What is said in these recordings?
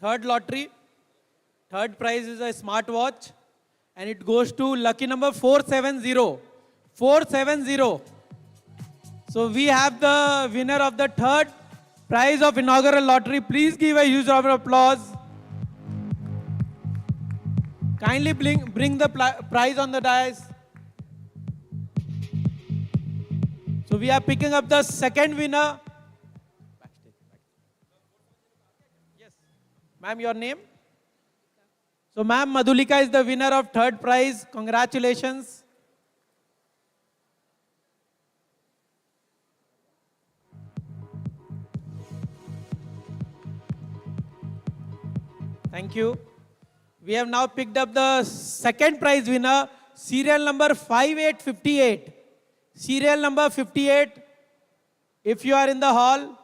Third lottery. Third prize is a smartwatch. And it goes to lucky number 470. 470. So we have the winner of the third prize of inaugural lottery. Please give a huge round of applause. Kindly bring the prize on the dais. So we are picking up the second winner. Yes. Ma'am, your name? So ma'am, Madhulika is the winner of third prize. Congratulations. Thank you. We have now picked up the second prize winner, serial number 5858. Serial number 58. If you are in the hall,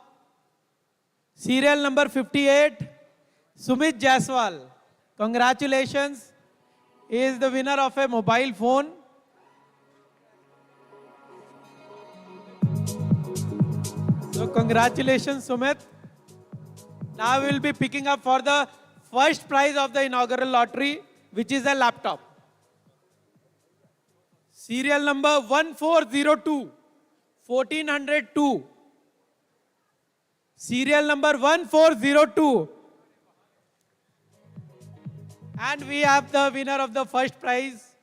serial number 58, Sumit Jaiswal. Congratulations. He is the winner of a mobile phone. So congratulations, Sumit. Now we will be picking up for the first prize of the inaugural lottery, which is a laptop. Serial number 1402, 1402. Serial number 1402. And we have the winner of the first prize.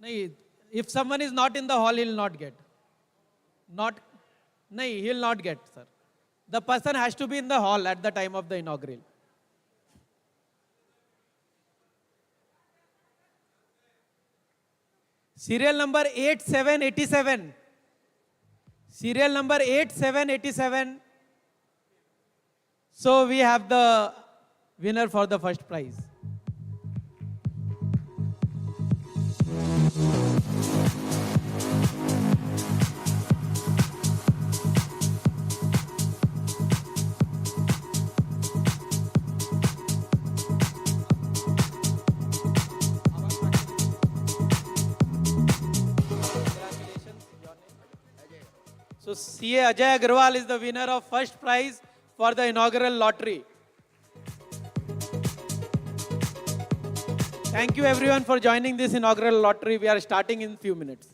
If someone is not in the hall, he will not get. He will not get, sir. The person has to be in the hall at the time of the inaugural. Serial number 8787. Serial number 8787. So we have the winner for the first prize. So CA Ajay Agarwal is the winner of first prize for the inaugural lottery. Thank you everyone for joining this inaugural lottery. We are starting in a few minutes.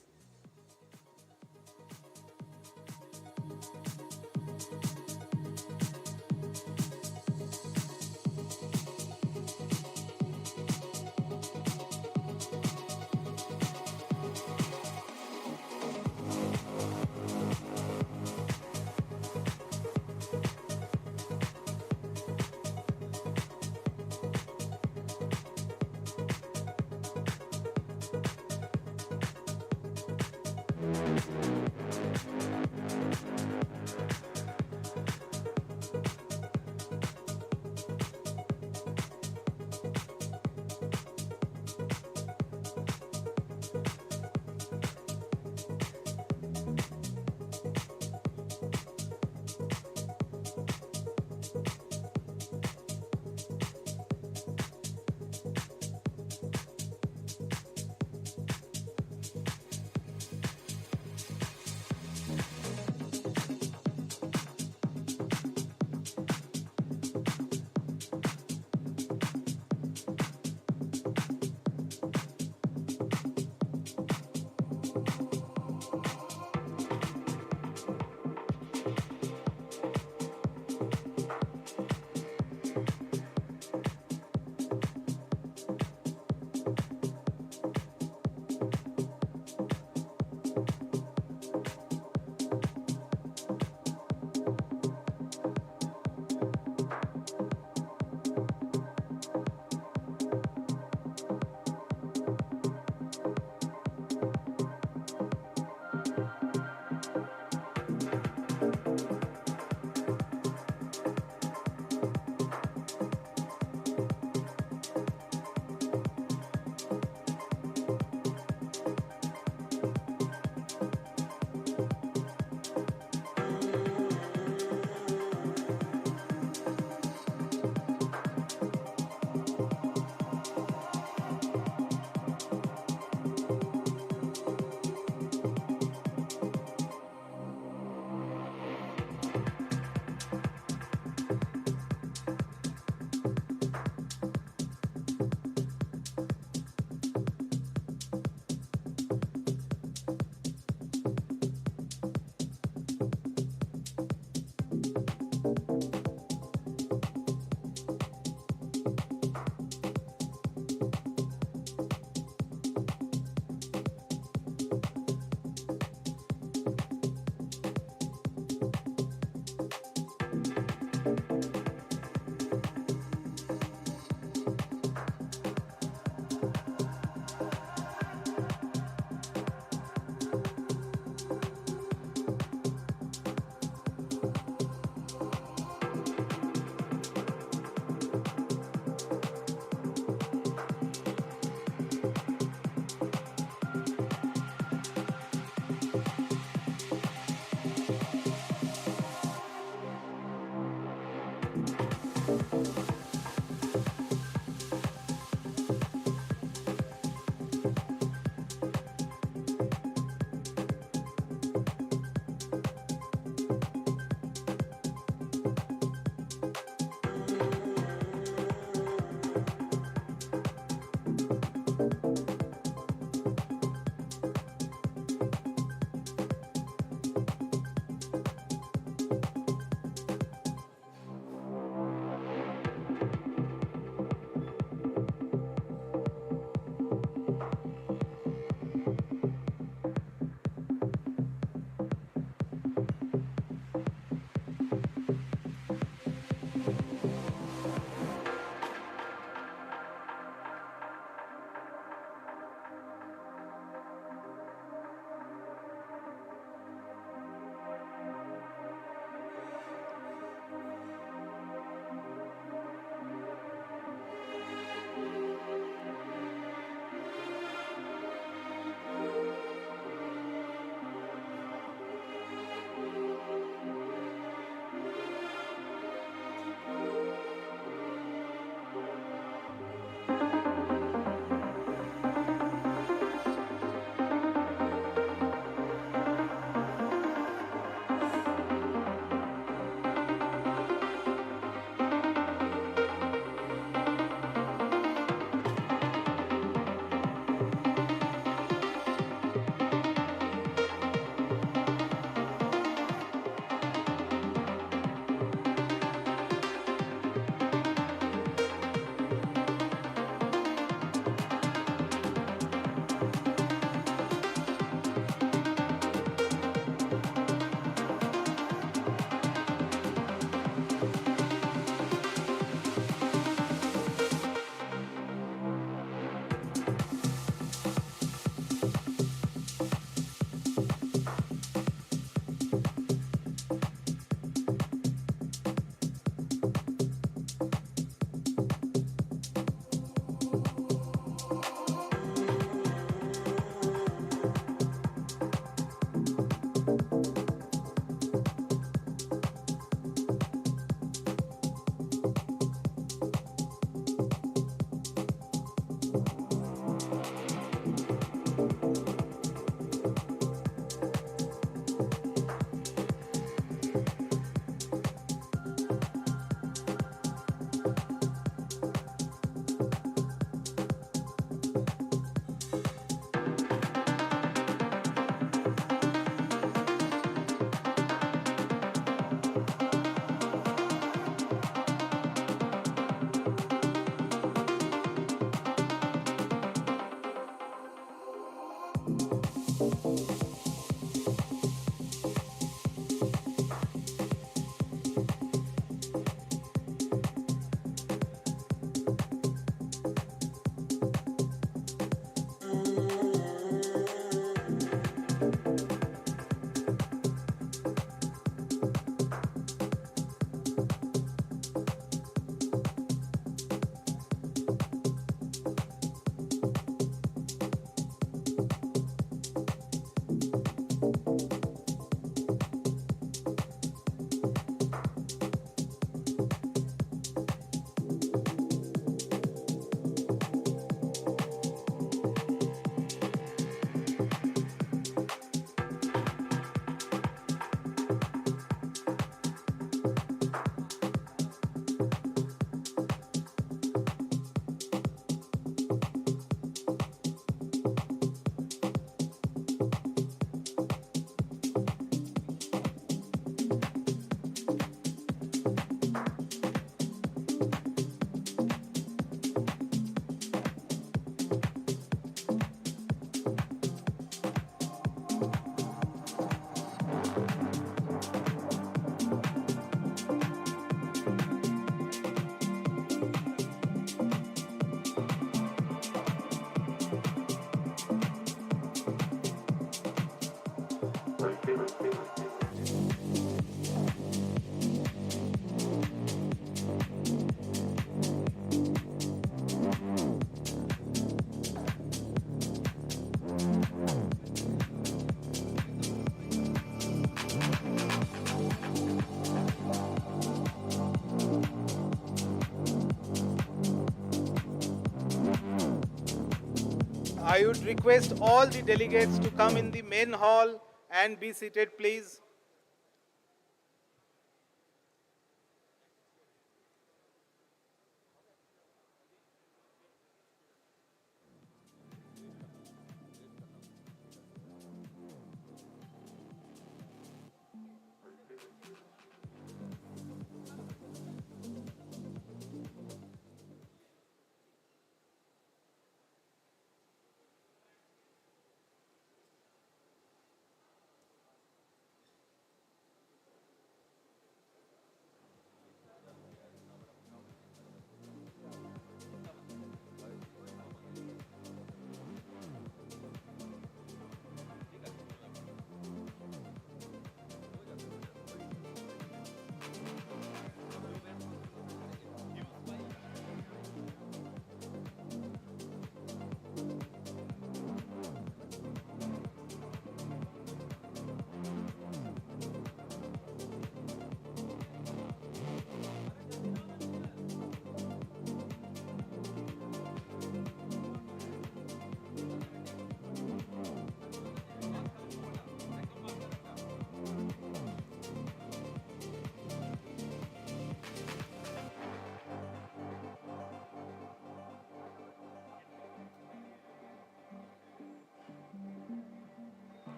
I would request all the delegates to come in the main hall and be seated, please.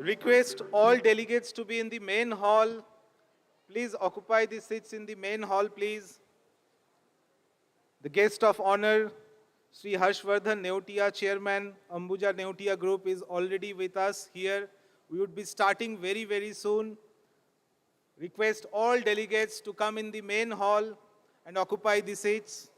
Request all delegates to be in the main hall. Please occupy the seats in the main hall, please. The guest of honor, Sri Harshvardhan Neutia, Chairman, Ambuja Neutia Group, is already with us here. We would be starting very, very soon. Request all delegates to come in the main hall and occupy the seats.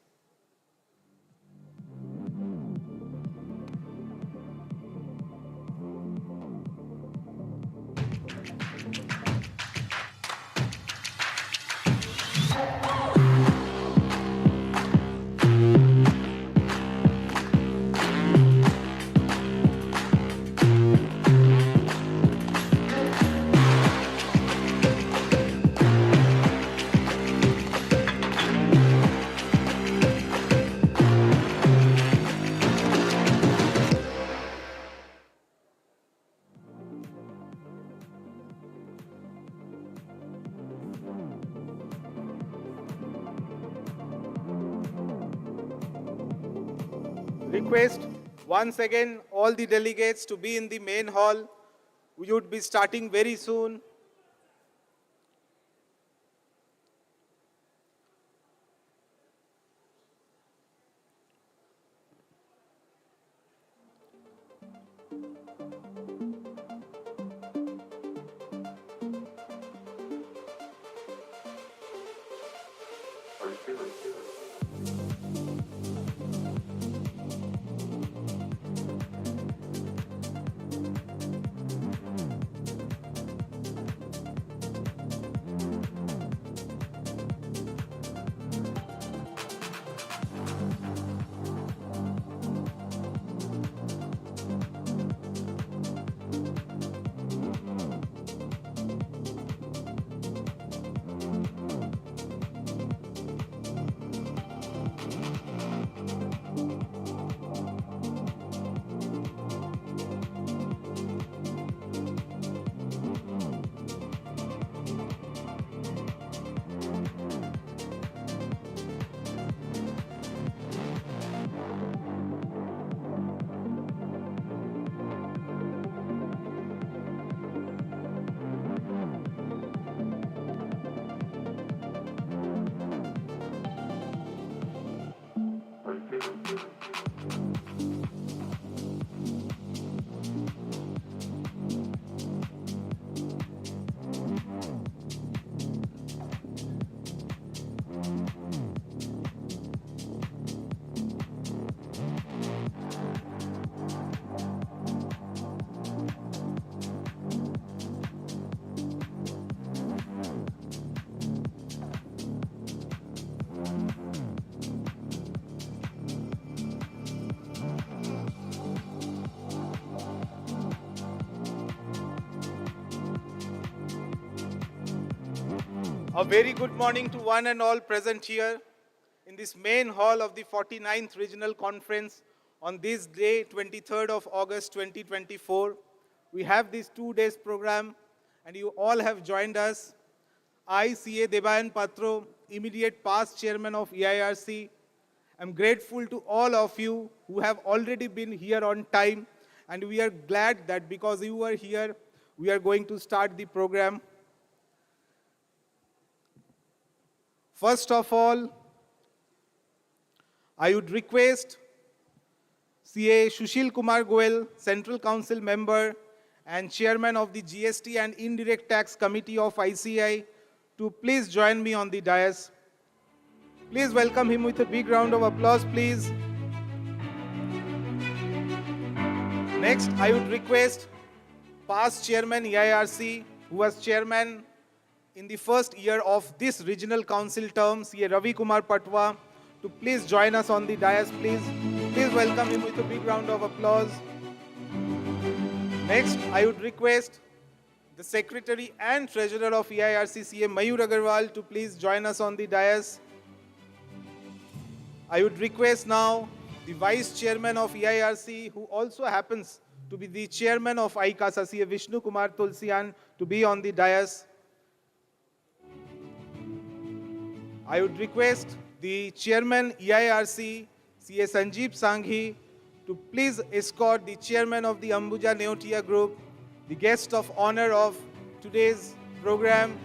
Request once again all the delegates to be in the main hall. We would be starting very soon. A very good morning to one and all present here in this main hall of the 49th Regional Conference on this day, 23rd of August 2024. We have this 2 days program and you all have joined us. I, CA Debayan Patro, immediate past chairman of EIRC, am grateful to all of you who have already been here on time, and we are glad that because you are here, we are going to start the program. First of all, I would request CA Sushil Kumar Goel, Central Council member and chairman of the GST and Indirect Tax Committee of ICI, to please join me on the dais. Please welcome him with a big round of applause, please. Next, I would request past chairman EIRC, who was chairman in the first year of this regional council term, CA Ravi Kumar Patwa, to please join us on the dais, please. Please welcome him with a big round of applause. Next, I would request the Secretary and Treasurer of EIRC, CA Mayur Agarwal, to please join us on the dais. I would request now the Vice Chairman of EIRC, who also happens to be the Chairman of Icai, CA Vishnu Kumar Tulsian, to be on the dais. I would request the Chairman EIRC, CA Sanjeev Sanghi, to please escort the Chairman of the Ambuja Neotia Group, the guest of honor of today's program,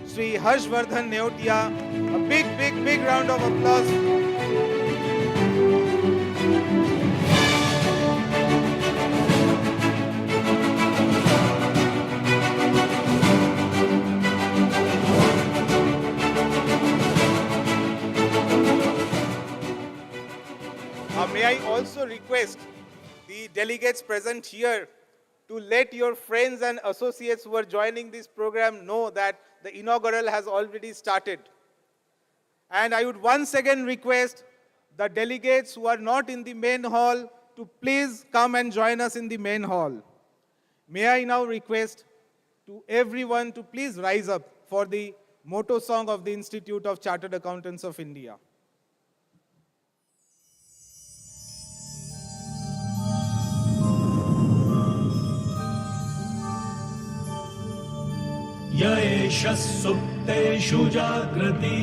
Sri Harshvardhan Neotia. A big round of applause. May I also request the delegates present here to let your friends and associates who are joining this program know that the inaugural has already started. And I would once again request the delegates who are not in the main hall to please come and join us in the main hall. May I now request to everyone to please rise up for the motto song of the Institute of Chartered Accountants of India. य एष सुप्तेषु जाग्रति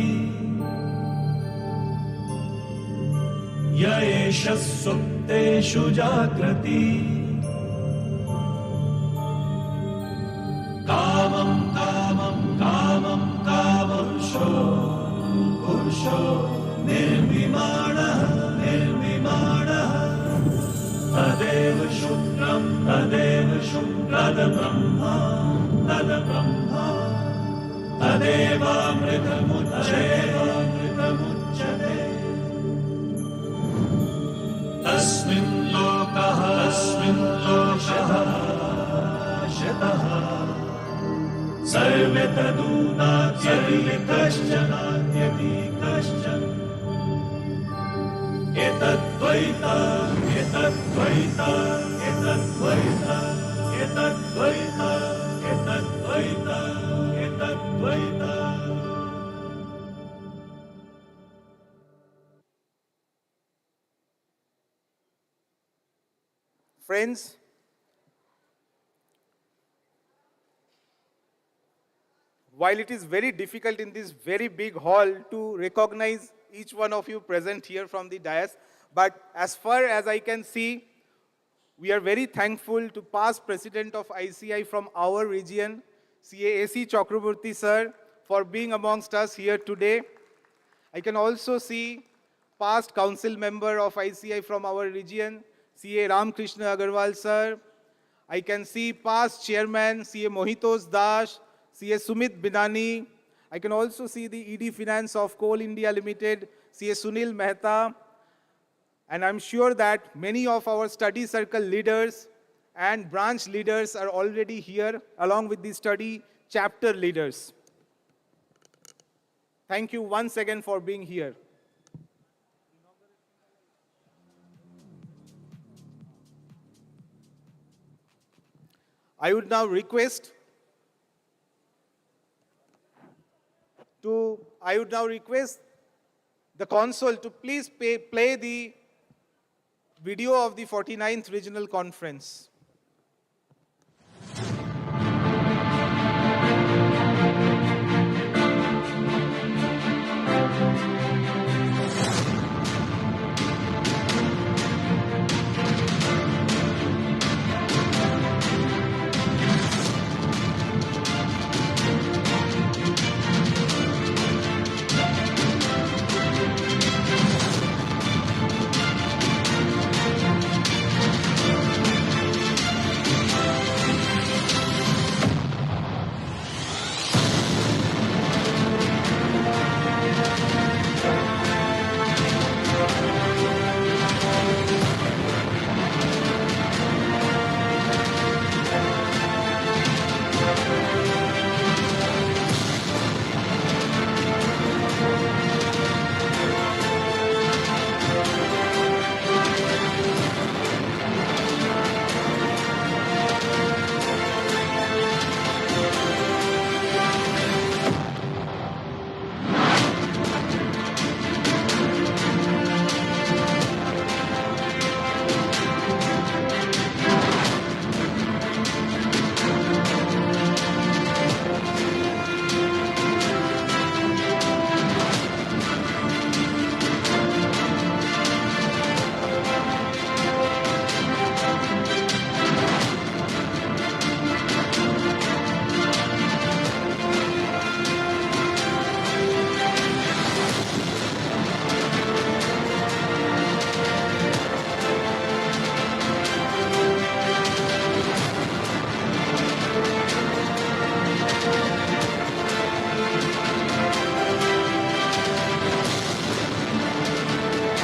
य एष सुप्तेषु जाग्रति कामं कामं कामं कामंशो पुरुषो निर्विमाणः निर्विमाणः तदेव शुक्रं तद्ब्रह्मा तद्ब्रह्मा तदेवामृतमुच्यते तस्मिन् लोकः शतः सर्वे तदूनात्यपि कश्चन एतद्वैता एतद्वैता एतद्वैता एतद्वैता एतद्वैता एतद्वैता. Friends, while it is very difficult in this very big hall to recognize each one of you present here from the dais, but as far as I can see, we are very thankful to past president of ICI from our region, CA AC Chakraborty sir, for being amongst us here today. I can also see past council member of ICI from our region, CA Ramkrishna Agarwal sir. I can see past chairman, CA Mohitos Das, CA Sumit Binani. I can also see the ED Finance of Coal India Limited, CA Sunil Mehta. And I'm sure that many of our study circle leaders and branch leaders are already here, along with the study chapter leaders. Thank you once again for being here. I would now request I would now request the console to please play the video of the 49th Regional Conference.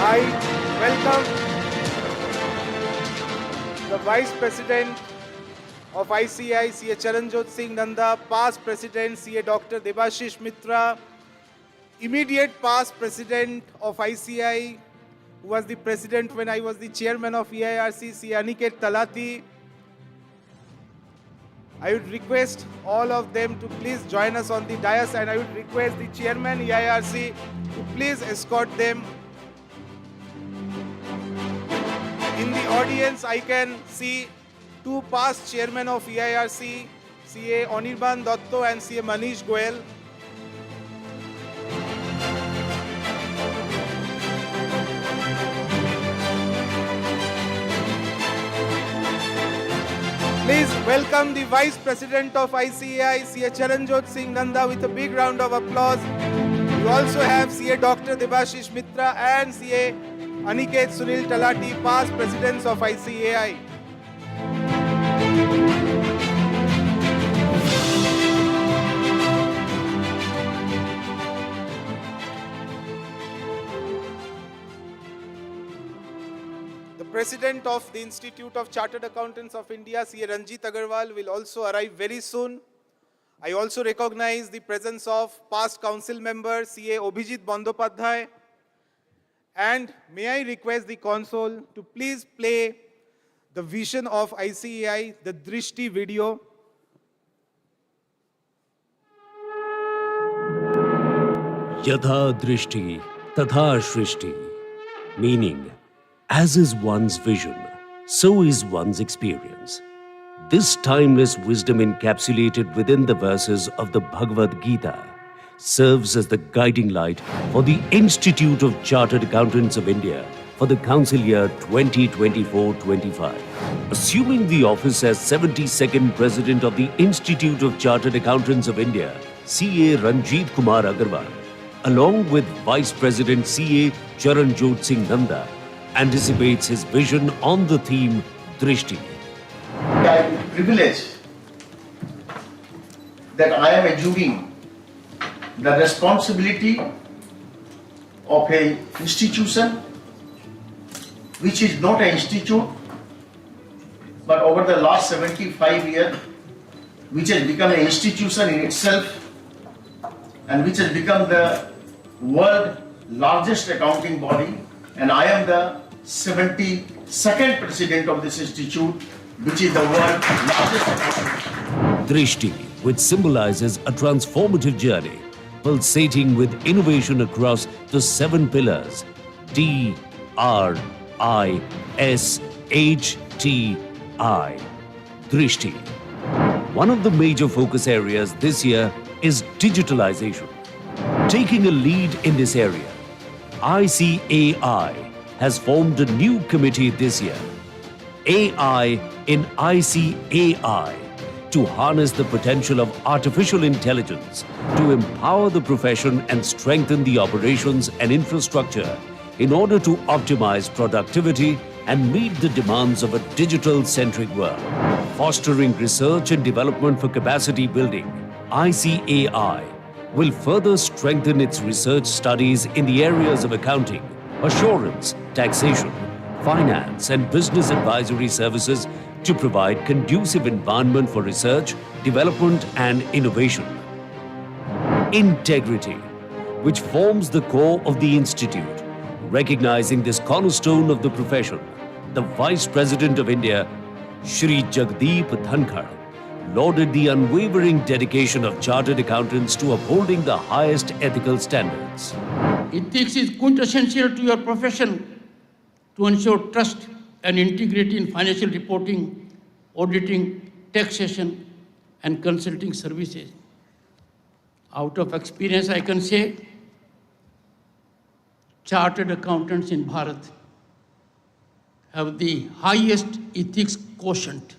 I welcome the Vice President of ICI, CA Charanjot Singh Nanda, past President, CA Dr. Debashish Mitra, immediate past President of ICI, who was the President when I was the Chairman of EIRC, CA Aniket Talati. I would request all of them to please join us on the dais, and I would request the Chairman EIRC to please escort them. In the audience, I can see two past chairmen of EIRC, CA Anirban Dotto and CA Manish Goel. Please welcome the Vice President of ICAI, CA Charanjot Singh Nanda, with a big round of applause. We also have CA Dr. Debashish Mitra and CA Aniket Sunil Talati, past presidents of ICAI. The President of the Institute of Chartered Accountants of India, CA Ranjit Agarwal, will also arrive very soon. I also recognize the presence of past council member, CA Obhijit Bandopadhyay. And may I request the console to please play the vision of ICAI, the Drishti video. Yatha Drishti Tatha Shrishti, meaning, as is one's vision, so is one's experience. This timeless wisdom encapsulated within the verses of the Bhagavad Gita serves as the guiding light for the Institute of Chartered Accountants of India for the council year 2024-25. Assuming the office as 72nd President of the Institute of Chartered Accountants of India, CA Ranjit Kumar Agarwal, along with Vice President CA Charanjot Singh Nanda, anticipates his vision on the theme Drishti. I am privileged that I am assuming the responsibility of an institution which is not an institute, but over the last 75 years, which has become an institution in itself and which has become the world's largest accounting body. And I am the 72nd President of this institute, which is the world's largest accounting body. Drishti, which symbolizes a transformative journey, pulsating with innovation across the 7 pillars D, R, I, S, H, T, I. Drishti. One of the major focus areas this year is digitalization. Taking a lead in this area, ICAI has formed a new committee this year, AI in ICAI, to harness the potential of artificial intelligence to empower the profession and strengthen the operations and infrastructure in order to optimize productivity and meet the demands of a digital-centric world. Fostering research and development for capacity building, ICAI will further strengthen its research studies in the areas of accounting, assurance, taxation, finance, and business advisory services to provide conducive environment for research, development, and innovation. Integrity, which forms the core of the Institute. Recognizing this cornerstone of the profession, the Vice President of India, Shri Jagdeep Dhankar, lauded the unwavering dedication of chartered accountants to upholding the highest ethical standards. Ethics is quintessential to your profession to ensure trust and integrity in financial reporting, auditing, taxation, and consulting services. Out of experience, I can say, chartered accountants in Bharat have the highest ethics quotient.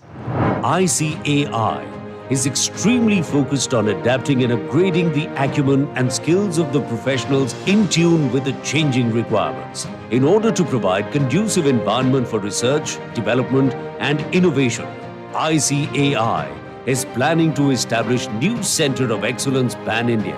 ICAI is extremely focused on adapting and upgrading the acumen and skills of the professionals in tune with the changing requirements in order to provide conducive environment for research, development, and innovation. ICAI is planning to establish new Center of Excellence pan-India.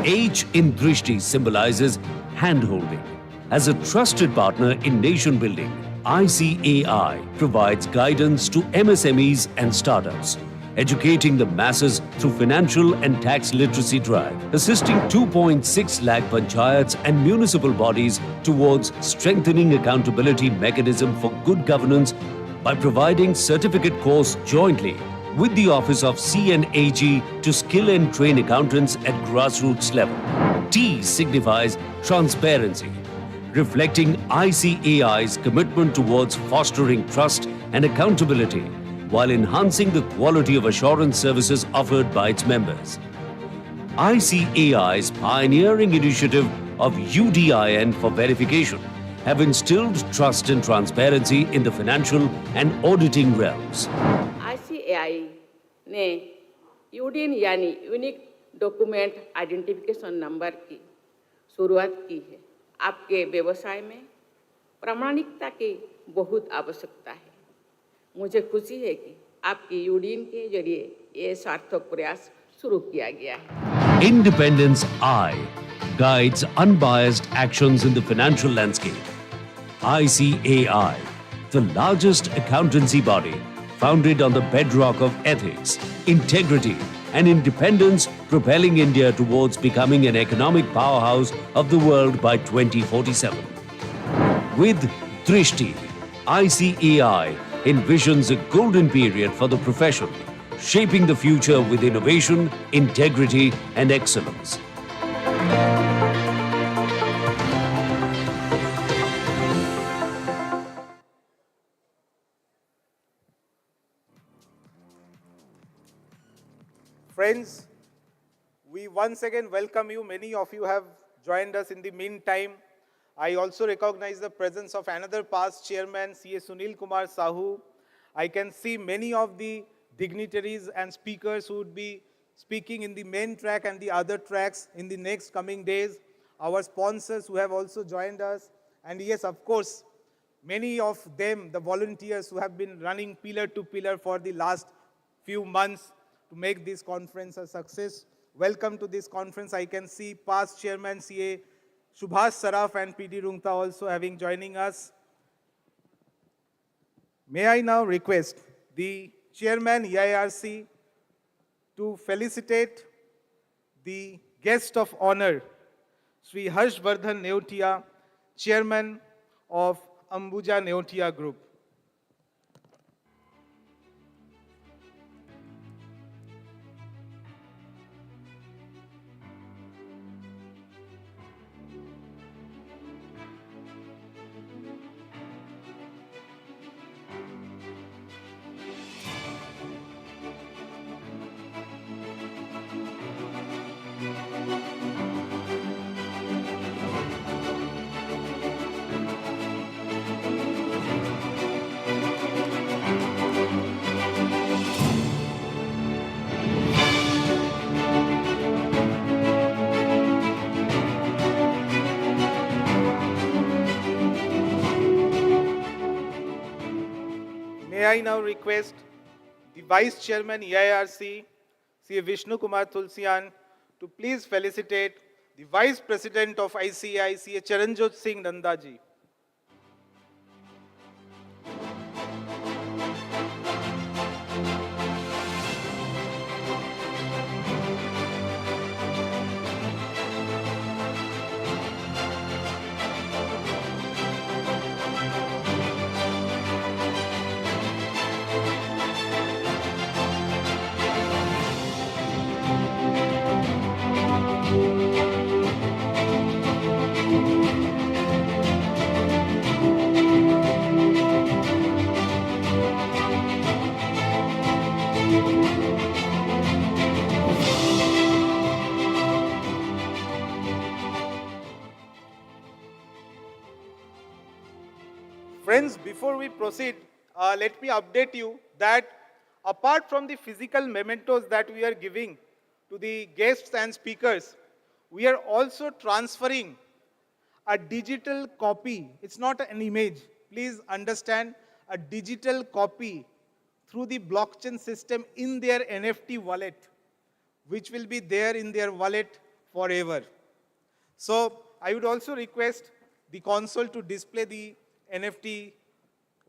H in Drishti symbolizes hand-holding. As a trusted partner in nation building, ICAI provides guidance to MSMEs and startups, educating the masses through financial and tax literacy drive, assisting 2.6 lakh panchayats and municipal bodies towards strengthening accountability mechanism for good governance by providing certificate course jointly with the Office of CNAG to skill and train accountants at grassroots level. T signifies transparency, reflecting ICAI's commitment towards fostering trust and accountability while enhancing the quality of assurance services offered by its members. ICAI's pioneering initiative of UDIN for verification have instilled trust and transparency in the financial and auditing realms. ICAI ने यूडीएन यानी unique document identification number की शुरुआत की है। आपके व्यवसाय में प्रामाणिकता की बहुत आवश्यकता है। मुझे खुशी है कि आपकी यूडीएन के जरिए ये सार्थक प्रयास शुरू किया गया है। Independence I guides unbiased actions in the financial landscape. ICAI, the largest accountancy body founded on the bedrock of ethics, integrity, and independence, propelling India towards becoming an economic powerhouse of the world by 2047. With Drishti, ICAI envisions a golden period for the profession, shaping the future with innovation, integrity, and excellence. Friends, we once again welcome you. Many of you have joined us in the meantime. I also recognize the presence of another past chairman, CA Sunil Kumar Sahu. I can see many of the dignitaries and speakers who would be speaking in the main track and the other tracks in the next coming days. Our sponsors who have also joined us. And yes, of course, many of them, the volunteers who have been running pillar to pillar for the last few months to make this conference a success. Welcome to this conference. I can see past chairman CA Subhash Saraf and PD Rungta also having joining us. May I now request the chairman EIRC to felicitate the guest of honor, Sri Harshvardhan Neotia, chairman of Ambuja Neotia Group. may I now request the Vice Chairman EIRC, C. Vishnu Kumar Tulsian, to please felicitate the Vice President of ICI, C. Charanjot Singh Nandaji. Friends, before we proceed, let me update you that apart from the physical mementos that we are giving to the guests and speakers, we are also transferring a digital copy. It's not an image. Please understand, a digital copy through the blockchain system in their NFT wallet, which will be there in their wallet forever. So I would also request the console to display the NFT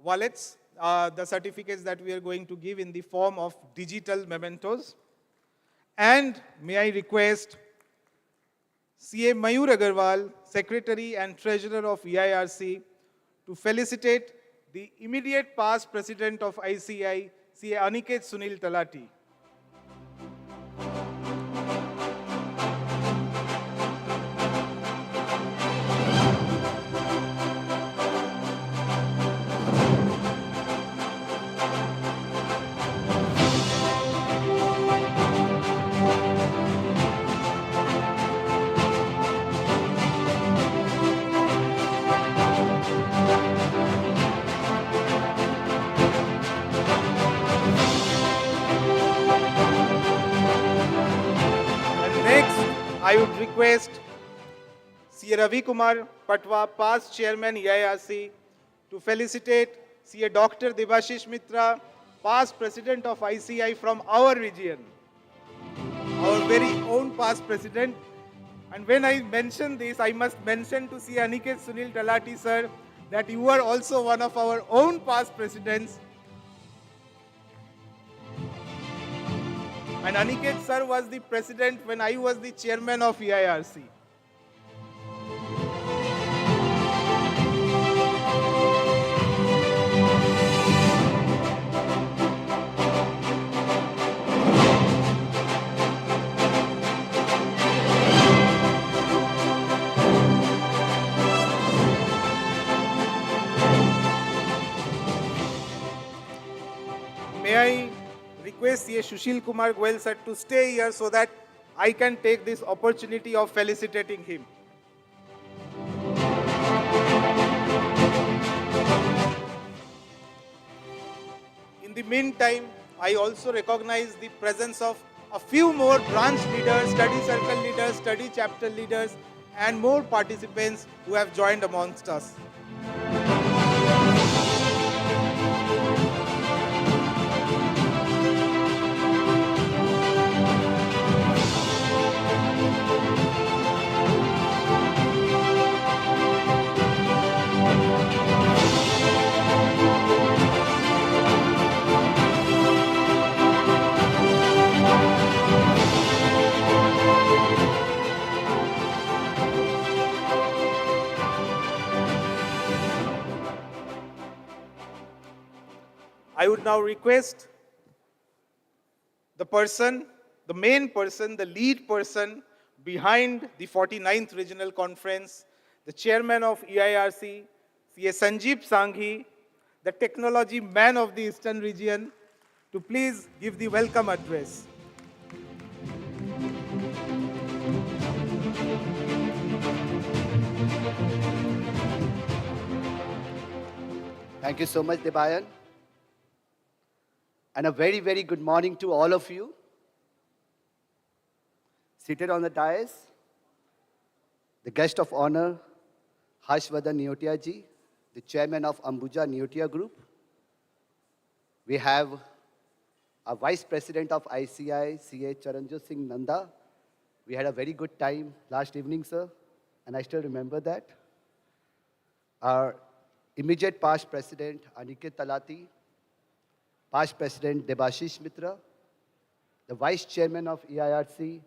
wallets, the certificates that we are going to give in the form of digital mementos. And may I request CA Mayur Agarwal, Secretary and Treasurer of EIRC, to felicitate the immediate past President of ICI, CA Aniket Sunil Talati. I would request C. Ravi Kumar Patwa, past Chairman EIRC, to felicitate C. Dr. Debashish Mitra, past President of ICI from our region, our very own past President. And when I mention this, I must mention to C. Aniket Sunil Talati, sir, that you are also one of our own past Presidents. And Aniket sir was the president when I was the chairman of EIRC. May I request C. Sushil Kumar Goel sir to stay here so that I can take this opportunity of felicitating him. In the meantime, I also recognize the presence of a few more branch leaders, study circle leaders, study chapter leaders, and more participants who have joined amongst us. I would now request the person, the main person, the lead person behind the 49th Regional Conference, the chairman of EIRC, CA Sanjeev Sanghi, the technology man of the Eastern region, to please give the welcome address. Thank you so much, Debayan. And a very, very good morning to all of you. Seated on the dais, the guest of honor, Harshvardhan Neotia ji, the chairman of Ambuja Neotia Group. We have our Vice President of ICI, CA Charanjit Singh Nanda. We had a very good time last evening, sir, and I still remember that. Our immediate past President, Aniket Talati, past President Debashish Mitra, the Vice Chairman of EIRC,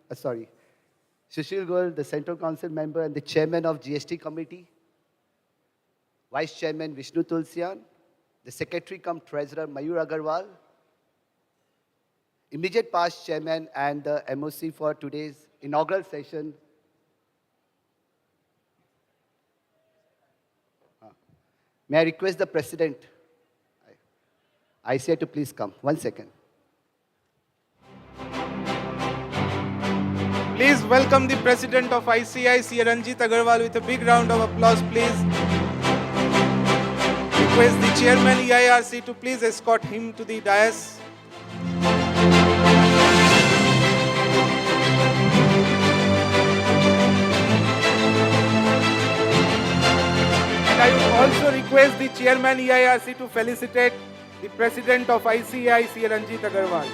Sushil Goel, the Central Council member and the Chairman of GST Committee, Vice Chairman Vishnu Tulsian, the Secretary cum Treasurer Mayur Agarwal, immediate past Chairman and the MOC for today's inaugural session. May I request the President, ICI, to please come. 1 second. Please welcome the President of ICI, Sri Ranjit Agarwal, with a big round of applause, please. Request the Chairman EIRC to please escort him to the dais. And I would also request the Chairman EIRC to felicitate the President of ICI, Sri Ranjit Agarwal.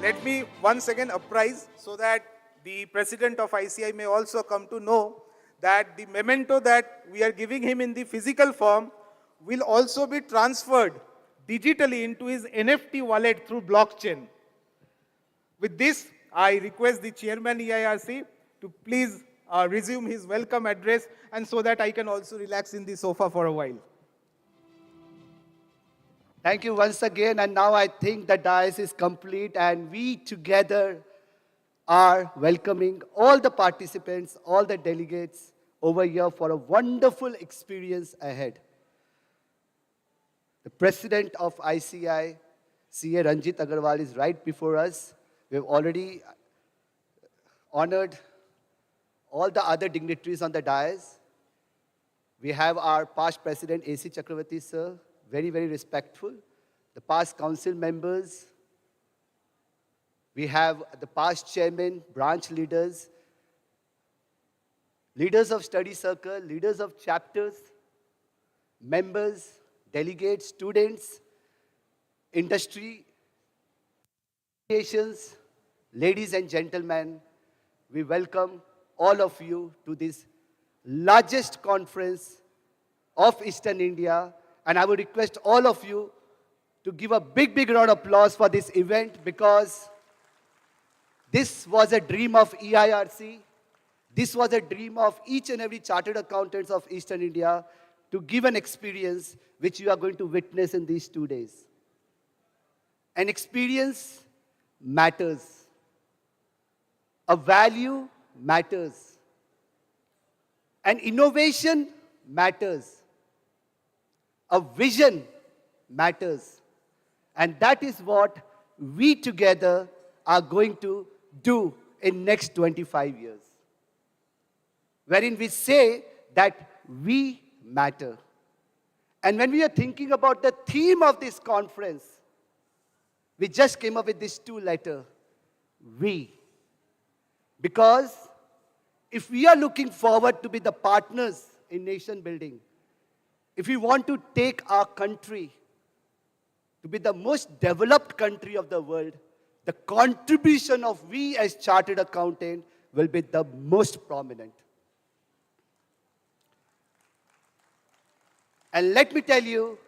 Let me once again apprise so that the President of ICI may also come to know that the memento that we are giving him in the physical form will also be transferred digitally into his NFT wallet through blockchain. With this, I request the Chairman EIRC to please resume his welcome address, and so that I can also relax in the sofa for a while. Thank you once again, and now I think the dais is complete and we together are welcoming all the participants, all the delegates over here for a wonderful experience ahead. The President of ICI, CA Ranjit Agarwal, is right before us. We have already honored all the other dignitaries on the dais. We have our past President, A.C. Chakravarti, sir, very, very respectful. The past council members. We have the past chairman, branch leaders, leaders of study circle, leaders of chapters, members, delegates, students, industry, associations, ladies and gentlemen. We welcome all of you to this largest conference of Eastern India. And I would request all of you to give a big, big round of applause for this event, because this was a dream of EIRC. This was a dream of each and every chartered accountants of Eastern India to give an experience which you are going to witness in these 2 days. An experience matters. A value matters. An innovation matters. A vision matters. And that is what we together are going to do in next 25 years. Wherein we say that we matter. And when we are thinking about the theme of this conference, we just came up with this 2-letter, we. Because if we are looking forward to be the partners in nation building, if we want to take our country to be the most developed country of the world, the contribution of we as chartered accountant will be the most prominent. And let me tell you,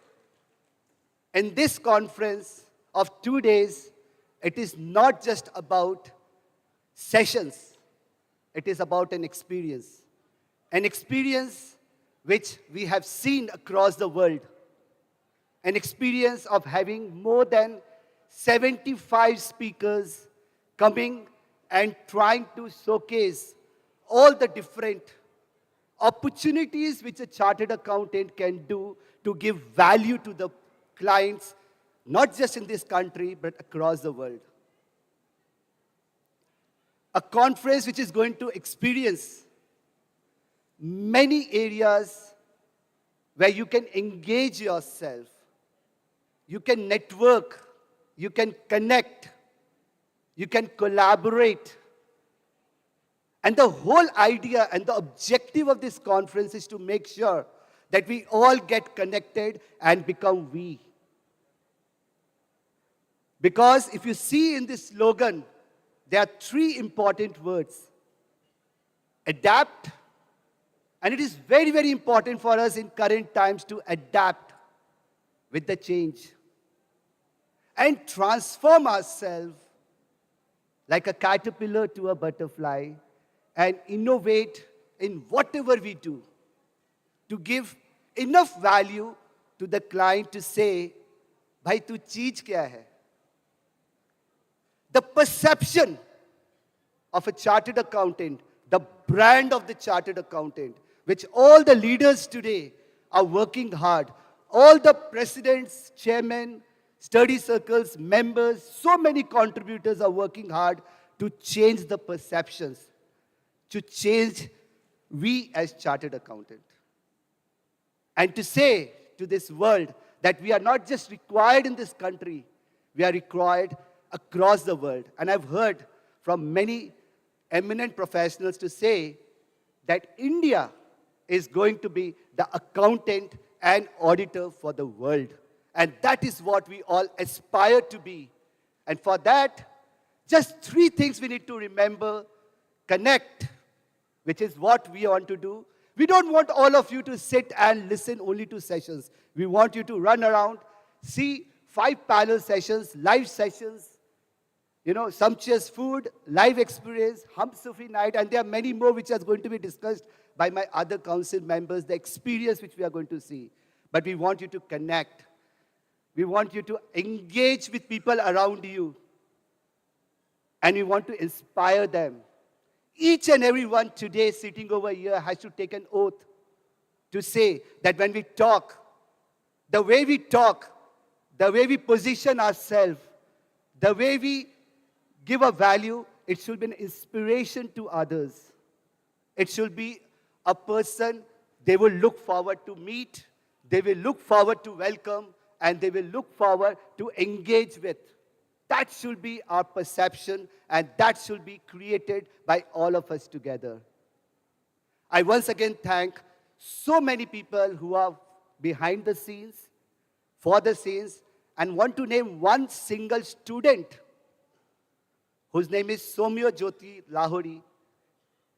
in this conference of 2 days, it is not just about sessions. It is about an experience. An experience which we have seen across the world. An experience of having more than 75 speakers coming and trying to showcase all the different opportunities which a chartered accountant can do to give value to the clients, not just in this country, but across the world. A conference which is going to experience many areas where you can engage yourself, you can network, you can connect, you can collaborate. And the whole idea and the objective of this conference is to make sure that we all get connected and become we. Because if you see in this slogan, there are three important words. Adapt, and it is very, very important for us in current times to adapt with the change and transform ourselves like a caterpillar to a butterfly and innovate in whatever we do to give enough value to the client to say, bhai, tu cheez kya hai? The perception of a chartered accountant, the brand of the chartered accountant, which all the leaders today are working hard. All the presidents, chairmen, study circles, members, so many contributors are working hard to change the perceptions, to change we as chartered accountant. And to say to this world that we are not just required in this country, we are required across the world. And I've heard from many eminent professionals to say that India is going to be the accountant and auditor for the world. And that is what we all aspire to be. And for that, just three things we need to remember. Connect, which is what we want to do. We don't want all of you to sit and listen only to sessions. We want you to run around, see 5 panel sessions, live sessions, sumptuous food, live experience, Hum Sufi night, and there are many more which are going to be discussed by my other council members, the experience which we are going to see. But we want you to connect. We want you to engage with people around you. And we want to inspire them. Each and every one today sitting over here has to take an oath to say that when we talk, the way we position ourselves, the way we give a value, it should be an inspiration to others. It should be a person they will look forward to meet, they will look forward to welcome, and they will look forward to engage with. That should be our perception, and that should be created by all of us together. I once again thank so many people who are behind the scenes, for the scenes, and want to name one single student whose name is Somyo Jyoti Lahori.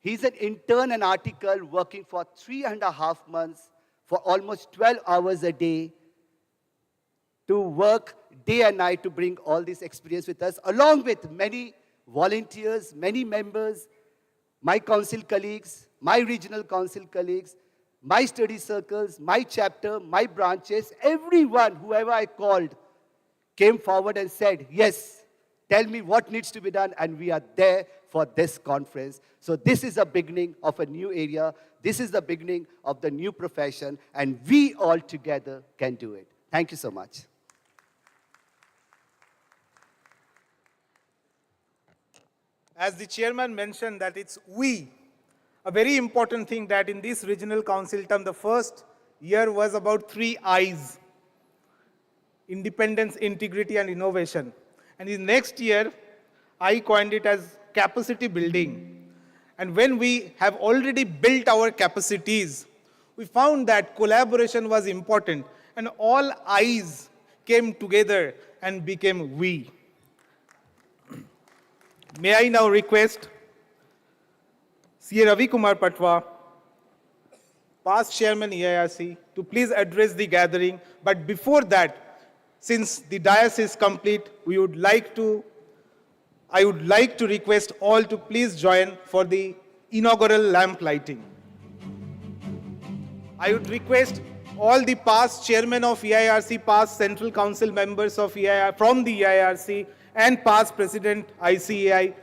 He's an intern and article working for 3.5 months for almost 12 hours a day to work day and night to bring all this experience with us, along with many volunteers, many members, my council colleagues, my regional council colleagues, my study circles, my chapter, my branches, everyone, whoever I called, came forward and said, yes, tell me what needs to be done, and we are there for this conference. So this is the beginning of a new area. This is the beginning of the new profession, and we all together can do it. Thank you so much. As the chairman mentioned that it's we, a very important thing that in this regional council term, the first year was about 3 I's: independence, integrity, and innovation. And in next year, I coined it as capacity building. And when we have already built our capacities, we found that collaboration was important, and all I's came together and became we. May I now request C.A. Ravi Kumar Patwa, past chairman EIRC, to please address the gathering. But before that, since the dais is complete, I would like to request all to please join for the inaugural lamp lighting. I would request all the past chairmen of EIRC, past central council members of EIR from the EIRC, and past president ICAI,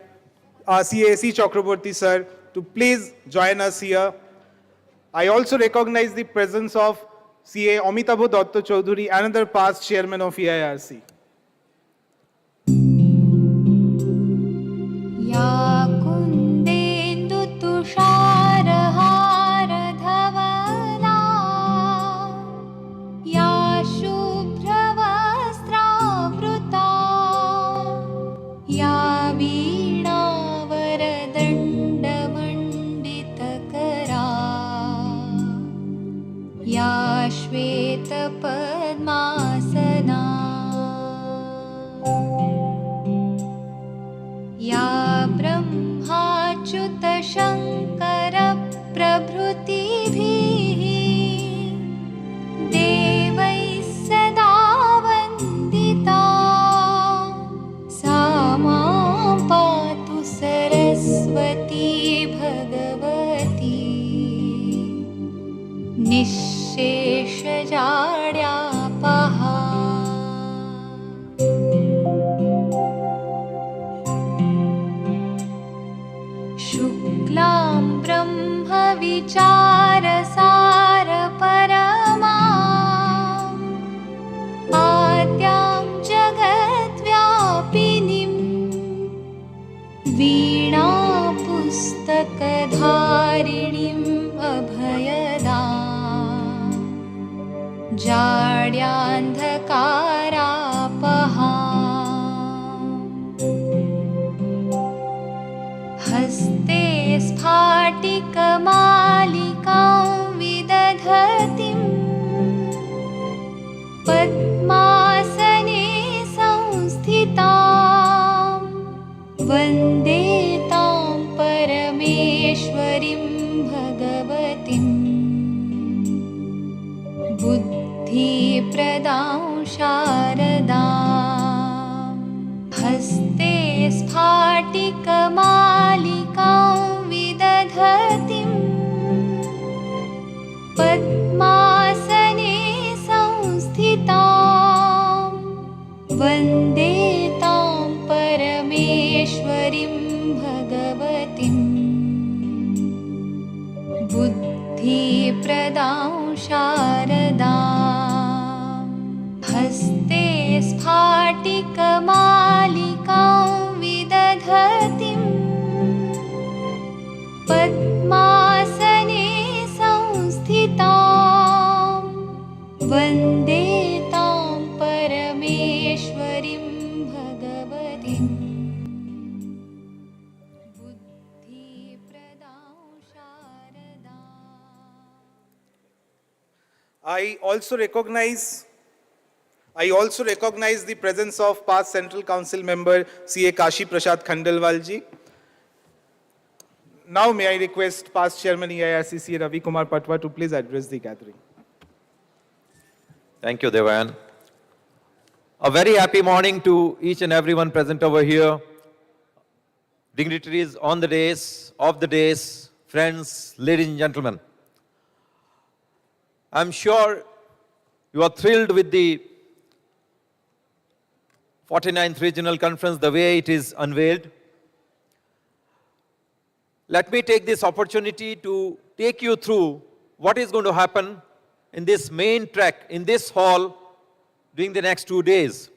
CAC Chakraborty sir, to please join us here. I also recognize the presence of CA Amitabh Datta Chaudhary, another past chairman of EIRC. या कुन्देन्दुतुषारहार श्वेतपद्मासना या ब्रह्माच्युतशङ्करप्रभृतिभिः देवैः सदा वन्दिता सा मां पातु सरस्वती भगवती निःशेषजाड्यापहा शुक्लां ब्रह्मविचारसारपरमा आद्यां जगद्व्यापिनीं वीणापुस्तकधारिणीम् अभयदा जाड्यान्धकारापहा हस्ते स्फाटिकमालिकां विदधतीं पद्मासने संस्थितां वन्दे तां परमेश्वरीं भगवतीं बुद्धिप्रदां शारदां हस्ते स्फाटिकमालिकां विदधतीं पद्मासने संस्थितां वन्दे तां परमेश्वरीं भगवतीं बुद्धिप्रदां शारदां हस्ते स्फाटिकमालिकां विदधतीं पद्मासने संस्थितां वन्दे तां परमेश्वरीं भगवतीं बुद्धिप्रदां शारदां I also recognize the presence of past Central Council member CA Kashi Prasad Khandelwal ji. Now may I request past Chairman EIRC CA Ravi Kumar Patwa to please address the gathering. Thank you, Devan. A very happy morning to each and everyone present over here. Dignitaries on the days, off the days, friends, ladies and gentlemen. I'm sure you are thrilled with the 49th Regional Conference, the way it is unveiled. Let me take this opportunity to take you through what is going to happen in this main track, in this hall, during the next 2 days.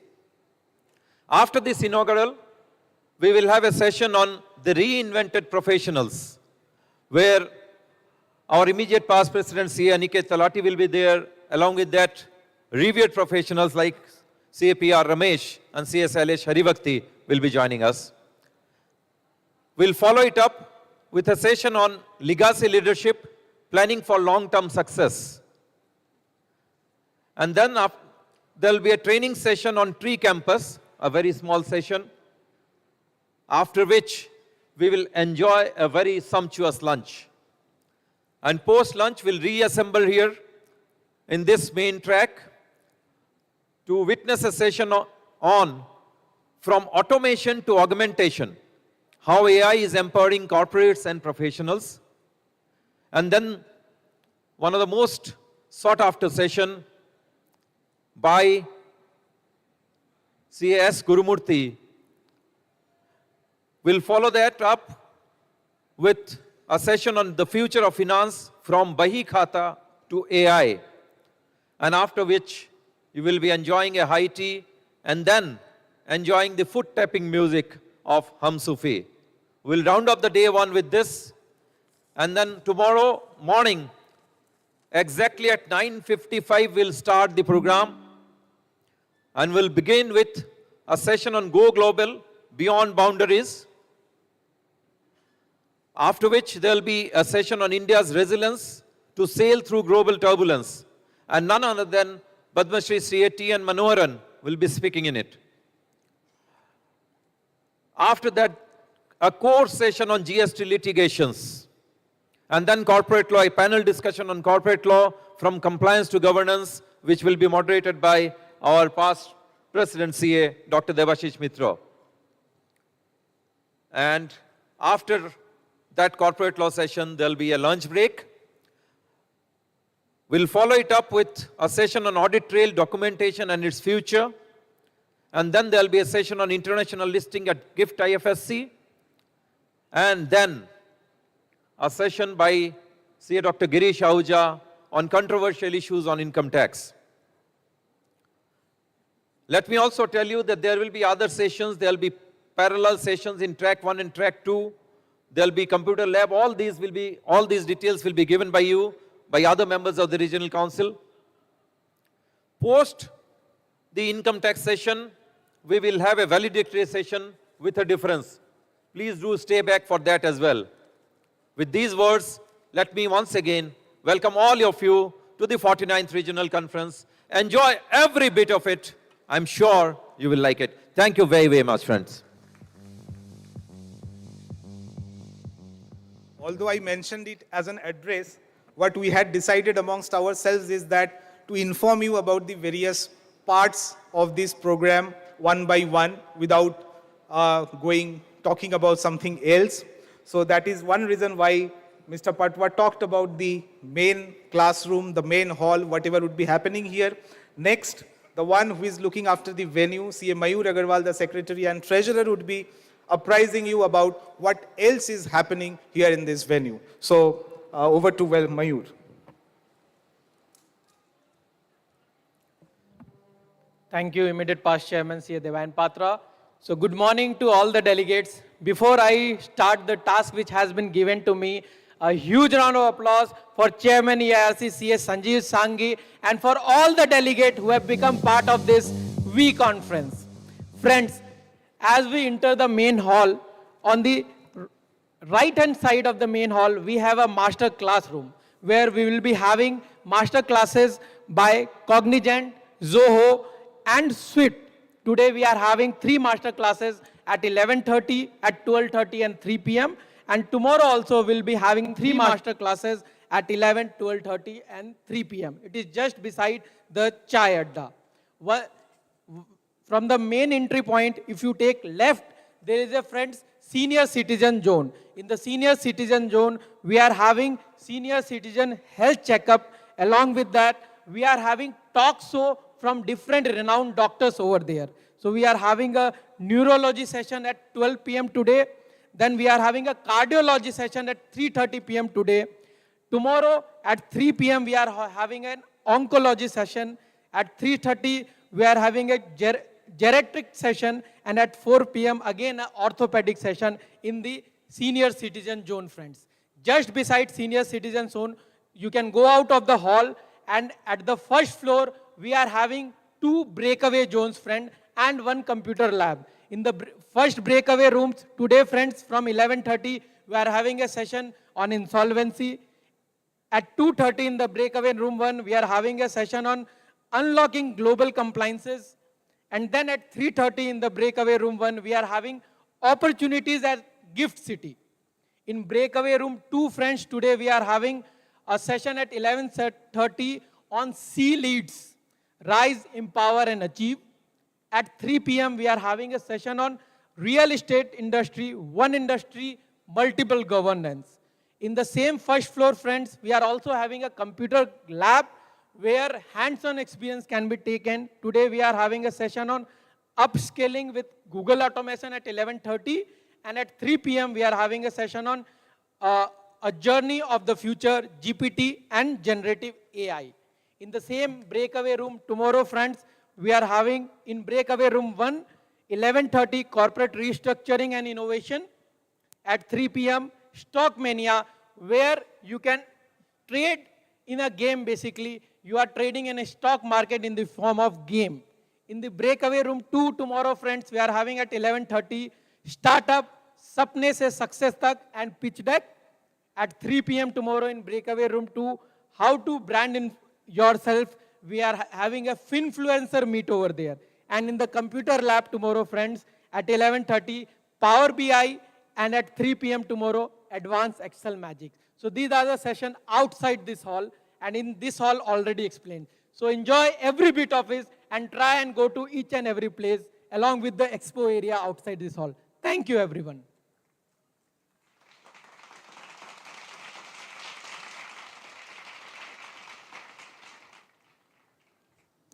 After this inaugural, we will have a session on the reinvented professionals, where our immediate past president, CA Aniket Talati, will be there. Along with that, revered professionals like CAPR Ramesh and CS Ailesh Haribhakti will be joining us. We'll follow it up with a session on legacy leadership, planning for long-term success. And then there will be a training session on Tree Campus, a very small session, after which we will enjoy a very sumptuous lunch. And post-lunch, we'll reassemble here in this main track to witness a session on from automation to augmentation, how AI is empowering corporates and professionals. And then one of the most sought-after session by CAS Gurumurthy will follow that up with a session on the future of finance from Bahi Khata to AI, and after which you will be enjoying a high tea and then enjoying the foot-tapping music of Hum Sufi. We'll round up the day one with this, and then tomorrow morning, exactly at 9:55, we'll start the program, and we'll begin with a session on Go Global, Beyond Boundaries, after which there'll be a session on India's resilience to sail through global turbulence. and none other than Padma Shri Sri T. and Manoharan will be speaking in it. After that, a core session on GST litigations, and then corporate law, a panel discussion on corporate law from compliance to governance, which will be moderated by our past President CA, Dr. Debashish Mitra. And after that corporate law session, there'll be a lunch break. We'll follow it up with a session on audit trail documentation and its future. And then there'll be a session on international listing at GIFT IFSC. And then a session by CA Dr. Girish Ahuja on controversial issues on income tax. Let me also tell you that there will be other sessions. There'll be parallel sessions in track 1 and track 2. There'll be computer lab. All these details will be given by you, by other members of the regional council. Post the income tax session, we will have a valedictory session with a difference. Please do stay back for that as well. With these words, let me once again welcome all of you to the 49th Regional Conference. Enjoy every bit of it. I'm sure you will like it. Thank you very, very much, friends. Although I mentioned it as an address, what we had decided amongst ourselves is that to inform you about the various parts of this program one by one without talking about something else. So that is one reason why Mr. Patwa talked about the main classroom, the main hall, whatever would be happening here. Next, the one who is looking after the venue, CA Mayur Agarwal, the Secretary and Treasurer, would be apprising you about what else is happening here in this venue. So over to Mayur. Thank you, immediate past Chairman CA Devayan Patra. So good morning to all the delegates. Before I start the task which has been given to me, a huge round of applause for Chairman EIRC CA Sanjeev Sanghi and for all the delegates who have become part of this V conference. Friends, as we enter the main hall, on the right-hand side of the main hall, we have a master classroom where we will be having master classes by Cognizant, Zoho, and Sweet. Today we are having 3 master classes at 11:30, at 12:30, and 3 p.m. And tomorrow also we'll be having 3 master classes at 11, 12:30, and 3 p.m. It is just beside the Chai Adda. From the main entry point, if you take left, there is a friends senior citizen zone. In the senior citizen zone, we are having senior citizen health checkup. Along with that, we are having talk show from different renowned doctors over there. So we are having a neurology session at 12 p.m. today. Then we are having a cardiology session at 3:30 p.m. today. Tomorrow at 3 p.m. we are having an oncology session. At 3:30 we are having a geriatric session, and at 4 p.m. again an orthopedic session in the senior citizen zone, friends. Just beside senior citizen zone, you can go out of the hall, and at the first floor we are having 2 breakaway zones, friend, and 1 computer lab. In the first breakaway rooms today, friends, from 11:30 we are having a session on insolvency. At 2:30 in the breakaway room 1 we are having a session on unlocking global compliances. And then at 3:30 in the breakaway room 1, we are having opportunities at Gift City. In breakaway room 2, friends, today we are having a session at 11:30 on C Leads, Rise, Empower and Achieve. At 3 p.m. we are having a session on real estate industry, one industry, multiple governance. In the same first floor, friends, we are also having a computer lab where hands-on experience can be taken. Today we are having a session on upscaling with Google automation at 11:30, and at 3 p.m. we are having a session on a journey of the future, GPT and generative AI. In the same breakaway room tomorrow, friends, we are having in breakaway room 1, 11:30 corporate restructuring and innovation. At 3 p.m. stock mania, where you can trade in a game. Basically you are trading in a stock market in the form of game. In the breakaway room 2 tomorrow, friends, we are having at 11:30 startup, Sapne se Success Tak and Pitch Deck. At 3 p.m. tomorrow in breakaway room 2, how to brand in yourself. We are having a Finfluencer meet over there. And in the computer lab tomorrow, friends, at 11:30, Power BI, and at 3 p.m. tomorrow, Advanced Excel Magic. So these are the sessions outside this hall, and in this hall already explained. So enjoy every bit of it and try and go to each and every place along with the expo area outside this hall. Thank you, everyone.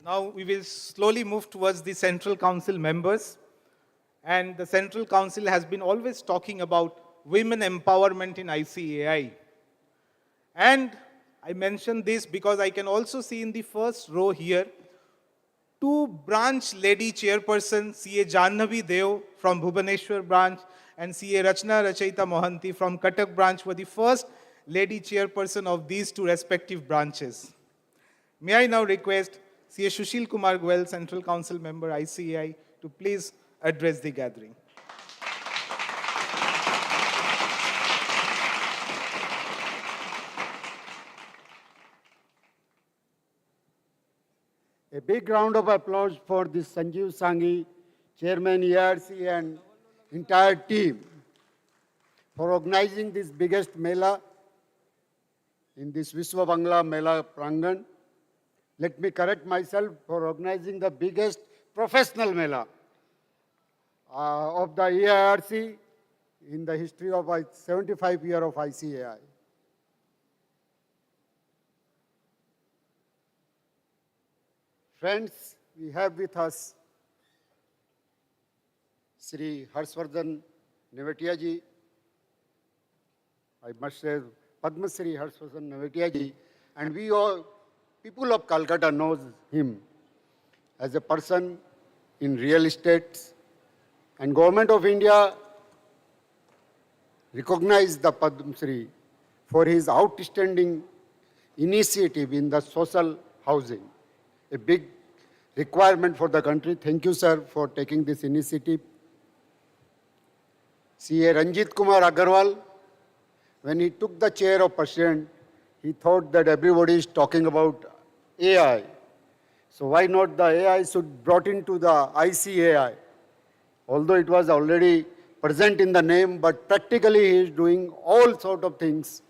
Now we will slowly move towards the Central Council members. And the Central Council has been always talking about women empowerment in ICAI. And I mention this because I can also see in the first row here, two branch lady chairperson, CA Janhavi Deo from Bhubaneswar branch and CA Rachna Rachaita Mohanty from Cuttack branch were the first lady chairperson of these two respective branches. May I now request CA Sushil Kumar Goel, Central Council member ICAI, to please address the gathering. A big round of applause for this Sanjeev Sanghi, Chairman Eirc and entire team for organizing this biggest Mela in this Vishwa Bangla Mela Prangan. Let me correct myself, for organizing the biggest professional Mela of the Eirc in the history of 75 years of ICAI. Friends, we have with us Sri Harshvardhan Nevatia ji. I must say Padma Shri Harshvardhan Nevatia ji, and we all, people of Calcutta knows him as a person in real estate, and Government of India recognized the Padma Shri for his outstanding initiative in the social housing, a big requirement for the country. Thank you, sir, for taking this initiative. CA Ranjit Kumar Agarwal, when he took the chair of president, he thought that everybody is talking about AI. So why not the AI should brought into the ICAI? Although it was already present in the name, but practically he is doing all sort of things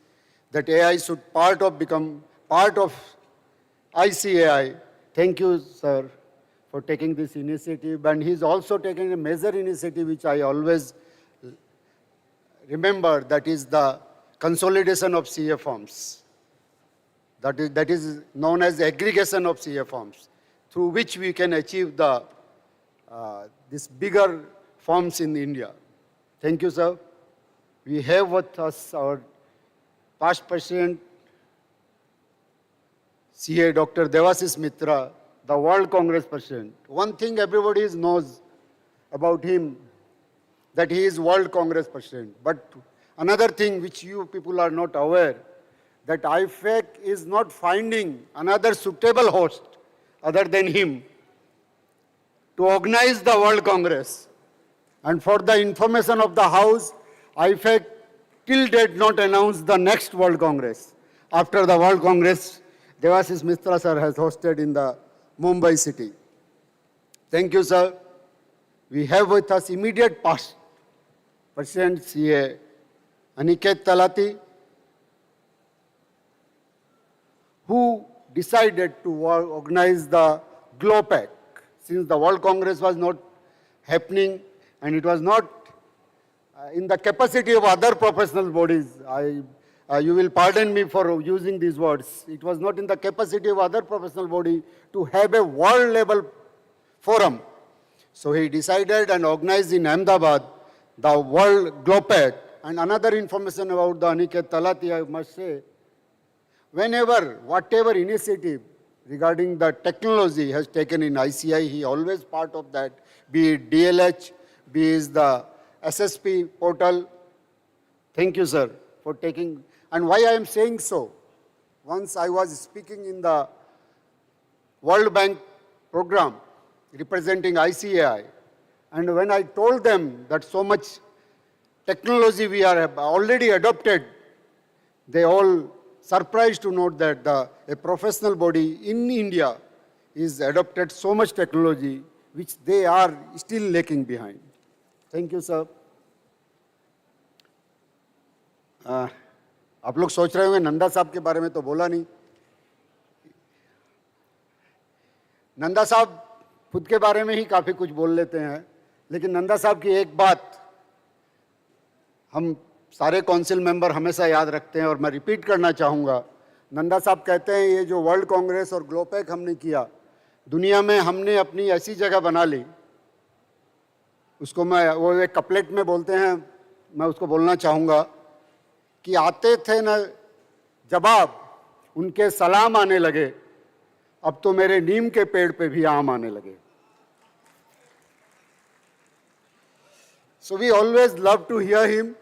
that AI should become part of ICAI. Thank you, sir, for taking this initiative. And he's also taking a major initiative, which I always remember, that is the consolidation of CA forms. That is known as aggregation of CA forms, through which we can achieve the this bigger forms in India. Thank you, sir. We have with us our past president, CA Dr. Devashish Mitra, the World Congress president. One thing everybody knows about him, that he is World Congress president. But another thing which you people are not aware, that IFAC is not finding another suitable host other than him to organize the World Congress. And for the information of the House, IFAC till date not announced the next World Congress. After the World Congress, Devashish Mitra sir has hosted in the Mumbai city. Thank you, sir. We have with us immediate past President CA Aniket Talati, who decided to organize the GLOPAC, since the World Congress was not happening and it was not in the capacity of other professional bodies. You will pardon me for using these words. It was not in the capacity of other professional body to have a world level forum. So he decided and organized in Ahmedabad the World GLOPAC. And another information about the Aniket Talati, I must say, whatever initiative regarding the technology has taken in ICI, he always part of that, be it DLH, be it the SSP portal. Thank you, sir, for taking. And why I am saying so, once I was speaking in the World Bank program representing ICAI, and when I told them that so much technology we have already adopted, they all surprised to note that a professional body in India is adopted so much technology which they are still lagging behind. Thank you, sir. आप लोग सोच रहे होंगे नंदा साहब के बारे में तो बोला नहीं. नंदा साहब खुद के बारे में ही काफ़ी कुछ बोल लेते हैं, लेकिन नंदा साहब की एक बात हम सारे काउंसिल मेंबर हमेशा याद रखते हैं और मैं रिपीट करना चाहूँगा. नंदा साहब कहते हैं ये जो वर्ल्ड कांग्रेस और ग्लोपैक हमने किया, दुनिया में हमने अपनी ऐसी जगह बना ली, उसको मैं वो एक कपलेट में बोलते हैं, मैं उसको बोलना चाहूँगा कि आते थे न जवाब, उनके सलाम आने लगे, अब तो मेरे नीम के पेड़ पे भी आम आने लगे. So we always love to hear him.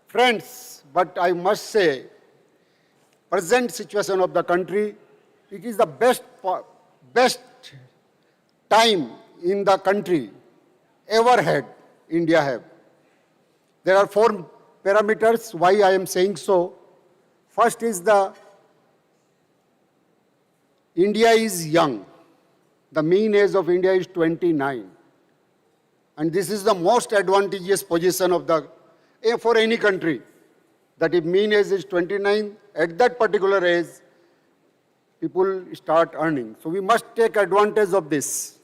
Friends, but I must say, present situation of the country, it is the best time in the country ever had, India have. There are 4 parameters why I am saying so. First is India is young. The mean age of India is 29. And this is the most advantageous position of for any country. That if mean age is 29, at that particular age, people start earning. So we must take advantage of this.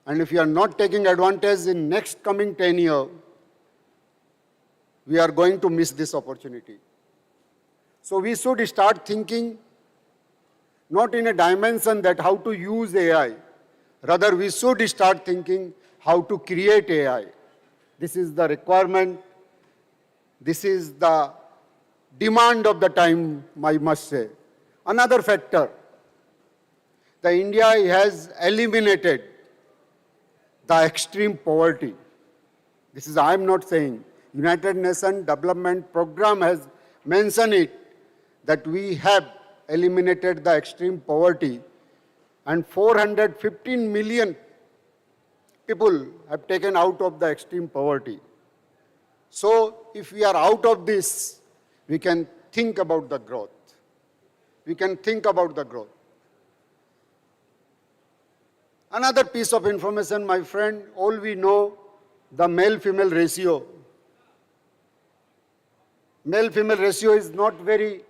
And if you are not taking advantage in next coming 10 years, we are going to miss this opportunity. So we should start thinking not in a dimension that how to use AI. Rather, we should start thinking how to create AI. This is the requirement. This is the demand of the time, I must say. Another factor, India has eliminated the extreme poverty. This is, I am not saying, United Nations Development Program has mentioned it, that we have eliminated the extreme poverty and 415 million people have taken out of the extreme poverty. So if we are out of this, we can think about the growth. We can think about the growth. Another piece of information, my friend, all we know, the male-female ratio. Male-female ratio is not very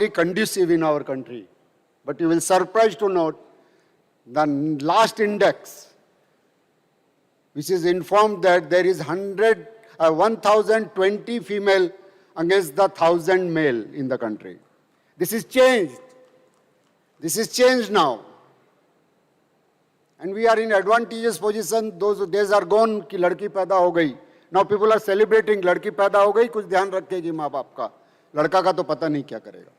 conducive in our country. But you will be surprised to note the last index, which is informed that there is 1,020 female against the 1,000 male in the country. This is changed. This is changed now. And we are in advantageous position. Those days are gone कि लड़की पैदा हो गई. Now people are celebrating लड़की पैदा हो गई, कुछ ध्यान रखेगी माँ बाप का. लड़का का तो पता नहीं क्या करेगा.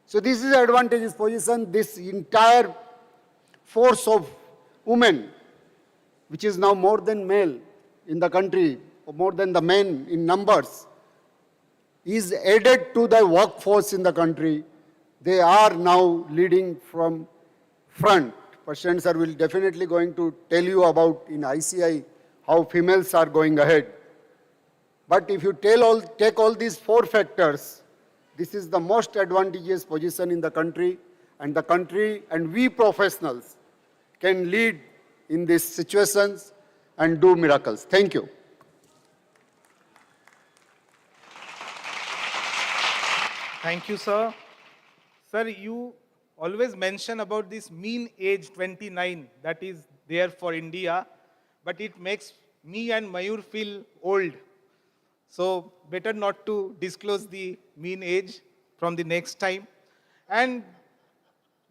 So this is advantageous position. This entire force of women, which is now more than male in the country, or more than the men in numbers, is added to the workforce in the country. They are now leading from front. President sir will definitely going to tell you about in ICI how females are going ahead. But if you take all these 4 factors, this is the most advantageous position in the country, and we professionals can lead in these situations and do miracles. Thank you. Thank you, sir. Sir, you always mention about this mean age 29 that is there for India, but it makes me and Mayur feel old. So better not to disclose the mean age from the next time. And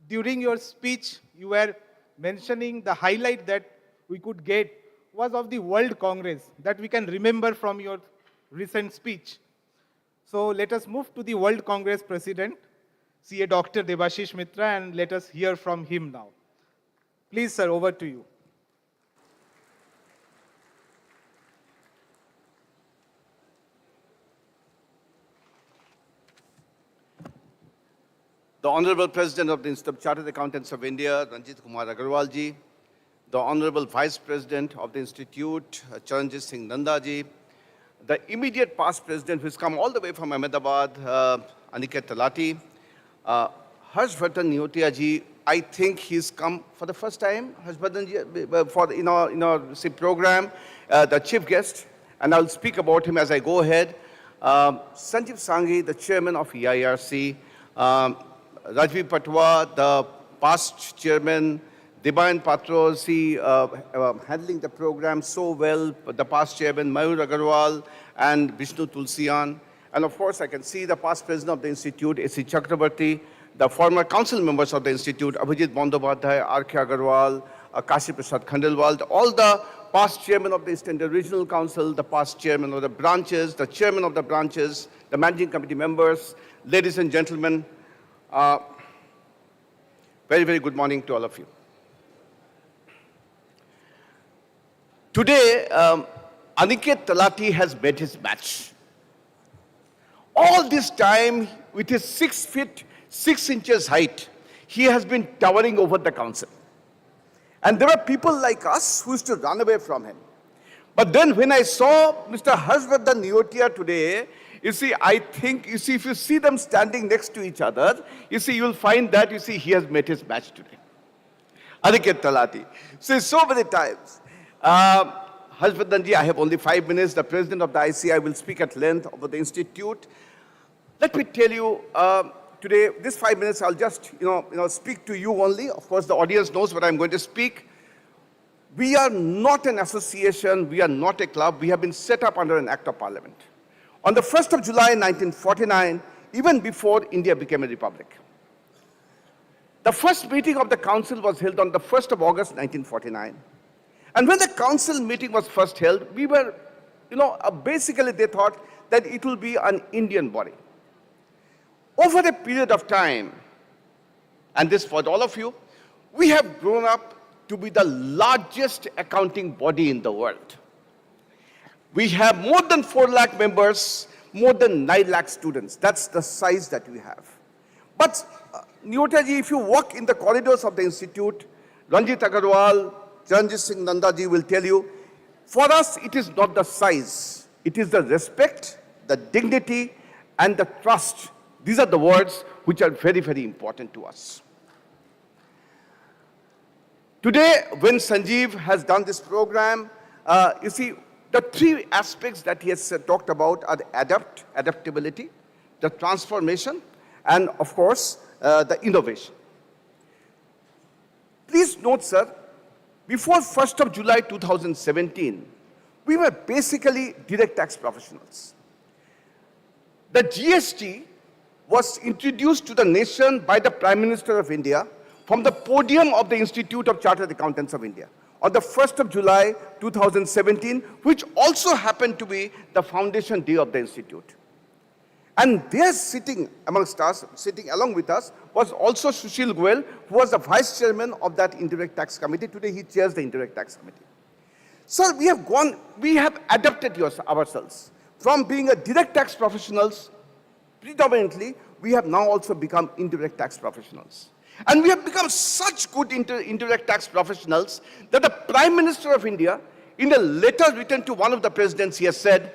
during your speech, you were mentioning the highlight that we could get was of the World Congress that we can remember from your recent speech. So let us move to the World Congress President, CA Dr. Debashish Mitra, and let us hear from him now. Please, sir, over to you. The Honorable President of the Institute of Chartered Accountants of India, Ranjit Kumar Agarwal ji, the Honorable Vice President of the Institute, Charanjit Singh Nanda ji, the immediate past president who's come all the way from Ahmedabad, Aniket Talati, Harshvardhan Neotia ji, I think he's come for the first time, Harshvardhan ji, for in our program, the chief guest, and I'll speak about him as I go ahead. Sanjeev Sanghi, the chairman of Eirc, Rajvi Patwa, the past chairman, Dibayan Patrosi, handling the program so well, the past chairman, Mayur Agarwal, and Vishnu Tulsian. And of course, I can see the past president of the institute, A.C. Chakrabarti, the former council members of the institute, Abhijit Bandyopadhyay, R.K. Agarwal, Kashi Prasad Khandelwal, all the past chairman of the Eastern Regional Council, the past chairman of the branches, the chairman of the branches, the managing committee members, ladies and gentlemen, very, very good morning to all of you. Today, Aniket Talati has met his match. All this time, with his 6 feet, 6 inches height, he has been towering over the council. And there are people like us who used to run away from him. But then when I saw Mr. Harshvardhan Neotia today, you see, I think, you see, if you see them standing next to each other, you see, you'll find that, you see, he has met his match today. Aniket Talati. See, so many times. Harshvardhan ji, I have only 5 minutes. The president of the ICI will speak at length about the institute. Let me tell you, today, this 5 minutes, I'll just, speak to you only. Of course, the audience knows what I'm going to speak. We are not an association. We are not a club. We have been set up under an act of parliament. On the 1st of July, 1949, even before India became a republic. The first meeting of the council was held on the 1st of August, 1949. And when the council meeting was first held, we were, basically they thought that it will be an Indian body. Over a period of time, and this for all of you, we have grown up to be the largest accounting body in the world. We have more than 4 lakh members, more than 9 lakh students. That's the size that we have. But, Neotia ji, if you walk in the corridors of the institute, Ranjit Agarwal, Charanjit Singh Nanda ji will tell you, for us, it is not the size. It is the respect, the dignity, and the trust. These are the words which are very, very important to us. Today, when Sanjeev has done this program, you see, the 3 aspects that he has talked about are the adaptability, the transformation, and of course, the innovation. Please note, sir, before 1st of July 2017, we were basically direct tax professionals. The GST was introduced to the nation by the Prime Minister of India from the podium of the Institute of Chartered Accountants of India on the 1st of July 2017, which also happened to be the foundation day of the institute. And there sitting amongst us, sitting along with us, was also Sushil Goel, who was the vice chairman of that indirect tax committee. Today he chairs the indirect tax committee. Sir, we have adapted ourselves. From being a direct tax professionals, predominantly, we have now also become indirect tax professionals. And we have become such good indirect tax professionals that the Prime Minister of India, in a letter written to one of the presidents, he has said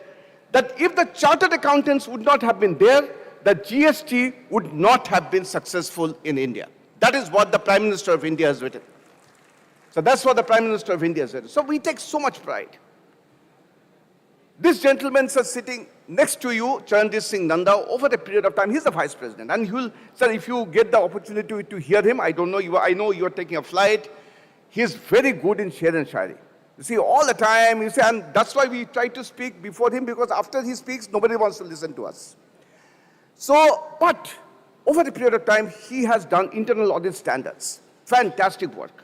that if the chartered accountants would not have been there, the GST would not have been successful in India. That is what the Prime Minister of India has written. So that's what the Prime Minister of India has written. So we take so much pride. This gentleman, sir, sitting next to you, Charanjit Singh Nanda, over a period of time, he's the vice president. And he will, sir, if you get the opportunity to hear him, I don't know, I know you're taking a flight. He's very good in Sher and Shairi. You see, all the time, you see, and that's why we try to speak before him, because after he speaks, nobody wants to listen to us. So, but over a period of time, he has done internal audit standards. Fantastic work.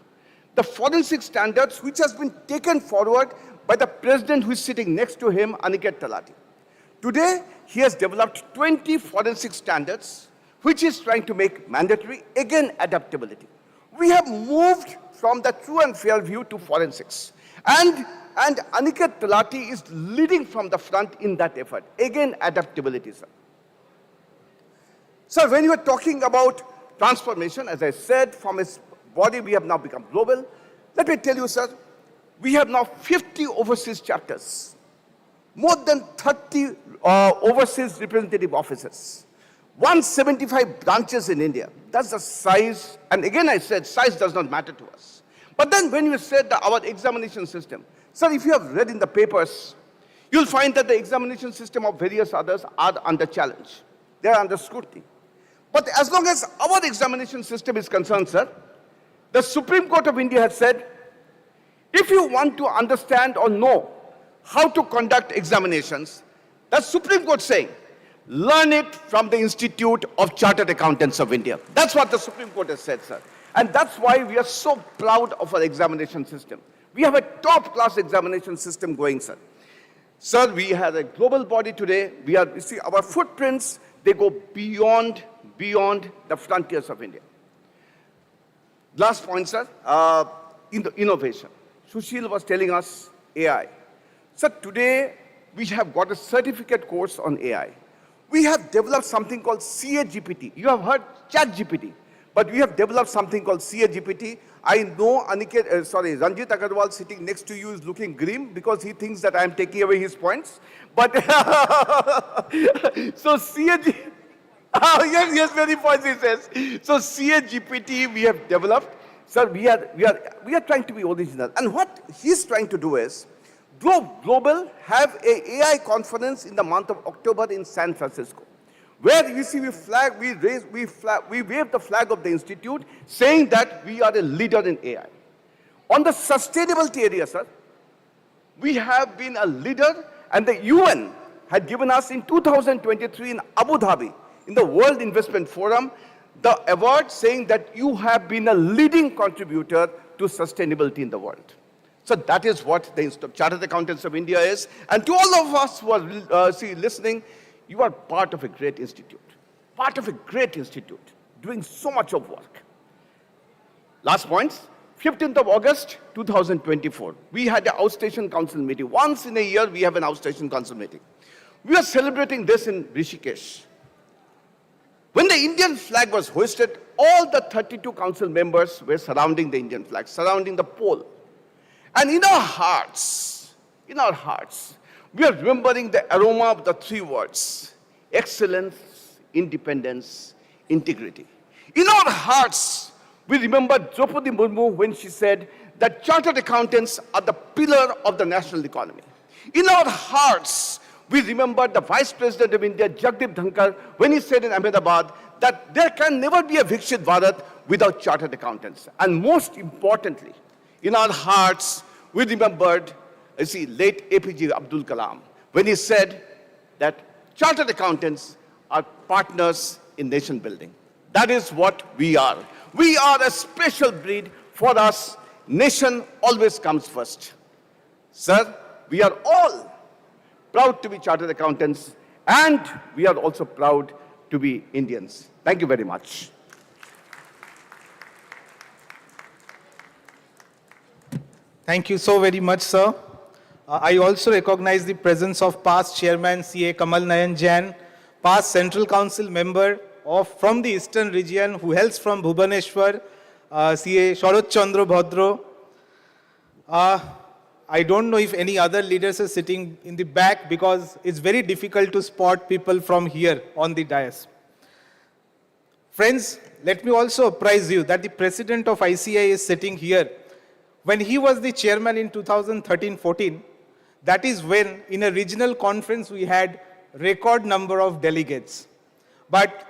The forensic standards, which has been taken forward by the president who is sitting next to him, Aniket Talati. Today, he has developed 20 forensic standards, which is trying to make mandatory, again, adaptability. We have moved from the true and fair view to forensics. And Aniket Talati is leading from the front in that effort. Again, adaptability, sir. Sir, when you are talking about transformation, as I said, from its body, we have now become global. Let me tell you, sir, we have now 50 overseas chapters. more than 30 overseas representative offices, 175 branches in India. That's the size. And again, I said size does not matter to us. But then when you said that our examination system, sir, if you have read in the papers, you'll find that the examination system of various others are under challenge. They are under scrutiny. But as long as our examination system is concerned, sir, the Supreme Court of India has said, if you want to understand or know how to conduct examinations, the Supreme Court saying, learn it from the Institute of Chartered Accountants of India. That's what the Supreme Court has said, sir. And that's why we are so proud of our examination system. We have a top-class examination system going, sir. Sir, we have a global body today. You see, our footprints, they go beyond the frontiers of India. Last point, sir, in the innovation. Sushil was telling us AI. Sir, today we have got a certificate course on AI. We have developed something called CA-GPT. You have heard ChatGPT, but we have developed something called CA-GPT. I know Ranjit Agarwal sitting next to you is looking grim because he thinks that I am taking away his points. But so CA-GPT, yes, very points he says. So CA-GPT we have developed. Sir, we are trying to be original. And what he's trying to do is, Global have a AI conference in the month of October in San Francisco, where you see we wave the flag of the institute, saying that we are a leader in AI. On the sustainability area, sir, we have been a leader, and the UN had given us in 2023 in Abu Dhabi, in the World Investment Forum, the award saying that you have been a leading contributor to sustainability in the world. So that is what the Institute of Chartered Accountants of India is. And to all of us who are listening, you are part of a great institute, doing so much of work. Last point, 15th of August, 2024, we had an outstation council meeting. Once in a year, we have an outstation council meeting. We are celebrating this in Rishikesh. When the Indian flag was hoisted, all the 32 council members were surrounding the Indian flag, surrounding the pole. And in our hearts, we are remembering the aroma of the three words: excellence, independence, integrity. In our hearts, we remember Draupadi Murmu when she said that chartered accountants are the pillar of the national economy. In our hearts, we remember the Vice President of India, Jagdeep Dhankar, when he said in Ahmedabad that there can never be a Viksit Bharat without chartered accountants. And most importantly, in our hearts, we remembered, late APJ Abdul Kalam, when he said that chartered accountants are partners in nation building. That is what we are. We are a special breed. For us, nation always comes first. Sir, we are all proud to be chartered accountants, and we are also proud to be Indians. Thank you very much. Thank you so very much, sir. I also recognize the presence of past Chairman CA Kamal Nayan Jain, past Central Council member from the Eastern region who hails from Bhubaneswar, CA Sharad Chandra Bhadro. I don't know if any other leaders are sitting in the back because it's very difficult to spot people from here on the dais. Friends, let me also apprise you that the president of ICI is sitting here. When he was the chairman in 2013-14, that is when in a regional conference we had record number of delegates. But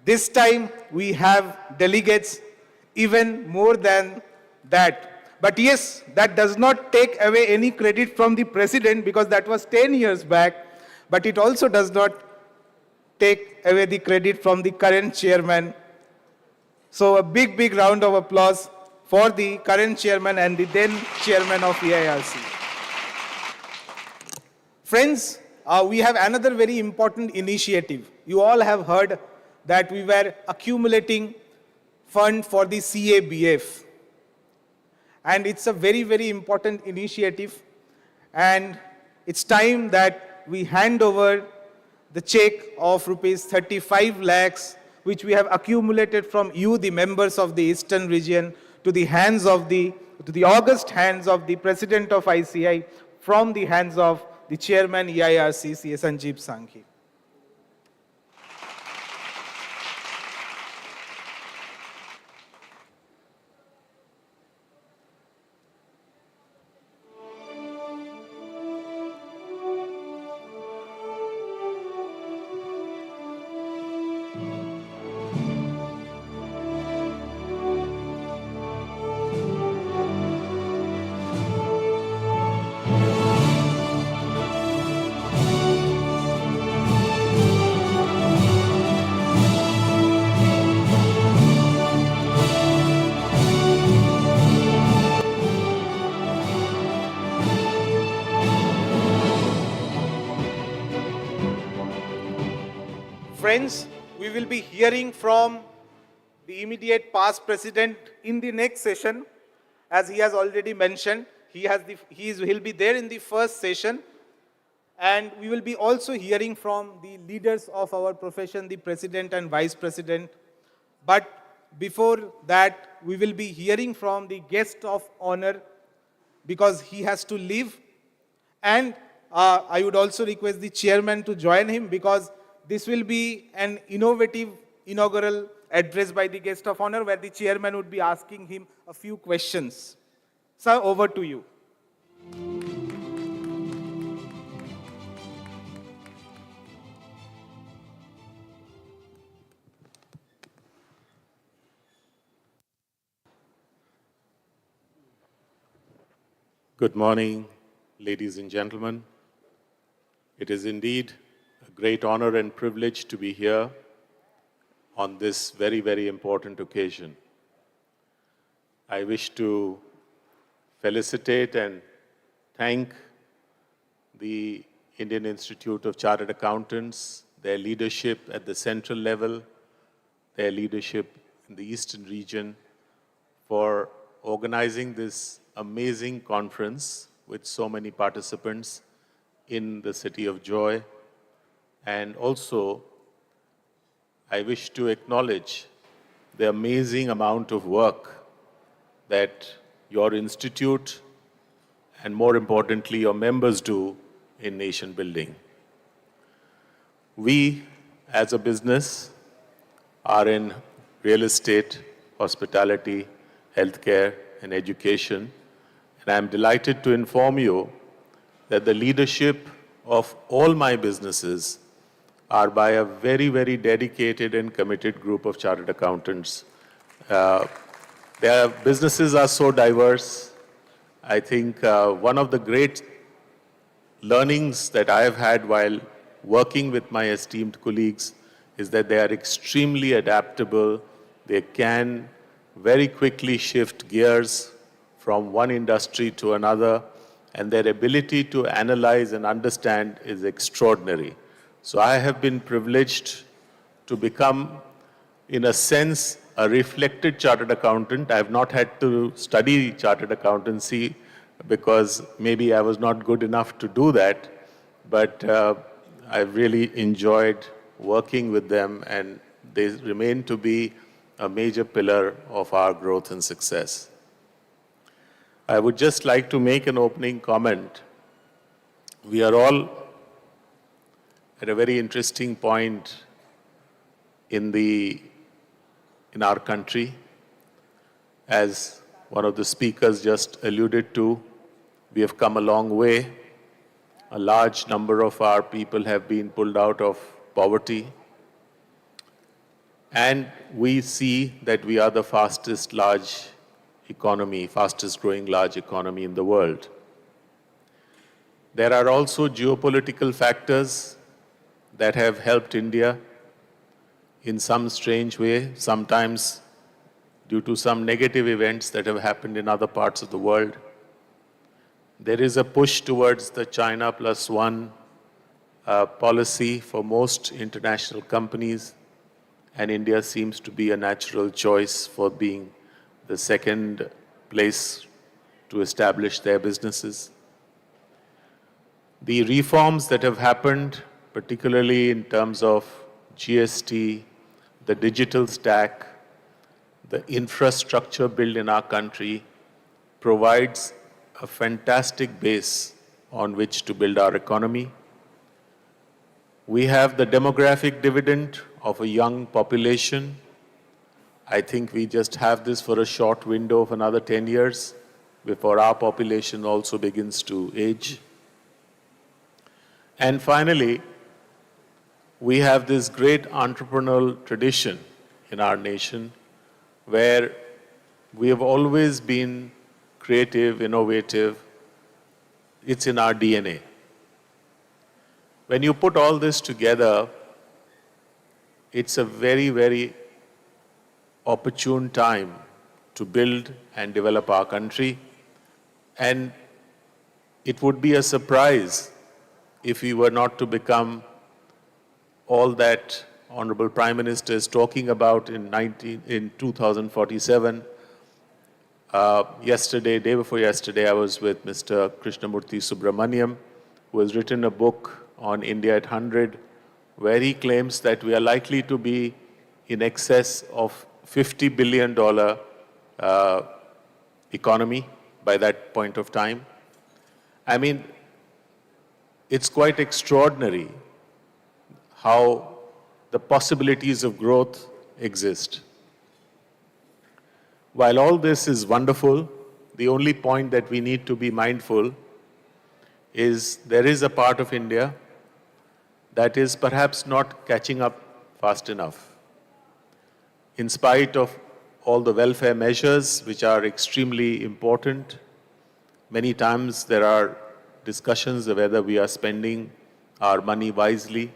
this time we have delegates even more than that. But yes, that does not take away any credit from the president because that was 10 years back. But it also does not take away the credit from the current chairman. So a big, big round of applause for the current chairman and the then chairman of EIRC. Friends, we have another very important initiative. You all have heard that we were accumulating fund for the CABF. And it's a very, very important initiative. And it's time that we hand over the check of rupees 35 lakhs, which we have accumulated from you, the members of the Eastern region, to the august hands of the president of ICI, from the hands of the chairman EIRC, C.A. Sanjeev Sanghi. Friends, we will be hearing from the immediate past president in the next session. As he has already mentioned, he'll be there in the first session. And we will be also hearing from the leaders of our profession, the president and vice president. But before that, we will be hearing from the guest of honor because he has to leave. And I would also request the chairman to join him because this will be an innovative inaugural address by the guest of honor where the chairman would be asking him a few questions. Sir, over to you. Good morning, ladies and gentlemen. It is indeed a great honor and privilege to be here on this very, very important occasion. I wish to felicitate and thank the Indian Institute of Chartered Accountants, their leadership at the central level, their leadership in the eastern region for organizing this amazing conference with so many participants in the city of Joy. And also, I wish to acknowledge the amazing amount of work that your institute and more importantly, your members do in nation building. We, as a business, are in real estate, hospitality, healthcare, and education. And I'm delighted to inform you that the leadership of all my businesses are by a very, very dedicated and committed group of chartered accountants. Their businesses are so diverse. I think one of the great learnings that I have had while working with my esteemed colleagues is that they are extremely adaptable. They can very quickly shift gears from one industry to another, and their ability to analyze and understand is extraordinary. So I have been privileged to become, in a sense, a reflected chartered accountant. I have not had to study chartered accountancy because maybe I was not good enough to do that, but I've really enjoyed working with them, and they remain to be a major pillar of our growth and success. I would just like to make an opening comment. We are all at a very interesting point in our country. As one of the speakers just alluded to, we have come a long way. A large number of our people have been pulled out of poverty. And we see that we are the fastest growing large economy in the world. There are also geopolitical factors that have helped India in some strange way, sometimes due to some negative events that have happened in other parts of the world. There is a push towards the China plus one policy for most international companies, and India seems to be a natural choice for being the second place to establish their businesses. The reforms that have happened, particularly in terms of GST, the digital stack, the infrastructure built in our country, provides a fantastic base on which to build our economy. We have the demographic dividend of a young population. I think we just have this for a short window of another 10 years before our population also begins to age. And finally, we have this great entrepreneurial tradition in our nation where we have always been creative, innovative. It's in our DNA. When you put all this together, it's a very, very opportune time to build and develop our country. And it would be a surprise if we were not to become all that Honorable Prime Minister is talking about in 2047. Day before yesterday, I was with Mr. Krishnamurthy Subramaniam, who has written a book on India at 100, where he claims that we are likely to be in excess of $50 billion economy by that point of time. I mean, it's quite extraordinary how the possibilities of growth exist. While all this is wonderful, the only point that we need to be mindful is there is a part of India that is perhaps not catching up fast enough. In spite of all the welfare measures, which are extremely important, many times there are discussions of whether we are spending our money wisely.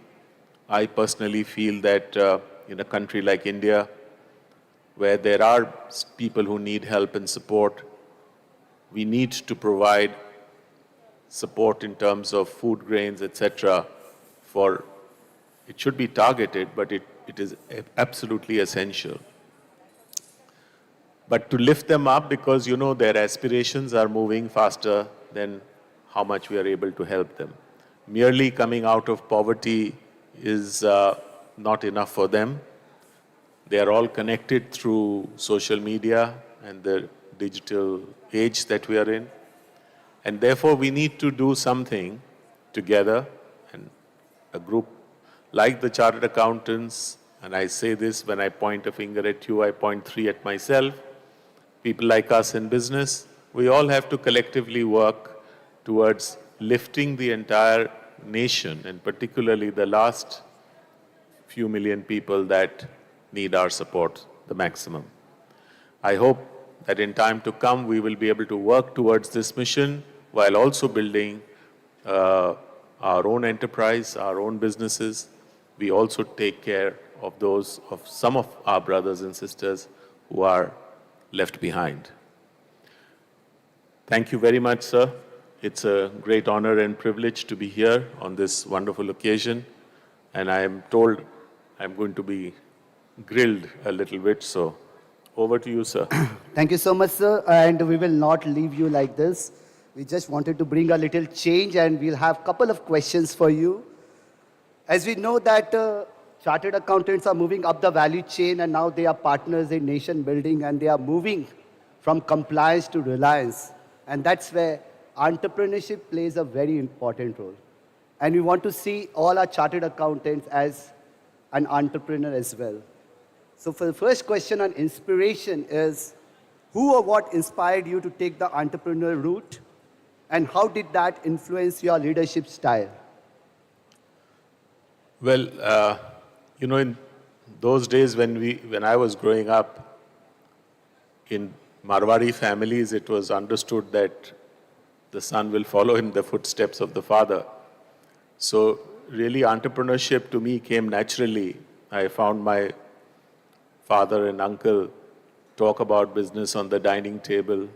I personally feel that in a country like India, where there are people who need help and support, we need to provide support in terms of food grains, etc. For it should be targeted, but it is absolutely essential. But to lift them up, because you know their aspirations are moving faster than how much we are able to help them. Merely coming out of poverty is not enough for them. They are all connected through social media and the digital age that we are in. And therefore, we need to do something together. And a group like the Chartered Accountants, and I say this when I point a finger at you, I point three at myself, people like us in business, we all have to collectively work towards lifting the entire nation, and particularly the last few million people that need our support the maximum. I hope that in time to come, we will be able to work towards this mission while also building our own enterprise, our own businesses. We also take care of some of our brothers and sisters who are left behind. Thank you very much, sir. It's a great honor and privilege to be here on this wonderful occasion. And I am told I'm going to be grilled a little bit, so over to you, sir. Thank you so much, sir. And we will not leave you like this. We just wanted to bring a little change, and we'll have a couple of questions for you. As we know that chartered accountants are moving up the value chain, and now they are partners in nation building, and they are moving from compliance to reliance. And that's where entrepreneurship plays a very important role. And we want to see all our chartered accountants as an entrepreneur as well. So for the first question on inspiration is, who or what inspired you to take the entrepreneur route? And how did that influence your leadership style? Well, you know, in those days when I was growing up, in Marwari families, it was understood that the son will follow in the footsteps of the father. So really entrepreneurship to me came naturally. I found my father and uncle talk about business on the dining table,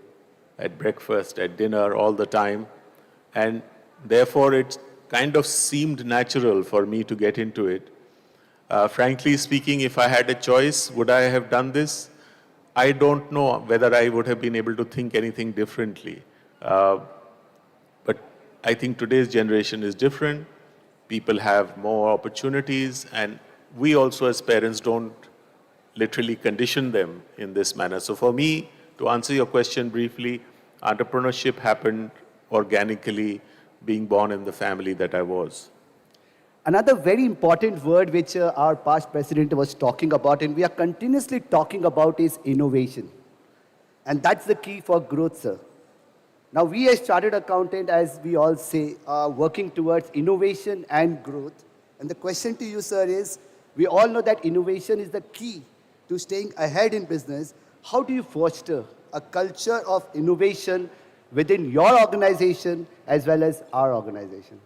at breakfast, at dinner, all the time. And therefore, it kind of seemed natural for me to get into it. Frankly speaking, if I had a choice, would I have done this? I don't know whether I would have been able to think anything differently. But I think today's generation is different. People have more opportunities, and we also as parents don't literally condition them in this manner. So for me, to answer your question briefly, entrepreneurship happened organically being born in the family that I was. Another very important word which our past president was talking about, and we are continuously talking about, is innovation. And that's the key for growth, sir. Now, we as chartered accountant, as we all say, are working towards innovation and growth. And the question to you, sir, is, we all know that innovation is the key to staying ahead in business. How do you foster a culture of innovation within your organization as well as our organization?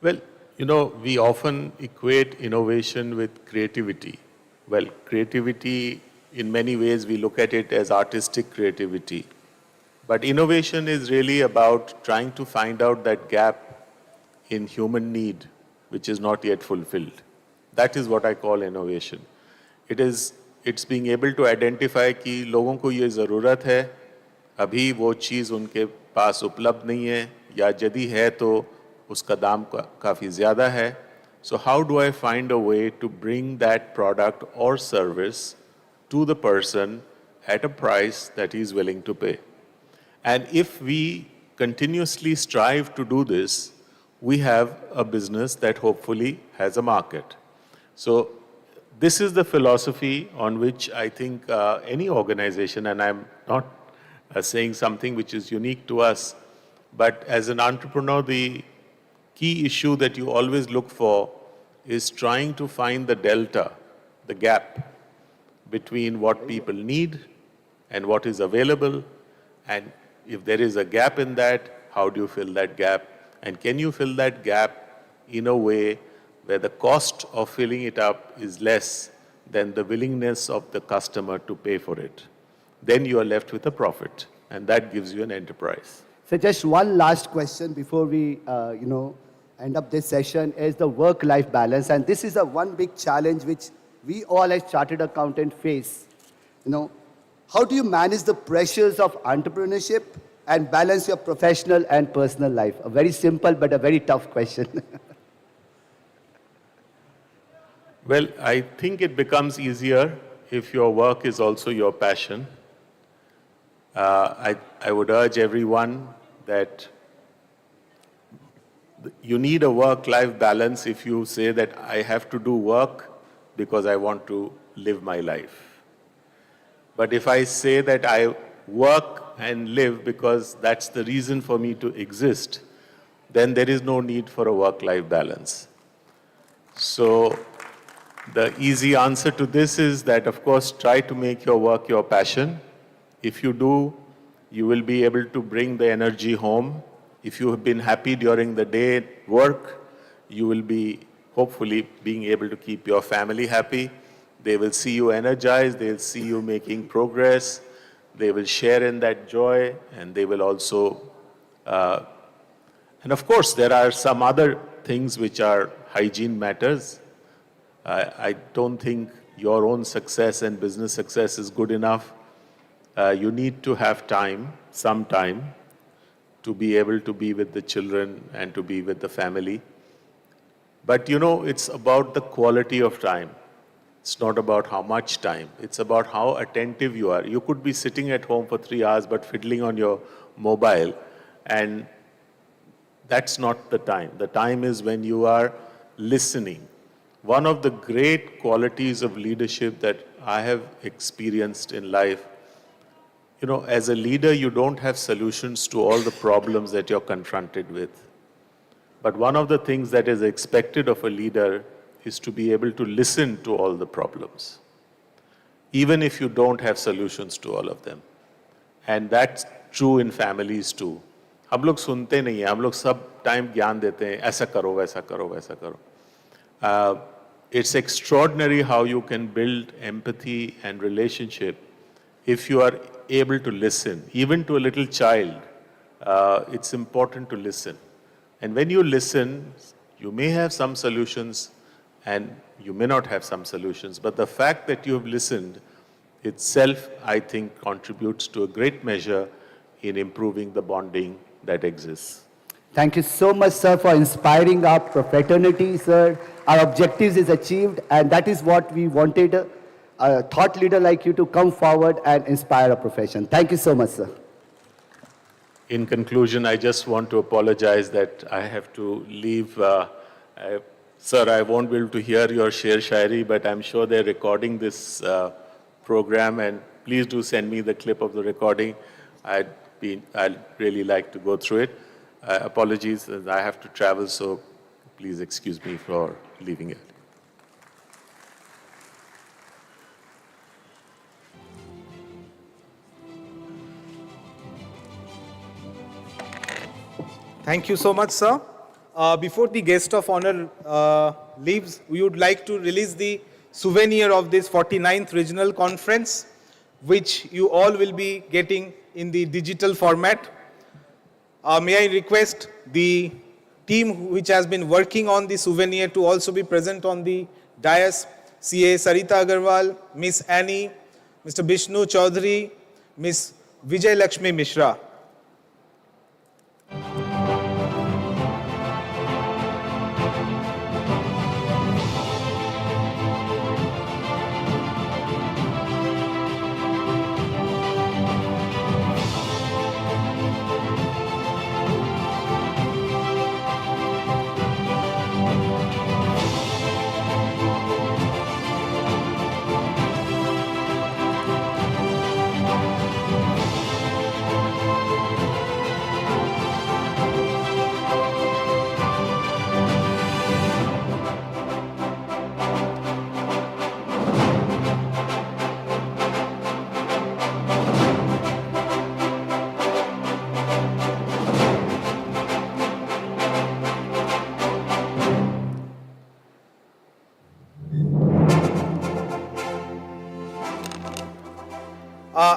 Well, you know, we often equate innovation with creativity. Well, creativity, in many ways, we look at it as artistic creativity. But innovation is really about trying to find out that gap in human need, which is not yet fulfilled. That is what I call innovation. It's being able to identify कि लोगों को ये ज़रूरत है, अभी वो चीज़ उनके पास उपलब्ध नहीं है, या यदि है तो उसका दाम काफ़ी ज़्यादा है. So how do I find a way to bring that product or service to the person at a price that he is willing to pay? And if we continuously strive to do this, we have a business that hopefully has a market. So this is the philosophy on which I think any organization, and I'm not saying something which is unique to us, but as an entrepreneur, the key issue that you always look for is trying to find the delta, the gap between what people need and what is available. And if there is a gap in that, how do you fill that gap? And can you fill that gap in a way where the cost of filling it up is less than the willingness of the customer to pay for it? Then you are left with a profit, and that gives you an enterprise. So just one last question before we, end up this session is the work-life balance. And this is a one big challenge which we all as chartered accountants face. How do you manage the pressures of entrepreneurship and balance your professional and personal life? A very simple but a very tough question. Well, I think it becomes easier if your work is also your passion. I would urge everyone that you need a work-life balance if you say that I have to do work because I want to live my life. But if I say that I work and live because that's the reason for me to exist, then there is no need for a work-life balance. So the easy answer to this is that, of course, try to make your work your passion. If you do, you will be able to bring the energy home. If you have been happy during the day at work, you will be hopefully being able to keep your family happy. They will see you energized, they'll see you making progress, they will share in that joy, and they will also, and of course there are some other things which are hygiene matters. I don't think your own success and business success is good enough. You need to have time, some time, to be able to be with the children and to be with the family. But it's about the quality of time. It's not about how much time. It's about how attentive you are. You could be sitting at home for 3 hours but fiddling on your mobile, and that's not the time. The time is when you are listening. One of the great qualities of leadership that I have experienced in life, as a leader, you don't have solutions to all the problems that you're confronted with. But one of the things that is expected of a leader is to be able to listen to all the problems, even if you don't have solutions to all of them. And that's true in families too. हम लोग सुनते नहीं हैं, हम लोग सब time ज्ञान देते हैं, ऐसा करो, वैसा करो, वैसा करो. It's extraordinary how you can build empathy and relationship if you are able to listen. Even to a little child, it's important to listen. And when you listen, you may have some solutions and you may not have some solutions. But the fact that you have listened itself, I think, contributes to a great measure in improving the bonding that exists. Thank you so much, sir, for inspiring our fraternity, sir. Our objectives is achieved, and that is what we wanted, a thought leader like you to come forward and inspire our profession. Thank you so much, sir. In conclusion, I just want to apologize that I have to leave. Sir, I won't be able to hear your Sher Shairi, but I'm sure they're recording this program, and please do send me the clip of the recording. I'd really like to go through it. Apologies, I have to travel, so please excuse me for leaving it. Thank you so much, sir. Before the guest of honor leaves, we would like to release the souvenir of this 49th regional conference, which you all will be getting in the digital format. May I request the team which has been working on the souvenir to also be present on the dais. CA Sarita Agarwal, Miss Annie, Mr. Bishnu Chaudhary, Miss Vijay Lakshmi Mishra.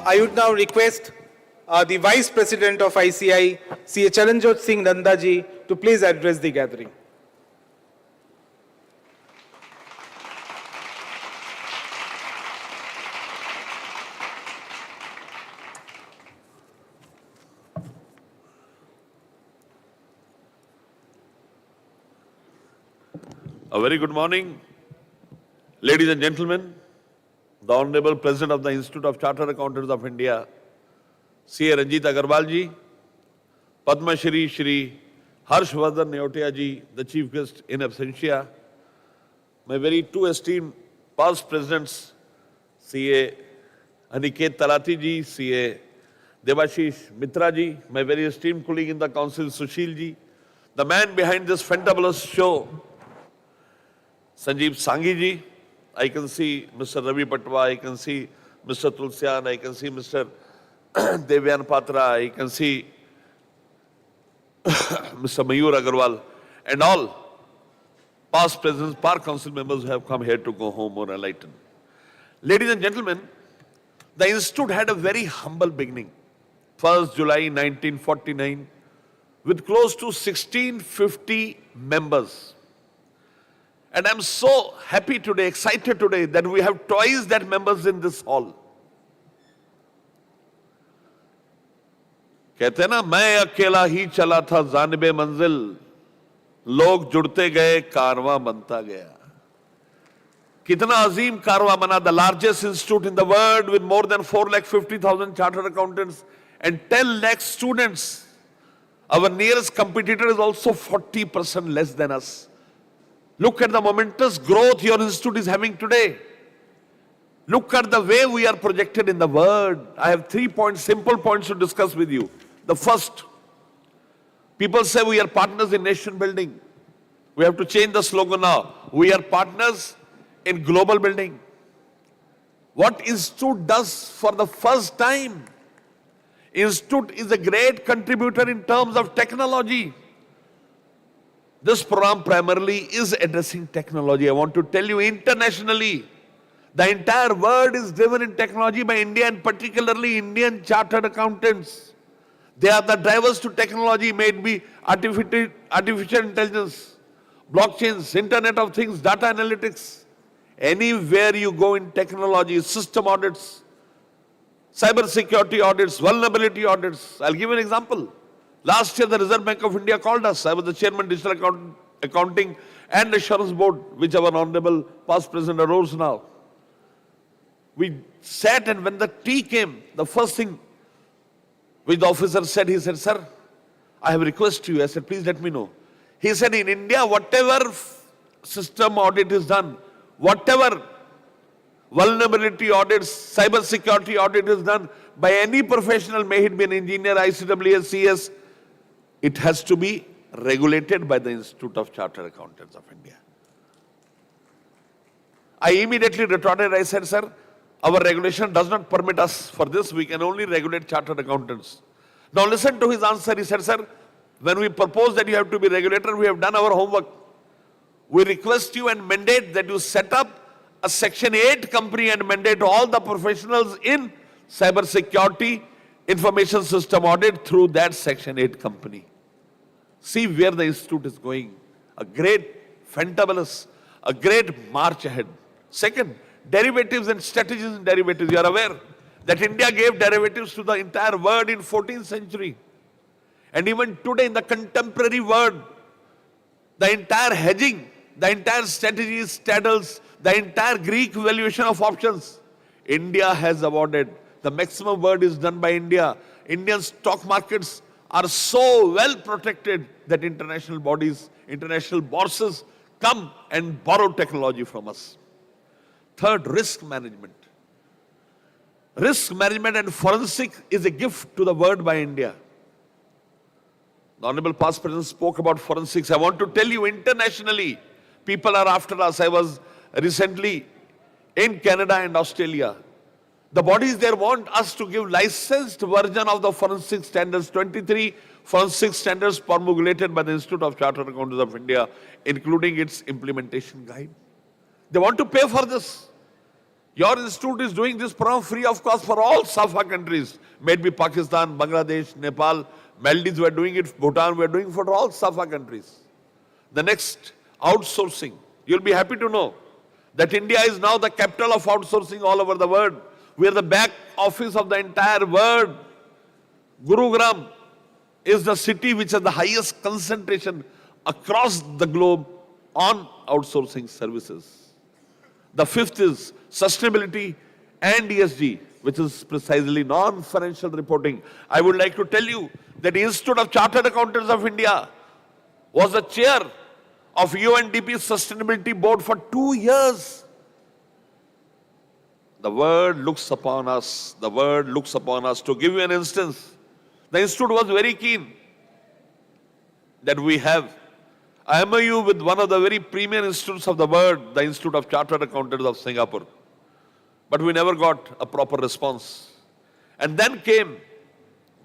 I would now request the Vice President of ICI, CA Charanjot Singh Nandaji, to please address the gathering. A very good morning, ladies and gentlemen. The Honorable President of the Institute of Chartered Accountants of India, CA Ranjit Agarwal ji, Padma Shri Shri Harshvardhan Neotia ji, the Chief Guest in absentia, my very two esteemed past presidents, CA Aniket Talati ji, CA Devashish Mitra ji, my very esteemed colleague in the Council, Sushil ji, the man behind this fantabulous show, Sanjeev Sanghi ji. I can see Mr. Ravi Patwa, I can see Mr. Tulsian, I can see Mr. Devyan Patra, I can see Mr. Mayur Agarwal, and all past presidents, past council members who have come here to go home more enlightened. Ladies and gentlemen, the institute had a very humble beginning. 1st July 1949, with close to 1650 members. And I'm so happy today, excited today, that we have twice that members in this hall. कहते ना मैं अकेला ही चला था जानिबे मंजिल, लोग जुड़ते गए कारवां बनता गया. कितना अजीम कारवां बना. The largest institute in the world with more than 4,50,000 chartered accountants and 10 lakh students. Our nearest competitor is also 40% less than us. Look at the momentous growth your institute is having today. Look at the way we are projected in the world. I have 3 points, simple points to discuss with you. The first, people say we are partners in nation building. We have to change the slogan now. We are partners in global building. What Institute does for the first time, Institute is a great contributor in terms of technology. This program primarily is addressing technology. I want to tell you internationally, the entire world is driven in technology by India and particularly Indian chartered accountants. They are the drivers to technology, may it be artificial intelligence, blockchains, Internet of Things, data analytics. Anywhere you go in technology, system audits, cyber security audits, vulnerability audits. I'll give you an example. Last year, the Reserve Bank of India called us. I was the chairman, Digital Accounting and Assurance Board, which our honorable past president arose now. We sat, and when the tea came, the first thing which the officer said, he said, sir, I have a request to you. I said, please let me know. He said, in India, whatever system audit is done, whatever vulnerability audits, cyber security audit is done by any professional, may it be an engineer, ICWS, CS, it has to be regulated by the Institute of Chartered Accountants of India. I immediately retorted, I said, sir, our regulation does not permit us for this, we can only regulate chartered accountants. Now listen to his answer, he said, sir, when we propose that you have to be regulator, we have done our homework. We request you and mandate that you set up a Section 8 company and mandate all the professionals in cyber security information system audit through that Section 8 company. See where the institute is going. A great fantabulous, a great march ahead. Second, derivatives and strategies in derivatives. You are aware that India gave derivatives to the entire world in 14th century. And even today in the contemporary world, the entire hedging, the entire strategies, straddles, the entire Greek valuation of options, India has awarded. The maximum work is done by India. Indian stock markets are so well protected that international bodies, international bosses come and borrow technology from us. Third, risk management. Risk management and forensic is a gift to the world by India. The Honorable Past President spoke about forensics. I want to tell you, internationally, people are after us. I was recently in Canada and Australia. The bodies there want us to give licensed version of the forensic standards, 23 forensic standards promulgated by the Institute of Chartered Accountants of India, including its implementation guide. They want to pay for this. Your institute is doing this program free of cost for all SAFA countries. May it be Pakistan, Bangladesh, Nepal, Maldives, we are doing it, Bhutan, we are doing it for all SAFA countries. The next, outsourcing. You'll be happy to know that India is now the capital of outsourcing all over the world. We are the back office of the entire world. Gurugram is the city which has the highest concentration across the globe on outsourcing services. The fifth is sustainability and ESG, which is precisely non-financial reporting. I would like to tell you that the Institute of Chartered Accountants of India was the chair of UNDP Sustainability Board for 2 years. The world looks upon us. The world looks upon us. To give you an instance, the Institute was very keen that we have a MOU with one of the very premier institutes of the world, the Institute of Chartered Accountants of Singapore. But we never got a proper response. And then came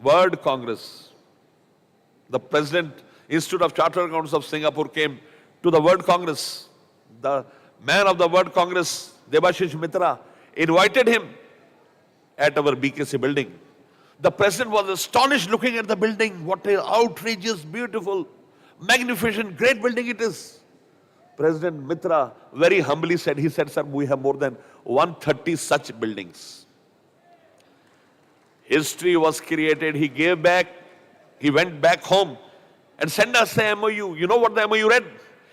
World Congress. The President, Institute of Chartered Accountants of Singapore, came to the World Congress. The man of the World Congress, Debashish Mitra, invited him at our BKC building. The President was astonished looking at the building. What an outrageous, beautiful, magnificent, great building it is. President Mitra very humbly said, he said, sir, we have more than 130 such buildings. History was created. He gave back, he went back home and sent us a MOU. You know what the MOU read?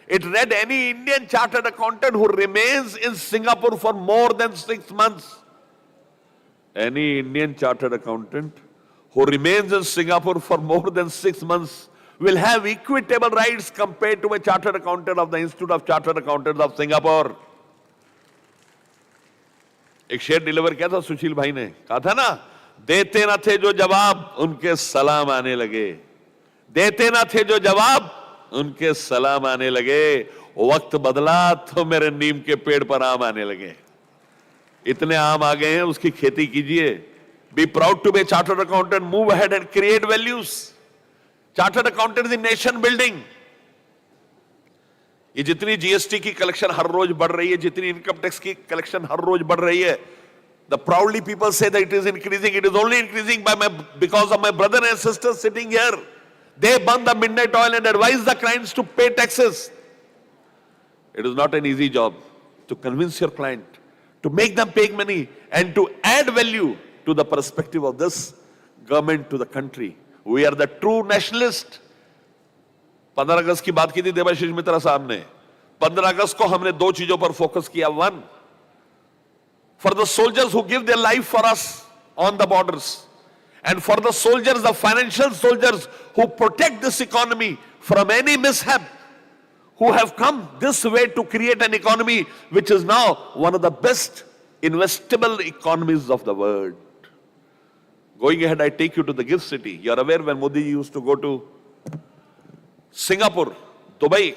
It read any Indian chartered accountant who remains in Singapore for more than 6 months. Any Indian chartered accountant who remains in Singapore for more than 6 months will have equitable rights compared to a chartered accountant of the Institute of Chartered Accountants of Singapore. एक शेर deliver किया था सुशील भाई ने, कहा था ना, देते ना थे जो जवाब उनके सलाम आने लगे, देते ना थे जो जवाब उनके सलाम आने लगे, वक्त बदला तो मेरे नीम के पेड़ पर आम आने लगे. इतने आम आ गए हैं, उसकी खेती कीजिए. Be proud to be a chartered accountant, move ahead and create values. Chartered accountants in nation building. ये जितनी जीएसटी की कलेक्शन हर रोज बढ़ रही है, जितनी इनकम टैक्स की कलेक्शन हर रोज बढ़ रही है, the proudly people say that it is increasing. It is only increasing because of my brother and sisters sitting here. They burn the midnight oil and advise the clients to pay taxes. It is not an easy job to convince your client, to make them pay money and to add value to the perspective of this government to the country. We are the true nationalist. 15 अगस्त की बात की थी देवाशीष मित्रा साहब ने. 15 अगस्त को हमने 2 चीजों पर फोकस किया. One, for the soldiers who give their life for us on the borders. And for the soldiers, the financial soldiers who protect this economy from any mishap, who have come this way to create an economy which is now one of the best investable economies of the world. Going ahead, I take you to the gift city. You are aware when Modi used to go to Singapore, Dubai,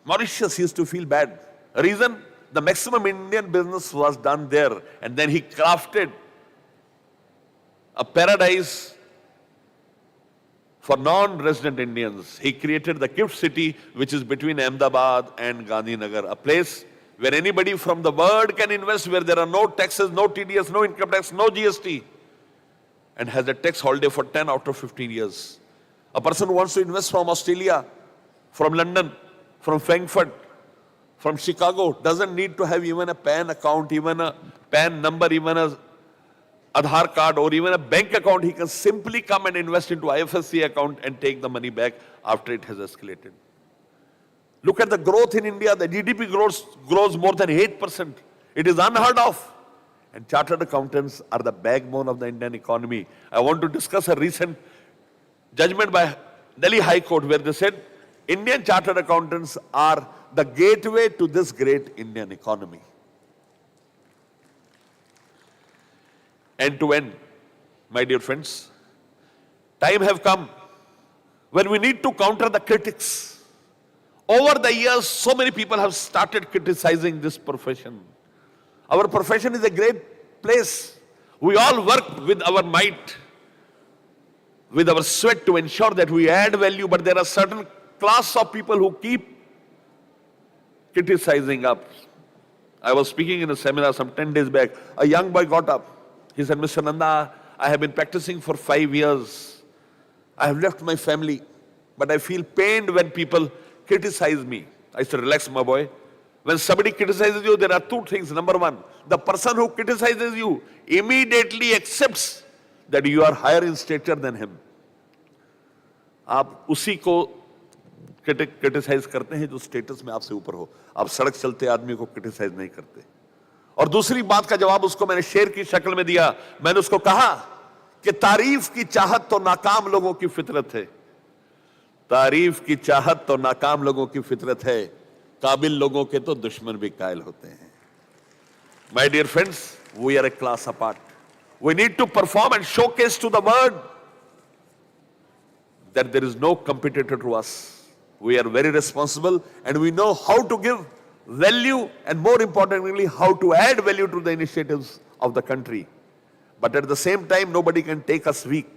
Mauritius, he used to feel bad. Reason? The maximum Indian business was done there, and then he crafted a paradise for non-resident Indians. He created the gift city, which is between Ahmedabad and Gandhinagar, a place where anybody from the world can invest, where there are no taxes, no TDS, no income tax, no GST, and has a tax holiday for 10 out of 15 years. A person who wants to invest from Australia, from London, from Frankfurt, from Chicago, doesn't need to have even a PAN account, even a PAN number, even a Aadhaar card, or even a bank account. He can simply come and invest into IFSC account and take the money back after it has escalated. Look at the growth in India. The GDP grows more than 8%. It is unheard of. And chartered accountants are the backbone of the Indian economy. I want to discuss a recent judgment by Delhi High Court where they said Indian chartered accountants are the gateway to this great Indian economy. End to end, my dear friends, time have come when we need to counter the critics. Over the years, so many people have started criticizing this profession. Our profession is a great place. We all work with our might, with our sweat to ensure that we add value, but there are certain class of people who keep criticizing us. I was speaking in a seminar some 10 days back. A young boy got up. He said, Mr. Nanda, I have been practicing for 5 years. I have left my family, but I feel pained when people criticize me. I said, relax, my boy. When somebody criticizes you, there are two things. Number one, the person who criticizes you immediately accepts that you are higher in stature than him. आप उसी को criticise करते हैं जो status में आपसे ऊपर हो. आप सड़क चलते आदमी को क्रिटिसाइज नहीं करते. और दूसरी बात का जवाब उसको मैंने शेर की शक्ल में दिया. मैंने उसको कहा कि तारीफ की चाहत तो नाकाम लोगों की फितरत है. तारीफ की चाहत तो नाकाम लोगों की फितरत है. काबिल लोगों के तो दुश्मन भी कायल होते हैं. My dear friends, we are a class apart. We need to perform and showcase to the world that there is no competitor to us. We are very responsible and we know how to give value and more importantly, how to add value to the initiatives of the country. But at the same time, nobody can take us weak.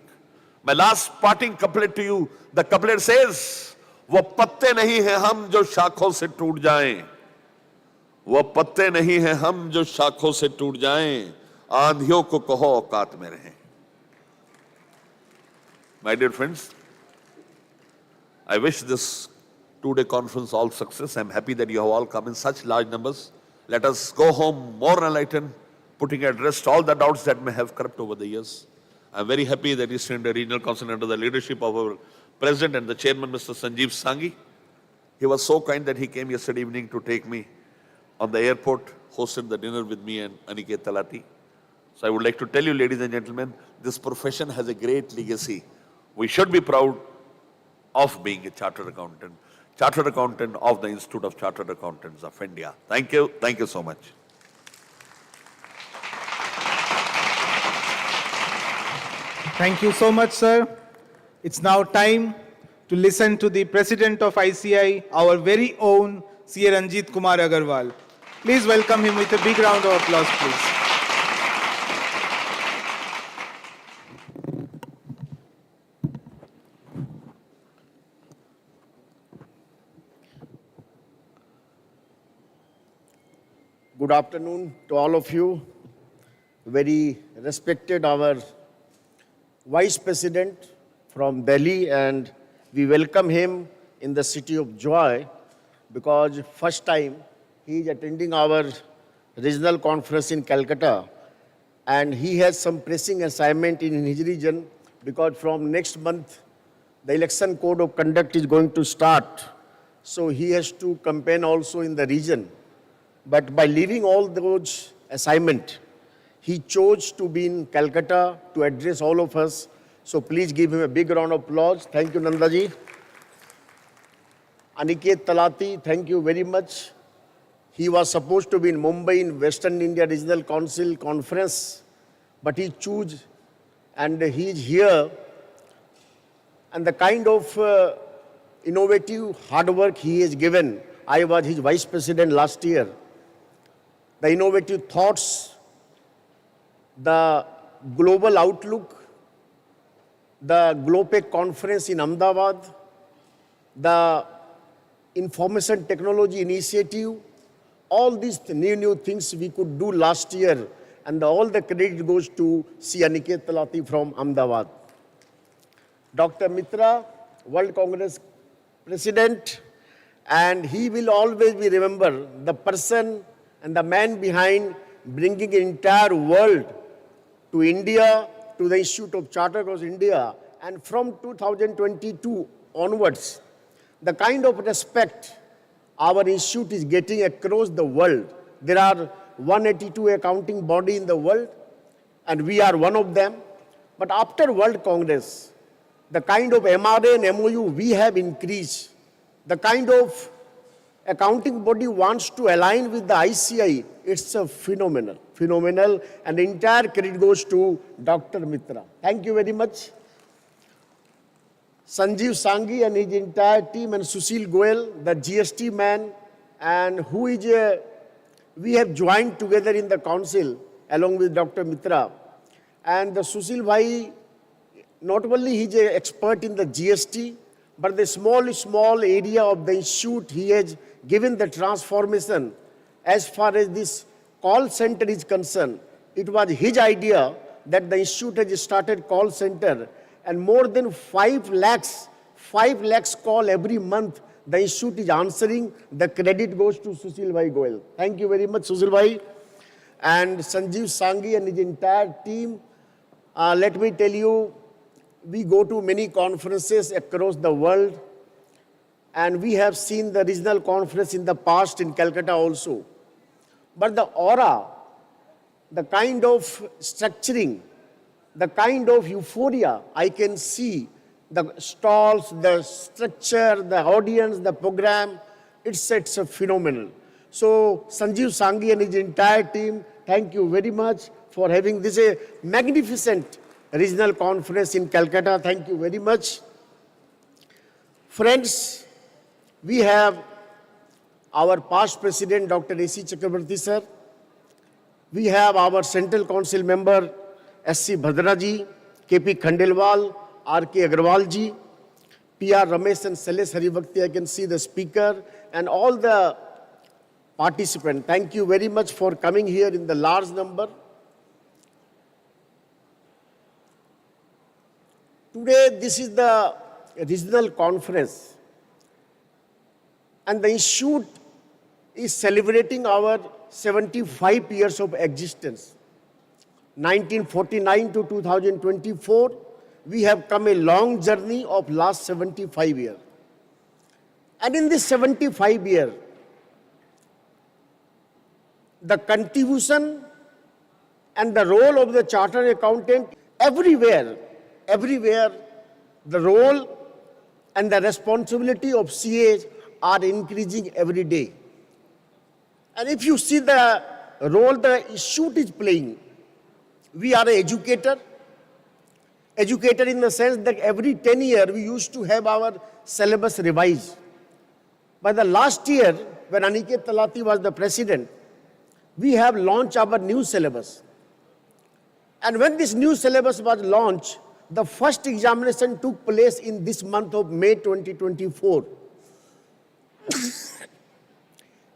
My last parting couplet to you, the couplet says, वो पत्ते नहीं हैं हम जो शाखों से टूट जाएं. वो पत्ते नहीं हैं हम जो शाखों से टूट जाएं. आंधियों को कहो औकात में रहें. My dear friends, I wish this two-day conference all success. I'm happy that you have all come in such large numbers. Let us go home more enlightened, putting at rest all the doubts that may have crept over the years. I'm very happy that Eastern India Regional Council under the leadership of our President and the Chairman, Mr. Sanjeev Sanghi. He was so kind that he came yesterday evening to take me on the airport, hosted the dinner with me and Aniket Talati. So I would like to tell you, ladies and gentlemen, this profession has a great legacy. We should be proud of being a chartered accountant of the Institute of Chartered Accountants of India. Thank you so much. Thank you so much, sir. It's now time to listen to the President of ICI, our very own C. Ranjit Kumar Agarwal. Please welcome him with a big round of applause, please. Good afternoon to all of you. Very respected our Vice President from Delhi, and we welcome him in the city of joy because first time he is attending our regional conference in Calcutta, and he has some pressing assignment in his region because from next month the election code of conduct is going to start. So he has to campaign also in the region. But by leaving all those assignments, he chose to be in Calcutta to address all of us. So please give him a big round of applause. Thank you, Nandaji. Aniket Talati, thank you very much. He was supposed to be in Mumbai in Western India Regional Council conference, but he chose and he is here. And the kind of innovative hard work he has given, I was his vice president last year. The innovative thoughts, the global outlook, the GLOPEC conference in Ahmedabad, the information technology initiative, all these new things we could do last year, and all the credit goes to C. Aniket Talati from Ahmedabad. Dr. Mitra, World Congress President, and he will always be remembered, the person and the man behind bringing the entire world to India, to the Institute of Chartered Accountants India, and from 2022 onwards, the kind of respect our institute is getting across the world. There are 182 accounting bodies in the world, and we are one of them. But after World Congress, the kind of MRA and MOU we have increased, the kind of accounting body wants to align with the ICI, it's a phenomenal, and the entire credit goes to Dr. Mitra. Thank you very much. Sanjeev Sanghi and his entire team, and Sushil Goel, the GST man, and who is we have joined together in the council along with Dr. Mitra. And the Sushil Bhai, not only he is an expert in the GST, but the small area of the institute, he has given the transformation. As far as this call center is concerned, it was his idea that the institute has started call center, and more than 5 lakhs call every month the institute is answering. The credit goes to Sushil Bhai Goel. Thank you very much, Sushil Bhai. And Sanjeev Sanghi and his entire team. Let me tell you, we go to many conferences across the world, and we have seen the regional conference in the past in Calcutta also. But the aura, the kind of structuring, the kind of euphoria I can see, the stalls, the structure, the audience, the program, it's a phenomenal. So Sanjeev Sanghi and his entire team, thank you very much for having this a magnificent regional conference in Calcutta. Thank you very much. Friends, we have our past president, Dr. A.C. Chakrabarti sir. We have our Central Council member, S.C. Bhadraji, K.P. Khandelwal, R.K. Agrawal ji, P.R. Ramesh and Salesh Haribhakti. I can see the speaker and all the participants. Thank you very much for coming here in the large number. Today, this is the regional conference, and the institute is celebrating our 75 years of existence. 1949 to 2024, we have come a long journey of last 75 years. And in this 75 years, the contribution and the role of the chartered accountant everywhere, the role and the responsibility of CAs are increasing every day. And if you see the role the institute is playing, we are an educator in the sense that every 10 years we used to have our syllabus revised. By the last year, when Aniket Talati was the president, we have launched our new syllabus. And when this new syllabus was launched, the first examination took place in this month of May 2024.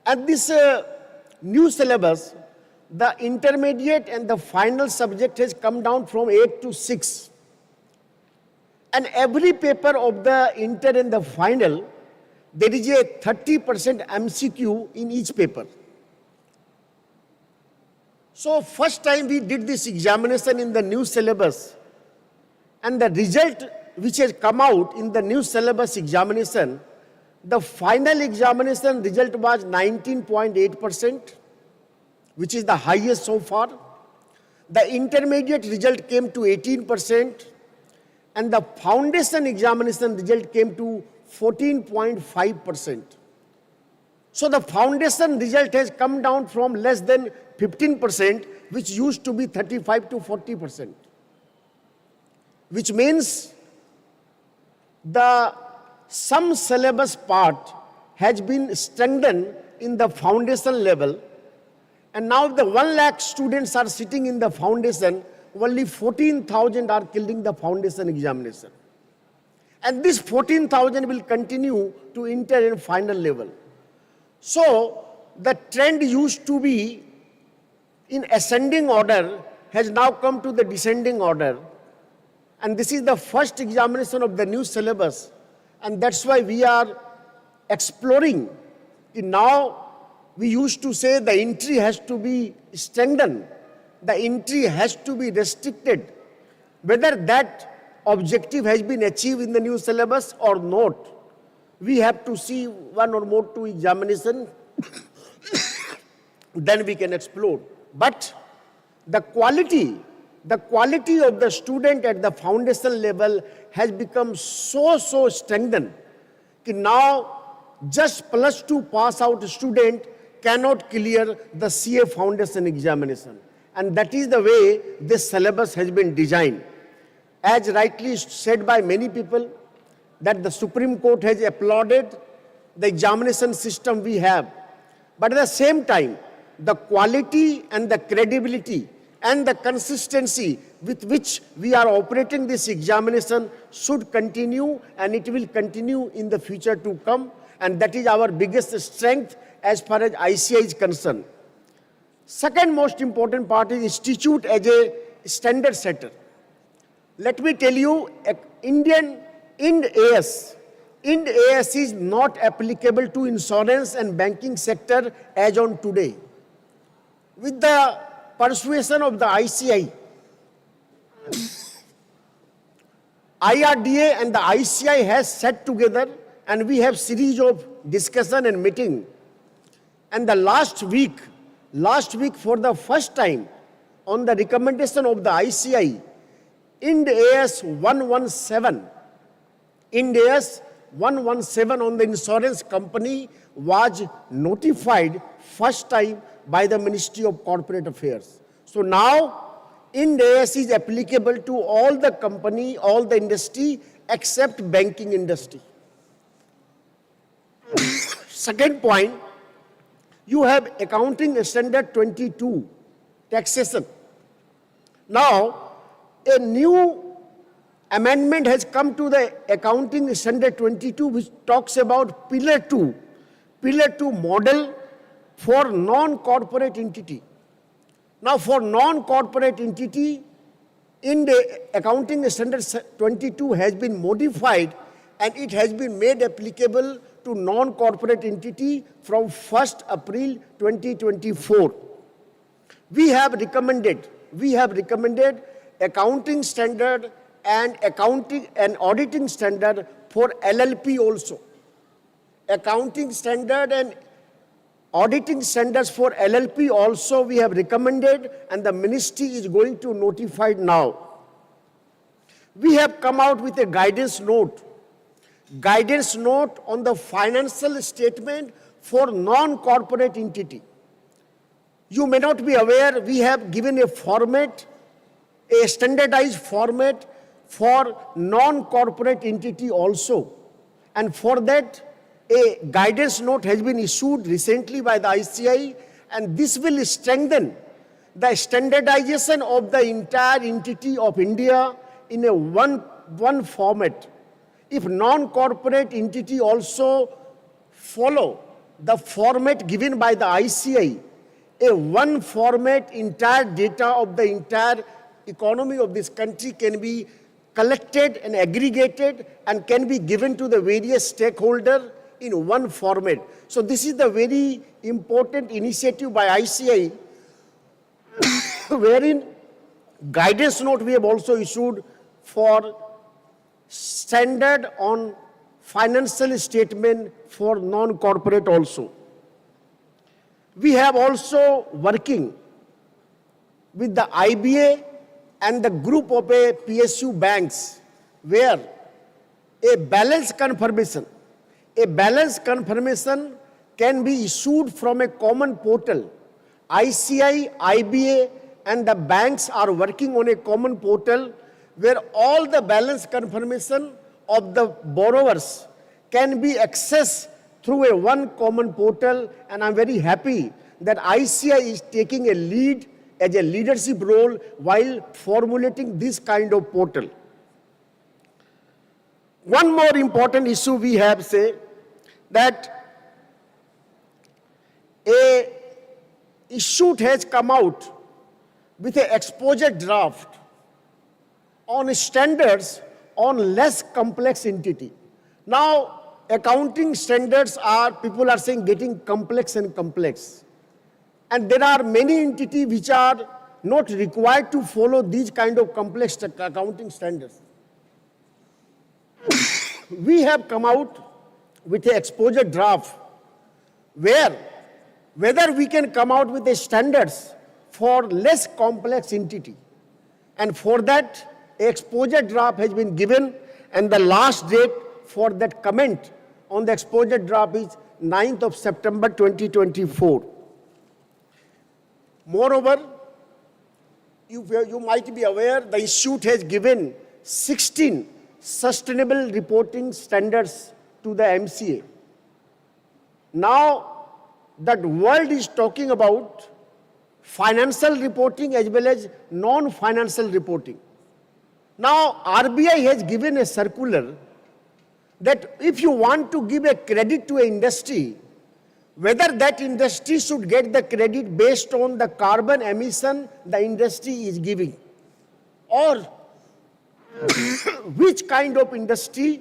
And this new syllabus, the intermediate and the final subject has come down from 8 to 6. And every paper of the inter and the final, there is a 30% MCQ in each paper. So first time we did this examination in the new syllabus, and the result which has come out in the new syllabus examination, the final examination result was 19.8%, which is the highest so far. the intermediate result came to 18%, and the foundation examination result came to 14.5%. So the foundation result has come down from less than 15%, which used to be 35 to 40%, which means some syllabus part has been strengthened in the foundation level, and now the 1 lakh students are sitting in the foundation, only 14,000 are killing the foundation examination. And this 14,000 will continue to enter in final level. So the trend used to be in ascending order has now come to the descending order. And this is the first examination of the new syllabus. And that's why we are exploring. Now, we used to say the entry has to be strengthened. The entry has to be restricted. Whether that objective has been achieved in the new syllabus or not, we have to see 1 or more 2 examinations, then we can explore. But the quality of the student at the foundation level has become so strengthened that now just +2 pass out student cannot clear the CA foundation examination. And that is the way this syllabus has been designed. As rightly said by many people, that the Supreme Court has applauded the examination system we have. But at the same time, the quality and the credibility and the consistency with which we are operating this examination should continue, and it will continue in the future to come. And that is our biggest strength as far as ICI is concerned. Second most important part is institute as a standard setter. Let me tell you, Ind AS is not applicable to insurance and banking sector as on today. With the persuasion of the ICI, IRDA and the ICI has sat together, and we have series of discussion and meeting. And the last week for the first time, on the recommendation of the ICI, Ind AS 117 on the insurance company was notified first time by the Ministry of Corporate Affairs. So now, Ind AS is applicable to all the company, all the industry, except banking industry. Second point, you have Accounting Standard 22, taxation. Now, a new amendment has come to the Accounting Standard 22, which talks about Pillar 2 model for non-corporate entity. Now, for non-corporate entity, in the Accounting Standard 22 has been modified, and it has been made applicable to non-corporate entity from 1st April 2024. We have recommended accounting standard and accounting and auditing standard for LLP also. Accounting standard and auditing standards for LLP also we have recommended, and the ministry is going to notify now. We have come out with a guidance note on the financial statement for non-corporate entity. You may not be aware, we have given a format, a standardized format for non-corporate entity also. And for that, a guidance note has been issued recently by the ICI, and this will strengthen the standardization of the entire entity of India in a one format. If non-corporate entity also follow the format given by the ICI, a one format, entire data of the entire economy of this country can be collected and aggregated and can be given to the various stakeholders in one format. So this is the very important initiative by ICI, wherein guidance note we have also issued for standard on financial statement for non-corporate also. We have also working with the IBA and the group of a PSU banks, where a balance confirmation can be issued from a common portal. ICI, IBA and the banks are working on a common portal where all the balance confirmation of the borrowers can be accessed through a one common portal, and I'm very happy that ICI is taking a lead as a leadership role while formulating this kind of portal. One more important issue we have, say, that a issue has come out with an exposure draft on standards on less complex entity. Now, accounting standards are, people are saying, getting complex and complex. And there are many entities which are not required to follow these kind of complex accounting standards. We have come out with an exposure draft where whether we can come out with the standards for less complex entity. And for that, exposure draft has been given, and the last date for that comment on the exposure draft is 9th of September 2024. Moreover, you might be aware, the institute has given 16 sustainable reporting standards to the MCA. Now, that world is talking about financial reporting as well as non-financial reporting. Now, RBI has given a circular that if you want to give a credit to an industry, whether that industry should get the credit based on the carbon emission the industry is giving, or which kind of industry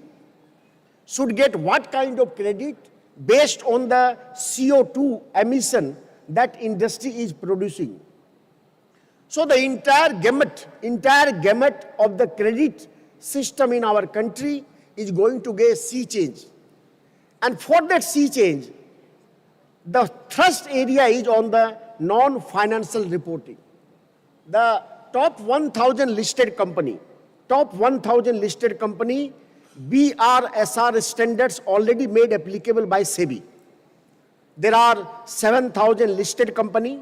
should get what kind of credit based on the CO2 emission that industry is producing. So the entire gamut of the credit system in our country is going to get sea change. And for that sea change, the thrust area is on the non-financial reporting. The top 1,000 listed company, BRSR standards already made applicable by SEBI. There are 7,000 listed company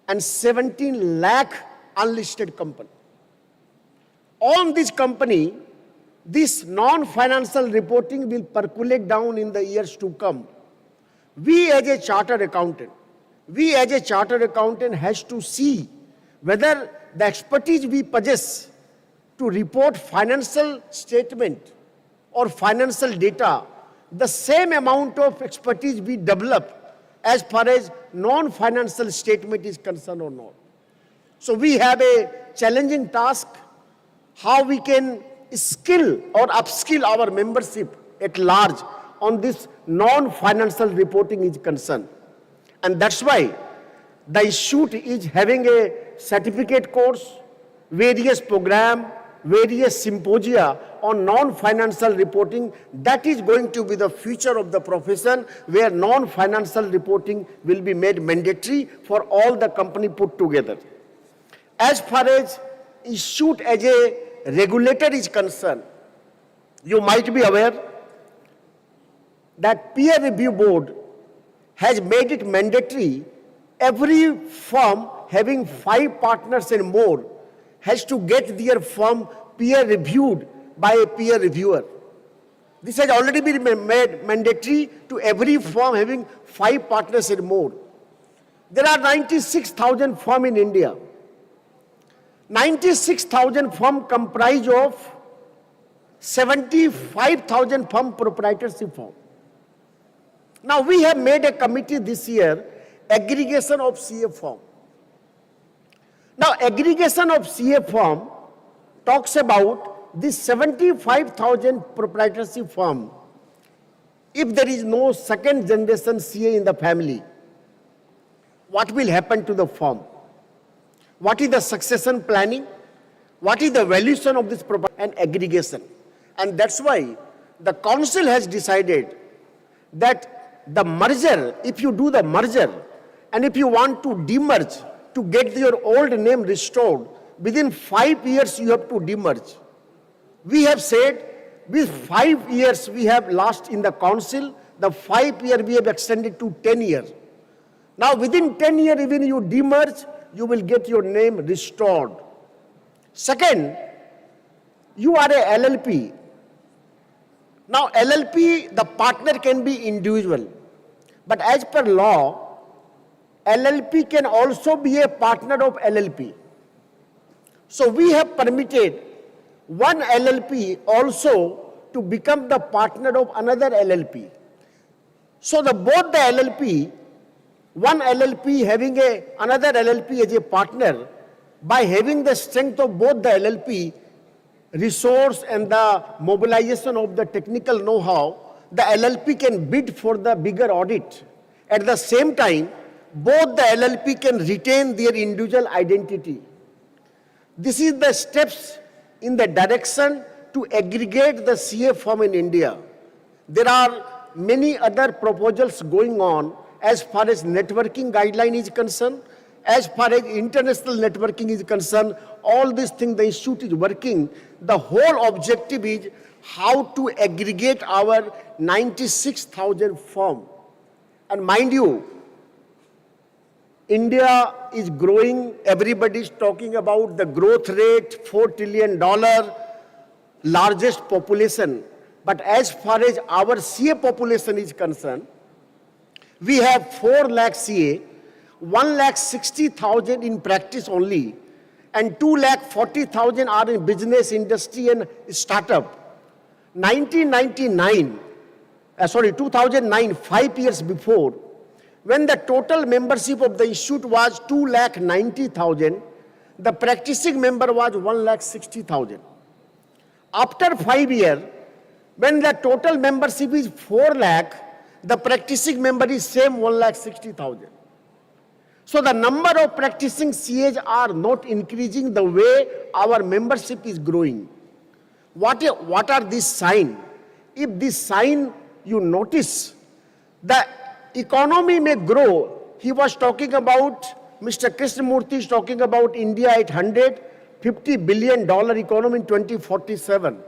and 17 lakh unlisted company. On this company, this non-financial reporting will percolate down in the years to come. We as a chartered accountant has to see whether the expertise we possess to report financial statement or financial data, the same amount of expertise we develop as far as non-financial statement is concerned or not. So we have a challenging task, how we can skill or upskill our membership at large on this non-financial reporting is concerned. And that's why the institute is having a certificate course, various program, various symposia on non-financial reporting. That is going to be the future of the profession, where non-financial reporting will be made mandatory for all the company put together. As far as institute as a regulator is concerned, you might be aware that peer review board has made it mandatory. Every firm having 5 partners and more has to get their firm peer reviewed by a peer reviewer. This has already been made mandatory to every firm having 5 partners and more. There are 96,000 firms in India. 96,000 firms comprise of 75,000 firm proprietorship firm. Now we have made a committee this year, aggregation of CA firm. Now aggregation of CA firm talks about this 75,000 proprietorship firm. If there is no second generation CA in the family, what will happen to the firm? What is the succession planning? What is the valuation of this property and aggregation? And that's why the council has decided that the merger, if you do the merger and if you want to demerge to get your old name restored, within 5 years you have to demerge. We have said, with 5 years we have lost in the council, the 5 year we have extended to 10 years. Now within 10 years, even you demerge, you will get your name restored. Second, you are a LLP. Now LLP, the partner can be individual. But as per law, LLP can also be a partner of LLP. So we have permitted one LLP also to become the partner of another LLP. So both the LLP, one LLP having another LLP as a partner, by having the strength of both the LLP, resource and the mobilization of the technical know-how, the LLP can bid for the bigger audit. At the same time, both the LLP can retain their individual identity. This is the steps in the direction to aggregate the CA firm in India. There are many other proposals going on as far as networking guideline is concerned, as far as international networking is concerned. All these things the institute is working. The whole objective is how to aggregate our 96,000 firm. And mind you, India is growing. Everybody is talking about the growth rate, $4 trillion, largest population. But as far as our CA population is concerned, we have 4 lakh CA, 1,60,000 in practice only, and 2,40,000 are in business, industry and startup. 2009, 5 years before, when the total membership of the institute was 2,90,000, the practicing member was 1,60,000. After 5 years, when the total membership is 4 lakh, the practicing member is same 1,60,000. So the number of practicing CAs are not increasing the way our membership is growing. What are these signs? If this sign you notice, the economy may grow. He was talking about, Mr. Krishnamurthy is talking about India at $150 billion economy in 2047.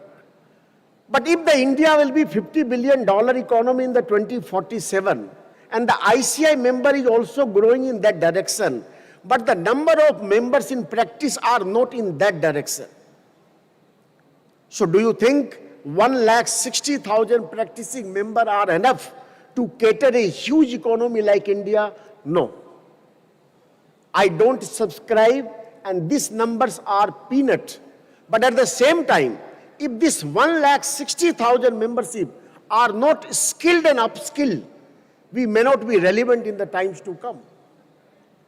But if the India will be $50 billion economy in the 2047, and the ICI member is also growing in that direction, but the number of members in practice are not in that direction. So do you think 1,60,000 practicing members are enough to cater a huge economy like India? No. I don't subscribe, and these numbers are peanut. But at the same time, if this 1,60,000 membership are not skilled and upskilled, we may not be relevant in the times to come.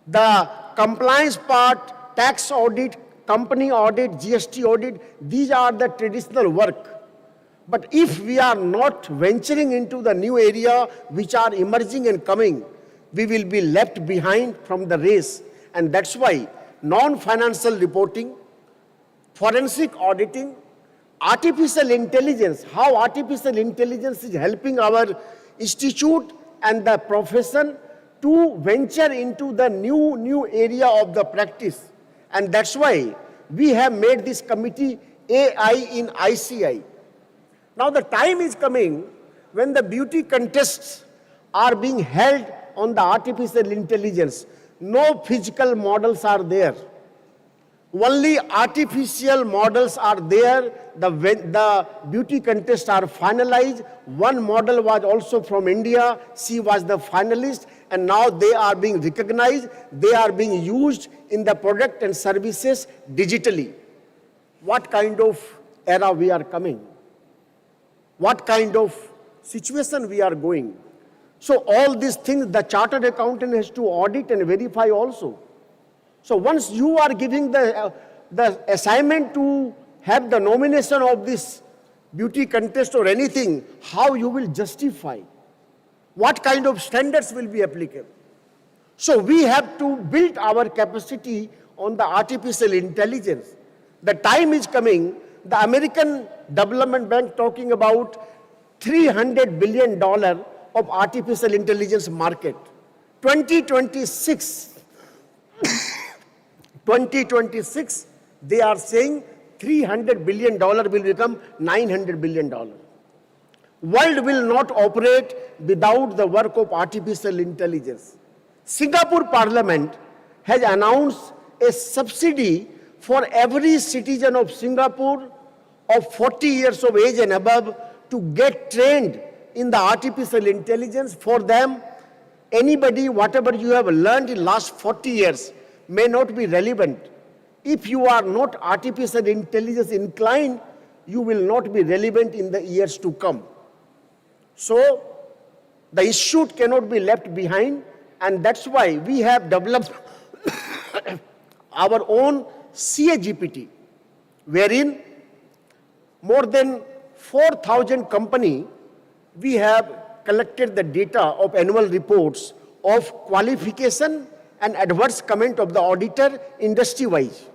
The compliance part, tax audit, company audit, GST audit, these are the traditional work. But if we are not venturing into the new area which are emerging and coming, we will be left behind from the race. And that's why non-financial reporting, forensic auditing, artificial intelligence, how artificial intelligence is helping our institute and the profession to venture into the new area of the practice. And that's why we have made this committee AI in ICI. Now the time is coming when the beauty contests are being held on the artificial intelligence. No physical models are there. Only artificial models are there. The beauty contests are finalized. One model was also from India. She was the finalist, and now they are being recognized. They are being used in the product and services digitally. What kind of era we are coming? What kind of situation we are going? So all these things the chartered accountant has to audit and verify also. So once you are giving the assignment to have the nomination of this beauty contest or anything, how you will justify? What kind of standards will be applicable? So we have to build our capacity on the artificial intelligence. The time is coming, the American Development Bank talking about $300 billion of artificial intelligence market. 2026, 2026, they are saying $300 billion will become $900 billion. World will not operate without the work of artificial intelligence. Singapore Parliament has announced a subsidy for every citizen of Singapore of 40 years of age and above to get trained in the artificial intelligence. For them, anybody, whatever you have learned in last 40 years may not be relevant. If you are not artificial intelligence inclined, you will not be relevant in the years to come. So, the institute cannot be left behind, and that's why we have developed our own CAGPT, wherein more than 4,000 companies, we have collected the data of annual reports of qualification and adverse comment of the auditor industry-wise.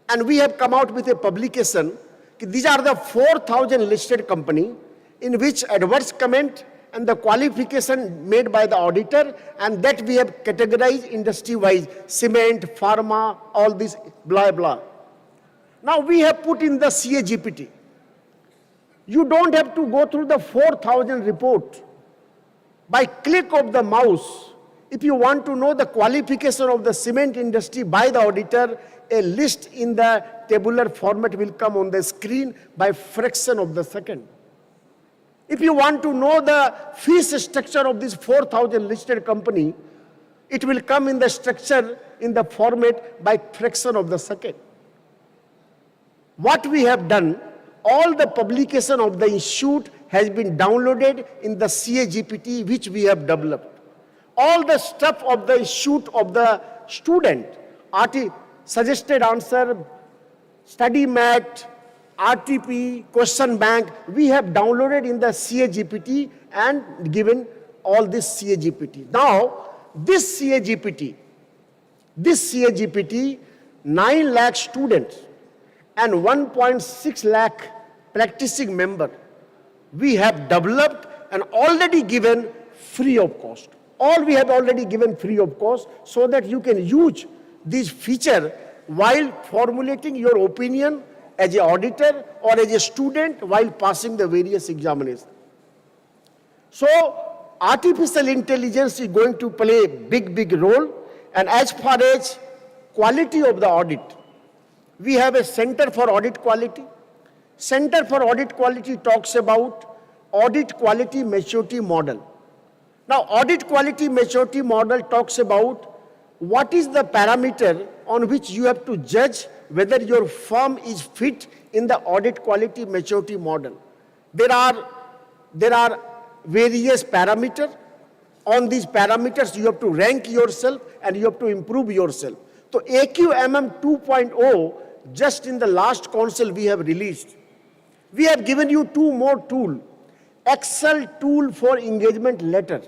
And we have come out with a publication. These are the 4,000 listed companies in which adverse comment and the qualification made by the auditor, and that we have categorized industry-wise, cement, pharma, all this blah, blah. Now we have put in the CAGPT. You don't have to go through the 4,000 report. By click of the mouse, if you want to know the qualification of the cement industry by the auditor, a list in the tabular format will come on the screen by fraction of the second. If you want to know the fees structure of this 4,000 listed company, it will come in the structure in the format by fraction of the second. What we have done, all the publication of the institute has been downloaded in the CAGPT which we have developed. All the stuff of the institute of the student, suggested answer, study mat, RTP, question bank, we have downloaded in the CAGPT and given all this CAGPT. Now, this CAGPT, 9 lakh students and 1.6 lakh practicing member, we have developed and already given free of cost. All we have already given free of cost so that you can use this feature while formulating your opinion as an auditor or as a student while passing the various examinations. So, artificial intelligence is going to play a big role, and as far as quality of the audit, we have a Center for Audit Quality. Center for Audit Quality talks about audit quality maturity model. Now, audit quality maturity model talks about what is the parameter on which you have to judge whether your firm is fit in the audit quality maturity model. There are various parameters. On these parameters, you have to rank yourself and you have to improve yourself. So AQMM 2.0, just in the last council we have released. We have given you 2 more tools. Excel tool for engagement letter.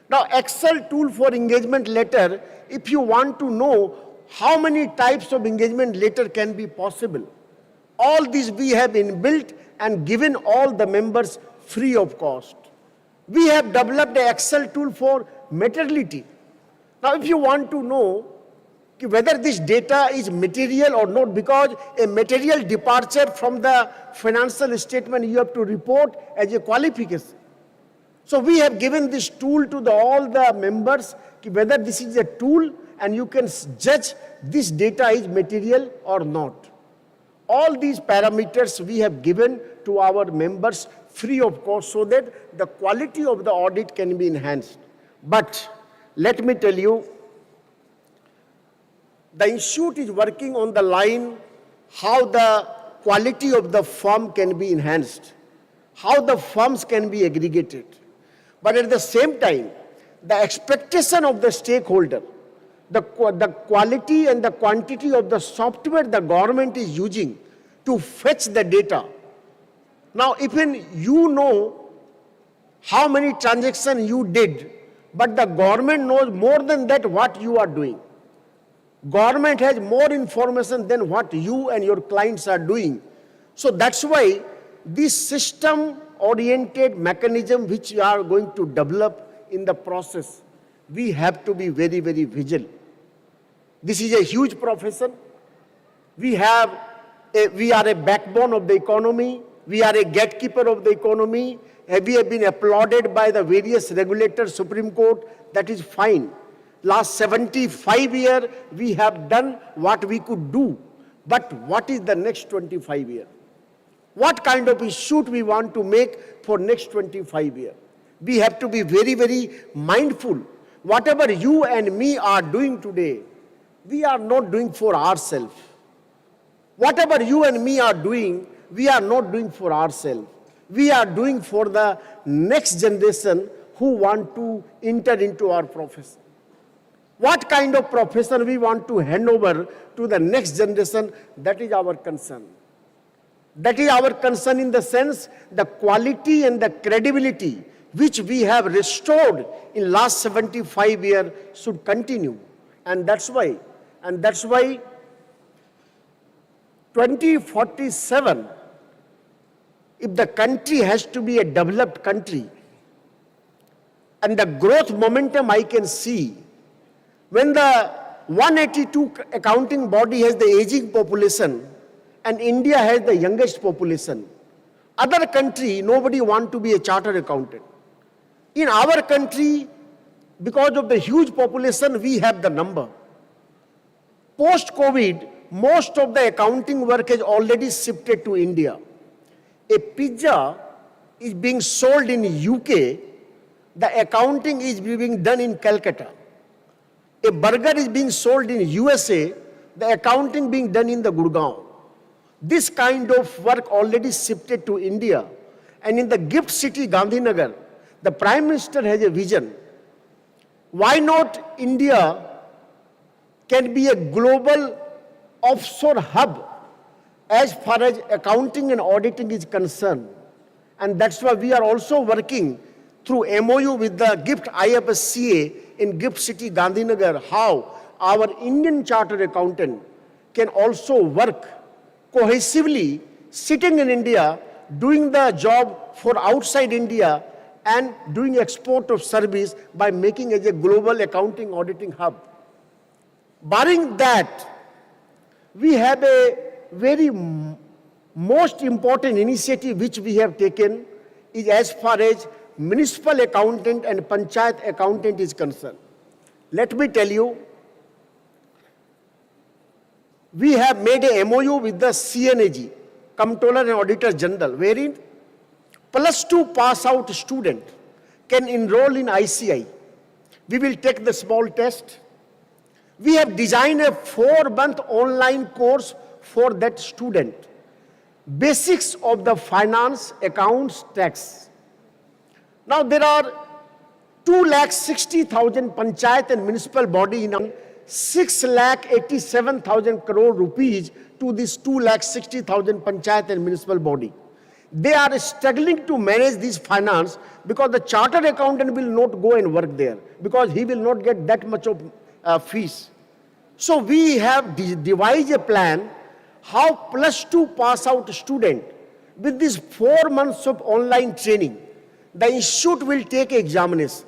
Now, Excel tool for engagement letter, if you want to know how many types of engagement letter can be possible, all these we have inbuilt and given all the members free of cost. We have developed an Excel tool for materiality. Now, if you want to know whether this data is material or not, because a material departure from the financial statement you have to report as a qualification. So we have given this tool to all the members whether this is a tool and you can judge this data is material or not. All these parameters we have given to our members free of cost so that the quality of the audit can be enhanced. But let me tell you, the institute is working on the line how the quality of the firm can be enhanced, how the firms can be aggregated. But at the same time, the expectation of the stakeholder, the quality and the quantity of the software the government is using to fetch the data. Now, even you know how many transactions you did, but the government knows more than that what you are doing. Government has more information than what you and your clients are doing. So that's why this system-oriented mechanism which we are going to develop in the process, we have to be very vigilant. This is a huge profession. We are a backbone of the economy. We are a gatekeeper of the economy. We have been applauded by the various regulators, Supreme Court. That is fine. Last 75 years, we have done what we could do. But what is the next 25 years? What kind of institute we want to make for next 25 years? We have to be very, very mindful. Whatever you and me are doing today, we are not doing for ourselves. Whatever you and me are doing, we are not doing for ourselves. We are doing for the next generation who want to enter into our profession. What kind of profession we want to hand over to the next generation, that is our concern. That is our concern in the sense the quality and the credibility which we have restored in last 75 years should continue. And that's why 2047, if the country has to be a developed country, and the growth momentum I can see, when the 182 accounting body has the aging population, and India has the youngest population, other country, nobody want to be a chartered accountant. In our country, because of the huge population, we have the number. Post-COVID, most of the accounting work has already shifted to India. A pizza is being sold in UK, the accounting is being done in Calcutta. A burger is being sold in USA, the accounting being done in the Gurgaon. This kind of work already shifted to India. And in the gift city, Gandhinagar, the Prime Minister has a vision. Why not India can be a global offshore hub as far as accounting and auditing is concerned? And that's why we are also working through MOU with the GIFT IFSCA in GIFT City, Gandhinagar, how our Indian chartered accountant can also work cohesively, sitting in India, doing the job for outside India and doing export of service by making it a global accounting auditing hub. Barring that, we have a very most important initiative which we have taken is as far as municipal accountant and panchayat accountant is concerned. Let me tell you, we have made a MOU with the CNAG, Comptroller and Auditor General, wherein +2 pass-out student can enroll in ICI. We will take the small test. We have designed a 4-month online course for that student. Basics of the finance, accounts, tax. Now there are 2,60,000 panchayat and municipal body in 6,87,000 crore rupees to this 2,60,000 panchayat and municipal body. They are struggling to manage this finance because the chartered accountant will not go and work there because he will not get that much of fees. So we have devised a plan how +2 pass-out student with this 4 months of online training, the institute will take examination.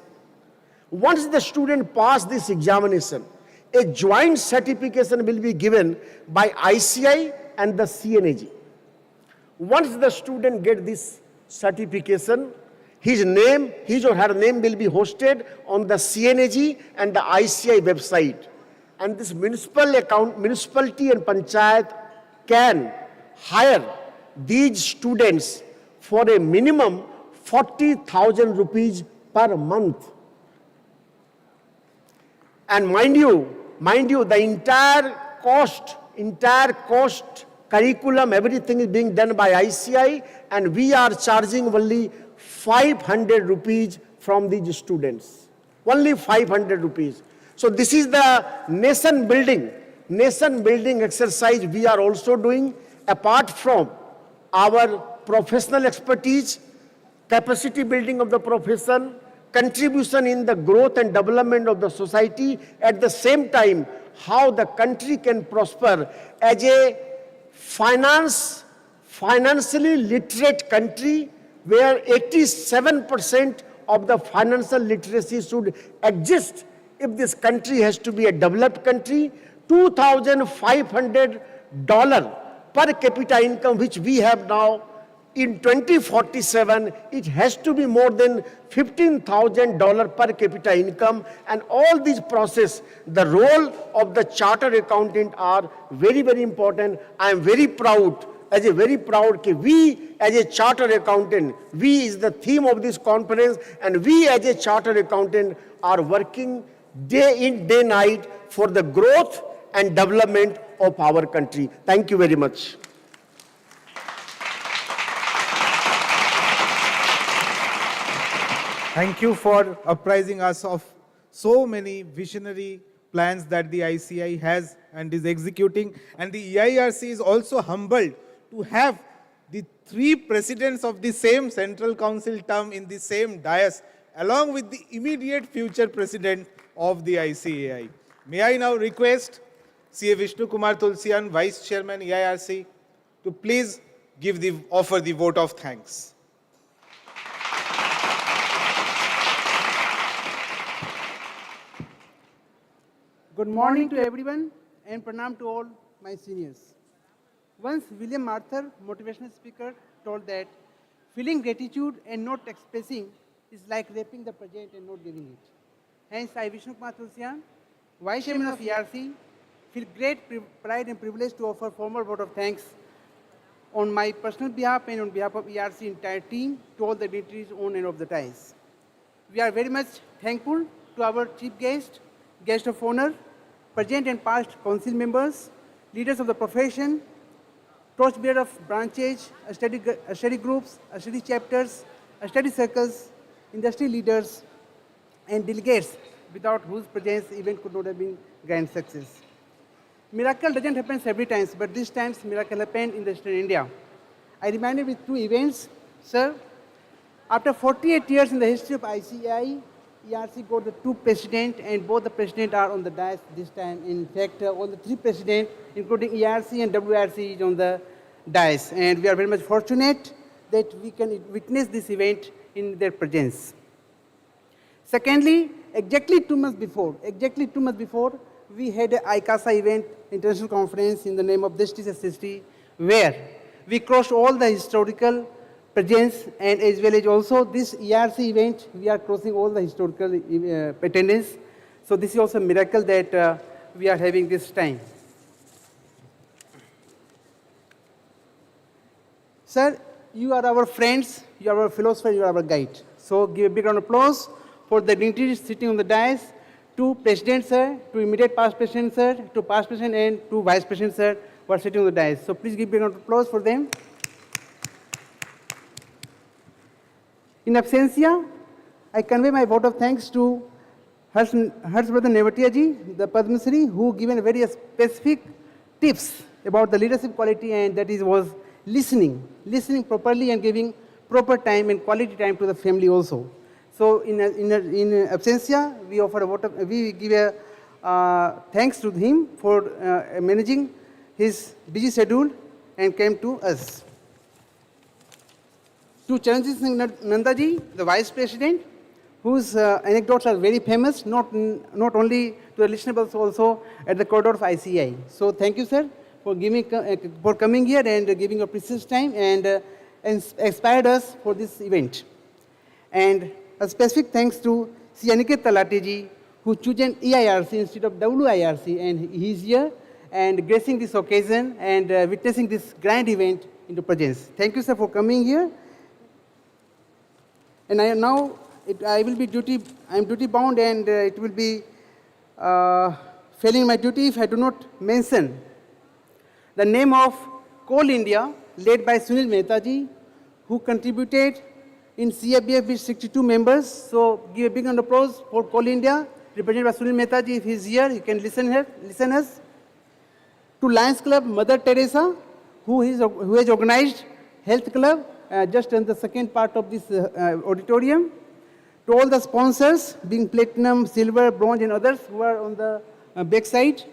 Once the student pass this examination, a joint certification will be given by ICI and the CNAG. Once the student gets this certification, his or her name will be hosted on the CNAG and the ICI website. And this municipality and panchayat can hire these students for a minimum 40,000 rupees per month. And mind you, the entire cost, curriculum, everything is being done by ICI, and we are charging only 500 rupees from these students. Only 500 rupees. So this is the nation building exercise we are also doing apart from our professional expertise, capacity building of the profession, contribution in the growth and development of the society, at the same time how the country can prosper as a financially literate country where 87% of the financial literacy should exist if this country has to be a developed country. $2,500 per capita income, which we have now. In 2047, it has to be more than $15,000 per capita income. And all these process, the role of the chartered accountant are very, very important. I am very proud, we as a chartered accountant, we is the theme of this conference, and we as a chartered accountant are working day in, day night for the growth and development of our country. Thank you very much. Thank you for apprising us of so many visionary plans that the ICI has and is executing. And the EIRC is also humbled to have the 3 presidents of the same Central Council term in the same dais, along with the immediate future president of the ICAI. May I now request CA Vishnu Kumar Tulsian, Vice Chairman EIRC, to please offer the vote of thanks. Good morning to everyone and pranam to all my seniors. Once William Arthur, motivational speaker, told that feeling gratitude and not expressing is like raping the present and not giving it. Hence, I, Vishnu Kumar Tulsian, Vice Chairman of ERC, feel great pride and privilege to offer formal vote of thanks on my personal behalf and on behalf of ERC entire team to all the dignitaries on and off the dais. We are very much thankful to our chief guest, guest of honor, present and past council members, leaders of the profession, torchbearer of branches, study groups, study chapters, study circles, industry leaders, and delegates, without whose presence event could not have been grand success. Miracle doesn't happen every time, but this time miracle happened in Eastern India. I reminded with 2 events, sir. After 48 years in the history of ICI, ERC got the 2 presidents, and both the presidents are on the dais this time. In fact, all the 3 presidents, including ERC and WRC, is on the dais. And we are very much fortunate that we can witness this event in their presence. Secondly, exactly 2 months before, we had an Icai event, international conference in the name of Justice History, where we crossed all the historical presence, and as well as also this ERC event, we are crossing all the historical attendance. So this is also a miracle that we are having this time. Sir, you are our friends, you are our philosopher, you are our guide. So give a big round of applause for the dignitaries sitting on the dais, to President, sir, to immediate past President, sir, to past President, and to Vice President, sir, who are sitting on the dais. So please give a big round of applause for them. In absentia, I convey my vote of thanks to Harshvardhan Nevatia ji, the Padma Shri, who given very specific tips about the leadership quality, and that is was listening properly and giving proper time and quality time to the family also. So in absentia, we offer a vote of, we give a thanks to him for managing his busy schedule and came to us. To Charanjit Singh Nanda ji, the Vice President, whose anecdotes are very famous, not only to the listener but also at the corridor of ICI. So thank you, sir, for coming here and giving your precious time and inspired us for this event. And a specific thanks to Sri Aniket Talati ji, who chosen EIRC instead of WIRC, and he is here and gracing this occasion and witnessing this grand event into presence. Thank you, sir, for coming here. And I am duty bound, and it will be failing my duty if I do not mention the name of Coal India, led by Sunil Mehta ji, who contributed in CFBF with 62 members. So give a big round of applause for Coal India, represented by Sunil Mehta ji. If he is here, he can listen us. To Lions Club, Mother Teresa, who has organized Health Club, just in the second part of this auditorium. To all the sponsors, being platinum, silver, bronze, and others who are on the backside,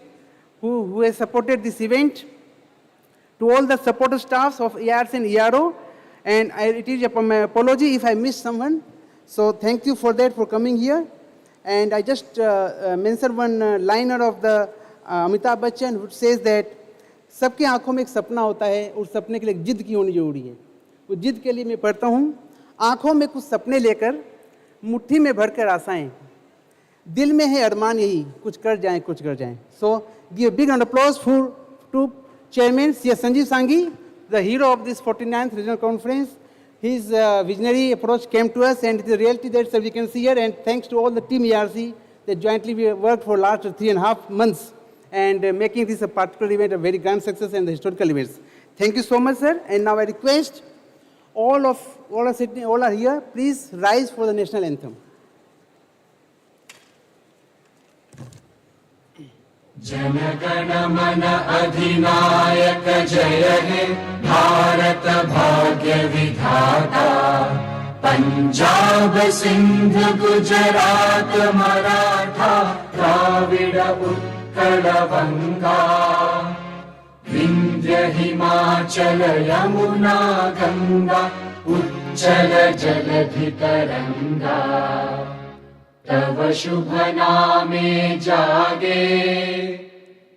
who has supported this event. To all the supporter staffs of ERC and ERO, and it is my apology if I missed someone. So thank you for that, for coming here. And I just mentioned one liner of the Amitabh Bachchan says that सबके आंखों में एक सपना होता है, उस सपने के लिए एक जिद की होनी जरूरी है। उस जिद के लिए मैं पढ़ता हूँ, आंखों में कुछ सपने लेकर, मुट्ठी में भरकर आशाएं, दिल में है अरमान यही, कुछ कर जाएं, कुछ कर जाएं। So give a big round of applause to Chairman C.S. Sanjeev Sanghi, the hero of this 49th Regional Conference. His visionary approach came to us, and the reality that we can see here, and thanks to all the team ERC that jointly we worked for last 3.5 months and making this a particular event a very grand success and the historical events. Thank you so much, sir. And now I request all are here, please rise for the national anthem. जनगण मन अधिनायक जय हे भारत भाग्य विधाता पंजाब सिंध गुजरात मराठा द्राविड उत्कल गंगा विंध्य हिमाचल यमुना गंगा उच्चल जलधि तरंगा तव शुभ नामे जागे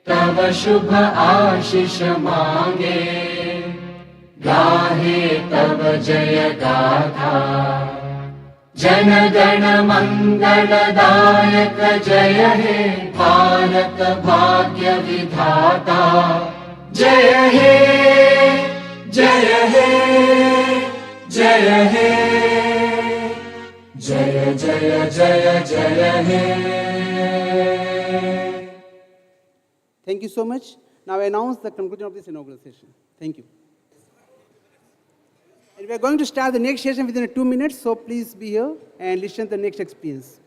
तव शुभ आशीष मांगे गाहे तव जय गाथा जन गण मंगलदायक जय हे भारत भाग्य विधाता जय हे जय हे जय हे जय जय जय जय हे. Thank you so much. Now I announce the conclusion of this inaugural session. Thank you. And we are going to start the next session within 2 minutes, so please be here and listen to the next experience.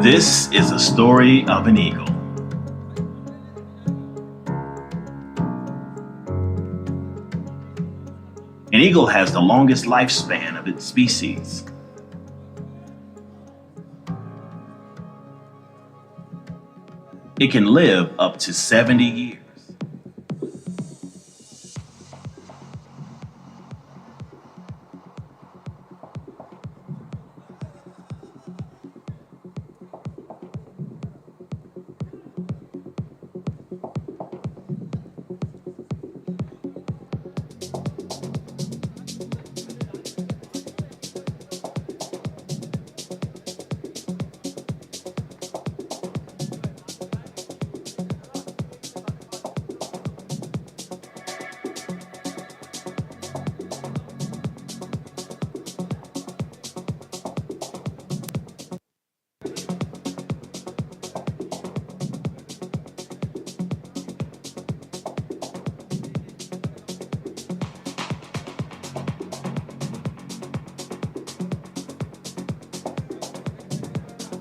This is the story of an eagle. An eagle has the longest lifespan of its species. It can live up to 70 years.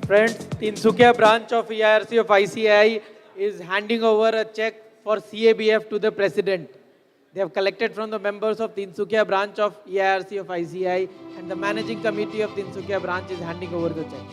Friends, Tinsukia branch of EIRC of ICAI is handing over a check for CABF to the President. They have collected from the members of Tinsukia branch of EIRC of ICAI, and the managing committee of Tinsukia branch is handing over the check.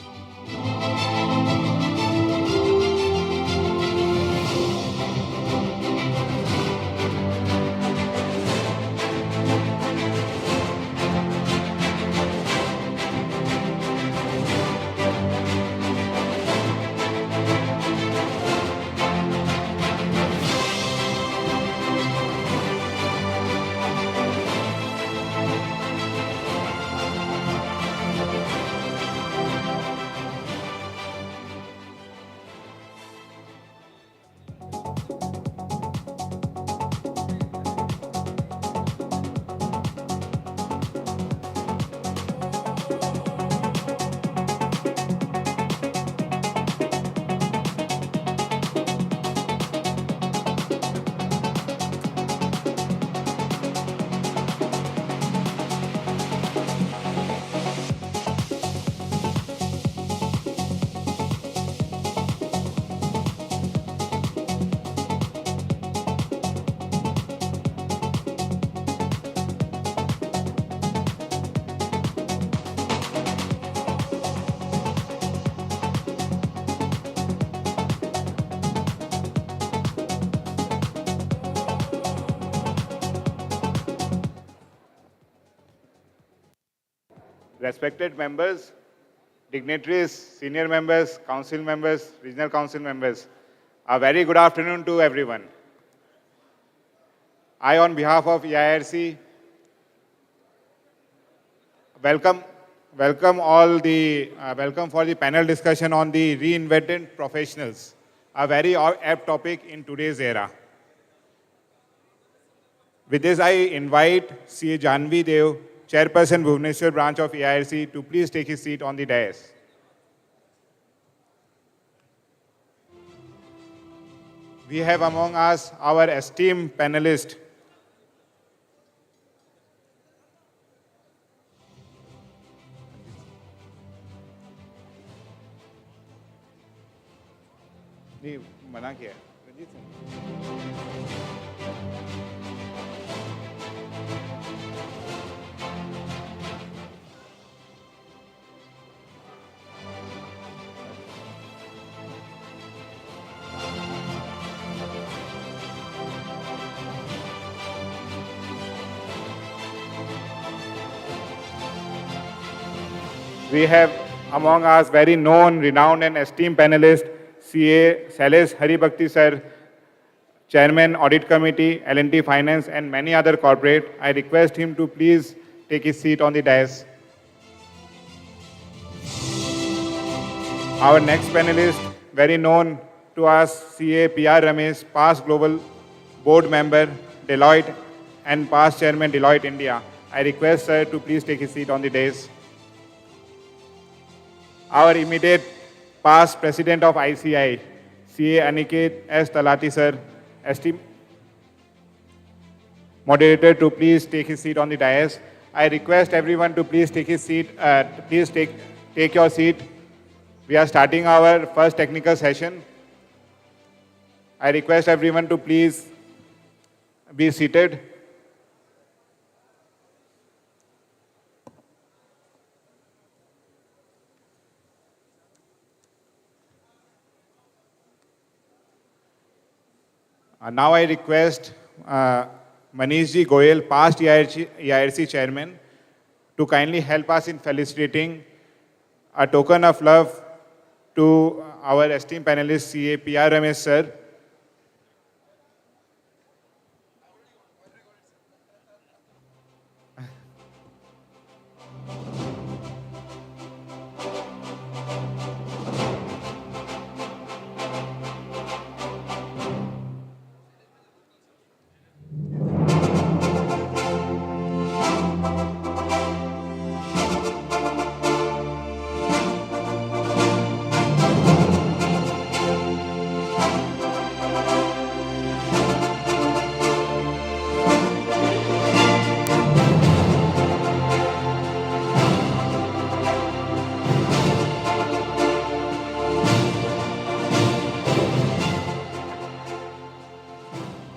respected members, dignitaries, senior members, council members, regional council members, a very good afternoon to everyone. I, on behalf of EIRC, welcome for the panel discussion on the reinvented professionals, a very apt topic in today's era. With this, I invite CA Janvi Dev, Chairperson Bhubaneswar branch of EIRC, to please take his seat on the dais. We have among us our esteemed panelist, नहीं मना किया Ranjit Singh. We have among us very known, renowned and esteemed panelist, CA Shailesh Haribhakti sir, Chairman Audit Committee, L&T Finance and many other corporate. I request him to please take his seat on the dais. Our next panelist, very known to us, CA PR Ramesh, past Global Board Member, Deloitte and past Chairman Deloitte India. I request sir to please take his seat on the dais. Our immediate past President of ICI, CA Aniket S. Talati sir, esteemed moderator, to please take his seat on the dais. I request everyone to please take his seat. Please take your seat. We are starting our first technical session. I request everyone to please be seated. Now I request Manish Ji Goyal, past EIRC Chairman, to kindly help us in felicitating a token of love to our esteemed panelist, CA PR Ramesh sir.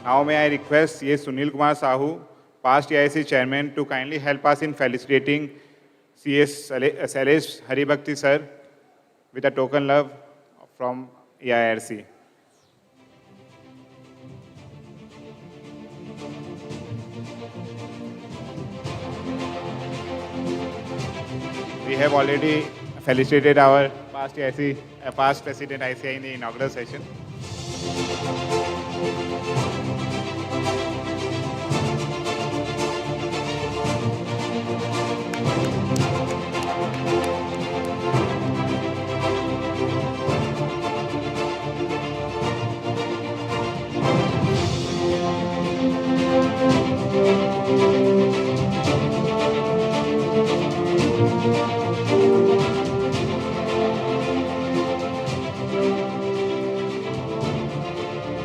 Now may I request CA Sunil Kumar Sahu, past EIC Chairman, to kindly help us in felicitating CA Shailesh Haribhakti sir with a token love from EIRC. We have already felicitated our past President ICI in the inaugural session.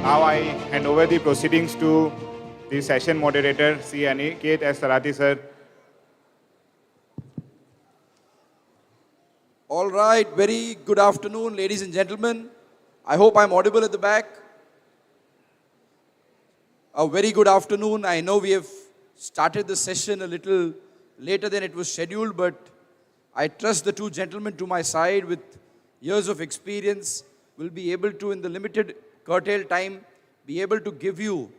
Now I hand over the proceedings to the session moderator, C. Aniket S. Talati sir. All right, very good afternoon, ladies and gentlemen. I hope I'm audible at the back. A very good afternoon. I know we have started the session a little later than it was scheduled, but I trust the two gentlemen to my side with years of experience will be able to, in the limited curtailed time, be able to give you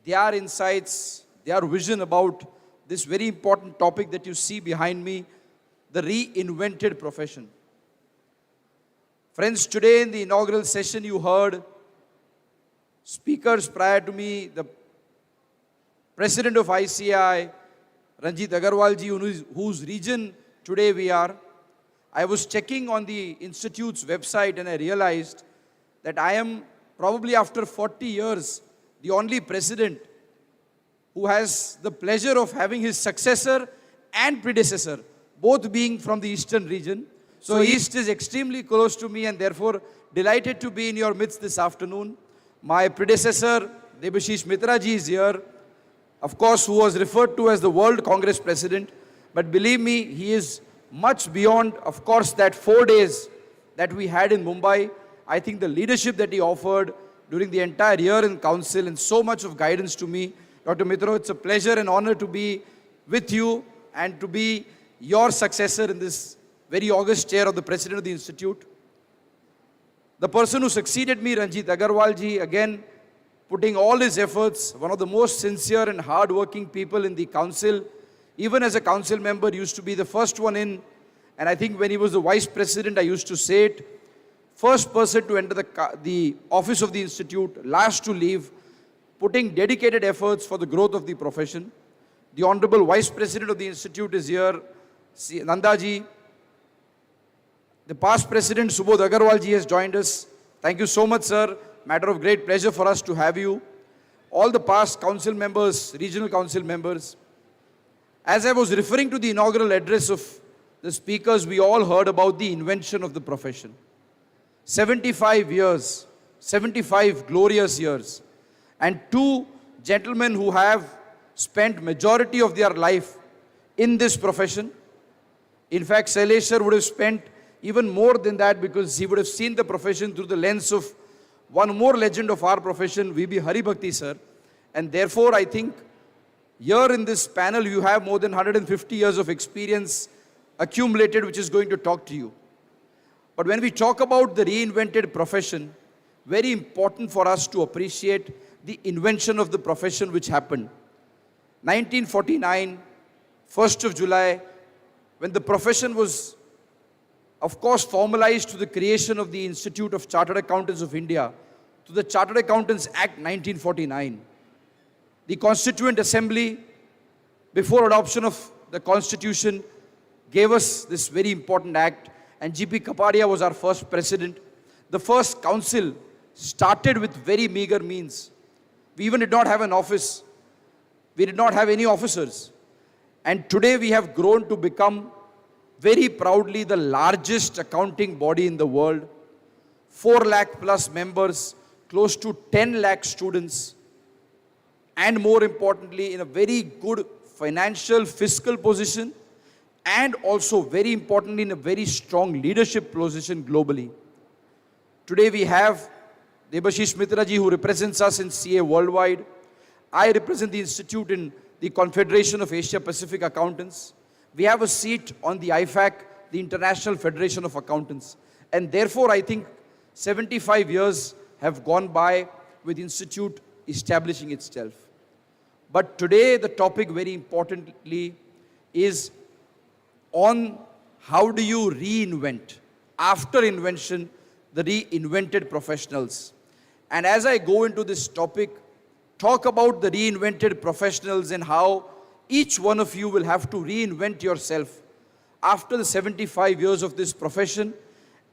their insights, their vision about this very important topic that you see behind me, the reinvented profession. Friends, today in the inaugural session, you heard speakers prior to me, the President of ICI, Ranjit Agarwalji, whose region today we are. I was checking on the Institute's website and I realized that I am probably after 40 years the only president who has the pleasure of having his successor and predecessor both being from the eastern region. So East is extremely close to me and therefore delighted to be in your midst this afternoon. My predecessor, Debashish Mitra ji, is here, of course, who was referred to as the World Congress President. But believe me, he is much beyond, of course, that 4 days that we had in Mumbai. I think the leadership that he offered during the entire year in council and so much of guidance to me. Dr. Mitra, it's a pleasure and honor to be with you and to be your successor in this very august chair of the President of the Institute. The person who succeeded me, Ranjit Agarwalji, again, putting all his efforts, one of the most sincere and hard-working people in the council, even as a council member, used to be the first one in, and I think when he was the vice president, I used to say it, first person to enter the office of the institute, last to leave, putting dedicated efforts for the growth of the profession. The Honorable Vice President of the institute is here, Nandaji. The past President, Subodh Agarwalji, has joined us. Thank you so much, sir. Matter of great pleasure for us to have you. All the past council members, regional council members. As I was referring to the inaugural address of the speakers, we all heard about the invention of the profession. 75 years, 75 glorious years. And two gentlemen who have spent majority of their life in this profession. In fact, Shailesh sir would have spent even more than that because he would have seen the profession through the lens of one more legend of our profession, V.B. Haribhakti sir. And therefore, I think here in this panel, you have more than 150 years of experience accumulated, which is going to talk to you. But when we talk about the reinvented profession, very important for us to appreciate the invention of the profession which happened. 1949, 1st of July, when the profession was, of course, formalized to the creation of the Institute of Chartered Accountants of India, to the Chartered Accountants Act 1949. The Constituent Assembly, before adoption of the Constitution, gave us this very important act, and G.P. Kapadia was our first president. The first council started with very meager means. We even did not have an office. We did not have any officers. And today we have grown to become very proudly the largest accounting body in the world. 4 lakh plus members, close to 10 lakh students, and more importantly, in a very good financial, fiscal position, and also very importantly, in a very strong leadership position globally. Today we have Debashish Mitra ji, who represents us in CA worldwide. I represent the institute in the Confederation of Asia Pacific Accountants. We have a seat on the IFAC, the International Federation of Accountants. And therefore, I think 75 years have gone by with the institute establishing itself. But today, the topic very importantly is on how do you reinvent, after invention, the reinvented professionals. And as I go into this topic, talk about the reinvented professionals and how each one of you will have to reinvent yourself after the 75 years of this profession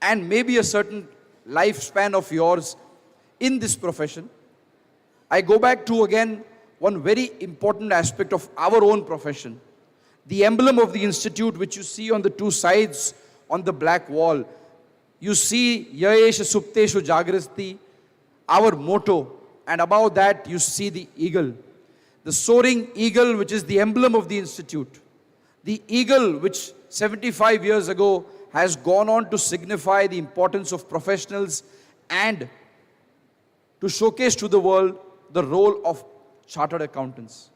and maybe a certain lifespan of yours in this profession. I go back to again one very important aspect of our own profession. The emblem of the institute, which you see on the two sides on the black wall. You see Yaesha Supteshu Jagrasti, our motto, and above that you see the eagle. The soaring eagle, which is the emblem of the institute. The eagle, which 75 years ago has gone on to signify the importance of professionals and to showcase to the world the role of chartered accountants.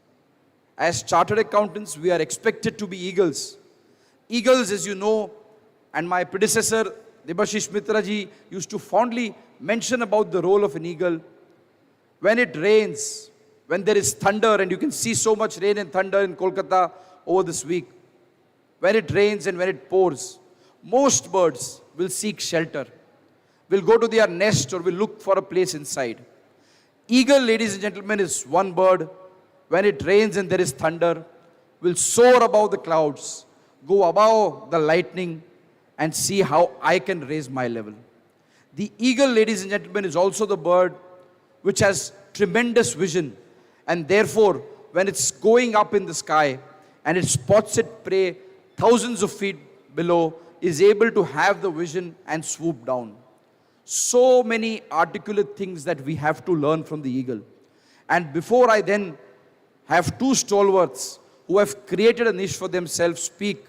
As chartered accountants, we are expected to be eagles. Eagles, as you know, and my predecessor, Debashish Mitra ji, used to fondly mention about the role of an eagle. When it rains, when there is thunder, and you can see so much rain and thunder in Kolkata over this week. when it rains and when it pours, most birds will seek shelter, will go to their nest or will look for a place inside. Eagle, ladies and gentlemen, is one bird. When it rains and there is thunder, will soar above the clouds, go above the lightning, and see how I can raise my level. The eagle, ladies and gentlemen, is also the bird which has tremendous vision, and therefore, when it's going up in the sky and it spots its prey thousands of feet below, is able to have the vision and swoop down. So many articulate things that we have to learn from the eagle. And before I then have two stalwarts who have created a niche for themselves speak,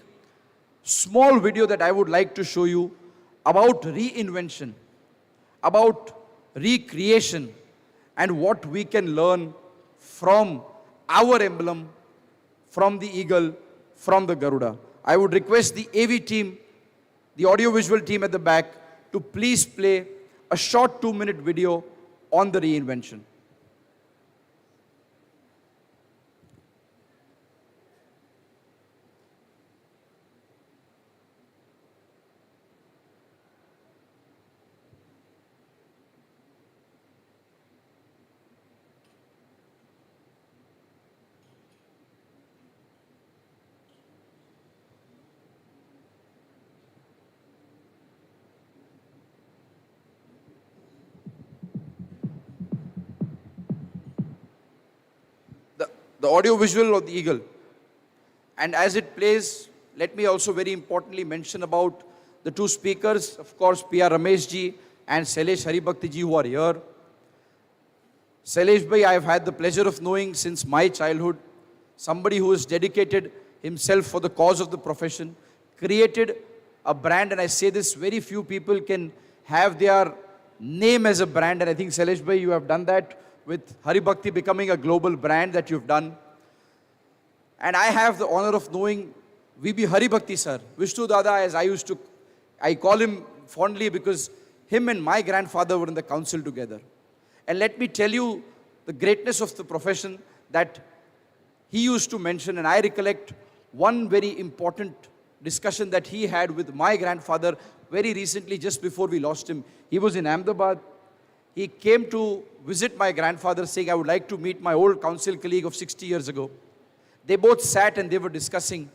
small video that I would like to show you about reinvention, about recreation, and what we can learn from our emblem, from the eagle, from the Garuda. I would request the AV team, the audiovisual team at the back, to please play a short 2-minute video on the reinvention. The audio visual of the eagle. And as it plays, let me also very importantly mention about the two speakers, of course, P.R. Ramesh ji and Shailesh Haribhakti ji, who are here. Shailesh bhai, I have had the pleasure of knowing since my childhood, somebody who has dedicated himself for the cause of the profession, created a brand, and I say this, very few people can have their name as a brand, and I think Shailesh bhai, you have done that with Haribhakti becoming a global brand that you've done. And I have the honor of knowing VB Haribhakti sir, Vishnu Dada, as I call him fondly because him and my grandfather were in the council together. And let me tell you the greatness of the profession that he used to mention, and I recollect one very important discussion that he had with my grandfather very recently, just before we lost him. He was in Ahmedabad. He came to visit my grandfather saying, I would like to meet my old council colleague of 60 years ago. They both sat and they were discussing.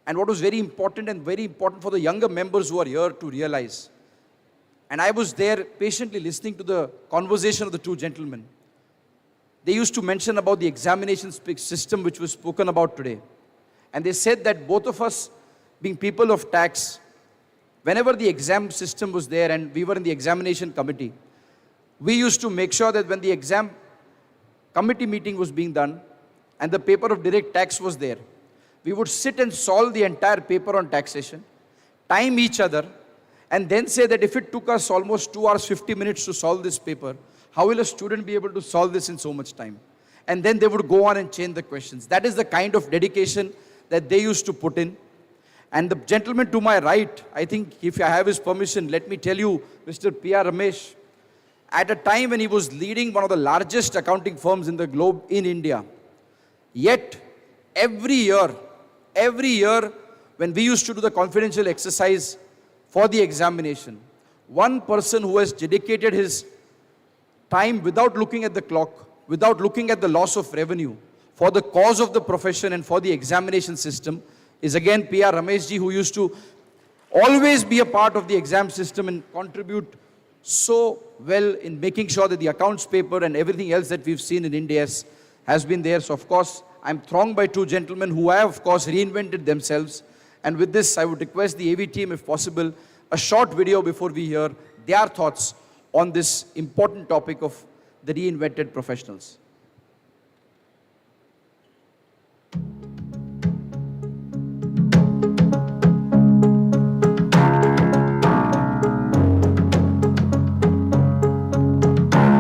And what was very important and very important for the younger members who are here to realize, and I was there patiently listening to the conversation of the two gentlemen. They used to mention about the examination system which was spoken about today. And they said that both of us, being people of tax, whenever the exam system was there and we were in the examination committee, we used to make sure that when the exam committee meeting was being done and the paper of direct tax was there, we would sit and solve the entire paper on taxation, time each other, and then say that if it took us almost 2 hours, 50 minutes to solve this paper, how will a student be able to solve this in so much time? And then they would go on and change the questions. That is the kind of dedication that they used to put in. And the gentleman to my right, I think if I have his permission, let me tell you, Mr. P.R. Ramesh, at a time when he was leading one of the largest accounting firms in the globe in India, yet every year, when we used to do the confidential exercise for the examination, one person who has dedicated his time without looking at the clock, without looking at the loss of revenue, for the cause of the profession and for the examination system, is again P.R. Ramesh ji, who used to always be a part of the exam system and contribute so well in making sure that the accounts paper and everything else that we've seen in India has been there. So of course, I'm thronged by two gentlemen who have of course reinvented themselves. And with this, I would request the AV team, if possible, a short video before we hear their thoughts on this important topic of the reinvented professionals.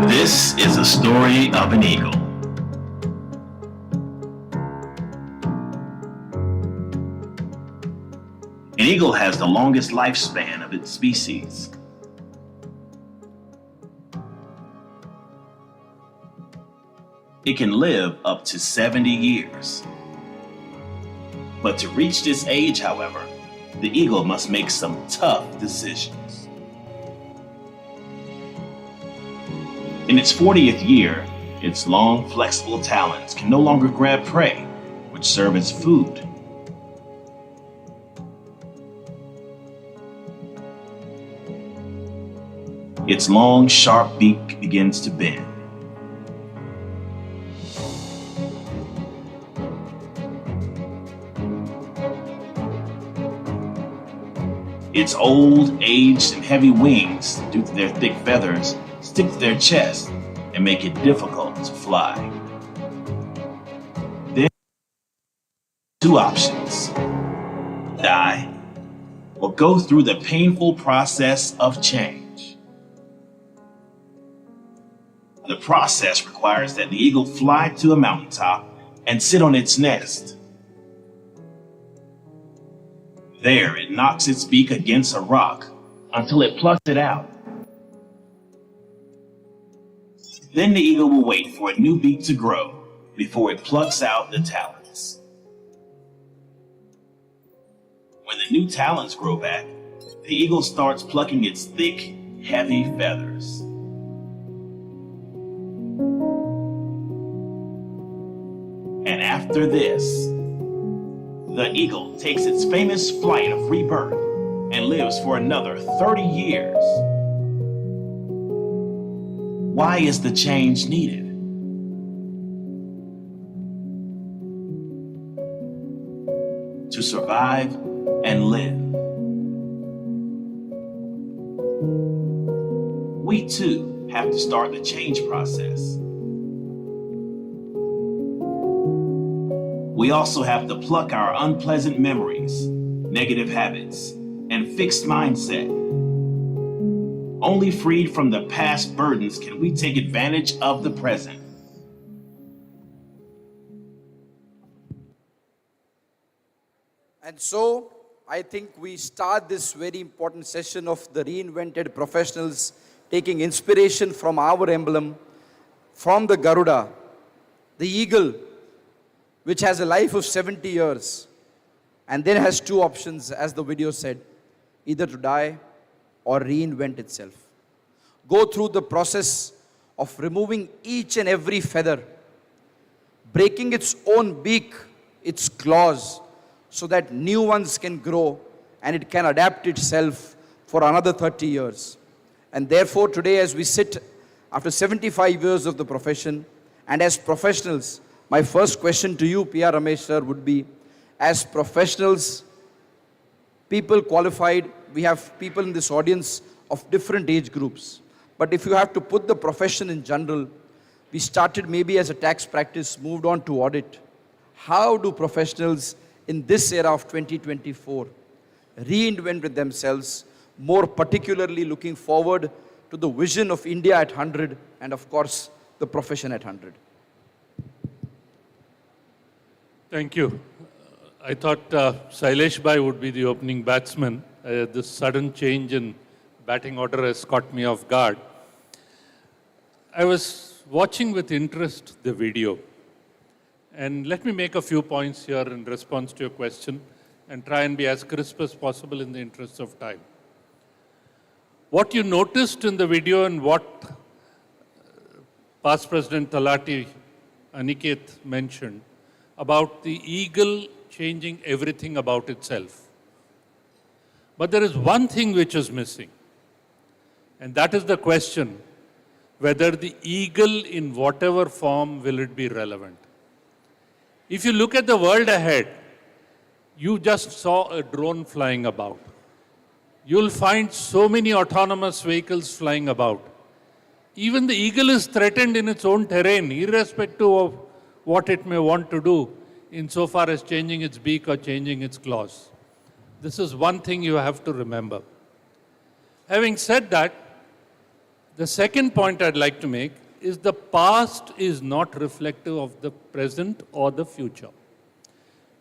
This is a story of an eagle. An eagle has the longest lifespan of its species. It can live up to 70 years. But to reach this age, however, the eagle must make some tough decisions. In its 40th year, its long, flexible talons can no longer grab prey, which serve as food. Its long, sharp beak begins to bend. Its old, aged, and heavy wings, due to their thick feathers, stick to their chest and make it difficult to fly. There are two options: die or go through the painful process of change. The process requires that the eagle fly to a mountaintop and sit on its nest. There, it knocks its beak against a rock until it plucks it out. Then the eagle will wait for a new beak to grow before it plucks out the talons. When the new talons grow back, the eagle starts plucking its thick, heavy feathers. And after this, the eagle takes its famous flight of rebirth and lives for another 30 years. Why is the change needed? To survive and live. We too have to start the change process. We also have to pluck our unpleasant memories, negative habits, and fixed mindset. Only freed from the past burdens can we take advantage of the present. And so, I think we start this very important session of the reinvented professionals taking inspiration from our emblem, from the Garuda, the eagle, which has a life of 70 years and then has two options, as the video said, either to die or reinvent itself. Go through the process of removing each and every feather, breaking its own beak, its claws, so that new ones can grow and it can adapt itself for another 30 years. And therefore today, as we sit after 75 years of the profession and as professionals, my first question to you, P.R. Ramesh sir, would be, as professionals, people qualified, we have people in this audience of different age groups. But if you have to put the profession in general, we started maybe as a tax practice, moved on to audit. How do professionals in this era of 2024 reinvent themselves, more particularly looking forward to the vision of India at 100 and of course the profession at 100? Thank you. I thought Sailesh Bhai would be the opening batsman. This sudden change in batting order has caught me off guard. I was watching with interest the video. And let me make a few points here in response to your question and try and be as crisp as possible in the interest of time. What you noticed in the video and what past President Talati Aniket mentioned about the eagle changing everything about itself. But there is one thing which is missing, and that is the question whether the eagle in whatever form will it be relevant. If you look at the world ahead, you just saw a drone flying about. You'll find so many autonomous vehicles flying about. Even the eagle is threatened in its own terrain, irrespective of what it may want to do insofar as changing its beak or changing its claws. This is one thing you have to remember. Having said that, the second point I'd like to make is the past is not reflective of the present or the future.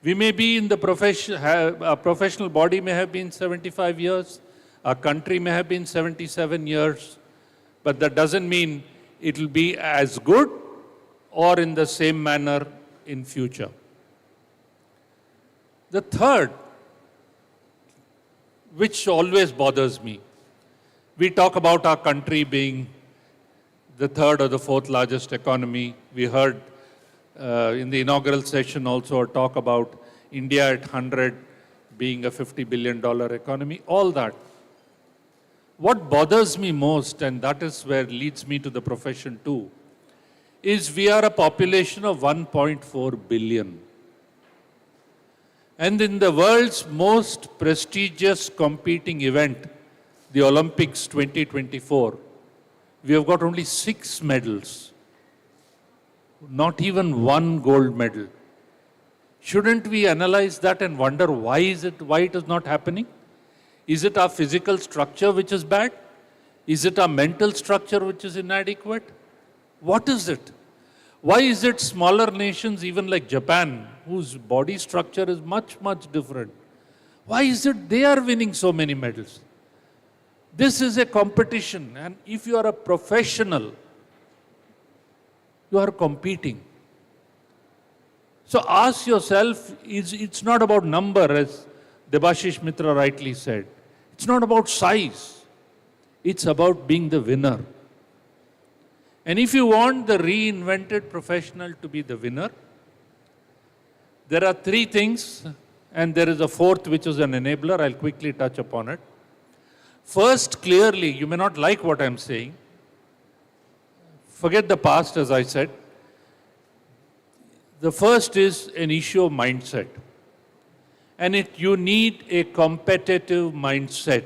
We may be in the profession, our professional body may have been 75 years, our country may have been 77 years, but that doesn't mean it will be as good or in the same manner in future. The third, which always bothers me, we talk about our country being the third or the fourth largest economy. We heard in the inaugural session also a talk about India at 100 being a $50 billion economy, all that. What bothers me most, and that is where leads me to the profession too, is we are a population of 1.4 billion. And in the world's most prestigious competing event, the Olympics 2024, we have got only 6 medals, not even 1 gold medal. Shouldn't we analyze that and wonder why it is not happening? Is it our physical structure which is bad? Is it our mental structure which is inadequate? What is it? Why is it smaller nations, even like Japan, whose body structure is much, much different, why is it they are winning so many medals? This is a competition, and if you are a professional, you are competing. So ask yourself, it's not about number, as Debashish Mitra rightly said. It's not about size. It's about being the winner. And if you want the reinvented professional to be the winner, there are 3 things, and there is a 4th which is an enabler. I'll quickly touch upon it. First, clearly, you may not like what I'm saying. Forget the past, as I said. The first is an issue of mindset. And you need a competitive mindset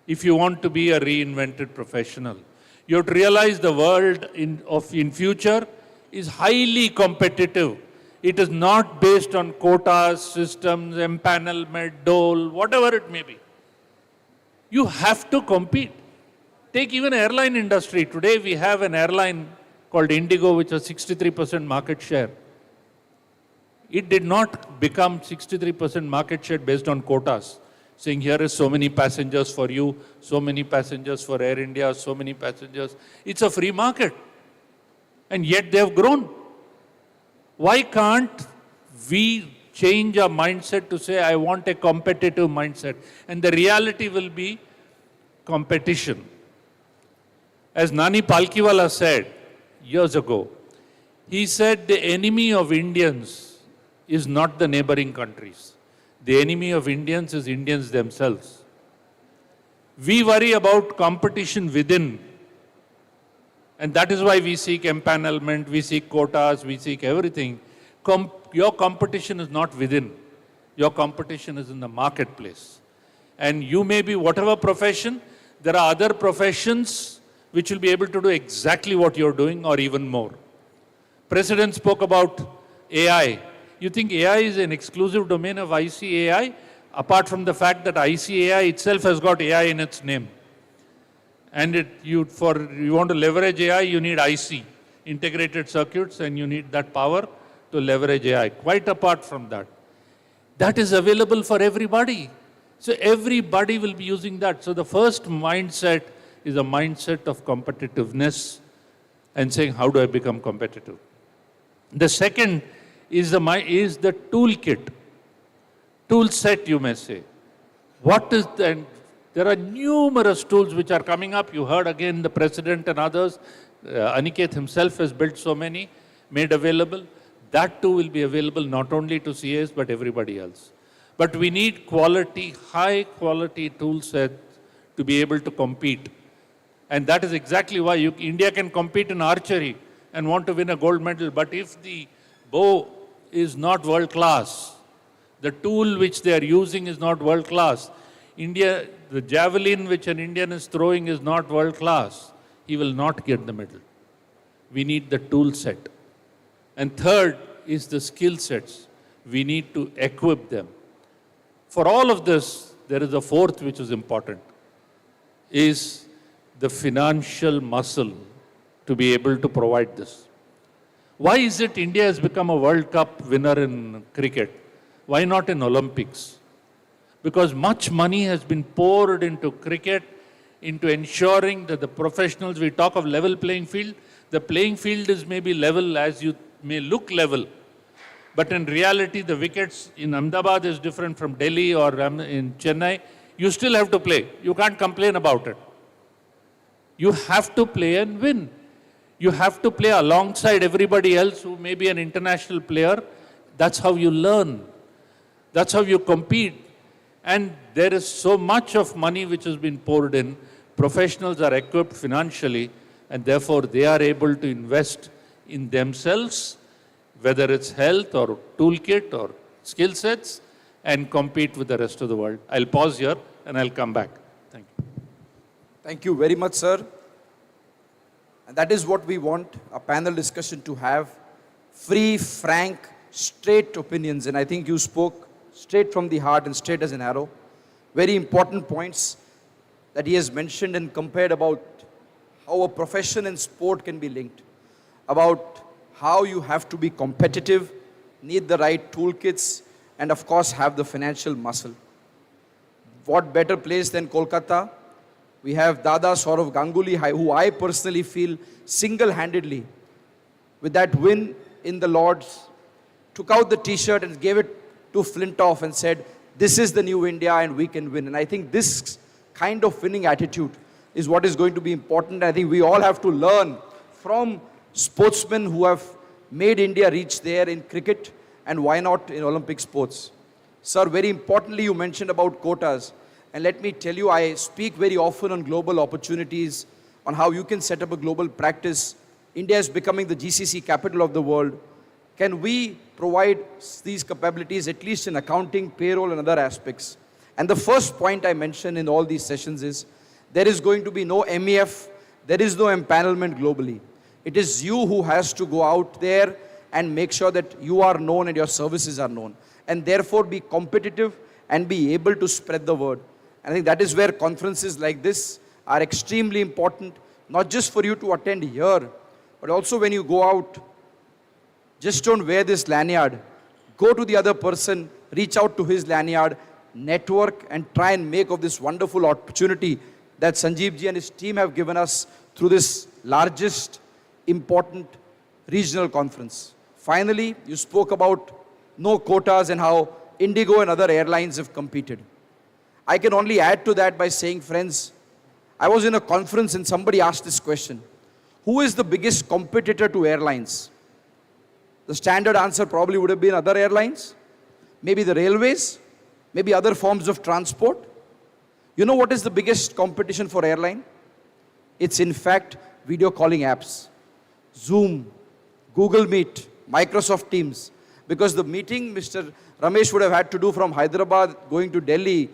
if you want to be a reinvented professional. You have to realize the world in future is highly competitive. It is not based on quotas, systems, empanelment, dole, whatever it may be. You have to compete. Take even airline industry. Today we have an airline called Indigo, which has 63% market share. It did not become 63% market share based on quotas, saying here is so many passengers for you, so many passengers for Air India, so many passengers. It's a free market. And yet they have grown. Why can't we change our mindset to say, I want a competitive mindset? And the reality will be competition. As Nani Palkiwala said years ago, he said the enemy of Indians is not the neighboring countries. The enemy of Indians is Indians themselves. We worry about competition within. And that is why we seek empanelment, we seek quotas, we seek everything. Your competition is not within. Your competition is in the marketplace. And you may be whatever profession, there are other professions which will be able to do exactly what you're doing or even more. President spoke about AI. You think AI is an exclusive domain of ICAI, apart from the fact that ICAI itself has got AI in its name. And you want to leverage AI, you need IC, integrated circuits, and you need that power to leverage AI. Quite apart from that, that is available for everybody. So everybody will be using that. So the first mindset is a mindset of competitiveness and saying, how do I become competitive? The second is the toolkit, tool set, you may say. What is there are numerous tools which are coming up. You heard again the president and others. Aniket himself has built so many, made available. That too will be available not only to CAs but everybody else. But we need quality, high quality tool sets to be able to compete. And that is exactly why India can compete in archery and want to win a gold medal. But if the bow is not world class, the tool which they are using is not world class, the javelin which an Indian is throwing is not world class, he will not get the medal. We need the tool set. And third is the skill sets. We need to equip them. For all of this, there is a 4th which is important, is the financial muscle to be able to provide this. Why is it India has become a World Cup winner in cricket? Why not in Olympics? Because much money has been poured into cricket, into ensuring that the professionals, we talk of level playing field, the playing field is maybe level as you may look level. But in reality, the wickets in Ahmedabad is different from Delhi or in Chennai. You still have to play. You can't complain about it. You have to play and win. You have to play alongside everybody else who may be an international player. That's how you learn. That's how you compete. And there is so much of money which has been poured in. Professionals are equipped financially, and therefore they are able to invest in themselves, whether it's health or toolkit or skill sets, and compete with the rest of the world. I'll pause here and I'll come back. Thank you. Thank you very much, sir. And that is what we want a panel discussion to have. Free, frank, straight opinions. And I think you spoke straight from the heart and straight as an arrow. Very important points that he has mentioned and compared about how a profession and sport can be linked. About how you have to be competitive, need the right toolkits, and of course have the financial muscle. What better place than Kolkata? We have Dada Saurav Ganguly, who I personally feel single-handedly, with that win in the Lords, took out the t-shirt and gave it to Flintoff and said, this is the new India and we can win. And I think this kind of winning attitude is what is going to be important. I think we all have to learn from sportsmen who have made India reach there in cricket, and why not in Olympic sports. Sir, very importantly, you mentioned about quotas. And let me tell you, I speak very often on global opportunities, on how you can set up a global practice. India is becoming the GCC capital of the world. Can we provide these capabilities, at least in accounting, payroll, and other aspects? And the first point I mentioned in all these sessions is, there is going to be no MEF, there is no empanelment globally. It is you who has to go out there and make sure that you are known and your services are known. And therefore be competitive and be able to spread the word. And I think that is where conferences like this are extremely important, not just for you to attend here, but also when you go out. Just don't wear this lanyard. Go to the other person, reach out to his lanyard, network, and try and make of this wonderful opportunity that Sanjeev ji and his team have given us through this largest important regional conference. Finally, you spoke about no quotas and how Indigo and other airlines have competed. I can only add to that by saying, friends, I was in a conference and somebody asked this question. Who is the biggest competitor to airlines? The standard answer probably would have been other airlines, maybe the railways, maybe other forms of transport. You know what is the biggest competition for airline? It's in fact video calling apps. Zoom, Google Meet, Microsoft Teams. Because the meeting Mr. Ramesh would have had to do from Hyderabad going to Delhi,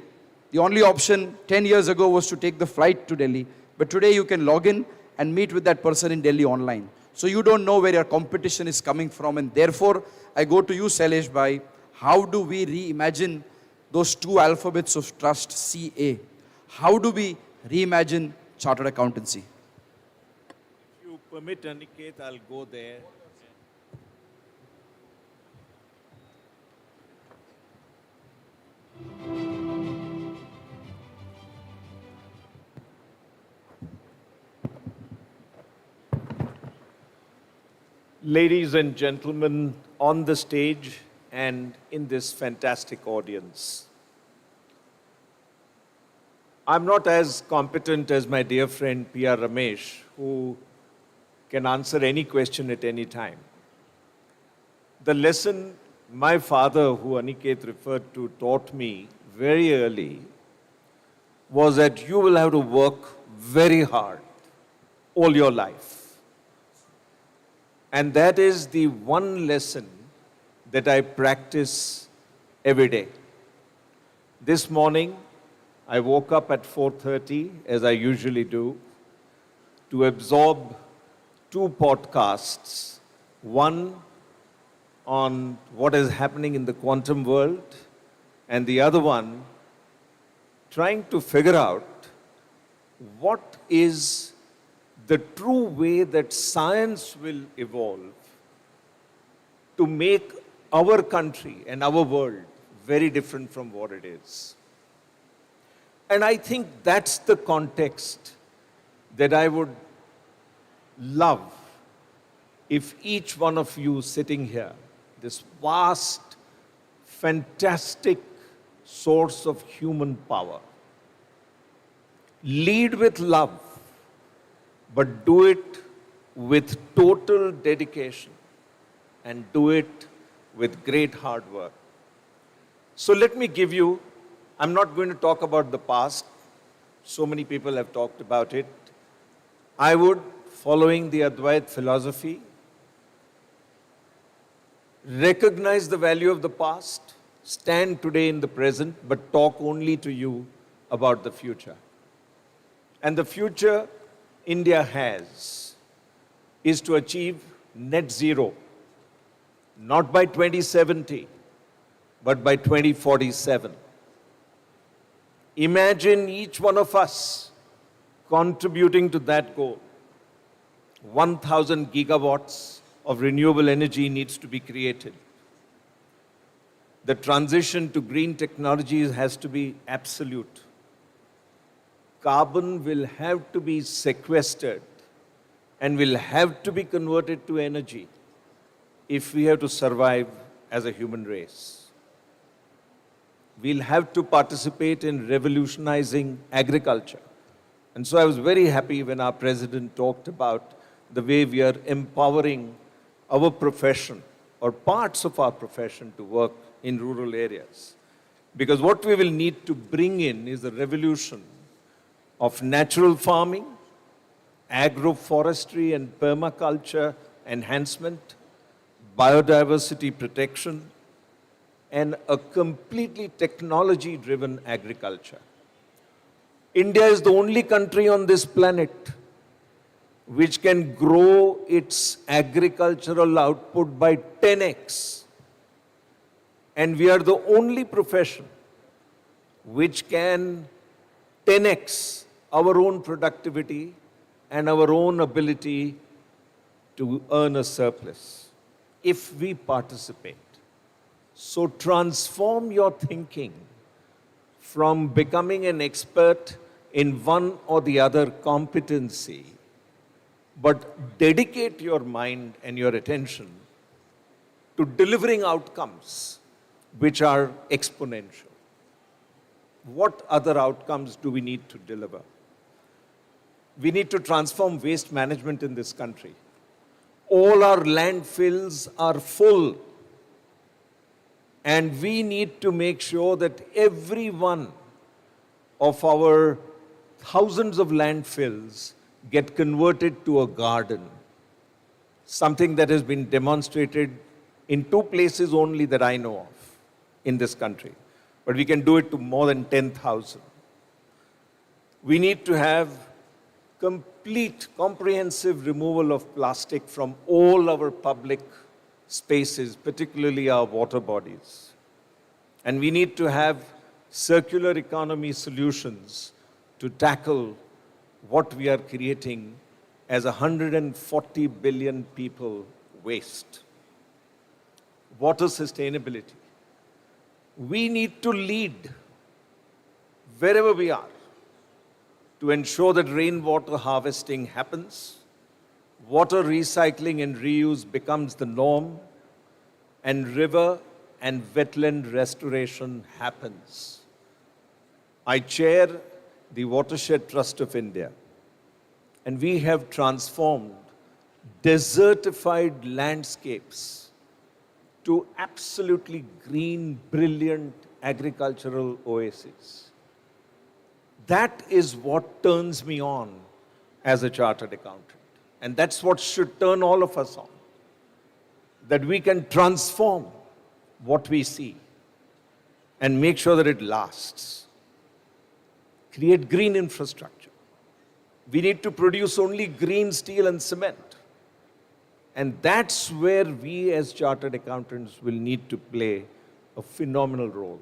the only option 10 years ago was to take the flight to Delhi. But today you can log in and meet with that person in Delhi online. So you don't know where your competition is coming from. And therefore, I go to you, Sailesh Bhai. How do we reimagine those two alphabets of trust, CA? How do we reimagine chartered accountancy? If you permit, Aniket, I'll go there. Ladies and gentlemen on the stage and in this fantastic audience, I'm not as competent as my dear friend P.R. Ramesh, who can answer any question at any time. The lesson my father, who Aniket referred to, taught me very early was that you will have to work very hard all your life. And that is the one lesson that I practice every day. This morning, I woke up at 4:30, as I usually do, to absorb two podcasts. One on what is happening in the quantum world, and the other one trying to figure out what is the true way that science will evolve to make our country and our world very different from what it is. And I think that's the context that I would love if each one of you sitting here this vast, fantastic source of human power. Lead with love, but do it with total dedication and do it with great hard work. So let me give you, I'm not going to talk about the past. So many people have talked about it. I would, following the Advait philosophy, recognize the value of the past, stand today in the present, but talk only to you about the future. And the future India has is to achieve net zero, not by 2070, but by 2047. Imagine each one of us contributing to that goal. 1,000 gigawatts of renewable energy needs to be created. The transition to green technologies has to be absolute. Carbon will have to be sequestered and will have to be converted to energy if we have to survive as a human race. We'll have to participate in revolutionizing agriculture. And so I was very happy when our president talked about the way we are empowering our profession or parts of our profession to work in rural areas. Because what we will need to bring in is a revolution of natural farming, agroforestry and permaculture enhancement, biodiversity protection, and a completely technology-driven agriculture. India is the only country on this planet which can grow its agricultural output by 10x. And we are the only profession which can 10x our own productivity and our own ability to earn a surplus if we participate. So transform your thinking from becoming an expert in one or the other competency, but dedicate your mind and your attention to delivering outcomes which are exponential. What other outcomes do we need to deliver? We need to transform waste management in this country. All our landfills are full. And we need to make sure that every one of our thousands of landfills get converted to a garden. Something that has been demonstrated in 2 places only that I know of in this country. But we can do it to more than 10,000. We need to have complete, comprehensive removal of plastic from all our public spaces, particularly our water bodies. And we need to have circular economy solutions to tackle what we are creating as 140 billion people waste. Water sustainability. We need to lead wherever we are to ensure that rainwater harvesting happens, water recycling and reuse becomes the norm, and river and wetland restoration happens. I chair the Watershed Trust of India, and we have transformed desertified landscapes to absolutely green, brilliant agricultural oases. That is what turns me on as a chartered accountant. And that's what should turn all of us on. That we can transform what we see and make sure that it lasts. Create green infrastructure. We need to produce only green steel and cement. And that's where we as chartered accountants will need to play a phenomenal role.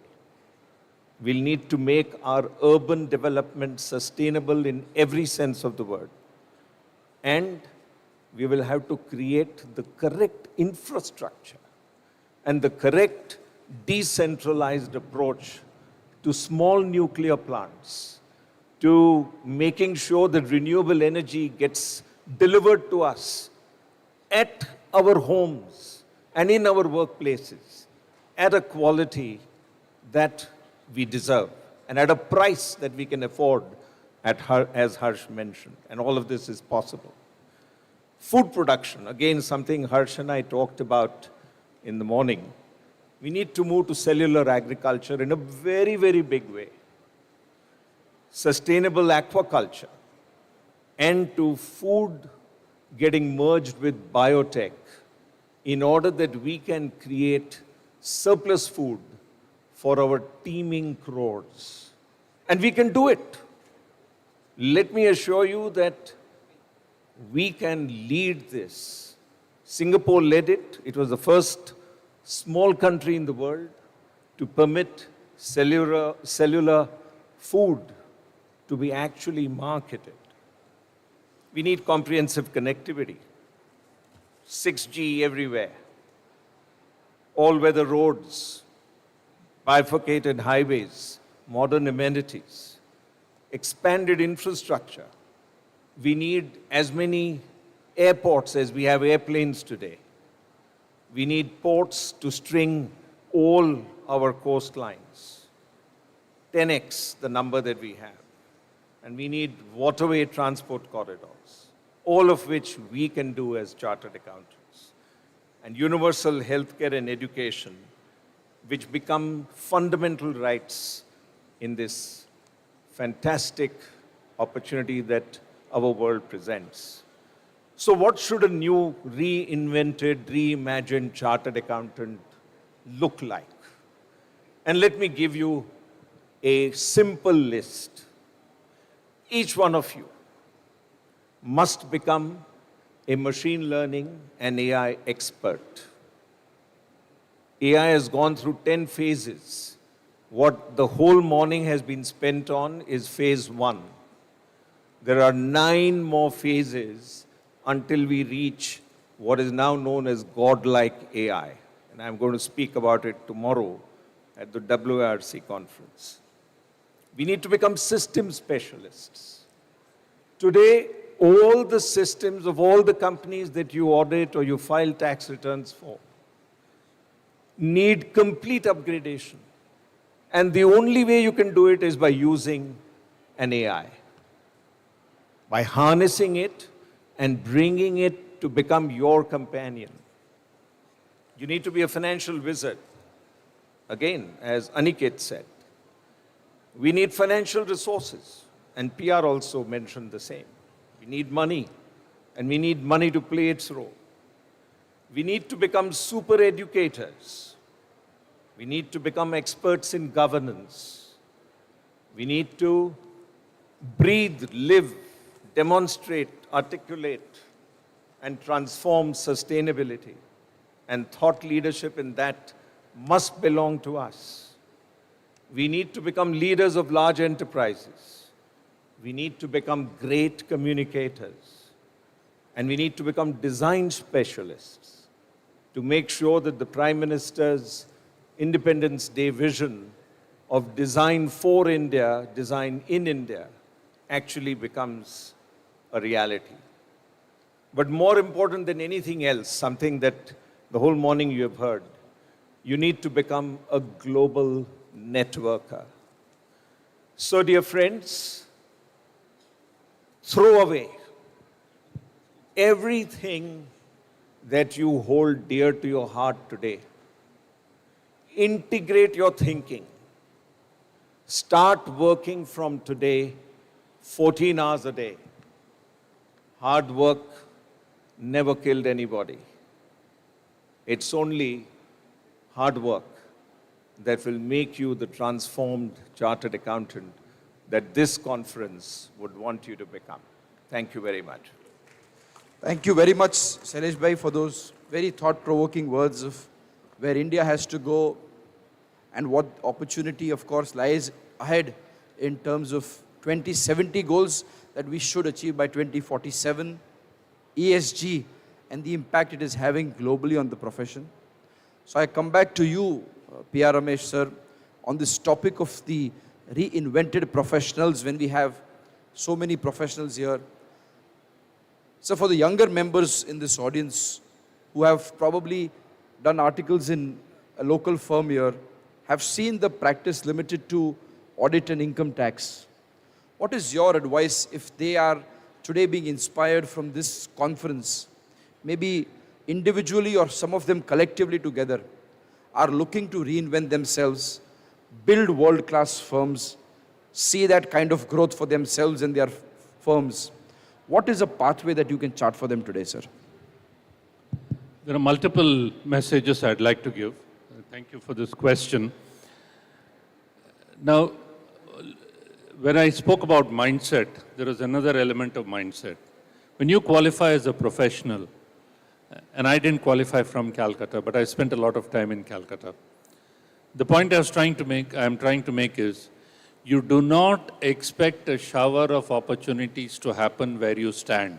We'll need to make our urban development sustainable in every sense of the word. And we will have to create the correct infrastructure and the correct decentralized approach to small nuclear plants, to making sure that renewable energy gets delivered to us at our homes and in our workplaces at a quality that we deserve and at a price that we can afford, as Harsh mentioned. And all of this is possible. Food production, again, something Harsh and I talked about in the morning. We need to move to cellular agriculture in a very, very big way. Sustainable aquaculture, and to food getting merged with biotech in order that we can create surplus food for our teeming crores. And we can do it. Let me assure you that we can lead this. Singapore led it. It was the first small country in the world to permit cellular food to be actually marketed. We need comprehensive connectivity, 6G everywhere, all-weather roads, bifurcated highways, modern amenities, expanded infrastructure. We need as many airports as we have airplanes today. We need ports to string all our coastlines, 10x the number that we have. And we need waterway transport corridors, all of which we can do as chartered accountants. And universal healthcare and education, which become fundamental rights in this fantastic opportunity that our world presents. So what should a new, reinvented, reimagined chartered accountant look like? And let me give you a simple list. Each one of you must become a machine learning and AI expert. AI has gone through 10 phases. What the whole morning has been spent on is phase 1. There are 9 more phases until we reach what is now known as godlike AI. And I'm going to speak about it tomorrow at the WIRC conference. We need to become system specialists. Today, all the systems of all the companies that you audit or you file tax returns for need complete upgradation. And the only way you can do it is by using an AI, by harnessing it and bringing it to become your companion. You need to be a financial wizard. Again, as Aniket said, we need financial resources, and PR also mentioned the same. We need money, and we need money to play its role. We need to become super educators. We need to become experts in governance. We need to breathe, live, demonstrate, articulate, and transform sustainability. And thought leadership in that must belong to us. We need to become leaders of large enterprises. We need to become great communicators. And we need to become design specialists to make sure that the Prime Minister's Independence Day vision of design for India, design in India, actually becomes a reality. But more important than anything else, something that the whole morning you have heard, you need to become a global networker. So, dear friends, throw away everything that you hold dear to your heart today. Integrate your thinking. Start working from today 14 hours a day. Hard work never killed anybody. It's only hard work that will make you the transformed chartered accountant that this conference would want you to become. Thank you very much. Thank you very much, Shailesh Bhai, for those very thought-provoking words of where India has to go and what opportunity, of course, lies ahead in terms of 2070 goals that we should achieve by 2047, ESG, and the impact it is having globally on the profession. So I come back to you, P.R. Ramesh sir, on this topic of the reinvented professionals when we have so many professionals here. So for the younger members in this audience who have probably done articles in a local firm here, have seen the practice limited to audit and income tax. What is your advice if they are today being inspired from this conference, maybe individually or some of them collectively together, are looking to reinvent themselves, build world-class firms, see that kind of growth for themselves and their firms? What is a pathway that you can chart for them today, sir? There are multiple messages I'd like to give. Thank you for this question. Now, when I spoke about mindset, there is another element of mindset. When you qualify as a professional, and I didn't qualify from Calcutta, but I spent a lot of time in Calcutta. The point I'm trying to make is, you do not expect a shower of opportunities to happen where you stand.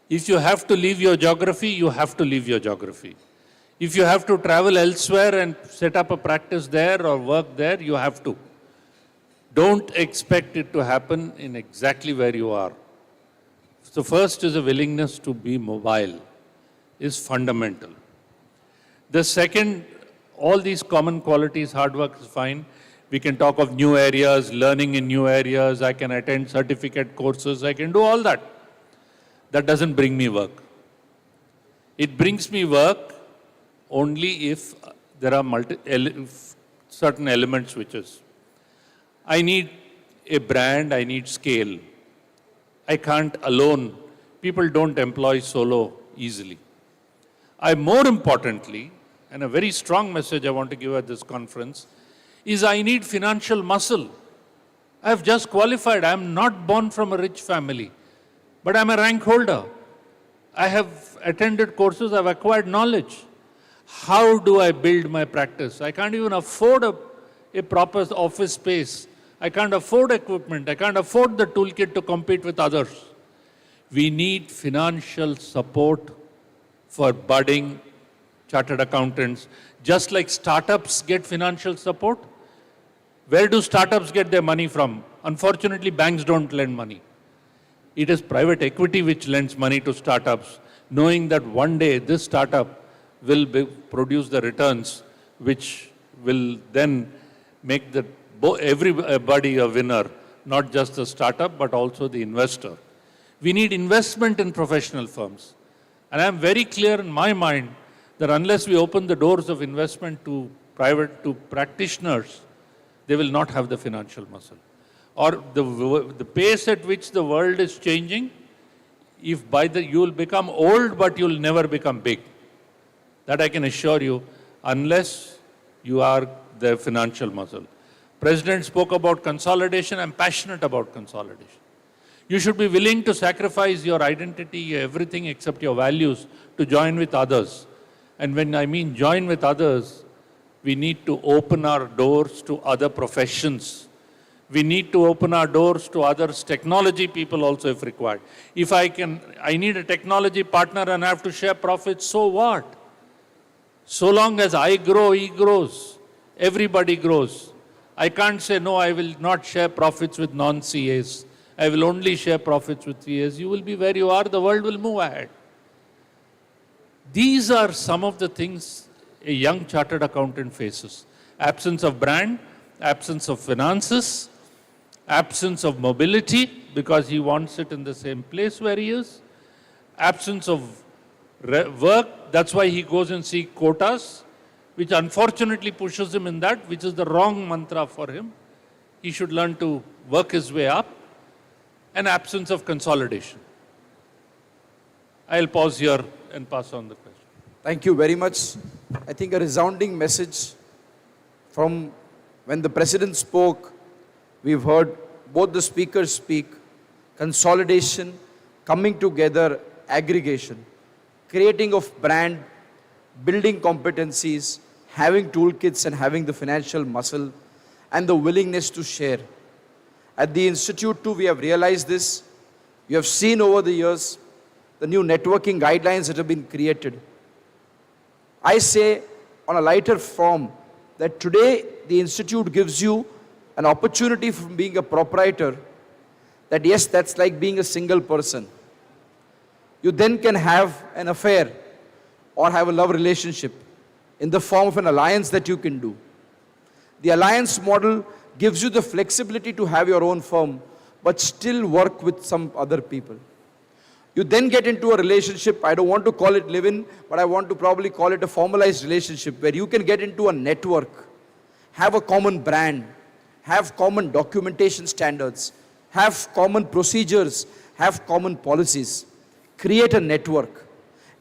If you have to leave your geography, you have to leave your geography. If you have to travel elsewhere and set up a practice there or work there, you have to. Don't expect it to happen in exactly where you are. So first is a willingness to be mobile, is fundamental. The second, all these common qualities, hard work is fine. We can talk of new areas, learning in new areas, I can attend certificate courses, I can do all that. That doesn't bring me work. It brings me work only if there are certain elements which is. I need a brand, I need scale. I can't alone. People don't employ solo easily. More importantly, and a very strong message I want to give at this conference, is I need financial muscle. I have just qualified. I am not born from a rich family, but I'm a rank holder. I have attended courses, I've acquired knowledge. How do I build my practice? I can't even afford a proper office space. I can't afford equipment. I can't afford the toolkit to compete with others. We need financial support for budding chartered accountants. Just like startups get financial support, where do startups get their money from? Unfortunately, banks don't lend money. It is private equity which lends money to startups, knowing that one day this startup will produce the returns which will then make everybody a winner, not just the startup, but also the investor. We need investment in professional firms. And I'm very clear in my mind that unless we open the doors of investment to practitioners, they will not have the financial muscle. Or the pace at which the world is changing, you will become old, but you'll never become big. That I can assure you, unless you are the financial muscle. President spoke about consolidation. I'm passionate about consolidation. You should be willing to sacrifice your identity, everything except your values, to join with others. And when I mean join with others, we need to open our doors to other professions. We need to open our doors to others, technology people also if required. If I need a technology partner and I have to share profits, so what? So long as I grow, he grows. Everybody grows. I can't say, no, I will not share profits with non-CAs. I will only share profits with CAs. You will be where you are, the world will move ahead. These are some of the things a young chartered accountant faces. Absence of brand, absence of finances, absence of mobility because he wants it in the same place where he is, absence of work, that's why he goes and seeks quotas, which unfortunately pushes him in that, which is the wrong mantra for him. He should learn to work his way up, and absence of consolidation. I'll pause here and pass on the question. Thank you very much. I think a resounding message from when the President spoke, we've heard both the speakers speak, consolidation, coming together, aggregation, creating of brand, building competencies, having toolkits and having the financial muscle and the willingness to share. At the Institute too, we have realized this. You have seen over the years the new networking guidelines that have been created. I say on a lighter form that today the Institute gives you an opportunity from being a proprietor that yes, that's like being a single person. You then can have an affair or have a love relationship in the form of an alliance that you can do. The alliance model gives you the flexibility to have your own firm, but still work with some other people. You then get into a relationship, I don't want to call it live-in, but I want to probably call it a formalized relationship where you can get into a network, have a common brand, have common documentation standards, have common procedures, have common policies, create a network.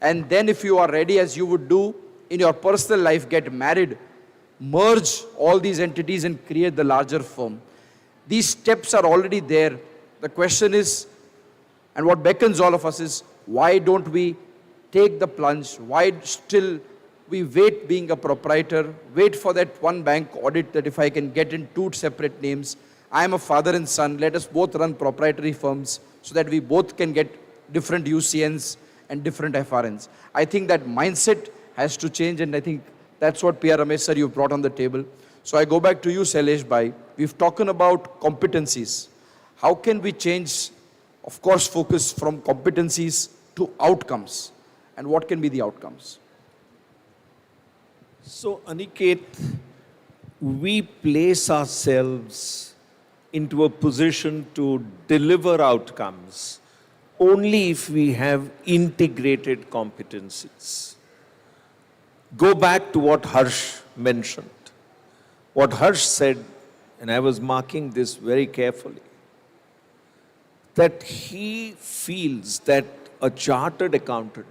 And then if you are ready, as you would do in your personal life, get married, merge all these entities and create the larger firm. These steps are already there. The question is, and what beckons all of us is, why don't we take the plunge? Why still we wait being a proprietor, wait for that one bank audit that if I can get in 2 separate names, I am a father and son, let us both run proprietary firms so that we both can get different UCNs and different FRNs. I think that mindset has to change, and I think that's what P.R. Ramesh sir, you brought on the table. So I go back to you, Sailesh Bhai. We've talked about competencies. How can we change, of course, focus from competencies to outcomes? And what can be the outcomes? So, Aniket, we place ourselves into a position to deliver outcomes only if we have integrated competencies. Go back to what Harsh mentioned. What Harsh said, and I was marking this very carefully, that he feels that a chartered accountant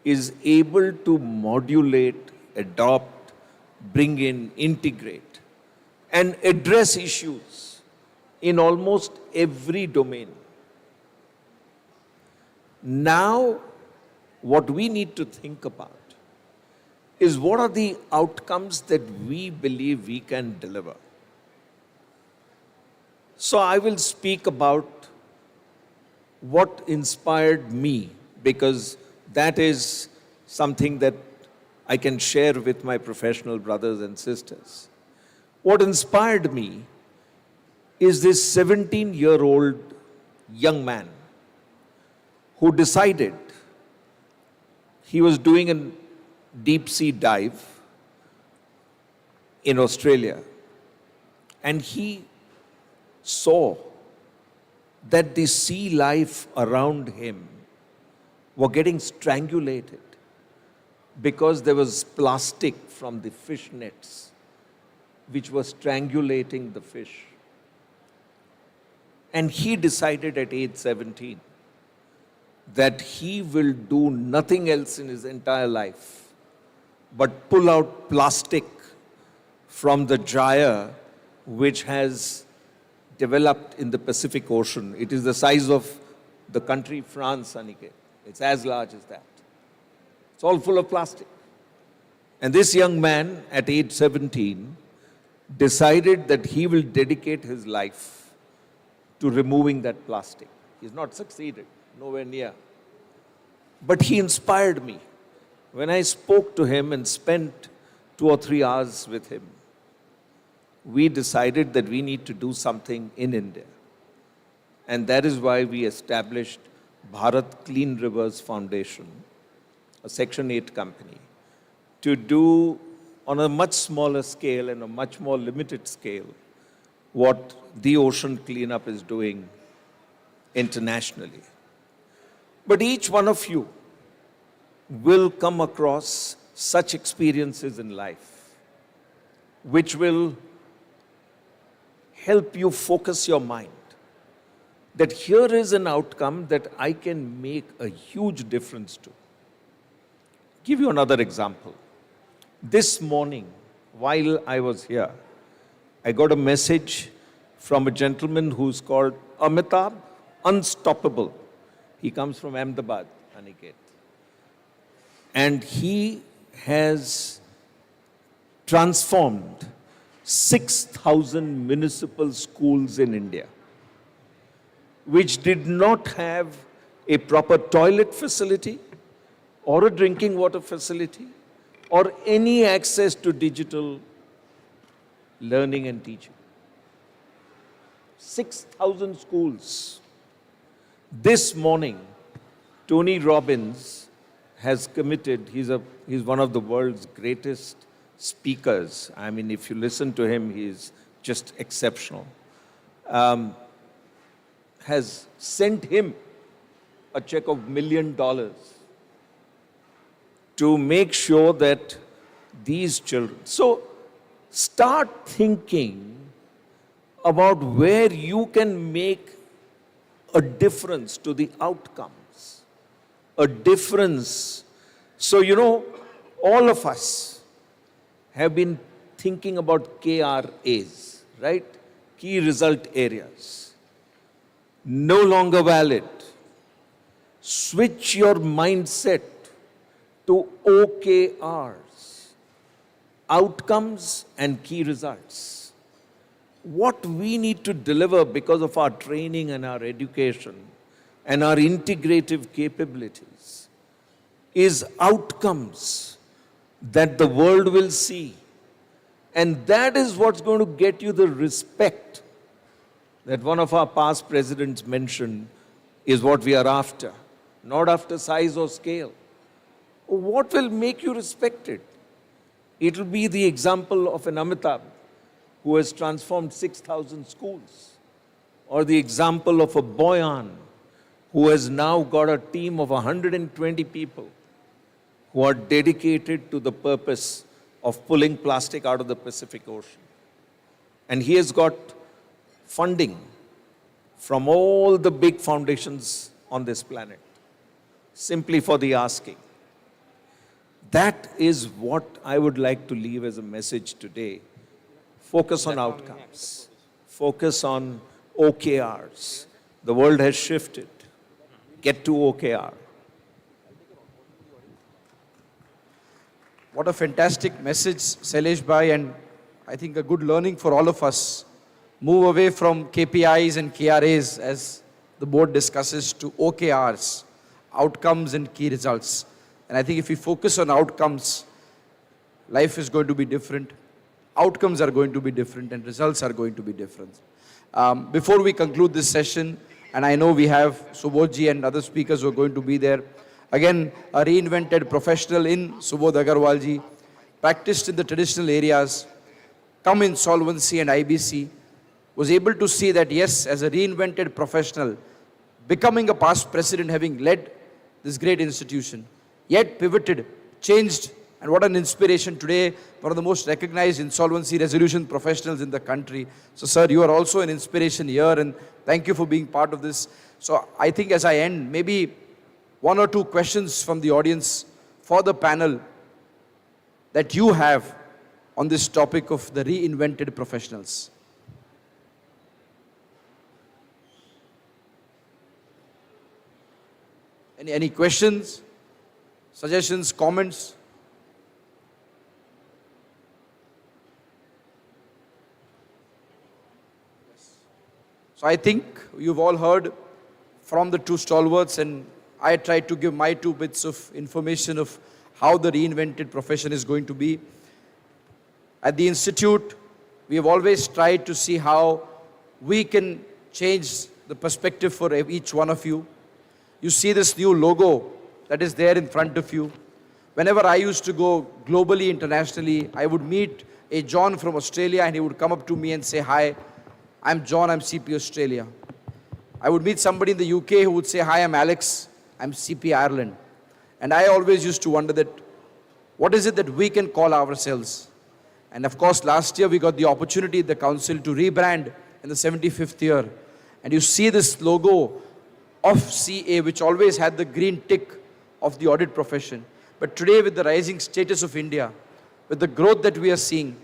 is able to modulate, adopt, bring in, integrate, and address issues in almost every domain. Now, what we need to think about is what are the outcomes that we believe we can deliver. So I will speak about what inspired me, because that is something that I can share with my professional brothers and sisters. What inspired me is this 17-year-old young man who decided he was doing a deep sea dive in Australia, and he saw that the sea life around him were getting strangulated because there was plastic from the fish nets which was strangulating the fish. And he decided at age 17 that he will do nothing else in his entire life but pull out plastic from the gyre which has developed in the Pacific Ocean. It is the size of the country France, Aniket. It's as large as that. It's all full of plastic. And this young man at age 17 decided that he will dedicate his life to removing that plastic. He's not succeeded, nowhere near. But he inspired me. When I spoke to him and spent 2 or 3 hours with him, we decided that we need to do something in India. And that is why we established Bharat Clean Rivers Foundation, a Section 8 company, to do on a much smaller scale and a much more limited scale what the ocean cleanup is doing internationally. But each one of you will come across such experiences in life which will help you focus your mind that here is an outcome that I can make a huge difference to. Give you another example. This morning, while I was here, I got a message from a gentleman who's called Amitabh Unstoppable. He comes from Ahmedabad, Aniket. And he has transformed 6,000 municipal schools in India, which did not have a proper toilet facility or a drinking water facility or any access to digital learning and teaching. 6,000 schools. This morning, Tony Robbins has committed, he's one of the world's greatest speakers. I mean, if you listen to him, he's just exceptional. Has sent him a check of $1 million to make sure that these children. So start thinking about where you can make a difference to the outcomes, a difference. So, you know, all of us have been thinking about KRAs, right? Key result areas. No longer valid. Switch your mindset to OKRs, outcomes and key results. What we need to deliver because of our training and our education and our integrative capabilities is outcomes that the world will see. And that is what's going to get you the respect that one of our past presidents mentioned is what we are after, not after size or scale. What will make you respected? It will be the example of an Amitabh who has transformed 6,000 schools, or the example of a Boyan who has now got a team of 120 people who are dedicated to the purpose of pulling plastic out of the Pacific Ocean. And he has got funding from all the big foundations on this planet, simply for the asking. That is what I would like to leave as a message today. Focus on outcomes. Focus on OKRs. The world has shifted. Get to OKR. What a fantastic message, Sailesh Bhai, and I think a good learning for all of us. Move away from KPIs and KRAs, as the board discusses, to OKRs, outcomes and key results. And I think if we focus on outcomes, life is going to be different. Outcomes are going to be different and results are going to be different. Before we conclude this session, and I know we have Subodhji and other speakers who are going to be there. Again, a reinvented professional in Subodh Agarwalji, practiced in the traditional areas, come in solvency and IBC, was able to see that yes, as a reinvented professional, becoming a past president, having led this great institution, yet pivoted, changed, and what an inspiration today, one of the most recognized insolvency resolution professionals in the country. So sir, you are also an inspiration here, and thank you for being part of this. So I think as I end, maybe one or two questions from the audience for the panel that you have on this topic of the reinvented professionals. Any questions, suggestions, comments? So I think you've all heard from the two stalwarts, and I tried to give my 2 bits of information of how the reinvented profession is going to be. At the Institute, we have always tried to see how we can change the perspective for each one of you. You see this new logo that is there in front of you. Whenever I used to go globally, internationally, I would meet a John from Australia and he would come up to me and say, "Hi, I'm John, I'm CP Australia." I would meet somebody in the UK who would say, "Hi, I'm Alex, I'm CP Ireland." And I always used to wonder that, what is it that we can call ourselves? And of course, last year we got the opportunity at the council to rebrand in the 75th year. And you see this logo of CA, which always had the green tick of the audit profession. But today, with the rising status of India, with the growth that we are seeing,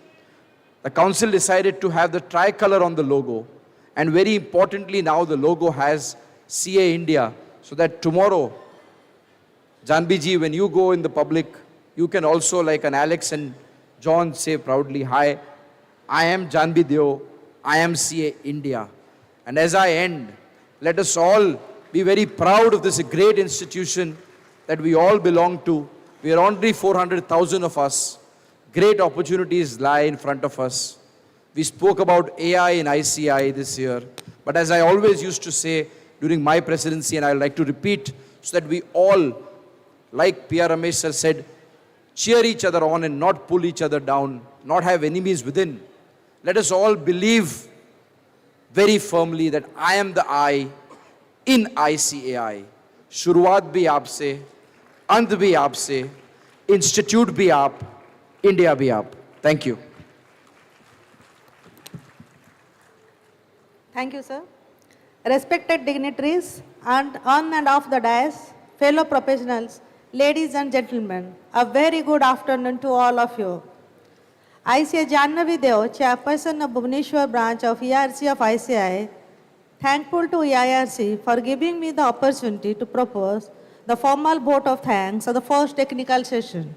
the council decided to have the tricolor on the logo. And very importantly, now the logo has CA India, so that tomorrow, Janbi ji, when you go in the public, you can also, like an Alex and John, say proudly, "Hi, I am Janbi Deo, I am CA India." And as I end, let us all be very proud of this great institution that we all belong to. We are only 400,000 of us. Great opportunities lie in front of us. We spoke about AI in ICI this year. But as I always used to say during my presidency, and I'd like to repeat, so that we all like P.R. Ramesh sir said, cheer each other on and not pull each other down, not have enemies within. Let us all believe very firmly that I am the I in ICAI. शुरुआत भी आपसे, अंत भी आपसे, institute भी आप, India भी आप. Thank you. Thank you, sir. Respected dignitaries and on and off the dais, fellow professionals, ladies and gentlemen, a very good afternoon to all of you. I say Jannavi Deo, chairperson of Bhubaneswar branch of Eirc of ICI, thankful to Eirc for giving me the opportunity to propose the formal vote of thanks of the first technical session.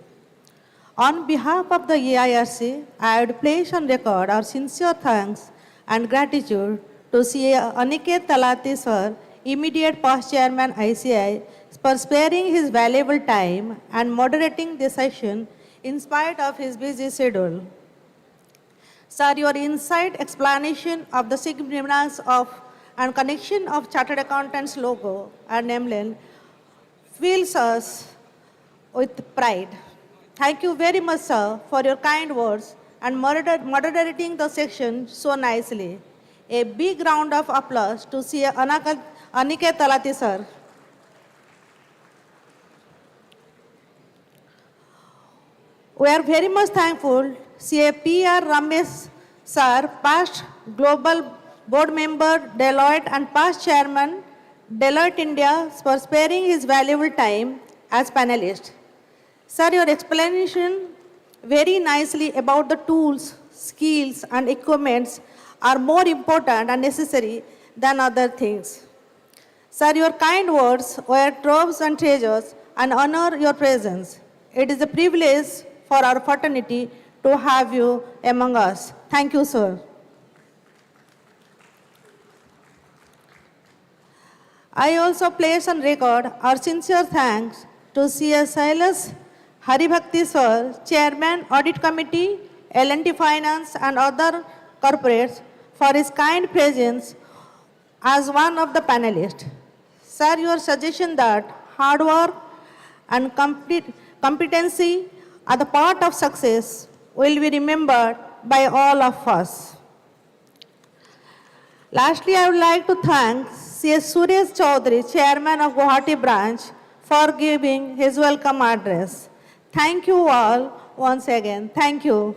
On behalf of the Eirc, I would place on record our sincere thanks and gratitude to CA Aniket Talati sir, immediate past chairman ICI, for sparing his valuable time and moderating the session in spite of his busy schedule. Sir, your insight explanation of the significance of and connection of Chartered Accountants logo and emblem fills us with pride. Thank you very much, sir, for your kind words and moderating the section so nicely. A big round of applause to see Aniket Talati, sir. We are very much thankful CA P.R. Ramesh, sir, past global board member, Deloitte, and past chairman, Deloitte India, for sparing his valuable time as panelist. Sir, your explanation very nicely about the tools, skills, and equipments are more important and necessary than other things. Sir, your kind words were troves and treasures and honor your presence. It is a privilege for our fraternity to have you among us. Thank you, sir. I also place on record our sincere thanks to C.S. Silas Haribhakti sir, Chairman, Audit Committee, L&T Finance and other corporates for his kind presence as one of the panelists. Sir, your suggestion that hard work and competency are the part of success will be remembered by all of us. Lastly, I would like to thank C.S. Suresh Chaudhary, Chairman of Guwahati branch, for giving his welcome address. Thank you all once again. Thank you.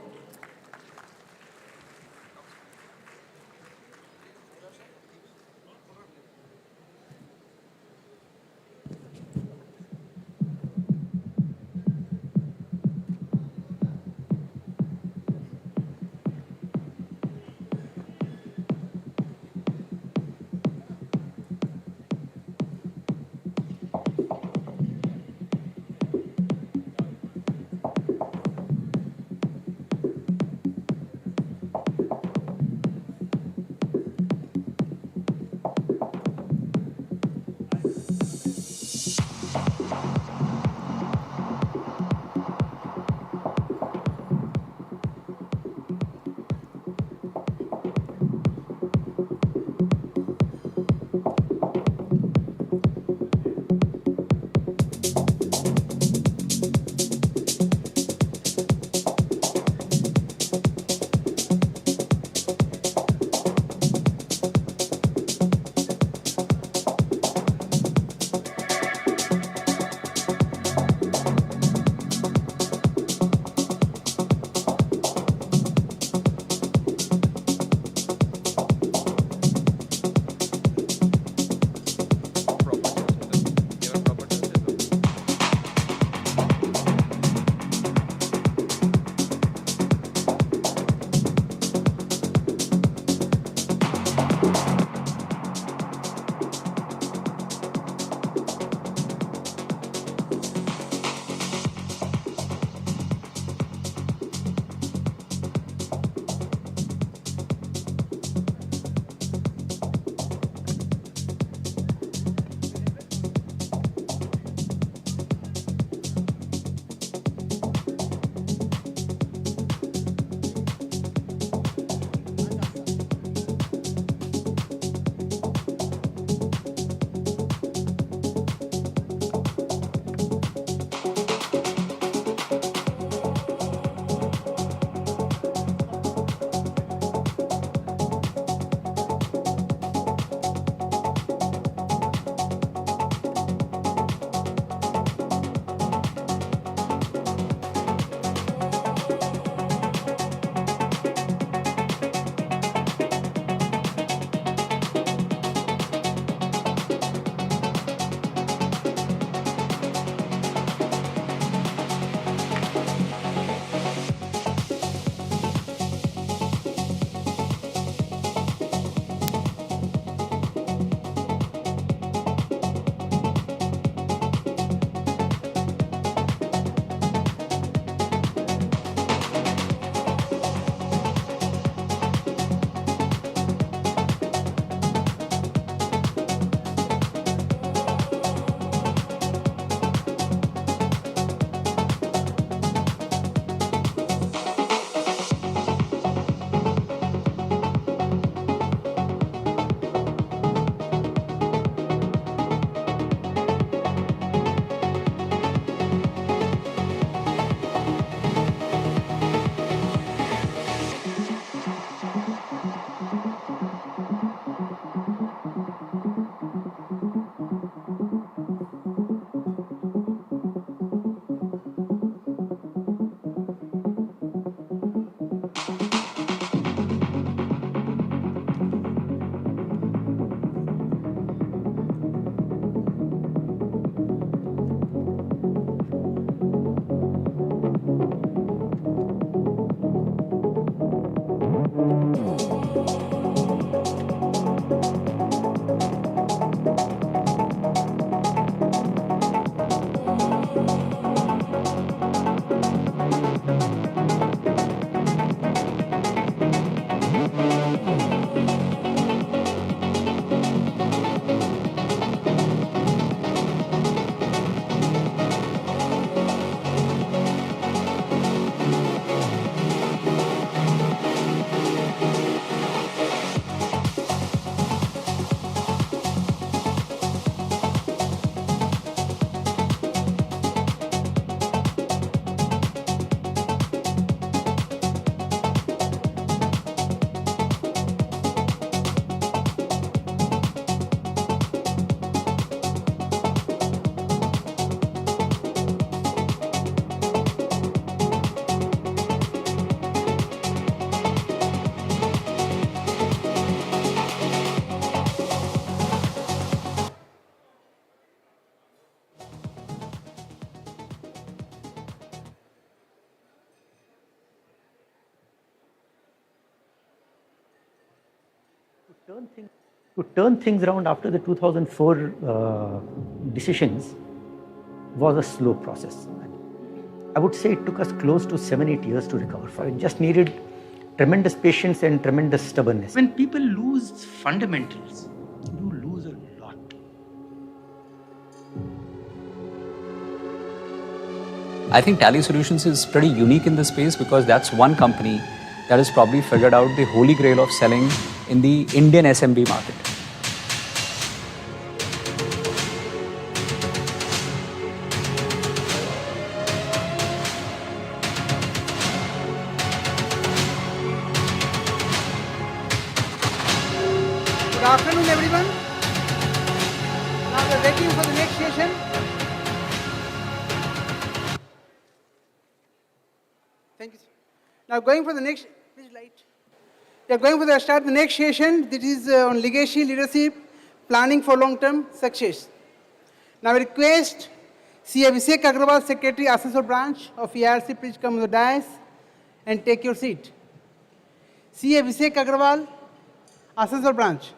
To turn things around after the 2004 decisions was a slow process. I would say it took us close to 7-8 years to recover from it. It just needed tremendous patience and tremendous stubbornness. When people lose fundamentals, you lose a lot. I think Tally Solutions is pretty unique in this space because that's one company that has probably figured out the holy grail of selling in the Indian SMB market. Good afternoon, everyone. Now we're waiting for the next session. Thank you, sir. Now going for the next, please light. We are going for the start the next session. This is on legacy, leadership, planning for long-term success. Now I request C. Abhishek Agrawal, Secretary, Assessor Branch of Eirc, please come on the dais and take your seat. C. Abhishek Agrawal, Assessor Branch.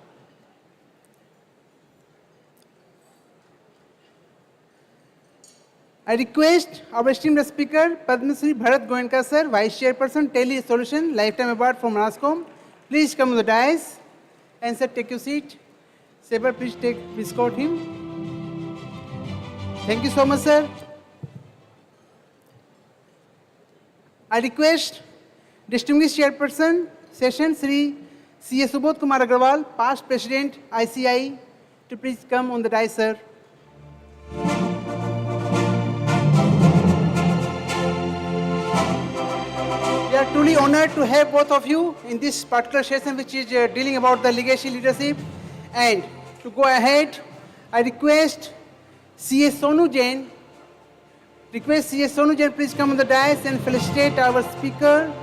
I request our esteemed speaker, Padma Shri Bharat Goenka sir, Vice Chairperson, Tele Solution, Lifetime Award from NASCOM. Please come on the dais and sir, take your seat. Saber, please escort him. Thank you so much, sir. I request distinguished Chairperson, Session, Sri C. A. Subodh Kumar Agrawal, past President, ICI, to please come on the dais, sir. We are truly honored to have both of you in this particular session, which is dealing about the legacy leadership. And to go ahead, I request C.A. Sonu Jain. Request C.A. Sonu Jain, please come on the dais and felicitate our speaker,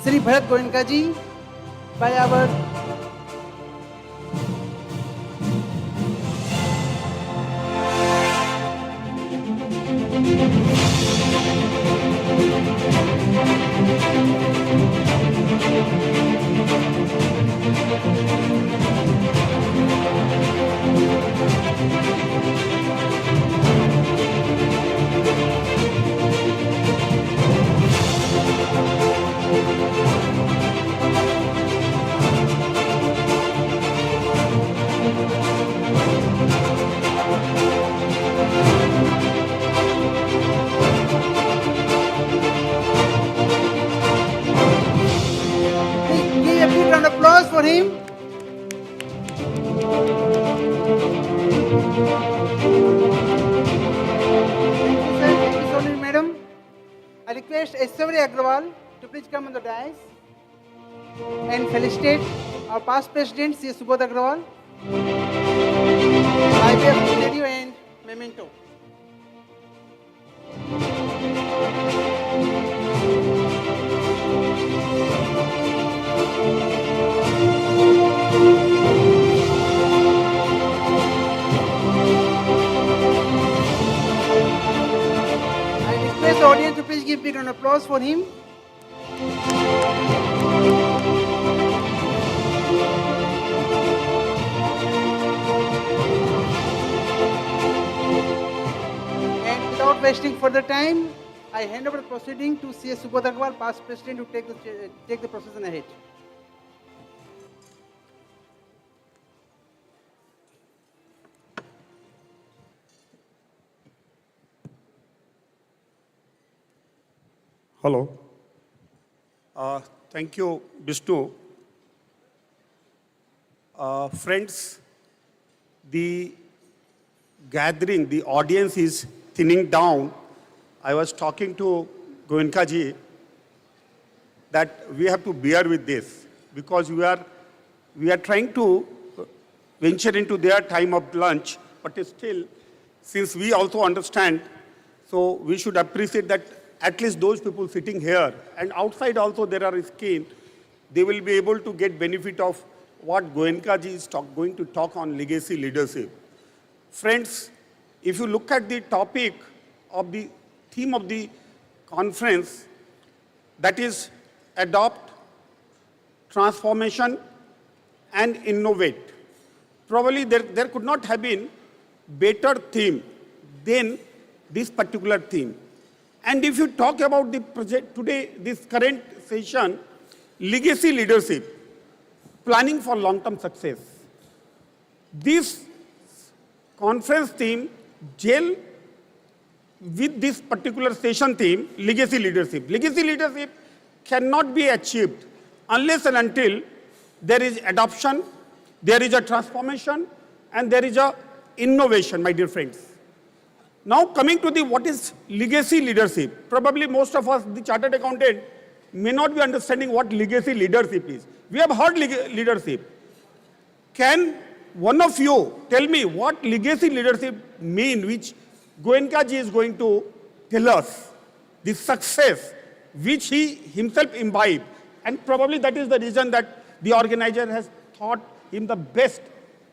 Sri Bharat Goenka ji, by our give a big round of applause for him. Thank you so much, madam. I request Aishwarya Agrawal to please come on the dais and felicitate our past president, C. Subodh Agrawal, by way of video and memento. I request the audience to please give big round of applause for him. And without wasting further time, I hand over the proceeding to C.S. Subodh Agrawal, past president, to take the procession ahead. Hello. Thank you, Vishnu. Friends, the gathering, the audience is thinning down. I was talking to Goenka ji that we have to bear with this because we are trying to venture into their time of lunch, but still, since we also understand, so we should appreciate that at least those people sitting here and outside also there are screen, they will be able to get benefit of what Goenka ji is going to talk on legacy leadership. Friends, if you look at the topic of the theme of the conference, that is adopt, transformation and innovate. Probably there could not have been better theme than this particular theme. And if you talk about the project today, this current session, legacy leadership, planning for long-term success. This conference theme gel with this particular session theme, legacy leadership. Legacy leadership cannot be achieved unless and until there is adoption, there is a transformation, and there is a innovation, my dear friends. Now coming to the what is legacy leadership. Probably most of us, the chartered accountant, may not be understanding what legacy leadership is. We have heard leadership. Can one of you tell me what legacy leadership means, which Goenka ji is going to tell us, the success which he himself imbibed, and probably that is the reason that the organizer has thought him the best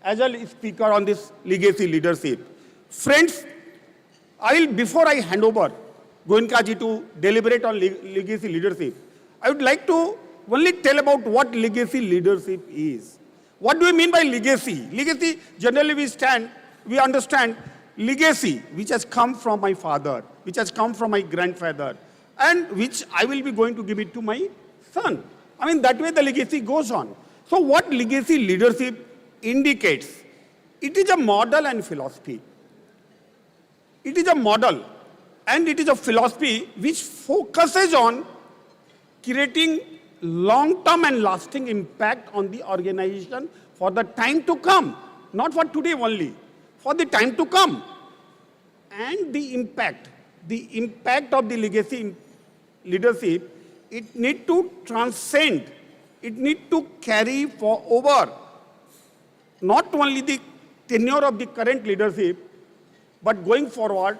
agile speaker on this legacy leadership. Friends, before I hand over Goenka ji to deliberate on legacy leadership, I would like to only tell about what legacy leadership is. What do we mean by legacy? Legacy, generally we understand legacy, which has come from my father, which has come from my grandfather, and which I will be going to give it to my son. I mean, that way the legacy goes on. So what legacy leadership indicates? It is a model and philosophy. It is a model and it is a philosophy which focuses on creating long-term and lasting impact on the organization for the time to come, not for today only, for the time to come. And the impact of the legacy leadership, it need to transcend, it need to carry for over not only the tenure of the current leadership, but going forward,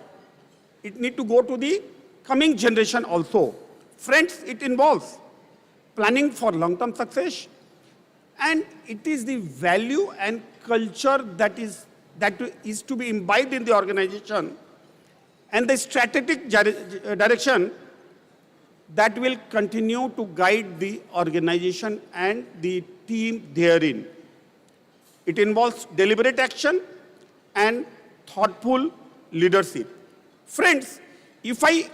it need to go to the coming generation also. Friends, it involves planning for long-term success, and it is the value and culture that is to be imbibed in the organization, and the strategic direction that will continue to guide the organization and the team therein. It involves deliberate action and thoughtful leadership. Friends, if I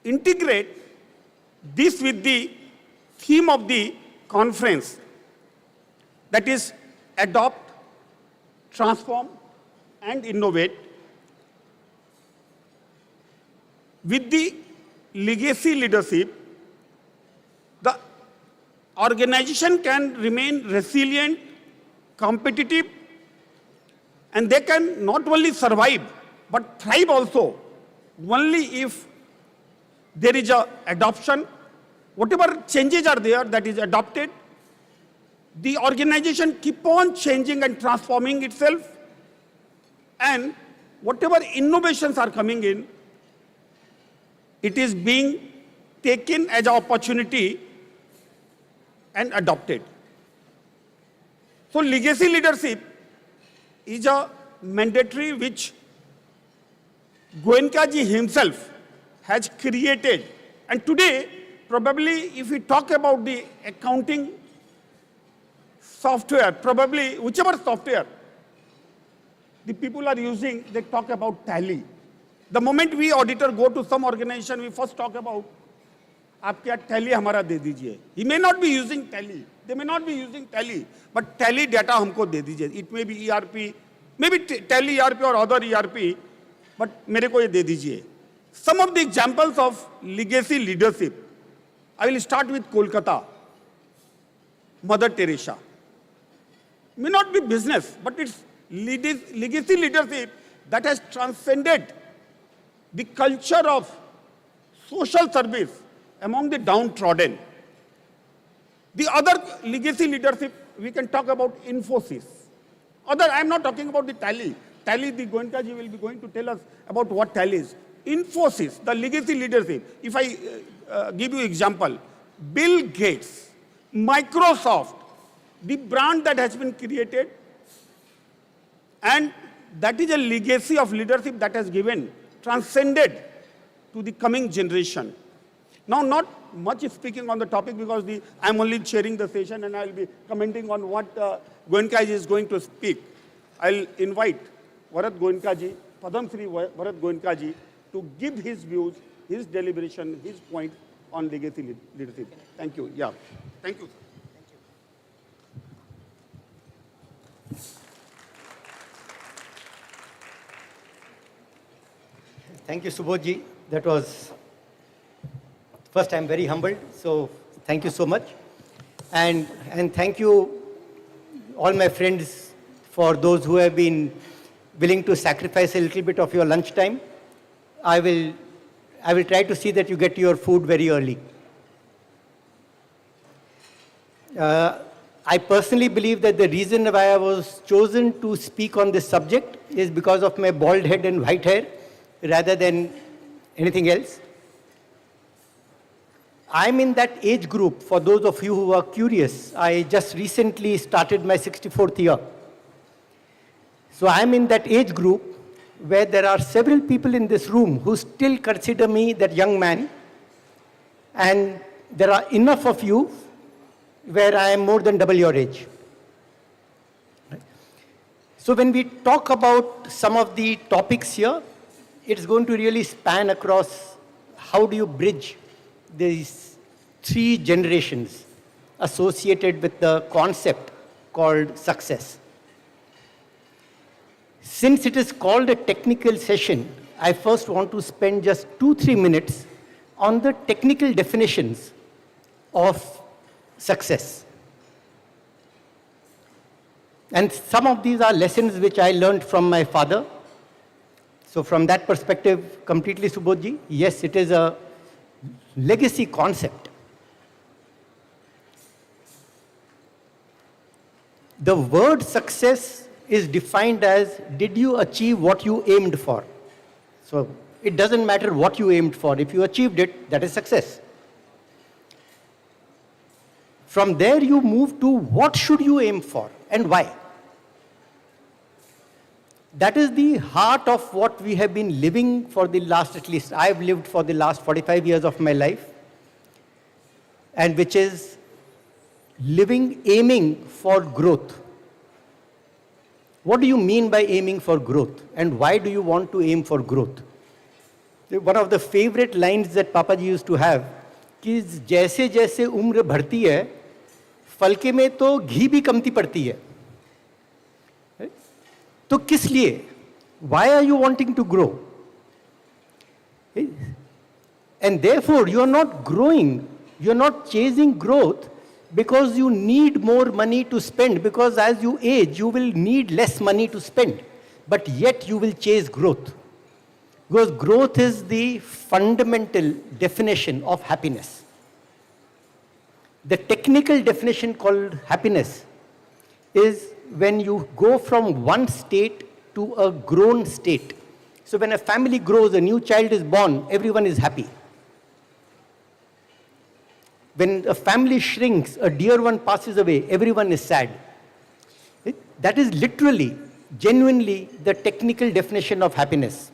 integrate this with the theme of the conference, that is adopt, transform, and innovate, with the legacy leadership, the organization can remain resilient, competitive, and they can not only survive, but thrive also, only if there is a adoption. Whatever changes are there that is adopted, the organization keep on changing and transforming itself, and whatever innovations are coming in, it is being taken as an opportunity and adopted. So legacy leadership is a mandatory which Goenka ji himself has created. And today, probably if we talk about the accounting software, probably whichever software the people are using, they talk about Tally. The moment we auditor go to some organization, we first talk about, आप क्या Tally हमारा दे दीजिए. He may not be using Tally. They may not be using Tally, but Tally data हमको दे दीजिए. It may be ERP, maybe Tally ERP or other ERP, but मेरे को ये दे दीजिए. Some of the examples of legacy leadership. I will start with Kolkata. Mother Teresa. May not be business, but it's legacy leadership that has transcended the culture of social service among the downtrodden. The other legacy leadership, we can talk about Infosys. I'm not talking about the Tally. Tally, the Goenka ji will be going to tell us about what Tally is. Infosys, the legacy leadership. If I give you example, Bill Gates, Microsoft, the brand that has been created, and that is a legacy of leadership that has given, transcended to the coming generation. Now, not much speaking on the topic because I'm only chairing the session and I'll be commenting on what Goenkaji is going to speak. I'll invite Bharat Goenkaji, Padam Shri Bharat Goenkaji, to give his views, his deliberation, his point on legacy leadership. Thank you. Yeah. Thank you. Thank you, Subodhji. That was, first I'm very humbled, so thank you so much. And thank you, all my friends, for those who have been willing to sacrifice a little bit of your lunchtime. I will try to see that you get your food very early. I personally believe that the reason why I was chosen to speak on this subject is because of my bald head and white hair, rather than anything else. I'm in that age group, for those of you who are curious. I just recently started my 64th year. So I'm in that age group where there are several people in this room who still consider me that young man, and there are enough of you where I am more than double your age. So when we talk about some of the topics here, it's going to really span across how do you bridge these 3 generations associated with the concept called success. Since it is called a technical session, I first want to spend just 2-3 minutes on the technical definitions of success. And some of these are lessons which I learned from my father. So from that perspective, completely Subodhji, yes, it is a legacy concept. The word success is defined as, did you achieve what you aimed for? So it doesn't matter what you aimed for. If you achieved it, that is success. From there you move to what should you aim for and why? That is the heart of what we have been living for the last, at least I've lived for the last 45 years of my life, and which is living, aiming for growth. What do you mean by aiming for growth, and why do you want to aim for growth? One of the favorite lines that Papaji used to have, कि जैसे जैसे उम्र बढ़ती है, फलके में तो घी भी कमती पड़ती है. तो किस लिए? Why are you wanting to grow? And therefore, you are not growing, you are not chasing growth because you need more money to spend, because as you age, you will need less money to spend, but yet you will chase growth. Because growth is the fundamental definition of happiness. The technical definition called happiness is when you go from one state to a grown state. So when a family grows, a new child is born, everyone is happy. When a family shrinks, a dear one passes away, everyone is sad. That is literally, genuinely the technical definition of happiness.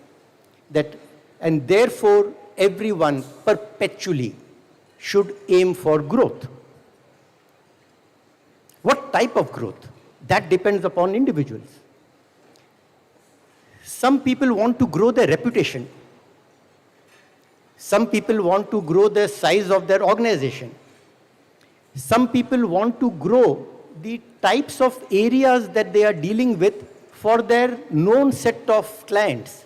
And therefore, everyone perpetually should aim for growth. What type of growth? That depends upon individuals. Some people want to grow their reputation. Some people want to grow the size of their organization. Some people want to grow the types of areas that they are dealing with for their known set of clients.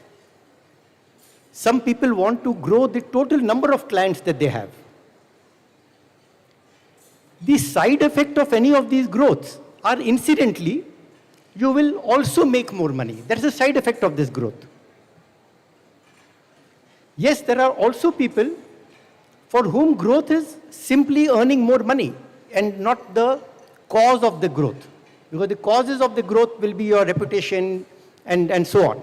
Some people want to grow the total number of clients that they have. The side effect of any of these growths are, incidentally, you will also make more money. That is a side effect of this growth. Yes, there are also people for whom growth is simply earning more money and not the cause of the growth. Because the causes of the growth will be your reputation and so on.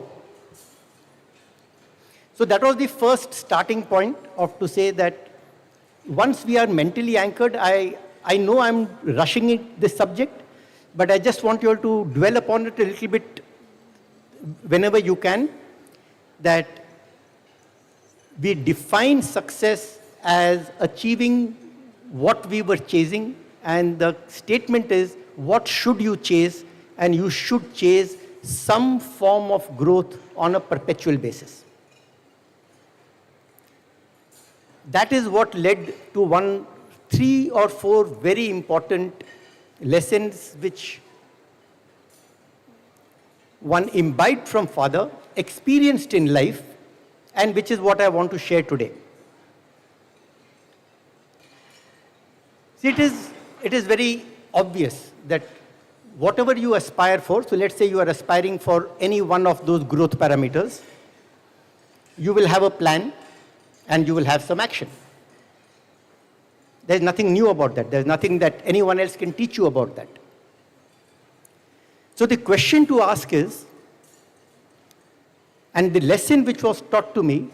So that was the first starting point of to say that once we are mentally anchored, I know I'm rushing this subject, but I just want you all to dwell upon it a little bit whenever you can, that we define success as achieving what we were chasing, and the statement is, what should you chase? And you should chase some form of growth on a perpetual basis. That is what led to 3 or 4 very important lessons which one imbibed from father, experienced in life, and which is what I want to share today. See, it is very obvious that whatever you aspire for, so let's say you are aspiring for any one of those growth parameters, you will have a plan and you will have some action. There's nothing new about that. There's nothing that anyone else can teach you about that. So the question to ask is, and the lesson which was taught to me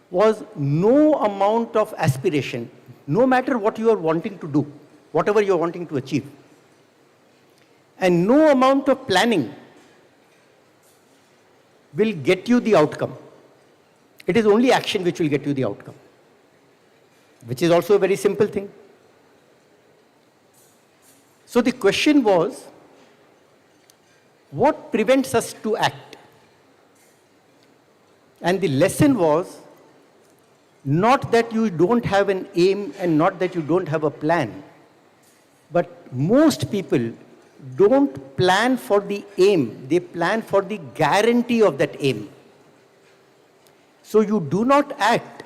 was, no amount of aspiration, no matter what you are wanting to do, whatever you are wanting to achieve, and no amount of planning will get you the outcome. It is only action which will get you the outcome, which is also a very simple thing. So the question was, what prevents us to act? And the lesson was, not that you don't have an aim and not that you don't have a plan, but most people don't plan for the aim, they plan for the guarantee of that aim. So you do not act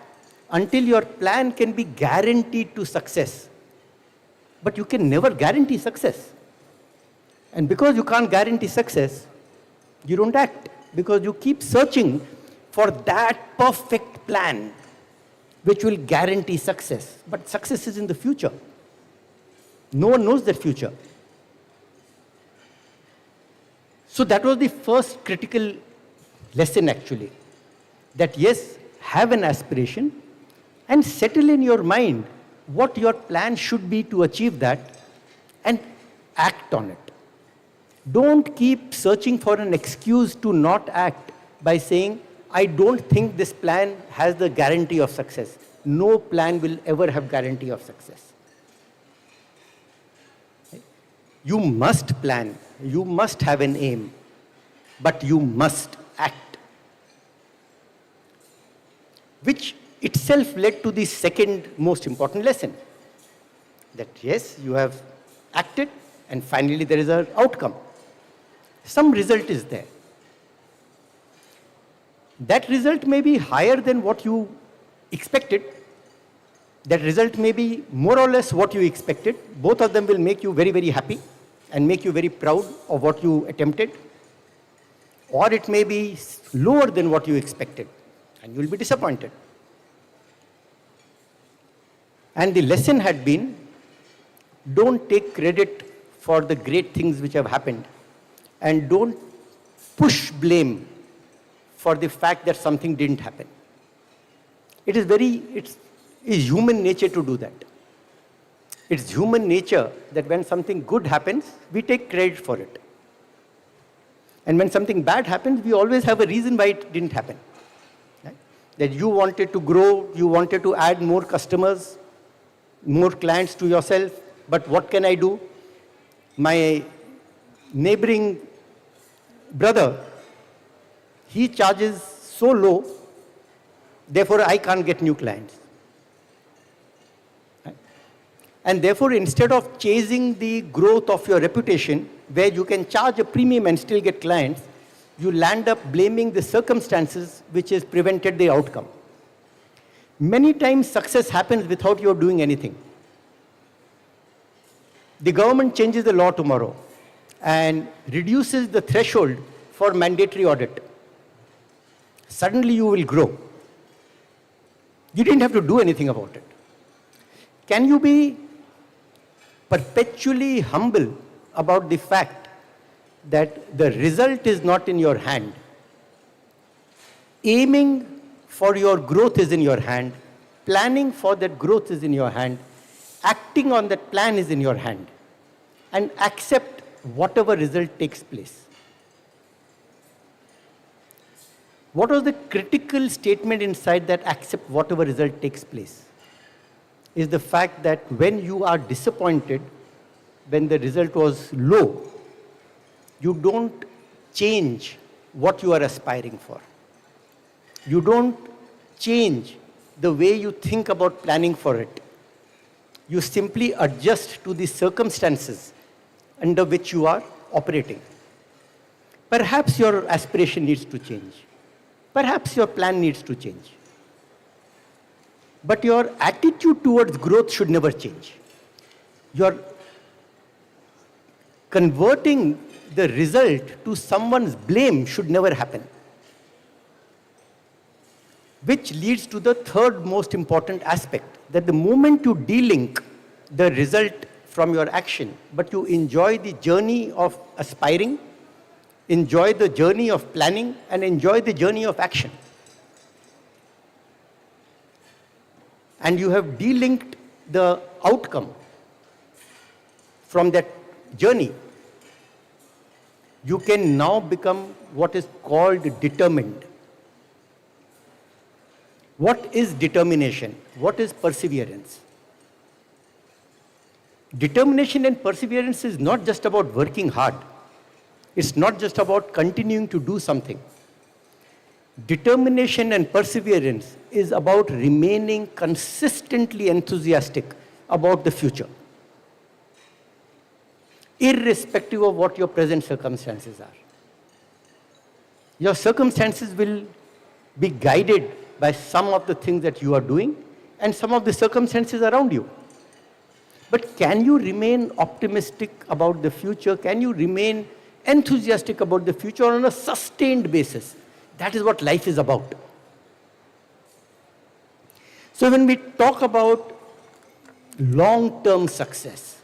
until your plan can be guaranteed to success. But you can never guarantee success. And because you can't guarantee success, you don't act, because you keep searching for that perfect plan which will guarantee success. But success is in the future. No one knows that future. So that was the first critical lesson actually, that yes, have an aspiration and settle in your mind what your plan should be to achieve that and act on it. Don't keep searching for an excuse to not act by saying, I don't think this plan has the guarantee of success. No plan will ever have guarantee of success. You must plan, you must have an aim, but you must act. Which itself led to the second most important lesson, that yes, you have acted and finally there is an outcome. Some result is there. That result may be higher than what you expected. That result may be more or less what you expected. Both of them will make you very, very happy and make you very proud of what you attempted. Or it may be lower than what you expected and you will be disappointed. And the lesson had been, don't take credit for the great things which have happened, and don't push blame for the fact that something didn't happen. It's human nature to do that. It's human nature that when something good happens, we take credit for it. And when something bad happens, we always have a reason why it didn't happen. Right? That you wanted to grow, you wanted to add more customers, more clients to yourself, but what can I do? My neighboring brother, he charges so low, therefore I can't get new clients. Right? And therefore, instead of chasing the growth of your reputation, where you can charge a premium and still get clients, you land up blaming the circumstances which has prevented the outcome. Many times success happens without your doing anything. The government changes the law tomorrow and reduces the threshold for mandatory audit. Suddenly you will grow. You didn't have to do anything about it. Can you be perpetually humble about the fact that the result is not in your hand? Aiming for your growth is in your hand. Planning for that growth is in your hand. Acting on that plan is in your hand. And accept whatever result takes place. What was the critical statement inside that accept whatever result takes place? is the fact that when you are disappointed, when the result was low, you don't change what you are aspiring for. You don't change the way you think about planning for it. You simply adjust to the circumstances under which you are operating. Perhaps your aspiration needs to change. Perhaps your plan needs to change. But your attitude towards growth should never change. Your converting the result to someone's blame should never happen. Which leads to the third most important aspect, that the moment you delink the result from your action, but you enjoy the journey of aspiring, enjoy the journey of planning, and enjoy the journey of action. And you have delinked the outcome from that journey, you can now become what is called determined. What is determination? What is perseverance? Determination and perseverance is not just about working hard. It's not just about continuing to do something. Determination and perseverance is about remaining consistently enthusiastic about the future, irrespective of what your present circumstances are. Your circumstances will be guided by some of the things that you are doing and some of the circumstances around you. But can you remain optimistic about the future? Can you remain enthusiastic about the future on a sustained basis? That is what life is about. So when we talk about long-term success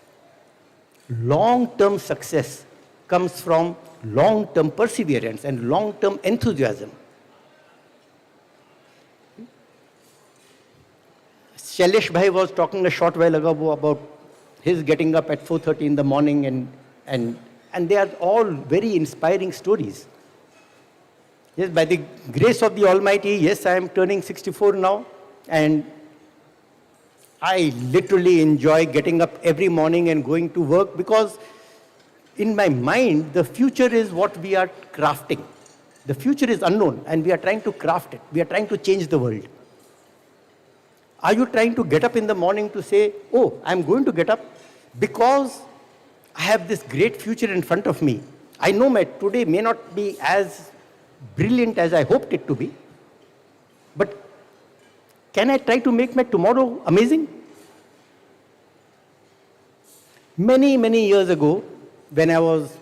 comes from long-term perseverance and long-term enthusiasm. Shailesh Bhai was talking a short while ago about his getting up at 4:30 in the morning, and they are all very inspiring stories. Yes, by the grace of the Almighty, yes, I am turning 64 now, and I literally enjoy getting up every morning and going to work, because in my mind, the future is what we are crafting. The future is unknown, and we are trying to craft it. We are trying to change the world. Are you trying to get up in the morning to say, oh, I'm going to get up because I have this great future in front of me. I know my today may not be as brilliant as I hoped it to be, but can I try to make my tomorrow amazing? Many, many years ago, when I was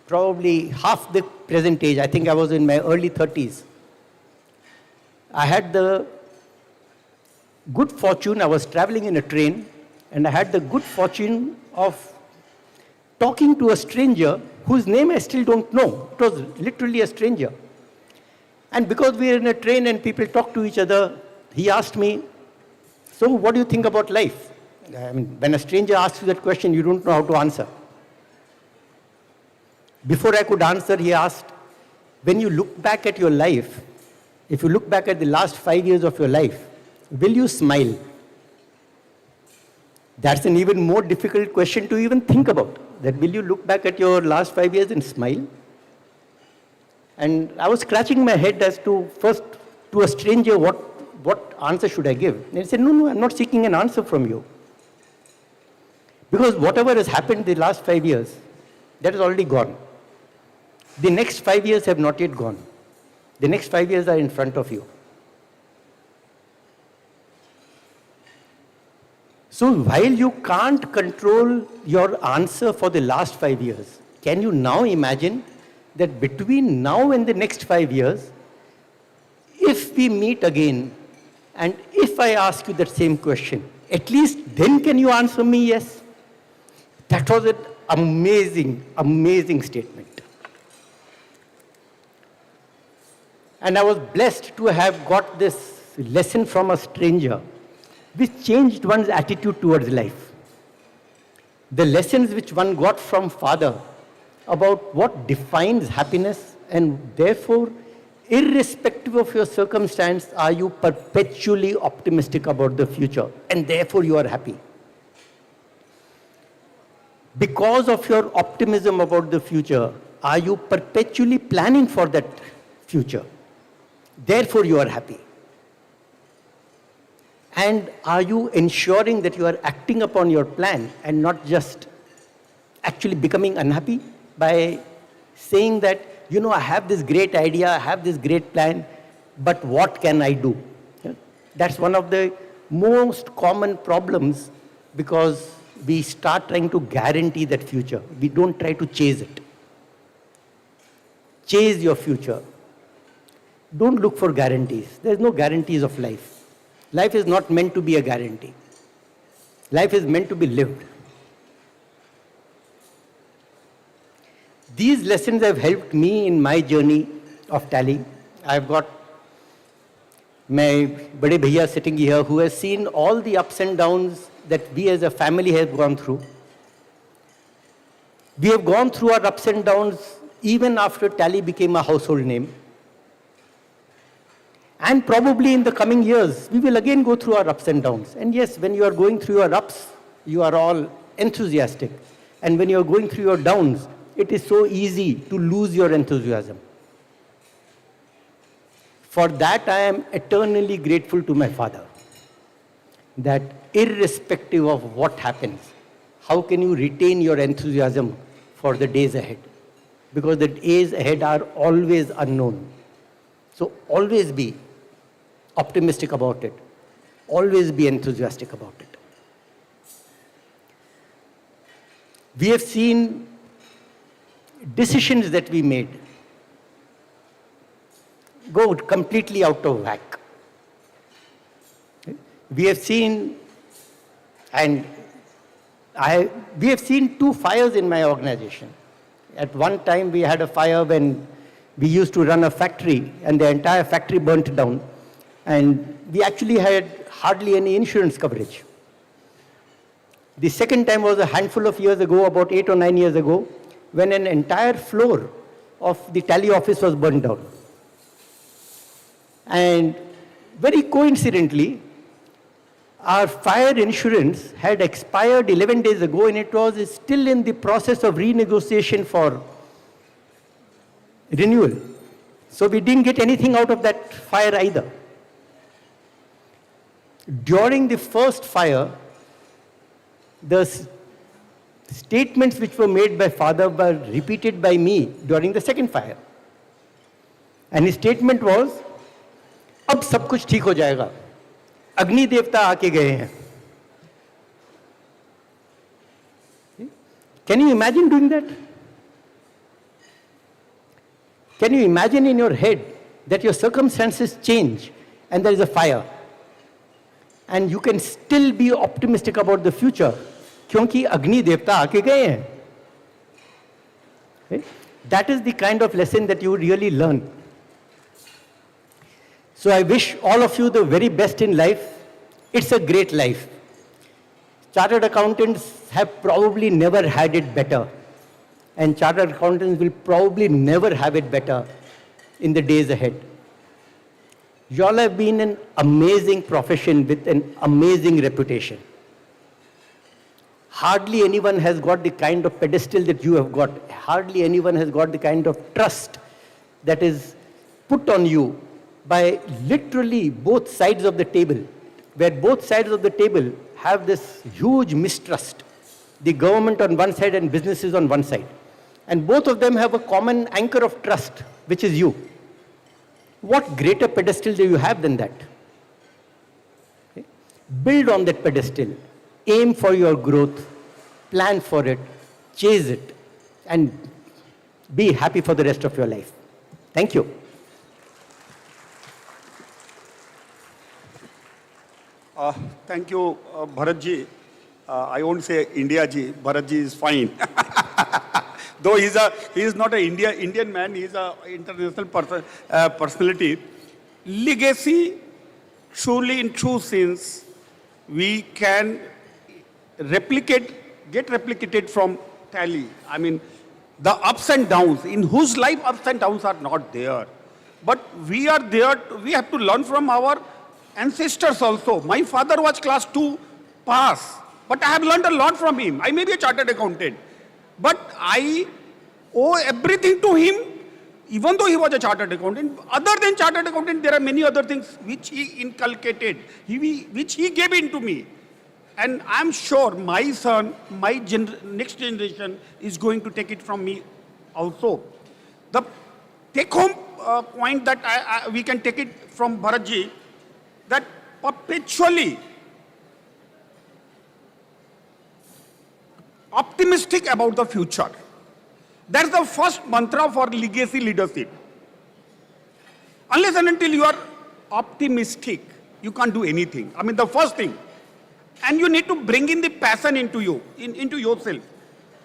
probably half the present age, I think I was in my early 30s, I had the good fortune, I was traveling in a train, and I had the good fortune of talking to a stranger whose name I still don't know. It was literally a stranger. And because we were in a train and people talk to each other, he asked me, so what do you think about life? I mean, when a stranger asks you that question, you don't know how to answer. Before I could answer, he asked, when you look back at your life, if you look back at the last 5 years of your life, will you smile? That's an even more difficult question to even think about. That will you look back at your last 5 years and smile? And I was scratching my head as to, first, to a stranger, what answer should I give? And he said, no, I'm not seeking an answer from you. Because whatever has happened the last 5 years, that is already gone. The next 5 years have not yet gone. The next 5 years are in front of you. So while you can't control your answer for the last 5 years, can you now imagine that between now and the next 5 years, if we meet again, and if I ask you that same question, at least then can you answer me yes? That was an amazing, amazing statement. And I was blessed to have got this lesson from a stranger, which changed one's attitude towards life. The lessons which one got from father about what defines happiness and therefore irrespective of your circumstance, are you perpetually optimistic about the future and therefore you are happy? Because of your optimism about the future, are you perpetually planning for that future? Therefore you are happy. And are you ensuring that you are acting upon your plan and not just actually becoming unhappy by saying that, you know, I have this great idea, I have this great plan, but what can I do? Yeah? That's one of the most common problems, because we start trying to guarantee that future. We don't try to chase it. Chase your future. Don't look for guarantees. There's no guarantees of life. Life is not meant to be a guarantee. Life is meant to be lived. These lessons have helped me in my journey of Tally. I've got my bade bhaiya sitting here who has seen all the ups and downs that we as a family have gone through. We have gone through our ups and downs even after Tally became a household name. And probably in the coming years, we will again go through our ups and downs. And yes, when you are going through your ups, you are all enthusiastic. And when you are going through your downs, it is so easy to lose your enthusiasm. For that, I am eternally grateful to my father. That irrespective of what happens, how can you retain your enthusiasm for the days ahead? Because the days ahead are always unknown. So always be optimistic about it. Always be enthusiastic about it. We have seen decisions that we made go completely out of whack. We have seen, we have seen 2 fires in my organization. At one time, we had a fire when we used to run a factory, and the entire factory burnt down. And we actually had hardly any insurance coverage. The second time was a handful of years ago, about 8 or 9 years ago, when an entire floor of the Tally office was burned down. And very coincidentally, our fire insurance had expired 11 days ago, and it was still in the process of renegotiation for renewal. So we didn't get anything out of that fire either. During the first fire, the statements which were made by father were repeated by me during the second fire. And his statement was, अब सब कुछ ठीक हो जाएगा, अग्नि देवता आके गए हैं. Can you imagine doing that? Can you imagine in your head that your circumstances change and there is a fire, and you can still be optimistic about the future क्योंकि अग्नि देवता आके गए हैं? That is the kind of lesson that you really learn. So I wish all of you the very best in life. It's a great life. Chartered accountants have probably never had it better. And chartered accountants will probably never have it better in the days ahead. You all have been an amazing profession with an amazing reputation. Hardly anyone has got the kind of pedestal that you have got. Hardly anyone has got the kind of trust that is put on you by literally both sides of the table, where both sides of the table have this huge mistrust. The government on one side and businesses on one side. And both of them have a common anchor of trust, which is you. What greater pedestal do you have than that? Okay? Build on that pedestal. Aim for your growth. Plan for it. Chase it. And be happy for the rest of your life. Thank you. Thank you, Bharatji. I won't say India ji. Bharatji is fine. Though he is not an Indian man, he is an international personality. Legacy, truly in true sense, we can get replicated from Tally. I mean, the ups and downs, in whose life ups and downs are not there. But we are there, we have to learn from our ancestors also. My father was class 2 pass, but I have learned a lot from him. I may be a chartered accountant, but I owe everything to him, even though he was a chartered accountant. Other than chartered accountant, there are many other things which he inculcated, which he gave into me. And I'm sure my son, my next generation is going to take it from me also. The take-home point that we can take it from Bharatji, that perpetually optimistic about the future. That's the first mantra for legacy leadership. Unless and until you are optimistic, you can't do anything. I mean, the first thing. And you need to bring in the passion into you, into yourself.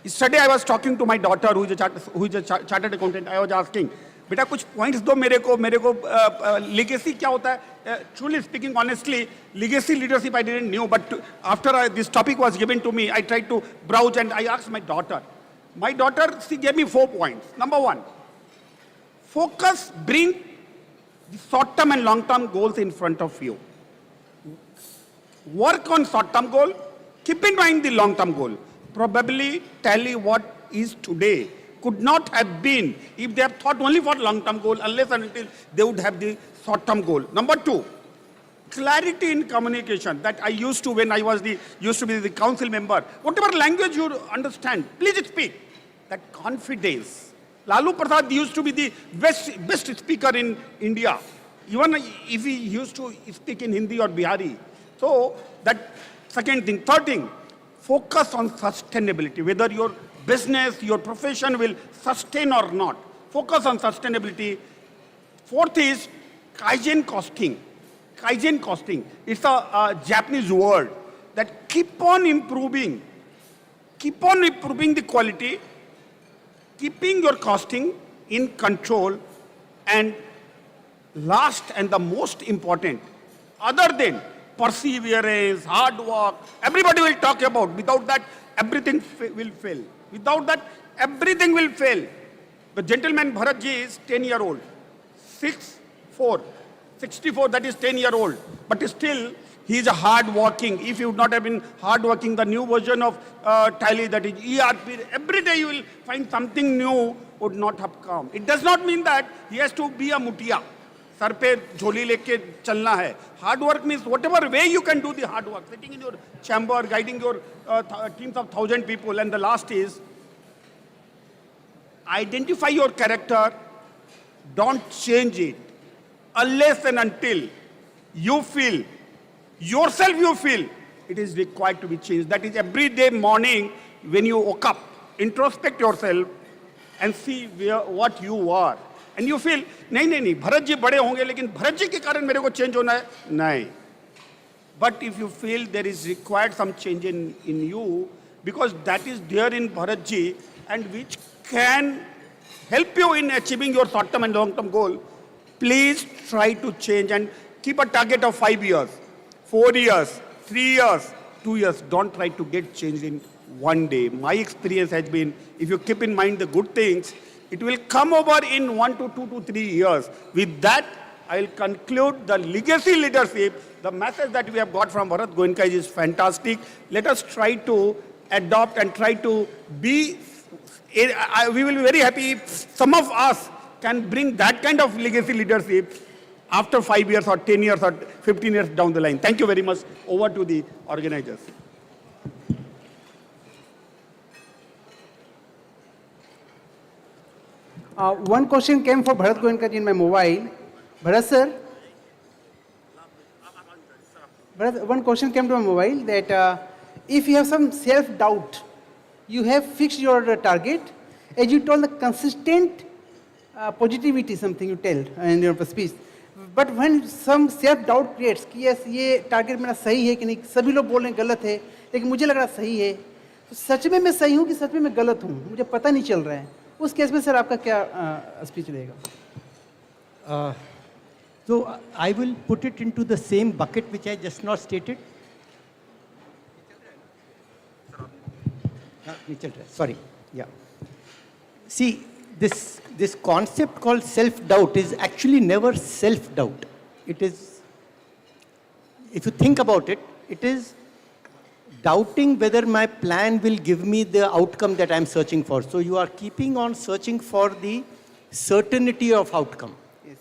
Yesterday I was talking to my daughter who is a chartered accountant. I was asking, बेटा कुछ points दो मेरे को legacy क्या होता है? Truly speaking, honestly, legacy leadership I didn't know, but after this topic was given to me, I tried to browse and I asked my daughter. My daughter, she gave me 4 points. Number 1, focus, bring the short-term and long-term goals in front of you. Work on short-term goal, keep in mind the long-term goal. Probably tell you what is today could not have been if they have thought only for long-term goal, unless and until they would have the short-term goal. Number 2, clarity in communication. That I used to when I was used to be the council member. Whatever language you understand, please speak. That confidence. Lalu Prasad used to be the best speaker in India, even if he used to speak in Hindi or Bihari. So that second thing. Third thing, focus on sustainability. Whether your business, your profession will sustain or not. Focus on sustainability. Fourth is Kaizen costing. Kaizen costing. It's a Japanese word that keep on improving the quality, keeping your costing in control, and last and the most important, other than perseverance, hard work, everybody will talk about. Without that, everything will fail. Without that, everything will fail. The gentleman Bharatji is 10-year-old. 64, that is 10-year-old. But still, he is a hard-working. If you would not have been hard-working, the new version of Tally, that is ERP, every day you will find something new would not have come. It does not mean that he has to be a mutia. Sir पे झोली लेके चलना है. Hard work means whatever way you can do the hard work, sitting in your chamber, guiding your teams of 1,000 people. And the last is, identify your character, don't change it, unless and until you feel, yourself you feel, it is required to be changed. That is every day morning when you woke up, introspect yourself and see what you are. And you feel, नहीं, भरत जी बड़े होंगे लेकिन भरत जी के कारण मेरे को change होना है, नहीं. But if you feel there is required some change in you, because that is there in Bharat ji and which can help you in achieving your short-term and long-term goal, please try to change and keep a target of 5 years, 4 years, 3 years, 2 years. Don't try to get changed in one day. My experience has been, if you keep in mind the good things, it will come over in 1 to 2 to 3 years. With that, I will conclude the legacy leadership. The message that we have got from Bharat Goenka is fantastic. Let us try to adopt and try to be, we will be very happy if some of us can bring that kind of legacy leadership after 5 years or 10 years or 15 years down the line. Thank you very much. Over to the organizers. One question came for Bharat Goenka in my mobile. Bharat sir, one question came to my mobile that if you have some self-doubt, you have fixed your target, as you told the consistent positivity, something you tell in your speech. But when some self-doubt creates कि yes ये target मेरा सही है कि नहीं, सभी लोग बोल रहे हैं गलत है, लेकिन मुझे लग रहा सही है, तो सच में मैं सही हूँ कि सच में मैं गलत हूँ, मुझे पता नहीं चल रहा है. उस केस में सर आपका क्या स्पीच रहेगा? So I will put it into the same bucket which I just now stated. Sorry, yeah. See, this concept called self-doubt is actually never self-doubt. It is, if you think about it, it is doubting whether my plan will give me the outcome that I'm searching for. So you are keeping on searching for the certainty of outcome. Yes.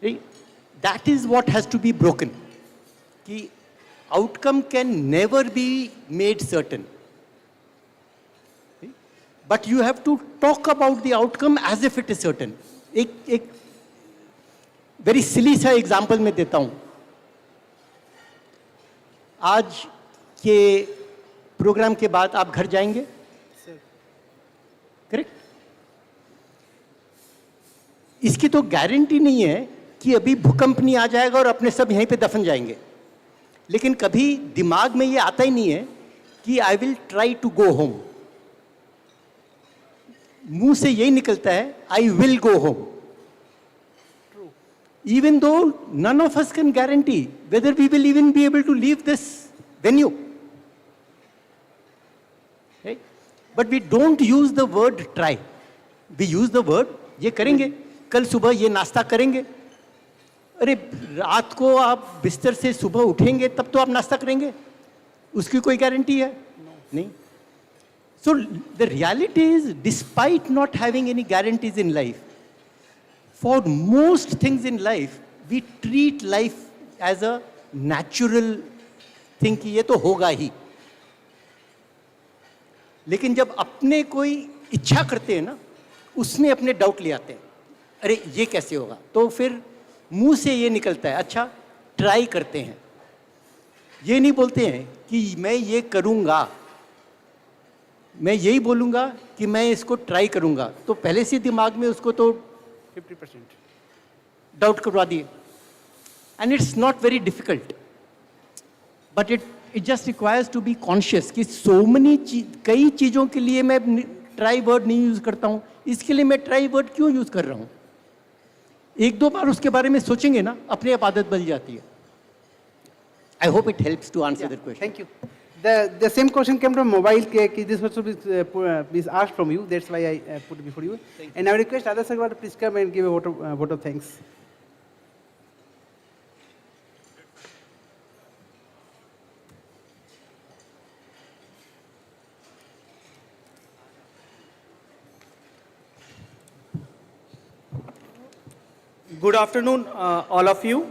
Right? That is what has to be broken. The outcome can never be made certain. Right? But you have to talk about the outcome as if it is certain. एक very silly सा example मैं देता हूँ. आज के programme के बाद आप घर जाएंगे? करेक्ट? इसकी तो गारंटी नहीं है कि अभी भूकंप नहीं आ जाएगा और अपने सब यहीं पे दफन जाएंगे. लेकिन कभी दिमाग में ये आता ही नहीं है कि I will try to go home. मुंह से यही निकलता है I will go home. Even though none of us can guarantee whether we will even be able to leave this venue. Right? But we don't use the word try. We use the word, ये करेंगे, कल सुबह ये नाश्ता करेंगे. अरे रात को आप बिस्तर से सुबह उठेंगे तब तो आप नाश्ता करेंगे. उसकी कोई गारंटी है? नहीं. So the reality is, despite not having any guarantees in life, for most things in life, we treat life as a natural thing कि ये तो होगा ही. लेकिन जब अपने कोई इच्छा करते हैं ना, उसमें अपने डाउट ले आते हैं. अरे ये कैसे होगा? तो फिर मुंह से ये निकलता है, अच्छा ट्राई करते हैं. ये नहीं बोलते हैं कि मैं ये करूँगा. मैं यही बोलूँगा कि मैं इसको ट्राई करूँगा. तो पहले से दिमाग में उसको तो 50% डाउट करवा दिए. And it's not very difficult, but it just requires to be conscious कि सो मेनी कई चीज़ों के लिए मैं ट्राई वर्ड नहीं यूज़ करता हूँ. इसके लिए मैं ट्राई वर्ड क्यों यूज़ कर रहा हूँ? एक दो बार उसके बारे में सोचेंगे ना, अपने आप आदत बन जाती है. I hope it helps to answer that question. Thank you. The same question came from mobile. This was is asked from you. That's why I put it before you. And I request Adarsh Agarwal to please come and give a vote of thanks. Good afternoon, all of you.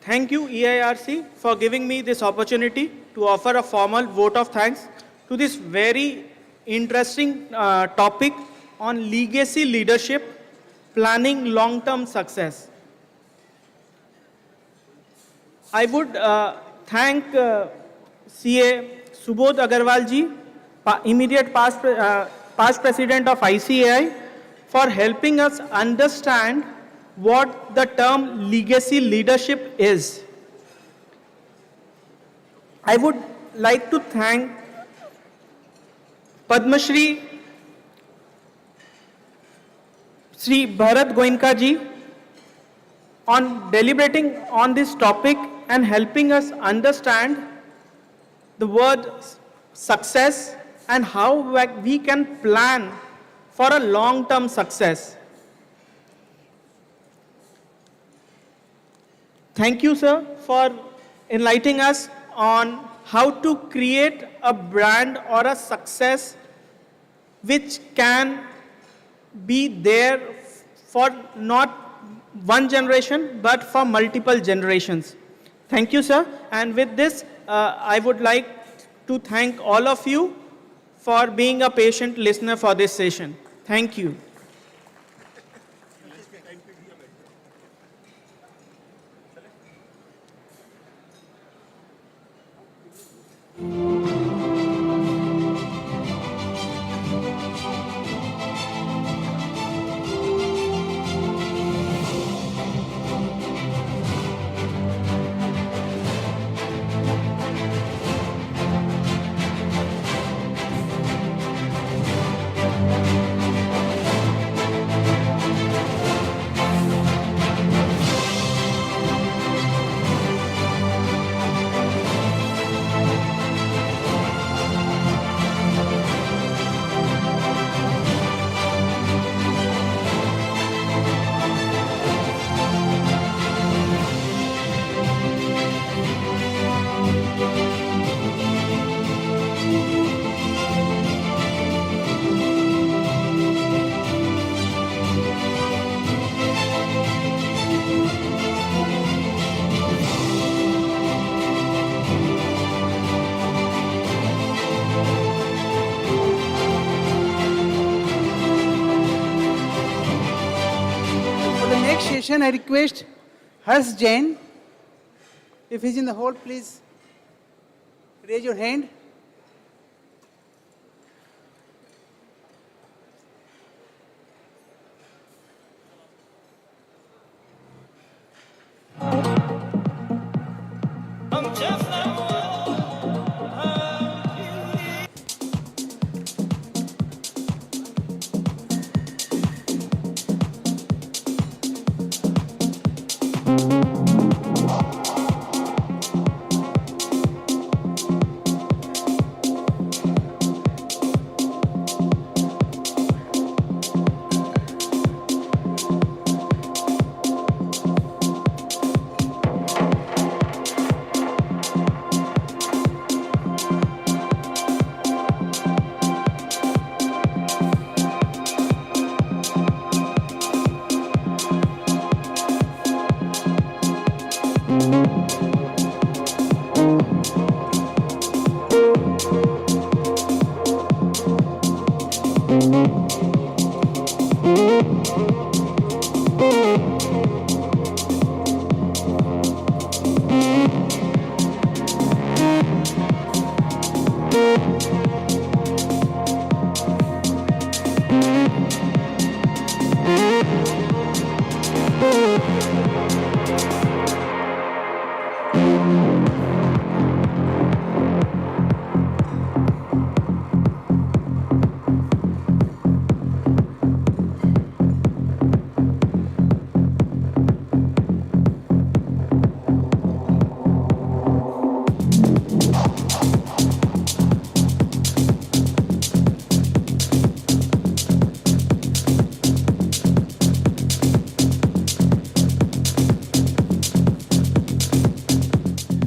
Thank you, EIRC, for giving me this opportunity to offer a formal vote of thanks to this very interesting topic on legacy leadership, planning long-term success. I would thank CA Subodh Agarwal ji, immediate past president of ICAI, for helping us understand what the term legacy leadership is. I would like to thank Padma Shri Sri Bharat Goenka ji on deliberating on this topic and helping us understand the word success and how we can plan for a long-term success. Thank you, sir, for enlightening us on how to create a brand or a success which can be there for not one generation but for multiple generations. Thank you, sir. And with this, I would like to thank all of you for being a patient listener for this session. Thank you. appreciation, I request Harsh Jain. If he's in the hall, please raise your hand.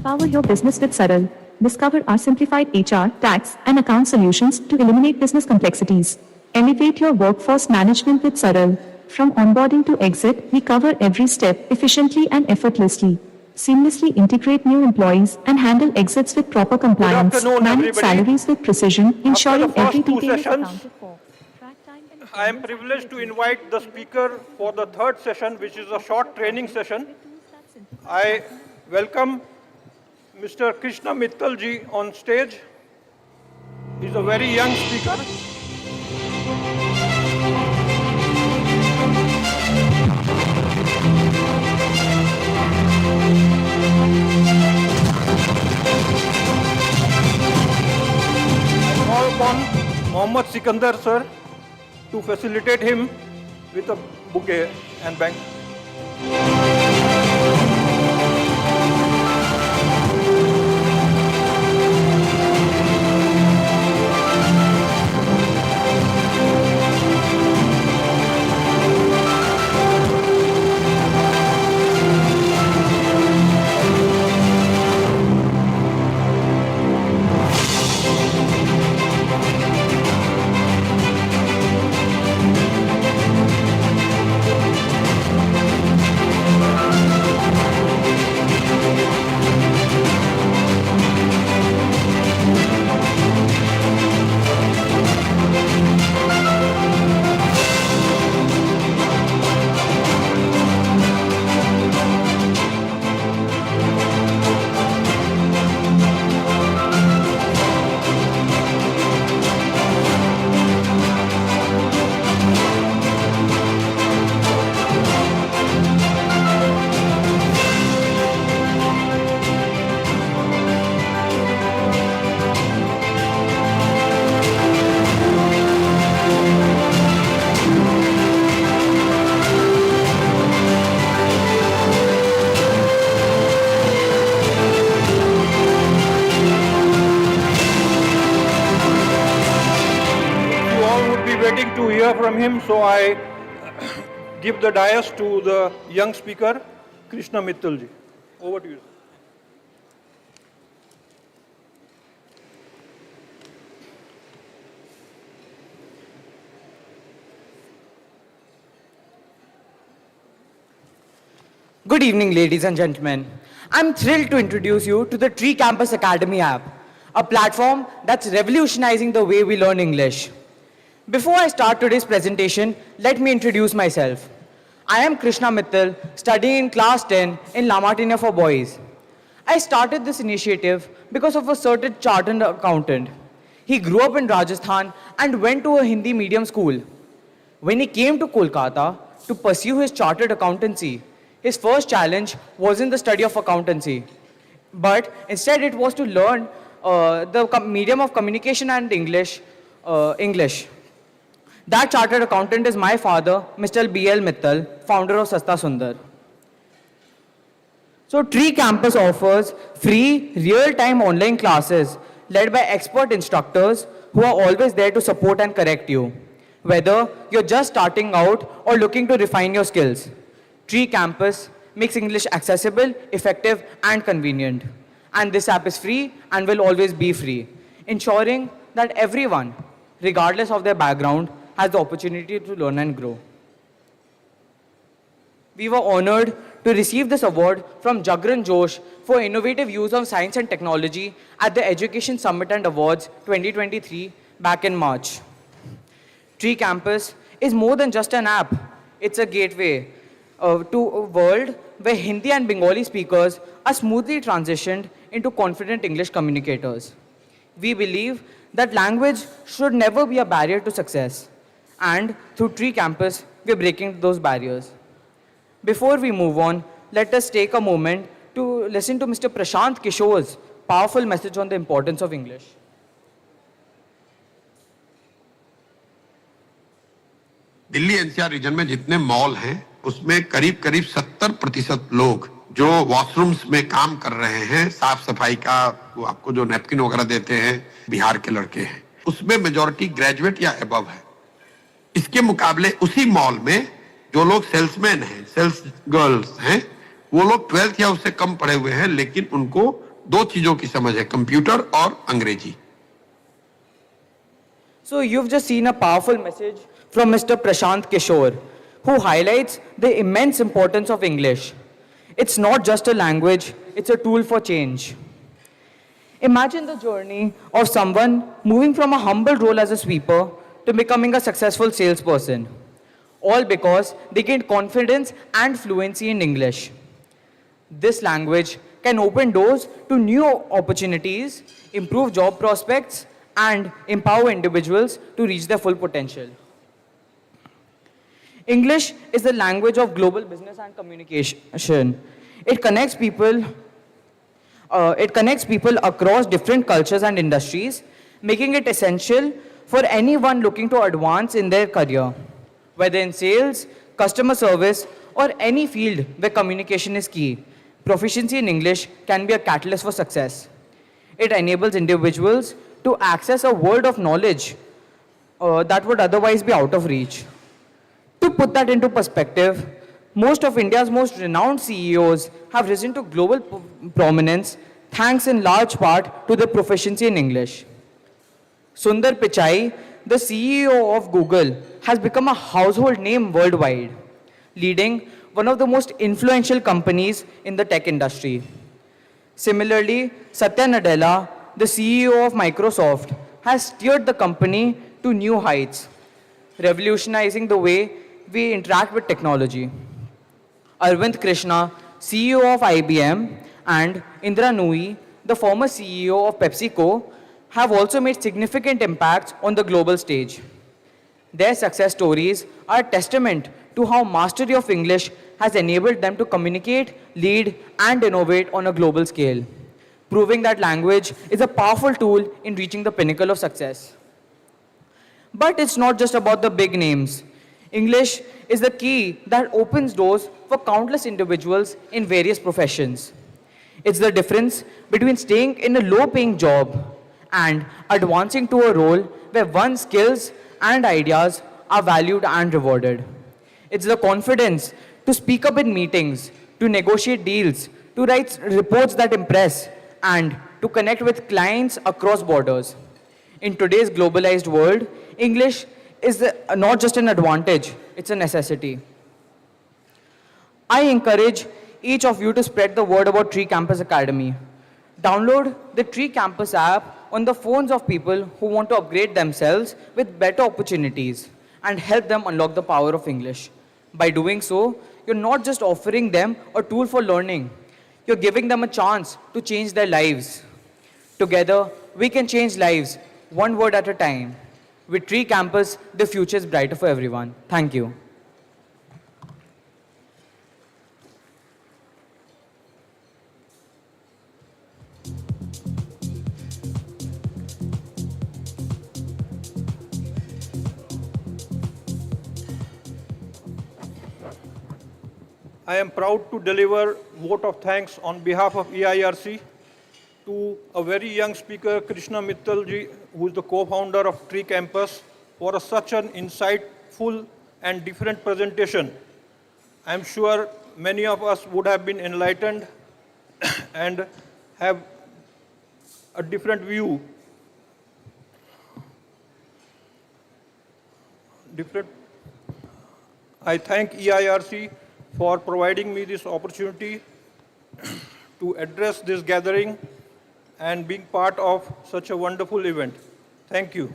Power your business with Saral. Discover our simplified HR, tax, and account solutions to eliminate business complexities. Elevate your workforce management with Saral. From onboarding to exit, we cover every step efficiently and effortlessly. Seamlessly integrate new employees and handle exits with proper compliance. afternoon, Manage everybody. salaries with precision, ensuring After the every first two detail is sessions, accounted for. I am privileged to invite the speaker for the third session, which is a short training session. I welcome Mr. Krishna Mittal ji on stage. He's a very young speaker. I call upon Mohammad Sikandar sir to facilitate him with a bouquet and bank. Waiting to hear from him, so I give the dais to the young speaker, Krishna Mittal ji. Over to you. Good evening, ladies and gentlemen. I'm thrilled to introduce you to the Tree Campus Academy app, a platform that's revolutionizing the way we learn English. Before I start today's presentation, let me introduce myself. I am Krishna Mittal, studying in class 10 in La Martinia for boys. I started this initiative because of a certain chartered accountant. He grew up in Rajasthan and went to a Hindi medium school. When he came to Kolkata to pursue his chartered accountancy, his first challenge wasn't the study of accountancy, but instead it was to learn the medium of communication and English. That chartered accountant is my father, Mr. B.L. Mittal, founder of Sasta Sundar. So Tree Campus offers free, real-time online classes led by expert instructors who are always there to support and correct you, whether you're just starting out or looking to refine your skills. Tree Campus makes English accessible, effective, and convenient. And this app is free and will always be free, ensuring that everyone, regardless of their background, has the opportunity to learn and grow. We were honored to receive this award from Jagran Josh for innovative use of science and technology at the Education Summit and Awards 2023 back in March. Tree Campus is more than just an app. It's a gateway to a world where Hindi and Bengali speakers are smoothly transitioned into confident English communicators. We believe that language should never be a barrier to success. And through Tree Campus, we're breaking those barriers. Before we move on, let us take a moment to listen to Mr. Prashant Kishore's powerful message on the importance of English. Delhi NCR region में जितने mall हैं उसमें करीब करीब 70% लोग जो washrooms में काम कर रहे हैं, साफ सफाई का वो आपको जो नैपकिन वगैरह देते हैं, बिहार के लड़के हैं, उसमें मेजॉरिटी ग्रेजुएट या अबव है। इसके मुकाबले उसी मॉल में जो लोग सेल्समैन हैं, सेल्स गर्ल्स हैं, वो लोग 12th या उससे कम पढ़े हुए हैं, लेकिन उनको दो चीजों की समझ है, कंप्यूटर और अंग्रेजी। So you've just seen a powerful message from Mr. Prashant Kishore, who highlights the immense importance of English. It's not just a language, it's a tool for change. Imagine the journey of someone moving from a humble role as a sweeper to becoming a successful salesperson, all because they gained confidence and fluency in English. This language can open doors to new opportunities, improve job prospects, and empower individuals to reach their full potential. English is the language of global business and communication. It connects people across different cultures and industries, making it essential for anyone looking to advance in their career, whether in sales, customer service, or any field where communication is key. Proficiency in English can be a catalyst for success. It enables individuals to access a world of knowledge that would otherwise be out of reach. To put that into perspective, most of India's most renowned CEOs have risen to global prominence thanks in large part to their proficiency in English. Sundar Pichai, the CEO of Google, has become a household name worldwide, leading one of the most influential companies in the tech industry. Similarly, Satya Nadella, the CEO of Microsoft, has steered the company to new heights, revolutionizing the way we interact with technology. Arvind Krishna, CEO of IBM, and Indra Nooyi, the former CEO of PepsiCo, have also made significant impacts on the global stage. Their success stories are a testament to how mastery of English has enabled them to communicate, lead, and innovate on a global scale, proving that language is a powerful tool in reaching the pinnacle of success. But it's not just about the big names. English is the key that opens doors for countless individuals in various professions. It's the difference between staying in a low-paying job and advancing to a role where one's skills and ideas are valued and rewarded. It's the confidence to speak up in meetings, to negotiate deals, to write reports that impress, and to connect with clients across borders. In today's globalized world, English is not just an advantage, it's a necessity. I encourage each of you to spread the word about Tree Campus Academy. Download the Tree Campus app on the phones of people who want to upgrade themselves with better opportunities and help them unlock the power of English. By doing so, you're not just offering them a tool for learning, you're giving them a chance to change their lives. Together, we can change lives, one word at a time. With Tree Campus, the future is brighter for everyone. Thank you. I am proud to deliver vote of thanks on behalf of EIRC to a very young speaker, Krishna Mittalji, who is the co-founder of Tree Campus, for such an insightful and different presentation. I am sure many of us would have been enlightened and have a different view. I thank EIRC for providing me this opportunity to address this gathering and being part of such a wonderful event. Thank you.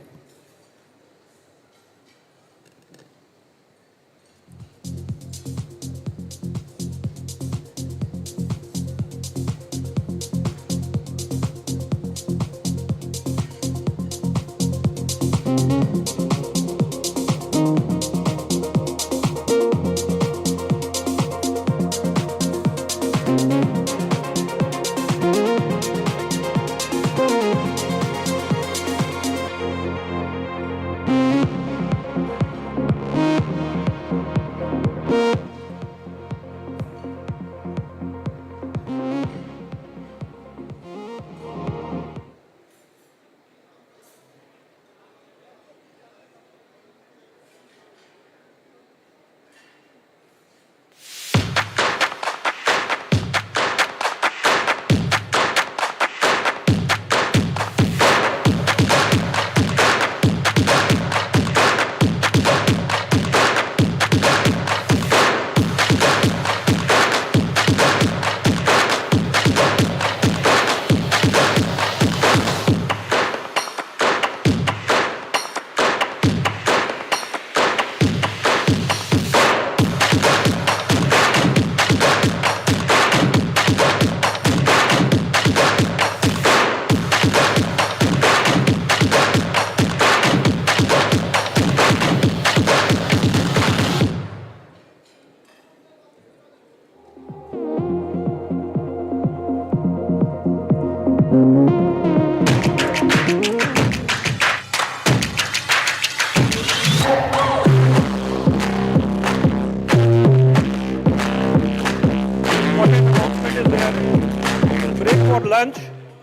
Lunch,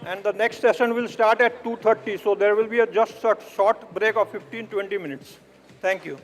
and the next session will start at 2:30. So there will be a just a short break of 15-20 minutes. Thank you.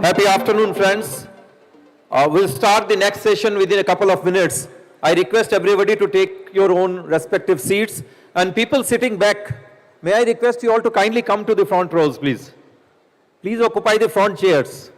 Happy afternoon, friends. We'll start the next session within a couple of minutes. I request everybody to take your own respective seats. And people sitting back, may I request you all to kindly come to the front rows, please. Please occupy the front chairs.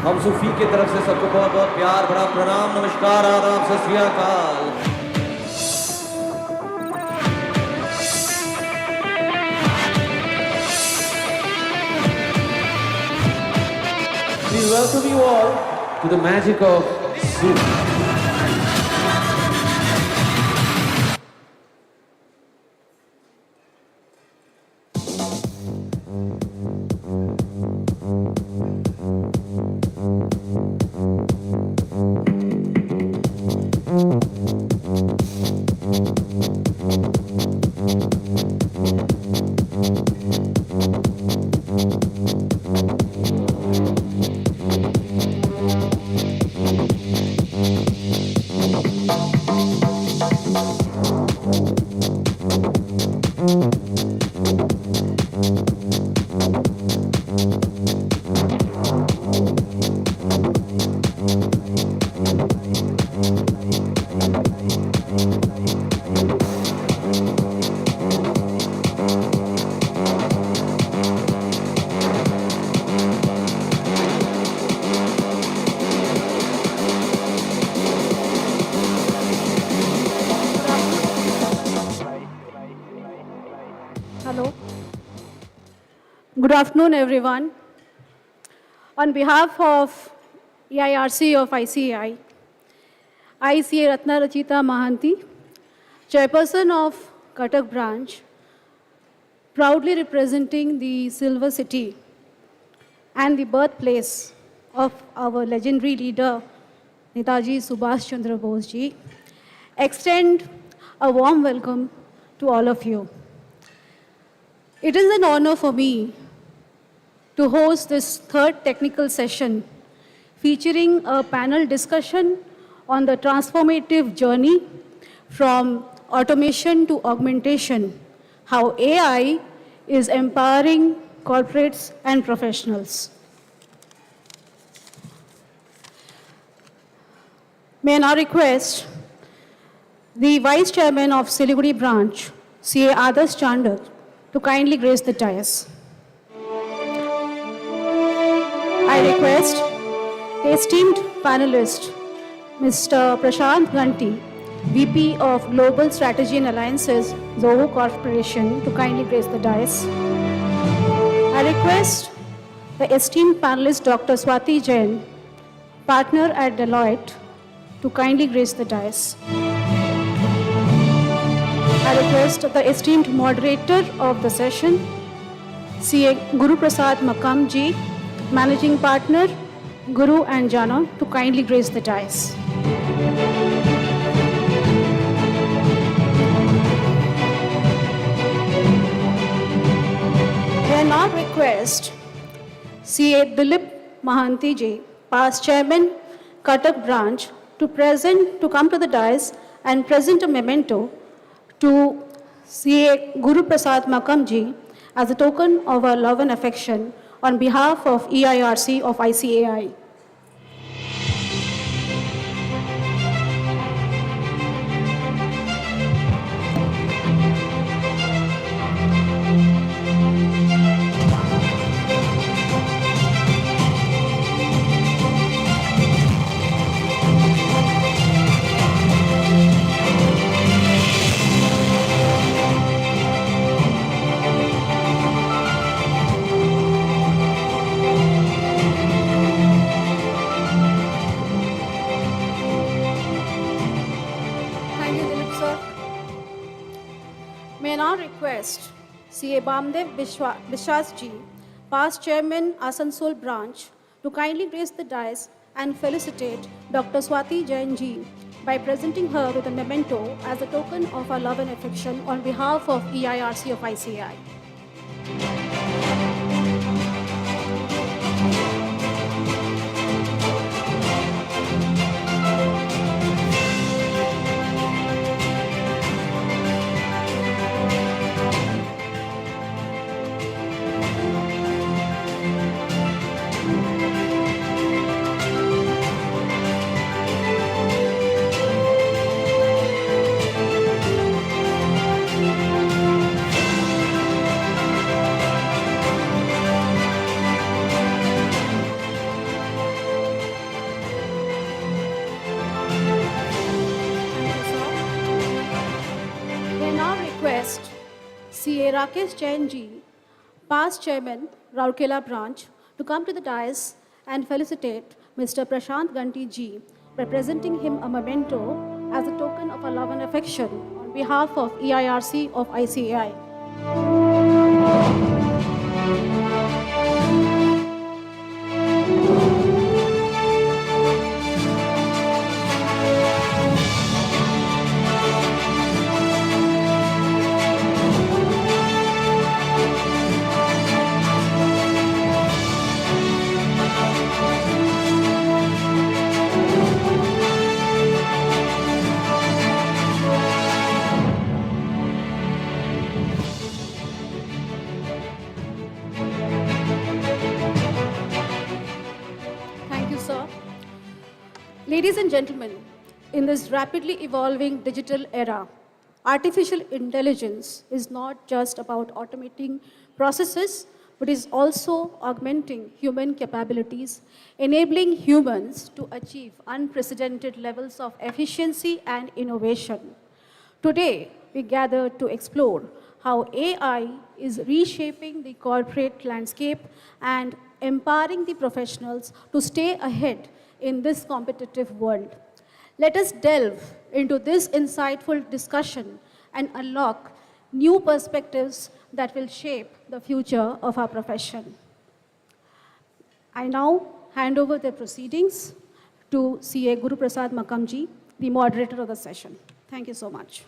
हम सूफी की तरफ से सबको बहुत बहुत प्यार भरा प्रणाम, नमस्कार, आदाब, सत श्री अकाल। Please welcome you all to the magic of Sufi. Hello. Good afternoon, everyone. On behalf of EIRC of ICAI, ICA Ratna Rachita Mahanti, Chairperson of Cuttack branch, proudly representing the Silver City and the birthplace of our legendary leader, Netaji Subhash Chandra Bose ji, extend a warm welcome to all of you. It is an honor for me to host this third technical session featuring a panel discussion on the transformative journey from automation to augmentation, how AI is empowering corporates and professionals. May I now request the Vice Chairman of Siliguri Branch, CA Adarsh Chandak, to kindly grace the dais. I request the esteemed panelist, Mr. Prashant Ganti, VP of Global Strategy and Alliances, Zoho Corporation, to kindly grace the dais. I request the esteemed panelist, Dr. Swati Jain, partner at Deloitte, to kindly grace the dais. I request the esteemed moderator of the session, CA Guru Prasad Makam Ji, Managing Partner, Guru and Jana, to kindly grace the dais. I now request CA Dilip Mahanti Ji, past Chairman, Cuttack Branch, to come to the dais and present a memento to CA Guru Prasad Makam Ji as a token of our love and affection on behalf of EIRC of ICAI. Thank you, Dilip sir. May I now request CA Bamdev Bishwas Ji, past Chairman, Asansol Branch, to kindly grace the dais and felicitate Dr. Swati Jain Ji by presenting her with a memento as a token of our love and affection on behalf of EIRC of ICAI. We now request CA Rakesh Jain Ji, past Chairman, Rourkela Branch, to come to the dais and felicitate Mr. Prashant Ganti Ji by presenting him a memento as a token of our love and affection on behalf of EIRC of ICAI. Thank you, sir. Ladies and gentlemen, in this rapidly evolving digital era, artificial intelligence is not just about automating processes, but is also augmenting human capabilities, enabling humans to achieve unprecedented levels of efficiency and innovation. Today, we gather to explore how AI is reshaping the corporate landscape and empowering the professionals to stay ahead in this competitive world. Let us delve into this insightful discussion and unlock new perspectives that will shape the future of our profession. I now hand over the proceedings to CA Guru Prasad Makamji, the moderator of the session. Thank you so much.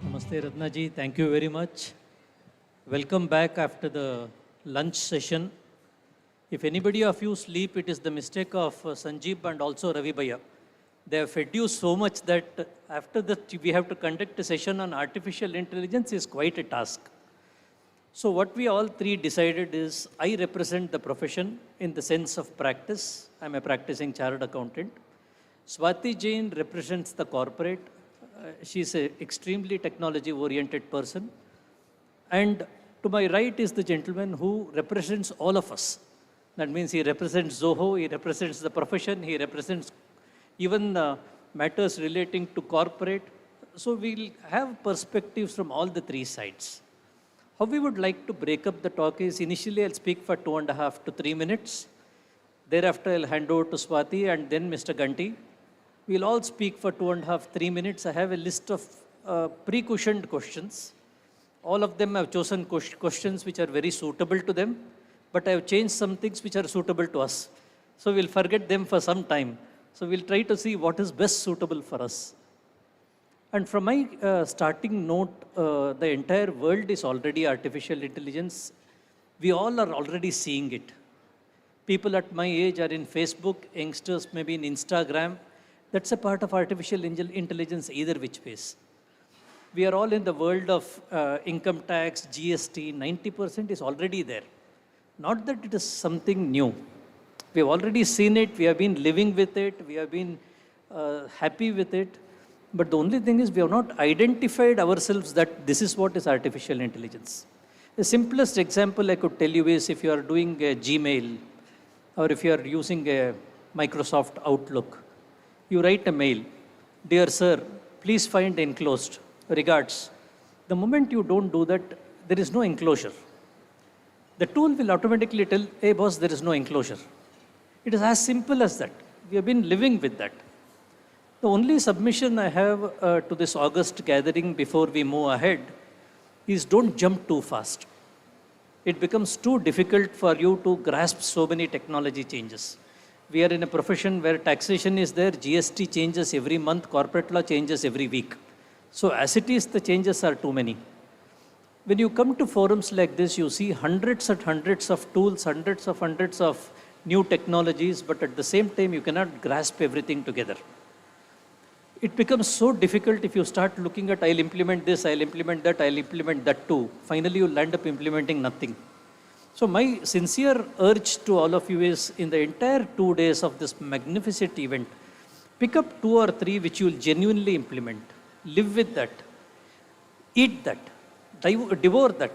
Namaste Ratna ji, thank you very much. Welcome back after the lunch session. If anybody of you sleep, it is the mistake of Sanjeev and also Ravi Bhaiya. They have fed you so much that after that we have to conduct a session on artificial intelligence is quite a task. So what we all three decided is I represent the profession in the sense of practice. I'm a practicing chartered accountant. Swati Jain represents the corporate. She's an extremely technology-oriented person. And to my right is the gentleman who represents all of us. That means he represents Zoho, he represents the profession, he represents even matters relating to corporate. So we'll have perspectives from all the three sides. How we would like to break up the talk is initially I'll speak for 2.5 to 3 minutes. Thereafter I'll hand over to Swati and then Mr. Ganti. We'll all speak for 2.5, 3 minutes. I have a list of pre-cushioned questions. All of them I've chosen questions which are very suitable to them, but I've changed some things which are suitable to us. So we'll forget them for some time. So we'll try to see what is best suitable for us. And from my starting note, the entire world is already artificial intelligence. We all are already seeing it. People at my age are in Facebook, youngsters maybe in Instagram. That's a part of artificial intelligence either which ways. We are all in the world of income tax, GST, 90% is already there. Not that it is something new. We have already seen it, we have been living with it, we have been happy with it. But the only thing is we have not identified ourselves that this is what is artificial intelligence. The simplest example I could tell you is if you are doing a Gmail or if you are using a Microsoft Outlook, you write a mail, "Dear sir, please find enclosed, regards." The moment you don't do that, there is no enclosure. The tool will automatically tell, "Hey boss, there is no enclosure." It is as simple as that. We have been living with that. The only submission I have to this August gathering before we move ahead is don't jump too fast. It becomes too difficult for you to grasp so many technology changes. We are in a profession where taxation is there, GST changes every month, corporate law changes every week. So as it is, the changes are too many. When you come to forums like this, you see hundreds and hundreds of tools, hundreds of new technologies, but at the same time, you cannot grasp everything together. It becomes so difficult if you start looking at, I'll implement this, I'll implement that, I'll implement that too. Finally, you'll end up implementing nothing. So my sincere urge to all of you is, in the entire 2 days of this magnificent event, pick up 2 or 3 which you will genuinely implement. Live with that. Eat that. Devour that.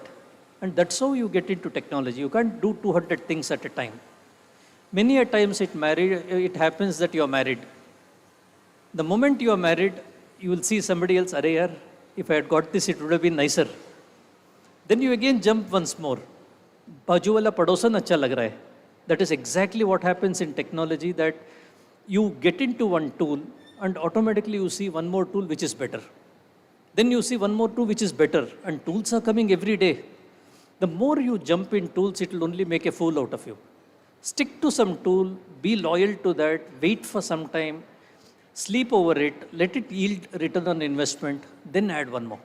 And that's how you get into technology. You can't do 200 things at a time. Many a times it happens that you are married. The moment you are married, you will see somebody else, "Arey yaar, if I had got this, it would have been nicer." Then you again jump once more. Baaju wala padosan acha lag raha hai. That is exactly what happens in technology, that you get into one tool and automatically you see one more tool which is better. Then you see one more tool which is better, and tools are coming every day. The more you jump in tools, it will only make a fool out of you. Stick to some tool, be loyal to that, wait for some time, sleep over it, let it yield return on investment, then add one more.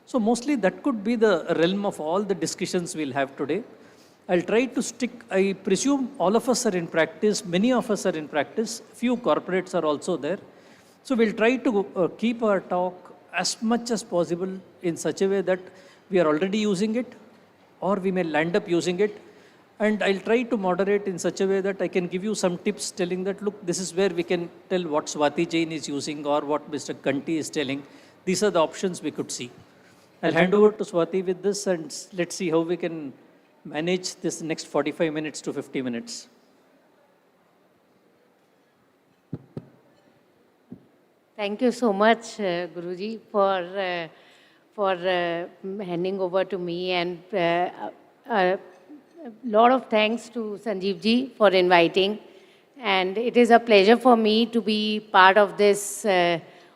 So mostly that could be the realm of all the discussions we'll have today. I'll try to stick, I presume all of us are in practice, many of us are in practice, few corporates are also there. So we'll try to keep our talk as much as possible in such a way that we are already using it, or we may land up using it. And I'll try to moderate in such a way that I can give you some tips telling that, look, this is where we can tell what Swati Jain is using or what Mr. Ganti is telling. These are the options we could see. I'll hand over to Swati with this, and let's see how we can manage this next 45 minutes to 50 minutes. Thank you so much, Guruji, for handing over to me, and a lot of thanks to Sanjeev ji for inviting. And it is a pleasure for me to be part of this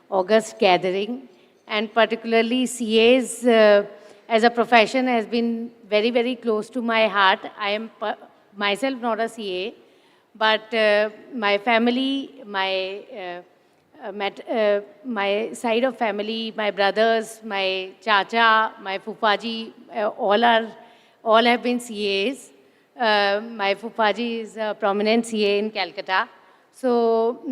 August gathering, and particularly CAs as a profession has been very, very close to my heart. I am myself not a CA, but my family, my side of family, my brothers, my chacha, my fufaji, all have been CAs. My fufaji is a prominent CA in Calcutta. So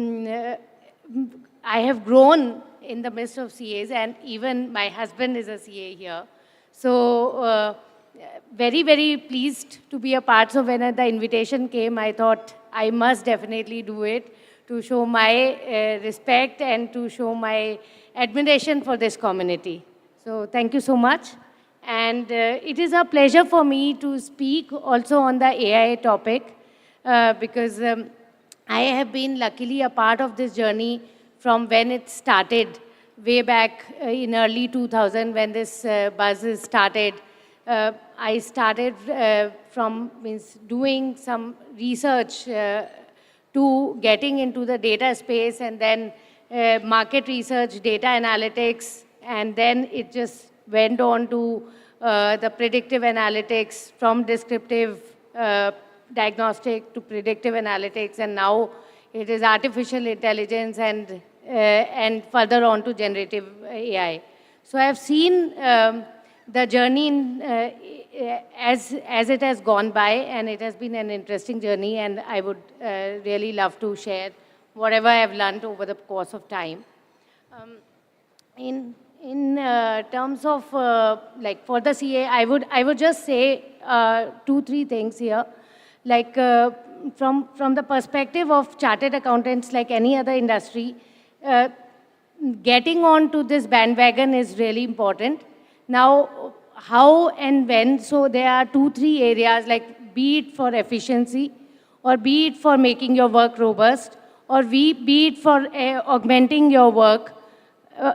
I have grown in the midst of CAs, and even my husband is a CA here. So very, very pleased to be a part. So when the invitation came, I thought I must definitely do it, to show my respect and to show my admiration for this community. So thank you so much. And it is a pleasure for me to speak also on the AI topic because I have been luckily a part of this journey from when it started way back in early 2000 when this buzz started. I started from doing some research to getting into the data space and then market research, data analytics, and then it just went on to the predictive analytics from descriptive diagnostic to predictive analytics, and now it is artificial intelligence and further on to generative AI. So I have seen the journey as it has gone by, and it has been an interesting journey, and I would really love to share whatever I have learned over the course of time. In terms of like for the CA, I would just say 2-3 things here. Like from the perspective of chartered accountants, like any other industry, getting on to this bandwagon is really important. Now, how and when, so there are 2-3 areas, like be it for efficiency, or be it for making your work robust, or be it for augmenting your work.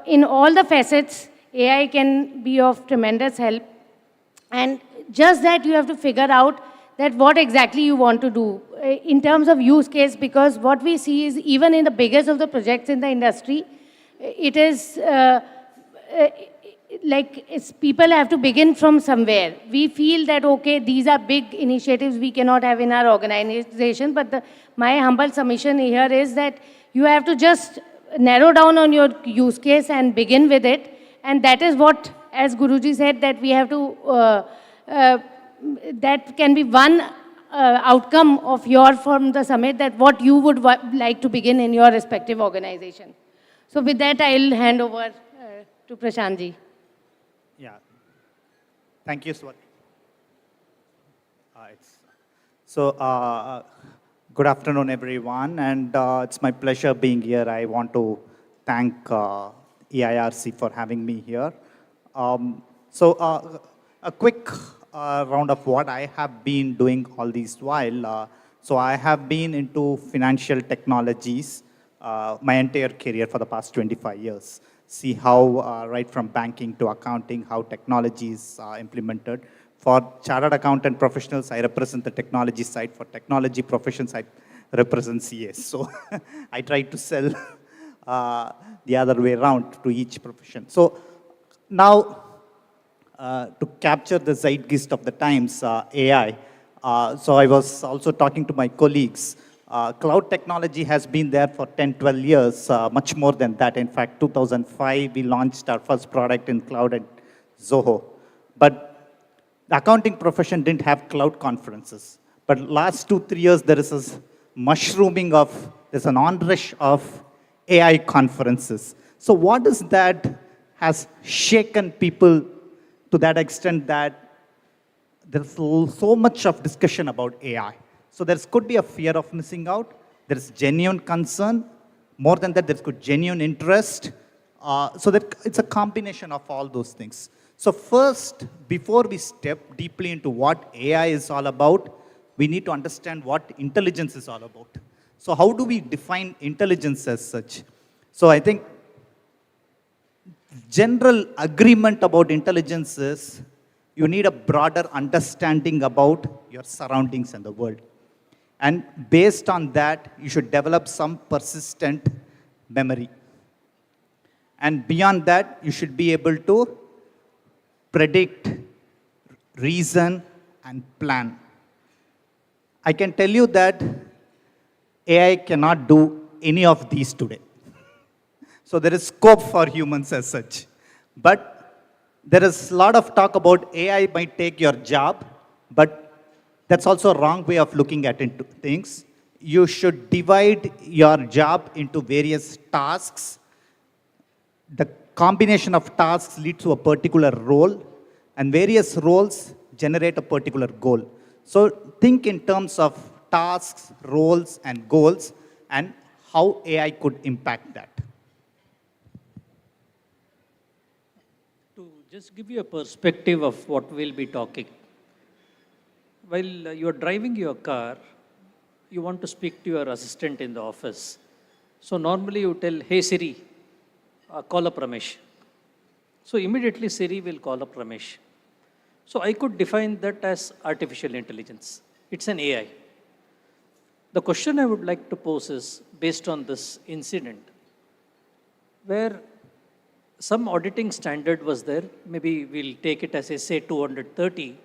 In all the facets, AI can be of tremendous help. And just that you have to figure out that what exactly you want to do in terms of use case, because what we see is even in the biggest of the projects in the industry, it is people have to begin from somewhere. We feel that, okay, these are big initiatives we cannot have in our organization, but my humble submission here is that you have to just narrow down on your use case and begin with it. And that is what, as Guruji said, that we have to, that can be one outcome of from the summit, that what you would like to begin in your respective organization. So with that, I'll hand over to Prashantji. Yeah. Thank you, Swati. Good afternoon, everyone, and it's my pleasure being here. I want to thank EIRC for having me here. A quick round of what I have been doing all this while. So I have been into financial technologies my entire career for the past 25 years. See how, right from banking to accounting, how technology is implemented. For chartered accountant professionals, I represent the technology side. For technology professions, I represent CS. So I try to sell the other way around to each profession. So now, to capture the zeitgeist of the times, AI. So I was also talking to my colleagues. Cloud technology has been there for 10, 12 years, much more than that. In fact, 2005, we launched our first product in cloud at Zoho. But the accounting profession didn't have cloud conferences. But last 2-3 years, there is this mushrooming there's an onrush of AI conferences. So what is that has shaken people to that extent that there's so much of discussion about AI? So there could be a fear of missing out. There's genuine concern. More than that, there's genuine interest. So that it's a combination of all those things. So first, before we step deeply into what AI is all about, we need to understand what intelligence is all about. So how do we define intelligence as such? So I think general agreement about intelligence is you need a broader understanding about your surroundings and the world. And based on that, you should develop some persistent memory. And beyond that, you should be able to predict, reason, and plan. I can tell you that AI cannot do any of these today. So there is scope for humans as such. But there is a lot of talk about AI might take your job, but that's also a wrong way of looking at things. You should divide your job into various tasks. The combination of tasks leads to a particular role, and various roles generate a particular goal. So think in terms of tasks, roles, and goals, and how AI could impact that? To just give you a perspective of what we'll be talking. While you're driving your car, you want to speak to your assistant in the office. So normally you tell, hey Siri, call up Ramesh. So immediately Siri will call up Ramesh. So I could define that as artificial intelligence. It's an AI. The question I would like to pose is based on this incident, where some auditing standard was there, maybe we'll take it as SA 230,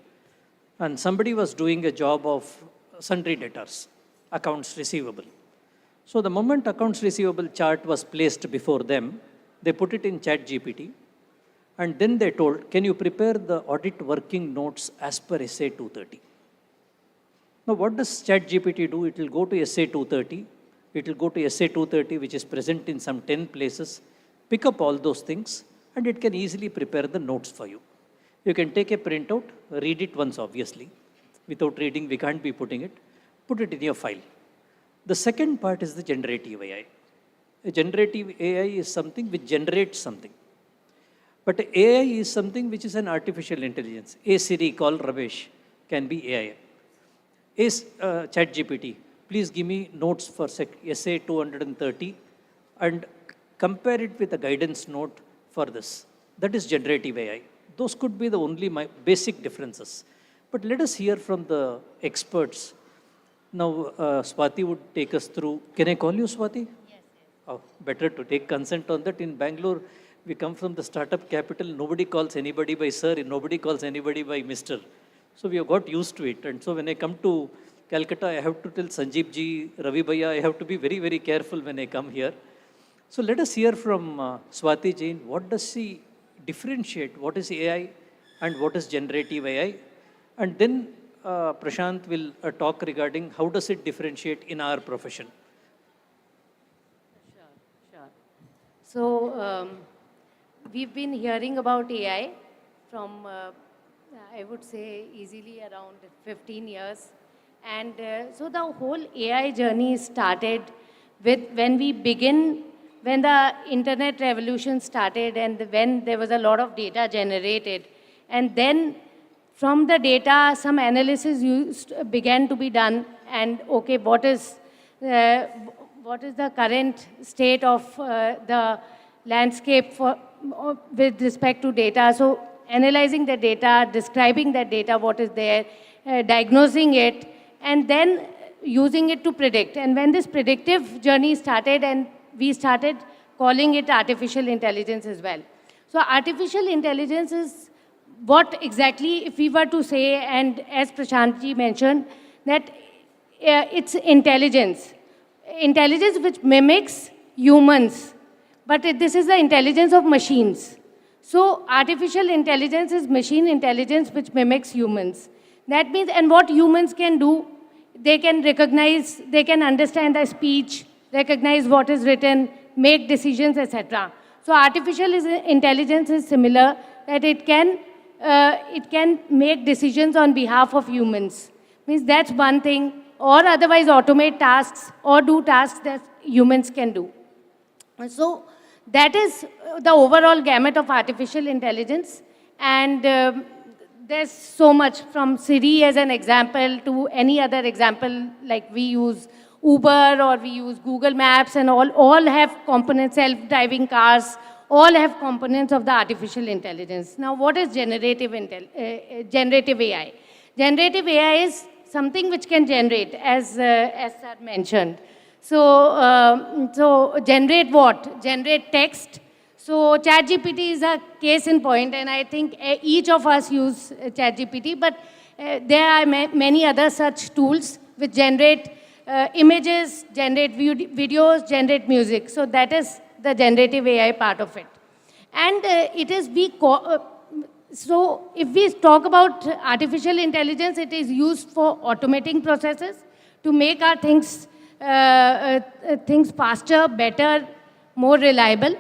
and somebody was doing a job of sundry debtors, accounts receivable. So the moment accounts receivable chart was placed before them, they put it in ChatGPT, and then they told, can you prepare the audit working notes as per SA 230? Now what does ChatGPT do? It will go to SA 230, it will go to SA 230 which is present in some 10 places, pick up all those things, and it can easily prepare the notes for you. You can take a printout, read it once obviously. Without reading we can't be putting it, put it in your file. The second part is the generative AI. A generative AI is something which generates something. But AI is something which is an artificial intelligence. A Siri, call Ramesh, can be AI. ChatGPT, please give me notes for SA 230 and compare it with a guidance note for this. That is generative AI. Those could be the only basic differences. But let us hear from the experts. Now, Swati would take us through. Can I call you Swati? Yes. Oh, better to take consent on that. In Bangalore, we come from the startup capital. Nobody calls anybody by sir, nobody calls anybody by Mr. So we have got used to it. And so when I come to Calcutta, I have to tell Sanjeev ji, Ravi Bhaiya, I have to be very, very careful when I come here. So let us hear from Swati Jain. What does she differentiate? What is AI and what is generative AI? And then Prashant will talk regarding how does it differentiate in our profession. Sure. So we've been hearing about AI from, I would say, easily around 15 years. And so the whole AI journey started with when the internet revolution started and when there was a lot of data generated. And then from the data, some analysis began to be done. And okay, what is the current state of the landscape with respect to data? So analyzing the data, describing the data, what is there, diagnosing it, and then using it to predict. And when this predictive journey started, and we started calling it artificial intelligence as well. So artificial intelligence is what exactly, if we were to say, and as Prashant ji mentioned, that it's intelligence. Intelligence which mimics humans. But this is the intelligence of machines. So artificial intelligence is machine intelligence which mimics humans. That means, and what humans can do, they can recognize, they can understand the speech, recognize what is written, make decisions, etc. So artificial intelligence is similar, that it can make decisions on behalf of humans. Means that's one thing, or otherwise automate tasks or do tasks that humans can do. So that is the overall gamut of artificial intelligence. And there's so much, from Siri as an example to any other example, like we use Uber or we use Google Maps, and all have components, self-driving cars, all have components of the artificial intelligence. Now, what is generative AI? Generative AI is something which can generate, as sir mentioned. So generate what? Generate text. So ChatGPT is a case in point, and I think each of us use ChatGPT, but there are many other such tools which generate images, generate videos, generate music. So that is the generative AI part of it. And so if we talk about artificial intelligence, it is used for automating processes to make our things faster, better, more reliable.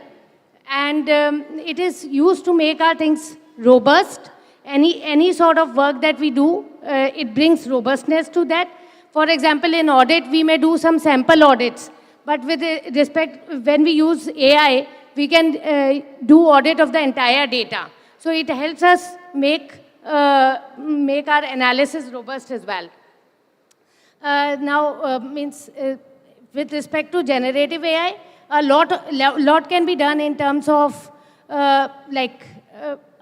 And it is used to make our things robust. Any sort of work that we do, it brings robustness to that. For example, in audit, we may do some sample audits, But with respect, when we use AI, we can do audit of the entire data. So it helps us make our analysis robust as well. With respect to generative AI, a lot can be done in terms of a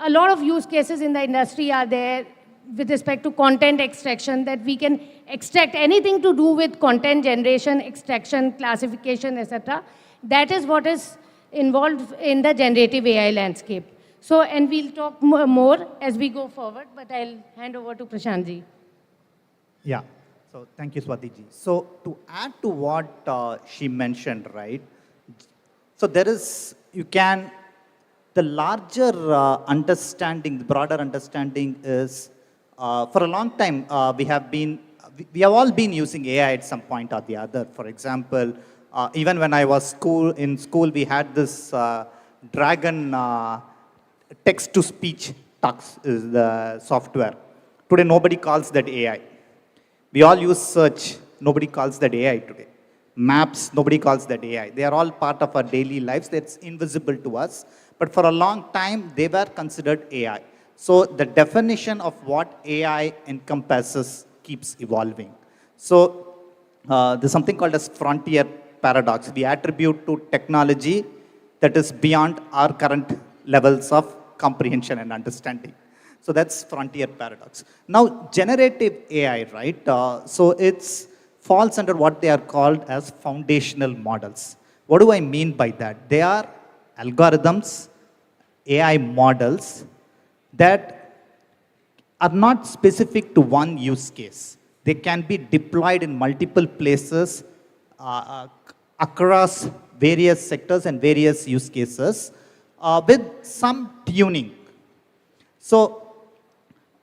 lot of use cases in the industry are there with respect to content extraction, that we can extract anything to do with content generation, extraction, classification, etc. That is what is involved in the generative AI landscape. So, and we'll talk more as we go forward, but I'll hand over to Prashant ji. Yeah. So thank you, Swati ji. So to add to what she mentioned, right? So there is, the larger understanding, the broader understanding is, for a long time, we have all been using AI at some point or the other. For example, even when I was in school, we had this Dragon text-to-speech talks is the software. Today, nobody calls that AI. We all use search. Nobody calls that AI today. Maps, nobody calls that AI. They are all part of our daily lives. That's invisible to us. But for a long time, they were considered AI. So the definition of what AI encompasses keeps evolving. So there's something called as frontier paradox. We attribute to technology that is beyond our current levels of comprehension and understanding. So that's frontier paradox. Now, generative AI, right? So it falls under what they are called as foundational models. What do I mean by that? They are algorithms, AI models that are not specific to one use case. They can be deployed in multiple places across various sectors and various use cases with some tuning. So,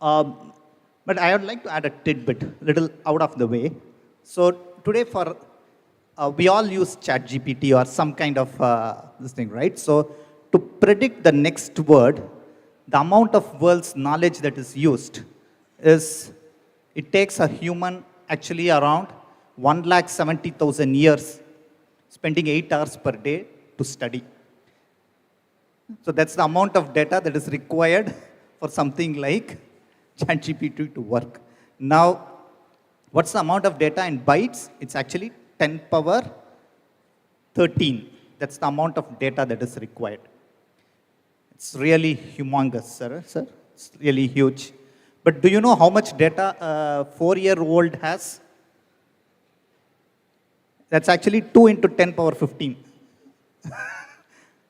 but I would like to add a tidbit, little out of the way. So today we all use ChatGPT or some kind of this thing, right? So to predict the next word, the amount of world's knowledge that is used it takes a human actually around 170,000 years, spending 8 hours per day to study. So that's the amount of data that is required for something like ChatGPT to work. Now, what's the amount of data in bytes? It's actually 10 power 13. That's the amount of data that is required. It's really humongous, sir. It's really huge. But do you know how much data a 4-year-old has? That's actually 2 into 10 power 15.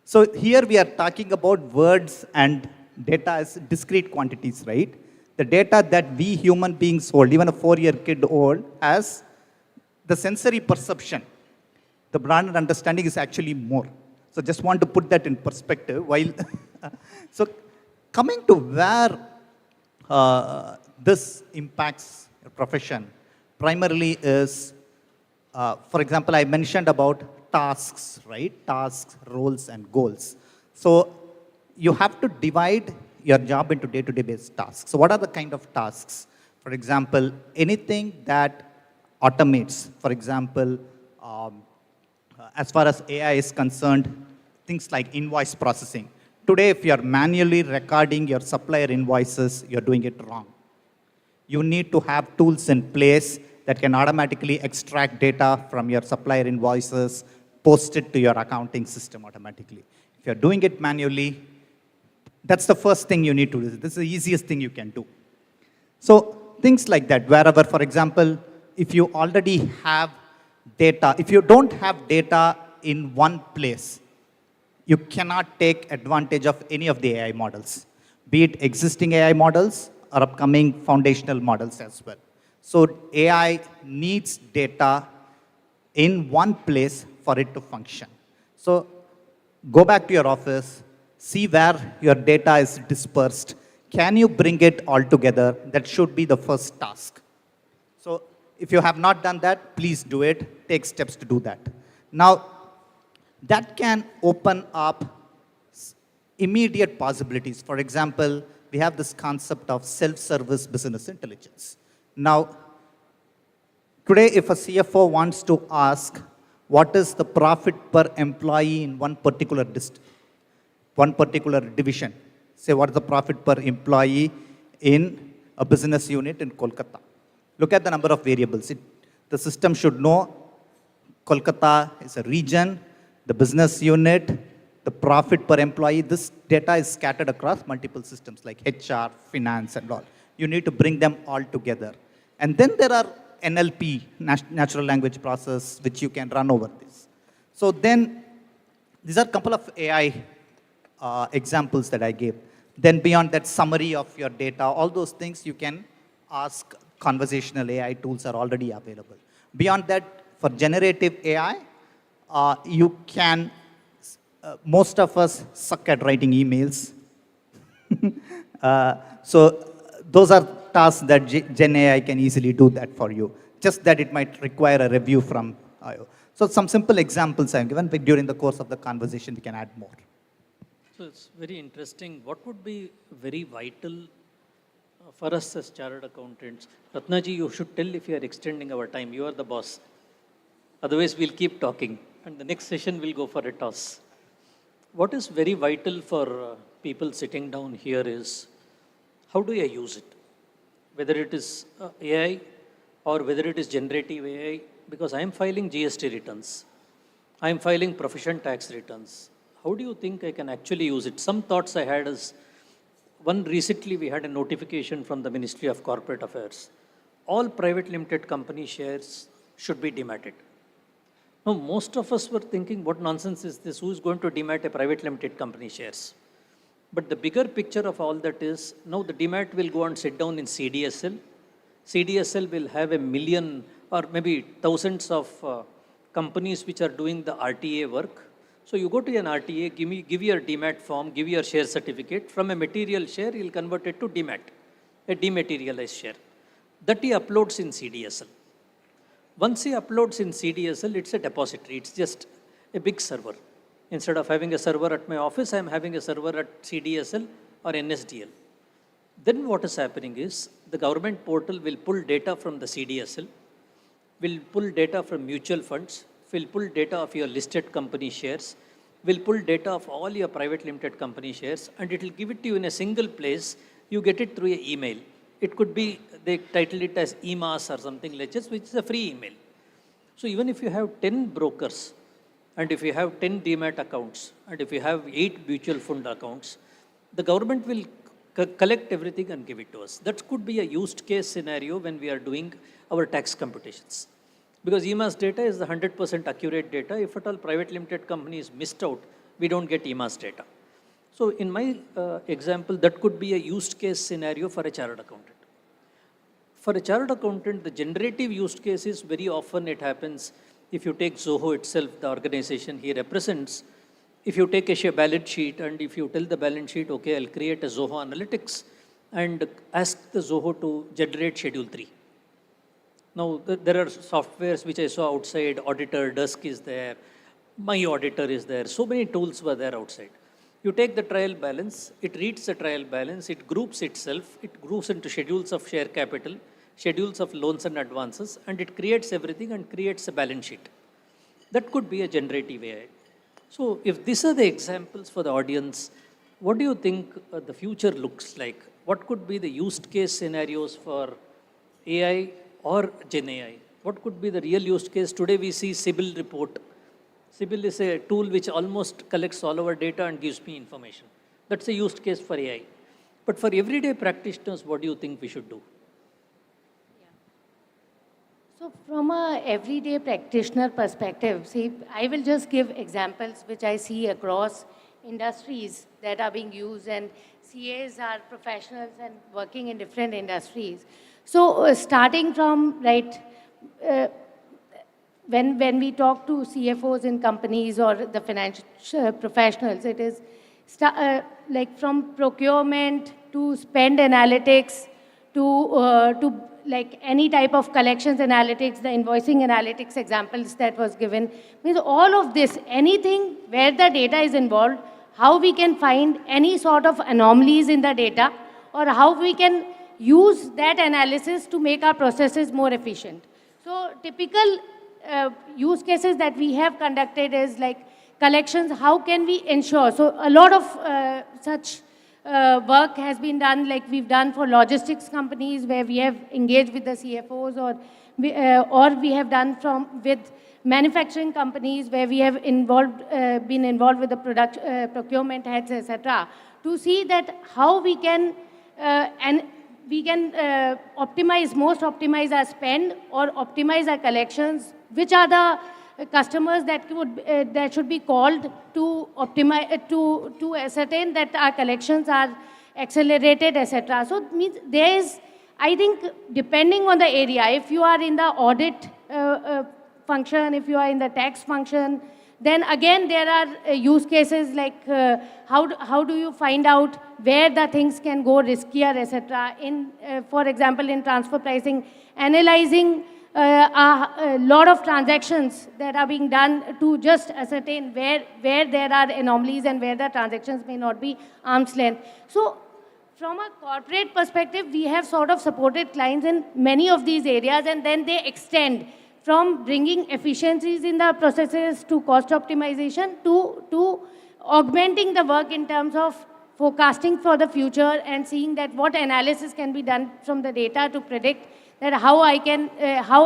So here we are talking about words and data as discrete quantities, right? The data that we human beings hold, even a 4-year kid hold, has the sensory perception. The broader understanding is actually more. So just want to put that in perspective. So coming to where this impacts your profession, primarily is, for example, I mentioned about tasks, right? Tasks, roles, and goals. So you have to divide your job into day-to-day based tasks. So what are the kind of tasks? For example, anything that automates. For example, as far as AI is concerned, things like invoice processing. Today, if you're manually recording your supplier invoices, you're doing it wrong. You need to have tools in place that can automatically extract data from your supplier invoices, post it to your accounting system automatically. If you're doing it manually, that's the first thing you need to do. This is the easiest thing you can do. So things like that, wherever, for example, if you already have data, if you don't have data in one place, you cannot take advantage of any of the AI models, be it existing AI models or upcoming foundational models as well. So AI needs data in one place for it to function. So go back to your office, see where your data is dispersed. Can you bring it all together? That should be the first task. So if you have not done that, please do it. Take steps to do that. Now, that can open up immediate possibilities. For example, we have this concept of self-service business intelligence. Now, today, if a CFO wants to ask, what is the profit per employee in one particular one particular division. Say, what is the profit per employee in a business unit in Kolkata? Look at the number of variables. The system should know Kolkata is a region, the business unit, the profit per employee. This data is scattered across multiple systems like HR, finance, and all. You need to bring them all together. And then there are NLP, natural language process, which you can run over this. So then, these are a couple of AI examples that I gave. Then beyond that, summary of your data, all those things you can ask. Conversational AI tools are already available. Beyond that, for generative AI, you can, most of us suck at writing emails. So those are tasks that Gen AI can easily do that for you. Just that it might require a review from IO. So some simple examples I've given, but during the course of the conversation, we can add more. So it's very interesting. What would be very vital for us as chartered accountants? Ratnaji, you should tell if you are extending our time. You are the boss. Otherwise, we'll keep talking. And the next session will go for a toss. What is very vital for people sitting down here is, how do I use it? Whether it is AI or whether it is generative AI, because I am filing GST returns. I am filing profession tax returns. How do you think I can actually use it? Some thoughts I had is, one, recently we had a notification from the Ministry of Corporate Affairs. All private limited company shares should be dematted. Now, most of us were thinking, what nonsense is this? Who is going to demat a private limited company shares? But the bigger picture of all that is, now the demat will go and sit down in CDSL. CDSL will have 1 million or maybe thousands of companies which are doing the RTA work. So you go to an RTA, give your demat form, give your share certificate. From a material share, he'll convert it to demat, a dematerialized share. That he uploads in CDSL. Once he uploads in CDSL, it's a depository. It's just a big server. Instead of having a server at my office, I'm having a server at CDSL or NSDL. Then what is happening is, the government portal will pull data from the CDSL, will pull data from mutual funds, will pull data of your listed company shares, will pull data of all your private limited company shares, and it will give it to you in a single place. You get it through an email. It could be, they title it as EMAS or something like this, which is a free email. So even if you have 10 brokers, and if you have 10 demat accounts, and if you have 8 mutual fund accounts, the government will collect everything and give it to us. That could be a used case scenario when we are doing our tax computations. Because EMAS data is the 100% accurate data. If at all private limited company is missed out, we don't get EMAS data. So in my example, that could be a used case scenario for a chartered accountant. For a chartered accountant, the generative use case is very often it happens if you take Zoho itself, the organization he represents. If you take a balance sheet and if you tell the balance sheet, okay, I'll create a Zoho Analytics and ask the Zoho to generate Schedule 3. Now, there are softwares which I saw outside, Auditor, Dusk is there, My Auditor is there, so many tools were there outside. You take the trial balance, it reads the trial balance, it groups itself, it groups into schedules of share capital, schedules of loans and advances, and it creates everything and creates a balance sheet. That could be a generative AI. So if these are the examples for the audience, what do you think the future looks like? What could be the use case scenarios for AI or Gen AI? What could be the real use case? Today we see CIBIL report. CIBIL is a tool which almost collects all our data and gives me information. That's a use case for AI. But for everyday practitioners, what do you think we should do? So from a everyday practitioner perspective, see, I will just give examples which I see across industries that are being used, and CAs are professionals and working in different industries. So starting from, right, when we talk to CFOs in companies or the financial professionals, it is like from procurement to spend analytics to like any type of collections analytics, the invoicing analytics examples that was given. Means all of this, anything where the data is involved, how we can find any sort of anomalies in the data, or how we can use that analysis to make our processes more efficient. So typical use cases that we have conducted is like collections, how can we ensure? So a lot of such work has been done, like we've done for logistics companies where we have engaged with the CFOs, or we have done with manufacturing companies where we have been involved with the procurement heads, etc., to see that how we can optimize our spend or optimize our collections, which are the customers that should be called to optimize to ascertain that our collections are accelerated, etc. So it means there is, I think, depending on the area, if you are in the audit function, if you are in the tax function, then again there are use cases like how do you find out where the things can go riskier, etc. For example, in transfer pricing, analyzing a lot of transactions that are being done to just ascertain where there are anomalies and where the transactions may not be arm's length. So from a corporate perspective, we have sort of supported clients in many of these areas, and then they extend from bringing efficiencies in the processes to cost optimization to augmenting the work in terms of forecasting for the future and seeing that what analysis can be done from the data to predict that how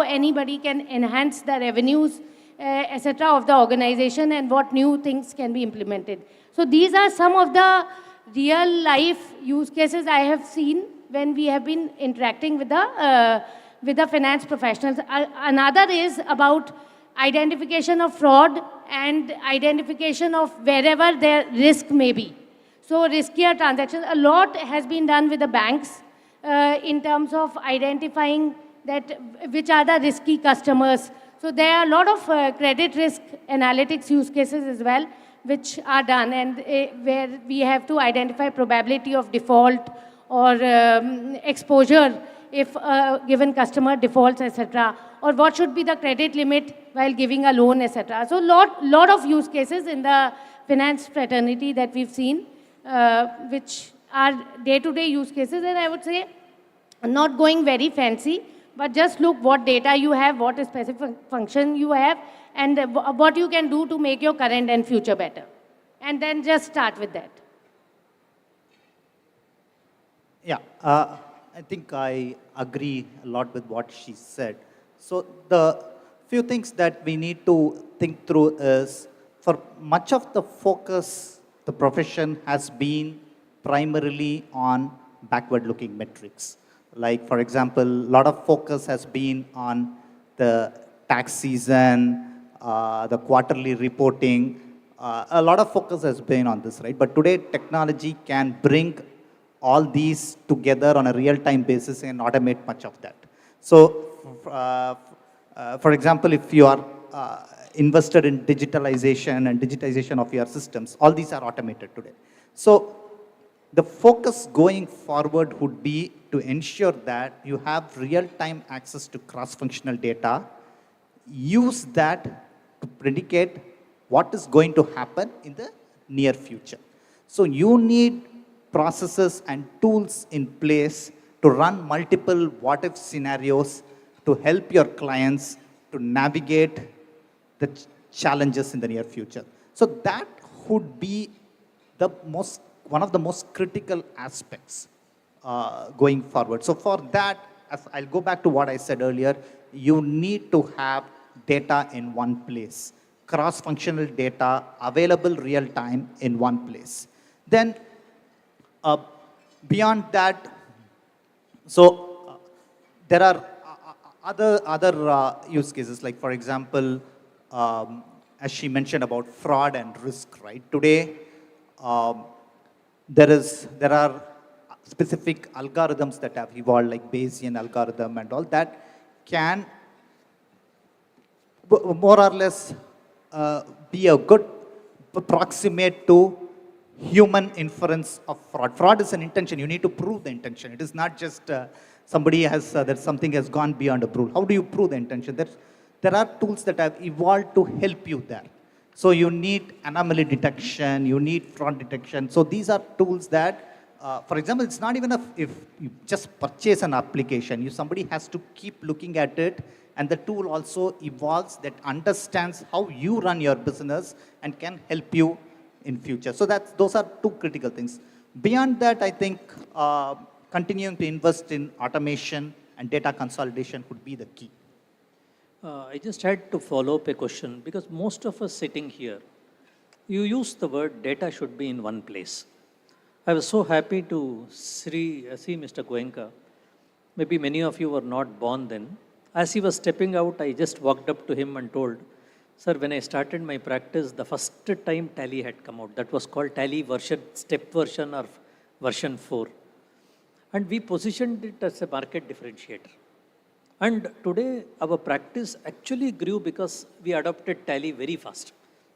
anybody can enhance the revenues, etc., of the organization, and what new things can be implemented. So these are some of the real life use cases I have seen when we have been interacting with the finance professionals. Another is about identification of fraud and identification of wherever their risk may be. So riskier transactions, a lot has been done with the banks in terms of identifying which are the risky customers. So there are a lot of credit risk analytics use cases as well, which are done, and where we have to identify probability of default or exposure if a given customer defaults, etc., or what should be the credit limit while giving a loan, etc. So lot of use cases in the finance fraternity that we've seen, which are day-to-day use cases, and I would say not going very fancy, but just look what data you have, what specific function you have, and what you can do to make your current and future better. And then just start with that. Yeah, I think I agree a lot with what she said. So the few things that we need to think through is, for much of the focus, the profession has been primarily on backward-looking metrics. Like, for example, a lot of focus has been on the tax season, the quarterly reporting. A lot of focus has been on this, right? But today, technology can bring all these together on a real-time basis and automate much of that. So, for example, if you are invested in digitalization and digitization of your systems, all these are automated today. So the focus going forward would be to ensure that you have real-time access to cross-functional data, use that to predicate what is going to happen in the near future. So you need processes and tools in place to run multiple what-if scenarios to help your clients to navigate the challenges in the near future. So that would be one of the most critical aspects going forward. So for that, as I'll go back to what I said earlier, you need to have data in one place, cross-functional data available real-time in one place. Then beyond that, so there are other use cases, like, for example, as she mentioned about fraud and risk, right? Today, there are specific algorithms that have evolved, like Bayesian algorithm and all that, can more or less be a good approximate to human inference of fraud. Fraud is an intention. You need to prove the intention. It is not just somebody has, that something has gone beyond a rule. How do you prove the intention? There are tools that have evolved to help you there. So you need anomaly detection, you need fraud detection. So these are tools that, for example, it's not even if you just purchase an application. Somebody has to keep looking at it And the tool also evolves that understands how you run your business and can help you in future. So those are two critical things. Beyond that, I think continuing to invest in automation and data consolidation would be the key. I just had to follow up a question because most of us sitting here, you use the word data should be in one place. I was so happy to see Mr. Goenka. Maybe many of you were not born then. As he was stepping out, I just walked up to him and told, sir, when I started my practice, the first time Tally had come out. That was called Tally version, step version or version 4. And we positioned it as a market differentiator. And today, our practice actually grew because we adopted Tally very fast.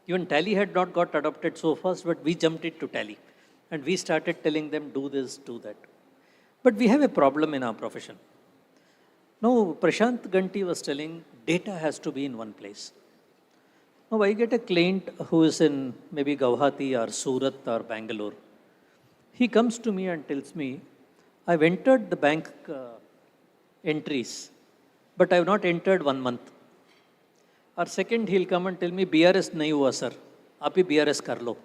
Even Tally had not got adopted so fast, but we jumped it to Tally. And we started telling them, do this, do that. But we have a problem in our profession. Now, Prashant Ganti was telling, data has to be in one place. Now, I get a client who is in maybe Guwahati or Surat or Bangalore. He comes to me and tells me, I've entered the bank entries, but I have not entered 1 month. Or second, he'll come and tell me, BRS nahi hua sir, aap hi BRS kar lo.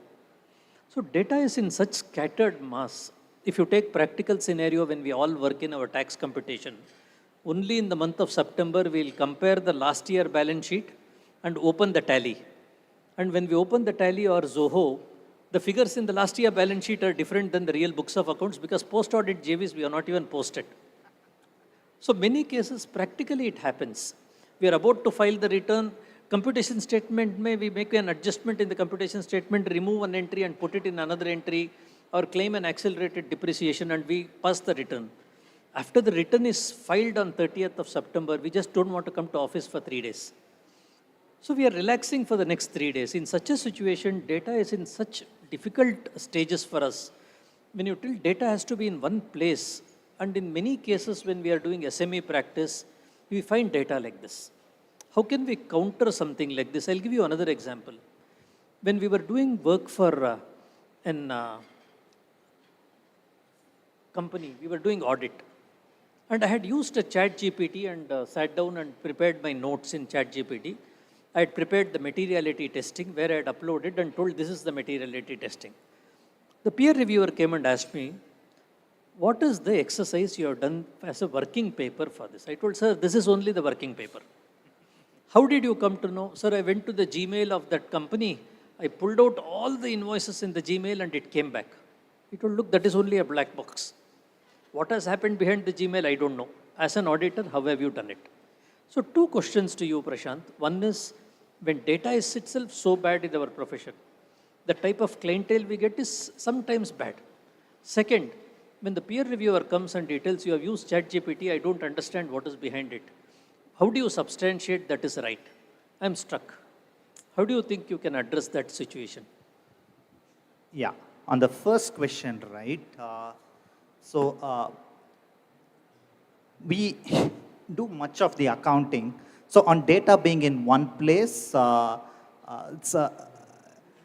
So data is in such scattered mass. If you take practical scenario when we all work in our tax computation, only in the month of September, we'll compare the last year balance sheet and open the tally. And when we open the tally or Zoho, the figures in the last year balance sheet are different than the real books of accounts because post-audit JVs we are not even posted. So many cases, practically it happens. We are about to file the return, computation statement we make an adjustment in the computation statement, remove one entry and put it in another entry, or claim an accelerated depreciation and we pass the return. After the return is filed on 30th of September, we just don't want to come to office for 3 days. So we are relaxing for the next 3 days. In such a situation, data is in such difficult stages for us. When you tell data has to be in one place, and in many cases when we are doing SME practice, we find data like this. How can we counter something like this? I'll give you another example. When we were doing work for an company, we were doing audit. And I had used a chat GPT and sat down and prepared my notes in chat GPT. I had prepared the materiality testing where I had uploaded and told this is the materiality testing. The peer reviewer came and asked me, what is the exercise you have done as a working paper for this? I told, sir, this is only the working paper. How did you come to know? Sir, I went to the Gmail of that company. I pulled out all the invoices in the Gmail and it came back. He told, look, that is only a black box. What has happened behind the Gmail, I don't know. As an auditor, how have you done it? So 2 questions to you, Prashant. One is, when data is itself so bad in our profession, the type of clientele we get is sometimes bad. Second, when the peer reviewer comes and he tells you have used ChatGPT, I don't understand what is behind it. How do you substantiate that is right? I'm struck. How do you think you can address that situation? Yeah, on the first question, right? We do much of the accounting. So on data being in one place,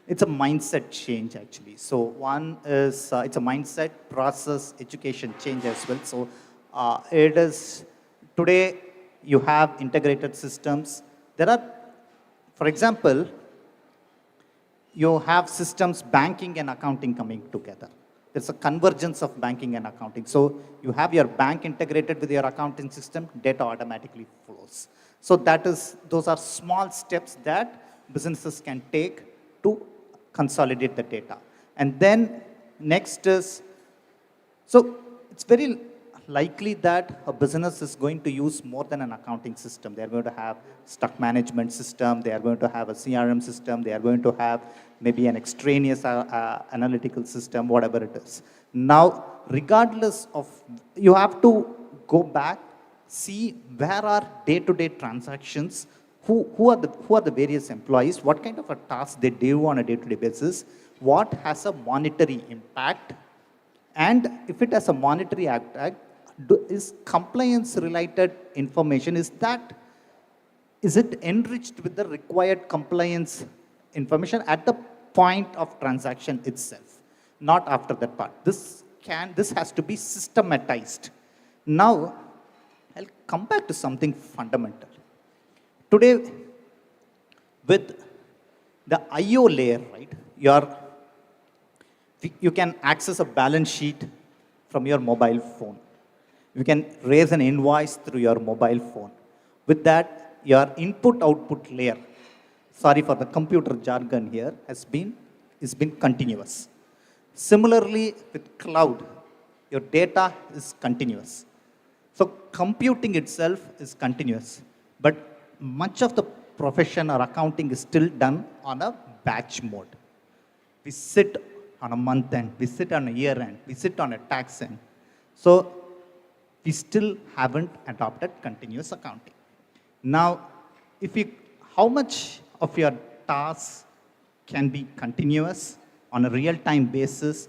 it's a mindset change actually. So one is, it's a mindset, process, education change as well. So it is, today you have integrated systems. There are, for example, you have systems, banking and accounting coming together. There's a convergence of banking and accounting. So you have your bank integrated with your accounting system, data automatically flows. So those are small steps that businesses can take to consolidate the data. And then next is, so it's very likely that a business is going to use more than an accounting system. They're going to have stock management system, they are going to have a CRM system, they are going to have maybe an extraneous analytical system, whatever it is. Now, regardless of, you have to go back, see where are day-to-day transactions, who are the various employees, what kind of a task they do on a day-to-day basis, what has a monetary impact, and if it has a monetary impact, is compliance-related information, is it enriched with the required compliance information at the point of transaction itself, not after that part. This has to be systematized. Now, I'll come back to something fundamental. today, with the IO layer, right, you can access a balance sheet from your mobile phone. You can raise an invoice through your mobile phone. With that, your input-output layer, sorry for the computer jargon here, has been continuous. Similarly, with cloud, your data is continuous. So computing itself is continuous, but much of the profession or accounting is still done on a batch mode. We sit on a month end, we sit on a year end, we sit on a tax end. So we still haven't adopted continuous accounting. Now, how much of your tasks can be continuous on a real-time basis,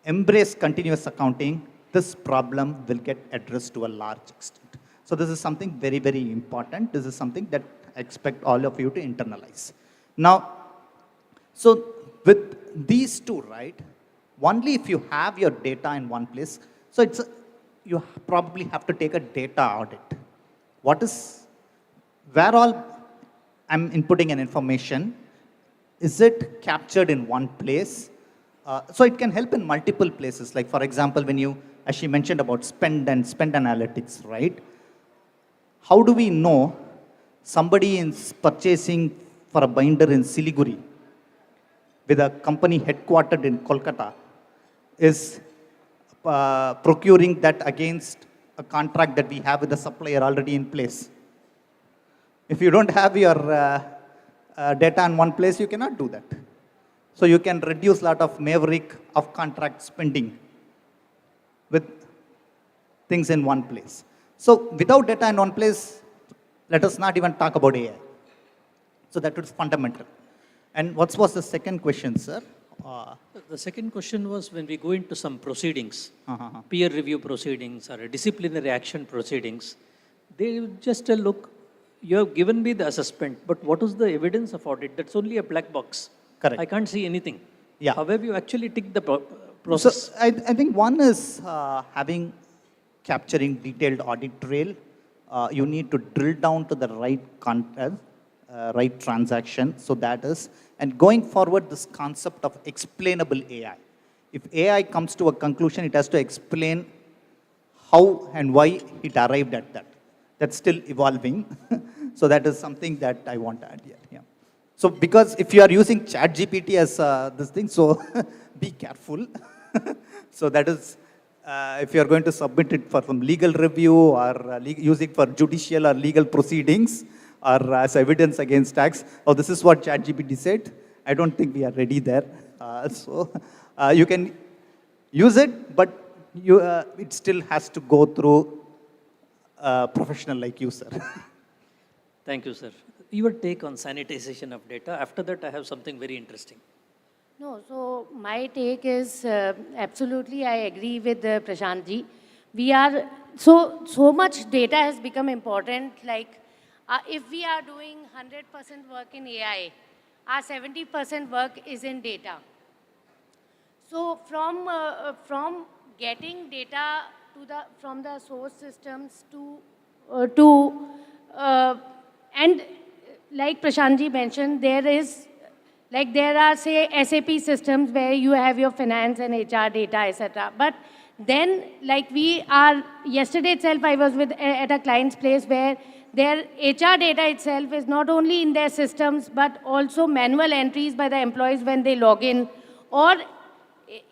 embrace continuous accounting, this problem will get addressed to a large extent. So this is something very, very important. This is something that I expect all of you to internalize. Now, so with these two, right, only if you have your data in one place, so you probably have to take a data audit. Where all I'm inputting an information, is it captured in one place? So it can help in multiple places. Like for example, as she mentioned about spend analytics, right? How do we know somebody is purchasing for a binder in Siliguri with a company headquartered in Kolkata is procuring that against a contract that we have with the supplier already in place? If you don't have your data in one place, you cannot do that. So you can reduce a lot of maverick of contract spending with things in one place. So without data in one place, let us not even talk about AI. So that is fundamental. And what was the second question, sir? The second question was when we go into some proceedings, peer review proceedings or disciplinary action proceedings, they will just tell, look, you have given me the assessment, but what is the evidence of audit? That's only a black box. Correct. I can't see anything. Yeah. How have you actually ticked the process? So I think one is capturing detailed audit trail. You need to drill down to the right content, right transaction. So that is, and going forward, this concept of explainable AI. If AI comes to a conclusion, it has to explain how and why it arrived at that. That's still evolving. So that is something that I want to add here. Yeah. So because if you are using ChatGPT as this thing, so be careful. So that is, if you are going to submit it for some legal review or use it for judicial or legal proceedings or as evidence against tax, this is what ChatGPT said. I don't think we are ready there. So you can use it, but it still has to go through a professional like you, sir. Thank you, sir. Your take on sanitization of data. After that, I have something very interesting. No, so my take is absolutely I agree with Prashant ji. We are, so much data has become important. Like if we are doing 100% work in AI, our 70% work is in data. So from getting data from the source systems and like Prashant ji mentioned, there are, say, SAP systems where you have your finance and HR data, etc. But then, yesterday itself, I was at a client's place where their HR data itself is not only in their systems, but also manual entries by the employees when they log in, or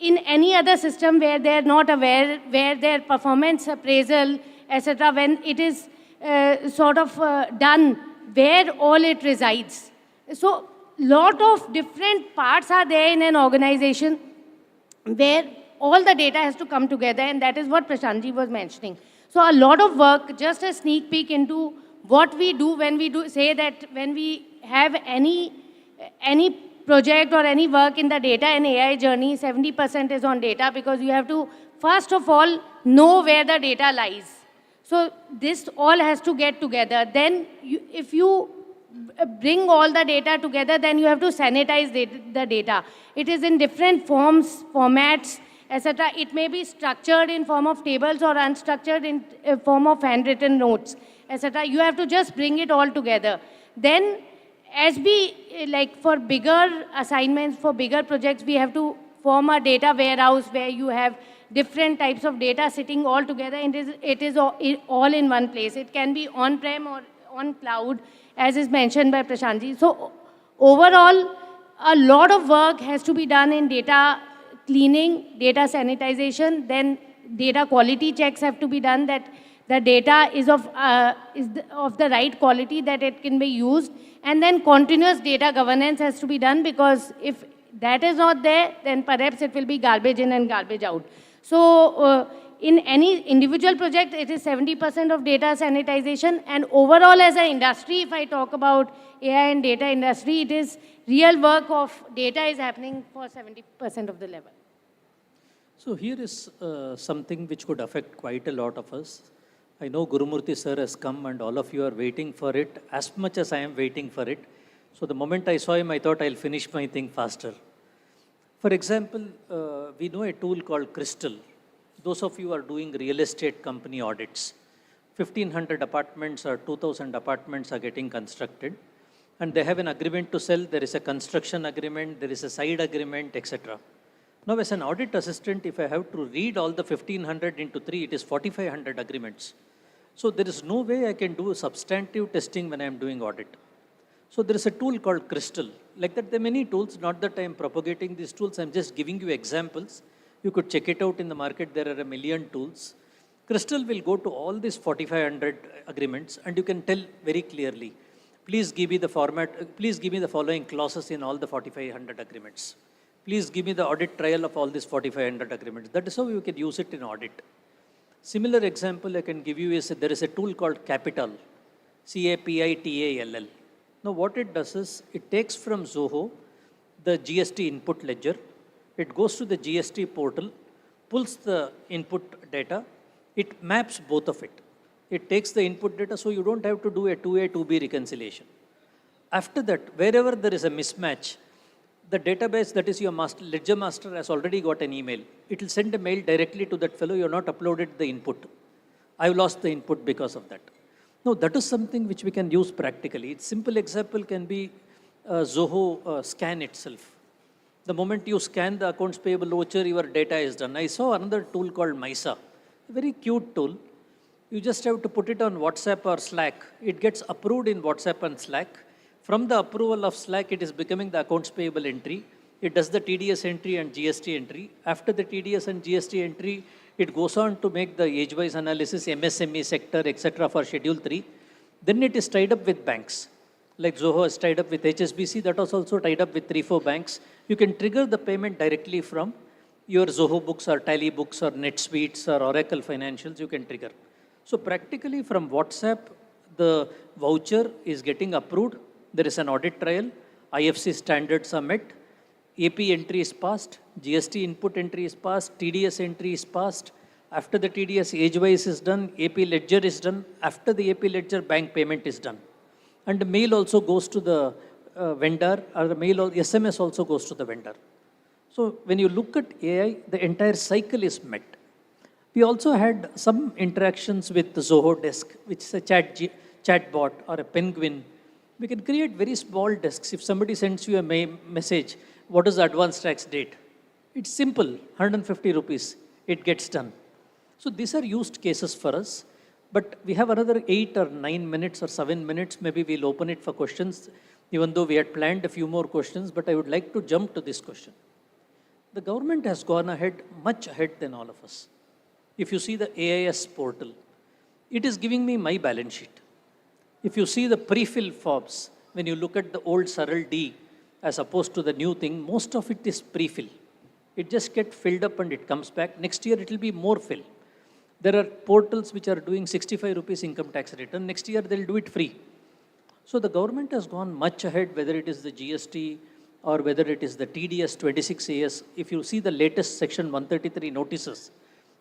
in any other system where they're not aware, where their performance appraisal, etc., when it is done, where all it resides. So, lot of different parts are there in an organization where all the data has to come together, and that is what Prashantji was mentioning. So a lot of work, just a sneak peek into what we do when we say that when we have any project or any work in the data and AI journey, 70% is on data, because you have to, first of all, know where the data lies. So this all has to get together. Then if you bring all the data together, then you have to sanitize the data. It is in different forms, formats, etc. It may be structured in form of tables or unstructured in form of handwritten notes. etc. You have to just bring it all together. Then, as we, like for bigger assignments, for bigger projects, we have to form a data warehouse where you have different types of data sitting all together, and it is all in one place. It can be on-prem or on cloud, as is mentioned by Prashantji. So overall, a lot of work has to be done in data cleaning, data sanitization, then data quality checks have to be done, that the data is of the right quality, that it can be used, and then continuous data governance has to be done, because if that is not there, then perhaps it will be garbage in and garbage out. So in any individual project, it is 70% of data sanitization, and overall as an industry, if I talk about AI and data industry, it is real work of data is happening for 70% of the level. So here is something which could affect quite a lot of us. I know Gurumurthy sir has come and all of you are waiting for it as much as I am waiting for it. So the moment I saw him, I thought I'll finish my thing faster. For example, we know a tool called Crystal. Those of you who are doing real estate company audits, 1,500 apartments or 2,000 apartments are getting constructed, and they have an agreement to sell. There is a construction agreement, there is a side agreement, etc. Now, as an audit assistant, if I have to read all the 1,500 into 3, it is 4,500 agreements. So there is no way I can do substantive testing when I am doing audit. So there is a tool called Crystal. Like that, there are many tools, not that I am propagating these tools, I am just giving you examples. You could check it out in the market, there are a million tools. Crystal will go to all these 4,500 agreements, and you can tell very clearly, please give me the format, please give me the following clauses in all the 4,500 agreements. Please give me the audit trail of all these 4,500 agreements. That is how you can use it in audit. Similar example I can give you is there is a tool called Capital, CAPITALL. Now what it does is, it takes from Zoho the GST input ledger, it goes to the GST portal, pulls the input data, it maps both of it. It takes the input data, so you don't have to do a 2A, 2B reconciliation. After that, wherever there is a mismatch, the database, that is your master, ledger master, has already got an email. It will send a mail directly to that fellow, you have not uploaded the input. I've lost the input because of that. Now, that is something which we can use practically. Its simple example can be Zoho scan itself. The moment you scan the accounts payable voucher, your data is done. I saw another tool called MISA, a very cute tool. You just have to put it on WhatsApp or Slack. It gets approved in WhatsApp and Slack. From the approval of Slack, it is becoming the accounts payable entry. It does the TDS entry and GST entry. After the TDS and GST entry, it goes on to make the age-wise analysis, MSME sector, etc. for Schedule 3. Then it is tied up with banks. Like Zoho is tied up with HSBC, that was also tied up with 3-4 banks. You can trigger the payment directly from your Zoho books or Tally books or NetSuites or Oracle Financials, you can trigger. So practically from WhatsApp, the voucher is getting approved. There is an audit trail, IFC standards are met, AP entry is passed, GST input entry is passed, TDS entry is passed. After the TDS, age-wise is done, AP ledger is done. After the AP ledger, bank payment is done. And the mail also goes to the vendor, or the mail or SMS also goes to the vendor. So when you look at AI, the entire cycle is met. We also had some interactions with the Zoho desk, which is a chatbot or a penguin. We can create very small desks. If somebody sends you a message, what is the advance tax date? It's simple, 150 rupees, it gets done. So these are used cases for us, but we have another 8 or 9 minutes or 7 minutes. Maybe we'll open it for questions, even though we had planned a few more questions, but I would like to jump to this question. The government has gone ahead, much ahead than all of us. If you see the AIS portal, it is giving me my balance sheet. If you see the pre-fill forms, when you look at the old Saral D as opposed to the new thing, most of it is pre-fill. It just gets filled up and it comes back. Next year, it will be more fill. There are portals which are doing 65 rupees income tax return. Next year, they'll do it free. So the government has gone much ahead, whether it is the GST or whether it is the TDS 26AS. If you see the latest section 133 notices,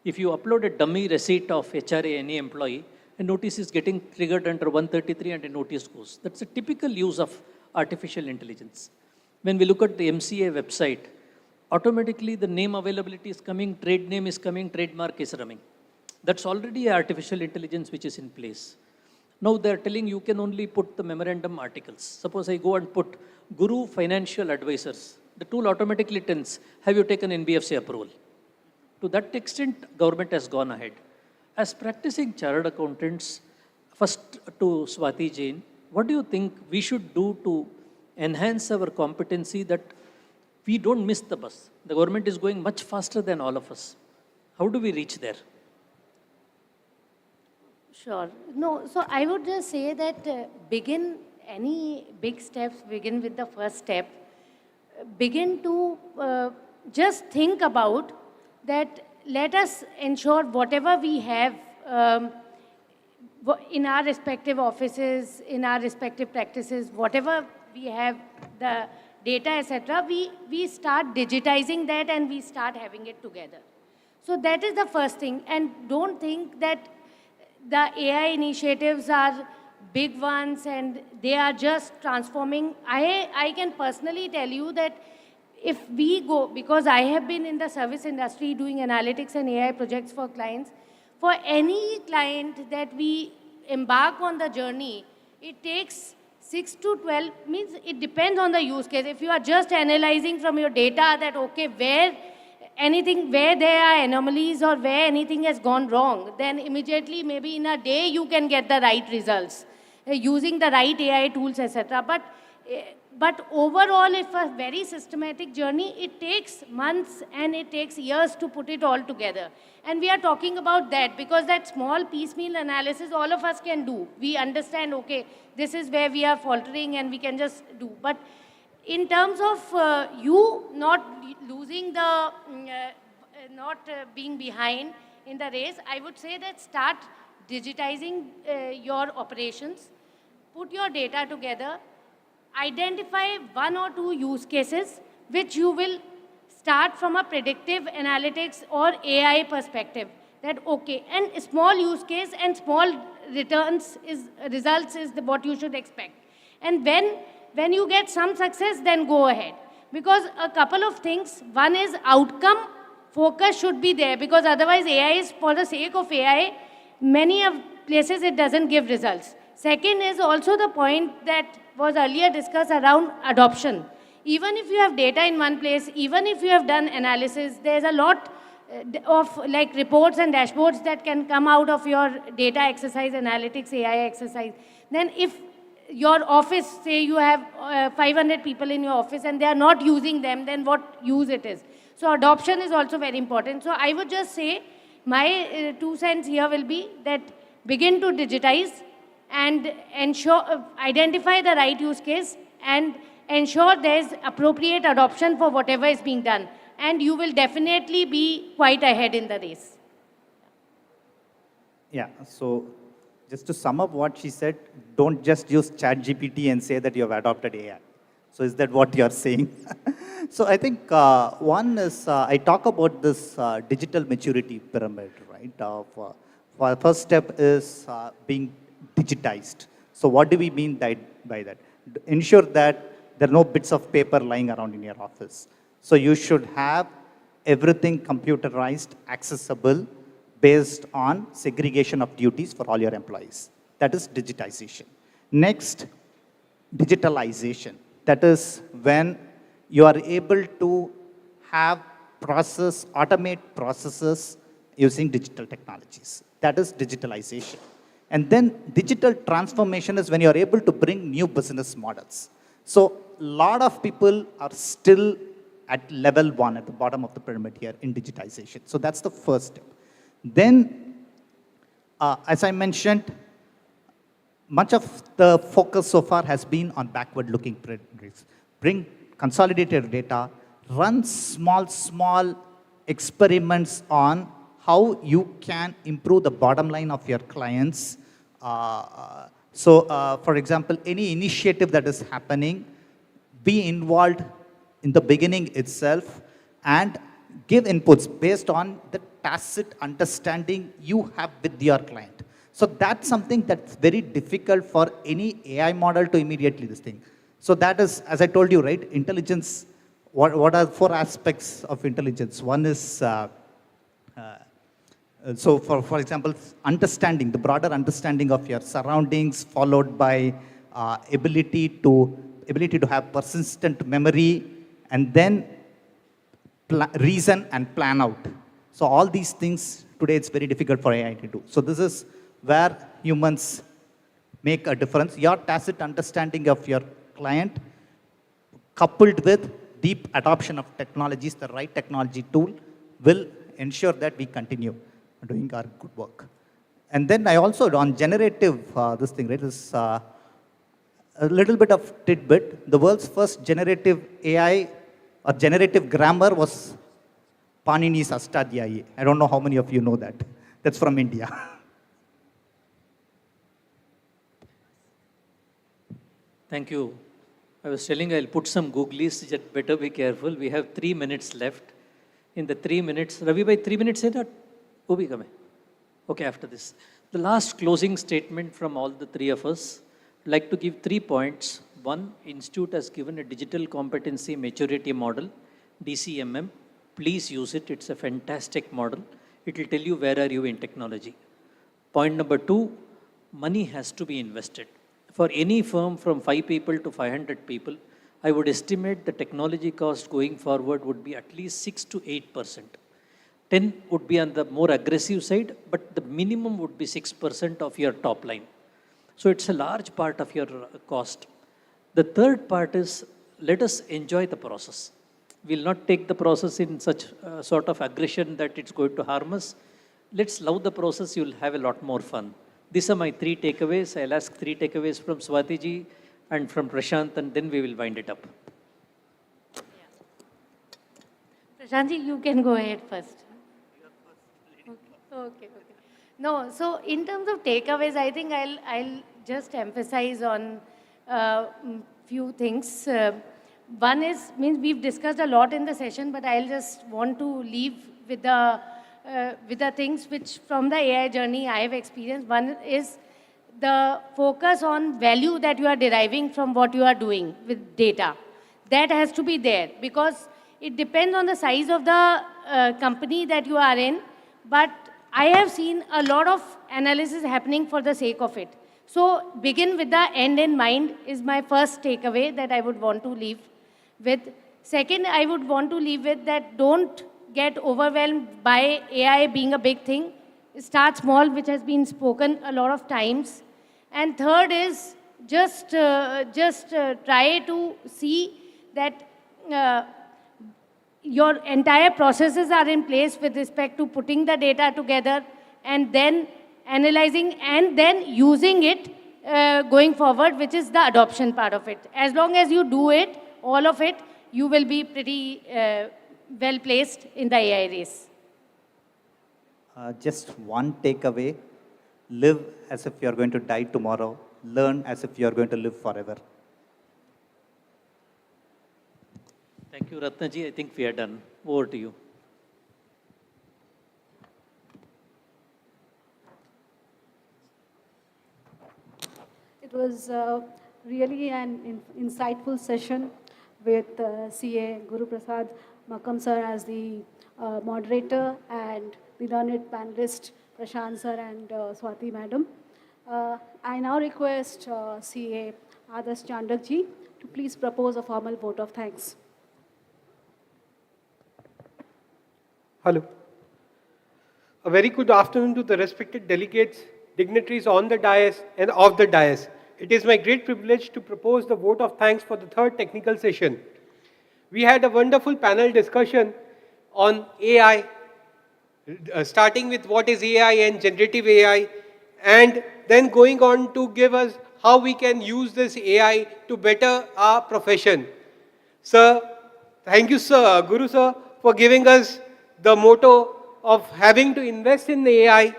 if you upload a dummy receipt of HRA, any employee, a notice is getting triggered under 133 and a notice goes. That's a typical use of artificial intelligence. When we look at the MCA website, automatically the name availability is coming, trade name is coming, trademark is running. That's already artificial intelligence which is in place. Now they are telling you can only put the memorandum articles. Suppose I go and put Guru Financial Advisors. The tool automatically tells, have you taken NBFC approval? To that extent, government has gone ahead. As practicing chartered accountants, first to Swati Jain, what do you think we should do to enhance our competency that we don't miss the bus? The government is going much faster than all of us. How do we reach there? Sure. No, so I would just say that begin any big steps, begin with the first step. Begin to just think about that let us ensure whatever we have in our respective offices, in our respective practices, whatever we have, the data, etc., we start digitizing that and we start having it together. So that is the first thing. And don't think that the AI initiatives are big ones and they are just transforming. I can personally tell you that if we go, because I have been in the service industry doing analytics and AI projects for clients, for any client that we embark on the journey, it takes 6 to 12, means it depends on the use case. If you are just analyzing from your data that, okay, where there are anomalies or where anything has gone wrong, then immediately maybe in a day you can get the right results using the right AI tools, etc. But overall, if a very systematic journey, it takes months and it takes years to put it all together. And we are talking about that because that small piecemeal analysis all of us can do. We understand, okay, this is where we are faltering and we can just do. But in terms of you not losing the, not being behind in the race, I would say that start digitizing your operations, put your data together, identify 1 or 2 use cases which you will start from a predictive analytics or AI perspective. That, okay, and a small use case and small results is what you should expect. And when you get some success, then go ahead. Because a couple of things, one is outcome focus should be there, because otherwise AI is for the sake of AI, many of places it doesn't give results. Second is also the point that was earlier discussed around adoption. Even if you have data in one place, even if you have done analysis, there's a lot of like reports and dashboards that can come out of your data exercise, analytics, AI exercise. Then if your office, say you have 500 people in your office and they are not using them, then what use it is? So adoption is also very important. So I would just say my 2 cents here will be that begin to digitize and ensure, identify the right use case and ensure there's appropriate adoption for whatever is being done. And you will definitely be quite ahead in the race. Yeah, so just to sum up what she said, don't just use ChatGPT and say that you have adopted AI. So is that what you're saying? So I think one is, I talk about this digital maturity pyramid, right? For first step is being digitized. So what do we mean by that? Ensure that there are no bits of paper lying around in your office. So you should have everything computerized, accessible, based on segregation of duties for all your employees. That is digitization. Next, digitalization. That is when you are able to have automate processes using digital technologies. That is digitalization. And then digital transformation is when you are able to bring new business models. So a lot of people are still at level 1, at the bottom of the pyramid here in digitization. So that's the first step. Then, as I mentioned, much of the focus so far has been on backward-looking pyramids. Bring consolidated data, run small experiments on how you can improve the bottom line of your clients. For example, any initiative that is happening, be involved in the beginning itself and give inputs based on the tacit understanding you have with your client. So that's something that's very difficult for any AI model to immediately this thing. So that is, as I told you, right, intelligence, what are 4 aspects of intelligence? One is for example, understanding, the broader understanding of your surroundings, followed by ability to have persistent memory, and then reason and plan out. So all these things, today it's very difficult for AI to do. So this is where humans make a difference. Your tacit understanding of your client, coupled with deep adoption of technologies, the right technology tool, will ensure that we continue doing our good work. And then I also, on generative, this thing, right, is a little bit of tidbit. The world's first generative AI or generative grammar was Panini's Astadhyayi. I don't know how many of you know that. That's from India. Thank you. I was telling I'll put some googlies, just better be careful. We have 3 minutes left. In the 3 minutes, Ravi bhai, 3 minutes, wo bhi kame. Okay, after this. The last closing statement from all the three of us. I'd like to give 3 points. One, Institute has given a digital competency maturity model, DCMM. Please use it. It's a fantastic model. It will tell you where are you in technology. Point number 2, money has to be invested. For any firm from 5 people to 500 people, I would estimate the technology cost going forward would be at least 6 to 8%. 10 would be on the more aggressive side, but the minimum would be 6% of your top line. So it's a large part of your cost. The third part is, let us enjoy the process. We'll not take the process in such sort of aggression that it's going to harm us. Let's love the process, you'll have a lot more fun. These are my 3 takeaways. I'll ask 3 takeaways from Swati ji and from Prashant, and then we will wind it up. Prashant ji, you can go ahead first. Okay. No, so in terms of takeaways, I think I'll just emphasize on few things. One is, we've discussed a lot in the session, but I'll just want to leave with the things which from the AI journey I have experienced. One is the focus on value that you are deriving from what you are doing with data. That has to be there, because it depends on the size of the company that you are in, but I have seen a lot of analysis happening for the sake of it. So begin with the end in mind is my first takeaway that I would want to leave with. Second, I would want to leave with that don't get overwhelmed by AI being a big thing. Start small, which has been spoken a lot of times. And third is just try to see that your entire processes are in place with respect to putting the data together and then analyzing and then using it going forward, which is the adoption part of it. As long as you do it, all of it, you will be pretty well placed in the AI race. Just one takeaway: live as if you are going to die tomorrow. Learn as if you are going to live forever. Thank you, Ratnaji. I think we are done. Over to you. It was really an insightful session with CA Guru Prasad Makam sir as the moderator and the learned panelist Prashant sir and Swati madam. I now request CA Adarsh Chandak ji to please propose a formal vote of thanks. Hello. A very good afternoon to the respected delegates, dignitaries on the dais and off the dais. It is my great privilege to propose the vote of thanks for the third technical session. We had a wonderful panel discussion on AI, starting with what is AI and generative AI, and then going on to give us how we can use this AI to better our profession. Sir, thank you, sir, Guru sir, for giving us the motto of having to invest in the AI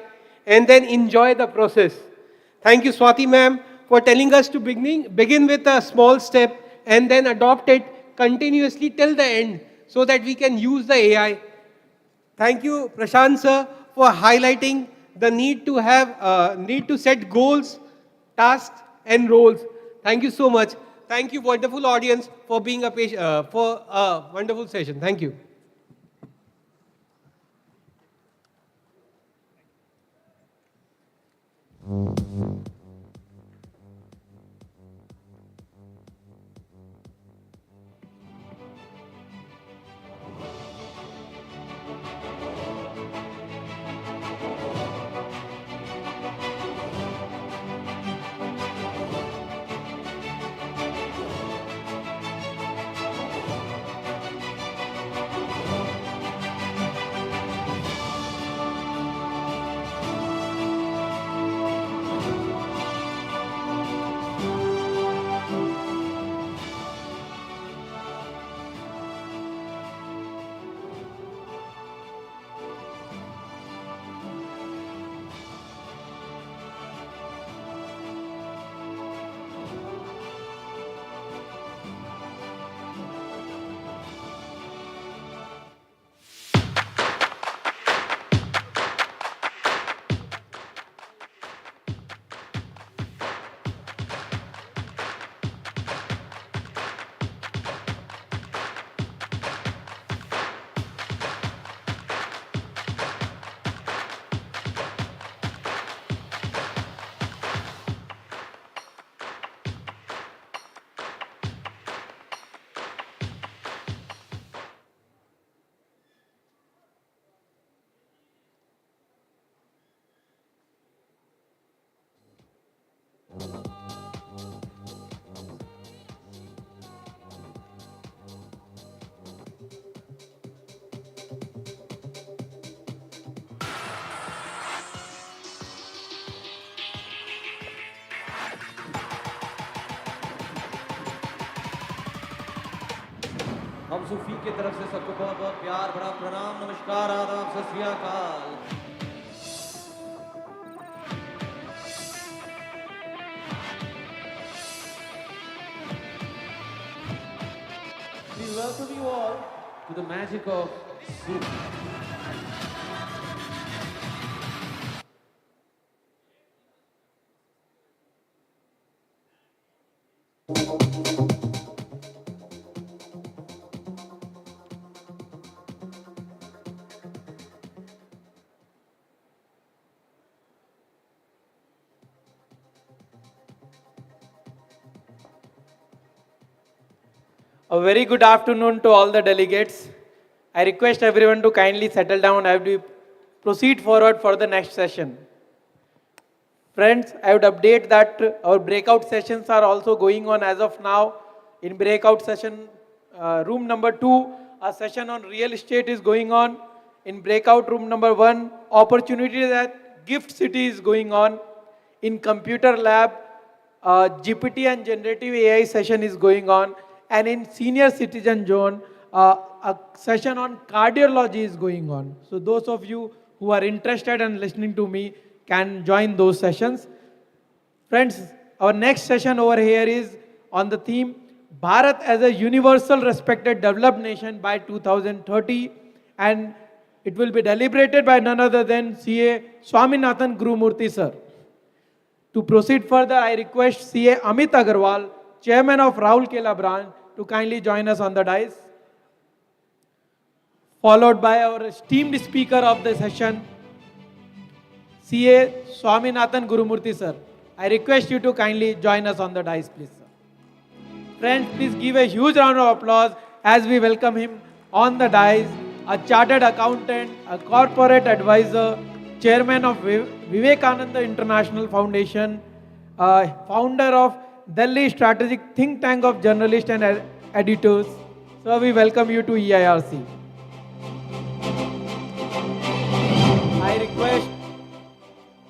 and then enjoy the process. Thank you, Swati ma'am, for telling us to begin with a small step and then adopt it continuously till the end so that we can use the AI. Thank you, Prashant sir, for highlighting the need to set goals, tasks and roles. Thank you so much. Thank you, wonderful audience, for being for a wonderful session. Thank you. हम सूफी की तरफ से सबको बहुत बहुत प्यार भरा प्रणाम, नमस्कार, आदाब, सत श्री अकाल। We welcome you all to the magic of Sufi. A very good afternoon to all the delegates. I request everyone to kindly settle down as we proceed forward for the next session. Friends, I would update that our breakout sessions are also going on as of now. In breakout session, room number 2, a session on real estate is going on. In breakout room number 1, opportunities at Gift City is going on. In computer lab, GPT and generative AI session is going on. And in senior citizen zone, a session on cardiology is going on. So those of you who are interested and listening to me can join those sessions. Friends, our next session over here is on the theme Bharat as a universal respected developed nation by 2030, and it will be deliberated by none other than CA Swaminathan Gurumurthy sir. To proceed further, I request CA Amit Agarwal, Chairman of Rahul Kela branch, to kindly join us on the dais. Followed by our esteemed speaker of the session, CA Swaminathan Gurumurthy sir. I request you to kindly join us on the dais, please, sir. Friends, please give a huge round of applause as we welcome him on the dais, a chartered accountant, a corporate advisor, chairman of Vivekananda International Foundation, founder of Delhi Strategic Think Tank of Journalists and Editors. Sir, we welcome you to EIRC.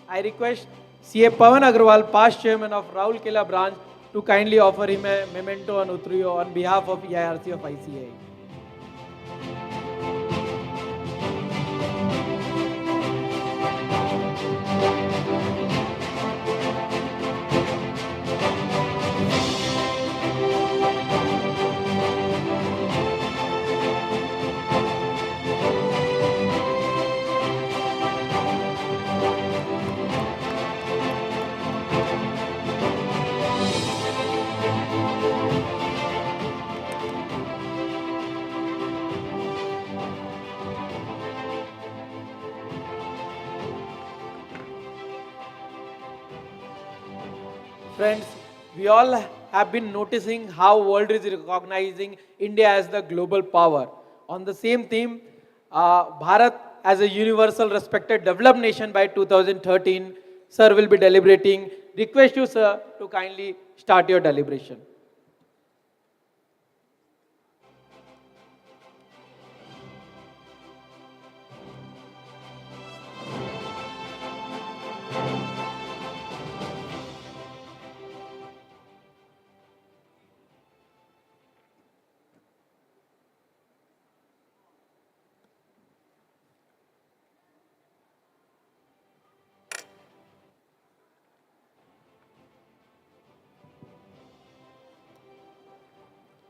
I request CA Pawan Agrawal, past chairman of Rahul Kela branch, to kindly offer him a memento and utrio on behalf of EIRC of ICAI. friends, we all have been noticing how world is recognizing India as the global power. On the same theme, Bharat as a universal respected developed nation by 2013, sir will be deliberating. Request you, sir, to kindly start your deliberation.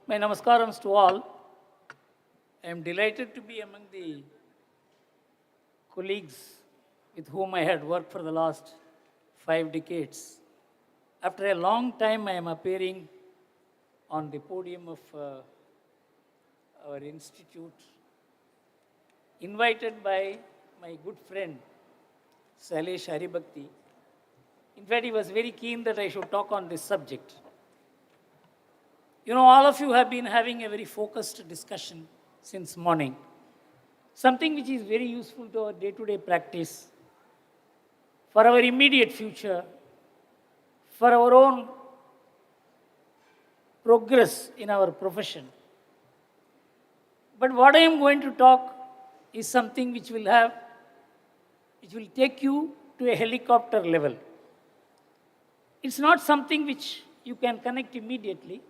My namaskarams to all. I am delighted to be among the colleagues with whom I had worked for the last 5 decades. After a long time, I am appearing on the podium of our institute, invited by my good friend, Sailesh Haribhakti. In fact, he was very keen that I should talk on this subject. You know, all of you have been having a very focused discussion since morning. Something which is very useful to our day-to-day practice, for our immediate future, for our own progress in our profession. But what I am going to talk is something which will take you to a helicopter level. It's not something which you can connect immediately,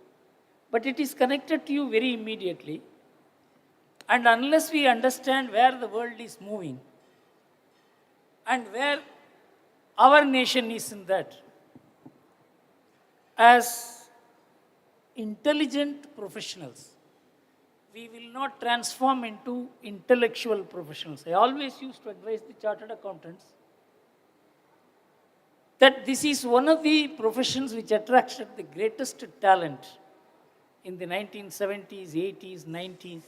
but it is connected to you very immediately. And unless we understand where the world is moving and where our nation is in that, as intelligent professionals, we will not transform into intellectual professionals. I always used to advise the chartered accountants that this is one of the professions which attracted the greatest talent in the 1970s, 80s, 90s.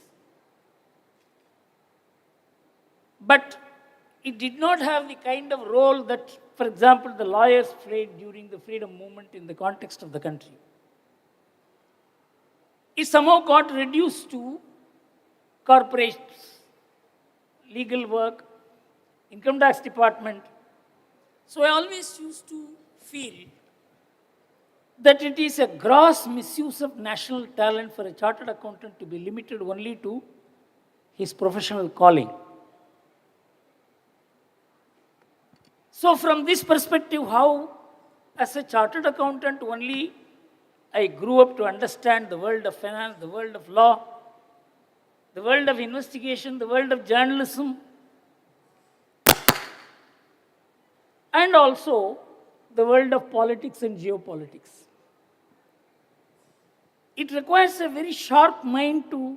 But it did not have the kind of role that, for example, the lawyers played during the freedom movement in the context of the country. It somehow got reduced to corporations, legal work, income tax department. So I always used to feel that it is a gross misuse of national talent for a chartered accountant to be limited only to his professional calling. So from this perspective, how as a chartered accountant only I grew up to understand the world of finance, the world of law, the world of investigation, the world of journalism, and also the world of politics and geopolitics. It requires a very sharp mind to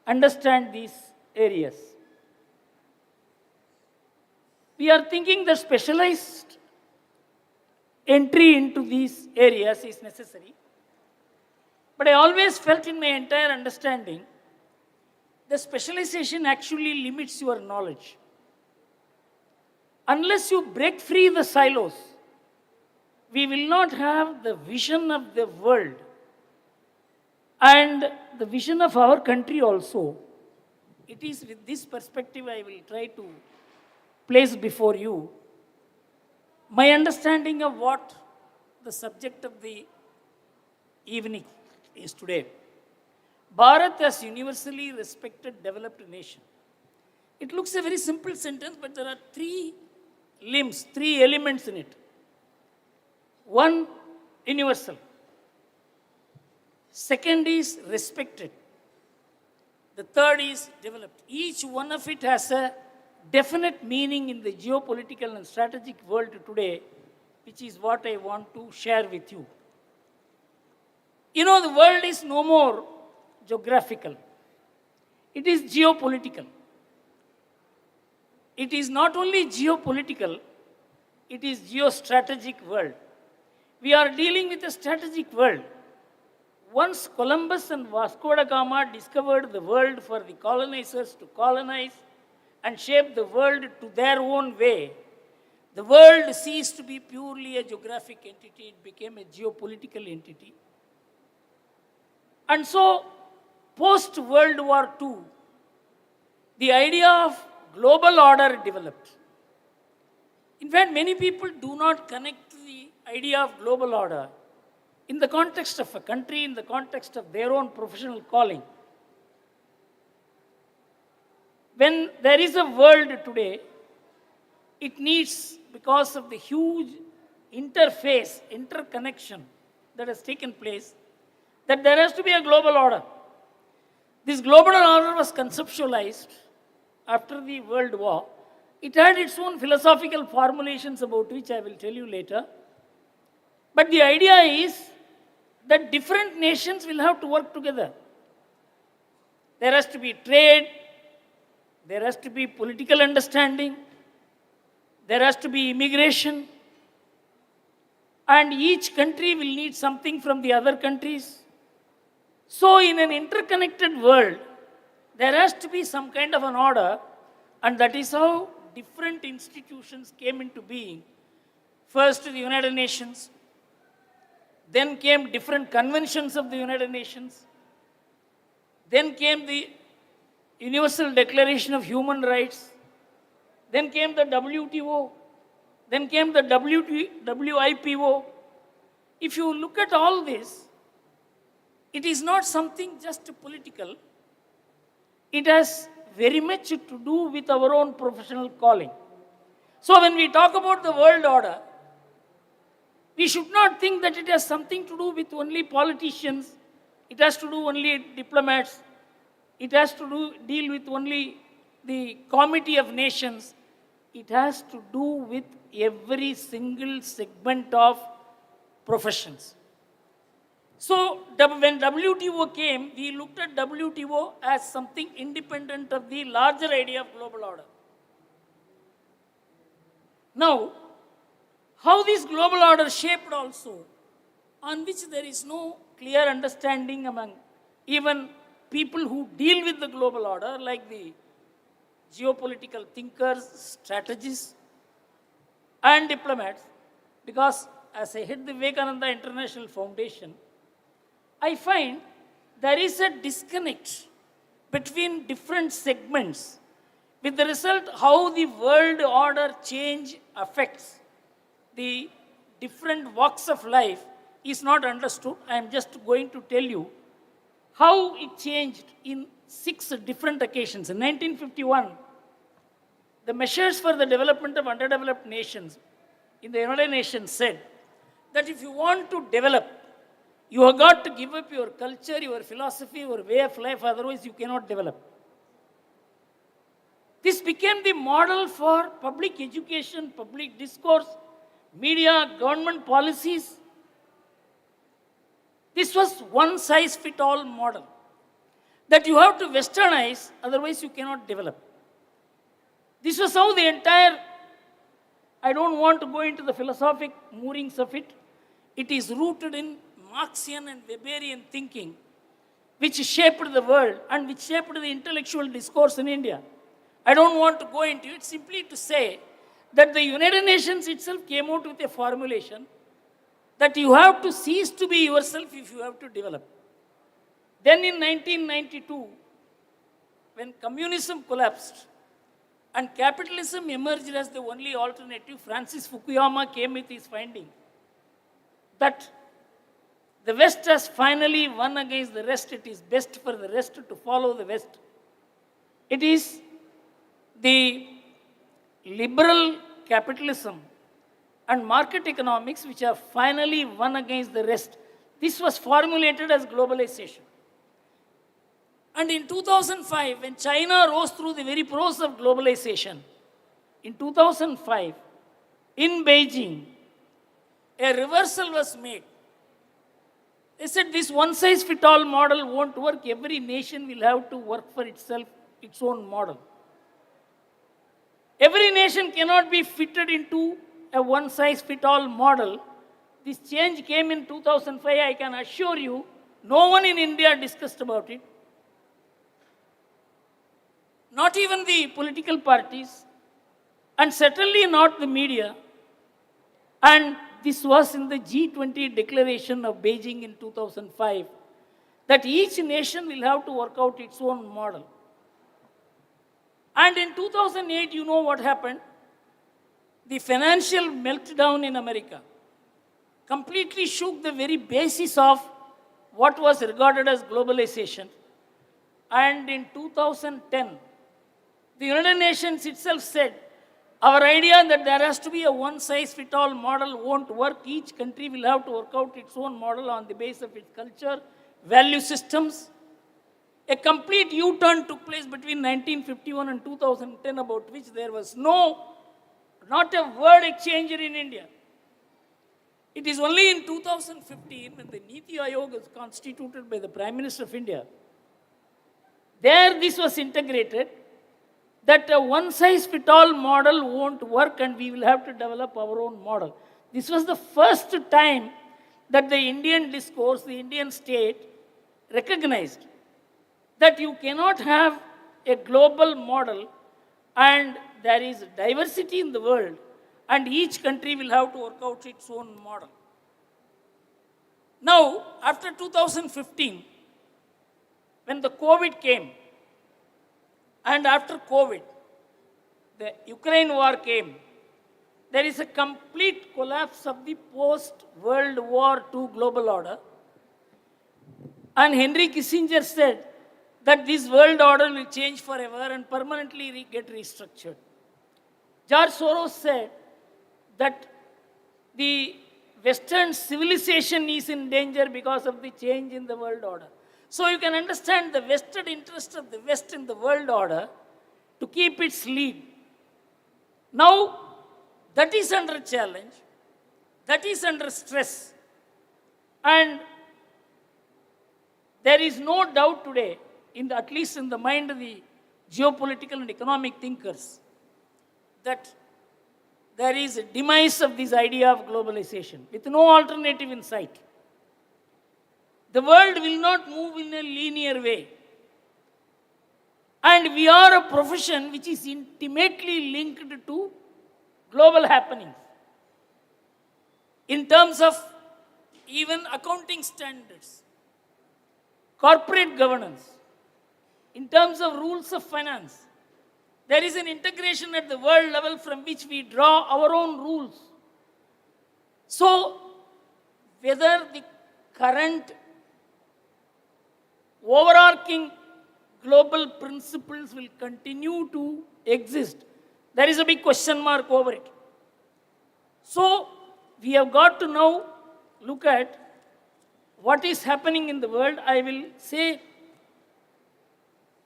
understand these areas. We are thinking that specialized entry into these areas is necessary. But I always felt in my entire understanding, the specialization actually limits your knowledge. Unless you break free the silos, we will not have the vision of the world and the vision of our country also. It is with this perspective I will try to place before you my understanding of what the subject of the evening is today. Bharat as universally respected developed nation. It looks a very simple sentence, but there are 3 limbs, 3 elements in it. 1, universal. 2nd is respected. The 3rd is developed. Each one of it has a definite meaning in the geopolitical and strategic world today, which is what I want to share with you. You know, the world is no more geographical. It is geopolitical. It is not only geopolitical, it is geostrategic world. We are dealing with a strategic world. Once Columbus and Vasco da Gama discovered the world for the colonizers to colonize and shape the world to their own way, The world ceased to be purely a geographic entity, it became a geopolitical entity. And so, post-World War II, the idea of global order developed. In fact, many people do not connect the idea of global order in the context of a country, in the context of their own professional calling. When there is a world today, it needs, because of the huge interface, interconnection that has taken place, that there has to be a global order. This global order was conceptualized after the World War. It had its own philosophical formulations about which I will tell you later. But the idea is that different nations will have to work together. There has to be trade, there has to be political understanding, there has to be immigration, and each country will need something from the other countries. So in an interconnected world, there has to be some kind of an order, and that is how different institutions came into being. First, the United Nations, then came different conventions of the United Nations, then came the Universal Declaration of Human Rights, then came the WTO, then came the WIPO. If you look at all this, it is not something just political. It has very much to do with our own professional calling. So when we talk about the world order, we should not think that it has something to do with only politicians, it has to do only diplomats, it has to deal with only the Committee of Nations. It has to do with every single segment of professions. So when WTO came, we looked at WTO as something independent of the larger idea of global order. Now, how this global order shaped also, on which there is no clear understanding among even people who deal with the global order, like the geopolitical thinkers, strategists, and diplomats, because as I head the Vivekananda International Foundation, I find there is a disconnect between different segments, with the result how the world order change affects the different walks of life is not understood. I am just going to tell you how it changed in 6 different occasions. In 1951, the measures for the development of underdeveloped nations in the United Nations said that if you want to develop, you have got to give up your culture, your philosophy, your way of life, otherwise you cannot develop. This became the model for public education, public discourse, media, government policies. This was one-size-fits-all model, that you have to westernize, otherwise you cannot develop. This was how the entire, I don't want to go into the philosophic moorings of it. It is rooted in Marxian and Weberian thinking, which shaped the world and which shaped the intellectual discourse in India. I don't want to go into it, simply to say that the United Nations itself came out with a formulation that you have to cease to be yourself if you have to develop. Then in 1992, when communism collapsed and capitalism emerged as the only alternative, Francis Fukuyama came with his finding that the West has finally won against the rest. It is best for the rest to follow the West. It is the liberal capitalism and market economics which have finally won against the rest. This was formulated as globalization. And in 2005, when China rose through the very process of globalization, in 2005, in Beijing, a reversal was made. They said this one-size-fits-all model won't work. Every nation will have to work for itself, its own model. Every nation cannot be fitted into a one-size-fits-all model. This change came in 2005. I can assure you, no one in India discussed about it. Not even the political parties, and certainly not the media. And this was in the G20 declaration of Beijing in 2005, that each nation will have to work out its own model. And in 2008, you know what happened? The financial meltdown in America completely shook the very basis of what was regarded as globalization. And in 2010, the United Nations itself said, our idea that there has to be a one-size-fits-all model won't work. Each country will have to work out its own model on the basis of its culture, value systems. A complete U-turn took place between 1951 and 2010, about which there was not a word exchanger in India. It is only in 2015, when the Niti Aayog was constituted by the Prime Minister of India, there this was integrated, that a one-size-fits-all model won't work and we will have to develop our own model. This was the first time that the Indian discourse, the Indian state, recognized that you cannot have a global model and there is diversity in the world and each country will have to work out its own model. Now, after 2015, when the COVID came, and after COVID, the Ukraine war came, there is a complete collapse of the post-World War II global order. And Henry Kissinger said that this world order will change forever and permanently get restructured. George Soros said that the Western civilization is in danger because of the change in the world order. So you can understand the vested interest of the West in the world order to keep its lead. Now, that is under challenge, that is under stress. And there is no doubt today, at least in the mind of the geopolitical and economic thinkers, that there is a demise of this idea of globalization with no alternative in sight. The world will not move in a linear way. And we are a profession which is intimately linked to global happenings. In terms of even accounting standards, corporate governance, in terms of rules of finance, there is an integration at the world level from which we draw our own rules. So, whether the current overarching global principles will continue to exist, there is a big question mark over it. So, we have got to now look at what is happening in the world. I will say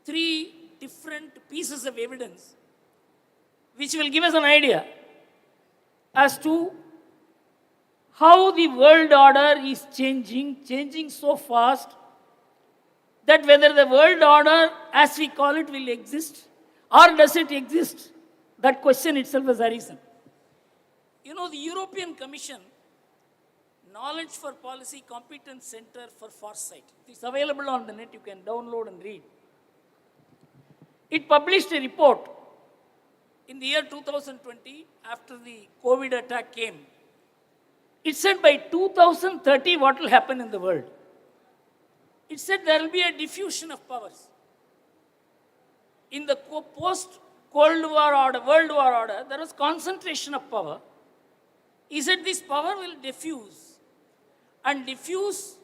3 different pieces of evidence which will give us an idea as to how the world order is changing so fast that whether the world order, as we call it, will exist or does it exist, that question itself has arisen. You know, the European Commission Knowledge for Policy Competence Center for Foresight, it's available on the net, you can download and read. It published a report in the year 2020 after the COVID attack came. It said by 2030 what will happen in the world. It said there will be a diffusion of powers. In the post-Cold War order, World War order, there was concentration of power. He said this power will diffuse, and diffuse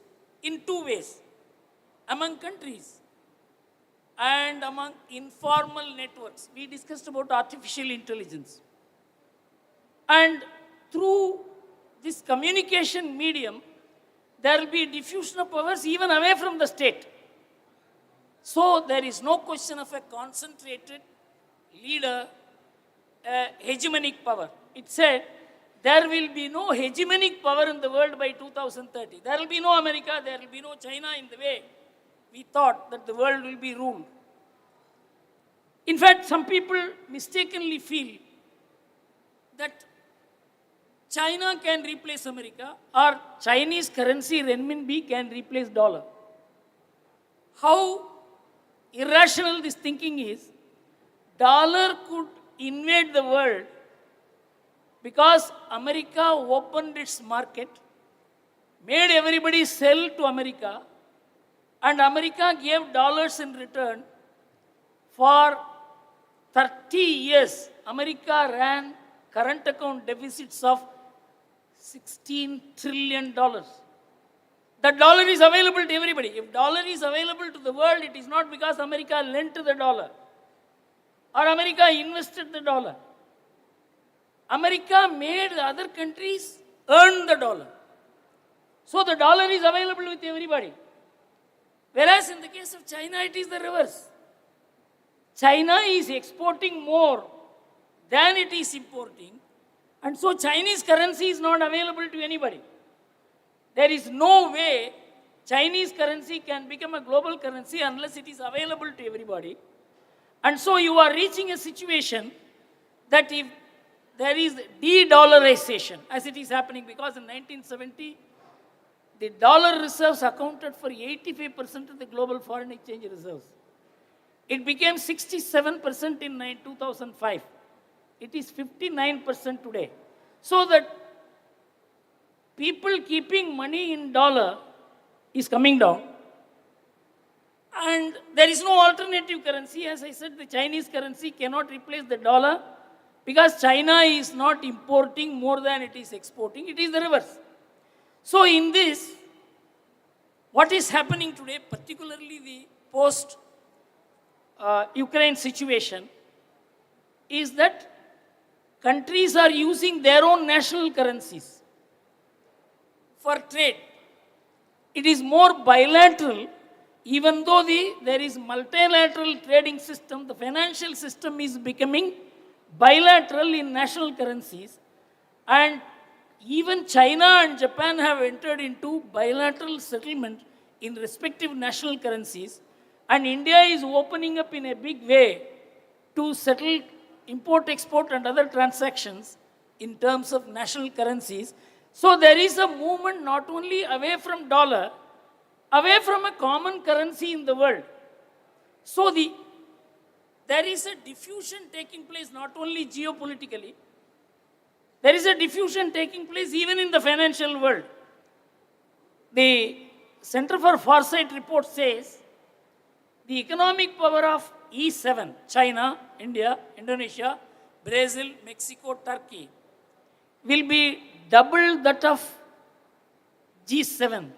in 2 ways, among countries and among informal networks. We discussed about artificial intelligence. And through this communication medium, there will be diffusion of powers even away from the state. So there is no question of a concentrated leader, hegemonic power. It said there will be no hegemonic power in the world by 2030. There will be no America, there will be no China in the way we thought that the world will be ruled. In fact, some people mistakenly feel that China can replace America or Chinese currency renminbi can replace dollar. How irrational this thinking is. Dollar could invade the world because America opened its market, made everybody sell to America, and America gave dollars in return. For 30 years, America ran current account deficits of $16 trillion. The dollar is available to everybody. If dollar is available to the world, it is not because America lent the dollar or America invested the dollar. America made the other countries earn the dollar. So the dollar is available with everybody. Whereas in the case of China, it is the reverse. China is exporting more than it is importing, and so Chinese currency is not available to anybody. There is no way Chinese currency can become a global currency unless it is available to everybody. And so you are reaching a situation that if there is de-dollarization, as it is happening, because in 1970, the dollar reserves accounted for 85% of the global foreign exchange reserves. It became 67% in 2005. It is 59% today. So that people keeping money in dollar is coming down. And there is no alternative currency. As I said, the Chinese currency cannot replace the dollar because China is not importing more than it is exporting. It is the reverse. So in this, what is happening today, particularly the post-Ukraine situation, is that countries are using their own national currencies for trade. It is more bilateral, even though there is multilateral trading system, the financial system is becoming bilateral in national currencies, and even China and Japan have entered into bilateral settlement in respective national currencies, and India is opening up in a big way to settle import, export and other transactions in terms of national currencies. So there is a movement not only away from dollar, away from a common currency in the world. So there is a diffusion taking place not only geopolitically, there is a diffusion taking place even in the financial world. The Center for Foresight report says the economic power of E7, China, India, Indonesia, Brazil, Mexico, Turkey, will be double that of G7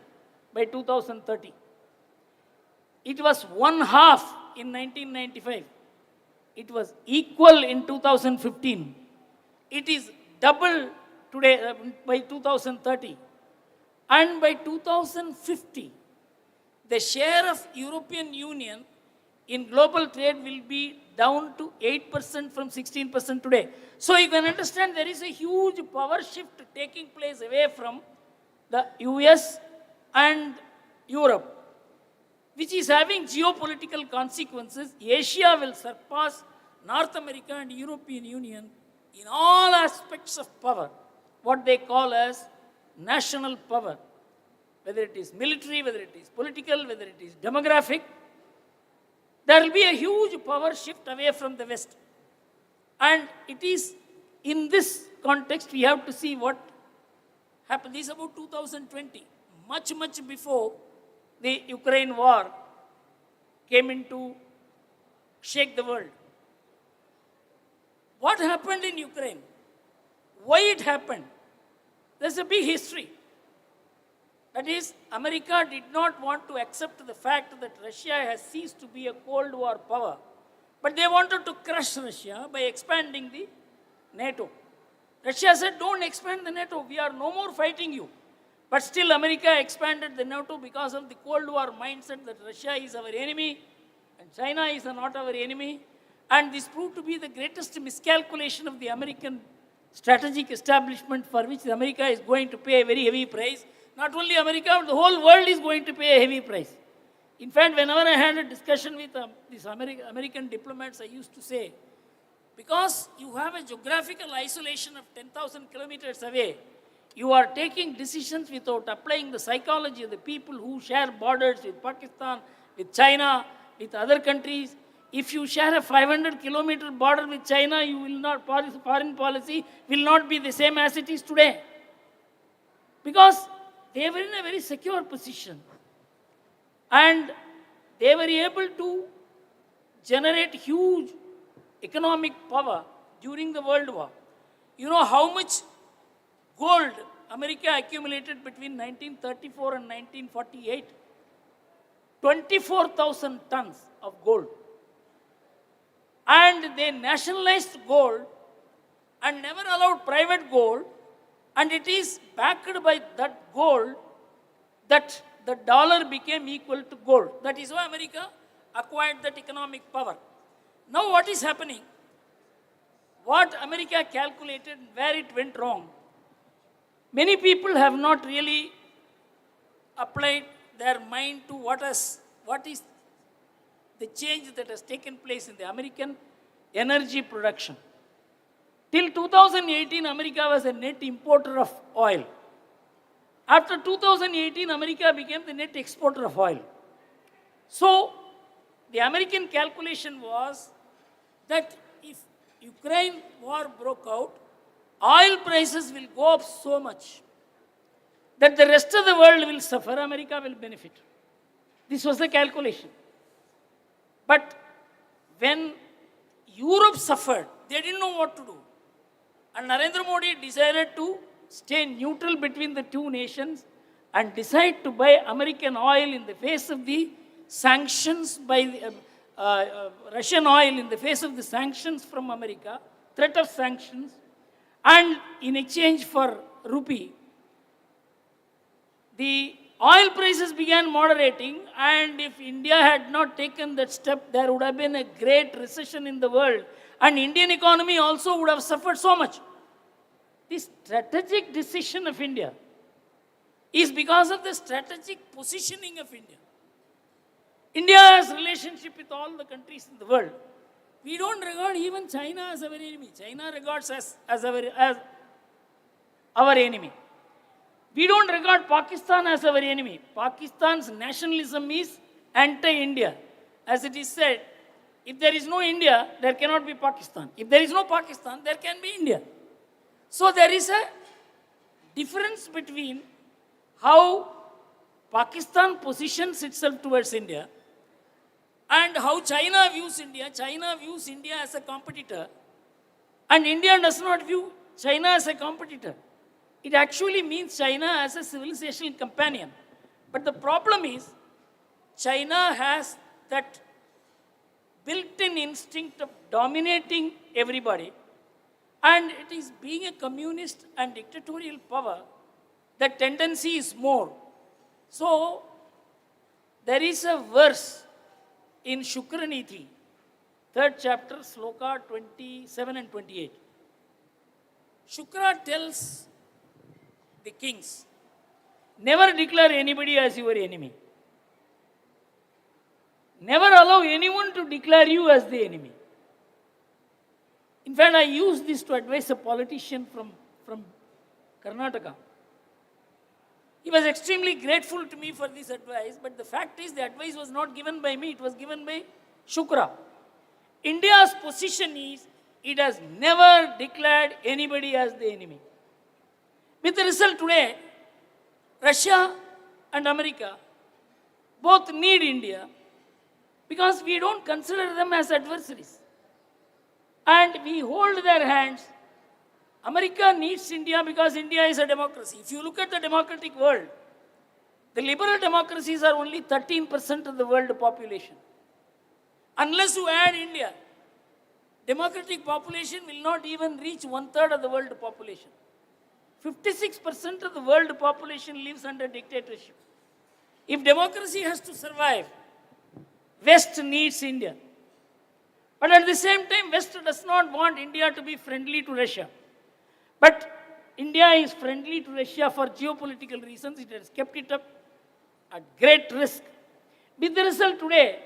by 2030. It was one half in 1995. It was equal in 2015. It is double today by 2030. And by 2050, the share of European Union in global trade will be down to 8% from 16% today. So you can understand there is a huge power shift taking place away from the US and Europe, which is having geopolitical consequences. Asia will surpass North America and European Union in all aspects of power, what they call as national power, whether it is military, whether it is political, whether it is demographic. There will be a huge power shift away from the West. And it is in this context we have to see what happened. This is about 2020, much before the Ukraine war came in to shake the world. What happened in Ukraine? Why it happened? There's a big history. That is, America did not want to accept the fact that Russia has ceased to be a Cold War power. But they wanted to crush Russia by expanding the NATO. Russia said, don't expand the NATO, we are no more fighting you. But still America expanded the NATO because of the Cold War mindset that Russia is our enemy and China is not our enemy. And this proved to be the greatest miscalculation of the American strategic establishment, for which America is going to pay a very heavy price. Not only America, but the whole world is going to pay a heavy price. In fact, whenever I had a discussion with these American diplomats, I used to say, because you have a geographical isolation of 10,000 kilometers away, you are taking decisions without applying the psychology of the people who share borders with Pakistan, with China, with other countries. if you share a 500-kilometer border with China, you will not, foreign policy will not be the same as it is today. Because they were in a very secure position. And they were able to generate huge economic power during the World War. You know how much gold America accumulated between 1934 and 1948? 24,000 tons of gold. And they nationalized gold and never allowed private gold, and it is backed by that gold that the dollar became equal to gold. That is why America acquired that economic power. Now what is happening? What America calculated, where it went wrong, many people have not really applied their mind to what is the change that has taken place in the American energy production. Till 2018, America was a net importer of oil. After 2018, America became the net exporter of oil. So, the American calculation was that if Ukraine war broke out, oil prices will go up so much that the rest of the world will suffer, America will benefit. This was the calculation. But when Europe suffered, they didn't know what to do. And Narendra Modi decided to stay neutral between the two nations and decide to buy American oil in the face of the sanctions by Russian oil in the face of the sanctions from America, threat of sanctions, and in exchange for rupee, the oil prices began moderating, and if India had not taken that step, there would have been a great recession in the world, and Indian economy also would have suffered so much. This strategic decision of India is because of the strategic positioning of India. India has relationship with all the countries in the world. We don't regard even China as our enemy. China regards us as our enemy. We don't regard Pakistan as our enemy. Pakistan's nationalism is anti-India. As it is said, if there is no India, there cannot be Pakistan. If there is no Pakistan, there can be India. So there is a difference between how Pakistan positions itself towards India and how China views India. China views India as a competitor, and India does not view China as a competitor. It actually means China as a civilizational companion. But the problem is, China has that built-in instinct of dominating everybody, and it is being a communist and dictatorial power, the tendency is more. So, there is a verse in Shukraniti, 3rd chapter, Sloka 27 and 28. Shukra tells the kings, never declare anybody as your enemy. Never allow anyone to declare you as the enemy. In fact, I used this to advise a politician from Karnataka. He was extremely grateful to me for this advice, but the fact is the advice was not given by me, it was given by Shukra. India's position is, it has never declared anybody as the enemy. With the result today, Russia and America both need India because we don't consider them as adversaries. And we hold their hands. America needs India because India is a democracy. If you look at the democratic world, the liberal democracies are only 13% of the world population. Unless you add India, democratic population will not even reach 1/3 of the world population. 56% of the world population lives under dictatorship. If democracy has to survive, West needs India. But at the same time, West does not want India to be friendly to Russia. But India is friendly to Russia for geopolitical reasons. It has kept it up at great risk. With the result today,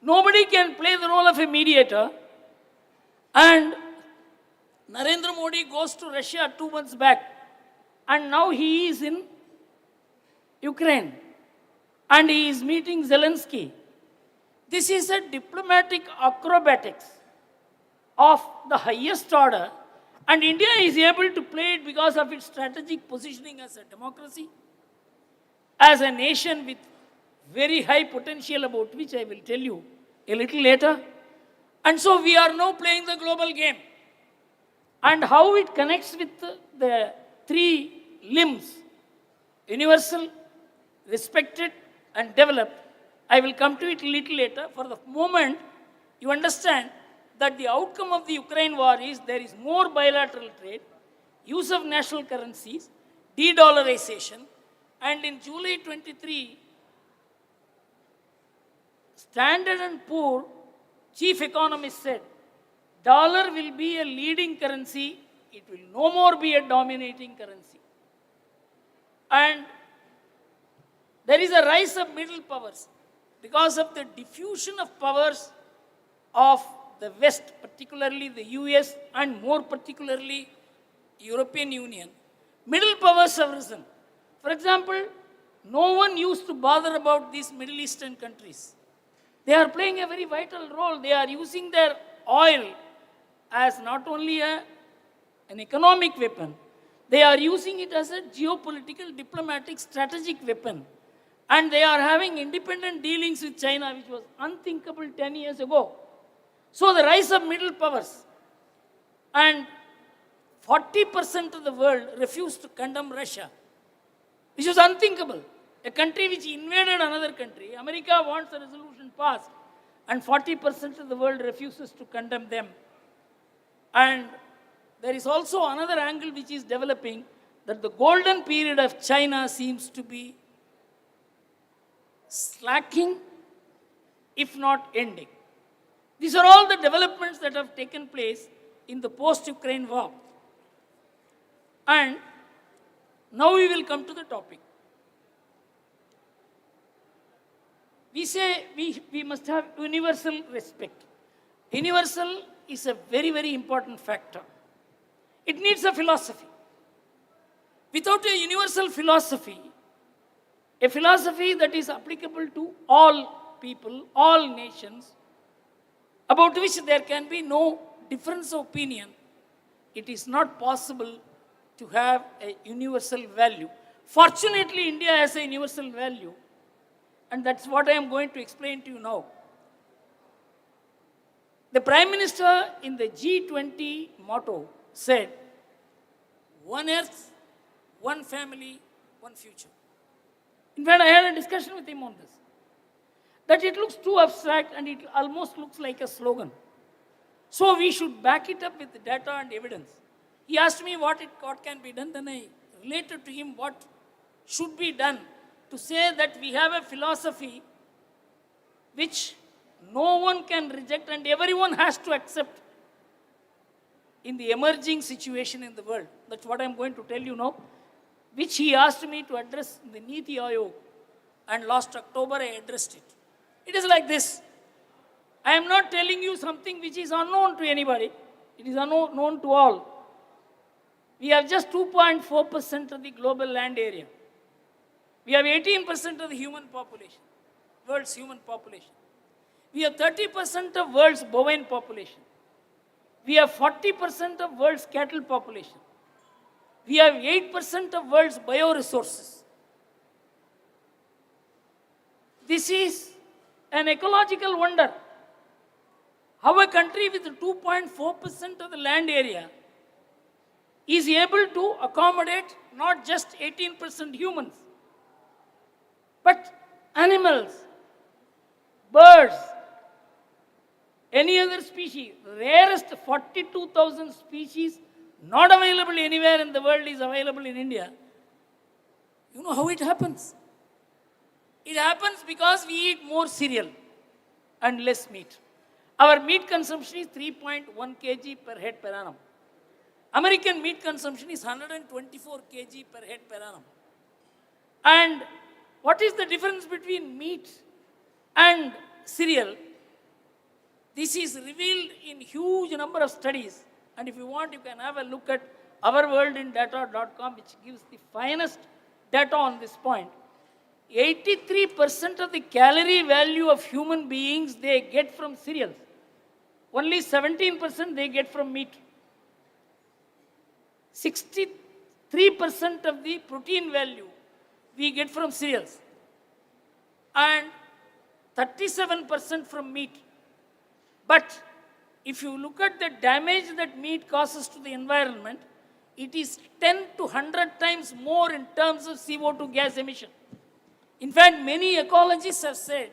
nobody can play the role of a mediator. And Narendra Modi goes to Russia 2 months back. And now he is in Ukraine. And he is meeting Zelensky. This is a diplomatic acrobatics of the highest order, and India is able to play it because of its strategic positioning as a democracy, as a nation with very high potential, about which I will tell you a little later. And so we are now playing the global game. And how it connects with the three limbs, universal, respected, and developed, I will come to it a little later. For the moment, you understand that the outcome of the Ukraine war is there is more bilateral trade, use of national currencies, de-dollarization, and in July 23, Standard & Poor chief economist said, dollar will be a leading currency, it will no more be a dominating currency. And there is a rise of middle powers because of the diffusion of powers of the West, particularly the US and more particularly European Union. Middle powers have risen. For example, no one used to bother about these Middle Eastern countries. They are playing a very vital role. They are using their oil as not only an economic weapon, they are using it as a geopolitical, diplomatic, strategic weapon. And they are having independent dealings with China, which was unthinkable 10 years ago. So the rise of middle powers. And 40% of the world refused to condemn Russia, which was unthinkable. A country which invaded another country. America wants a resolution passed, and 40% of the world refuses to condemn them. And there is also another angle which is developing, that the golden period of China seems to be slacking, if not ending. These are all the developments that have taken place in the post-Ukraine war. And now we will come to the topic. We say we must have universal respect. Universal is a very, very important factor. It needs a philosophy. Without a universal philosophy, a philosophy that is applicable to all people, all nations, about which there can be no difference of opinion, it is not possible to have a universal value. Fortunately, India has a universal value, and that's what I am going to explain to you now. The Prime Minister in the G20 motto said, one earth, one family, one future. In fact, I had a discussion with him on this. That it looks too abstract and it almost looks like a slogan. So we should back it up with data and evidence. He asked me what can be done, then I related to him what should be done to say that we have a philosophy which no one can reject and everyone has to accept in the emerging situation in the world. That's what I'm going to tell you now, which he asked me to address in the Niti Aayog, and last October I addressed it. It is like this. I am not telling you something which is unknown to anybody. It is unknown to all. We have just 2.4% of the global land area. We have 18% of the human population, world's human population. We have 30% of world's bovine population. We have 40% of world's cattle population. We have 8% of world's bioresources. This is an ecological wonder. How a country with 2.4% of the land area is able to accommodate not just 18% humans, but animals, birds, any other species. Rarest 42,000 species not available anywhere in the world is available in India. You know how it happens? It happens because we eat more cereal and less meat. Our meat consumption is 3.1 kg per head per annum. American meat consumption is 124 kg per head per annum. And what is the difference between meat and cereal? This is revealed in huge number of studies. And if you want, you can have a look at ourworldindata.com, which gives the finest data on this point. 83% of the calorie value of human beings they get from cereals. Only 17% they get from meat. 63% of the protein value we get from cereals. And 37% from meat. But if you look at the damage that meat causes to the environment, it is 10 to 100 times more in terms of CO2 gas emission. In fact, many ecologists have said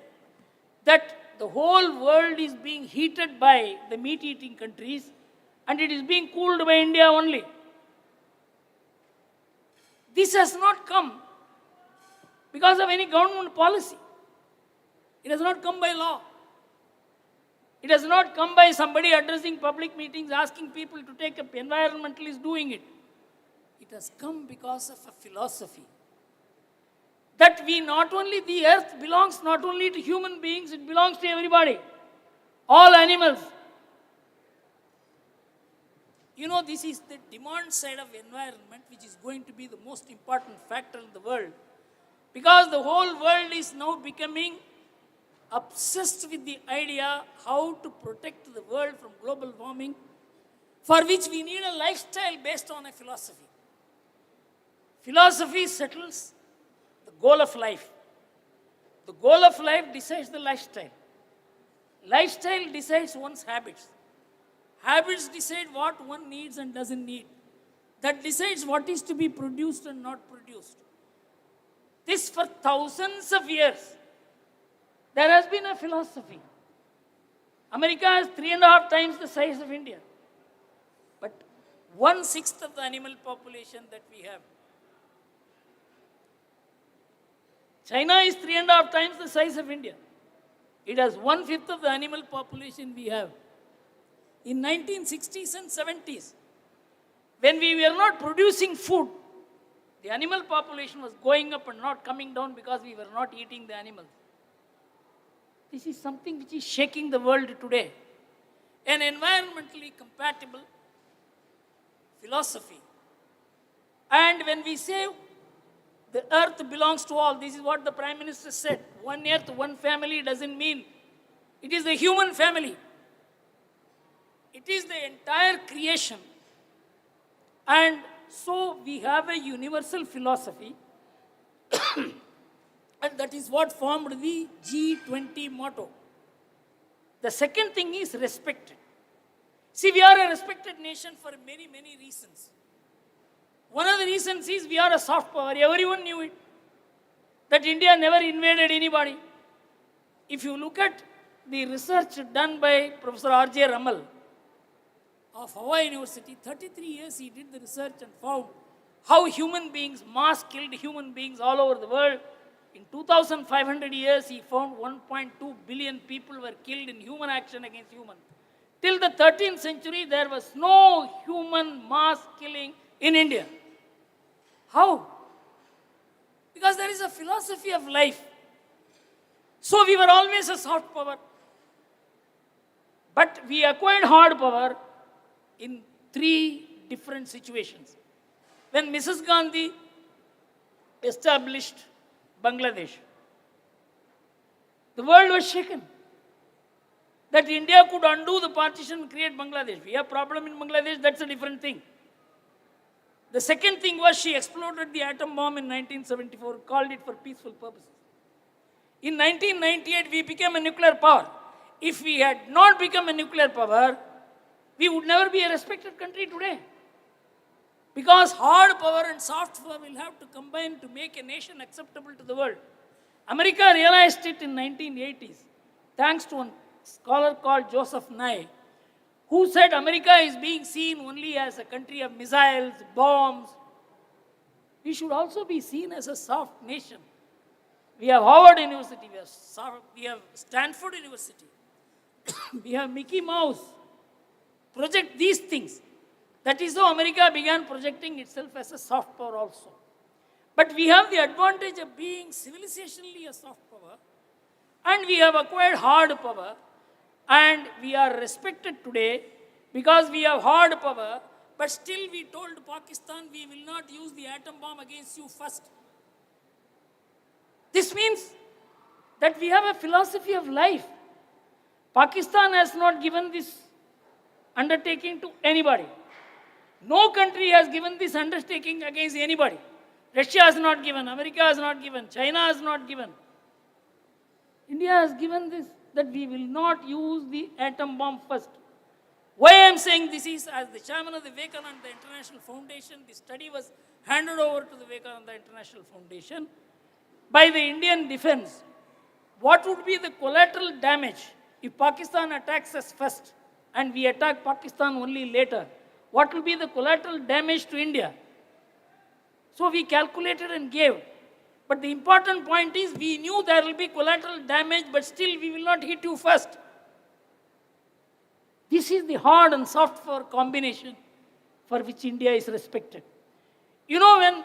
that the whole world is being heated by the meat-eating countries and it is being cooled by India only. This has not come because of any government policy. It has not come by law. It has not come by somebody addressing public meetings, asking people to take up. Environmentalists doing it. It has come because of a philosophy that we not only, the earth belongs not only to human beings, it belongs to everybody, all animals. You know, this is the demand side of environment, which is going to be the most important factor in the world, because the whole world is now becoming obsessed with the idea how to protect the world from global warming, for which we need a lifestyle based on a philosophy. Philosophy settles the goal of life. The goal of life decides the lifestyle. Lifestyle decides one's habits. Habits decide what one needs and doesn't need. That decides what is to be produced and not produced. This for thousands of years. There has been a philosophy. America is 3.5 times the size of India. But 1/6 of the animal population that we have. China is 3.5 times the size of India. It has 1/5 of the animal population we have. In 1960s and 70s, when we were not producing food, the animal population was going up and not coming down because we were not eating the animals. This is something which is shaking the world today. An environmentally compatible philosophy. And when we say the earth belongs to all, this is what the Prime Minister said. One earth, one family doesn't mean it is the human family. It is the entire creation. And so we have a universal philosophy. And that is what formed the G20 motto. The second thing is respected. See, we are a respected nation for many, many reasons. One of the reasons is we are a soft power. Everyone knew it. That India never invaded anybody. If you look at the research done by Professor R.J. Ramal of Hawaii University, 33 years he did the research and found how human beings, mass killed human beings all over the world. In 2,500 years, he found 1.2 billion people were killed in human action against human. Till the 13th century, there was no human mass killing in India. How? Because there is a philosophy of life. So we were always a soft power. But we acquired hard power in 3 different situations. When Mrs. Gandhi established Bangladesh, the world was shaken. That India could undo the partition and create Bangladesh. We have a problem in Bangladesh, that's a different thing. The second thing was she exploded the atom bomb in 1974, called it for peaceful purposes. In 1998, we became a nuclear power. If we had not become a nuclear power, we would never be a respected country today. Because hard power and soft power will have to combine to make a nation acceptable to the world. America realized it in 1980s, thanks to a scholar called Joseph Nye, who said America is being seen only as a country of missiles, bombs. We should also be seen as a soft nation. We have Harvard University, we have Stanford University, we have Mickey Mouse. Project these things. That is how America began projecting itself as a soft power also. But we have the advantage of being civilizationally a soft power, and we have acquired hard power, and we are respected today because we have hard power, but still we told Pakistan we will not use the atom bomb against you first. This means that we have a philosophy of life. Pakistan has not given this undertaking to anybody. No country has given this undertaking against anybody. Russia has not given, America has not given, China has not given. India has given this, that we will not use the atom bomb first. Why I am saying this is, as the chairman of the Vivekananda International Foundation, the study was handed over to the Vivekananda International Foundation by the Indian defense. What would be the collateral damage if Pakistan attacks us first and we attack Pakistan only later? What will be the collateral damage to India? So we calculated and gave. But the important point is, we knew there will be collateral damage, but still we will not hit you first. This is the hard and soft power combination for which India is respected. You know, when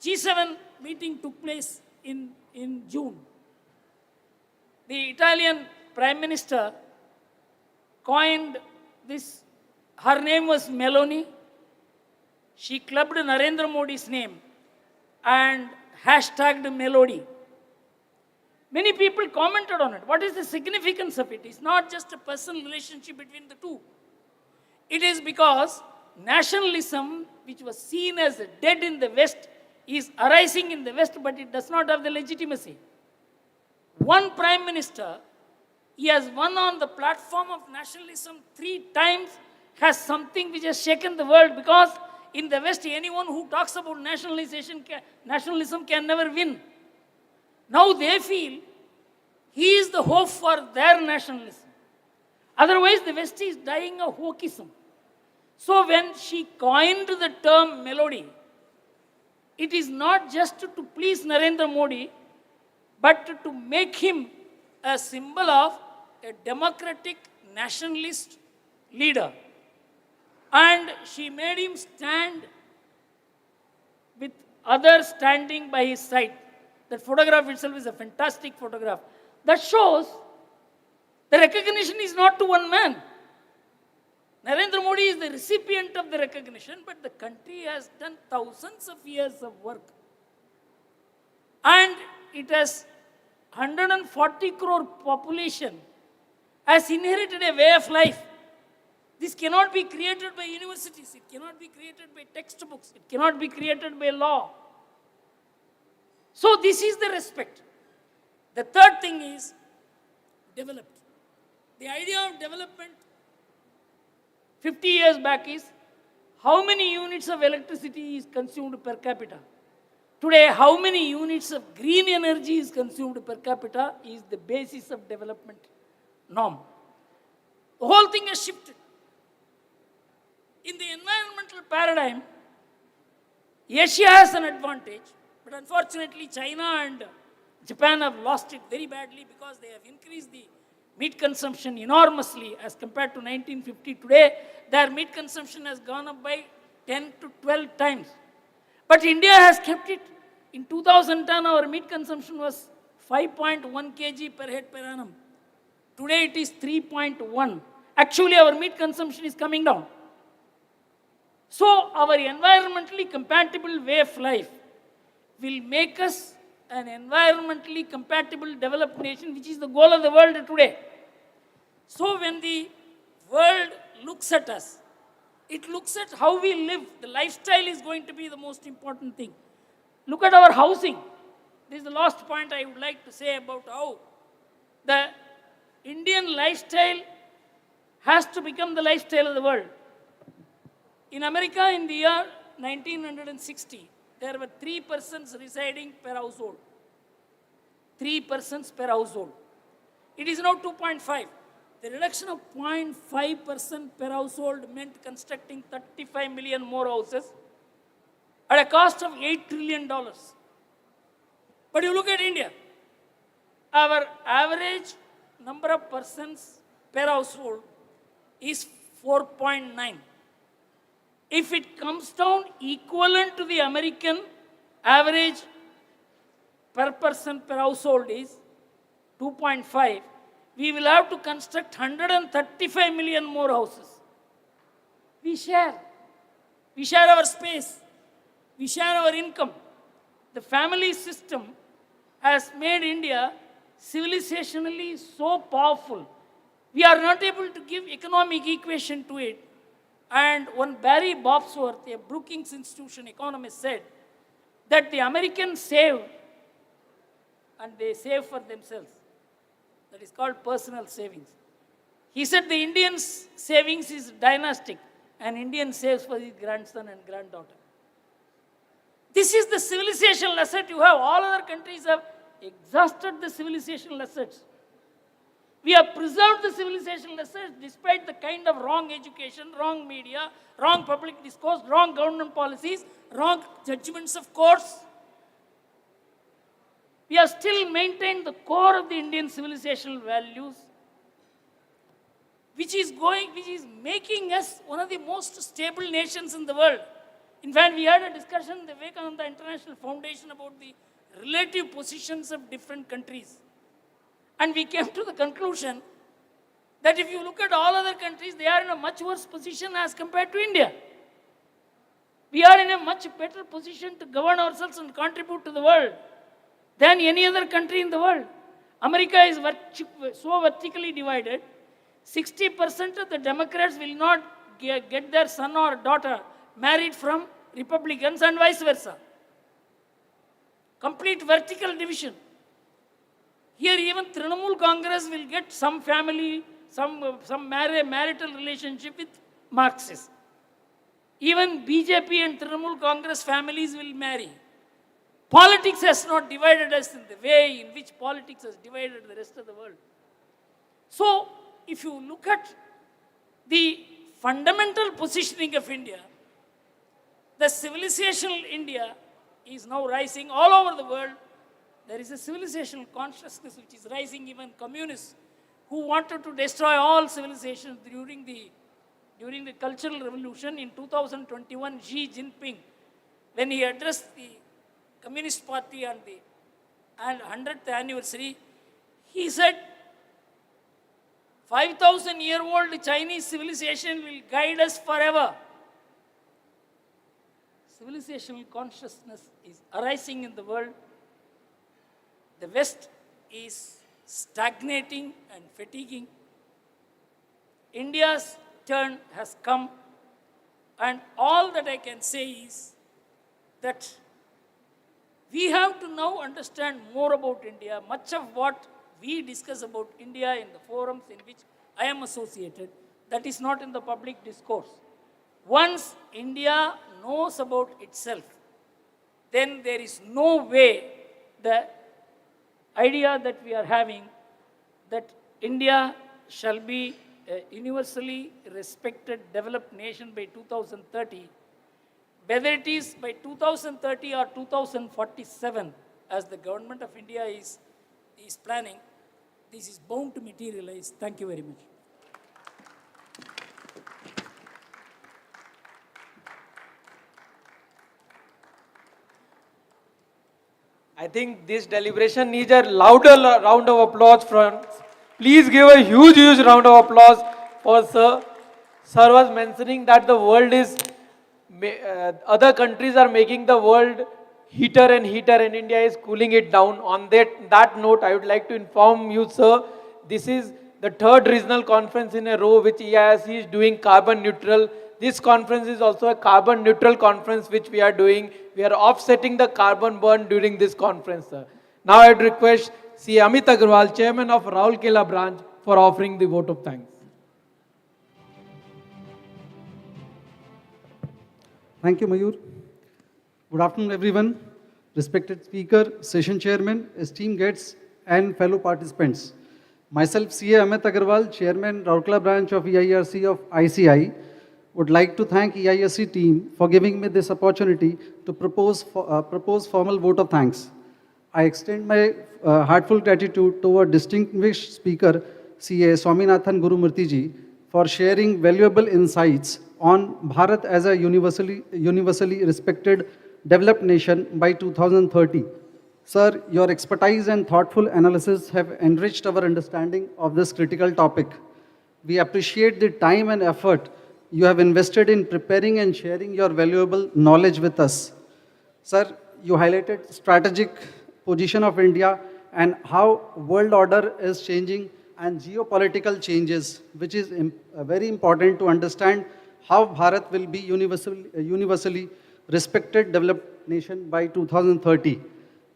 G7 meeting took place in June, the Italian Prime Minister coined this. Her name was Meloni. She clubbed Narendra Modi's name and hashtagged Melody. Many people commented on it. What is the significance of it? It's not just a personal relationship between the two. It is because nationalism, which was seen as dead in the West, is arising in the West, but it does not have the legitimacy. One Prime Minister, he has won on the platform of nationalism 3 times, has something which has shaken the world, because in the West, anyone who talks about nationalism can never win. Now they feel he is the hope for their nationalism. Otherwise, the West is dying of wokeism. So when she coined the term melody, it is not just to please Narendra Modi, but to make him a symbol of a democratic nationalist leader. And she made him stand with others standing by his side. That photograph itself is a fantastic photograph. That shows the recognition is not to one man. Narendra Modi is the recipient of the recognition, but the country has done thousands of years of work. And it has 140 crore population, has inherited a way of life. This cannot be created by universities. It cannot be created by textbooks. It cannot be created by law. So this is the respect. The third thing is developed. The idea of development 50 years back is how many units of electricity is consumed per capita. Today, how many units of green energy is consumed per capita is the basis of development norm. The whole thing has shifted. In the environmental paradigm, Asia has an advantage, but unfortunately China and Japan have lost it very badly because they have increased the meat consumption enormously as compared to 1950. Today, their meat consumption has gone up by 10 to 12 times. But India has kept it. In 2010, our meat consumption was 5.1 kg per head per annum. Today, it is 3.1. Actually, our meat consumption is coming down. So, our environmentally compatible way of life will make us an environmentally compatible developed nation, which is the goal of the world today. So, when the world looks at us, it looks at how we live. The lifestyle is going to be the most important thing. Look at our housing. This is the last point I would like to say about how the Indian lifestyle has to become the lifestyle of the world. In America, in the year 1960, there were 3 persons residing per household. 3 persons per household. It is now 2.5. The reduction of 0.5% per household meant constructing 35 million more houses at a cost of $8 trillion. But you look at India, our average number of persons per household is 4.9. If it comes down equivalent to the American average per person per household is 2.5, we will have to construct 135 million more houses. We share. We share our space. We share our income. The family system has made India civilizationally so powerful. We are not able to give economic equation to it. And one Barry Bobsworth, a Brookings Institution economist, said that the Americans save and they save for themselves. That is called personal savings. He said the Indian's savings is dynastic, and Indian saves for his grandson and granddaughter. This is the civilizational asset you have. All other countries have exhausted the civilizational assets. We have preserved the civilizational assets despite the kind of wrong education, wrong media, wrong public discourse, wrong government policies, wrong judgments of courts. We have still maintained the core of the Indian civilizational values, which is making us one of the most stable nations in the world. In fact, we had a discussion in the Vivekananda International Foundation about the relative positions of different countries. And we came to the conclusion that if you look at all other countries, they are in a much worse position as compared to India. We are in a much better position to govern ourselves and contribute to the world than any other country in the world. America is so vertically divided, 60% of the Democrats will not get their son or daughter married from Republicans and vice versa. Complete vertical division. Here even Trinamool Congress will get some family, some marital relationship with Marxists. Even BJP and Trinamool Congress families will marry. Politics has not divided us in the way in which politics has divided the rest of the world. So, if you look at the fundamental positioning of India, the civilizational India is now rising all over the world. There is a civilizational consciousness which is rising. Even communists who wanted to destroy all civilizations during the Cultural Revolution in 2021, Xi Jinping, when he addressed the Communist Party on the 100th anniversary, he said, 5,000-year-old Chinese civilization will guide us forever. Civilizational consciousness is arising in the world. The West is stagnating and fatiguing. India's turn has come, and all that I can say is that we have to now understand more about India. Much of what we discuss about India in the forums in which I am associated, that is not in the public discourse. Once India knows about itself, then there is no way the idea that we are having that India shall be a universally respected, developed nation by 2030, whether it is by 2030 or 2047, as the government of India is planning, this is bound to materialize. Thank you very much. I think this deliberation needs a louder round of applause from. Please give a huge round of applause for Sir. Sir was mentioning that the world is, other countries are making the world heater and India is cooling it down. On that note, I would like to inform you, sir, this is the third regional conference in a row which EIRC is doing carbon neutral. This conference is also a carbon neutral conference which we are doing. We are offsetting the carbon burn during this conference, sir. Now I would request C. Amit Agarwal, Chairman of Raulkela branch, for offering the vote of thanks. Thank you, Mayur. Good afternoon, everyone. Respected Speaker, Session Chairman, esteemed guests, and fellow participants. Myself, C.A. Amit Agarwal, Chairman, Raulkela branch of EIRC of ICI, would like to thank EIRC team for giving me this opportunity to propose formal vote of thanks. I extend my heartfelt gratitude to our distinguished speaker, C.A. Swaminathan Gurumurthy ji, for sharing valuable insights on Bharat as a universally respected developed nation by 2030. Sir, your expertise and thoughtful analysis have enriched our understanding of this critical topic. We appreciate the time and effort you have invested in preparing and sharing your valuable knowledge with us. Sir, you highlighted strategic position of India and how world order is changing and geopolitical changes, which is very important to understand how Bharat will be universally respected developed nation by 2030.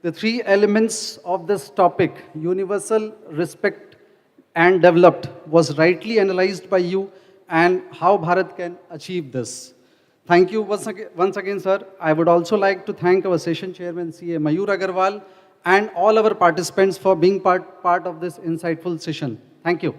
The three elements of this topic, universal, respect, and developed, was rightly analyzed by you and how Bharat can achieve this. Thank you once again, sir. I would also like to thank our session chairman, CA Mayur Agarwal, and all our participants for being part of this insightful session. Thank you.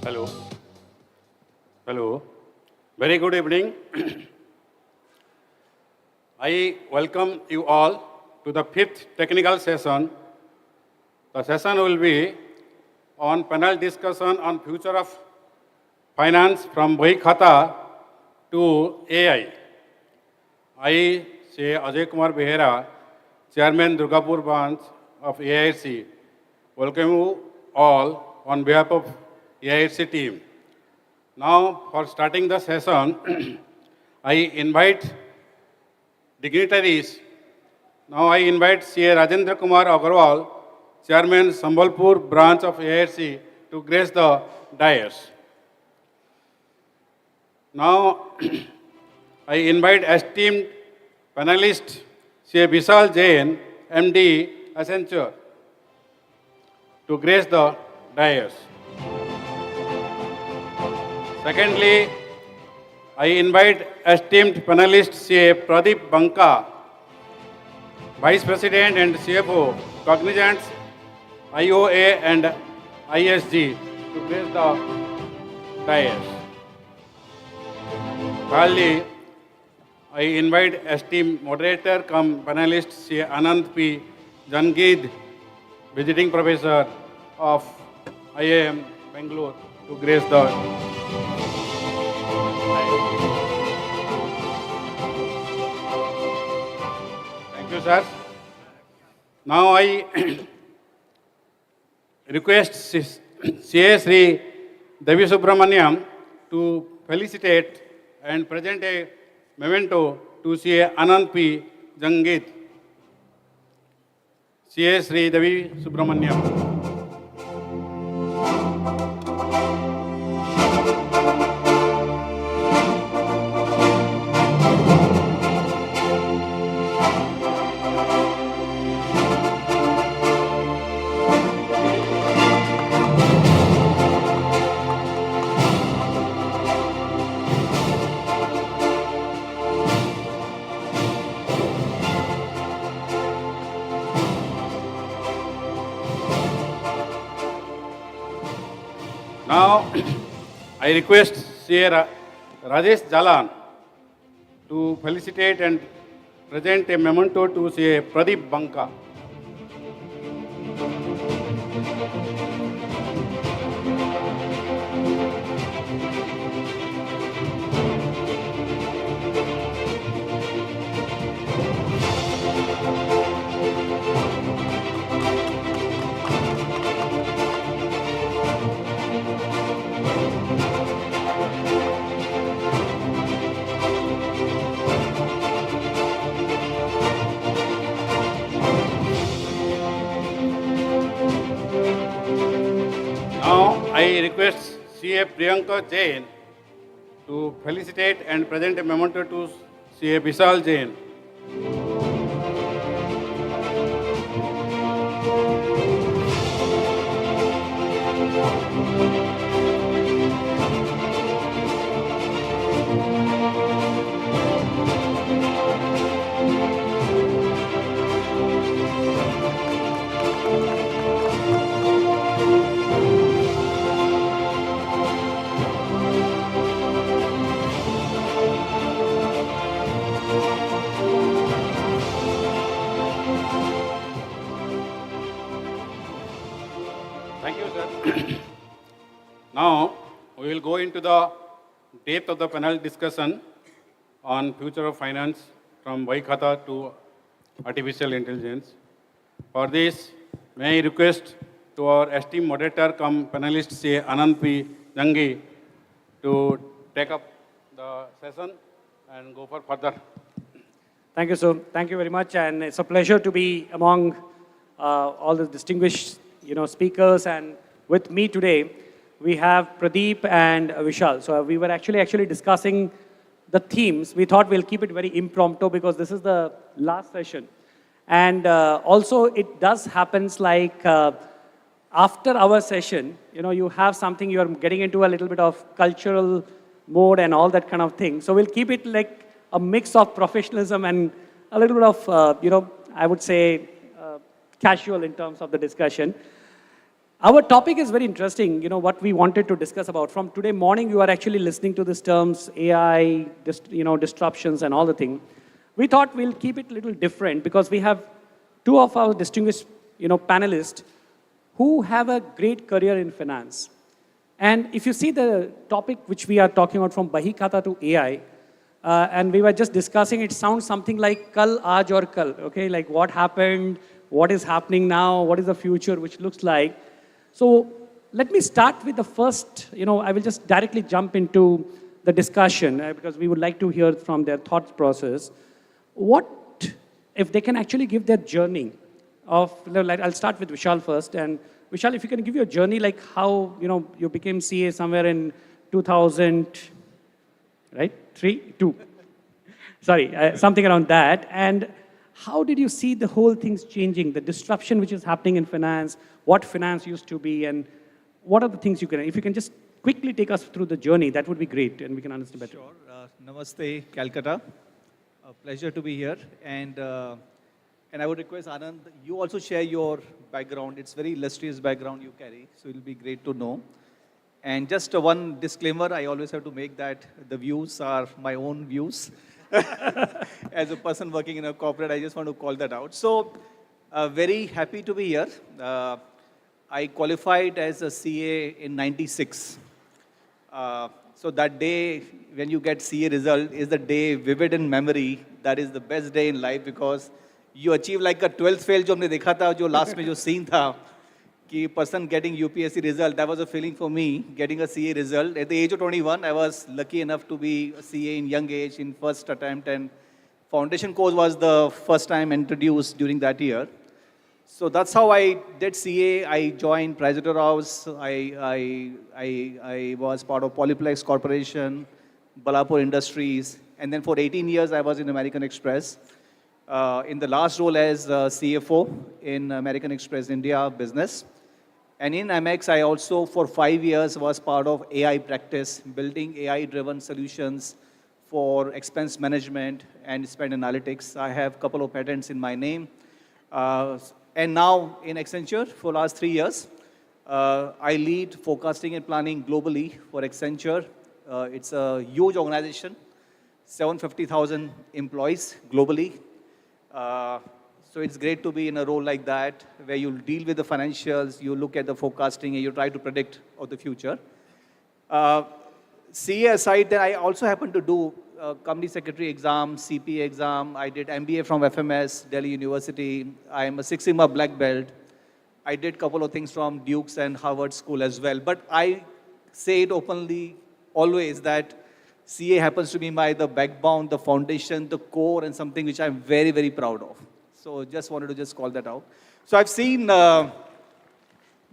Hello. Hello. Very good evening. I welcome you all to the fifth technical session. The session will be on panel discussion on future of finance from Bhai Khata to AI. I, say Ajay Kumar Behera, Chairman Durgapur branch of AIRC, welcome you all on behalf of AIRC team. Now, for starting the session, I invite dignitaries. Now I invite CA Rajendra Kumar Agarwal, Chairman Sambalpur branch of AIRC, to grace the dais. Now I invite esteemed panelists CA Vishal Jain, MD, Accenture, to grace the dais. Secondly, I invite esteemed panelist CA Pradeep Banka, Vice President and CFO, Cognizant's IOA and ISG, to grace the dais. Thirdly, I invite esteemed moderator cum panelist CA Anand P. Jangid, visiting professor of IIM Bangalore, to grace the Thank you, sir. Now I request CA Sri Devi Subramaniam to felicitate and present a memento to CA Anand P. Jangid. CA Sri Devi Subramaniam. Now, I request CA Rajesh Jalan to felicitate and present a memento to CA Pradeep Banka. Now, I request CA Priyanka Jain to felicitate and present a memento to CA Vishal Jain. Thank you, sir. Now, we will go into the depth of the panel discussion on future of finance from Vaikhata to artificial intelligence. For this, may I request to our esteemed moderator cum panelist CA Anand P. Jangi to take up the session and go for further. Thank you, sir. Thank you very much, and it's a pleasure to be among all the distinguished, speakers. And with me today, we have Pradeep and Vishal. So we were actually discussing the themes. We thought we'll keep it very impromptu because this is the last session, and also it does happens like after our session, you have something you're getting into a little bit of cultural mode and all that kind of thing. So we'll keep it like a mix of professionalism and a little bit of, I would say, casual in terms of the discussion. Our topic is very interesting, what we wanted to discuss about. From today morning, you are actually listening to these terms, AI, disruptions and all the things. We thought we'll keep it a little different because we have two of our distinguished, panelists who have a great career in finance. And if you see the topic which we are talking about from Bahikata to AI, and we were just discussing, it sounds something like kal, aaj aur kal, okay? Like what happened, what is happening now, what is the future, which looks like. So let me start with the first, I will just directly jump into the discussion because we would like to hear from their thought process. What, if they can actually give their journey of, I'll start with Vishal first. And Vishal, if you can give your journey, like how, you became CA somewhere in 2000, right? 2. Sorry, something around that. And how did you see the whole things changing, the disruption which is happening in finance, what finance used to be, and what are the things you can, if you can just quickly take us through the journey, that would be great, and we can understand better. Sure. Namaste, Calcutta. A pleasure to be here. And I would request Anand, you also share your background. It's very illustrious background you carry, so it'll be great to know. And just one disclaimer, I always have to make that the views are my own views. As a person working in a corporate, I just want to call that out. So, very happy to be here. I qualified as a CA in '96. So that day when you get CA result is the day vivid in memory. That is the best day in life because you achieve like a 12th fail जो हमने देखा था जो last में जो scene था कि person getting UPSC result. That was a feeling for me getting a CA result. At the age of 21, I was lucky enough to be a CA in young age in first attempt, and foundation course was the first time introduced during that year. So that's how I did CA. I joined Pricewaterhouse. I was part of Polyplex Corporation, Balapur Industries, and then for 18 years I was in American Express. In the last role as CFO in American Express India business. And in Amex, I also for 5 years was part of AI practice, building AI-driven solutions for expense management and spend analytics. I have a couple of patents in my name. And now in Accenture for last 3 years, I lead forecasting and planning globally for Accenture. It's a huge organization, 750,000 employees globally. So it's great to be in a role like that, where you deal with the financials, you look at the forecasting, and you try to predict of the future. CA aside, then I also happen to do company secretary exam, CPA exam. I did MBA from FMS, Delhi University. I am a Six Sigma black belt. I did a couple of things from Duke's and Harvard School as well. But I say it openly always that CA happens to be the backbone, the foundation, the core, and something which I'm very, very proud of. So just wanted to just call that out. So I've seen,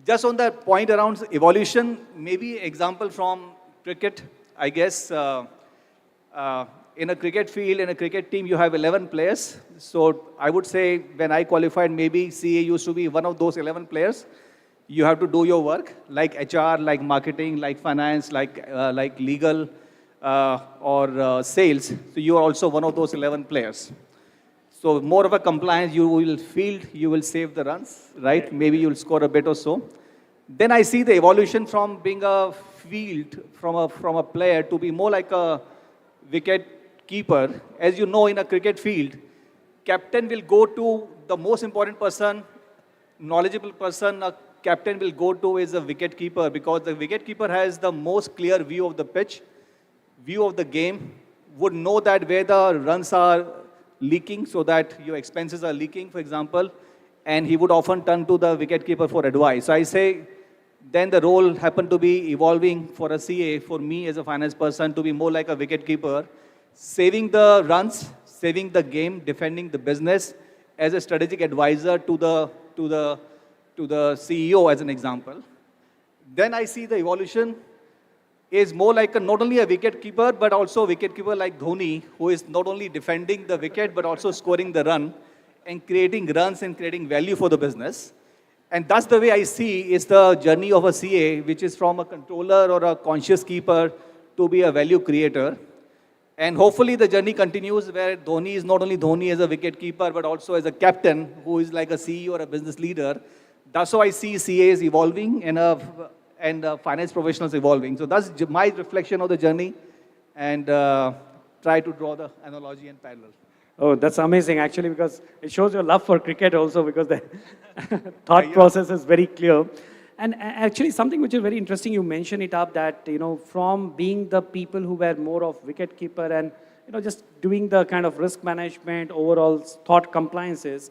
just on that point around evolution, maybe example from cricket, I guess. In a cricket field, in a cricket team, you have 11 players. So I would say when I qualified, maybe CA used to be one of those 11 players. You have to do your work, like HR, like marketing, like finance, like legal, or sales. So you are also one of those 11 players. So more of a compliance, you will field, you will save the runs, right? Maybe you'll score a bit or so. Then I see the evolution from being a field, from a player to be more like a wicket keeper. As you know, in a cricket field, captain will go to the most important person, knowledgeable person a captain will go to is a wicket keeper, because the wicket keeper has the most clear view of the pitch, view of the game, would know that where the runs are leaking so that your expenses are leaking, for example, and he would often turn to the wicket keeper for advice. So I say, then the role happened to be evolving for a CA, for me as a finance person, to be more like a wicket keeper, saving the runs, saving the game, defending the business as a strategic advisor to the CEO as an example. Then I see the evolution is more like not only a wicket keeper, but also a wicket keeper like Dhoni, who is not only defending the wicket, but also scoring the run and creating runs and creating value for the business. And that's the way I see is the journey of a CA, which is from a controller or a conscious keeper to be a value creator. And hopefully the journey continues where Dhoni is not only Dhoni as a wicket keeper, but also as a captain who is like a CEO or a business leader. That's how I see CAs evolving and finance professionals evolving. So that's my reflection of the journey, and try to draw the analogy and parallel. Oh, that's amazing actually, because it shows your love for cricket also, because the thought process is very clear. And actually something which is very interesting, you mentioned it up that, from being the people who were more of wicket keeper and, just doing the kind of risk management, overall thought compliances,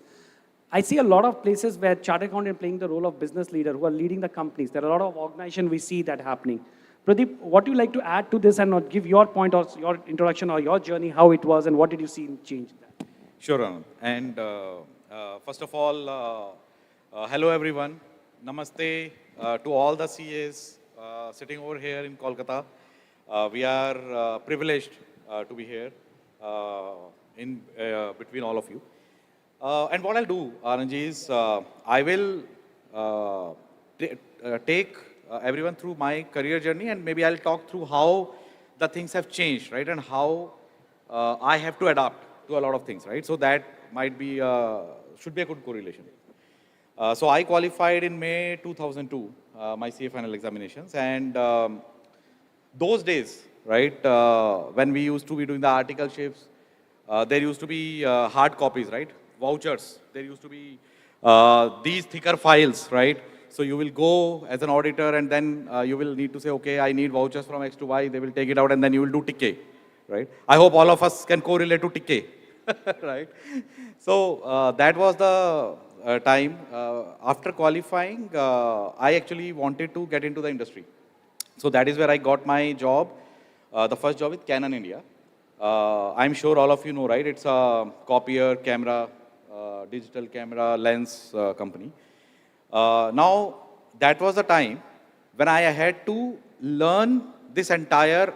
I see a lot of places where chartered accountant playing the role of business leader who are leading the companies. There are a lot of organizations we see that happening. Pradeep, what do you like to add to this and give your point or your introduction or your journey, how it was and what did you see change that? Sure, Anand. And first of all, hello everyone. Namaste to all the CAs sitting over here in Kolkata. We are privileged to be here in between all of you. And what I'll do, Anand is I will take everyone through my career journey, and maybe I'll talk through how the things have changed, right? And how I have to adapt to a lot of things, right? So that might be, should be a good correlation. So I qualified in May 2002, my CA final examinations. And those days, right, when we used to be doing the articleships, there used to be hard copies, right? Vouchers. There used to be these thicker files, right? So you will go as an auditor, and then you will need to say, okay, I need vouchers from X to Y. They will take it out, and then you will do TK, right? I hope all of us can correlate to TK, right? So that was the time. After qualifying, I actually wanted to get into the industry. So that is where I got my job, the first job with Canon India. I'm sure all of you know, right? It's a copier, camera, digital camera, lens company. Now, that was the time when I had to learn this entire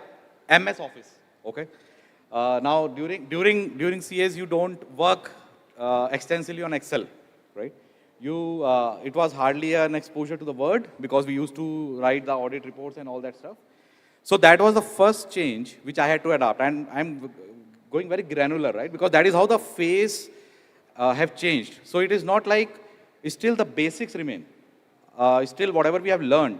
MS Office, okay? Now, during CS, you don't work extensively on Excel, right? It was hardly an exposure to the Word because we used to write the audit reports and all that stuff. So that was the first change which I had to adapt. And I'm going very granular, right? Because that is how the phase have changed. So it is not like, still the basics remain. Still whatever we have learned,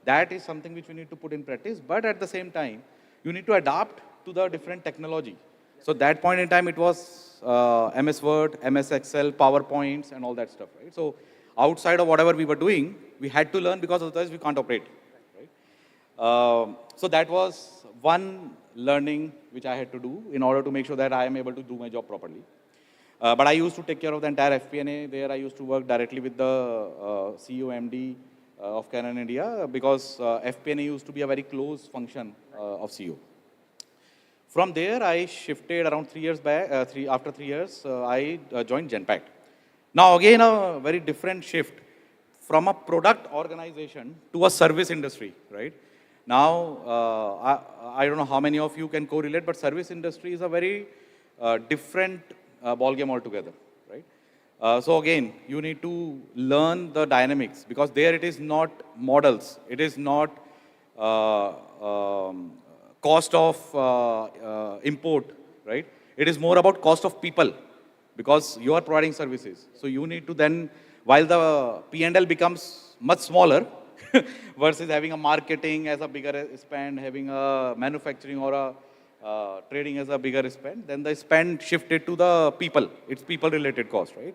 that is something which we need to put in practice. But at the same time, you need to adapt to the different technology. So that point in time, it was MS Word, MS Excel, PowerPoints, and all that stuff, right? So outside of whatever we were doing, we had to learn because otherwise we can't operate, right? So that was one learning which I had to do in order to make sure that I am able to do my job properly. But I used to take care of the entire FP&A. There I used to work directly with the CEO, MD of Canon India, because FP&A used to be a very close function of CEO. From there, I shifted around 3 years back. After 3 years, I joined Genpact. Now, again, a very different shift from a product organization to a service industry, right? Now, I don't know how many of you can correlate, but service industry is a very different ballgame altogether, right? So again, you need to learn the dynamics, because there it is not models. It is not cost of import, right? It is more about cost of people, because you are providing services. So you need to then, while the P&L becomes much smaller, versus having a marketing as a bigger spend, having a manufacturing or a trading as a bigger spend, then the spend shifted to the people. It's people-related cost, right?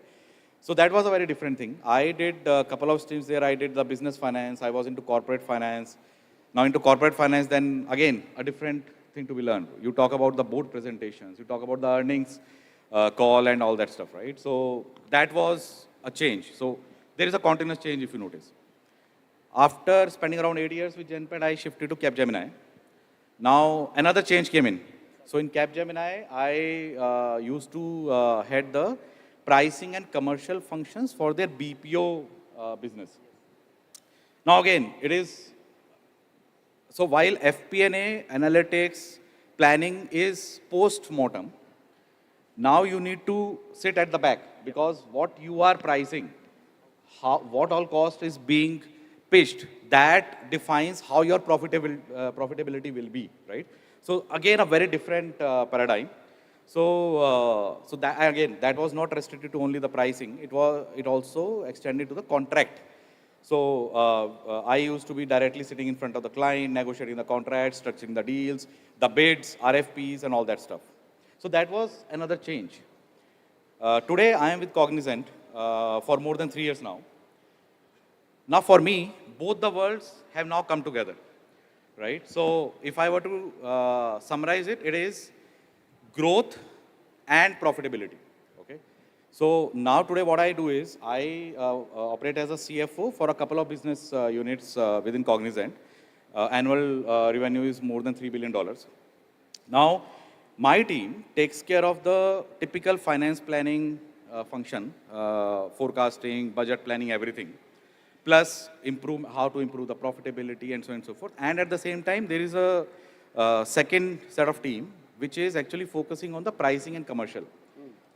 So that was a very different thing. I did a couple of streams there. I did the business finance. I was into corporate finance. Now into corporate finance, then again, a different thing to be learned. You talk about the board presentations. You talk about the earnings call and all that stuff, right? So that was a change. So there is a continuous change if you notice. After spending around 8 years with Genpact, I shifted to Capgemini. Now, another change came in. So in Capgemini, I used to head the pricing and commercial functions for their BPO business. Now again, it is, so while FP&A, analytics, planning is post-mortem, now you need to sit at the back, because what you are pricing, what all cost is being pitched, that defines how your profitability will be, right? So again, a very different paradigm. So, that again, that was not restricted to only the pricing. It also extended to the contract. So I used to be directly sitting in front of the client, negotiating the contracts, structuring the deals, the bids, RFPs, and all that stuff. So that was another change. Today, I am with Cognizant for more than 3 years now. Now, for me, both the worlds have now come together, right? So if I were to summarize it, it is growth and profitability, okay? So now today what I do is I operate as a CFO for a couple of business units within Cognizant. Annual revenue is more than $3 billion. Now, my team takes care of the typical finance planning function, forecasting, budget planning, everything, plus how to improve the profitability and so on and so forth. And at the same time, there is a second set of team, which is actually focusing on the pricing and commercial,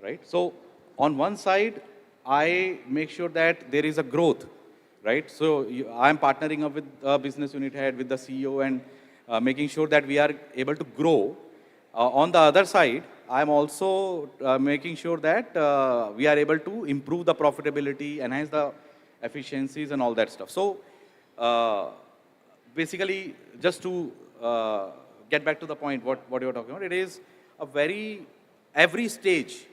right? So on one side, I make sure that there is a growth, right? So I'm partnering up with a business unit head, with the CEO, and making sure that we are able to grow. On the other side, I'm also making sure that we are able to improve the profitability, enhance the efficiencies and all that stuff. So basically, just to get back to the point, what you're talking about, it is every stage,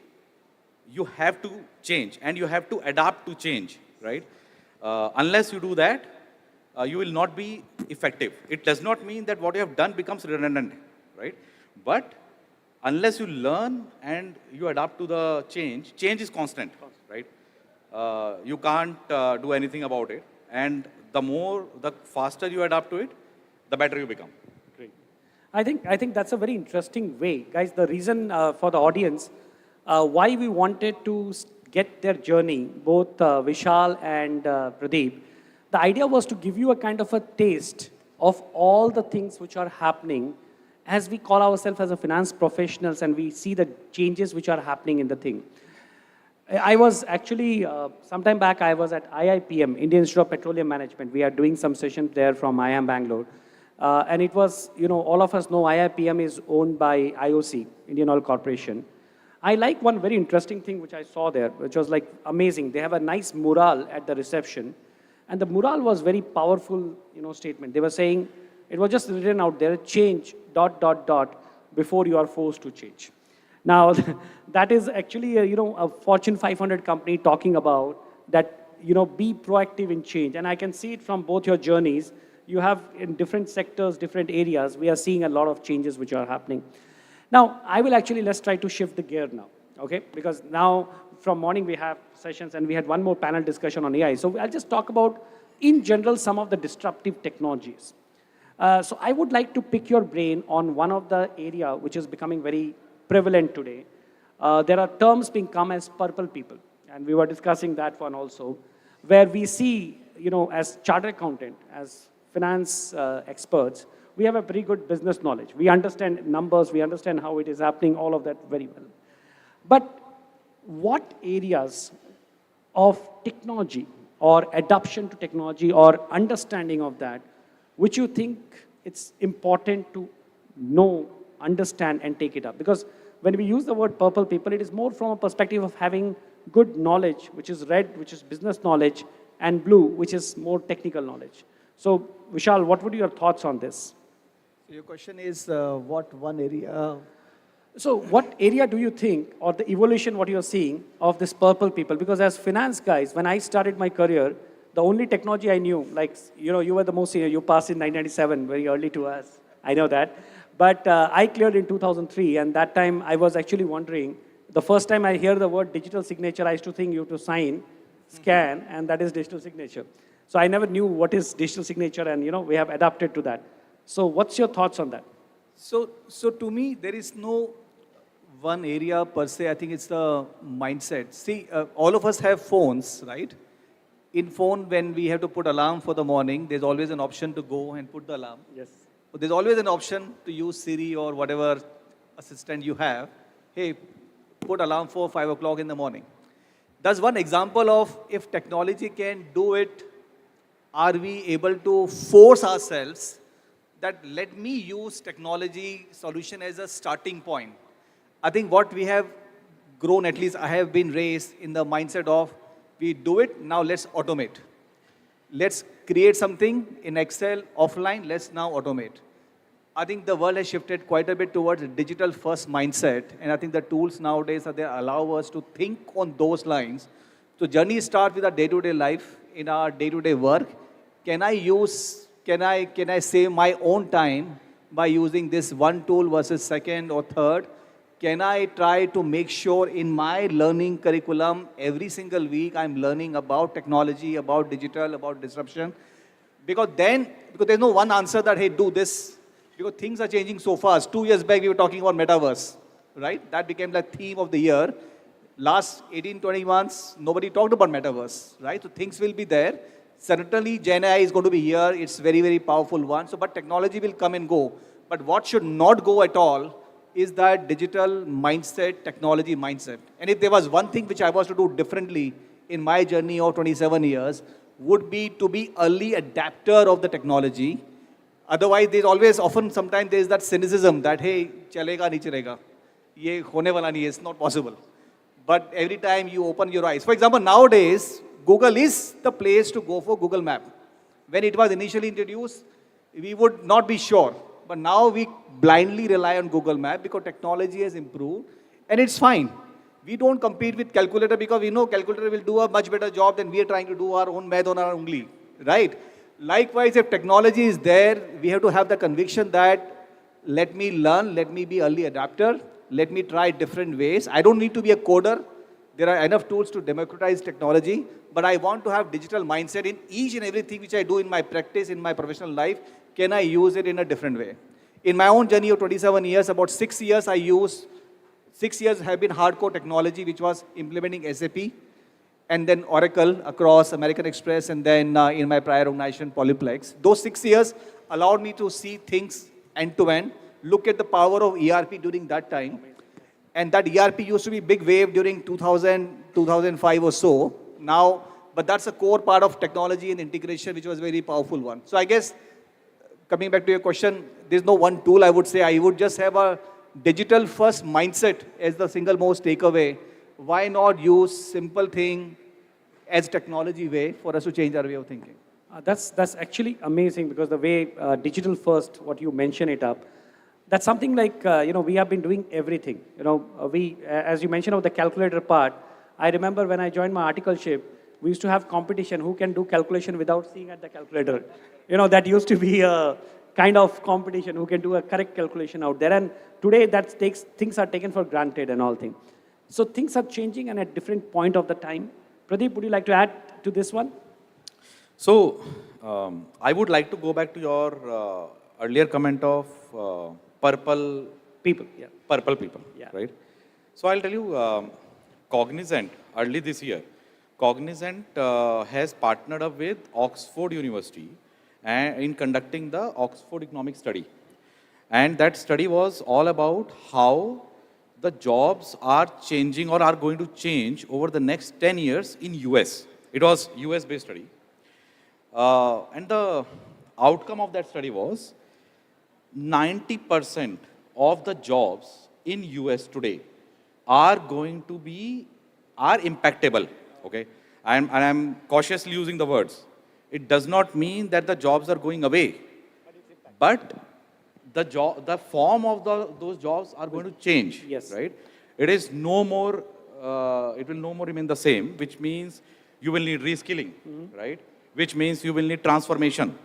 you have to change and you have to adapt to change, right? Unless you do that, you will not be effective. It does not mean that what you have done becomes redundant, right? But unless you learn and you adapt to the change is constant, right? You can't do anything about it. And the faster you adapt to it, the better you become. Great. I think that's a very interesting way. Guys, the reason for the audience, why we wanted to get their journey, both Vishal and Pradeep, the idea was to give you a kind of a taste of all the things which are happening as we call ourselves as a finance professionals and we see the changes which are happening in the thing. I was actually, sometime back, I was at IIPM, Indian Institute of Petroleum Management. We are doing some sessions there from IIM Bangalore. And it was, all of us know IIPM is owned by IOC, Indian Oil Corporation. I like one very interesting thing which I saw there, which was like amazing. They have a nice mural at the reception. And the mural was very powerful, statement. They were saying, it was just written out there, change, ... before you are forced to change. Now, that is actually, a Fortune 500 company talking about that, be proactive in change. And I can see it from both your journeys. You have in different sectors, different areas, we are seeing a lot of changes which are happening. Now, let's try to shift the gear now, okay? Because now, from morning we have sessions and we had one more panel discussion on AI. So I'll just talk about, in general, some of the disruptive technologies. So I would like to pick your brain on one of the area which is becoming very prevalent today. There are terms being come as purple people, and we were discussing that one also, where we see, as chartered accountant, as finance experts, we have a very good business knowledge. We understand numbers, we understand how it is happening, all of that very well. But what areas of technology or adoption to technology or understanding of that, which you think it's important to know, understand, and take it up? Because when we use the word purple people, it is more from a perspective of having good knowledge, which is red, which is business knowledge, and blue, which is more technical knowledge. So, Vishal, what would be your thoughts on this? So your question is, what one area? So what area do you think, or the evolution what you're seeing of this purple people? Because as finance guys, when I started my career, the only technology I knew, like, you were the most senior, you passed in 1997, very early to us, I know that. But I cleared in 2003, and that time I was actually wondering, the first time I hear the word digital signature, I used to think you have to sign, scan, and that is digital signature. So I never knew what is digital signature, and we have adapted to that. So what's your thoughts on that? So to me, there is no one area per se. I think it's the mindset. See, all of us have phones, right? In phone, when we have to put alarm for the morning, there's always an option to go and put the alarm. Yes. But there's always an option to use Siri or whatever assistant you have. Hey, put alarm for 5 o'clock in the morning. That's one example of if technology can do it, are we able to force ourselves that let me use technology solution as a starting point. I think what we have grown, at least I have been raised in the mindset of, we do it, now let's automate. Let's create something in Excel, offline, let's now automate. I think the world has shifted quite a bit towards a digital first mindset, and I think the tools nowadays are there allow us to think on those lines. So journey starts with our day-to-day life, in our day-to-day work. Can I save my own time by using this one tool versus second or third? Can I try to make sure in my learning curriculum, every single week I'm learning about technology, about digital, about disruption? Because there's no one answer that, hey, do this. Because things are changing so fast. 2 years back, we were talking about metaverse, right? That became the theme of the year. Last 18, 20 months, nobody talked about metaverse, right? So things will be there. Certainly, Gen AI is going to be here. It's very, very powerful one. So, but technology will come and go. But what should not go at all is that digital mindset, technology mindset. And if there was one thing which I was to do differently in my journey of 27 years, would be to be early adapter of the technology. Otherwise, there's always, often, sometimes there's that cynicism that, hey, chalega nahi chalega. Ye hone wala nahi hai, it's not possible. But every time you open your eyes, for example, nowadays, Google is the place to go for Google Map. When it was initially introduced, we would not be sure. But now we blindly rely on Google Map because technology has improved and it's fine. We don't compete with calculator because we know calculator will do a much better job than we are trying to do our own math on our ungli, right? Likewise, if technology is there, we have to have the conviction that let me learn, let me be early adapter, let me try different ways. I don't need to be a coder. There are enough tools to democratize technology, but I want to have digital mindset in each and everything which I do in my practice, in my professional life. Can I use it in a different way? In my own journey of 27 years, about 6 years have been hardcore technology, which was implementing SAP, and then Oracle across American Express, and then in my prior organization, Polyplex. Those 6 years allowed me to see things end to end, look at the power of ERP during that time. And that ERP used to be big wave during 2000, 2005 or so. Now, but that's a core part of technology and integration, which was a very powerful one. So I guess, coming back to your question, there's no one tool I would say. I would just have a digital first mindset as the single most takeaway. Why not use simple thing as technology way for us to change our way of thinking? That's actually amazing, because the way digital first, what you mention it up, that's something like, we have been doing everything. As you mentioned of the calculator part, I remember when I joined my articleship, we used to have competition who can do calculation without seeing at the calculator. That used to be a kind of competition who can do a correct calculation out there. And today things are taken for granted and all things. So things are changing and at different point of the time. Pradeep, would you like to add to this one? So, I would like to go back to your earlier comment of purple people, right? So I'll tell you, Cognizant, early this year, Cognizant has partnered up with Oxford University in conducting the Oxford Economic Study. And that study was all about how the jobs are changing or are going to change over the next 10 years in US. It was US-based study. And the outcome of that study was 90% of the jobs in US today are impactable, okay? I'm cautiously using the words. It does not mean that the jobs are going away, but the form of those jobs are going to change, right? It is no more, it will no more remain the same, which means you will need reskilling, right? Which means you will need transformation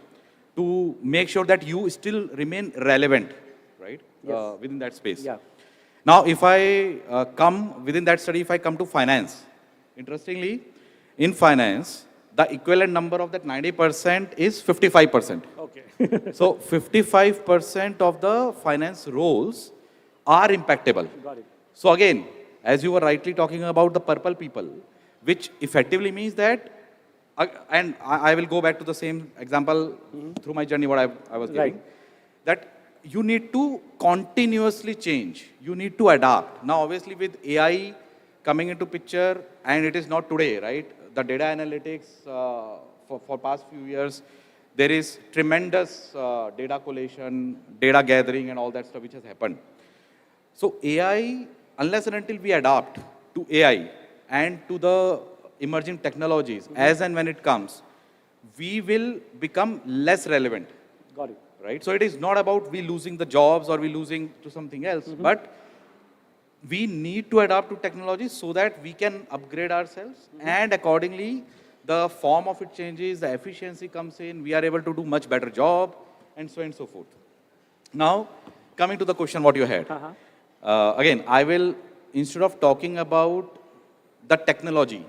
to make sure that you still remain relevant, right? Within that space. Now, if I come within that study, if I come to finance, interestingly, in finance, the equivalent number of that 90% is 55%. Okay. So 55% of the finance roles are impactable. Got it. So again, as you were rightly talking about the purple people, which effectively means that, and I will go back to the same example through my journey, what I was giving, that you need to continuously change. You need to adapt. Now, obviously, with AI coming into picture, and it is not today, right? The data analytics for past few years, there is tremendous data collation, data gathering, and all that stuff which has happened. So AI, unless and until we adapt to AI and to the emerging technologies, as and when it comes, we will become less relevant. Got it. Right? So it is not about we losing the jobs or we losing to something else, but we need to adapt to technology so that we can upgrade ourselves, and accordingly the form of it changes, the efficiency comes in, we are able to do much better job, and so on and so forth. Now, coming to the question what you had. Again, I will, instead of talking about the technology,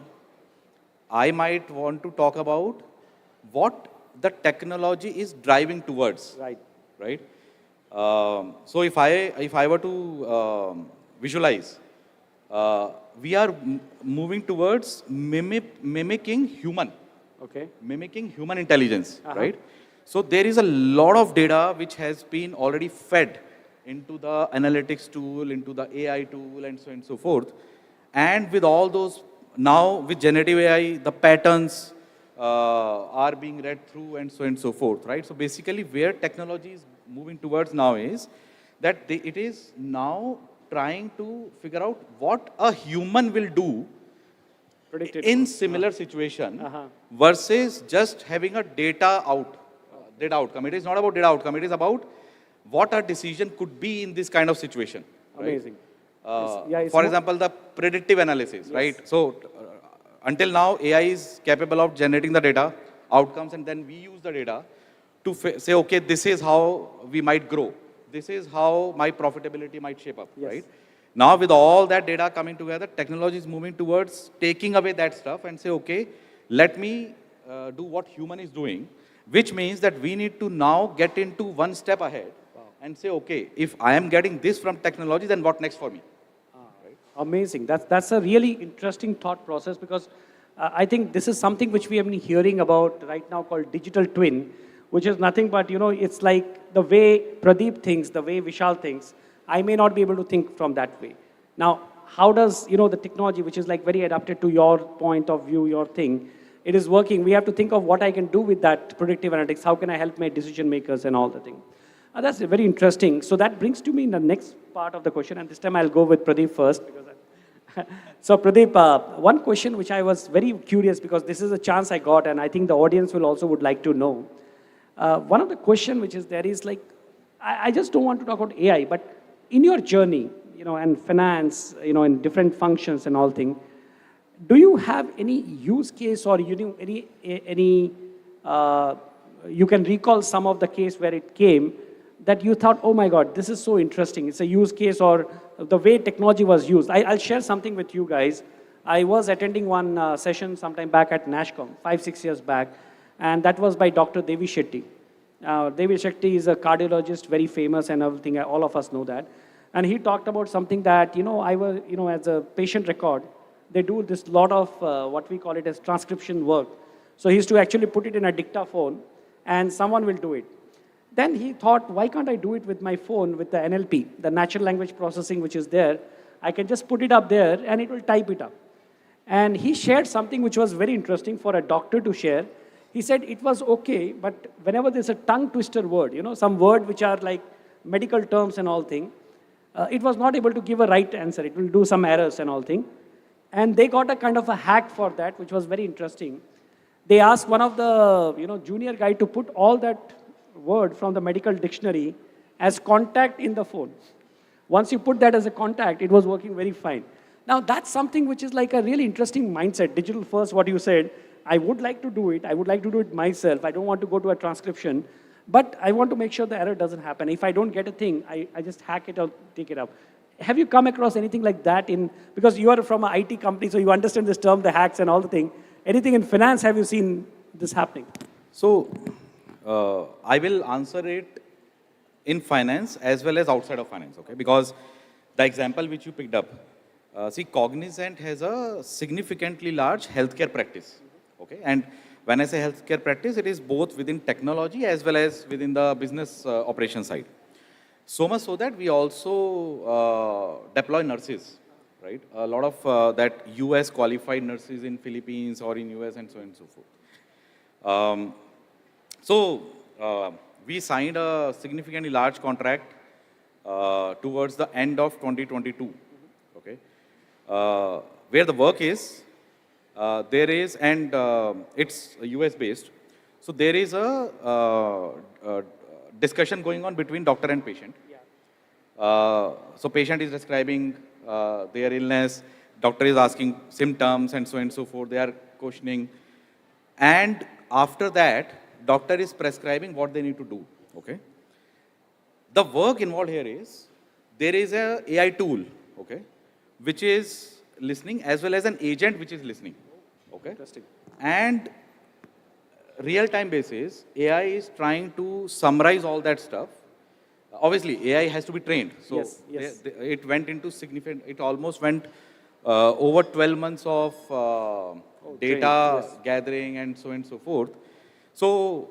I might want to talk about what the technology is driving towards. Right? So if I were to visualize, we are moving towards mimicking human. Okay. Mimicking human intelligence, right? So there is a lot of data which has been already fed into the analytics tool, into the AI tool, and so on and so forth. And with all those, now with generative AI, the patterns are being read through and so on and so forth, right? So basically where technology is moving towards now is that it is now trying to figure out what a human will do in similar situation versus just having a data outcome. It is not about data outcome. It is about what a decision could be in this kind of situation. Right? Amazing. For example, the predictive analysis, right? So until now, AI is capable of generating the data outcomes, and then we use the data to say, okay, this is how we might grow. This is how my profitability might shape up, right? Now, with all that data coming together, technology is moving towards taking away that stuff and say, okay, let me do what human is doing, which means that we need to now get into one step ahead and say, okay, if I am getting this from technology, then what next for me? Amazing. That's a really interesting thought process, because I think this is something which we have been hearing about right now called digital twin, which is nothing but, it's like the way Pradeep thinks, the way Vishal thinks, I may not be able to think from that way. Now, how does, the technology, which is like very adapted to your point of view, your thing, it is working. We have to think of what I can do with that predictive analytics. How can I help my decision makers and all the thing. That's very interesting. So that brings to me the next part of the question, and this time I'll go with Pradeep first. So Pradeep, one question which I was very curious, because this is a chance I got, and I think the audience will also would like to know. One of the question which is there is like, I just don't want to talk about AI, but in your journey, and finance, in different functions and all thing, do you have any use case, or any you can recall some of the case where it came that you thought, oh my God, this is so interesting. It's a use case, or the way technology was used. I'll share something with you guys. I was attending one session sometime back at NASHCOM, 5-6 years back, and that was by Dr. Devi Shetty. Devi Shetty is a cardiologist, very famous and everything, all of us know that. And he talked about something that, I was, as a patient record, they do this lot of what we call it as transcription work. So he used to actually put it in a dictaphone, and someone will do it. Then he thought, why can't I do it with my phone, with the NLP, the natural language processing which is there? I can just put it up there and it will type it up. And he shared something which was very interesting for a doctor to share. He said it was okay, but whenever there's a tongue twister word, some word which are like medical terms and all thing, it was not able to give a right answer. It will do some errors and all thing. And they got a kind of a hack for that, which was very interesting. They asked one of the junior guy to put all that word from the medical dictionary as contact in the phone. Once you put that as a contact, it was working very fine. Now that's something which is like a really interesting mindset. Digital first, what you said, I would like to do it. I would like to do it myself. I don't want to go to a transcription, but I want to make sure the error doesn't happen. If I don't get a thing, I just hack it or take it up. Have you come across anything like that because you are from an IT company, so you understand this term, the hacks and all the thing. Anything in finance, have you seen this happening? So, I will answer it in finance as well as outside of finance, okay? Because the example which you picked up, see, Cognizant has a significantly large healthcare practice, okay? And when I say healthcare practice, it is both within technology as well as within the business operation side. So much so that we also deploy nurses, right? A lot of that US qualified nurses in Philippines or in US and so on and so forth. We signed a significantly large contract towards the end of 2022, okay? Where the work is, there is, and it's US based, so there is a discussion going on between doctor and patient. So patient is describing their illness, doctor is asking symptoms and so on and so forth, they are questioning, and after that, doctor is prescribing what they need to do, okay? The work involved here is, there is a AI tool, okay, which is listening as well as an agent which is listening, okay? Interesting. And real-time basis, AI is trying to summarize all that stuff. Obviously, AI has to be trained. So yes. it went into significant, it almost went over 12 months of data gathering and so on and so forth. So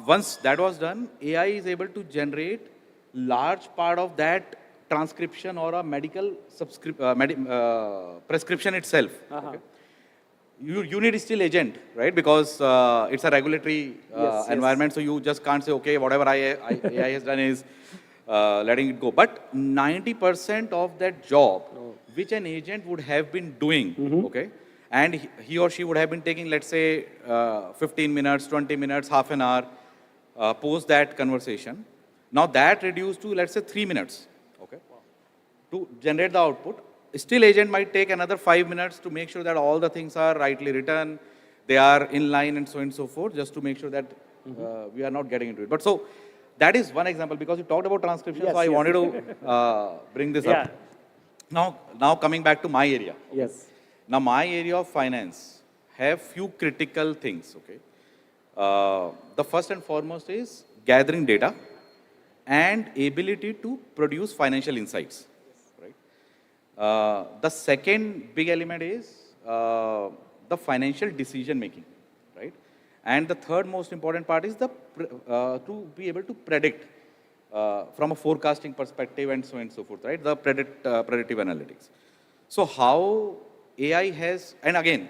once that was done, AI is able to generate large part of that transcription or a medical prescription itself. Okay? You need still agent, right? Because it's a regulatory environment, so you just can't say, okay, whatever AI has done is letting it go. But 90% of that job, which an agent would have been doing, okay, and he or she would have been taking, let's say, 15 minutes, 20 minutes, half an hour, post that conversation. Now that reduced to, let's say, 3 minutes, okay, to generate the output. Still, agent might take another 5 minutes to make sure that all the things are rightly written, they are in line and so on and so forth, just to make sure that we are not getting into it. But so, that is one example, because you talked about transcription, so I wanted to bring this up. Now coming back to my area. Okay? Yes. Now my area of finance have few critical things, okay. The first and foremost is gathering data and ability to produce financial insights. The second big element is the financial decision making, right? And the third most important part is to be able to predict from a forecasting perspective and so on and so forth, right? The predictive analytics. So how AI has, and again,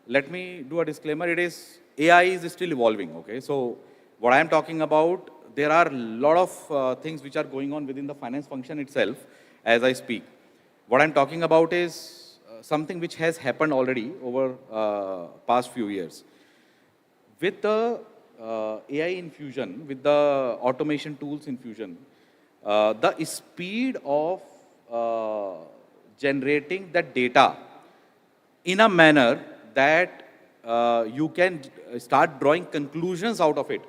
let me do a disclaimer, AI is still evolving, okay? So what I am talking about, there are a lot of things which are going on within the finance function itself as I speak. What I'm talking about is something which has happened already over past few years. With the AI infusion, with the automation tools infusion, the speed of generating that data in a manner that you can start drawing conclusions out of it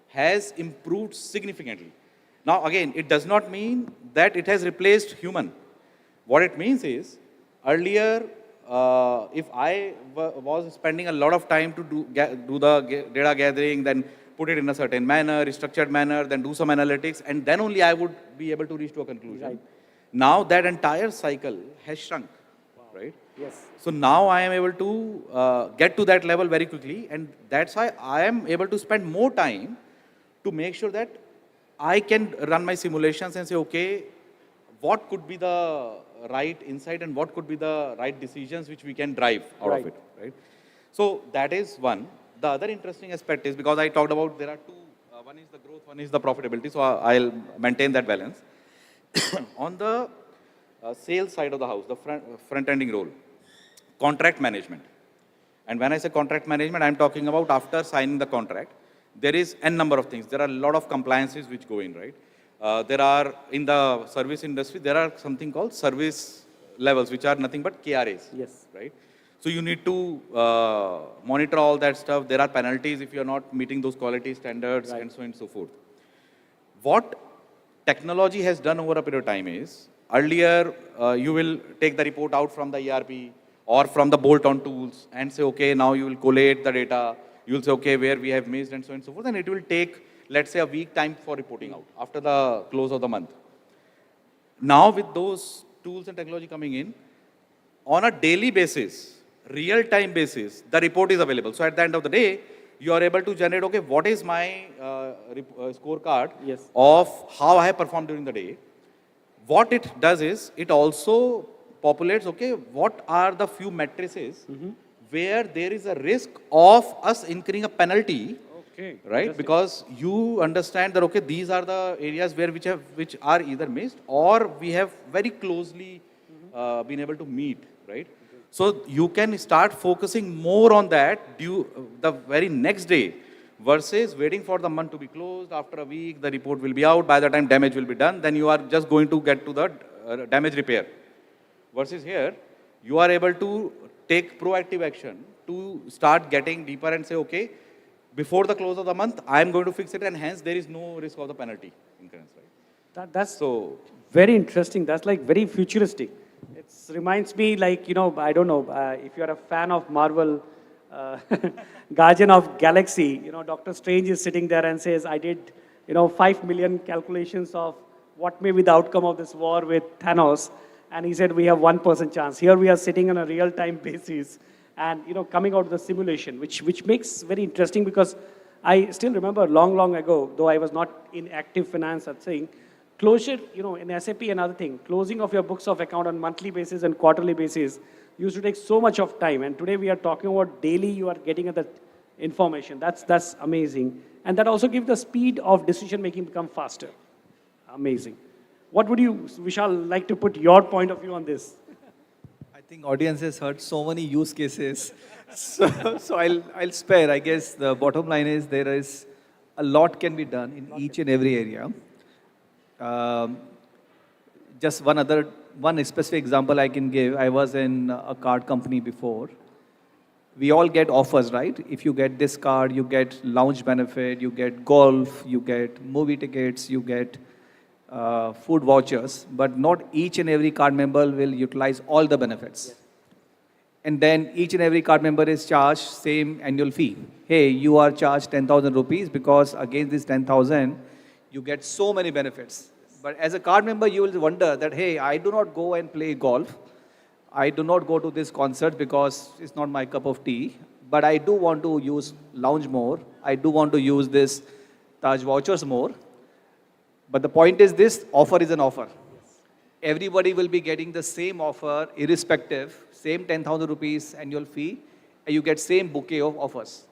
has improved significantly. Now again, it does not mean that it has replaced human. What it means is, earlier, if I was spending a lot of time to do the data gathering, then put it in a certain manner, structured manner, then do some analytics, and then only I would be able to reach to a conclusion. Right. Now that entire cycle has shrunk, right? Yes. So now I am able to get to that level very quickly, and that's why I am able to spend more time to make sure that I can run my simulations and say, okay, what could be the right insight and what could be the right decisions which we can drive out of it, right? So that is one. The other interesting aspect is, because I talked about there are two, one is the growth, one is the profitability, so I'll maintain that balance. On the sales side of the house, the front-ending role, contract management. And when I say contract management, I'm talking about after signing the contract, there is n number of things. There are a lot of compliances which go in, right? There are, in the service industry, there are something called service levels, which are nothing but KRAs, yes, right? So you need to monitor all that stuff. There are penalties if you are not meeting those quality standards, and so on and so forth. What technology has done over a period of time is, earlier you will take the report out from the ERP or from the bolt-on tools and say, okay, now you will collate the data. You will say, okay, where we have missed and so on and so forth, and it will take, let's say, a week time for reporting out after the close of the month. Now with those tools and technology coming in, on a daily basis, real-time basis, the report is available. So at the end of the day, you are able to generate, okay, what is my scorecard of how I have performed during the day. What it does is, it also populates, okay, what are the few matrices where there is a risk of us incurring a penalty, right? Because you understand that, okay, these are the areas where which are either missed or we have very closely been able to meet, right? So you can start focusing more on that the very next day versus waiting for the month to be closed. After a week, the report will be out. By the time damage will be done, then you are just going to get to the damage repair. Versus here, you are able to take proactive action to start getting deeper and say, okay, before the close of the month, I am going to fix it, and hence there is no risk of the penalty incurrence, right? That's so very interesting. That's like very futuristic. It reminds me, like, you know, I don't know, if you're a fan of Marvel, Guardian of Galaxy, you know, Doctor Strange is sitting there and says, I did, 5 million calculations of what may be the outcome of this war with Thanos. And he said, we have 1% chance. Here we are sitting on a real-time basis and, coming out of the simulation, which makes very interesting because I still remember long ago, though I was not in active finance, at saying, closure, in SAP, another thing, closing of your books of account on monthly basis and quarterly basis used to take so much of time. And today we are talking about daily, you are getting that information. That's amazing. And that also gives the speed of decision making become faster. Amazing. What would you, Vishal, like to put your point of view on this? I think audience has heard so many use cases. So I'll spare. I guess the bottom line is there is a lot can be done in each and every area. Just one specific example I can give. I was in a card company before. We all get offers, right? If you get this card, you get lounge benefit, you get golf, you get movie tickets, you get food vouchers, but not each and every card member will utilize all the benefits. Yes. And then each and every card member is charged same annual fee. Hey, you are charged 10,000 rupees because against this 10,000, you get so many benefits. But as a card member, you will wonder that, hey, I do not go and play golf. I do not go to this concert because it's not my cup of tea. But I do want to use lounge more. I do want to use this Taj vouchers more. But the point is this, offer is an offer. Everybody will be getting the same offer, irrespective, same 10,000 rupees annual fee, and you get same bouquet of offers.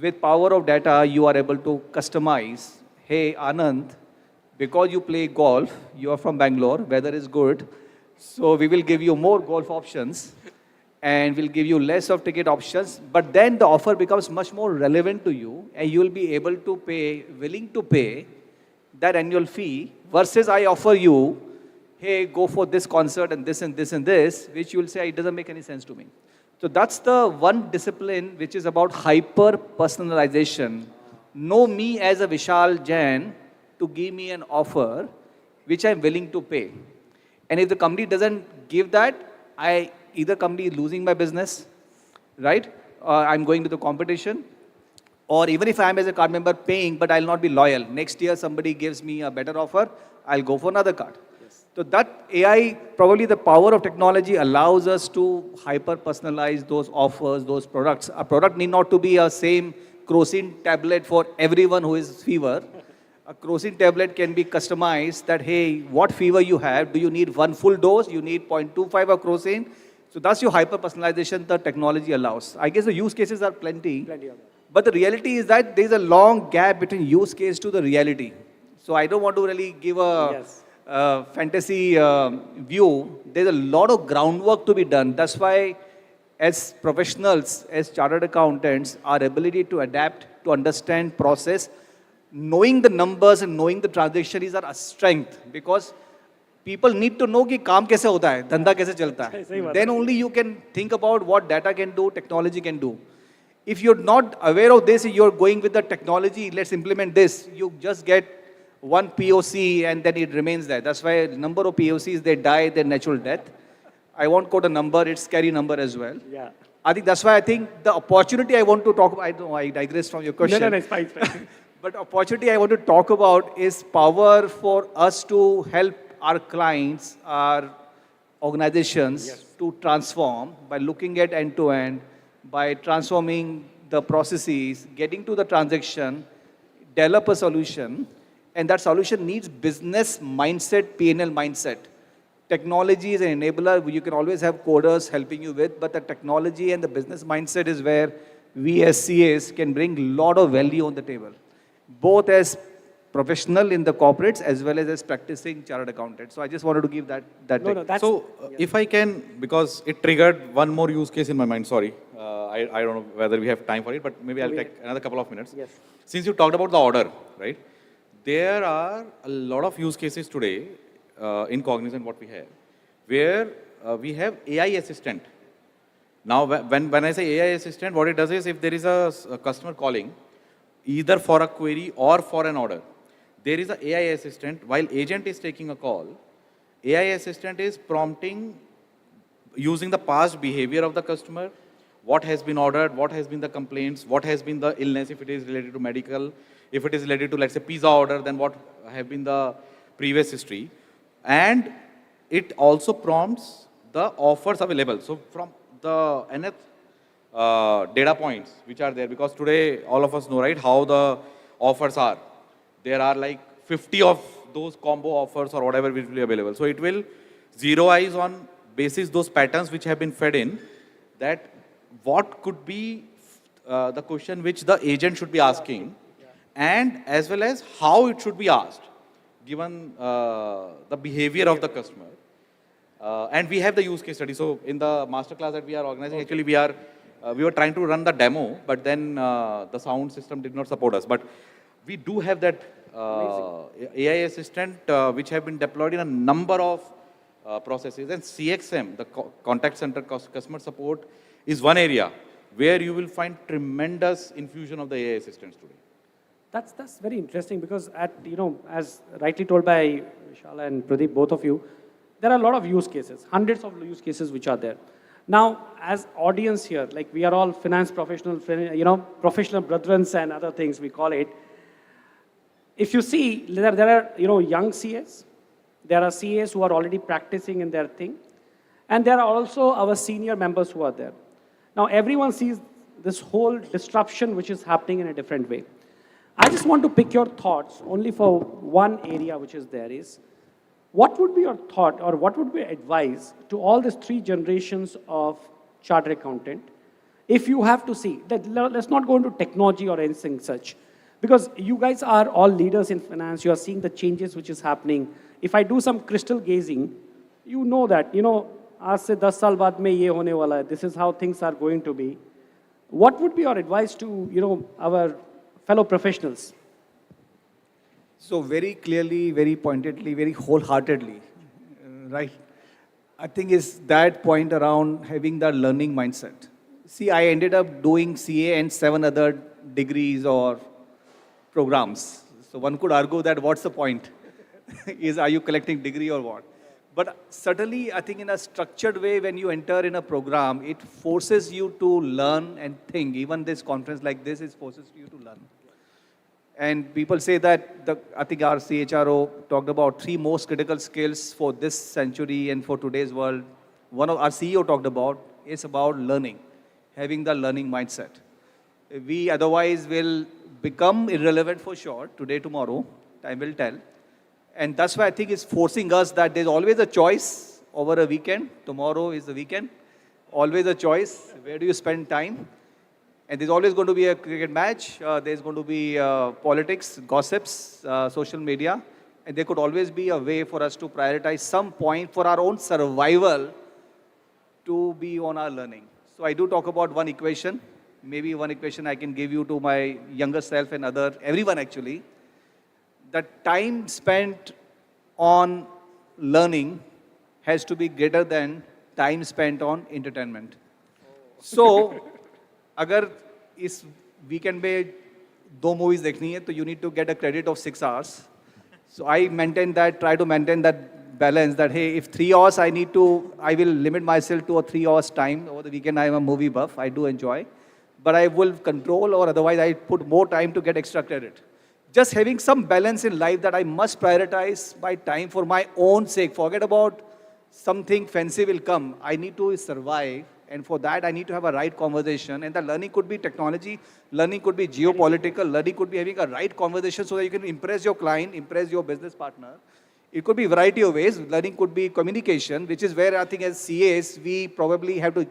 With power of data, you are able to customize, hey, Anand, because you play golf, you are from Bangalore, weather is good, so we will give you more golf options, and we'll give you less of ticket options, but then the offer becomes much more relevant to you, and you will be able to pay, willing to pay, that annual fee versus I offer you, hey, go for this concert and this and this and this, which you will say, it doesn't make any sense to me. So that's the one discipline which is about hyper-personalization. Know me as a Vishal Jain to give me an offer which I'm willing to pay. And if the company doesn't give that, either company is losing my business, right? I'm going to the competition. Or even if I'm as a card member paying, but I'll not be loyal. Next year, somebody gives me a better offer, I'll go for another card. Yes. So that AI, probably the power of technology allows us to hyper-personalize those offers, those products. A product need not to be a same Crocin tablet for everyone who is fever. A Crocin tablet can be customized that, hey, what fever you have? Do you need one full dose? You need 0.25 of Crocin? So that's your hyper-personalization the technology allows. I guess the use cases are plenty. But the reality is that there's a long gap between use case to the reality. So I don't want to really give a fantasy view. There's a lot of groundwork to be done. That's why as professionals, as chartered accountants, our ability to adapt, to understand process, knowing the numbers and knowing the transaction is our strength. Because people need to know कि काम कैसे होता है, धंधा कैसे चलता है. Then only you can think about what data can do, technology can do. If you're not aware of this, you're going with the technology, let's implement this, you just get one POC and then it remains there. That's why a number of POCs, they die their natural death. I won't quote a number, it's scary number as well. Yeah. I think that's why I think the opportunity I want to talk about, I know I digress from your question. No, it's fine. But opportunity I want to talk about is power for us to help our clients, our organizations to transform by looking at end-to-end, by transforming the processes, getting to the transaction, develop a solution, and that solution needs business mindset, P&L mindset. Technology is an enabler. You can always have coders helping you with, but the technology and the business mindset is where we as CAs can bring a lot of value on the table, both as professional in the corporates as well as practicing chartered accountant. So I just wanted to give that. If I can, because it triggered one more use case in my mind, sorry. I don't know whether we have time for it, but maybe I'll take another couple of minutes. Yes. Since you talked about the order, right? There are a lot of use cases today in Cognizant what we have, where we have AI assistant. Now, when I say AI assistant, what it does is if there is a customer calling, either for a query or for an order, there is an AI assistant. While agent is taking a call, AI assistant is prompting using the past behavior of the customer, what has been ordered, what has been the complaints, what has been the illness if it is related to medical, if it is related to, let's say, pizza order, then what have been the previous history. And it also prompts the offers available. So from the nth data points which are there, because today all of us know, right, how the offers are. There are like 50 of those combo offers or whatever will be available. So it will zeroize on basis those patterns which have been fed in, that what could be the question which the agent should be asking, and as well as how it should be asked, given the behavior of the customer. And we have the use case study. So in the masterclass that we are organizing, actually we were trying to run the demo, but then the sound system did not support us. But we do have that AI assistant which have been deployed in a number of processes. And CXM, the contact center customer support, is one area where you will find tremendous infusion of the AI assistants today. That's very interesting, because as rightly told by Vishal and Pradeep, both of you, there are a lot of use cases, hundreds of use cases which are there. Now, as audience here, like we are all finance professional, professional brethren and other things we call it. If you see, there are young CAs, there are CAs who are already practicing in their thing, and there are also our senior members who are there. Now, everyone sees this whole disruption which is happening in a different way. I just want to pick your thoughts only for one area which is there is, what would be your thought or what would be your advice to all these three generations of chartered accountant? If you have to see, that let's not go into technology or anything such, because you guys are all leaders in finance, you are seeing the changes which is happening. If I do some crystal gazing, you know that, आज से 10 साल बाद में ये होने वाला है. This is how things are going to be. What would be your advice to, our fellow professionals? So very clearly, very pointedly, very wholeheartedly, right? I think is that point around having the learning mindset. See, I ended up doing CA and 7 other degrees or programs. So one could argue that what's the point? Are you collecting degree or what? But certainly, I think in a structured way, when you enter in a program, it forces you to learn and think. Even this conference like this, it forces you to learn. And people say that, I think our CHRO talked about 3 most critical skills for this century and for today's world. One of our CEO talked about is about learning, having the learning mindset. We otherwise will become irrelevant for sure, today, tomorrow, time will tell. And that's why I think it's forcing us that there's always a choice over a weekend. Tomorrow is the weekend. Always a choice. Where do you spend time? And there's always going to be a cricket match. There's going to be politics, gossips, social media. And there could always be a way for us to prioritize some point for our own survival to be on our learning. So I do talk about one equation. Maybe one equation I can give you to my younger self and everyone actually. That time spent on learning has to be greater than time spent on entertainment. So, अगर इस weekend में 2 movies देखनी है, तो you need to get a credit of 6 hours. So I maintain that, try to maintain that balance that, hey, if 3 hours I will limit myself to a 3 hours time. Over the weekend I am a movie buff, I do enjoy. But I will control, or otherwise I put more time to get extra credit. Just having some balance in life that I must prioritize my time for my own sake. Forget about something fancy will come. I need to survive. And for that, I need to have a right conversation. And the learning could be technology. Learning could be geopolitical. Learning could be having a right conversation so that you can impress your client, impress your business partner. It could be a variety of ways. Learning could be communication, which is where I think as CAs, we probably have to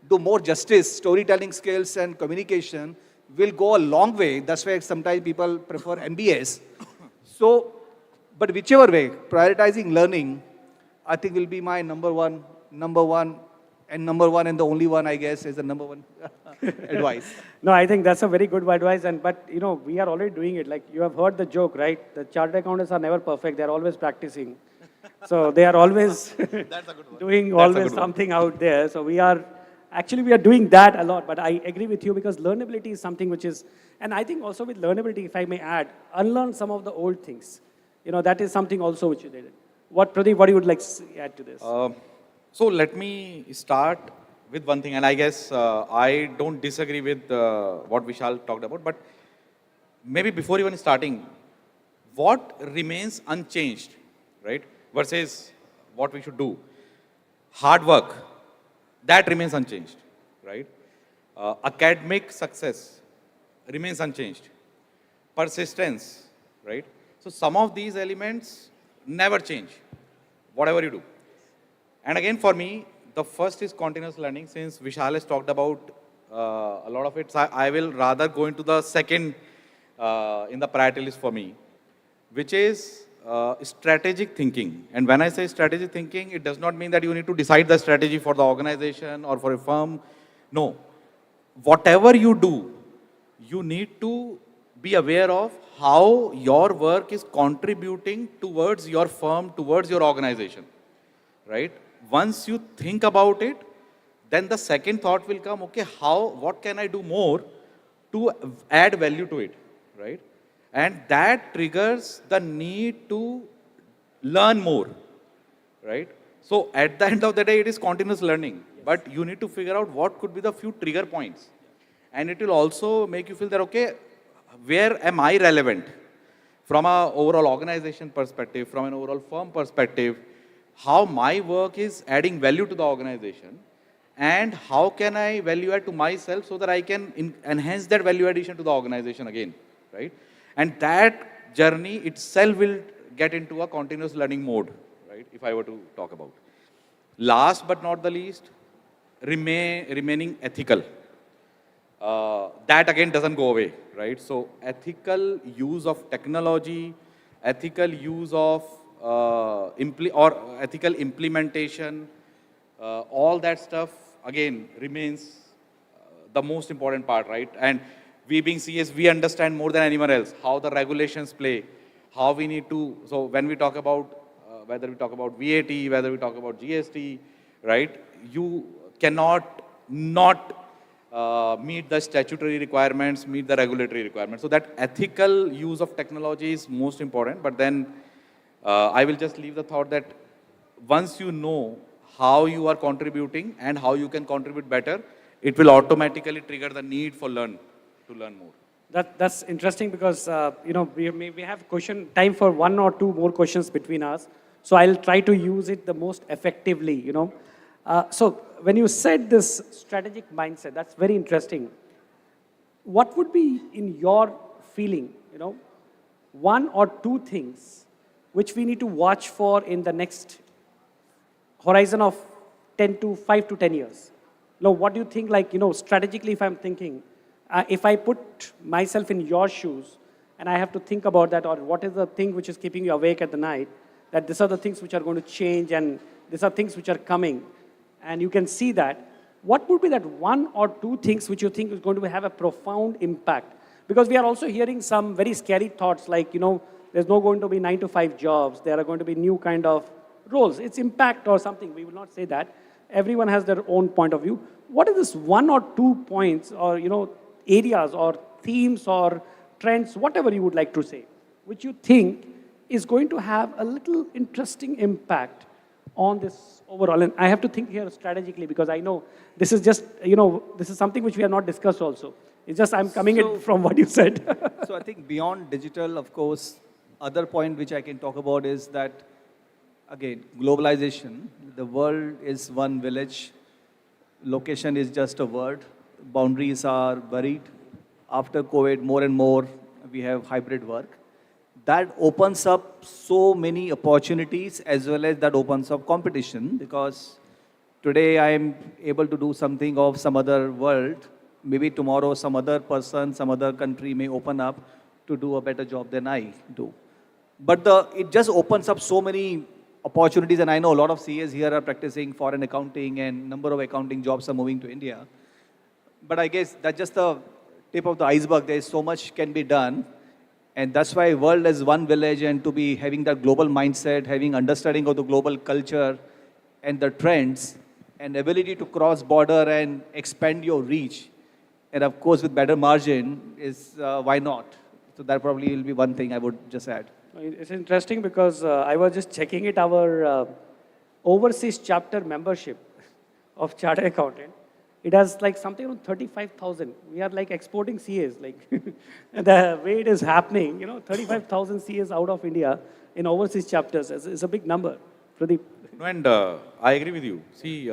do more justice. Storytelling skills and communication will go a long way. That's why sometimes people prefer MBAs. So, but whichever way, prioritizing learning, I think will be my number one, and the only one, I guess, is the number one advice. No, I think that's a very good advice. But we are already doing it. Like you have heard the joke, right? The chartered accountants are never perfect. They're always practicing. So they are always doing something out there. So we are doing that a lot, but I agree with you because learnability is something which is, and I think also with learnability, if I may add, unlearn some of the old things. That is something also which you did. Pradeep, what you would like to add to this? So let me start with one thing, and I guess I don't disagree with what Vishal talked about, but maybe before even starting, what remains unchanged, right, versus what we should do? Hard work. That remains unchanged, right? academic success remains unchanged. Persistence, right? So some of these elements never change, whatever you do. And again, for me, the first is continuous learning. Since Vishal has talked about a lot of it, so I will rather go into the second in the priority list for me, which is strategic thinking. And when I say strategic thinking, it does not mean that you need to decide the strategy for the organization or for a firm. No. Whatever you do, you need to be aware of how your work is contributing towards your firm, towards your organization, right? Once you think about it, then the second thought will come, okay, what can I do more to add value to it, right? And that triggers the need to learn more, right? So at the end of the day, it is continuous learning, but you need to figure out what could be the few trigger points. And it will also make you feel that, okay, where am I relevant? From an overall organization perspective, from an overall firm perspective, how my work is adding value to the organization, and how can I value add to myself so that I can enhance that value addition to the organization again, right? And that journey itself will get into a continuous learning mode, right, if I were to talk about. Last but not the least, remaining ethical. That again doesn't go away, right? So ethical use of technology, ethical use of ethical implementation, all that stuff again remains the most important part, right? And we being CS, we understand more than anyone else how the regulations play, how we need to, so when we talk about, whether we talk about VAT, whether we talk about GST, right? You cannot not meet the statutory requirements, meet the regulatory requirements. So that ethical use of technology is most important. But then I will just leave the thought that once you know how you are contributing and how you can contribute better, it will automatically trigger the need for to learn more. That's interesting because, we have time for one or two more questions between us. So I'll try to use it the most effectively, So when you said this strategic mindset, that's very interesting. What would be, in your feeling, one or two things which we need to watch for in the next horizon of 5 to 10 years? What do you think, strategically, if I'm thinking, if I put myself in your shoes and I have to think about that, or what is the thing which is keeping you awake at the night, that these are the things which are going to change and these are things which are coming, and you can see that, what would be that one or two things which you think is going to have a profound impact? Because we are also hearing some very scary thoughts like, there's no going to be 9 to 5 jobs, there are going to be new kind of roles. It's impact or something, we will not say that. Everyone has their own point of view. What is this one or two points or, areas or themes or trends, whatever you would like to say, which you think is going to have a little interesting impact on this overall? And I have to think here strategically because I know this is just, this is something which we have not discussed also. It's just I'm coming in from what you said. So I think beyond digital, of course, other point which I can talk about is that, again, globalization. The world is one village. Location is just a word. Boundaries are buried. After COVID, more and more, we have hybrid work. That opens up so many opportunities as well as that opens up competition, because today I am able to do something of some other world. Maybe tomorrow some other person, some other country may open up to do a better job than I do. But it just opens up so many opportunities, and I know a lot of CAs here are practicing foreign accounting and number of accounting jobs are moving to India. But I guess that's just the tip of the iceberg. There is so much can be done. And that's why world is one village, and to be having that global mindset, having understanding of the global culture and the trends and ability to cross border and expand your reach. And of course, with better margin is why not? So that probably will be one thing I would just add. It's interesting because I was just checking it, our overseas chapter membership of Chartered Accountant. It has like something around 35,000. We are like exporting CAs, like the way it is happening, 35,000 CAs out of India in overseas chapters is a big number. Pradeep. No, and I agree with you. See,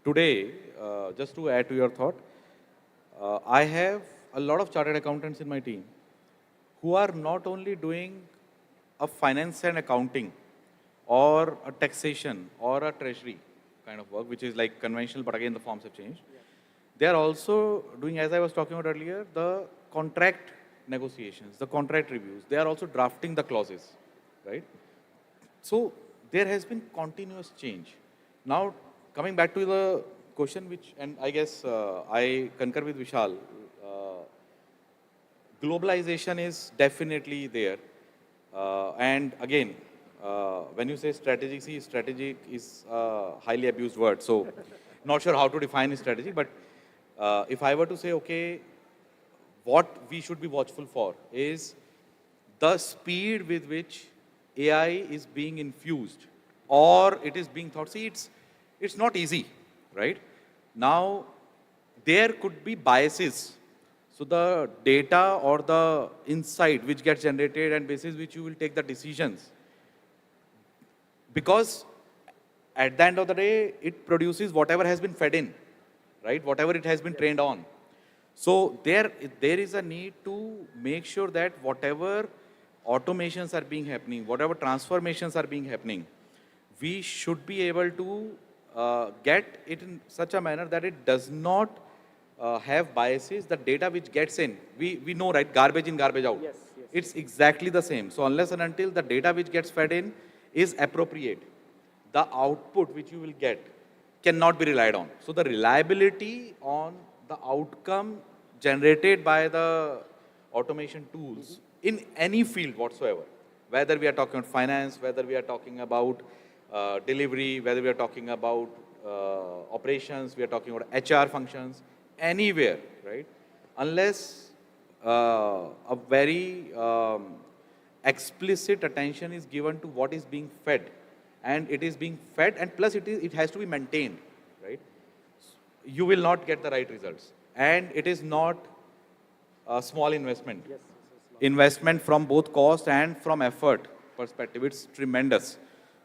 today, just to add to your thought, I have a lot of chartered accountants in my team who are not only doing a finance and accounting or a taxation or a treasury kind of work, which is like conventional, but again the forms have changed. They are also doing, as I was talking about earlier, the contract negotiations, the contract reviews. They are also drafting the clauses, right? So there has been continuous change. Now, coming back to the question which, and I guess I concur with Vishal, globalization is definitely there. And again, when you say strategic, see, strategic is a highly abused word. So not sure how to define strategy, but if I were to say, okay, what we should be watchful for is the speed with which AI is being infused or it is being thought. See, it's not easy, right? Now, there could be biases. So the data or the insight which gets generated and basis which you will take the decisions. Because at the end of the day, it produces whatever has been fed in, right? Whatever it has been trained on. So there is a need to make sure that whatever automations are being happening, whatever transformations are being happening, we should be able to get it in such a manner that it does not have biases. The data which gets in, we know, right, garbage in, garbage out. Yes. It's exactly the same. So unless and until the data which gets fed in is appropriate, the output which you will get cannot be relied on. So the reliability on the outcome generated by the automation tools in any field whatsoever, whether we are talking about finance, whether we are talking about delivery, whether we are talking about operations, we are talking about HR functions, anywhere, right? Unless a very explicit attention is given to what is being fed, and it is being fed, and plus it has to be maintained, right? You will not get the right results. And it is not a small investment. Investment from both cost and from effort perspective, it's tremendous.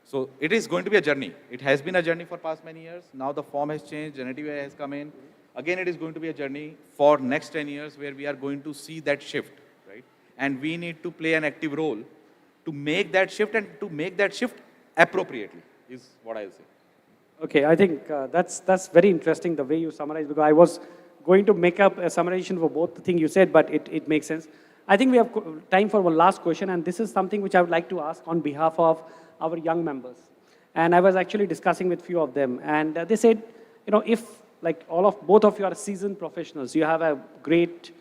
So it is going to be a journey. It has been a journey for past many years. Now the form has changed, generative AI has come in. Again, it is going to be a journey for next 10 years where we are going to see that shift, right? And we need to play an active role to make that shift, and to make that shift appropriately is what I'll say. Okay, I think that's very interesting the way you summarize, because I was going to make up a summarization for both the things you said, but it makes sense. I think we have time for one last question, and this is something which I would like to ask on behalf of our young members. And I was actually discussing with few of them, and they said, if like both of you are seasoned professionals, you have a great,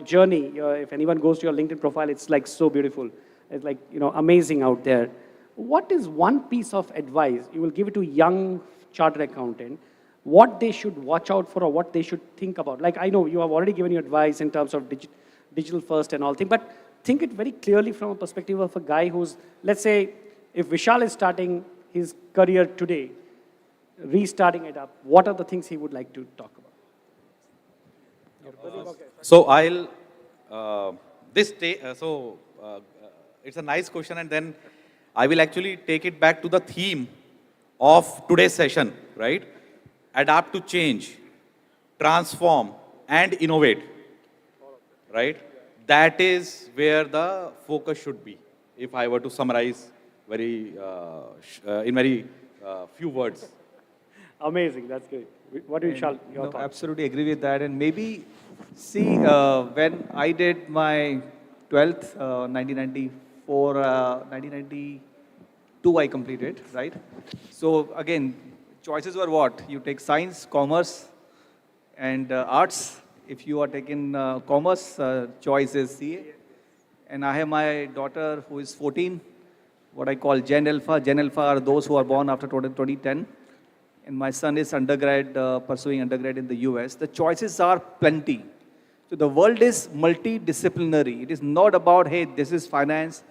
journey. If anyone goes to your LinkedIn profile, it's like so beautiful. It's like, amazing out there. What is one piece of advice you will give it to young chartered accountant, what they should watch out for or what they should think about? Like, I know you have already given your advice in terms of digital first and all things, but think it very clearly from a perspective of a guy who's, let's say, if Vishal is starting his career today, restarting it up, what are the things he would like to talk about? So I'll, it's a nice question, and then I will actually take it back to the theme of today's session, right? Adapt to change, transform, and innovate, right? That is where the focus should be, if I were to summarize in very few words. Amazing, that's great. What do you, Vishal, your thoughts? Absolutely agree with that. And maybe, see, when I did my 12th, 1994, 1992 I completed, right? So again, choices were what? You take science, commerce, and arts. If you are taking commerce, choice is CA. And I have my daughter who is 14, what I call Gen Alpha. Gen Alpha are those who are born after 2010. And my son is pursuing undergrad in the US. The choices are plenty. So the world is multidisciplinary. It is not about, hey, this is finance,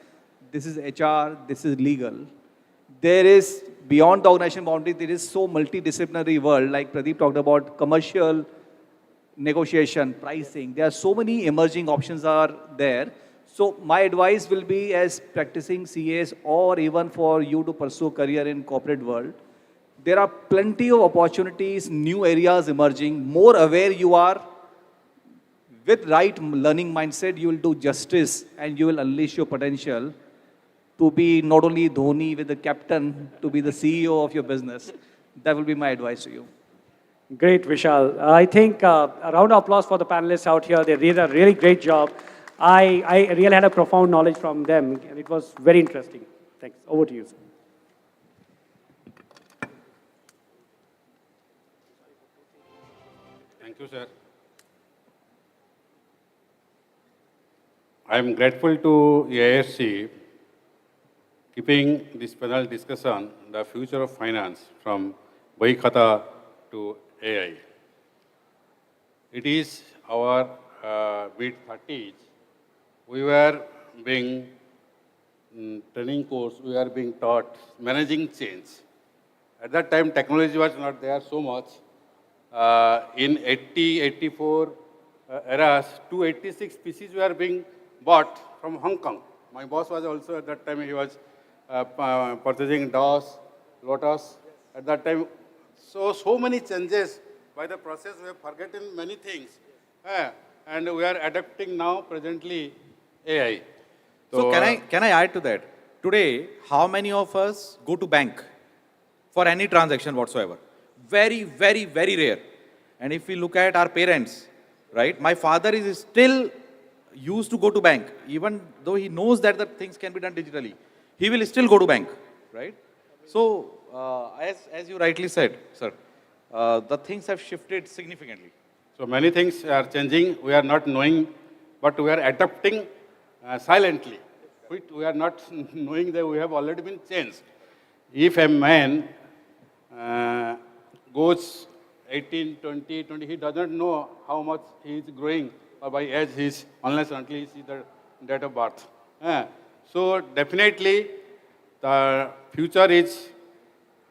this is HR, this is legal. There is, beyond the organization boundary, there is so multidisciplinary world, like Pradeep talked about, commercial, negotiation, pricing. There are so many emerging options are there. So my advice will be, as practicing CAs or even for you to pursue career in corporate world, there are plenty of opportunities, new areas emerging. More aware you are, with right learning mindset, you will do justice and you will unleash your potential to be not only Dhoni with the captain, to be the CEO of your business. That will be my advice to you. Great, Vishal. I think a round of applause for the panelists out here. They did a really great job. I really had a profound knowledge from them, and it was very interesting. Thanks. Over to you, sir. Thank you, sir. I am grateful to Eirc keeping this panel discussion, the future of finance from Bahi Khata to AI. It is our mid-30s. We were being training course, we are being taught managing change. At that time, technology was not there so much. In 80, 84 eras, 286 PCs were being bought from Hong Kong. My boss was also at that time, he was purchasing DOS, Lotus. At that time, so many changes by the process, we have forgotten many things. And we are adapting now, presently, AI. So can I add to that? Today, how many of us go to bank for any transaction whatsoever? Very, very, very rare. And if we look at our parents, right? My father is still used to go to bank, even though he knows that the things can be done digitally. He will still go to bank, right? So, as you rightly said, sir, the things have shifted significantly. So many things are changing. We are not knowing, but we are adapting silently. We are not knowing that we have already been changed. If a man goes 18, 20, he doesn't know how much he is growing or by age he is, unless until he sees the date of birth. So definitely the future is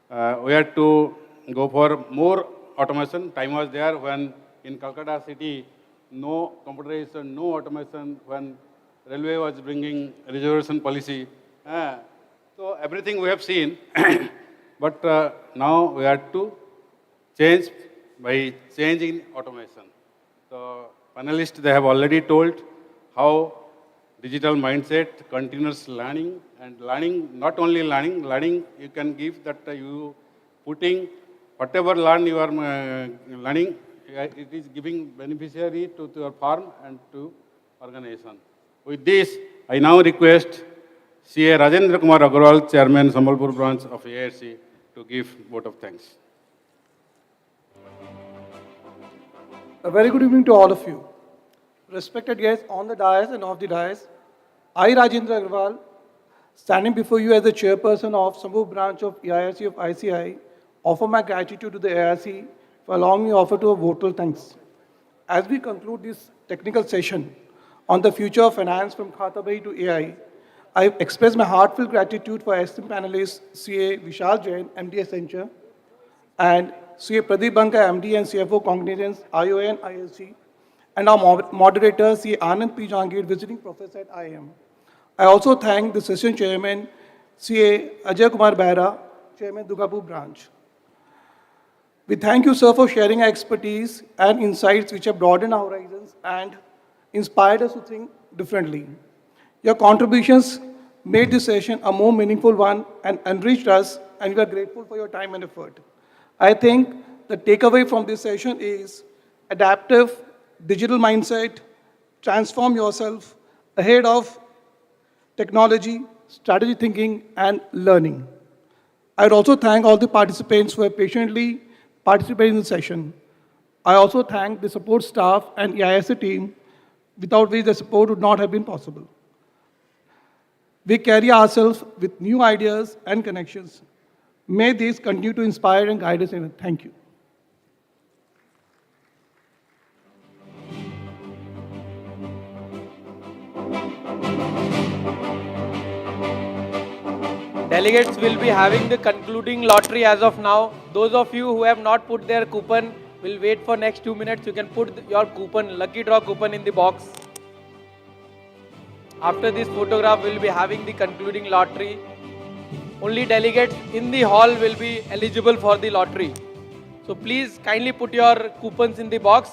we have to go for more automation. Time was there when in Calcutta city, no computerization, no automation, when railway was bringing reservation policy. So everything we have seen, but now we have to change by changing automation. So panelists, they have already told how digital mindset, continuous learning, and learning, not only learning you can give that you putting whatever learn you are learning, it is giving beneficiary to your farm and to organization. With this, I now request CA Rajendra Kumar Agarwal, Chairman, Sambalpur branch of Eirc, to give vote of thanks. A very good evening to all of you. Respected guests on the dais and off the dais, I, Rajendra Agarwal, standing before you as the chairperson of Sambhu branch of Eirc of ICI, offer my gratitude to the Eirc for allowing me to offer to a vote of thanks. As we conclude this technical session on the future of finance from Khatabai to AI, I express my heartfelt gratitude for esteemed panelists CA Vishal Jain, MD Accenture, and CA Pradeep Banka, MD and CFO Cognizance, IOA and ISG, and our moderator CA Anand P. Jangir, visiting professor at IIM. I also thank the session chairman CA Ajay Kumar Behra, Chairman Dugapur branch. We thank you, sir, for sharing our expertise and insights which have broadened our horizons and inspired us to think differently. Your contributions made this session a more meaningful one and enriched us, and we are grateful for your time and effort. I think the takeaway from this session is adaptive, digital mindset, transform yourself ahead of technology, strategy thinking, and learning. I would also thank all the participants who have patiently participated in the session. I also thank the support staff and EISC team, without which the support would not have been possible. We carry ourselves with new ideas and connections. May these continue to inspire and guide us. Thank you. Delegates will be having the concluding lottery as of now. Those of you who have not put their coupon will wait for next 2 minutes. You can put your coupon, lucky draw coupon in the box. After this photograph, we will be having the concluding lottery. Only delegates in the hall will be eligible for the lottery. So please kindly put your coupons in the box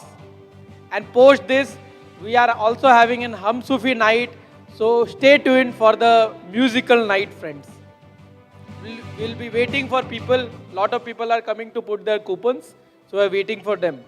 and post this. we are also having an Hum Sufi night. So stay tuned for the musical night, friends. We'll be waiting for people. Lot of people are coming to put their coupons. So we're waiting for them.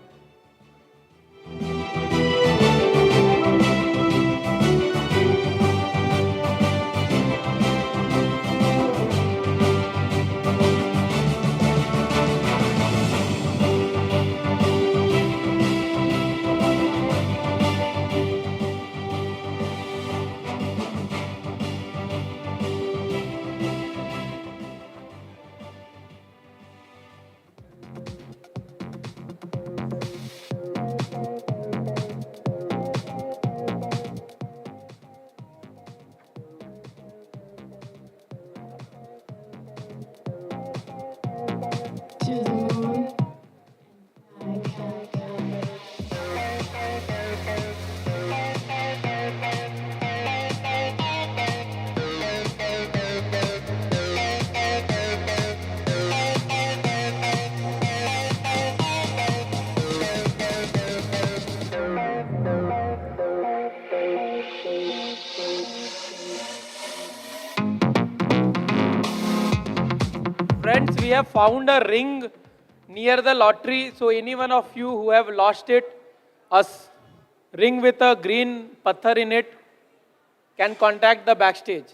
Friends, we have found a ring near the lottery. So any one of you who have lost it, a ring with a green pathar in it, can contact the backstage.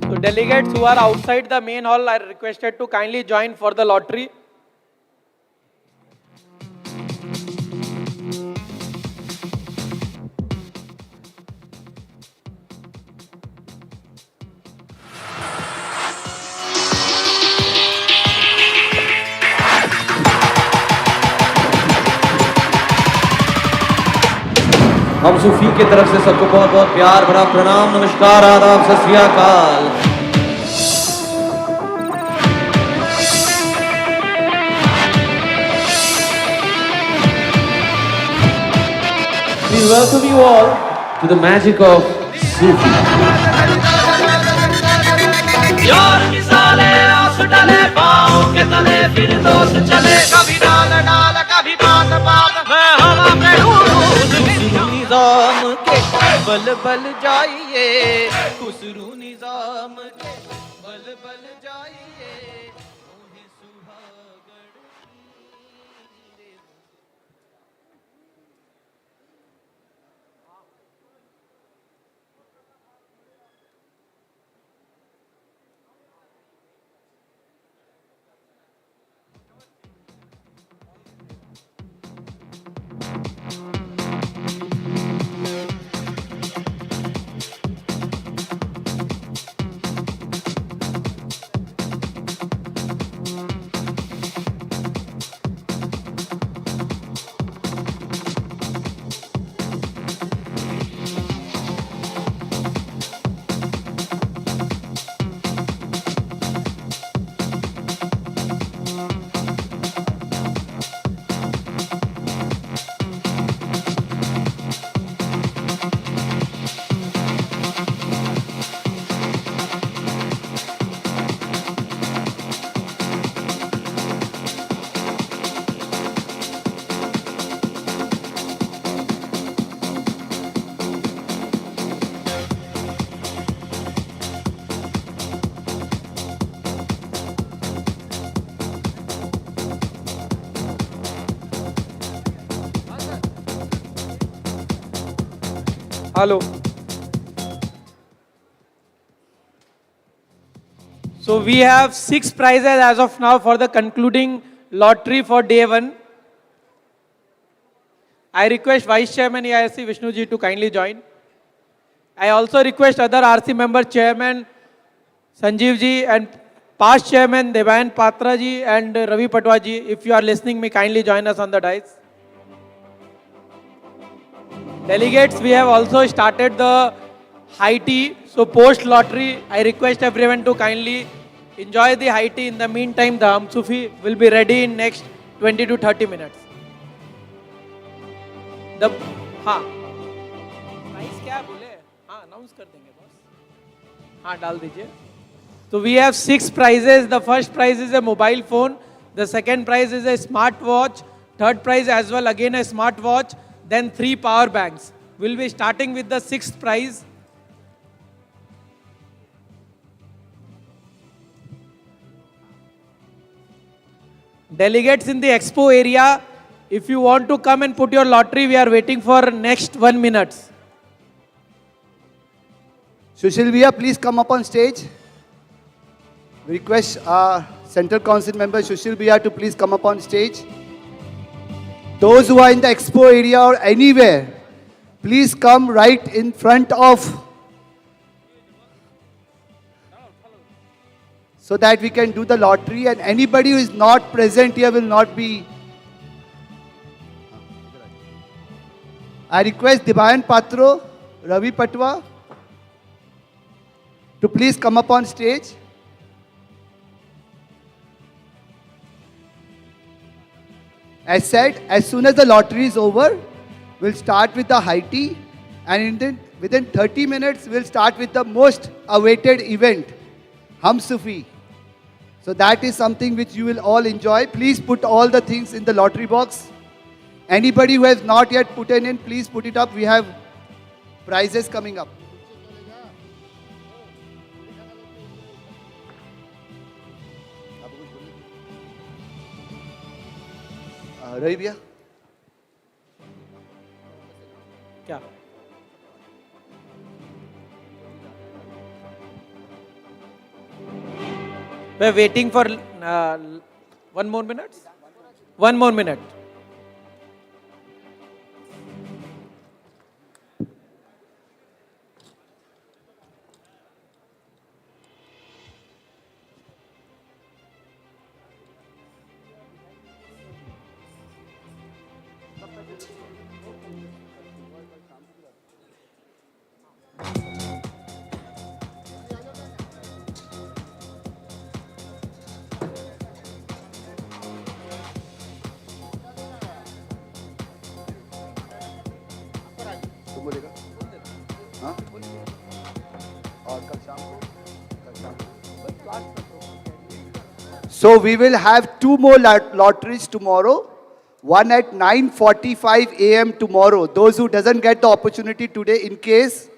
So delegates who are outside the main hall are requested to kindly join for the lottery. हम सूफी की तरफ से सबको बहुत बहुत प्यार भरा प्रणाम, नमस्कार, आदाब, सत श्री अकाल। We welcome you all to the magic of Sufi. यार मिसाले आस डाले पाँव के तले फिर दोस्त चले कभी डाल डाल कभी बात बात मैं हवा में खुसरू निजाम के बल बल जाइए, खुसरू निजाम के बल बल जाइए। Hello. So we have 6 prizes as of now for the concluding lottery for day 1. I request Vice Chairman EIRC Vishnuji to kindly join. I also request other RC member Chairman Sanjeev ji and past Chairman Devayan Patra ji and Ravi Patwa ji, if you are listening, may kindly join us on the dais. Delegates, we have also started the high tea. So post lottery, I request everyone to kindly enjoy the high tea. In the meantime, the Hum Sufi will be ready in next 20 to 30 minutes. The हाँ price क्या बोले हाँ announce कर देंगे boss हाँ डाल दीजिए So we have 6 prizes. The first prize is a mobile phone. The second prize is a smart watch. Third prize as well again a smart watch. Then 3 power banks. We'll be starting with the 6th prize. Delegates in the expo area, if you want to come and put your lottery, we are waiting for next 1 minute. Sushil Bhaiya, please come up on stage. Request our Central Council member Sushil Bhaiya to please come up on stage. Those who are in the expo area or anywhere, please come right in front of so that we can do the lottery, and anybody who is not present here will not be. I request Dibayan Patro, Ravi Patwa to please come up on stage. As said, as soon as the lottery is over, we'll start with the high tea, and within 30 minutes, we'll start with the most awaited event, Hum Sufi. So that is something which you will all enjoy. Please put all the things in the lottery box. Anybody who has not yet put in, please put it up. We have prizes coming up. Ravi Bhaiya. क्या We're waiting for 1 more minute. 1 more minute. So we will have 2 more lotteries tomorrow. One at 9:45 a.m. tomorrow. Those who doesn't get the opportunity today, in case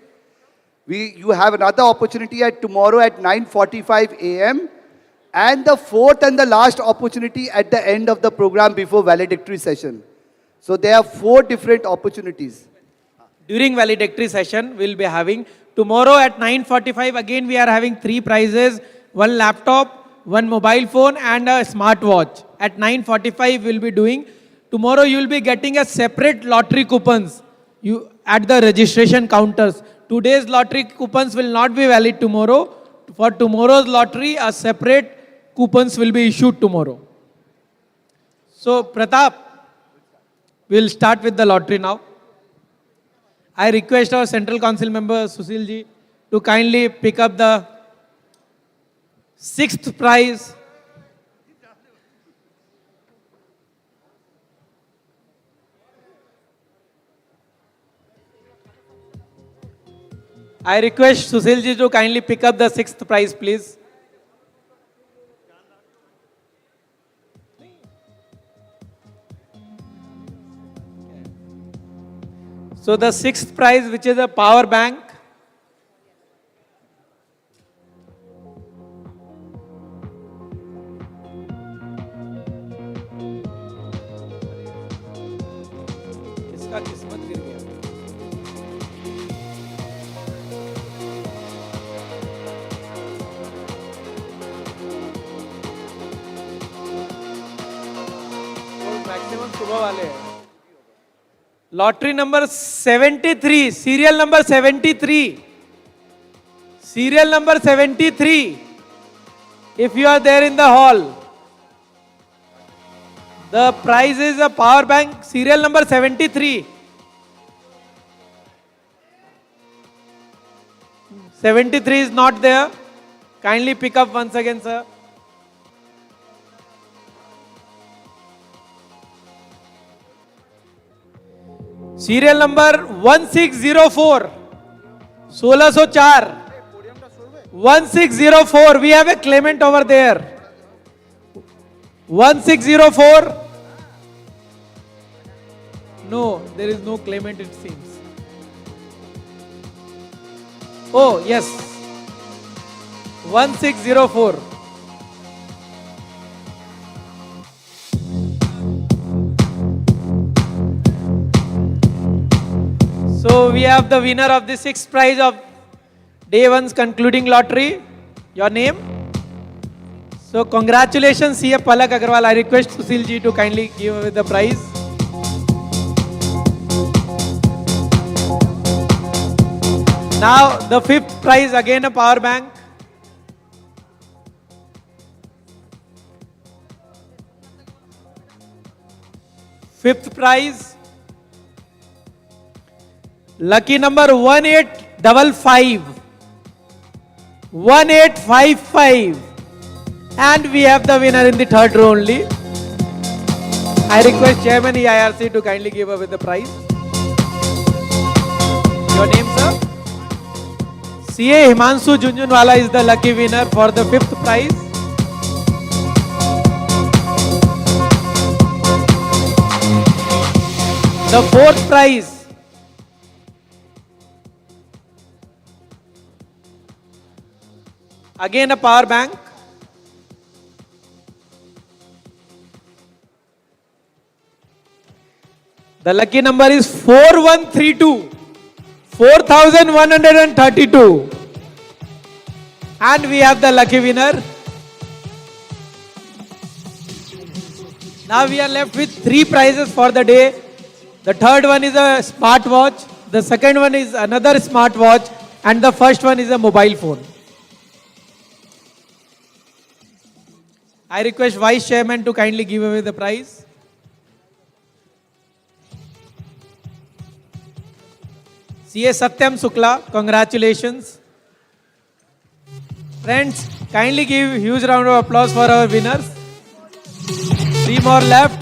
you have another opportunity at tomorrow at 9:45 a.m. And the fourth and the last opportunity at the end of the program before valedictory session. So there are 4 different opportunities. During valedictory session, we'll be having tomorrow at 9:45. Again, we are having 3 prizes: 1 laptop, 1 mobile phone, and a smartwatch. At 9:45, we'll be doing. Tomorrow, you'll be getting a separate lottery coupons at the registration counters. Today's lottery coupons will not be valid tomorrow. For tomorrow's lottery, a separate coupons will be issued tomorrow. So, Pratap, we'll start with the lottery now. I request our Central Council member Sushil ji to kindly pick up the 6th prize. I request Sushil ji to kindly pick up the 6th prize, please. So the 6th prize, which is a power bank. किसका किस्मत गिर गया? Maximum सुबह वाले हैं. Lottery number 73, serial number 73. Serial number 73. If you are there in the hall, the prize is a power bank, serial number 73. 73 is not there. Kindly pick up once again, sir. Serial number 1604. 1604. 1604. We have a claimant over there. 1604. No, there is no claimant, it seems. Oh, yes. 1604. So we have the winner of the 6th prize of day 1's concluding lottery. Your name? So congratulations, CA Palak Agarwal. I request Susil ji to kindly give away the prize. Now the 5th prize, again a power bank. Fifth prize, lucky number 1855. 1855. And we have the winner in the 3rd row only. I request Chairman EIRC to kindly give away the prize. Your name, sir? CA Himanshu Junjunwala is the lucky winner for the 5th prize. The 4th prize, again a power bank. The lucky number is 4132. 4132. And we have the lucky winner. Now we are left with 3 prizes for the day. The 3rd one is a smartwatch. The 2nd one is another smartwatch. And the 1st one is a mobile phone. I request Vice Chairman to kindly give away the prize. CA Satyam Sukla, congratulations. Friends, kindly give a huge round of applause for our winners. 3 more left.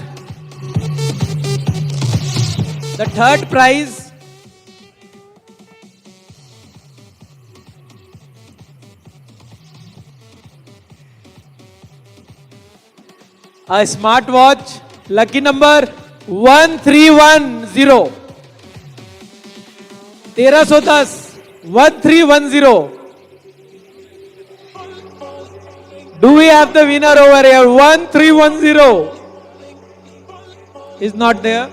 The 3rd prize, a smartwatch, lucky number 1310. 1310. 1310. Do we have the winner over here? 1310 is not there.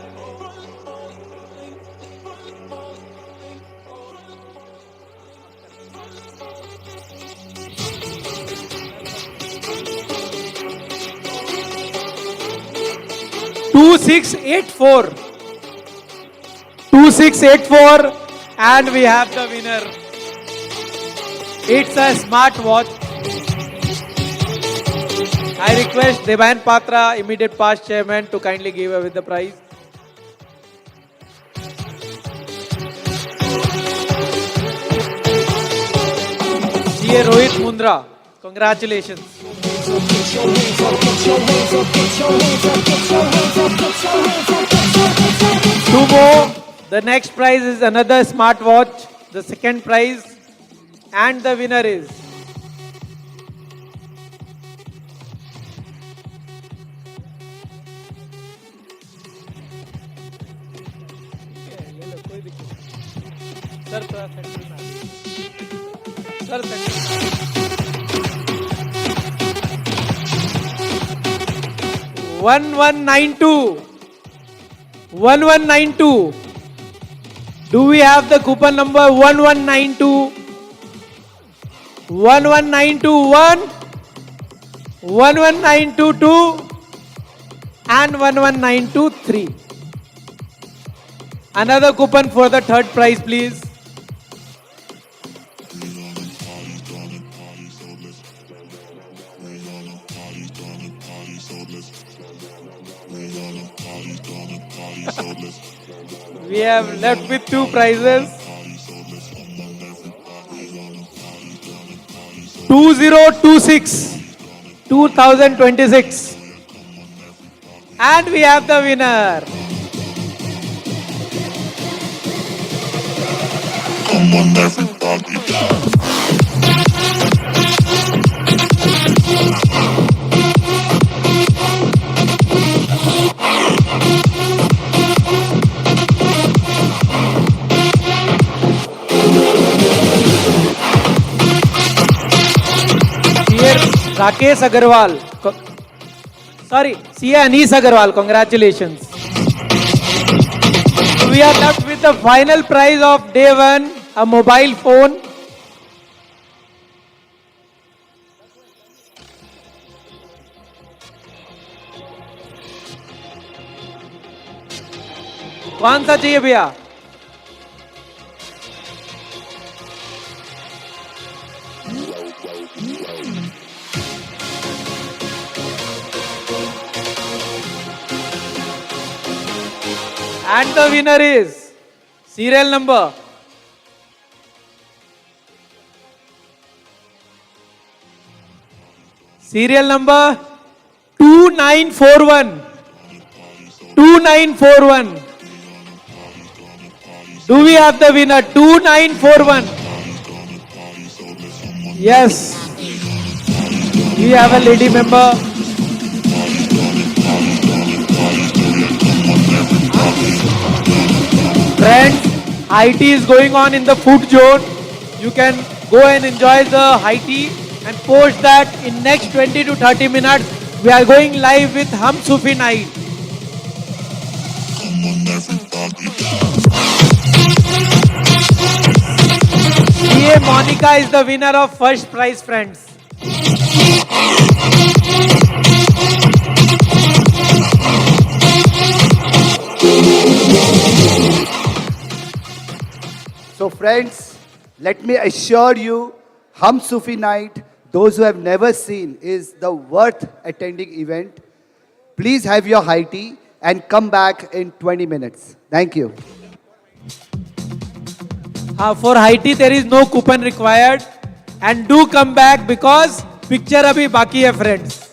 Two 684. 2684. And we have the winner. It's a smartwatch. I request Devan Patra, immediate past chairman, to kindly give away the prize. CA Rohit Mundra, congratulations. Two more. The next prize is another smartwatch. The 2nd prize. And the winner is Sir, 1192. 1192. Do we have the coupon number 1192? 11921, 11922 and 11923. Another coupon for the 3rd prize, please. We have left with 2 prizes. 2026, 2026. And we have the winner. CA Rakesh Agarwal. Sorry, CA Anis Agarwal. Congratulations. We are left with the final prize of day one, a mobile phone. कौन सा चाहिए भैया? And the winner is serial number serial number 2941. 2941. Do we have the winner? 2941. Yes. We have a lady member. Friends, high tea is going on in the food zone. You can go and enjoy the high tea and post that in next 20 to 30 minutes. We are going live with Hum Sufi night. CA Monica is the winner of first prize, friends. So friends, let me assure you, Hum Sufi Night, those who have never seen, is the worth attending event. Please have your high tea and come back in 20 minutes. Thank you. For high tea, there is no coupon required. And do come back because picture abhi baki hai, friends.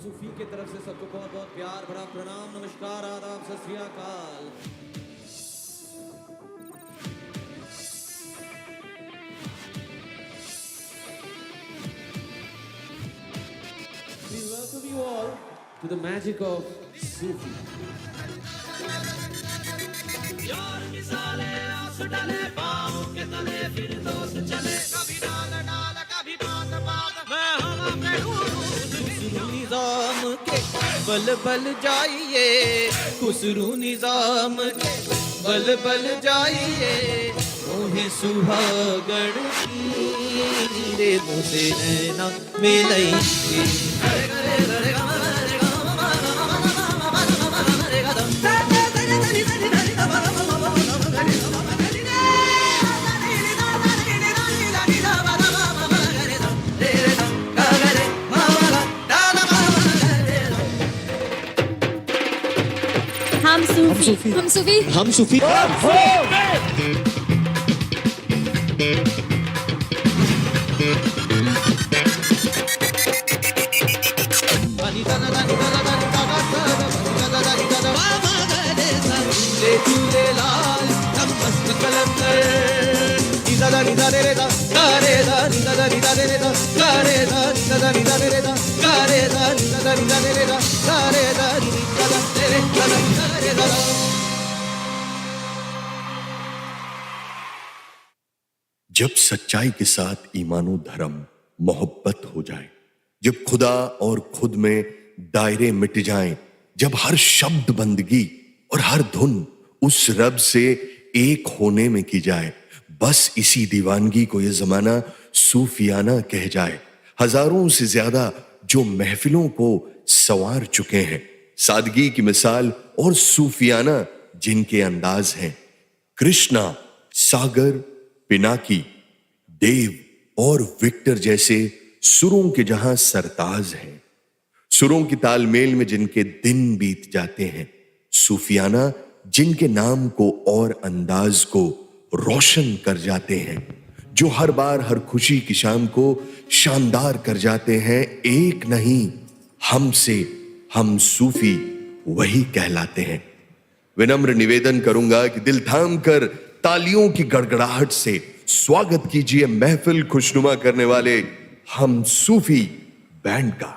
सूफी की तरफ से सबको बहुत बहुत प्यार भरा प्रणाम, नमस्कार, आदाब, सत श्री अकाल। We welcome you all to the magic of Sufi. यार मिसाले आस डाले पाँव के तले फिर दोस्त चले कभी डाल डाल कभी बात बात मैं हवा में खुसरू निजाम के बल बल जाइए, खुसरू निजाम के बल बल जाइए, मोहे सुहागण की रे मुझे नैना मिलाइए। हम सूफी हम सूफी हम सूफी जब सच्चाई के साथ ईमानो धर्म मोहब्बत हो जाए, जब खुदा और खुद में दायरे मिट जाएं, जब हर शब्द बंदगी और हर धुन उस रब से एक होने में की जाए, बस इसी दीवानगी को ये जमाना सूफियाना कह जाए। हजारों से ज्यादा जो महफिलों को संवार चुके हैं, सादगी की मिसाल और सूफियाना जिनके अंदाज हैं, कृष्णा, सागर, पिनाकी, देव और विक्टर जैसे सुरों के जहां सरताज हैं, सुरों की तालमेल में जिनके दिन बीत जाते हैं, सूफियाना जिनके नाम को और अंदाज को रोशन कर जाते हैं, जो हर बार हर खुशी की शाम को शानदार कर जाते हैं। एक नहीं, हमसे हम सूफी वही कहलाते हैं। विनम्र निवेदन करूंगा कि दिल थाम कर तालियों की गड़गड़ाहट से स्वागत कीजिए महफिल खुशनुमा करने वाले हम सूफी बैंड का।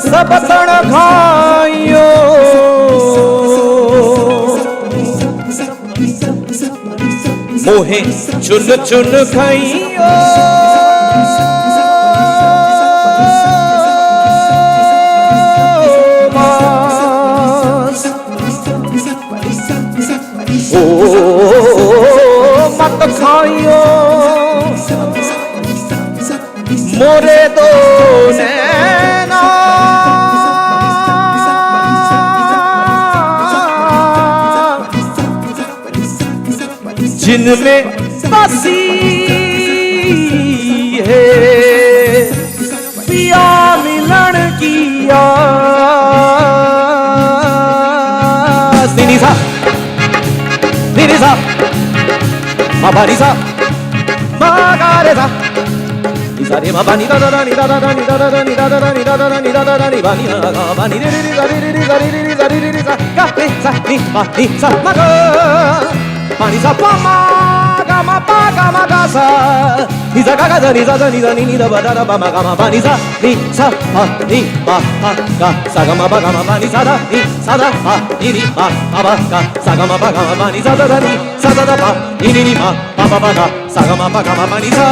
सब तण खाइयो मोहे चुन चुन खाइयो मत खाइयो मोरे दो नैना जिनमें बसी है पिया मिलन की आस। नी सा नी सा मा पा नी सा मा गा रे सा नी सा रे मा पा नी दा दा दा नी दा दा दा नी दा दा दा नी दा दा दा नी दा दा दा नी दा दा दा नी बा नी गा बा नी रे रे रे सा रे रे रे सा रे रे रे सा रे रे रे सा गा रे सा नी सा मा गा मा नी सा पा मा गा मा पा गा मा गा सा नी सा गा गा दा नी सा दा नी दा नी नी दा बा दा दा बा मा गा मा पा नी सा पा नी पा गा सा गा मा पा गा मा पा नी सा दा पा नी नी पा बा गा सा गा मा पा गा मा पा नी सा दा दा नी सा दा दा पा नी नी नी पा बा गा सा गा मा पा गा मा पा नी सा।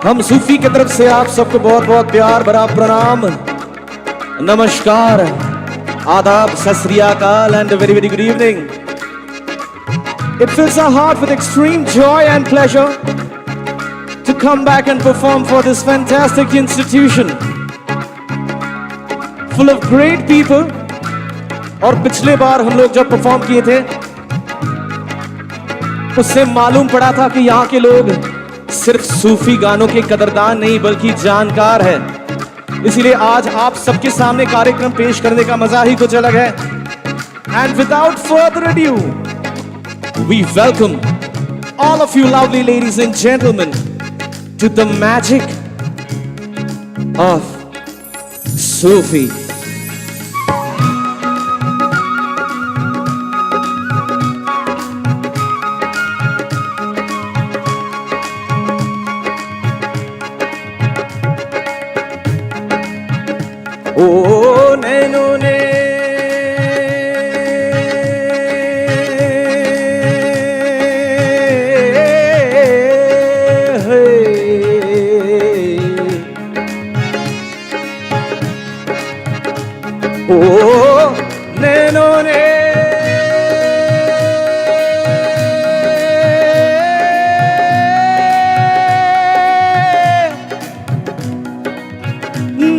हम सूफी की तरफ से आप सबको बहुत बहुत प्यार भरा प्रणाम, नमस्कार, आदाब, सत श्री अकाल and a very very good evening. It fills our heart with extreme joy and pleasure to come back and perform for this fantastic institution full of great people. और पिछले बार हम लोग जब परफॉर्म किए थे उससे मालूम पड़ा था कि यहाँ के लोग सिर्फ सूफी गानों के कदरदान नहीं बल्कि जानकार है। इसीलिए आज आप सबके सामने कार्यक्रम पेश करने का मजा ही कुछ अलग है। And without further ado we welcome all of you lovely ladies and gentlemen to the magic of Sufi. ओ नैनो ने ओ नैनो ने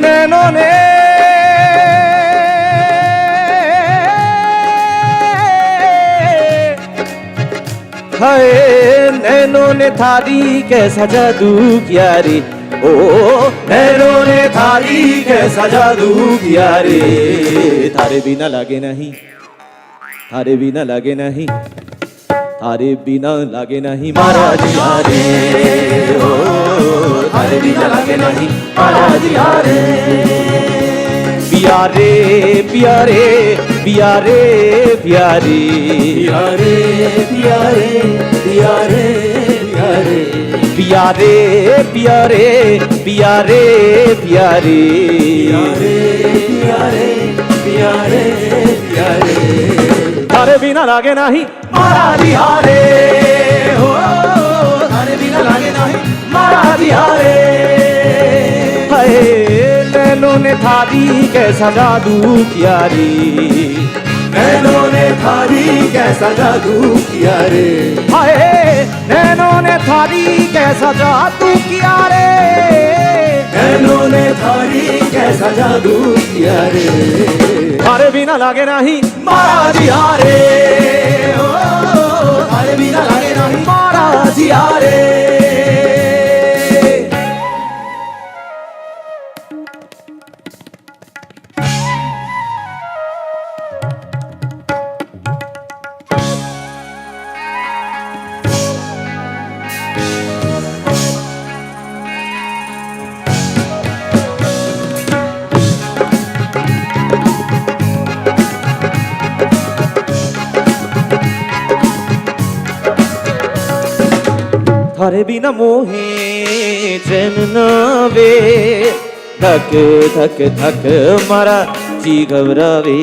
नैनो ने हाय नैनो ने थारी कैसा जादू किया रे, ओ नैनो ने थारी कैसा जादू किया रे, थारे बिना लगे नहीं, थारे बिना लगे नहीं, थारे बिना लगे नहीं महाराज यारे, ओ थारे बिना लगे नहीं महाराज यारे, प्यारे प्यारे प्यारे प्यारे प्यारे प्यारे प्यारे प्यारे प्यारे प्यारे प्यारे प्यारे प्यारे प्यारे थारे बिना लागे नहीं महाराज यारे, हो थारे बिना लागे नहीं महाराज यारे, हाय नैनो ने थारी कैसा जादू किया रे, नैनो ने थारी कैसा जादू किया रे, हाय नैनो ने थारी कैसा जादू किया रे, नैनो ने थारी कैसा जादू किया रे, थारे बिना लागे नहीं महाराज यारे, ओ थारे बिना लागे नहीं महाराज यारे। थारे बिना मोहे चैन न वे धक धक धक मारा जी घबरावे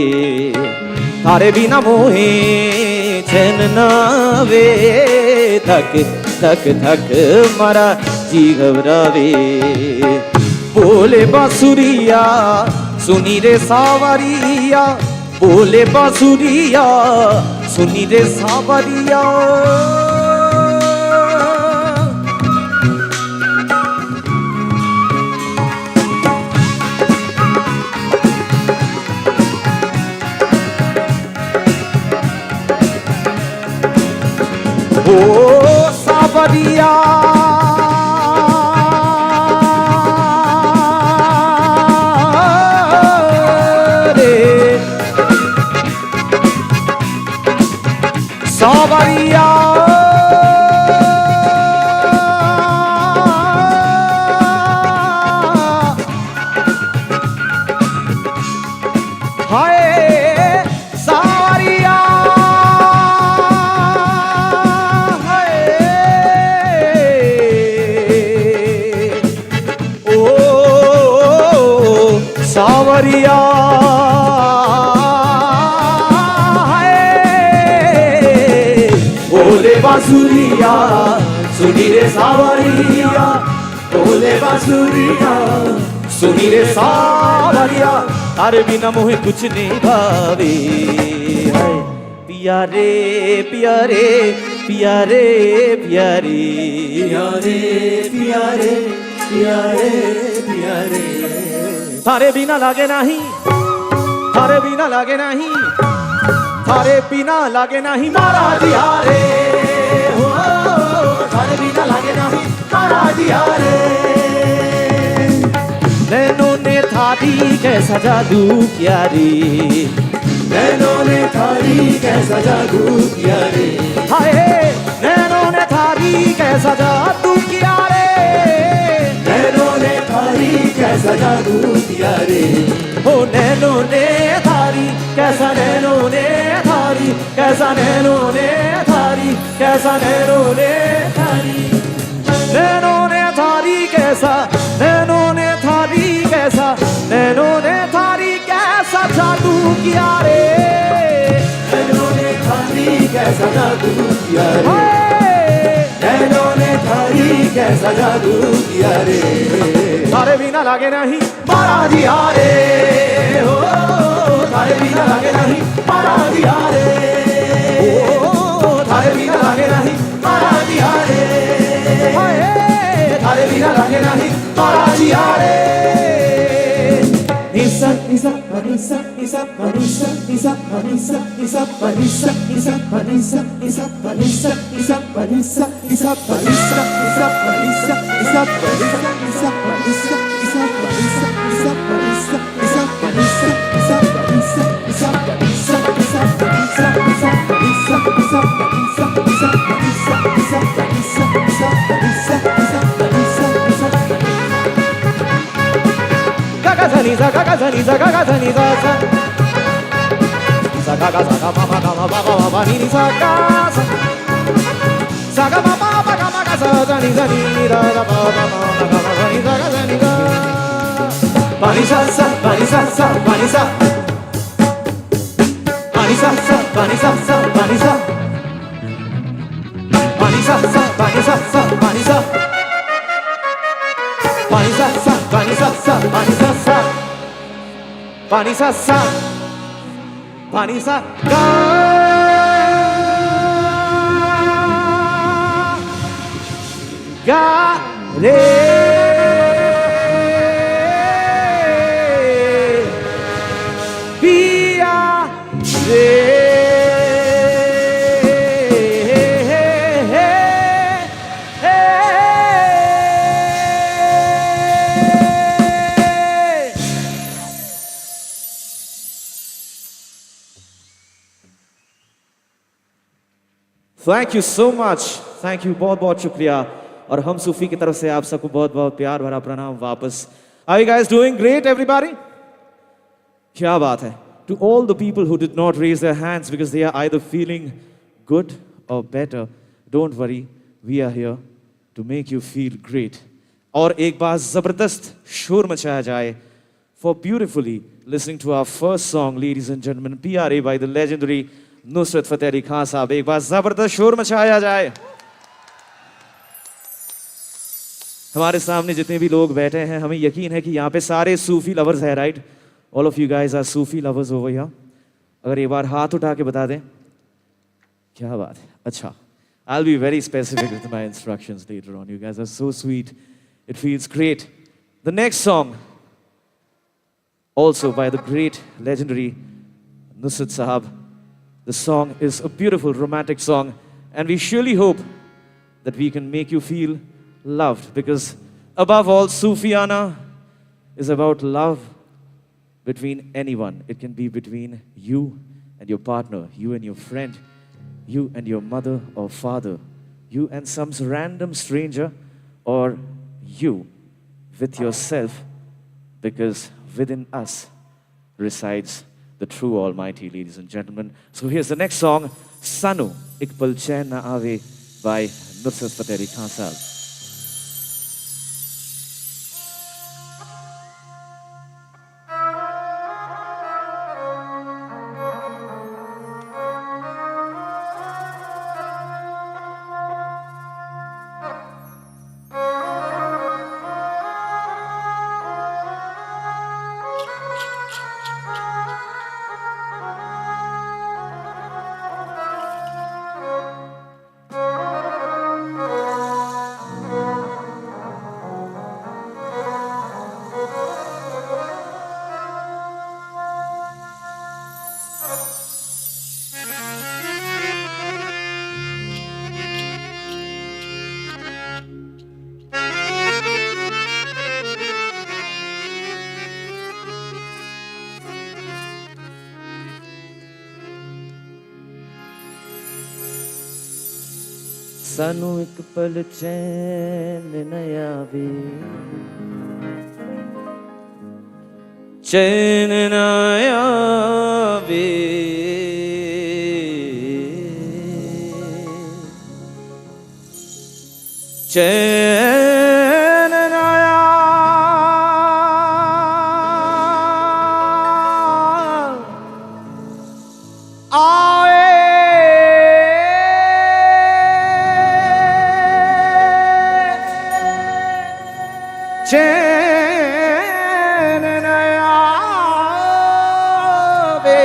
थारे बिना मोहे चैन न वे धक धक धक मारा जी घबरावे बोले बांसुरिया सुनी रे सावरिया बोले बांसुरिया सुनी रे सावरिया ओ सावरिया रे सावरिया हाय सावरिया सावरिया बोले बांसुरिया सुनी रे सावरिया बोले बांसुरिया सुनी रे सावरिया तारे बिना मोहे कुछ नहीं भावे हाय पिया रे पिया रे पिया रे पिया रे पिया रे पिया रे पिया रे पिया रे थारे बिना लागे नहीं थारे बिना लागे नहीं थारे बिना लागे नहीं मारा दिया रे हो थारे बिना लागे नहीं मारा दिया रे नैनों ने थारी कैसा जादू किया रे नैनों ने थारी कैसा जादू किया रे हाय नैनों ने थारी कैसा जादू किया रे नैनों ने थारी कैसा जादू किया रे हो नैनों ने थारी कैसा नैनों ने थारी कैसा नैनों ने थारी कैसा नैनों ने थारी नैनों ने थारी कैसा नैनों ने थारी कैसा नैनों ने थारी कैसा जादू किया रे नैनों ने थारी कैसा जादू किया रे नैनों ने थारी कैसा जादू किया रे थारे बिना लागे नहीं मारा दिया रे हो थारे बिना लागे नहीं मारा दिया रे ओ थारे बिना लागे नहीं मारा दिया रे थारे बिना लागे नहीं मारा दिया रे Nisa, nisa, nisa, nisa, nisa, nisa, nisa, nisa, nisa, nisa, nisa, nisa, nisa, nisa, nisa, nisa, Gagazaniza, gagazaniza, gagazaniza, sa gaga saga mama gama baba baba ni sa gaza saga mama baba gama gaza zani zani ra ra baba mama gama ni sa gaza ni ga bani sa sa bani sa sa bani sa bani sa sa bani sa sa bani sa bani sa sa bani sa sa bani sa bani sa sa bani sa sa bani sa sa bani sa sa bani sa ga ga re pia re Thank you so much. Thank you. बहुत बहुत शुक्रिया. और हम सूफी की तरफ से आप सबको बहुत बहुत प्यार भरा प्रणाम वापस. Are you guys doing great, everybody? क्या बात है. To all the people who did not raise their hands because they are either feeling good or better, don't worry, we are here to make you feel great. और एक बार जबरदस्त शोर मचाया जाए for beautifully listening to our first song, ladies and gentlemen, PRA by the legendary Nusrat Fateh Ali Khan साहब. एक बार जबरदस्त शोर मचाया जाए. हमारे सामने जितने भी लोग बैठे हैं, हमें यकीन है कि यहाँ पे सारे सूफी लवर्स हैं, right? All of you guys are Sufi lovers over here. अगर एक बार हाथ उठा के बता दें. क्या बात है. अच्छा. I'll be very specific with my instructions later on. You guys are so sweet. It feels great. The next song, also by the great, legendary Nusrat Sahab. The song is a beautiful romantic song, and we surely hope that we can make you feel loved, because above all, Sufiana is about love between anyone. It can be between you and your partner, you and your friend, you and your mother or father, you and some random stranger, or you with yourself, because within us resides the true Almighty, ladies and gentlemen. So here's the next song, Sanu Ik Pal Chain Na Aave by Nusrat Fateh Ali Khan Sahab. सानू एक पल चैन न आवे, चैन न आवे, चैन न चैन न आवे,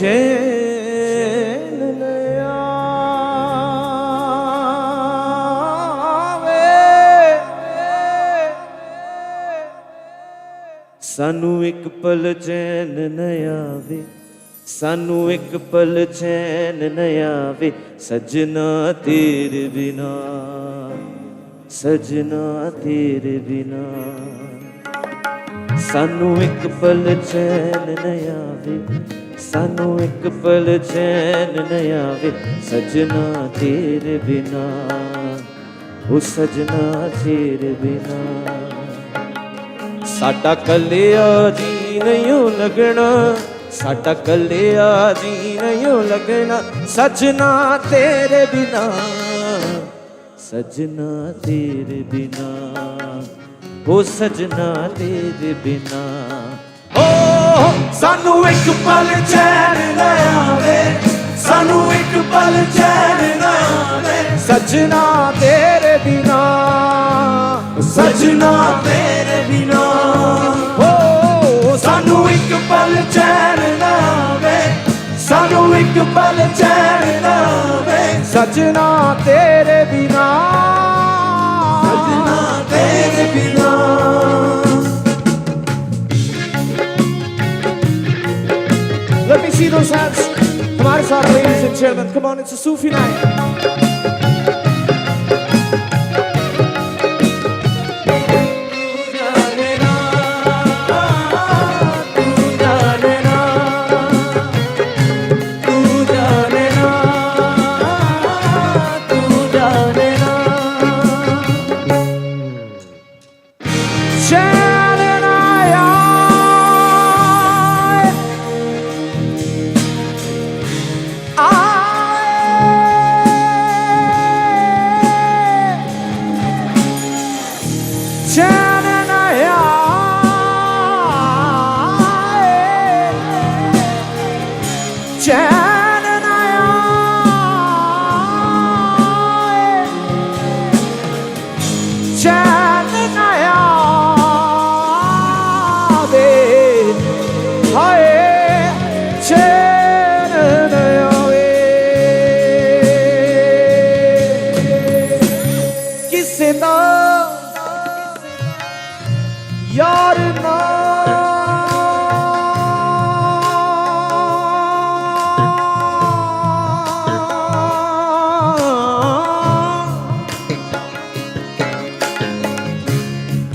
चैन न आवे, सानू एक पल चैन न आवे, सानू एक पल चैन न आवे, सजना तेरे बिना, सजना तेरे बिना, सानू एक पल चैन न आवे, सानू एक पल चैन न आवे, सजना तेरे बिना, ओ सजना तेरे बिना, साडा कलिया जी नहीं लगना, साडा कलिया जी नहीं लगना, सजना तेरे बिना, सजना तेरे बिना, ओ सजना तेरे बिना, ओ सानू एक पल चैन न आवे, सानू एक पल चैन न आवे, सजना तेरे बिना, सजना तेरे बिना, ओ सानू एक पल चैन न आवे, सानू एक पल चैन न आवे, सजना तेरे बिना, सजना तेरे बिना. Let me see those hands. हमारे साथ, ladies and gentlemen. Come on, it's a Sufi night.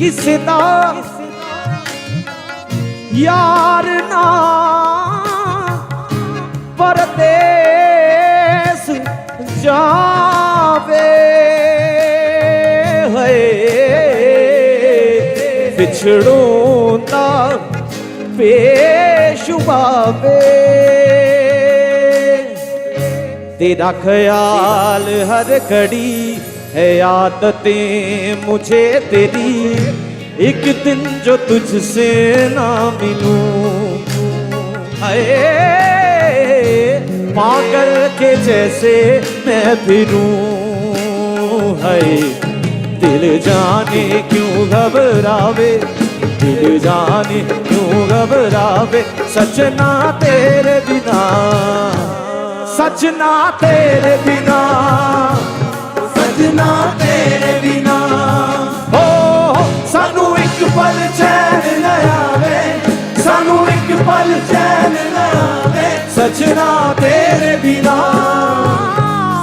ਕਿਸੇ ਦਾ ਯਾਰ ਨਾ ਪਰਦੇਸ ਜਾਵੇ ਹਏ ਵਿਛੜੋਂ ਦਾ ਪੇਸ਼ੁਮਾਵੇ तेरा ख्याल हर घड़ी है आदतें मुझे तेरी एक दिन जो तुझसे ना मिलूं हाय पागल के जैसे मैं फिरूं हाय दिल जाने क्यों घबरावे दिल जाने क्यों घबरावे सजना तेरे बिना सजना तेरे बिना सजना तेरे बिना हो सानू एक पल चैन न आवे सानू एक पल चैन न आवे सजना तेरे बिना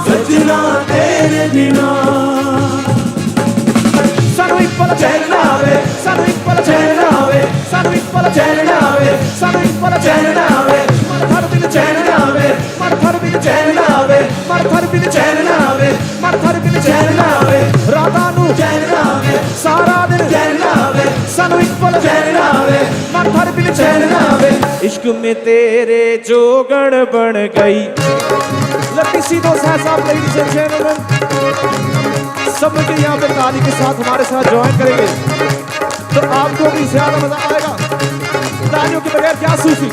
सजना तेरे बिना सानू एक पल चैन न आवे सानू एक पल चैन न आवे सानू एक पल चैन न आवे सानू एक पल चैन न आवे हर दिल चैन न आवे मर थर बिन चैन ना आवे मर थर बिन चैन ना आवे मर थर बिन चैन ना आवे रातां नू चैन ना आवे सारा दिन चैन ना आवे सानू एक पल चैन ना आवे मर थर बिन चैन ना आवे इश्क में तेरे जोगण बन गई Let me see those hands up, ladies and gentlemen. सब मिलकर यहाँ पे ताली के साथ हमारे साथ ज्वाइन करेंगे तो आपको भी ज्यादा मजा आएगा तालियों के बगैर क्या सूफी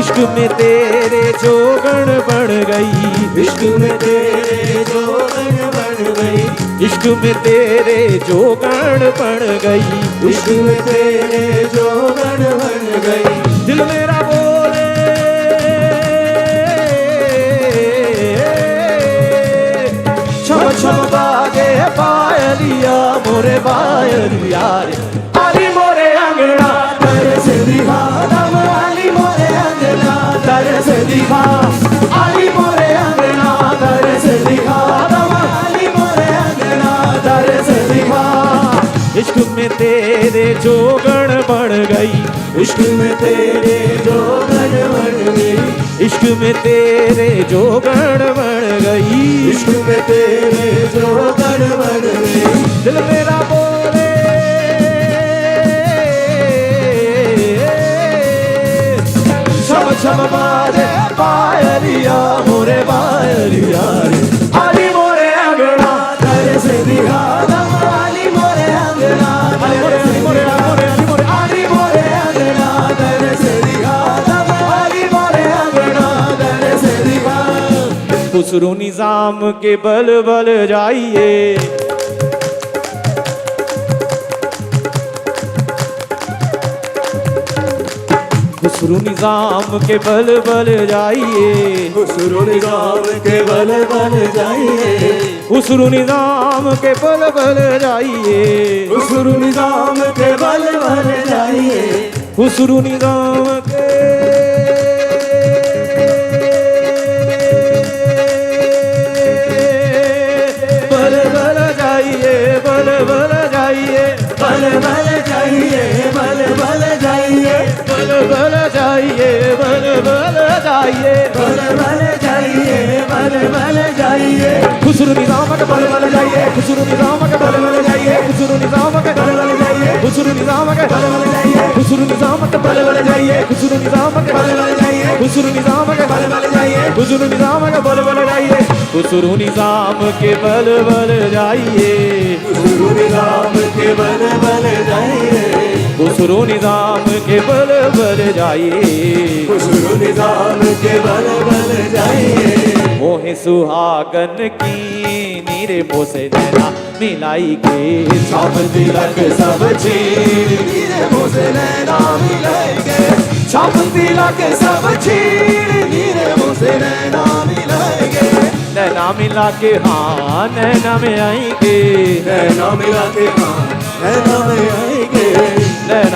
इश्क में तेरे जोगण बन गई इश्क में तेरे जोगण बन गई इश्क में तेरे जोगण बन गई इश्क में तेरे जोगण बन गई दिल मेरा बोले छम छम बाजे पायलिया मोरे पायलिया रे आली मोरे अंगना तेरे से दिखा दम आली मोरे अंगना तेरे से दिखा आली मोरे अंगना तेरे से दिखा दम आली मोरे अंगना तेरे से दिखा इश्क में तेरे जोगण बन गई इश्क में तेरे जोगण बन गई इश्क में तेरे जोगण बन गई इश्क में तेरे जोगण बन गई दिल मेरा बोले छम छम बाजे पायलिया मोरे पायलिया रे आली मोरे अंगना तेरे से दिखा दम आली मोरे अंगना तेरे से मोरे मोरे आली मोरे आली मोरे अंगना तेरे से दिखा दम आली मोरे अंगना तेरे से दिखा खुसरू निजाम के बल बल जाइए खुसरू निजाम के बल बल जाइए खुसरू निजाम के बल बल जाइए खुसरू निजाम के बल बल जाइए खुसरू निजाम के बल बल जाइए खुसरू निजाम के बल बल जाइए बल बल जाइए बल बल जाइए बल बल जाइए बल बल जाइए बल बल जाइए बल बल जाइए बल बल जाइए खुसरू निजाम के बल बल जाइए खुसरू निजाम के बल बल जाइए खुसरू निजाम के बल बल जाइए खुसरू निजाम के बल बल जाइए खुसरू निजाम के बल बल जाइए खुसरू निजाम के बल बल जाइए खुसरू निजाम के बल बल जाइए खुसरू निजाम के बल बल जाइए खुसरू निजाम के बल बल जाइए खुसरू निजाम के बल बल जाइए खुसरू निजाम के बल बल जाइए खुसरू निजाम के बल बल जाइए मोहे सुहागन की नीरे मोसे नैना मिलाई के छाप तिलक सब छीन नीरे मोसे नैना मिलाई के छाप तिलक सब छीन नीरे मोसे नैना मिलाई के नैना मिला के हाँ नैना में आएंगे नैना मिला के हाँ नैना में आएंगे नैना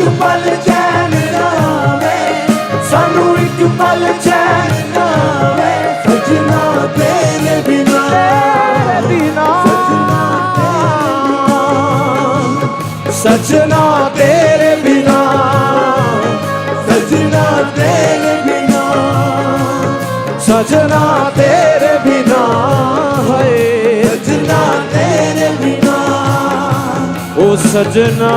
सजना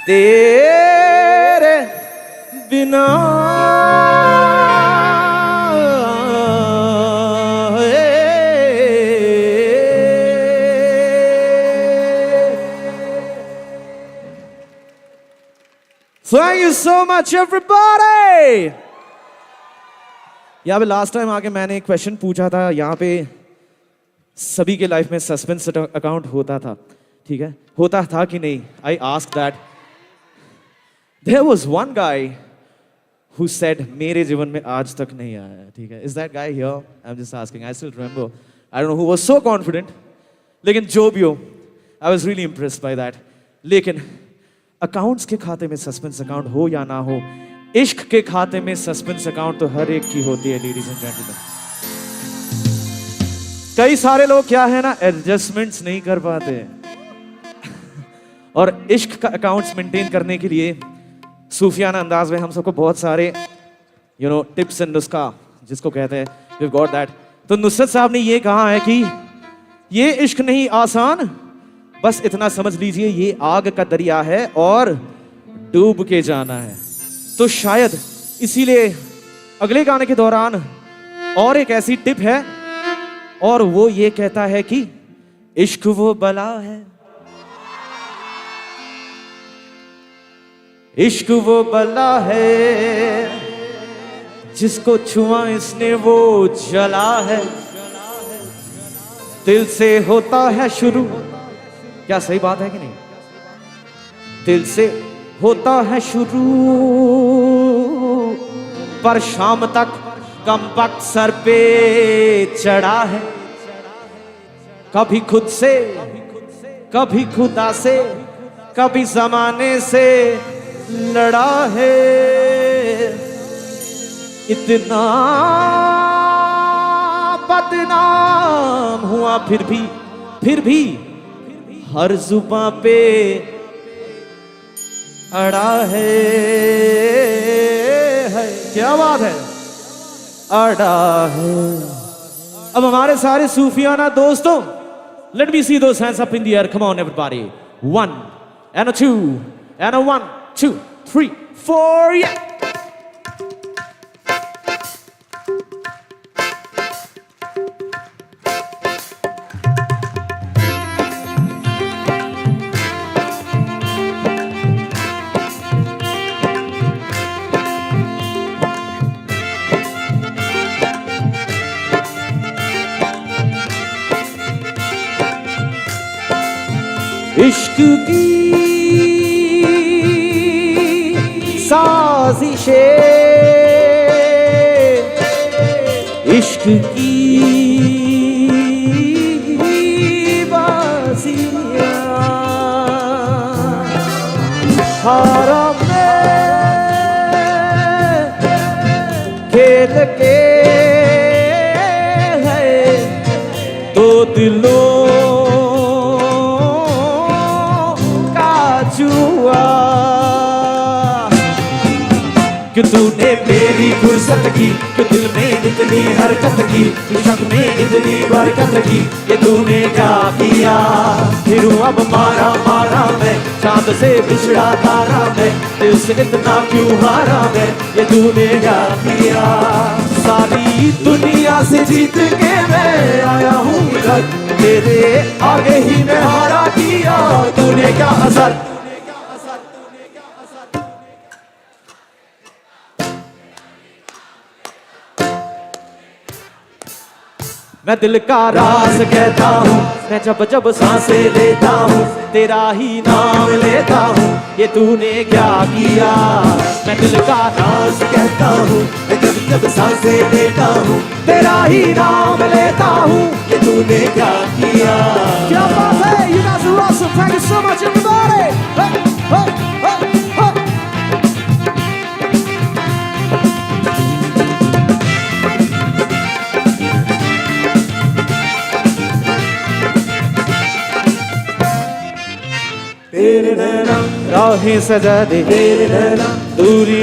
तेरे बिना Thank you so much, everybody. यहाँ पे लास्ट टाइम आके मैंने एक क्वेश्चन पूछा था, यहाँ पे सभी के लाइफ में सस्पेंस अकाउंट होता था, ठीक है? होता था कि नहीं? I asked that. There was one guy who said मेरे जीवन में आज तक नहीं आया है, ठीक है? Is that guy here? I'm just asking. I still remember. I don't know who was so confident. लेकिन जो भी हो, I was really impressed by that. लेकिन अकाउंट्स के खाते में सस्पेंस अकाउंट हो या ना हो, इश्क के खाते में सस्पेंस अकाउंट तो हर एक की होती है, लेडीज एंड जेंटलमैन। कई सारे लोग क्या है ना, एडजस्टमेंट्स नहीं कर पाते और इश्क का अकाउंट्स मेंटेन करने के लिए सूफियाना अंदाज में हम सबको बहुत सारे टिप्स एंड नुस्खा जिसको कहते हैं, we've got that। तो नुसरत साहब ने ये कहा है कि ये इश्क नहीं आसान, बस इतना समझ लीजिए ये आग का दरिया है और डूब के जाना है। तो शायद इसीलिए अगले गाने के दौरान और एक ऐसी टिप है और वो ये कहता है कि इश्क वो बला है, इश्क वो बला है, जिसको छुआ इसने वो जला है। दिल से होता है शुरू, क्या सही बात है कि नहीं? दिल से होता है शुरू, पर शाम तक कम वक्त सर पे चढ़ा है। कभी खुद से, कभी खुदा से, कभी जमाने से लड़ा है। इतना बदनाम हुआ फिर भी हर जुबां पे अड़ा है। क्या बात है, अड़ा है। अब हमारे सारे सूफियाना दोस्तों, let me see those hands up in the air, come on everybody. 1 and a 2 and a 1 2 3 4 yeah। इश्क की साजिशें, इश्क की बाजियां, हरम में खेल के है दो दिलों कि तूने मेरी फुर्सत की, कि दिल में इतनी हरकत की, इश्क में इतनी बरकत की, ये तूने क्या किया। फिर अब मारा मारा मैं, चांद से बिछड़ा तारा मैं, दिल से इतना क्यों हारा मैं, ये तूने क्या किया। सारी दुनिया से जीत के मैं आया हूँ इधर, तेरे आगे ही मैं हारा किया, तूने क्या असर। मैं दिल का राज कहता हूँ, मैं जब जब सांसें लेता हूँ, तेरा ही नाम लेता हूँ, ये तूने क्या किया। मैं दिल का राज कहता हूँ, मैं जब जब सांसें लेता हूँ, तेरा ही नाम लेता हूँ, ये तूने क्या किया। क्या बात है, you guys are awesome, thank you so much everybody। Hey, hey, hey, hey। तेरे नैना राहें सजा दे, तेरे नैना दूरी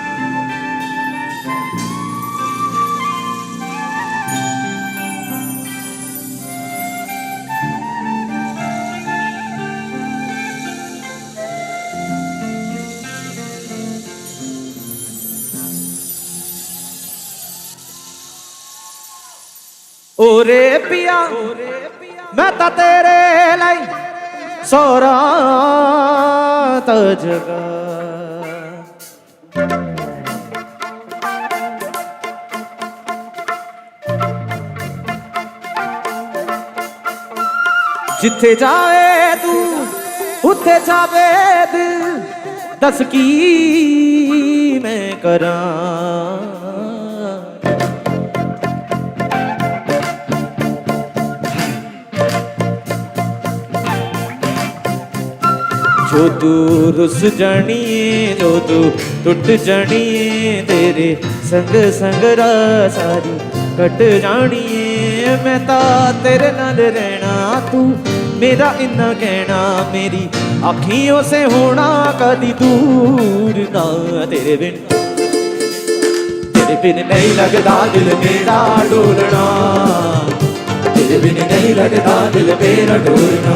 ओरे पिया मैं ता तेरे लाई सोरा तो जगा जिथे जाए तू उथे जावे दिल दस की मैं करा जो तू रुस जानिए जो तू टुट जानिए तेरे संग संग रा सारी कट जानिए मैं ता तेरे नाल रहना तू मेरा इन्ना कहना मेरी आँखियों से होना कदी दूर ना तेरे बिन नहीं लगता दिल मेरा डोलना तेरे बिन नहीं लगता दिल मेरा डोलना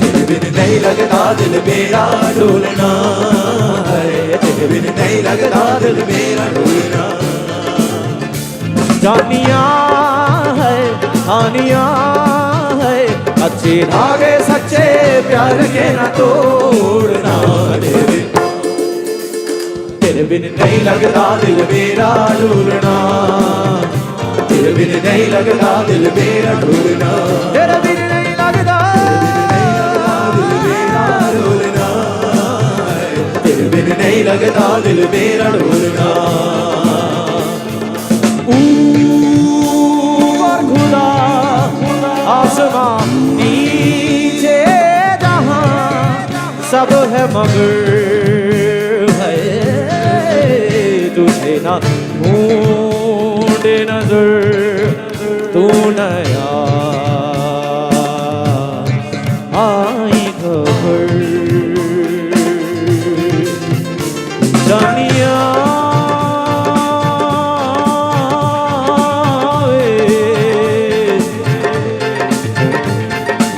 तेरे बिन नहीं लगता दिल मेरा डोलना तेरे बिन नहीं लगता दिल मेरा डोलना जानिया है हानिया है अच्छे धागे सच्चे प्यार के ना तोड़ना तेरे बिन नहीं लगता दिल मेरा डोलना तेरे बिन नहीं लगता दिल मेरा डोलना तेरे बिन नहीं लगता दिल मेरा डोलना तेरे बिन नहीं लगता दिल मेरा डोलना ऊपर खुला आसमां नीचे जहां सब है मगर है तुझे ना ढूंढे नजर तू नया आई खबर जानिया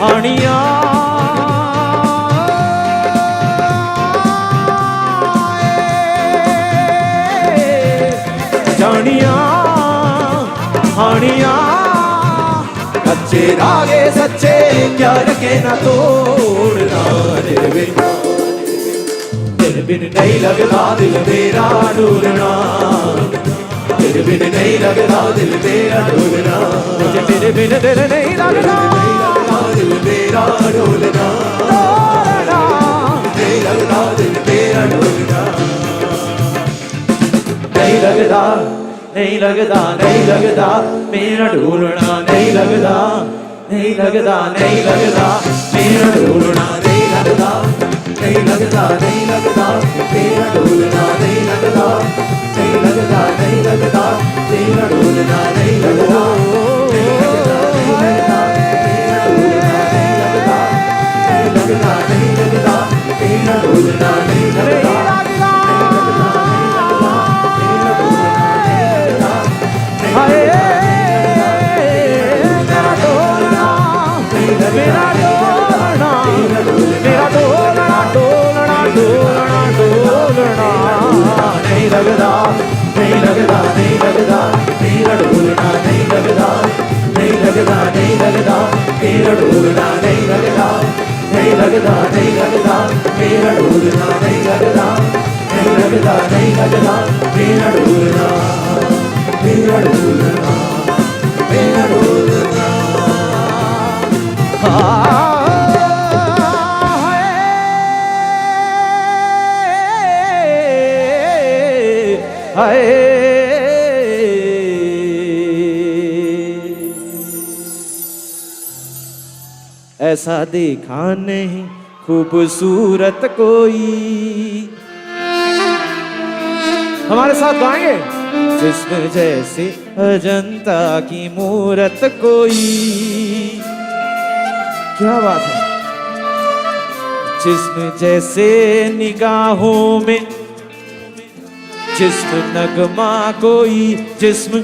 हानिया जानिया हानिया अच्छे धागे सच्चे प्यार के ना तोड़ना तेरे बिन नहीं लगता दिल मेरा डोलना तेरे बिन नहीं लगता दिल मेरा डोलना तेरे बिन दिल नहीं लगता दिल मेरा डोलना नहीं लगता दिल मेरा डोलना नहीं लगता नहीं लगता नहीं लगता मेरा डोलना नहीं लगता नहीं लगता नहीं लगता मेरा डोलना नहीं लगता नहीं लगता नहीं लगता मेरा डोलना नहीं लगता नहीं लगता नहीं लगता मेरा डोलना नहीं लगता नहीं लगता नहीं लगता मेरा डोलना नहीं लगता नहीं लगता नहीं लगता मेरा डोलना नहीं लगता मेरा डोलना मेरा डोलना डोलना डोलना डोलना नहीं लगता नहीं लगता नहीं लगता मेरा डोलना नहीं लगता नहीं लगता नहीं लगता मेरा डोलना नहीं लगता नहीं लगता नहीं लगता मेरा डोलना नहीं लगता नहीं लगता नहीं लगता मेरा डोलना मेरा डोलना मेरा डोलना ऐसा देखा नहीं खूबसूरत कोई हमारे साथ गाएंगे जिसमें जैसे अजंता की मूरत कोई क्या बात है जिस्म जैसे निगाहों में जिस्म नगमा कोई जिस्म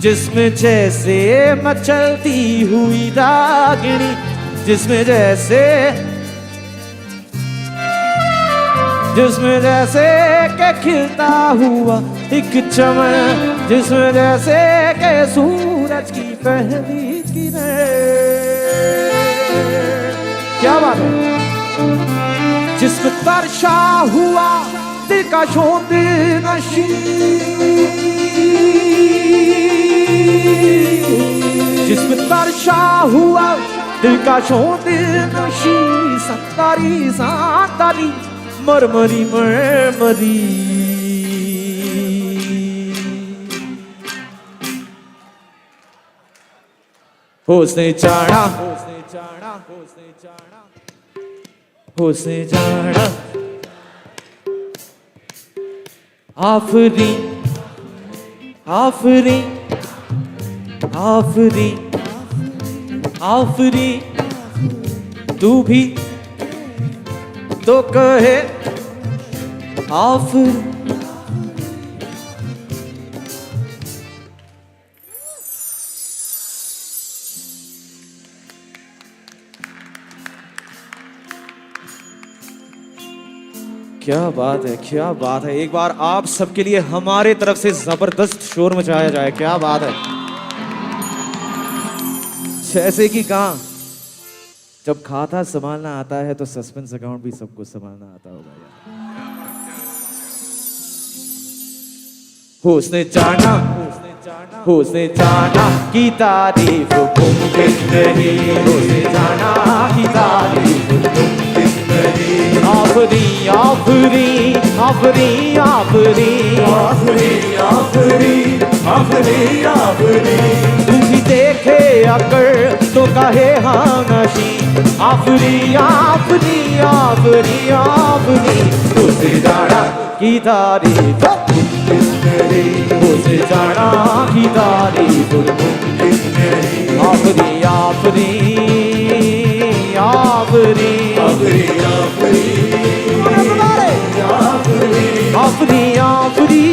जिस्म जैसे मचलती हुई रागिणी जिस्म जैसे के खिलता हुआ एक चमन जिसमें जैसे के सूरज की पहली किरण। क्या बात है। जिस्म तरशा हुआ दिल का शोध नशी, जिस्म तरशा हुआ दिल का शोध नशी, संतारी संतारी मरमरी मरमरी। होसने जाना होसने जाना आफरी आफरी आफरी आफरी, तू भी तो कहे आफरी। क्या बात है, क्या बात है। एक बार आप सबके लिए हमारे तरफ से जबरदस्त शोर मचाया जाए। क्या बात है। जैसे कि कहा, जब खाता संभालना आता है तो सस्पेंस अकाउंट भी सबको संभालना आता होगा यार। होसने जाना होसने जाना की तारीफ मुमकिन नहीं, होसने जाना की तारीफ मुमकिन नहीं। आफरी आफरी आफरी आफरी आफरी आफरी आफरी आफरी, तू भी देखे अगर तो कहे हाँ नशी। आफरी आफरी आफरी आफरी, होसने जाना की तारीफ होसने जाना की तारीफ मुमकिन नहीं। आफरी आफरी आफरी आफरी आफरी आफरी आफरी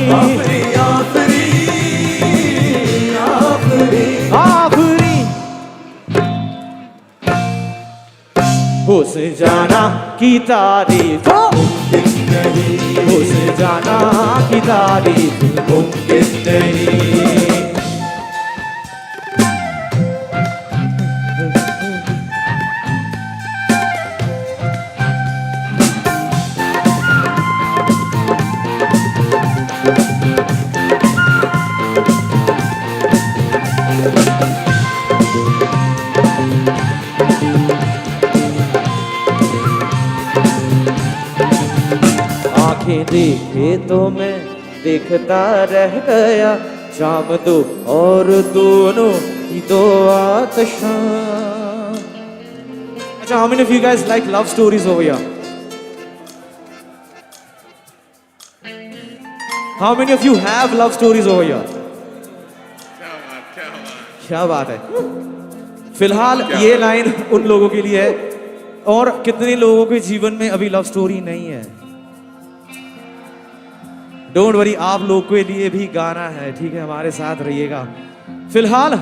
आफरी आफरी आफरी, होसने जाना की तारीफ होसने जाना की तारीफ मुमकिन नहीं। आंखें देखे तो मैं देखता रह गया, शाम दो और दोनों ही दो आतशां। अच्छा, how many of you guys like love stories over here? How many of you have love stories over here? क्या बात है। फिलहाल ये लाइन उन लोगों के लिए है, और कितने लोगों के जीवन में अभी लव स्टोरी नहीं है। डोंट वरी, आप लोगों के लिए भी गाना है, ठीक है, हमारे साथ रहिएगा। फिलहाल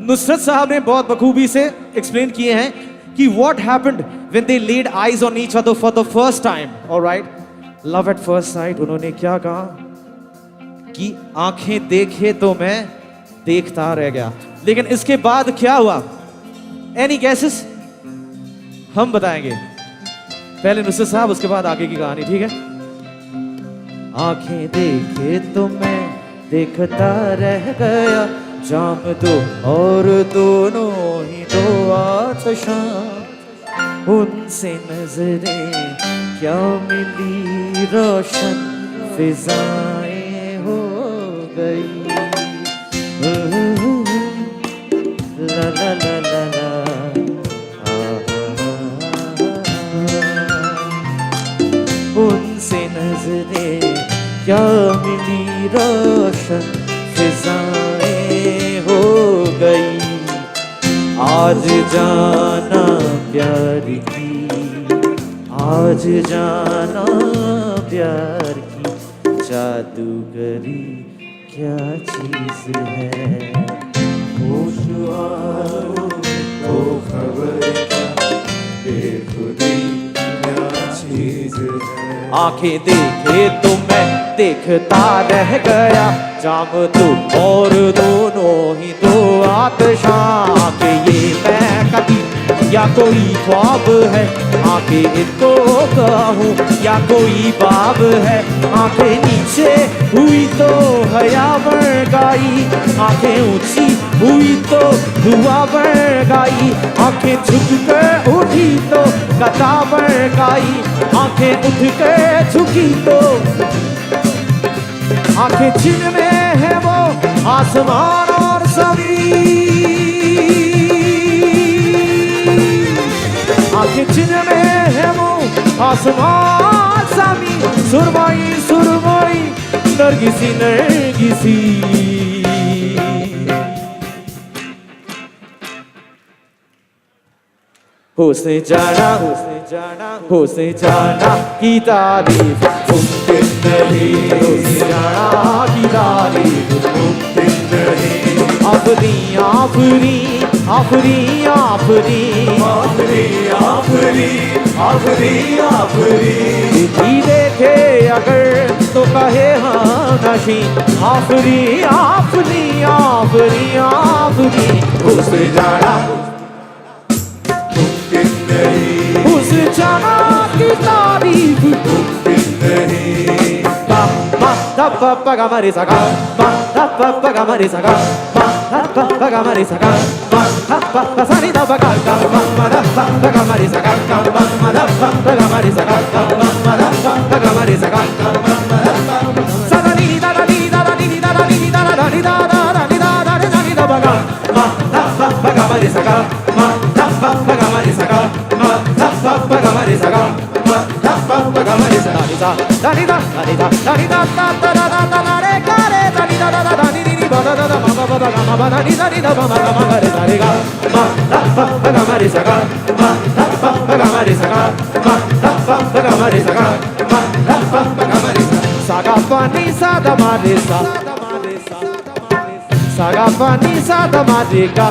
नुसरत साहब ने बहुत बखूबी से एक्सप्लेन किए हैं कि what happened when they laid eyes on each other for the first time. Alright, love at first sight. उन्होंने क्या कहा कि आंखें देखे तो मैं देखता रह गया, लेकिन इसके बाद क्या हुआ? Any guesses? हम बताएंगे। पहले नुसरत साहब, उसके बाद आगे की कहानी, ठीक है। आंखें देखे तो मैं देखता रह गया, जाम दो और दोनों ही दो आतशां, उनसे नजरें क्या मिली रोशन फिजाएं हो गई। ला ला ला ला ला, उनसे नजरें क्या मिली रोशन फिजाएं हो गई। आज जाना प्यार की, आज जाना प्यार की जादूगरी क्या चीज है। होशुआरो तो खबर क्या, बेखुदी क्या चीज तेज है। आंखें देखे तो मैं देखता रह गया, जाम तू और दोनों ही दो आतशां के ये मैं कभी या कोई ख्वाब है, आंखें इनको कहूँ या कोई बाब है। आंखें नीचे हुई तो हया बढ़ गई, आंखें ऊंची हुई तो दुआ बढ़ गई। आंखें झुक कर उठी तो कथा बढ़ गई, आंखें उठ कर झुकी तो आंखें जिनमें है वो आसमान और जमीन, आंखें जिनमें है वो आसमान जमीन। सुरमई सुरमई नरगिसी नरगिसी, हुस्न जाना हुस्न जाना हुस्न जाना की तारीफ मुमकिन नहीं, हुस्न जाना की तारीफ मुमकिन नहीं। आफरी आफरी आफरी आफरी आफरी आफरी आफरी आफरी, जी देखे अगर तो कहे हाँ नशी। आफरी आफरी आफरी आफरी, हुस्न जाना उस जाना की तारीफ मुमकिन नहीं। पा पा दा पा पा गा मा रे सा गा, पा दा पा पा गा मा रे सा गा, पा दा पा पा गा मा रे सा गा, पा दा पा पा सा नी दा पा गा गा मा मा दा पा पा गा मा रे सा गा, गा मा मा दा पा पा गा मा रे सा गा, गा मा मा दा पा पा गा मा रे सा गा, गा मा मा दा पा सा दा नी दा दा नी दा दा नी दा दा नी दा दा नी दा दा दा नी दा दा नी दा नी दा पा गा, मा दा पा पा गा मा रे सा गा, मा दा पा पा गा मा रे सा गा, मा दा पा पा गा मा रे सा गा, मा दा पा पा गा मा रे सा दा नी दा दा नी दा दा नी दा दा नी दा दा दा दा दा दा दा रे गा रे दा नी दा दा दा दा नी नी नी बा दा दा दा मा बा बा गा मा बा दा नी दा नी दा बा मा गा मा गा रे दा रे गा, मा दा पा पा गा मा रे सा गा, मा दा पा पा गा मा रे सा गा, मा दा पा पा गा मा रे सा गा, मा दा पा पा गा मा रे सा गा पा नी सा दा मा रे सा, सा गा पा नी सा दा मा रे गा,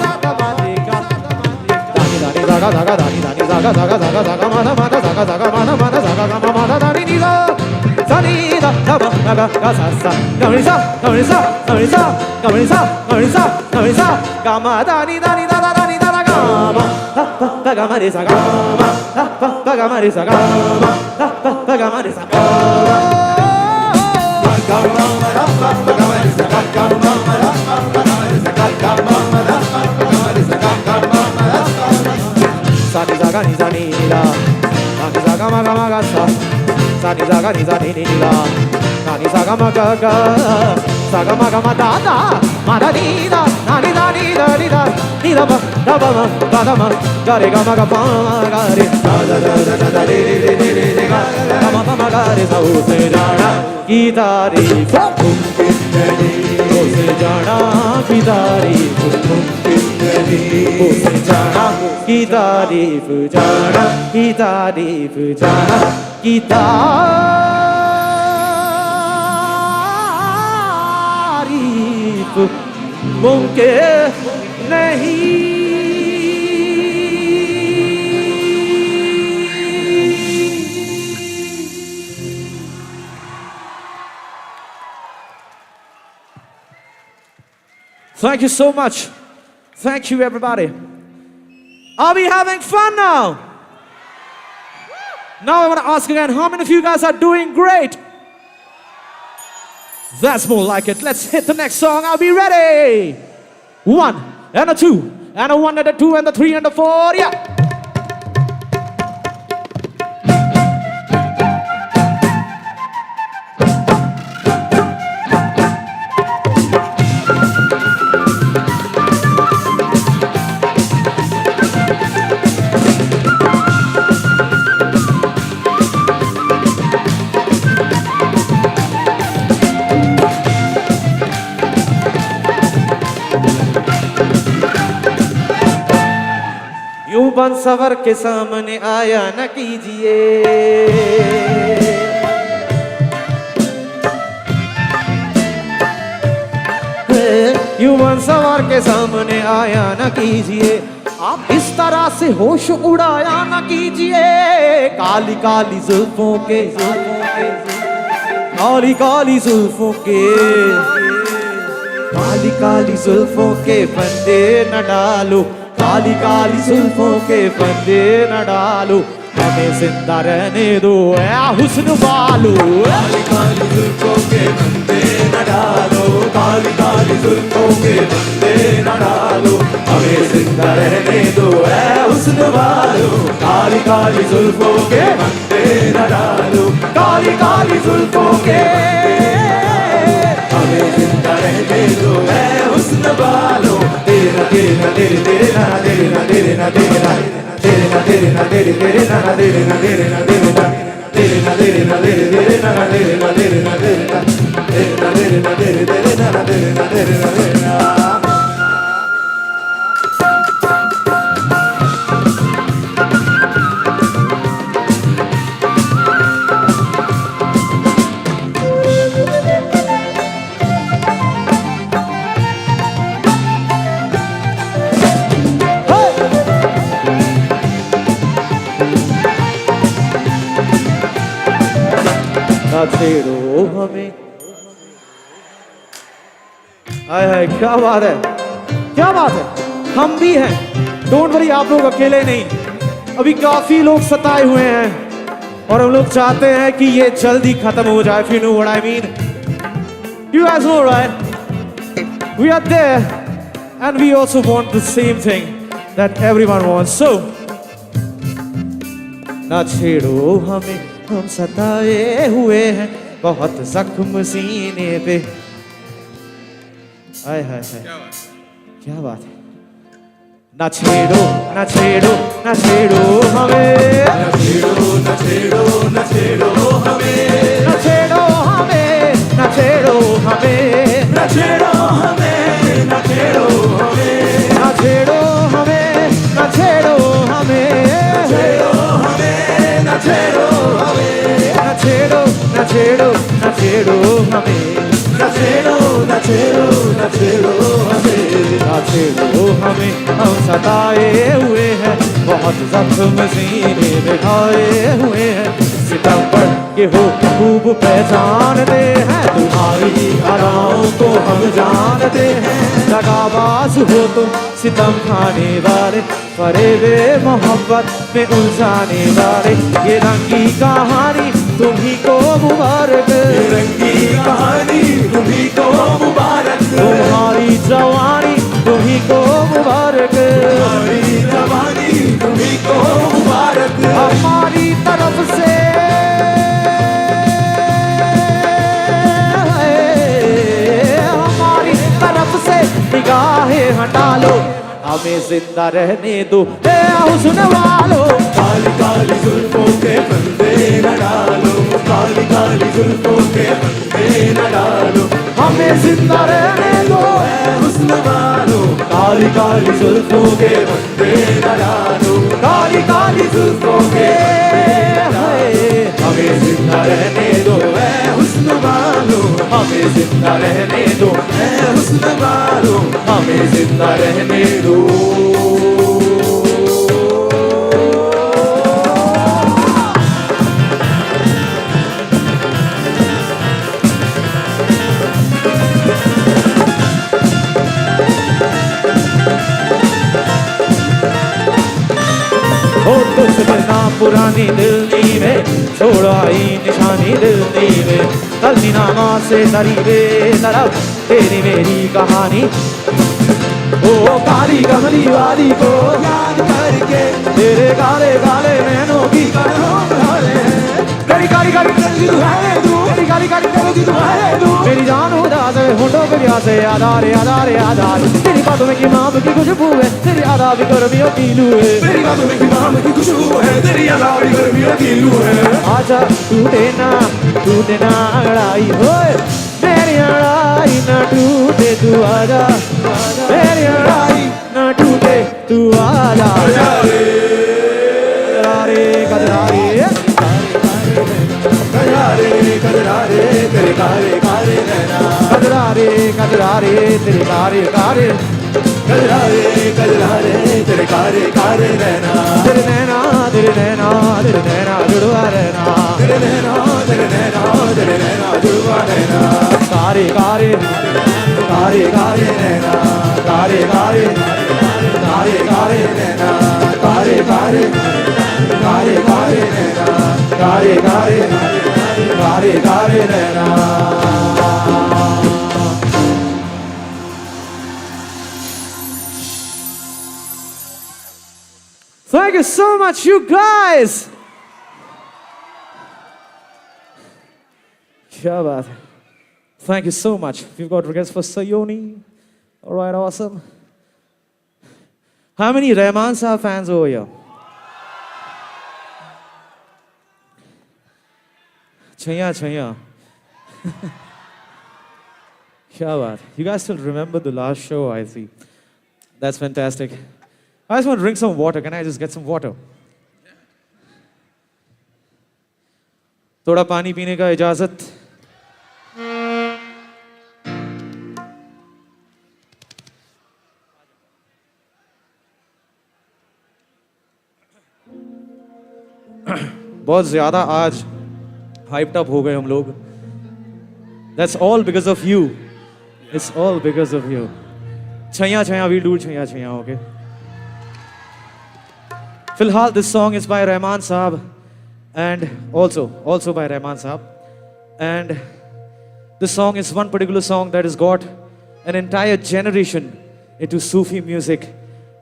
दानी दानी दा गा दा गा दानी दानी दा गा दा गा दा गा दा गा मा दा मा दा दा गा दा गा मा दा मा दा दा गा गा मा मा दा दानी नी दा सा नी दा दा ba ga ga ga sa sa ga ri sa ga ri sa ga ri sa ga ri sa ga ri sa ga ri sa ga ma da ni da ni da da da ni da da ga ma da pa pa ga ma ri sa ga ma da pa pa ga ma ri sa ga ma da pa pa ga ma ri sa ga ga ma ma da pa pa ga ma ri sa ga ga ma ma da pa pa ga ma ri sa ga ga ma ma da pa pa ga ma ri sa ga ga ma ma da sa ni sa ga ni sa ni da sa ni sa ga ma ga sa sa ni sa ga ni sa ni ni la na ni sa ga ma ga ga sa ga ma da da ma da ni da na ni da ni da ni da ni da ma da ma ga re ga ma ga pa ga re da da da da da re re re re re ga ga ma ma ga re sa usne jana ki tareef mumkin nahi, usne jana ki tareef mumkin nahi, usne jana की तारीफ जाना की तारीफ जाना की तारीफ मुमकिन नहीं। Thank you so much. Thank you, everybody. Are we having fun now? Now I want to ask again, how many of you guys are doing great? That's more like it. Let's hit the next song. Are we ready? 1 and a 2 and a 1 and a 2 and a 3 and a 4. Yeah. यूं बन सवर के सामने आया न कीजिए, यूं बन सवर के सामने आया न कीजिए। आप इस तरह से होश उड़ाया ना कीजिए, काली काली जुल्फों के, काली काली जुल्फों के, काली काली जुल्फों के फंदे न डालो, काली काली जुल्फों के फंदे न डालो, हमें जिंदा रहने दो ऐ हुस्न वालो। काली काली जुल्फों के फंदे न डालो, काली काली जुल्फों के फंदे न डालो, हमें जिंदा रहने दो ऐ हुस्न वालो। काली काली जुल्फों के फंदे न डालो, काली काली जुल्फों के, हमें जिंदा रहने दो ऐ हुस्न वालो। तेरा तेरा तेरे तेरे ना तेरे ना तेरे ना तेरे ना तेरे ना तेरे ना तेरे तेरे ना तेरे ना तेरे ना तेरे ना तेरे ना तेरे ना तेरे तेरे ना तेरे ना तेरे ना तेरे ना तेरे ना तेरे ना तेरे तेरे ना तेरे ना तेरे ना तेरे ना। ना छेड़ो हमें, हाय हाय क्या बात है, क्या बात है, हम भी हैं, डोंट वरी, आप लोग अकेले नहीं, अभी काफी लोग सताए हुए हैं और हम लोग चाहते हैं कि ये जल्दी खत्म हो जाए। If you know what I mean, you guys know, right? We are there and we also want the same thing that everyone wants. So ना छेड़ो हमें, हम सताए हुए हैं, बहुत जख्म सीने पे, हाय हाय हाय क्या बात है। ना छेड़ो ना छेड़ो ना छेड़ो हमें, ना छेड़ो ना छेड़ो ना छेड़ो हमें, ना छेड़ो हमें, ना छेड़ो हमें, ना छेड़ो हमें, ना छेड़ो हमें, ना छेड़ो हमें, ना छेड़ो हमें, ना छेड़ो हमें, ना छेड़ो हमें, ना छेड़ो ना छेड़ो ना छेड़ो हमें, ना छेड़ो ना छेड़ो ना छेड़ो हमें, ना छेड़ो हमें, हम सताए हुए हैं, बहुत जख्म सीने में खाए हुए हैं, सितंबर के हो खूब पहचानते हैं, तुम्हारी अदाओं को हम जानते हैं, दगाबाज हो तुम सितम खाने वाले, फरेबे मोहब्बत में उलझाने वाले, ये रंगी कहानी तुम्ही को मुबारक, ये रंगी कहानी तुम्ही को मुबारक, तुम्हारी जवानी तुम्ही को मुबारक, तुम्हारी जवानी तुम्ही को मुबारक, हमारी तरफ से हमारी तरफ से निगाहें हटा लो, हमें जिंदा रहने दो ए हुस्न वालो। काली काली जुल्फों के फंदे न डालो, काली काली जुल्फों के फंदे न डालो, हमें जिंदा रहने दो ए हुस्न वालो। काली काली जुल्फों के फंदे न डालो, काली काली जुल्फों के, हमें जिंदा रहने दो ए हुस्न वालो, हमें जिंदा रहने दो ए हुस्न वालो, हमें जिंदा रहने दो। हो तुझ बिना पुरानी दिल में छोड़ाई निशानी दिल में, कल नामा से तरीबे तरफ तेरी मेरी कहानी, ओ काली कमली वाली को याद करके तेरे काले काले नैनों की कदमों तेरी काली काली तेरी दुआएं दूं, तेरी काली काली तेरी दुआएं दूं, मेरी जान उदास है होठों पे प्यास है, आधार आधार आधार, तेरी बातों में किमाम की खुशबू है, तेरी आधा भी गर्मियों की लू है, तेरी बातों में किमाम की खुशबू है, तेरी आधा भी गर्मियों की लू है। आजा टूटे ना अड़ाई होए, मेरी अड़ाई ना टूटे तू आजा, मेरी अड़ाई ना टूटे तू आजा, कजरारे तेरे कारे कारे नैना, कजरारे तेरे कारे कारे कजरा रे तेरे कारे कारे नैना तेरे नैना तेरे नैना तेरे नैना जुड़वा रहना तेरे नैना तेरे नैना तेरे नैना जुड़वा रहना कारे कारे कारे कारे नैना कारे कारे कारे कारे नैना कारे कारे कारे कारे नैना कारे कारे कारे कारे नैना Thank you so much, you guys. क्या बात है. Thank you so much. We've got requests for Sayoni. All right, awesome. How many Rahman Saab fans over here? Chaya, chaya. क्या बात. You guys still remember the last show, I see. That's fantastic. I just want to drink some water. Can I just get some water? थोड़ा पानी पीने का इजाजत. बहुत ज़्यादा आज hyped up हो गए हम लोग. That's all because of you. It's all because of you. Chaya chaya, we'll do chaya chaya, okay? Filhal, this song is by Rahman Saab and also by Rahman Saab. And this song is one particular song that has got an entire generation into Sufi music,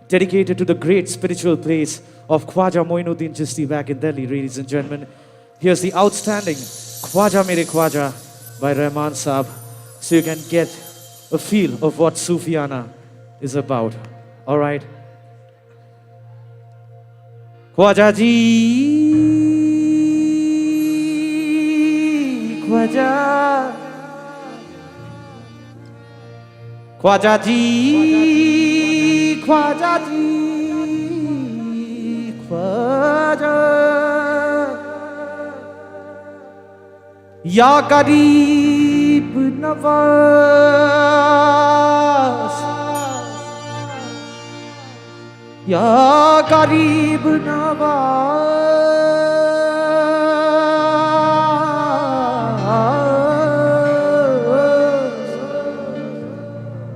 dedicated to the great spiritual place of Khwaja Moinuddin Chishti back in Delhi, ladies and gentlemen. Here's the outstanding Khwaja Mere Khwaja by Rahman Saab, so you can get a feel of what Sufiana is about. All right? Khwaja ji, Khwaja, Khwaja ji, Khwaja ji, Khwaja, Ya Garib Nawaz, Ya Garib Nawaz,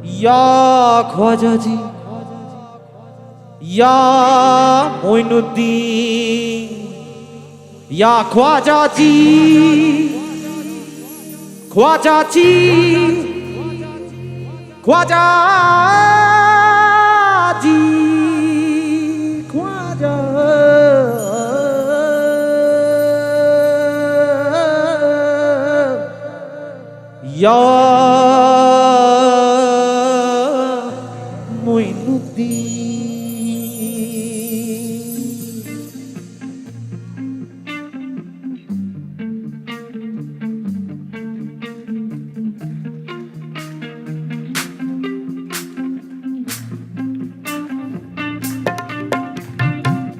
Ya Khwaja ji, Ya Moinuddin, Ya Khwaja ji, Khwaja ji, Khwaja ji, Khwaja. Ya Moinuddin.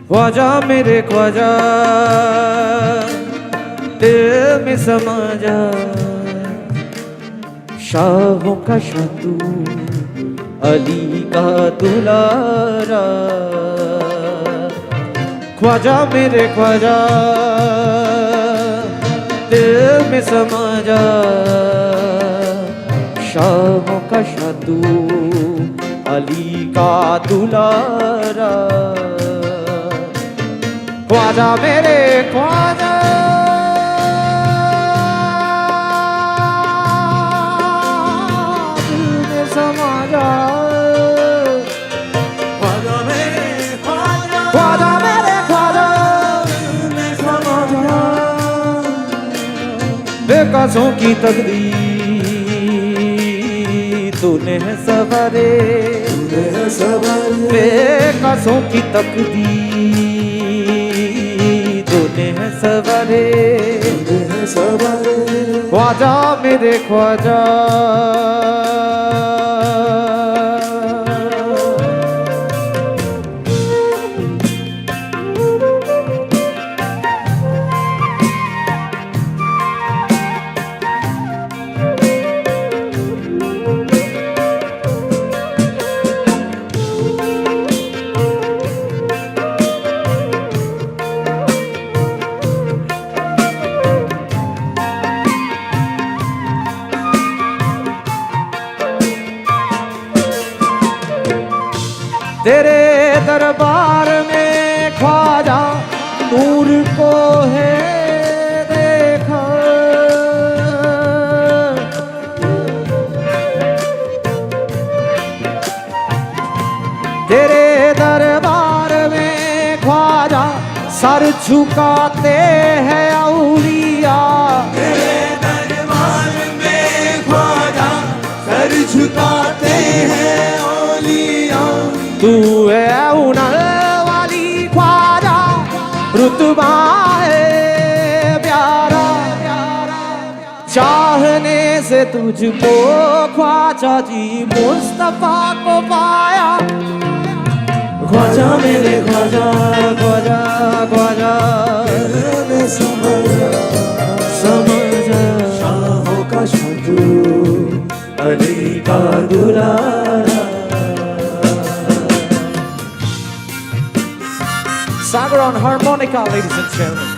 Khwaja मेरे ख्वाजा दिल में समा जा, शाहों का शाह तू, अली का दुलारा. ख्वाजा मेरे ख्वाजा दिल में समा जा, शाहों का शाह तू, अली का दुलारा. ख्वाजा मेरे ख्वाजा दिल में समा जा, ख्वाजा मेरे ख्वाजा, ख्वाजा मेरे ख्वाजा दिल में समा जा. बेकसों की तकदीर तूने है सवारे, बेकसों की तकदीर तूने है सवारे. ख्वाजा मेरे ख्वाजा तेरे दरबार में ख्वाजा नूर को है देखा। तेरे दरबार में ख्वाजा सर झुकाते हैं औलिया। तेरे दरबार में ख्वाजा सर झुकाते हैं औलिया। तू है उनल वाली ख्वाजा रुतबा है प्यारा। चाहने से तुझको ख्वाजा जी मुस्तफा को पाया। ख्वाजा मेरे ख्वाजा ख्वाजा ख्वाजा समझा शाहों का शाह अली का दुलारा। Sagar on harmonica, ladies and gentlemen.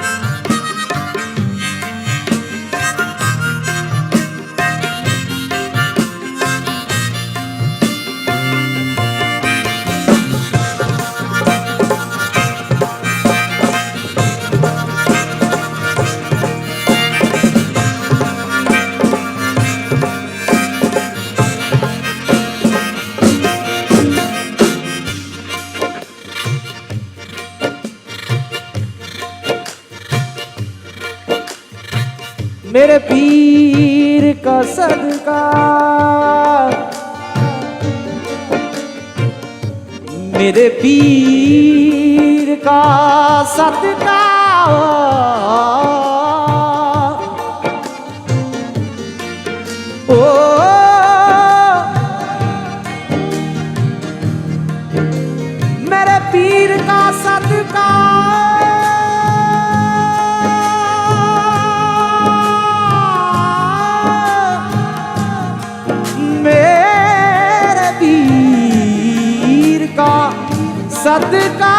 मेरे पीर का सदका, मेरे पीर का सदका। ओ मेरे पीर का सदका। सदका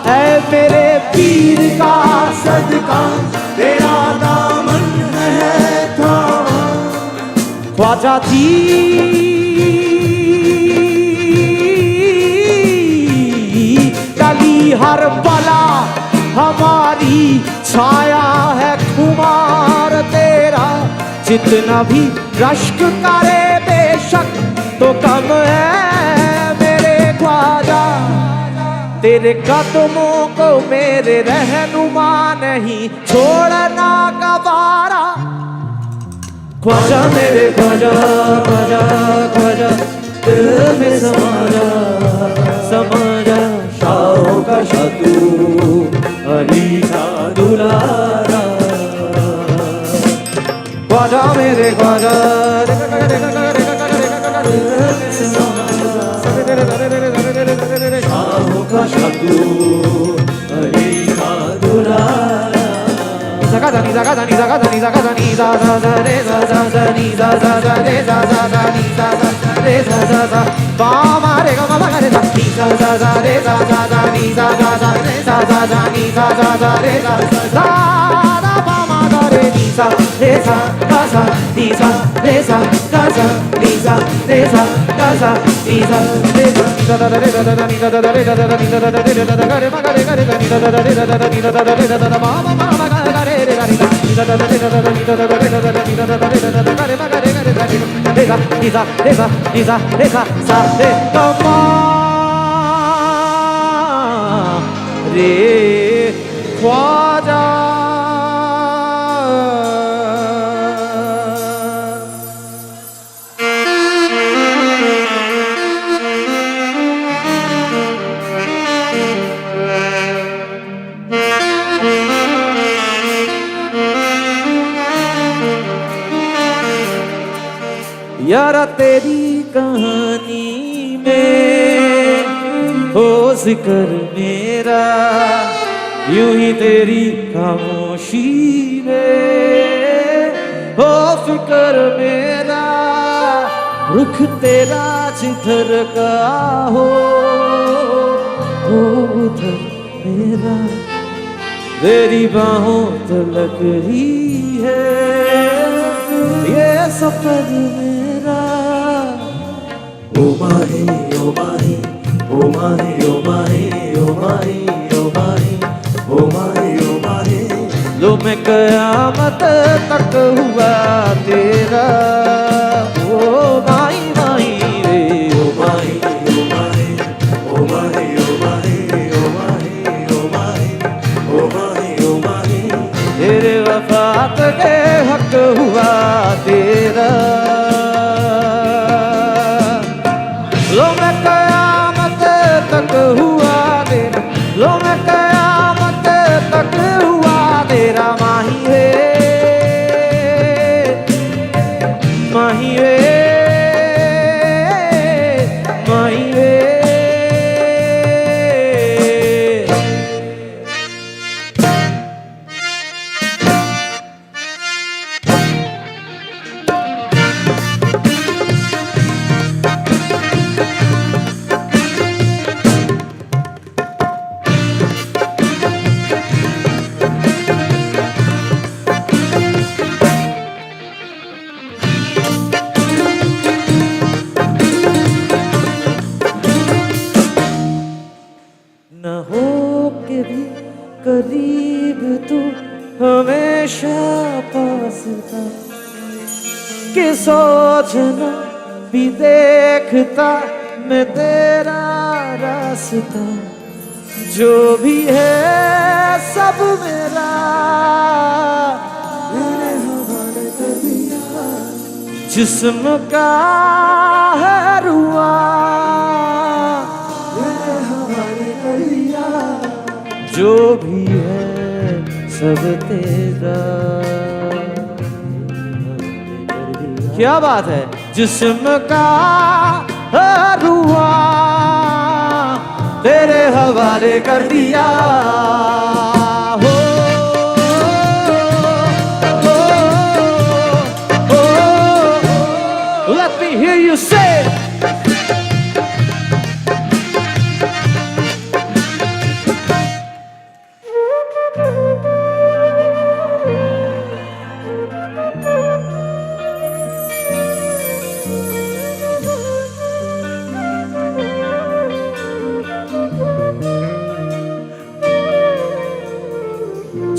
है मेरे पीर का सदका। तेरा दामन है था ख्वाजा जी। गली हर बला हमारी छाया है खुमार तेरा। जितना भी रश्क करे बेशक तो कम है मेरे ख्वाजा। तेरे कदमों को मेरे रहनुमा नहीं छोड़ना गवारा। ख्वाजा मेरे ख्वाजा ख्वाजा ख्वाजा दिल में समा जा शाहों का शाह तू अली का दुलारा। ख्वाजा मेरे ख्वाजा शाहों का शाह तू अली का दुलारा। zaga da ni zaga da ni zaga da ni zaga da ni za za za re za za za ni za za za re za za za ni za za re za za za ba ma re ga ma ga re za ni za za za re za za za ni za za za re za za za ni za za za re za za da ba ma ga re ni za re za ga za ni za re za ga za ni za re za ga za ni za re za da da re da da ni da da re da da ni da da re da da ga re ma ga re ga re ni da da re da da ni da da re da da ba ma ma ga re re ga ni da ni da da re da da ni da da re da da ni da da re da da ga re ma ga re ga re re za ni za re za ni za re za sa re ga ma re Khwaja. यारा तेरी कहानी में हो जिक्र मेरा, यूं ही तेरी खामोशी में हो फिक्र मेरा। रुख तेरा जिधर का हो उधर मेरा, तेरी बाहों तलक ही है ये सफर मेरा ओ माही ओ माही ओ माही ओ माही ओ माही ओ माही ओ माही ओ माही लो मैं कयामत तक हुआ तेरा ओ माही माही रे ओ माही ओ माही ओ माही ओ माही ओ माही ओ माही ओ माही ओ माही तेरे वफात के हक हुआ तेरा लो मैं कयामत तक हुआ तेरा लो मैं कयामत तक हुआ तेरा माही वे माही वे माही वे न हो के भी करीब तू हमेशा पास था कि सोचना भी देखता मैं तेरा रास्ता जो भी है सब मेरा मेरे हवाले कर दिया जिस्म का है रुआ मेरे हवाले कर दिया जो भी है सब तेरा क्या बात है जिस्म का है रुआ तेरे हवाले कर दिया हो let me hear you say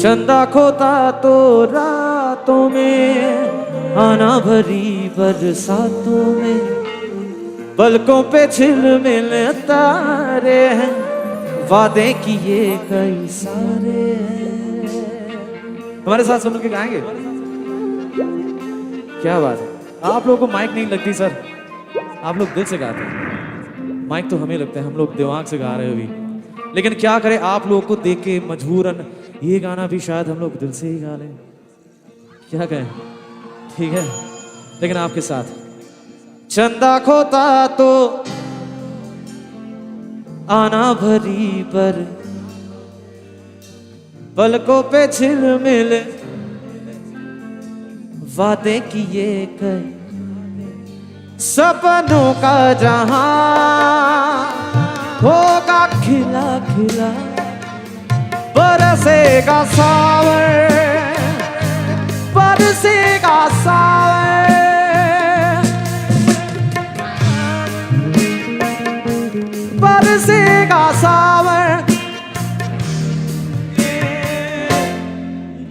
चंदा खोता तो रातों में आना भरी बरसातों में पलकों पे झिलमिल तारे हैं वादे किए कई सारे हैं हमारे साथ सुन के गाएंगे क्या बात है आप लोगों को माइक नहीं लगती सर आप लोग दिल से गाते हैं माइक तो हमें लगता है हम लोग दिमाग से गा रहे हो अभी लेकिन क्या करें आप लोगों को देख के मजबूरन ये गाना भी शायद हम लोग दिल से ही गा लें क्या कहें ठीक है लेकिन आपके साथ चंदा खोता तो आना भरी पर पलकों पे झिलमिल वादे किए कई सपनों का जहां होगा खिला खिला बरसेगा सावन बरसेगा सावन बरसेगा सावन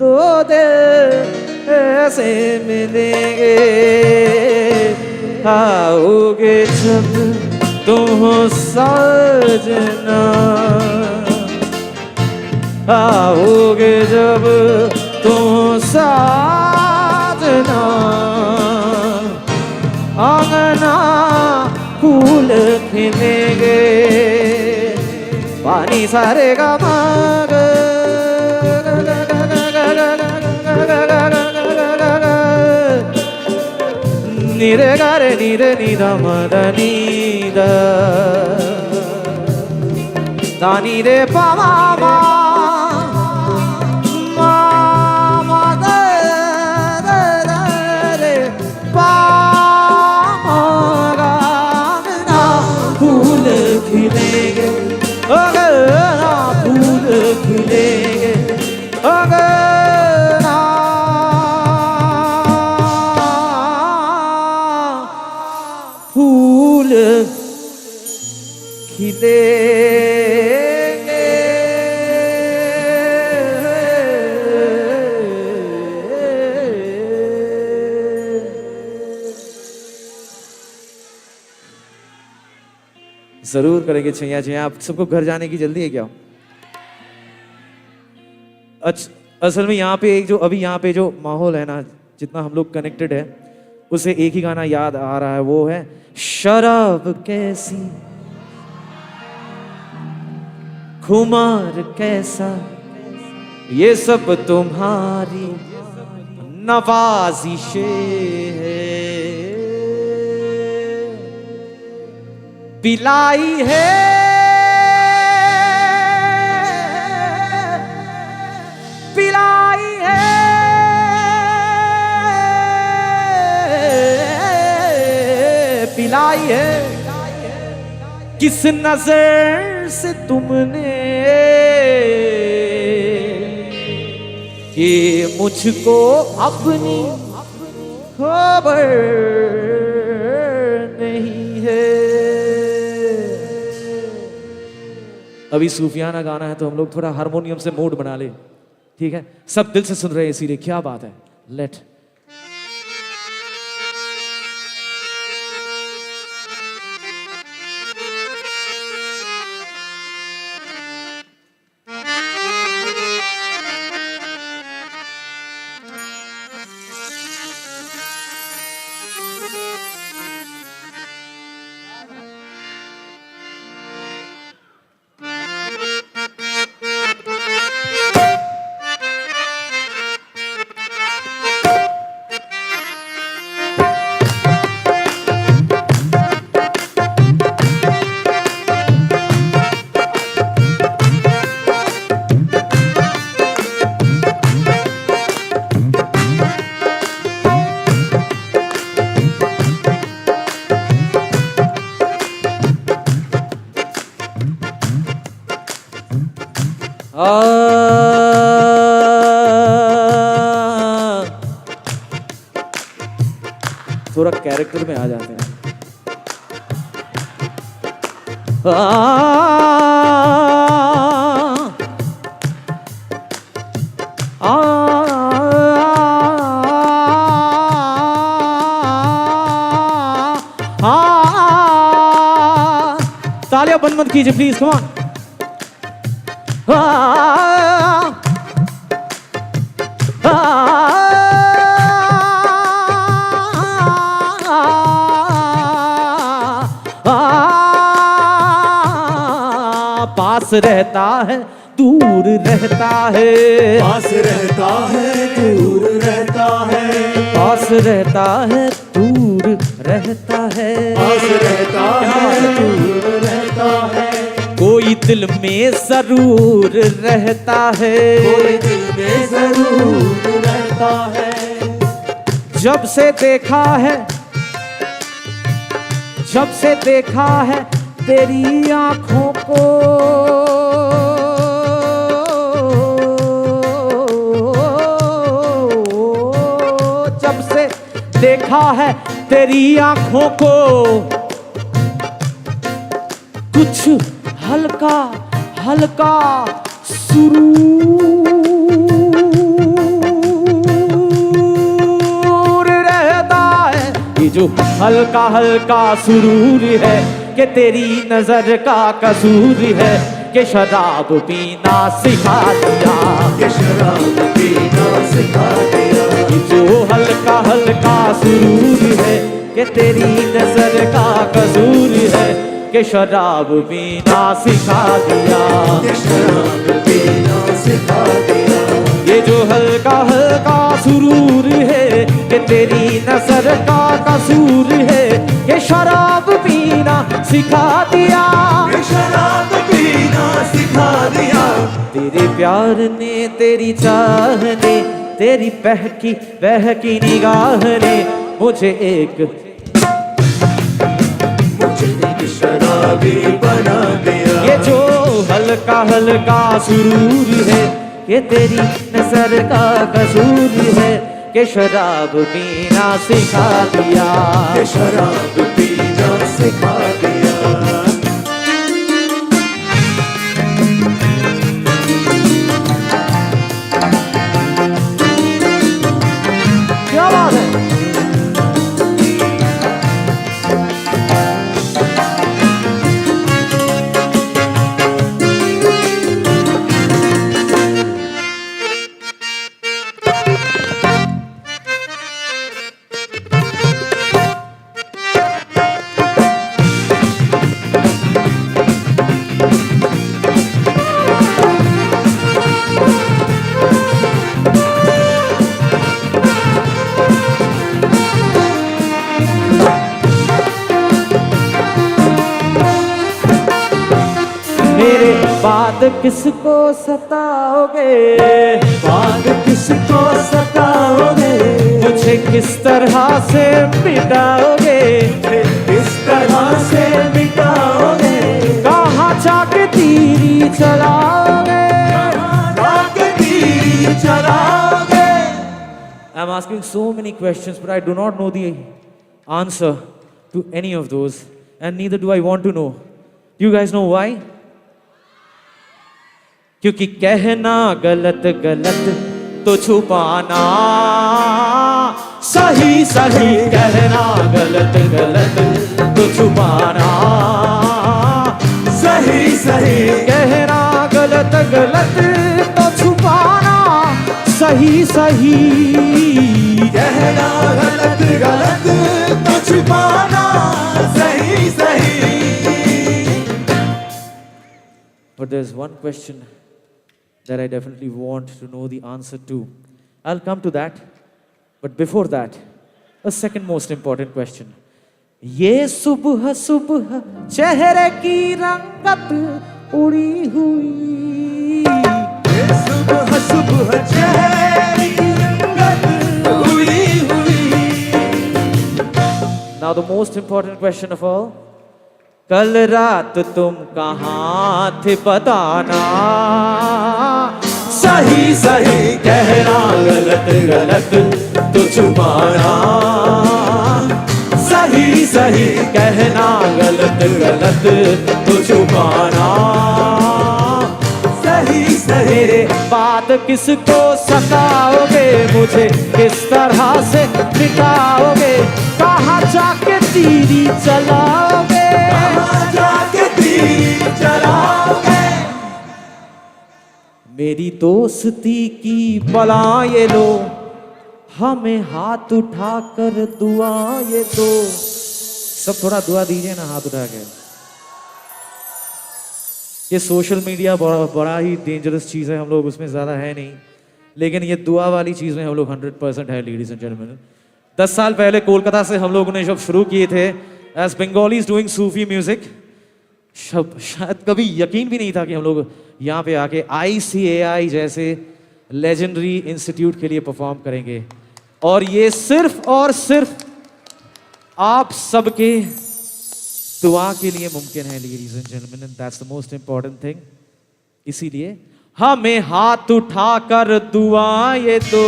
दो दिल ऐसे मिलेंगे आओगे जब तुम सजना आओगे जब तुम साजना आंगना फूल खिलेंगे पानी सारे का माग निरे गारे निरे निदा मद नीदा दानी रे पामा खिलेंगे अगना फूल खिलेंगे अगना जरूर करेंगे छैया छैया। आप सबको घर जाने की जल्दी है क्या? असल में यहाँ पे एक जो अभी यहाँ पे जो माहौल है ना, जितना हम लोग कनेक्टेड है, उसे एक ही गाना याद आ रहा है, वो है शराब कैसी, खुमार कैसा, ये सब तुम्हारी नवाजिशें है, पिलाई है पिलाई है पिलाई है, किस नजर से तुमने कि मुझको अपनी खबर नहीं है। अभी सूफियाना गाना है तो हम लोग थोड़ा हारमोनियम से मूड बना ले, ठीक है? सब दिल से सुन रहे हैं इसीलिए, क्या बात है। लेट थोड़ा कैरेक्टर में आ जाते हैं। तालियां बंद मत कीजिए प्लीज, कम ऑन। पास रहता है दूर रहता है, पास रहता है दूर रहता है, पास रहता है दूर रहता है, पास रहता है दूर रहता है, कोई दिल में जरूर रहता है, कोई दिल में जरूर रहता है। जब से देखा है, जब से देखा है तेरी आंखों को, जब से देखा है तेरी आंखों को, कुछ हल्का हल्का सुरूर रहता है। ये जो हल्का हल्का सुरूर है कि तेरी नजर का कसूर है, कि शराब पीना सिखा दिया, कि शराब पीना सिखा दिया। ये जो हल्का हल्का सुरूर है कि तेरी नजर का कसूर है, कि शराब पीना सिखा दिया, कि शराब पीना सिखा दिया। ये जो हल्का हल्का सुरूर है कि तेरी नजर का कसूर है, कि शराब पीना सिखा दिया, कि शराब पीना सिखा दिया। तेरे प्यार ने, तेरी चाह ने, तेरी बहकी बहकी निगाह ने मुझे एक शराबी बना दिया। ये जो हल्का हल्का सुरूर है कि तेरी नजर का कसूर है, कि शराब पीना सिखा दिया, कि शराब पीना सिखा दिया। क्या बात है। किसको सताओगे, बात किसको सताओगे, मुझे किस तरह से मिटाओगे, किस तरह से मिटाओगे, कहाँ जाके तीरी चलाओगे, जाके तीरी चलाओगे. I'm asking so many questions, but I do not know the answer to any of those, and neither do I want to know. You guys know why? क्योंकि कहना गलत गलत तो छुपाना सही, सही कहना गलत गलत तो छुपाना सही, सही कहना गलत गलत तो छुपाना सही, सही कहना गलत गलत तो छुपाना सही, सही. But there's one question that I definitely want to know the answer to. I'll come to that. But before that, a second most important question. ये सुबह सुबह चेहरे की रंगत उड़ी हुई, ये सुबह सुबह चेहरे की रंगत उड़ी हुई. Now the most important question of all. कल रात तुम कहाँ थे बताना सही, सही कहना गलत गलत तो छुपाना सही, सही कहना गलत गलत तो छुपाना सही, सही. बात किसको सताओगे, मुझे किस तरह से मिटाओगे, कहाँ जाके तीरी चलाओगे, कहाँ जाके तीरी चलाओगे. मेरी दोस्ती की बला ये लो, हमें हाथ उठाकर दुआ ये दो. सब थोड़ा दुआ दीजिए ना हाथ उठा के. ये सोशल मीडिया बड़ा ही डेंजरस चीज़ है, हम लोग उसमें ज़्यादा है नहीं, लेकिन ये दुआ वाली चीज़ में हम लोग 100% है. लेडीज एंड जेंटलमैन, 10 साल पहले कोलकाता से हम लोगों ने जब शुरू किए थे एज बंगालीज डूइंग सूफी म्यूजिक, शायद कभी यकीन भी नहीं था कि हम लोग यहाँ पे आके ICAI जैसे लेजेंडरी इंस्टीट्यूट के लिए परफॉर्म करेंगे. और ये सिर्फ और सिर्फ आप सबके दुआ के लिए मुमकिन है. Ladies and gentleman, and that's the most important thing. इसीलिए हमें हाथ उठाकर दुआ ये दो,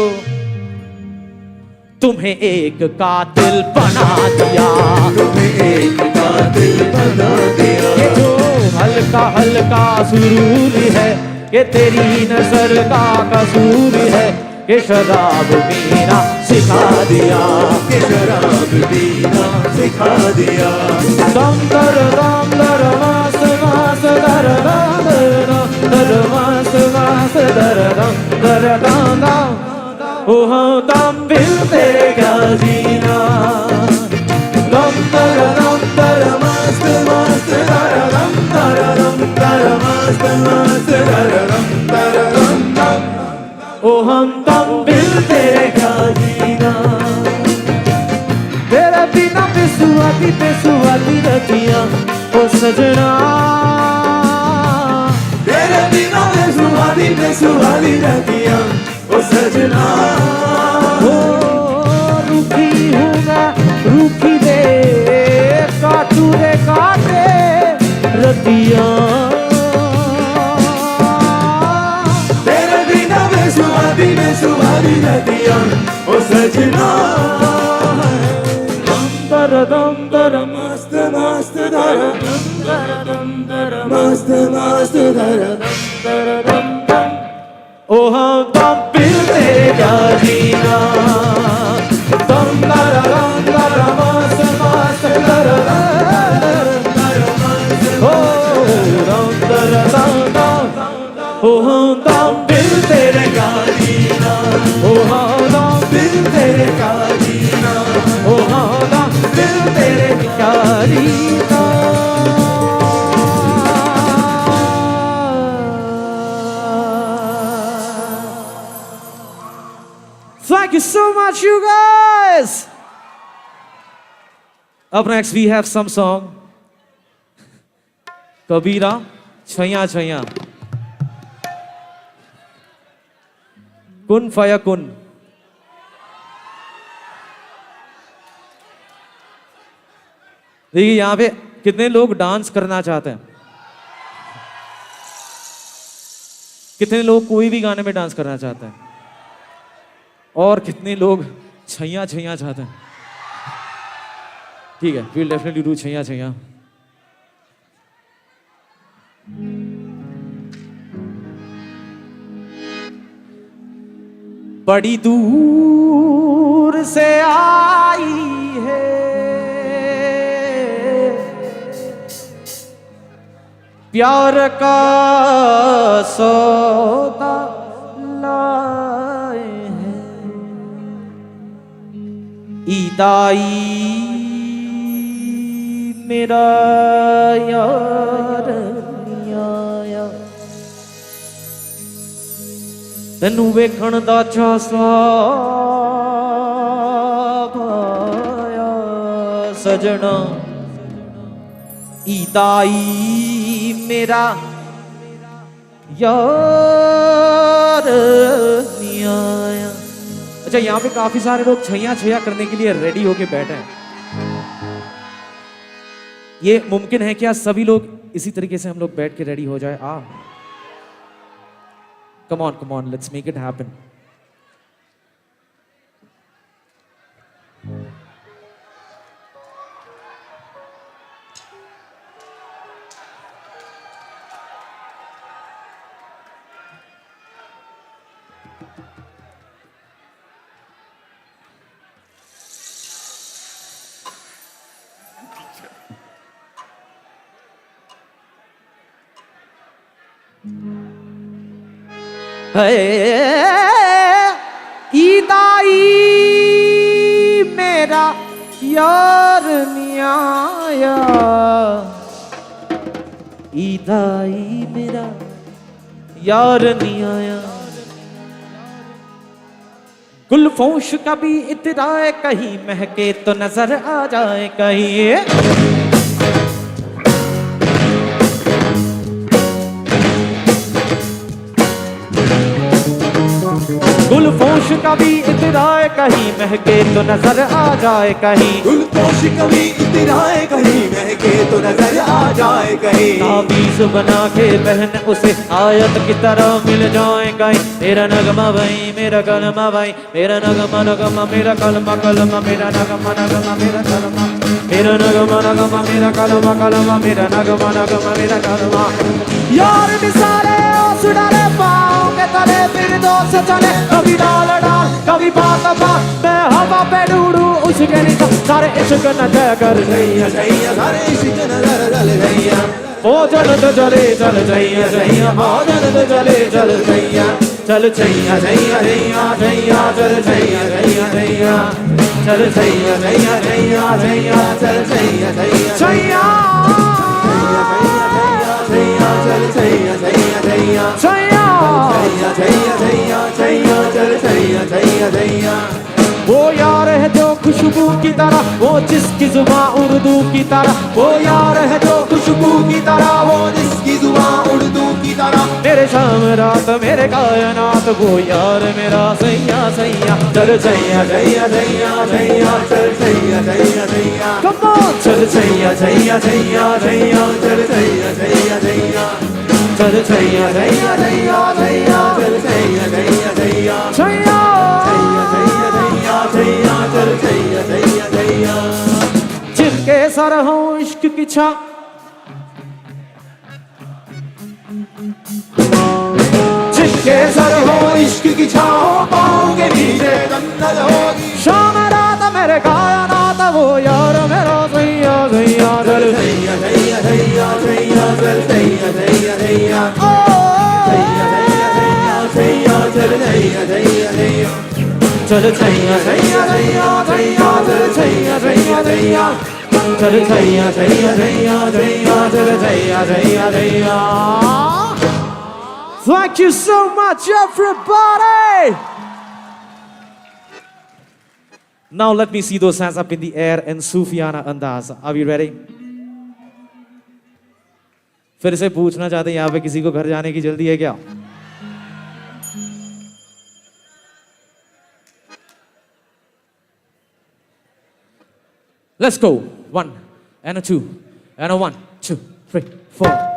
तुम्हें एक कातिल बना दिया, तुम्हें एक कातिल बना दिया. ये जो हल्का हल्का सुरूर है, ये तेरी नजर का कसूर है, ये शराब पीना सिखा दिया, ये शराब पीना सिखा दिया. दम दर मस्त मस्त दर दर मस्त मस्त दर दम दम. ओ हाँ दम बिल तेरे क्या जीना, दम दर मस्त मस्त दर दर मस्त मस्त दर दम. ओ हम दम बिल तेरे क्या जीना, तेरे बिना बेसुआती रतियां ओ सजना, तेरे बिना बेसुआती रतियां ओ सजना. ओ रूठी हूँ मैं, रूठी दे काटू रे काटे रतियां, तेरे बिना बेसुआती रतियां ओ सजना. दम दर मस्त मस्त दर मस्त मस्त दर दम दम. ओ हाँ दम फिर तेरे क्या जीना, दम दर मस्त मस्त दर ओ दम दर दम. ओ हाँ दम फिर तेरे क्या जीना, ओ हाँ दम फिर तेरे क्या जीना, ओ हाँ दम फिर तेरे क्या जीना. Thank you so much, you guys. Up next, we have some song. Kabira, Chaya Chaya. कुन फया कुन। देखिए यहाँ पे कितने लोग डांस करना चाहते हैं, कितने लोग कोई भी गाने में डांस करना चाहते हैं, और कितने लोग छैया छैया चाहते हैं। ठीक है, we'll definitely do Chaiyya Chaiyya. बड़ी दूर से आई है प्यार का सौदा लाए हैं, ईदाई मेरा यार नहीं आया, तैनू वेखण दा चासा पाया सजना, ईदाई मेरा यार नहीं आया। अच्छा, यहाँ पे काफी सारे लोग छैया छैया करने के लिए रेडी होके बैठे हैं। ये मुमकिन है क्या सभी लोग इसी तरीके से हम लोग बैठ के रेडी हो जाए? Come on, let's make it happen. ईदाई मेरा यार नहीं आया, ईदाई मेरा यार नहीं आया, गुलफोश कभी इतराए कहीं महके तो नजर आ जाए कहीं, गुलफोश कभी इतराए कहीं महके तो नजर आ जाए कहीं, गुलपोश कभी इतराए कहीं महके तो नजर आ जाए कहीं, ताबीज बना के पहन उसे आयत की तरह मिल जाए कहीं, मेरा नगमा भाई मेरा कलमा भाई, मेरा नगमा नगमा मेरा कलमा कलमा, मेरा नगमा नगमा मेरा कलमा, मेरा नगमा नगमा मेरा कलमा कलमा, मेरा नगमा नगमा मेरा कलमा। यार मिसाले आंसू डाले पाँव के तले फिर दोस्त चले, कभी डाल डाल कभी बात बात, मैं हवा पे डूडू उसके नीचे सारे इश्क न तय कर छैया छैया सारे इश्क न जल छैया, भोजन तो चले चल छैया छैया, भोजन तो चले चल छैया, चल छैया छैया छैया छैया, चल छैया छैया छैया, चल छैया छैया छैया छैया, चल छैया छैया छैया, चल छैया छैया छैया, छैया छैया छैया छैया छैया, चल छैया छैया छैया। वो यार है जो खुशबू की तरह, वो जिसकी जुबान उर्दू की तरह, वो यार है जो खुशबू की तरह, वो जिसकी जुबान उर्दू की तरह, मेरे शाम रात मेरे कायनात, वो यार मेरा सैया सैया, चल सैया सैया सैया सैया, चल सैया सैया सैया, कम ऑन चल सैया सैया सैया सैया, चल सैया सैया सैया, चल सैया सैया सैया सैया, चल सैया सैया सैया सैया, छैया चल छैया छैया छैया। जिनके सर हो इश्क की छा, जिनके सर हो इश्क की छाओ, पाँव के नीचे जन्नत होगी, शाम रात मेरे कायनात, वो यार मेरा सैया सैया, चल छैया छैया छैया छैया, चल छैया छैया छैया, छैया छैया छैया छैया, चल छैया छैया छैया, चल छैया छैया छैया छैया, चल छैया छैया छैया, चल छैया छैया छैया छैया, चल Chaiyya Chaiyya Chaiyya. Thank you so much, everybody. Now let me see those hands up in the air in Sufiana Andaz. Are we ready? फिर से पूछना चाहते हैं यहाँ पे किसी को घर जाने की जल्दी है क्या? Let's go. 1 and a 2 and a 1, 2, 3, 4.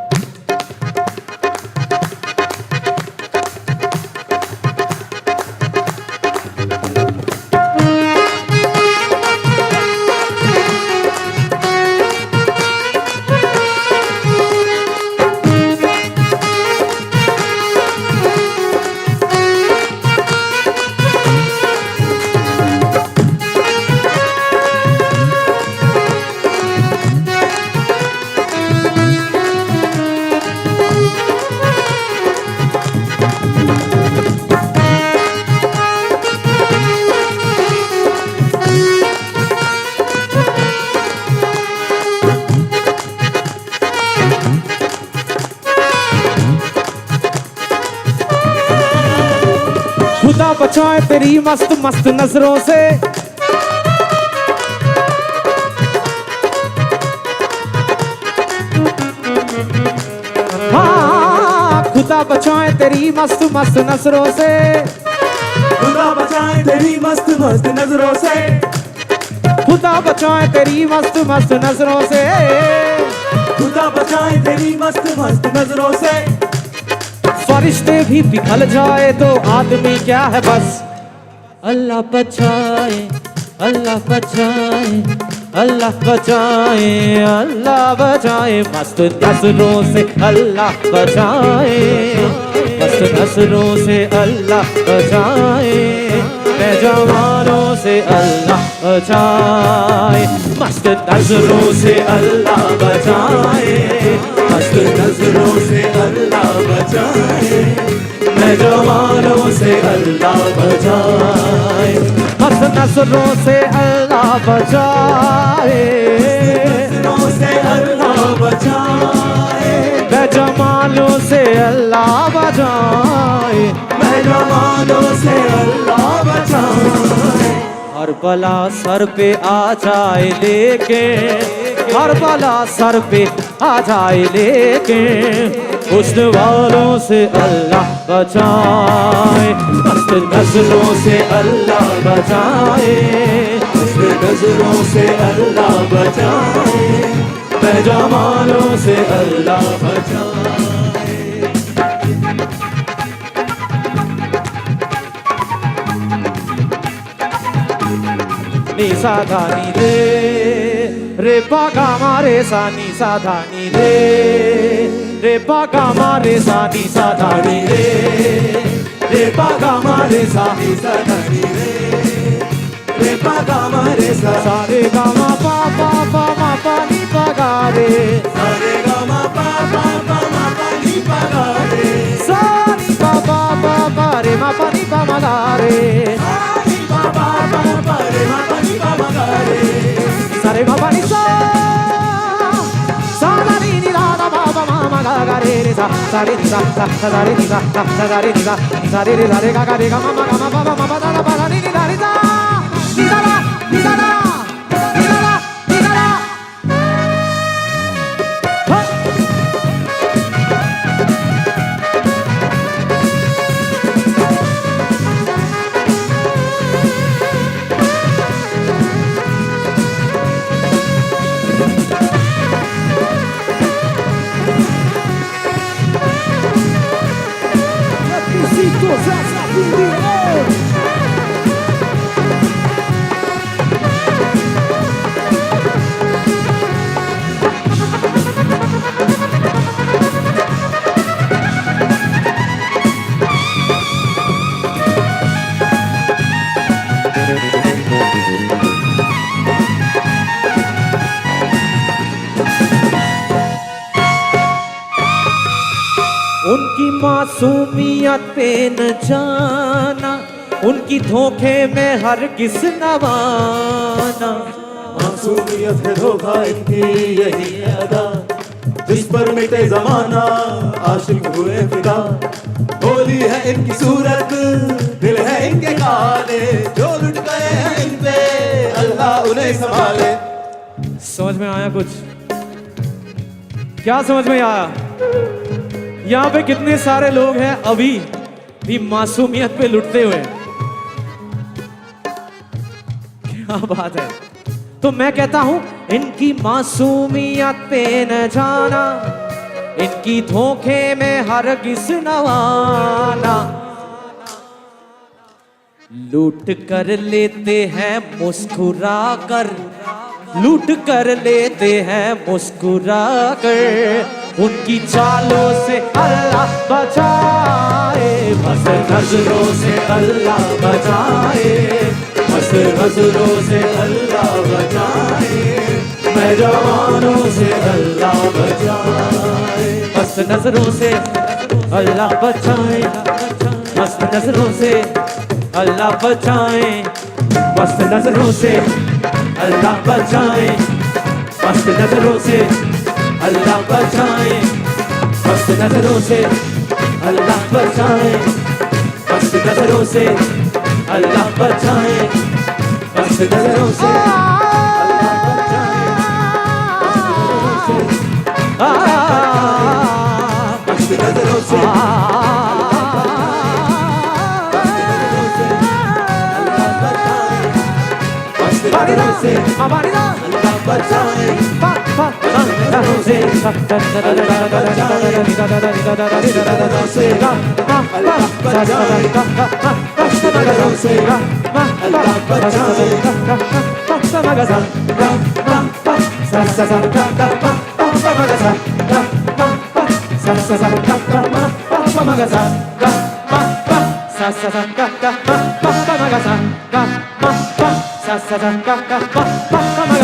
खुदा बचाए तेरी मस्त मस्त नजरों से, हाँ खुदा बचाए तेरी मस्त मस्त नजरों से, खुदा बचाए तेरी मस्त मस्त नजरों से, खुदा बचाए तेरी मस्त मस्त नजरों से, खुदा बचाए तेरी मस्त मस्त नजरों से। फरिश्ते भी पिघल जाए तो आदमी क्या है बस। अल्लाह बचाए, अल्लाह बचाए, अल्लाह बचाए, अल्लाह बचाए, मस्त नजरों से अल्लाह बचाए, मस्त नजरों से अल्लाह बचाए, बेजवानों से अल्लाह बचाए, मस्त नजरों से अल्लाह बचाए, मस्त नजरों से अल्लाह बचाए, बेजवानों से अल्लाह बचाए, मस्त नजरों से अल्लाह बचाए, नजरों से अल्लाह बचाए, बेजमालों से अल्लाह बचाए, बेजमालों से अल्लाह बचाए। हर बला सर पे आ जाए लेके, हर बला सर पे आ जाए लेके, हुस्न वालों से अल्लाह बचाए, मस्त नजरों से अल्लाह बचाए, मस्त नजरों से अल्लाह बचाए, बेजमालों से अल्लाह बचाए। नी सा धा नी रे पा गा मा रे सा नी सा धा नी रे पा गा मा रे सा नी सा धा नी रे पा गा मा रे सा नी सा धा नी रे पा गा मा रे सा रे गा मा पा पा नी पा गा रे, सा रे गा मा पा पा नी पा गा रे, सा नी पा पा रे मा पा नी पा मा गा रे, सा नी पा पा रे मा पा नी पा मा गा रे, सा रे मा पा नी सा ला नी नी ला ला पा पा मा मा गा गा रे रे सा रे नी सा रे नी सा रे नी सा रे रे सा रे गा गा रे गा मा मा गा मा पा मा दा दा पा दा नी नी दा रे सा नी दा ला नी दा ला नी दा ला नी दा ला। उनकी मासूमियत पे न जाना, उनकी धोखे में हर किस नवाना, मासूमियत है धोखा इनकी यही अदा, जिस पर मिटे जमाना आशिक हुए फिदा, बोली है इनकी सूरत दिल है इनके काले, जो लुट गए हैं इन पे अल्लाह उन्हें संभाले। समझ में आया कुछ? क्या समझ में आया? यहाँ पे कितने सारे लोग हैं अभी भी मासूमियत पे लुटते हुए, क्या बात है। तो मैं कहता हूं इनकी मासूमियत पे न जाना, इनकी धोखे में हरगिज़ न आना। लूट कर लेते हैं मुस्कुरा कर, लूट कर लेते हैं मुस्कुरा कर। उनकी चालों से अल्लाह बचाए, मस्त नजरों से अल्लाह बचाए, मस्त नजरों से अल्लाह बचाए, मैं जवानों से अल्लाह बचाए। मस्त नजरों से अल्लाह बचाए, मस्त नजरों से अल्लाह बचाए, मस्त नजरों से अल्लाह बचाए, मस्त नजरों से अल्लाह बचाए, मस्त नजरों से अल्लाह बचाए, मस्त नजरों से अल्लाह बचाए, मस्त नजरों से अल्लाह बचाए, मस्त नजरों से अल्लाह से अल्लाह बचाए, नजरों से अल्लाह बचाए, नजरों से अल्लाह बचाए, नजरों से अल्लाह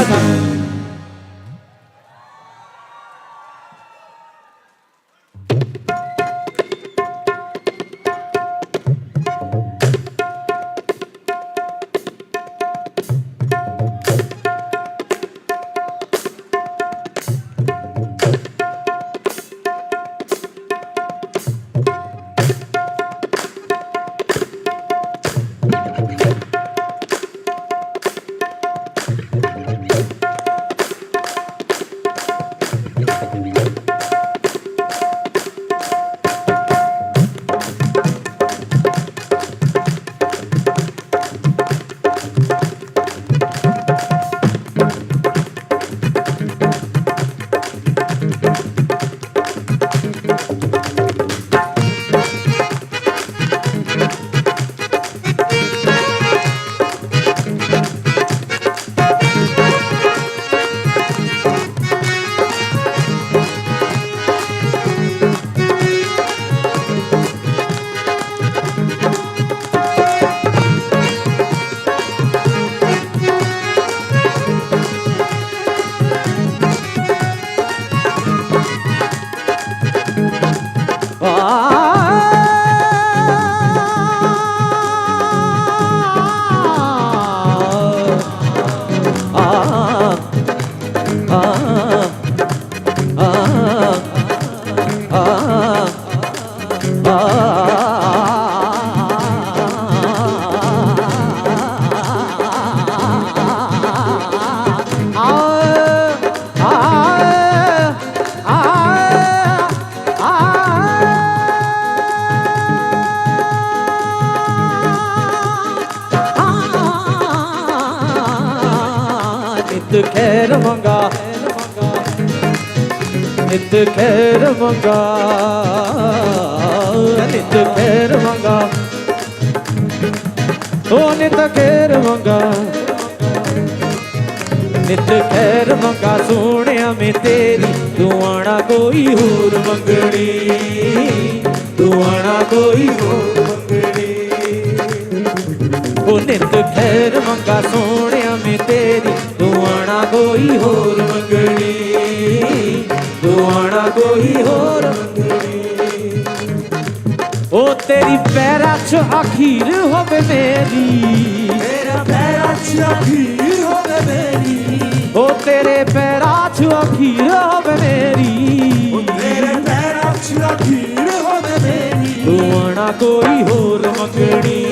बचाए, नित खैर मंगा, नित खैर मंगा, नित खैर मंगा, ओ नित खैर मंगा, नित खैर मंगा। सोनिया में तेरी तू आना कोई होर मंगनी, तू आना कोई होर मंगनी। ओ नित खैर मंगा सोनिया में तेरी तू आना कोई होर मंगनी, तू आना कोई होर मंगनी। ओ तेरी पैरा च आखिर होवे मेरी, तेरा पैरा च आखिर होवे मेरी, ओ तेरे पैरा च आखिर होवे मेरी, ओ तेरे पैरा च आखिर होवे मेरी। तू आना कोई होर मंगनी,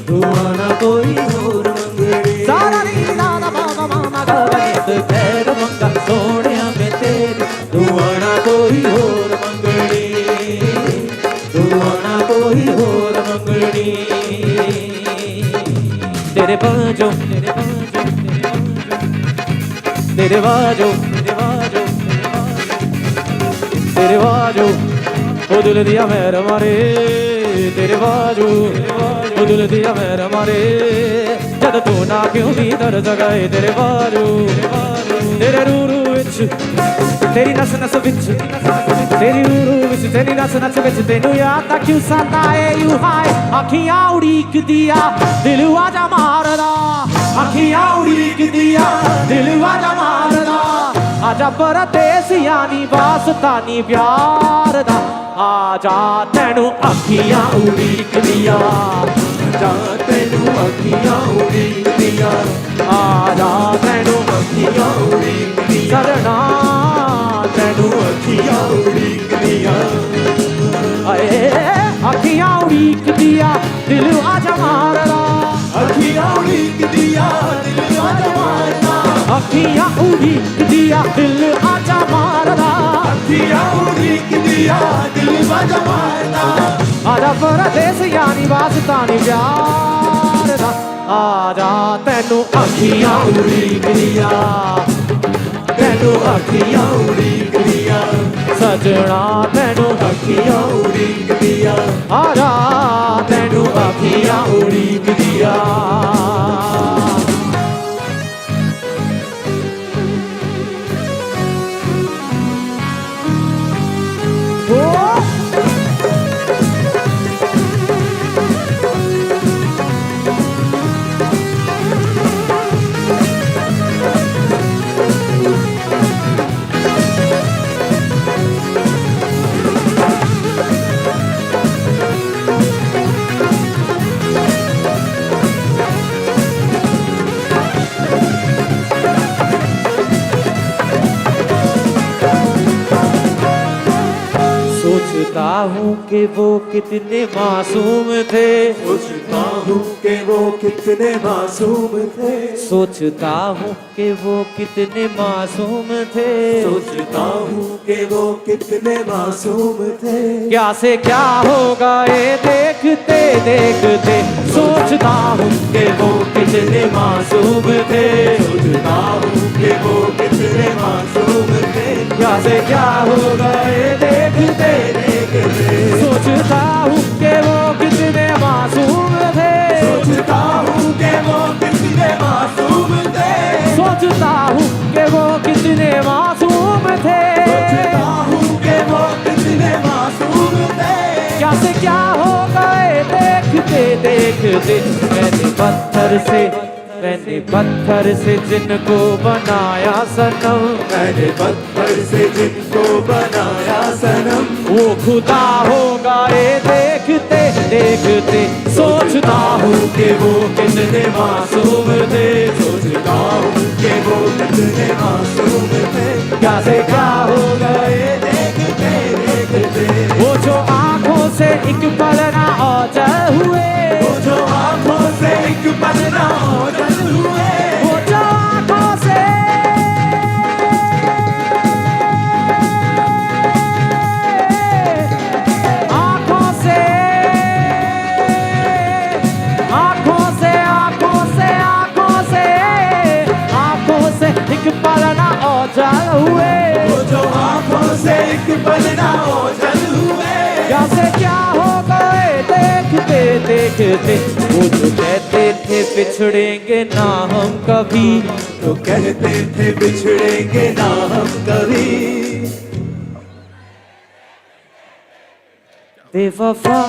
तू आना कोई होर मंगनी। सारा नी दादा बाबा मामा गनित खैर मंगा सोनिया में तेरी तू आना कोई होर मंगनी, तू आना कोई होर मंगनी। तेरे बाजो तेरे बाजो तेरे बाजो ओ दिल दिया मेरा मारे तेरे बाजो ओ दिल दिया मेरा मारे जद तू ना क्यों भी दर्द गए तेरे बाजो तेरे रूरू विच तेरी नस नस विच तेरी रूरू विच तेरी नस नस विच तेनू याद क्यों सताए यू हाय अखियां उड़ीक दिया दिल आजा मारदा अखियां उड़ीक दिया दिल आजा मारदा आजा परदेस यानी वास्ता नी प्यार दा आजा तेनू अखियां उड़ीक दिया आजा तेनू अखियां उड़ीक दिया आजा तेनू अखियां उड़ीक दिया सरना तेनू अखियां उड़ीक दिया आए अखियां उड़ीक दिया दिल आजा मारदा अखियां उड़ीक दिया दिल आजा मारदा अखियां उड़ीक दिया दिल आजा मारदा अखियां उड़ीक दिया दिल आजा मारदा आजा परदेस यानी वास्ता नी प्यार दा आजा तेनू अखियां उड़ीक दिया तेनू अखियां उड़ीक दिया सजना तेनू अखियां उड़ीक दिया आजा तेनू अखियां उड़ीक दिया सोचता हूँ कि वो कितने मासूम थे सोचता हूँ कि वो कितने मासूम थे सोचता हूँ कि वो कितने मासूम थे सोचता हूँ कि वो कितने मासूम थे क्या से क्या होगा ये देखते देखते सोचता हूँ कि वो कितने मासूम थे सोचता हूँ कि वो कितने मासूम थे क्या से क्या होगा ये देखते सोचता हूँ कि वो कितने मासूम थे सोचता हूँ कि वो कितने मासूम थे सोचता हूँ कि वो कितने मासूम थे सोचता हूँ कि वो कितने मासूम थे क्या से क्या हो गए देखते देखते मैंने पत्थर से जिनको बनाया सनम मैंने पत्थर से जिनको बनाया सनम वो खुदा होगा ये देखते देखते सोचता हूँ कि वो कितने मासूम थे सोचता हूँ कि वो कितने मासूम थे क्या से क्या होगा ये देखते देखते वो जो आंखों से एक पल ना ओझल हुए वो जो आंखों से एक पल ना ओझल हुए वो जो आंखों से आंखों से आंखों से आंखों से आंखों से आंखों से एक पल ना ओझल हुए वो जो आंखों से एक पल ना ओझल हुए क्या से क्या हो गए देखते देखते वो जो कहते थे बिछड़ेंगे ना हम कभी तो कहते थे बिछड़ेंगे ना हम कभी बेवफा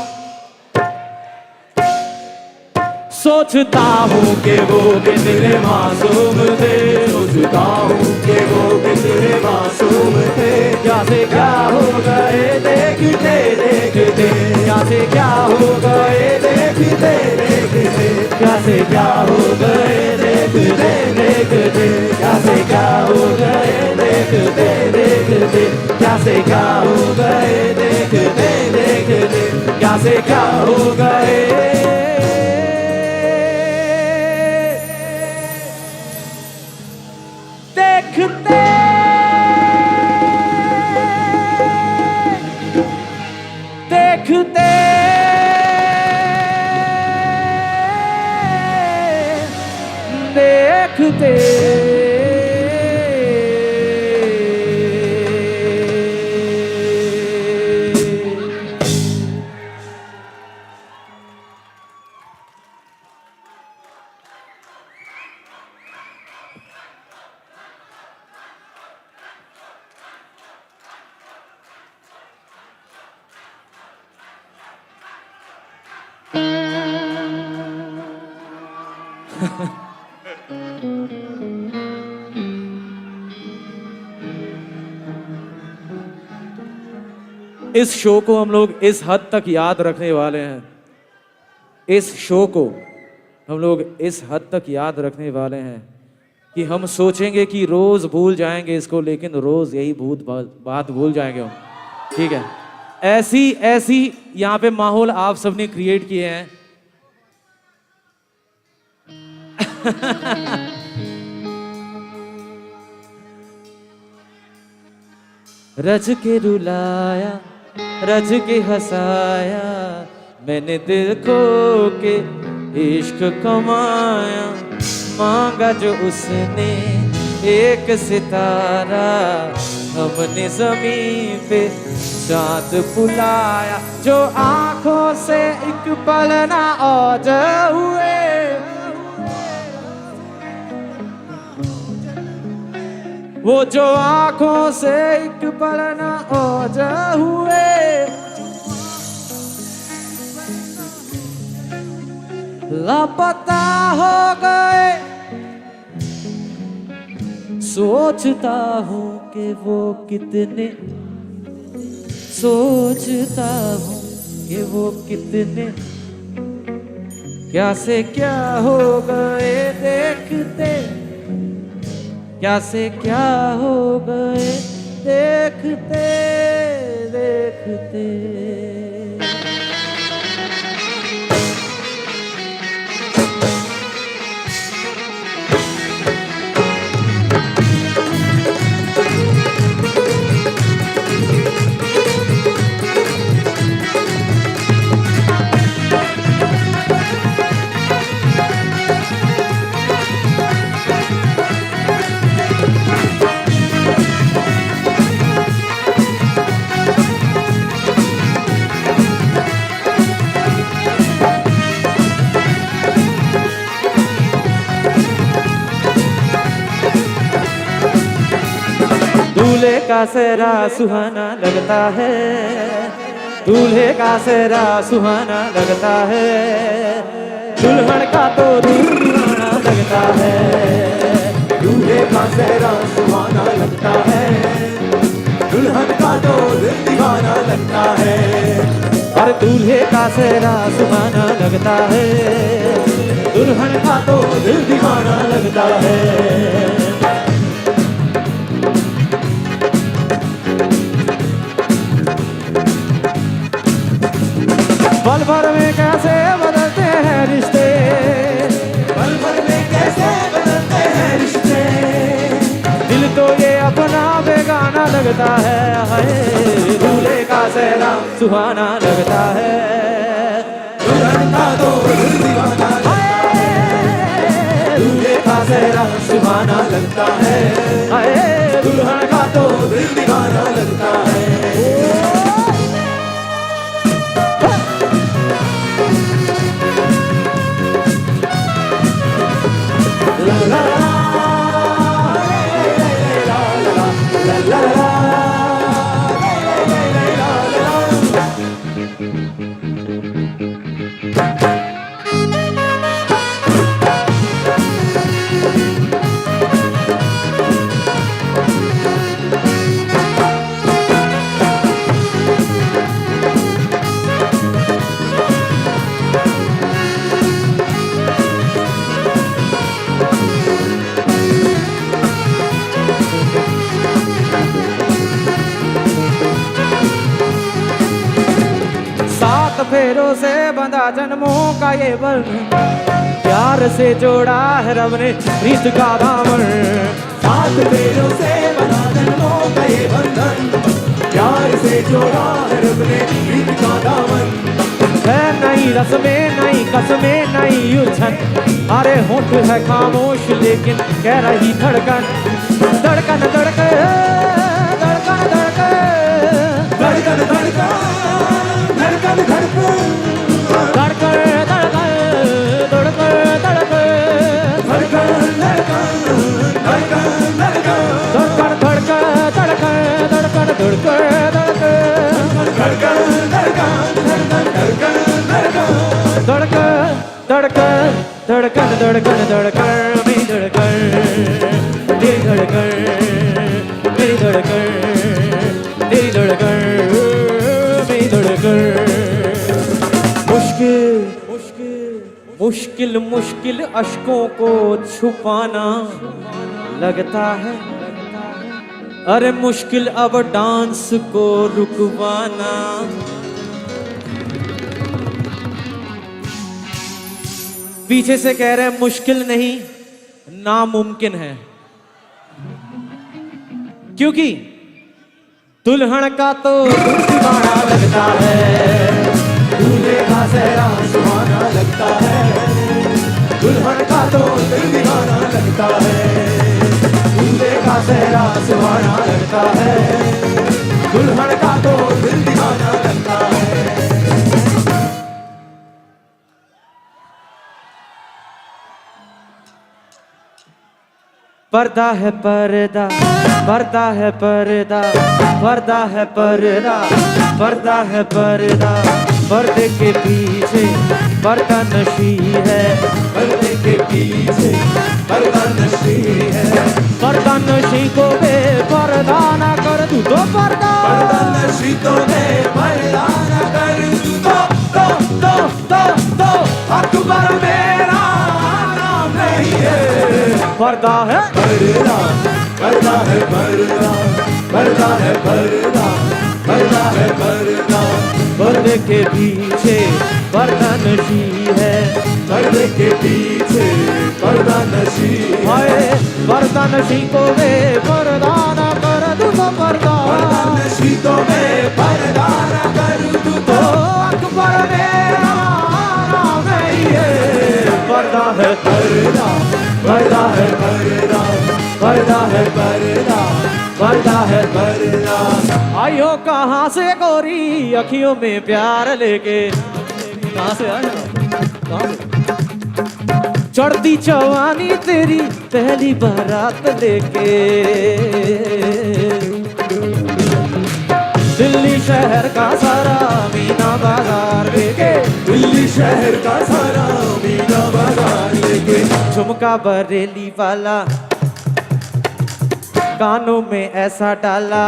सोचता हूँ कि वो कितने मासूम थे सोचता हूँ कि वो कितने मासूम थे क्या से क्या हो गए देखते देखते क्या से क्या हो गए देखते देखते क्या से क्या हो गए देखते देखते क्या से क्या हो गए देखते देखते क्या से क्या हो गए देखते देखते क्या से क्या हो गए देखते देखते देखते इस शो को हम लोग इस हद तक याद रखने वाले हैं, इस शो को हम लोग इस हद तक याद रखने वाले हैं कि हम सोचेंगे कि रोज भूल जाएंगे इसको, लेकिन रोज यही बात भूल जाएंगे हम। ठीक है, ऐसी यहाँ पे माहौल आप सबने क्रिएट किए हैं। रज के रुलाया, रज के हंसाया, मैंने दिल खो के इश्क कमाया, मांगा जो उसने एक सितारा, हमने जमीन पे चांद बुलाया, जो आंखों से एक पल ना ओझल हुए, वो जो आंखों से एक पल ना ओझल हुए, लापता हो गए। सोचता हूँ कि वो कितने, सोचता हूँ कि वो कितने, क्या से क्या हो गए देखते, क्या से क्या हो गए देखते देखते। दूल्हे का सेहरा सुहाना लगता है, दूल्हे का सेहरा सुहाना लगता है, दुल्हन का तो दिल दीवाना लगता है, दूल्हे का सेहरा सुहाना लगता है, दुल्हन का तो दिल दीवाना लगता है, और दूल्हे का सेहरा सुहाना लगता है, दुल्हन का तो दिल दीवाना लगता है। पल भर में कैसे बदलते हैं रिश्ते, पल भर में कैसे बदलते हैं रिश्ते, दिल तो ये अपना बेगाना लगता है, हाय दूल्हे का सेहरा सुहाना लगता है, दुल्हन का तो दिल दीवाना लगता है, दूल्हे का सेहरा सुहाना लगता है, हाय दुल्हन का तो दिल दीवाना लगता है। फेरों से बंधा जन्मों का ये बंधन, प्यार से जोड़ा है रब ने प्रीत का दामन, सात फेरों से बंधा जन्मों का ये बंधन, प्यार से जोड़ा है रब ने प्रीत का दामन, है नई रस्में नई कसमें नई उलझन, अरे होंठ है खामोश लेकिन कह रही धड़कन, धड़कन धड़कन धड़कन धड़कन धड़कन धड़कन धड़कन धड़कन धड़कन धड़कन धड़कन मेरी धड़कन तेरी धड़कन मेरी धड़कन तेरी धड़कन मेरी धड़कन मुश्किल मुश्किल मुश्किल मुश्किल अश्कों को छुपाना लगता है अरे मुश्किल अब डांस को रुकवाना पीछे से कह रहे हैं मुश्किल नहीं नामुमकिन है क्योंकि दुल्हन का तो दीवाना लगता है दूल्हे का सहरा सुहाना लगता है दुल्हन का तो दिल दीवाना लगता है दूल्हे का सहरा सुहाना लगता है दुल्हन का तो दिल दीवाना लगता है पर्दा है पर्दा पर्दा है पर्दा पर्दा है पर्दा पर्दा है पर्दा पर्दे के पीछे पर्दा नशी है पर्दे के पीछे पर्दा नशी है पर्दा नशी को बेपर्दा ना कर तू तो पर्दा पर्दा नशी को बेपर्दा ना कर तू तो अकबर मेरा नाम नहीं है पर्दा है पर्दा पर्दा है पर्दा पर्दा है पर्दा पर्दा है पर्दा पर्दे के पीछे पर्दा नशी है पर्दे के पीछे पर्दा नशी है पर्दा नशी को वे पर्दा ना कर तू तो पर्दा पर्दा नशी को वे पर्दा ना कर तू तो अकबर मेरा नाम नहीं है पर्दा है पर्दा पर्दा है पर्दा पर्दा है पर्दा पर्दा है पर्दा आयो कहाँ से गोरी अखियों में प्यार लेके कहाँ से आया चढ़ती जवानी तेरी पहली बारात लेके दिल्ली शहर का सारा मीना बाजार लेके दिल्ली शहर का सारा मीना बाजार लेके झुमका बरेली वाला कानों में ऐसा डाला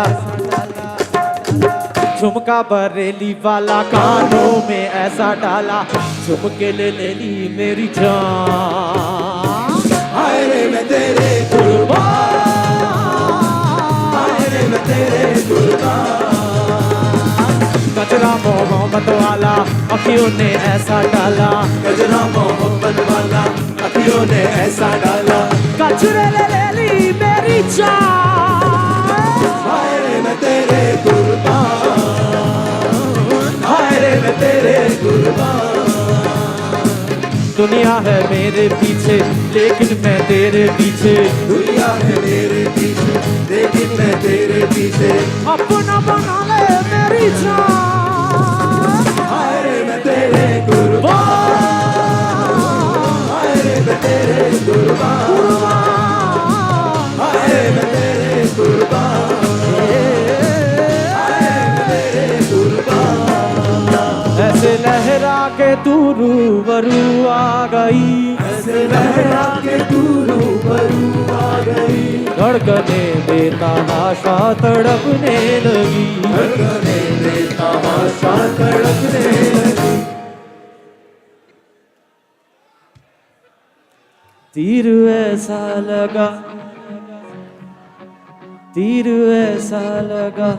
झुमका बरेली वाला कानों में ऐसा डाला झुमके ले ली मेरी जान हाय रे मैं तेरे कुर्बान हाय रे मैं तेरे कुर्बान गजरा मोहब्बत वाला अखियों ने ऐसा डाला गजरा मोहब्बत वाला अखियों ने ऐसा डाला कचरे ले ली मेरी जान हाय रे मैं तेरे कुर्बान हाय रे मैं तेरे कुर्बान दुनिया है मेरे पीछे लेकिन मैं तेरे पीछे दुनिया है मेरे पीछे लेकिन मैं तेरे पीछे अपना बना ले मेरी जान हाय रे मैं तेरे कुर्बान हाय रे मैं तेरे कुर्बान हाय रे मैं तेरे कुर्बान हाय मैं तेरे कुर्बान ऐसे लहरा के तू रूबरू आ गई ऐसे लहरा के तू रूबरू आ गई धड़कने बेतहाशा तड़पने लगी धड़कने बेतहाशा तड़पने लगी तीर ऐसा लगा तीर ऐसा लगा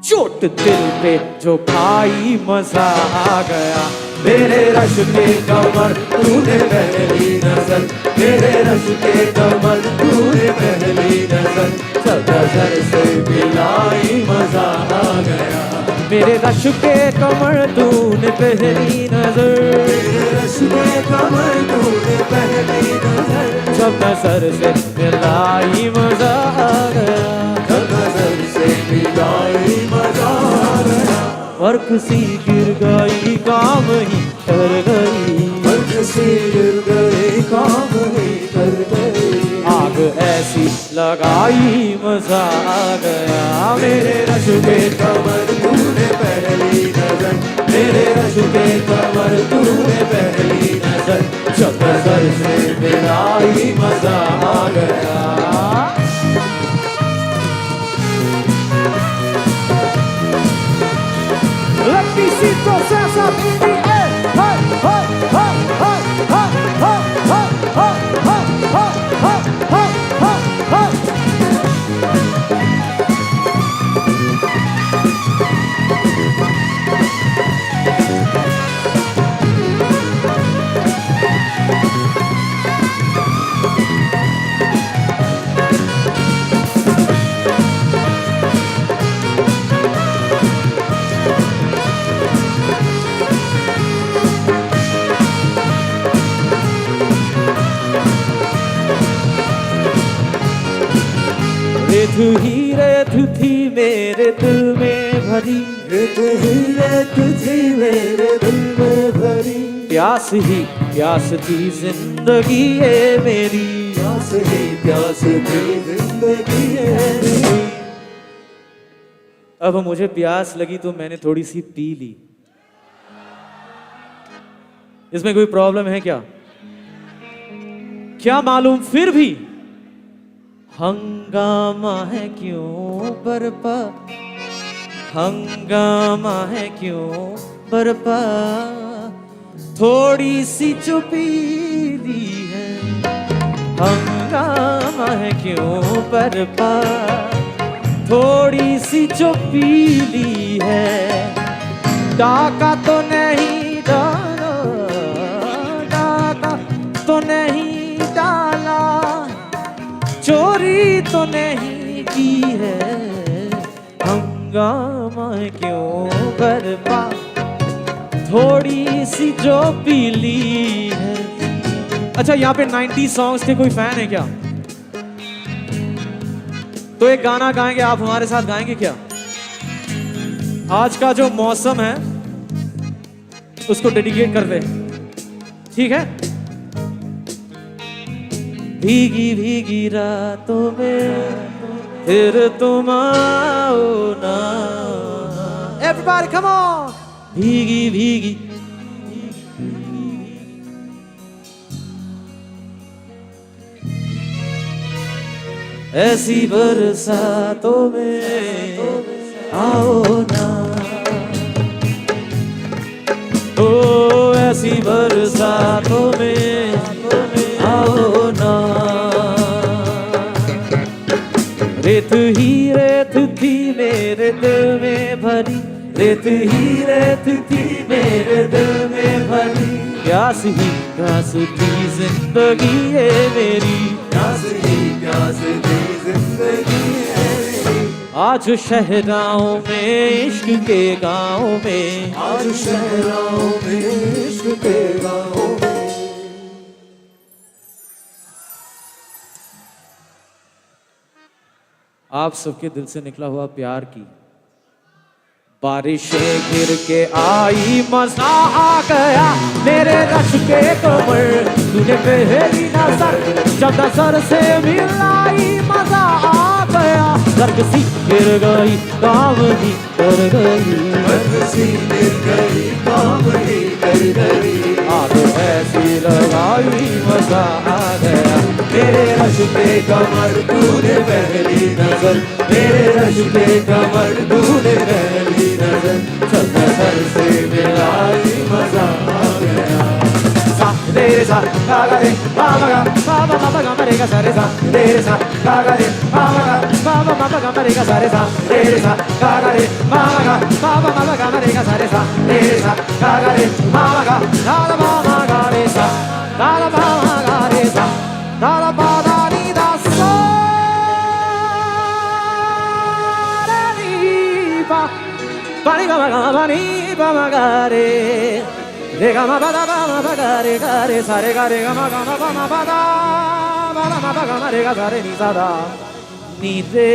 चोट दिल पे जो खाई मजा आ गया मेरे रश के कमर तूने पहली नजर मेरे रश के कमर तूने पहली नजर सब नजर से मिलाई मजा आ गया मेरे रश के कमर तूने पहली नजर मेरे रश के कमर तूने पहली नजर सब नजर से मिलाई मजा आ गया सब नजर से मिलाई मजा आ गया वर्क सी गिर गई काम ही कर गई वर्क सी गिर गई काम ही कर गई आग ऐसी लगाई मजा आ गया मेरे रश के कमर तूने पहली नजर मेरे रश के कमर तू रेत थी मेरे दिल में भरी, रेत ही रेत थी मेरे दिल में भरी, प्यास ही प्यास थी जिंदगी ये मेरी, प्यास ही प्यास थी जिंदगी ये मेरी। अब मुझे प्यास लगी तो मैंने थोड़ी सी पी ली। इसमें कोई प्रॉब्लम है क्या? क्या मालूम फिर भी हंगामा है क्यों बरपा, हंगामा है क्यों बरपा, थोड़ी सी चुपी ली है, हंगामा है क्यों बरपा, थोड़ी सी चुपी ली है। डाका तो नहीं डाला, डाका तो नहीं डाला, चोरी तो नहीं की है, हंगामा है क्यों बरपा, थोड़ी सी जो पी ली है। अच्छा, यहाँ पे 90 सॉन्ग्स के कोई फैन है क्या? तो एक गाना गाएंगे, आप हमारे साथ गाएंगे क्या? आज का जो मौसम है उसको डेडिकेट कर दे, ठीक है? भीगी भीगी रातों में फिर तुम आओ ना, एवरीबॉडी कम ऑन, भीगी भीगी ऐसी बरसातों में आओ ना, ओ ऐसी बरसातों में आओ ना। रेत ही रेत थी मेरे दिल में भरी, रेत ही रेत थी मेरे दिल में भरी, प्यास ही प्यास थी जिंदगी ये मेरी, प्यास ही प्यास थी जिंदगी ये मेरी। आज शहराओं में इश्क के गाँव में, आज शहराओं में इश्क के गाँव में। आप सबके दिल से निकला हुआ प्यार की बारिशें गिर के आई, मजा आ गया मेरे रश के कमर, तूने पहली नजर जब नजर से मिलाई, मजा आ गया, गर्ग सी गिर गई काम ही कर गई, गर्ग सी गिर गई काम ही कर गई, आग ऐसी लगाई मजा आ गया, मेरे रश पे कमर तूने पहली नजर, मेरे रश पे कमर तूने पहली नजर, चल नजर से मिलाई मजा आ गया। सा रे सा गा गा रे मा मा गा मा मा मा गा मा रे गा सा रे सा रे सा गा गा रे मा मा गा मा मा मा गा मा रे गा सा रे सा रे सा गा गा रे मा मा गा मा मा गा मा रे गा सा रे सा रे सा गा गा रे मा मा गा धा धा मा मा गा रे सा धा धा मा मा गा रे सा धा धा पा धा नी धा सा रे नी पा pa ni pa ma ga re ga ma pa da pa ma pa ga re sa re ga ma pa ma pa da ma pa ga ma re ga sa re ni sa da ni re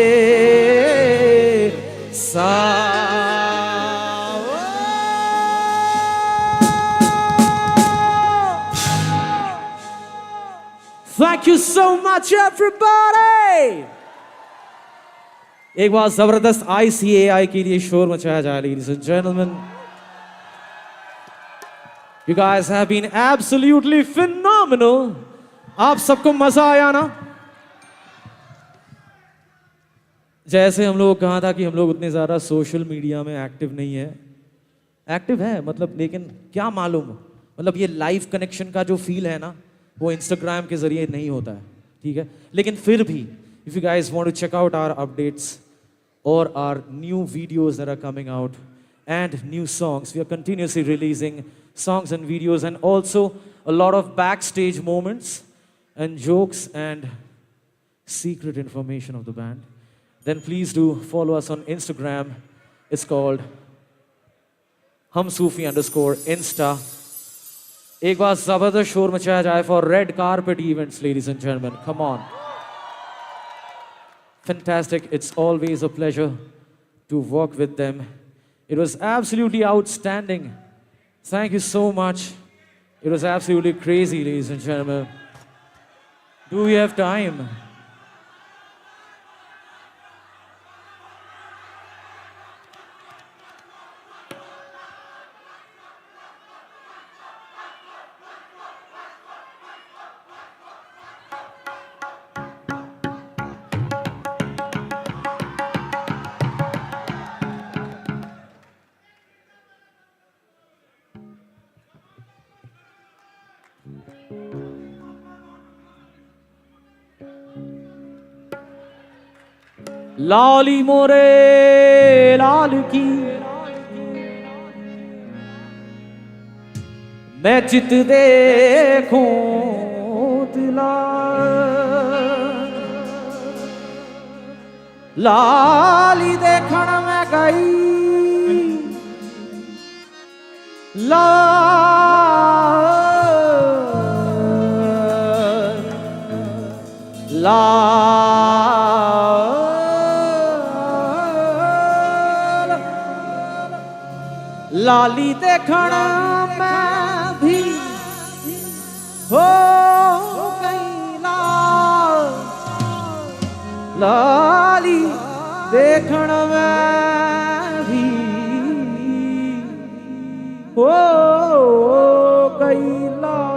sa. Thank you so much, everybody. एक बार जबरदस्त ICAI के लिए शोर मचाया जाए, ladies and gentlemen. You guys have been absolutely phenomenal. आप सबको मजा आया ना? जैसे हम लोग कहा था कि हम लोग उतने ज्यादा सोशल मीडिया में एक्टिव नहीं है, एक्टिव है मतलब, लेकिन क्या मालूम, मतलब ये लाइव कनेक्शन का जो फील है ना, वो इंस्टाग्राम के जरिए नहीं होता है, ठीक है? लेकिन फिर भी if you guys want to check out our updates or our new videos that are coming out and new songs, we are continuously releasing songs and videos, and also a lot of backstage moments and jokes and secret information of the band, then please do follow us on Instagram. It's called humsufi_insta. एक बार जबरदस्त शोर मचाया जाए for red carpet events, ladies and gentlemen. Come on. Fantastic. It's always a pleasure to work with them. It was absolutely outstanding. Thank you so much. It was absolutely crazy, ladies and gentlemen. Do we have time? लाली मोरे लाल की मैं चित देखूं दिला लाली देखण में गई लाली देखण में भी हो गई लाल लाली देखण में भी हो गई लाल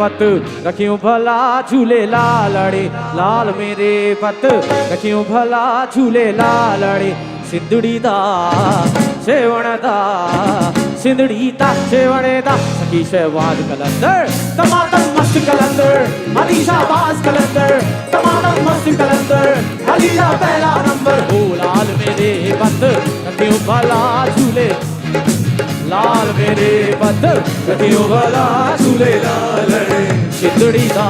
पत रखियो भला झूले लालड़े लाल मेरे पत रखियो भला झूले लालड़े सिंधड़ी दा सेवण दा सिंधड़ी दा सेवणे दा सखी शहबाज कलंदर टमाटर मस्त कलंदर अलीशा बाज कलंदर टमाटर मस्त कलंदर अलीशा पहला नंबर ओ लाल मेरे पत रखियो भला झूले लाल मेरे पत रखियो भला झूले लालड़े सिंधड़ी दा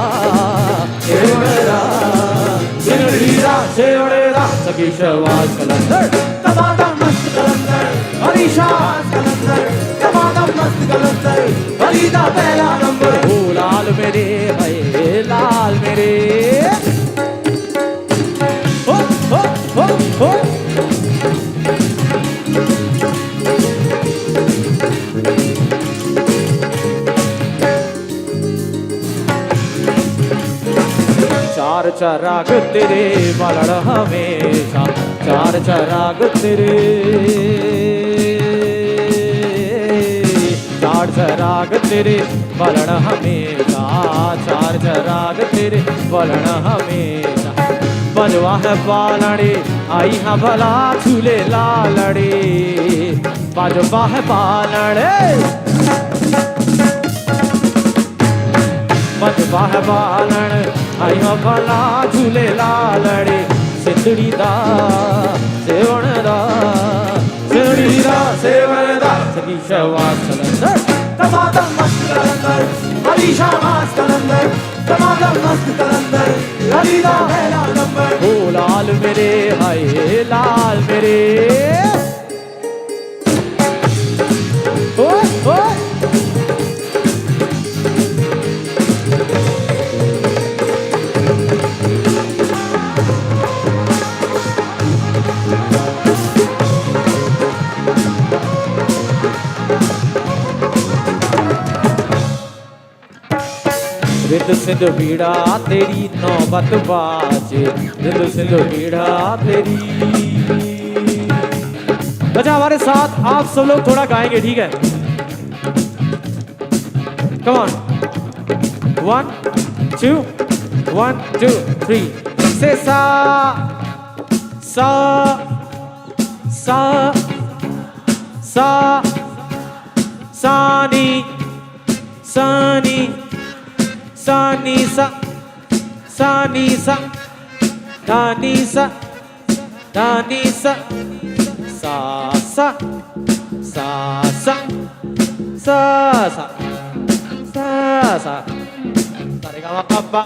सेवणे दा सखी शहबाज कलंदर टमाटर मस्त कलंदर अलीशा कलंदर टमाटर मस्त कलंदर अलीशा पहला नंबर ओ लाल मेरे है लाल मेरे हो हो हो हो चार चराग तेरे बालड़ हमेशा चार चराग तेरे चार चराग तेरे बालड़ हमेशा चार चराग तेरे बालड़ हमेशा बजवा है पालड़े आई हाँ भला झूले लालड़े बजवा है पालड़े बजवा है पालड़ आई हाँ भला झूले लालड़े सिंधड़ी दा सेवण दा सिंधड़ी दा सेवण दा सखी शहबाज कलंदर टमाटर मस्त कलंदर अलीशा बाज कलंदर टमाटर मस्त कलंदर अलीशा पहला नंबर ओ लाल मेरे हाय लाल मेरे ओ ओ रिद सिंध बीड़ा तेरी नौबत बाजे रिद सिंध बीड़ा तेरी। अच्छा हमारे साथ आप सब लोग थोड़ा गाएंगे, ठीक है? कम ऑन 1 2 1 2 3 से सा सा सा सा सानी सानी सानी सा सानी सा दानी सा दानी सा सा सा सा सा सा सा सा सा सा रे गा मा पा पा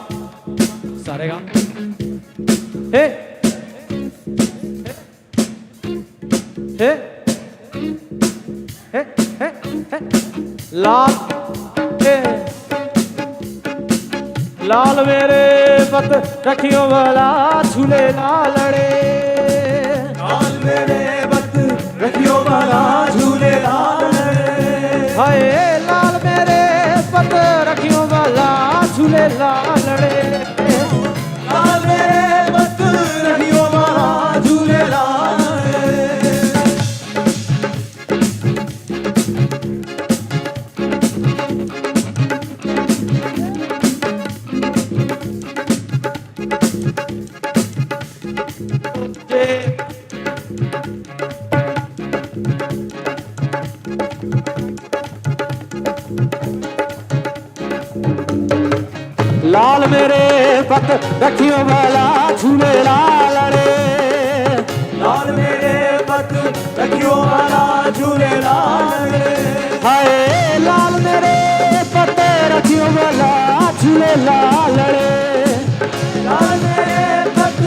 सा रे गा हे हे हे हे हे लाल हे लाल मेरे पत रखियो वाला झूले लालड़े लाल मेरे पत रखियो वाला झूले लालड़े हाय लाल मेरे पत रखियो वाला झूले लालड़े लाल मेरे पत रखियो वाला झूले लालड़े लाल मेरे पत रखियो वाला झूले लालड़े लाल मेरे पत रखियो वाला झूले लालड़े हाय लाल मेरे पत रखियो वाला झूले लालड़े लाल मेरे पत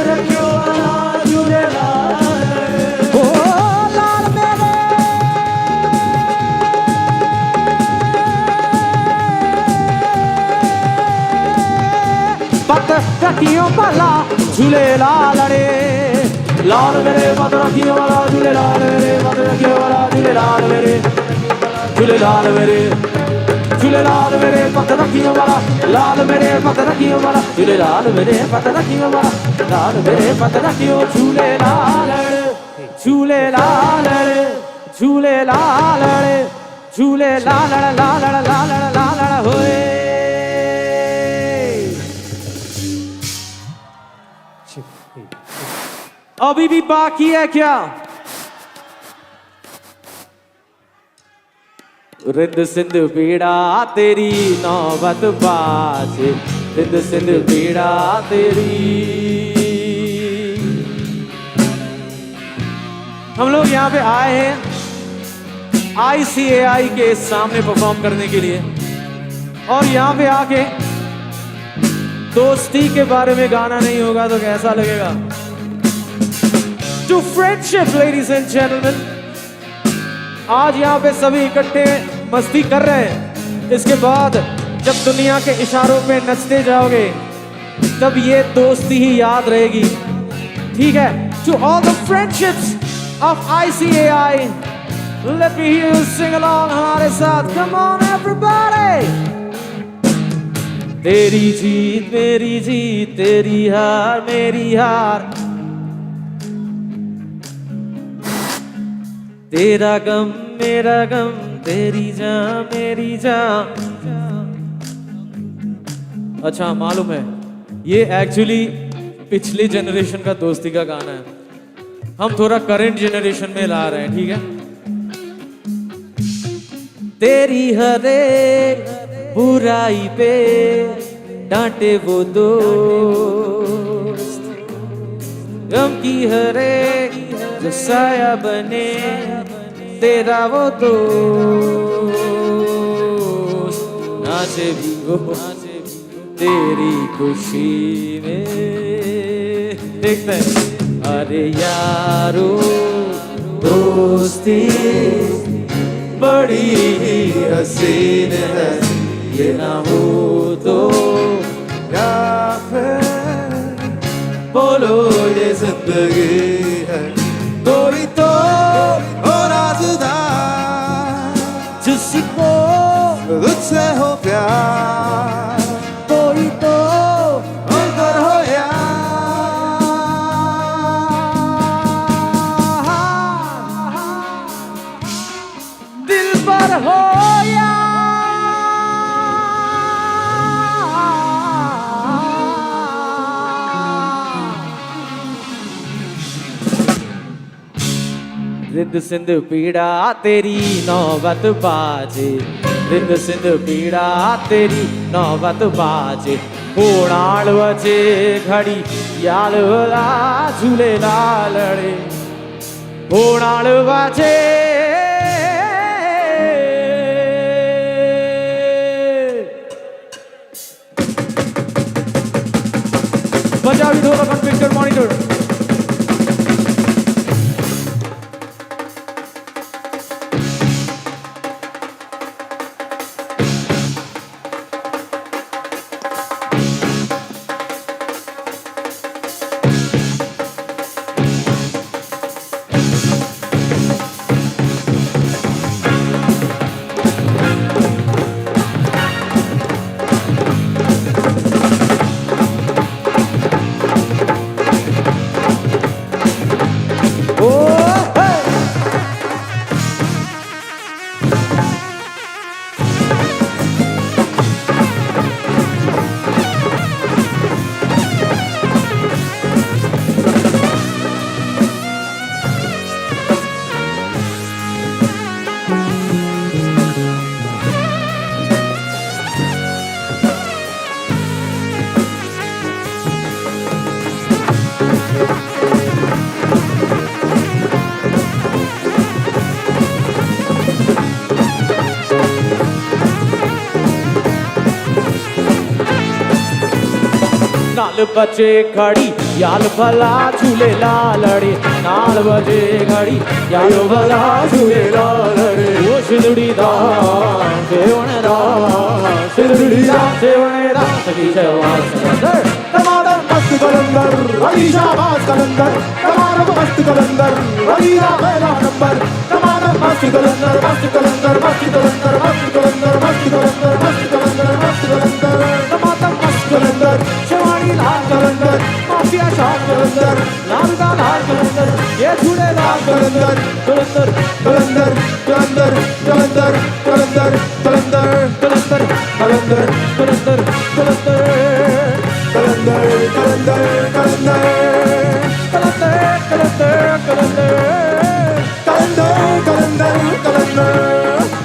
रखियो वाला झूले लालड़े ओ लाल मेरे पत रखियो वाला झूले लालड़े लाल मेरे पत रखियो वाला झूले लालड़े पत रखियो वाला झूले लालड़े झूले लालड़े झूले लाल मेरे पत रखियो वाला लाल मेरे पत रखियो वाला झूले लाल मेरे पत रखियो वाला लाल मेरे पत रखियो झूले लालड़े झूले लालड़े झूले लालड़े झूले लालड़ लालड़ लालड़ लालड़ होए अभी भी बाकी है क्या? रिंद सिंध पीड़ा तेरी नौबत बाज रिंद सिंध पीड़ा तेरी। हम लोग यहाँ पे आए हैं ICAI के सामने परफॉर्म करने के लिए और यहाँ पे आके दोस्ती के बारे में गाना नहीं होगा तो कैसा लगेगा? To friendship, ladies and gentlemen. आज यहाँ पे सभी इकट्ठे मस्ती कर रहे हैं। इसके बाद जब दुनिया के इशारों पे नचते जाओगे तब ये दोस्ती ही याद रहेगी, ठीक है? To all the friendships of ICAI, let me hear you sing along हमारे साथ. Come on everybody. तेरी जीत मेरी जीत, तेरी हार मेरी हार, तेरा गम मेरा गम, तेरी जान मेरी जान। अच्छा मालूम है ये एक्चुअली पिछली जनरेशन का दोस्ती का गाना है, हम थोड़ा करंट जनरेशन में ला रहे हैं, ठीक है? तेरी हर एक बुराई पे डांटे वो दोस्त, गम की हर एक जो साया बने तेरा वो दोस्त, नाचे भी वो तेरी खुशी में। देखते हैं। अरे यारो दोस्ती बड़ी ही हसीन है, ये ना हो तो या फिर बोलो ये जिंदगी है। कोई तो हो राज़दार जिसको तुझसे हो प्यार, कोई तो होकर हो यार, दिल पर हो यार। रिद सिंध पीड़ा तेरी नौबत बाजे रिद सिंध पीड़ा तेरी नौबत बाजे होणाल वजे घड़ी याल भला झूले लालड़े होणाल वजे पंजाबी ढोलक on picture monitor. नाल बजे घड़ी याल भला झूले लालड़े नाल बजे घड़ी याल भला झूले लालड़े ओ शिदड़ी दा सेवने दा शिदड़ी दा सेवने दा सखी शहबाज कलंदर टमाटर मस्त कलंदर अली शाहबाज कलंदर टमाटर मस्त कलंदर अली दा पहला नंबर टमाटर मस्त कलंदर मस्त कलंदर मस्त कलंदर मस्त कलंदर मस्त कलंदर मस्त कलंदर मस्त कलंदर टमाटर मस्त कलंदर शेवानी लाल कलंदर माफिया शाह कलंदर लाल का लाल कलंदर ये झूले लाल कलंदर कलंदर कलंदर कलंदर कलंदर कलंदर कलंदर कलंदर कलंदर कलंदर कलंदर कलंदर कलंदर कलंदर कलंदर कलंदर कलंदर कलंदर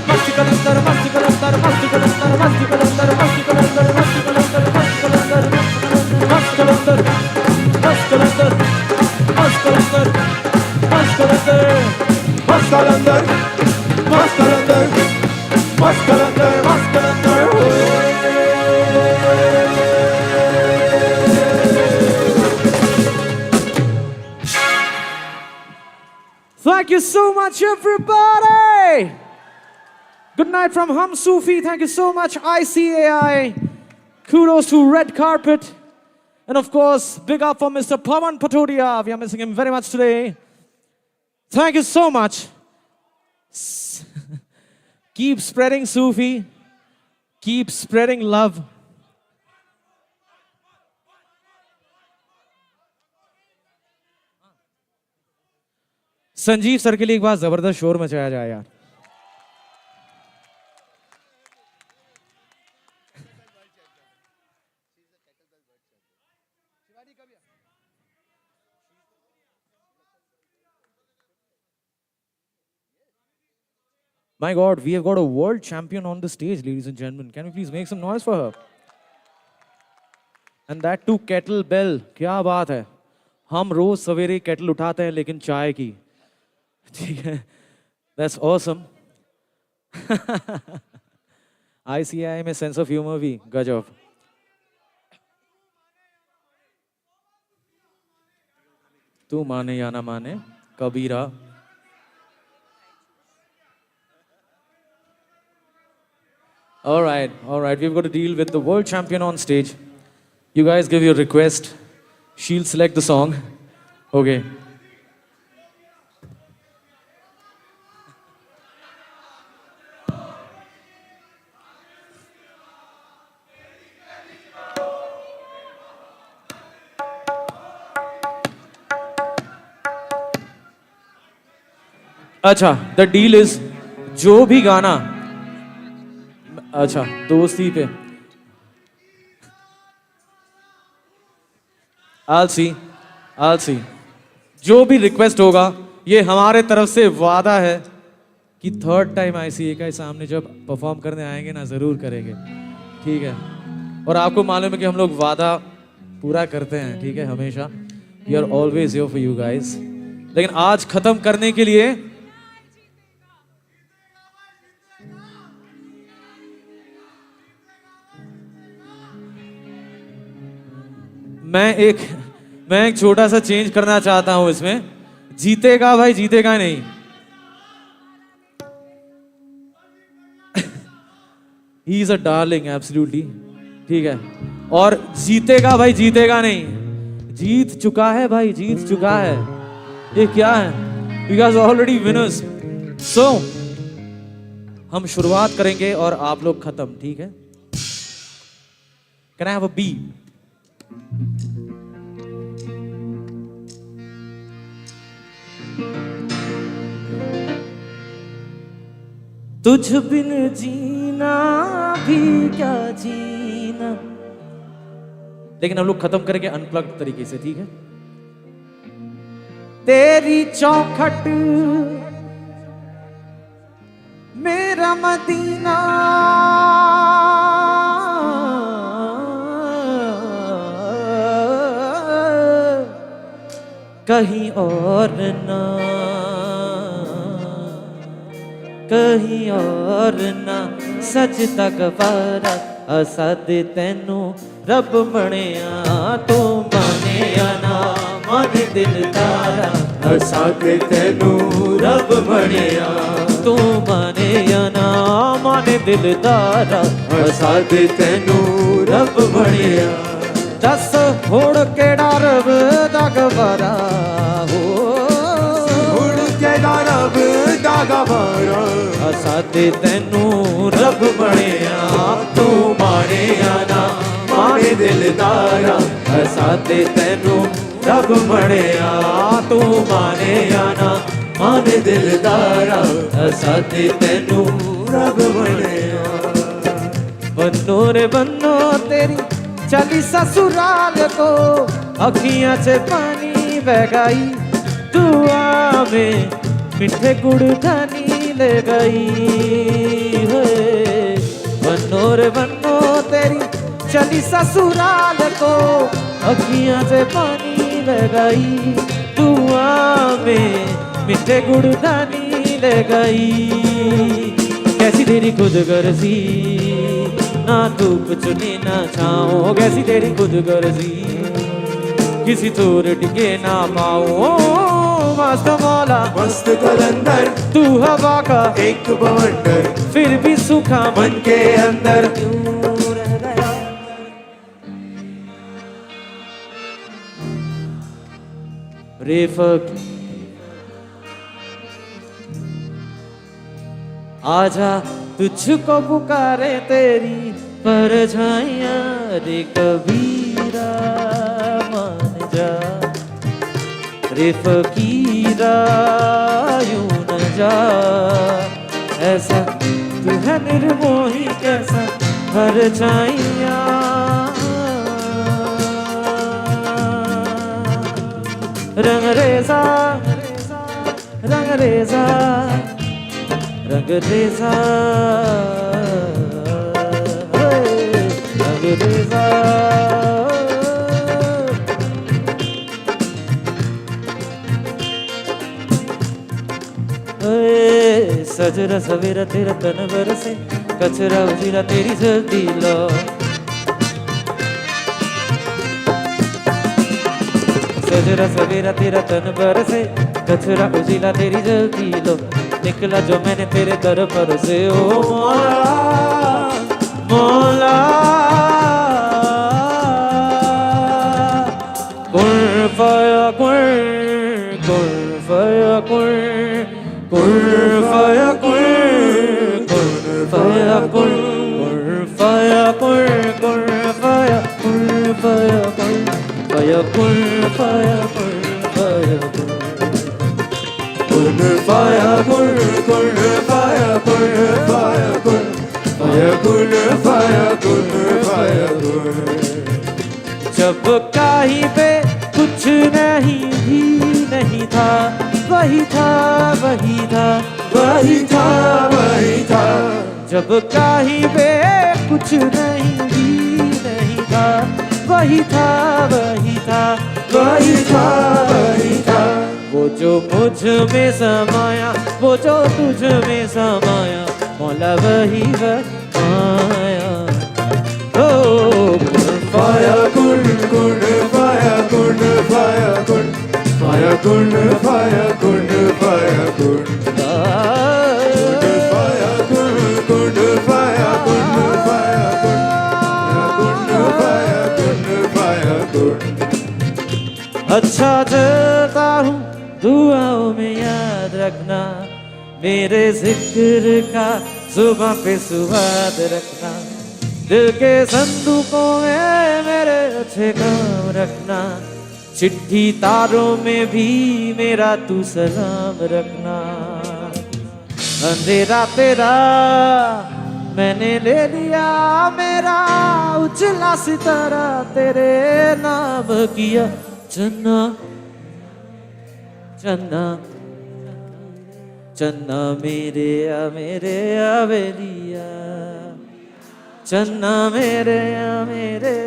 मस्ती कलंदर मस्ती कलंदर मस्ती कलंदर मस्ती कलंदर मस्ती कलंदर मस्ती कलंदर मस्ती कलंदर मस्त कलंदर मस्त कलंदर मस्त कलंदर मस्त कलंदर मस्त कलंदर मस्त कलंदर मस्त कलंदर मस्त कलंदर Thank you so much, everybody. Good night from Hum Sufi. Thank you so much, ICAI. Kudos to Red Carpet. And of course, big up for Mr. Pawan Patodia. We are missing him very much today. Thank you so much. Keep spreading Sufi. Keep spreading love. Sanjeev sir के लिए एक बार जबरदस्त शोर मचाया जाए यार. My God, we have got a world champion on the stage, ladies and gentlemen. Can we please make some noise for her? And that too, kettlebell. क्या बात है? हम रोज सवेरे kettle उठाते हैं, लेकिन चाय की. ठीक है? That's awesome. ICI में sense of humor भी गजब. तू माने या ना माने, कबीरा. All right. We've got to deal with the world champion on stage. You guys give your request. She'll select the song. Okay. अच्छा, the deal is जो भी गाना अच्छा दोस्ती पे I'll see जो भी रिक्वेस्ट होगा ये हमारे तरफ से वादा है कि थर्ड टाइम ICA के सामने जब परफॉर्म करने आएंगे ना, जरूर करेंगे, ठीक है। और आपको मालूम है कि हम लोग वादा पूरा करते हैं, ठीक है, हमेशा। We are always here for you guys. लेकिन आज खत्म करने के लिए मैं एक छोटा सा चेंज करना चाहता हूं इसमें। जीतेगा भाई, जीतेगा नहीं। He is a darling, absolutely, ठीक है। और जीतेगा भाई, जीतेगा नहीं। जीत चुका है भाई, जीत चुका है। ये क्या है? You guys already winners. So हम शुरुआत करेंगे और आप लोग खत्म, ठीक है। Can I have a B? तुझ बिन जीना भी क्या जीना। लेकिन हम लोग खत्म करेंगे अनप्लग्ड तरीके से, ठीक है। तेरी चौखट मेरा मदीना, कहीं और ना, कहीं और ना। सच तक पारा असद तैनू रब मणिया, तू माने या ना माने दिल तारा। असद तैनू रब मणिया, तू माने या ना माने दिल तारा। असद तैनू रब मणिया। दस हुण केड़ा रब दा गवारा हो, रब दा गवारा। असाते तैनू रब बणिया, तू माने या ना माने दिलदारा। असाते तैनू रब बणिया, तू माने या ना माने दिलदारा। असाते तैनू रब बणिया। बन्नो रे बन्नो तेरी चली ससुराल को, अखियां से पानी बह गई। दुआ में मिठे गुड़ खानी ले गई है। बन्नो रे बन्नो तेरी चली ससुराल को, अखियां से पानी ले गई। दुआ में मिठे गुड़ खानी ले गई। कैसी तेरी खुदगर्जी, ना धूप चुनी ना छाओ। कैसी तेरी खुदगर्जी, किसी तोर टिके ना पाओ। मस्त मौला मस्त कलंदर, तू हवा का एक बवंडर, फिर भी सूखा मन के अंदर क्यों रह गया। रेफक आजा तुझको पुकारे तेरी परछाइयां। रे कबीरा मान जा, रे फकीरा यूं न जा। ऐसा तू है निर्मोही कैसा परछाइयां। रंग रेजा रंग रेजा रंग रेजा रंग रेजा। सजरा सवेरा तेरा तन बरसे, कचरा उजरा तेरी जल्दी लो। सजरा सवेरा तेरा तन बरसे, कचरा उजला तेरी जल्दी लो। निकला जो मैंने तेरे दर पर से, ओ मौला मौला। कुल फया कुल फया कुल fire kun fire kun fire kun fire kun fire kun fire kun fire kun fire kun fire kun fire kun fire kun fire kun fire kun fire kun। जब कहीं पे कुछ नहीं भी नहीं था, वही था वही था वही था वही था जब कहीं पे कुछ नहीं भी नहीं था वही था वही था वही था वही था वो जो मुझ में समाया वो जो तुझ में समाया मौला वही माया ओ फाया कुंड कुंड फाया कुंड फाया कुंड फाया कुंड फाया कुंड फाया कुंड फाया कुंड कुंड फाया कुंड फाया कुंड फाया कुंड फाया कुंड अच्छा चलता हूँ दुआओं में याद रखना मेरे जिक्र का सुबह पे सुवाद रखना दिल के संदूकों में मेरे अच्छे काम रखना चिट्ठी तारों में भी मेरा तू सलाम रखना अंधेरा तेरा मैंने ले लिया मेरा उजला सितारा तेरे नाम किया चन्ना चन्ना चन्ना मेरे आ बेलिया चन्ना मेरे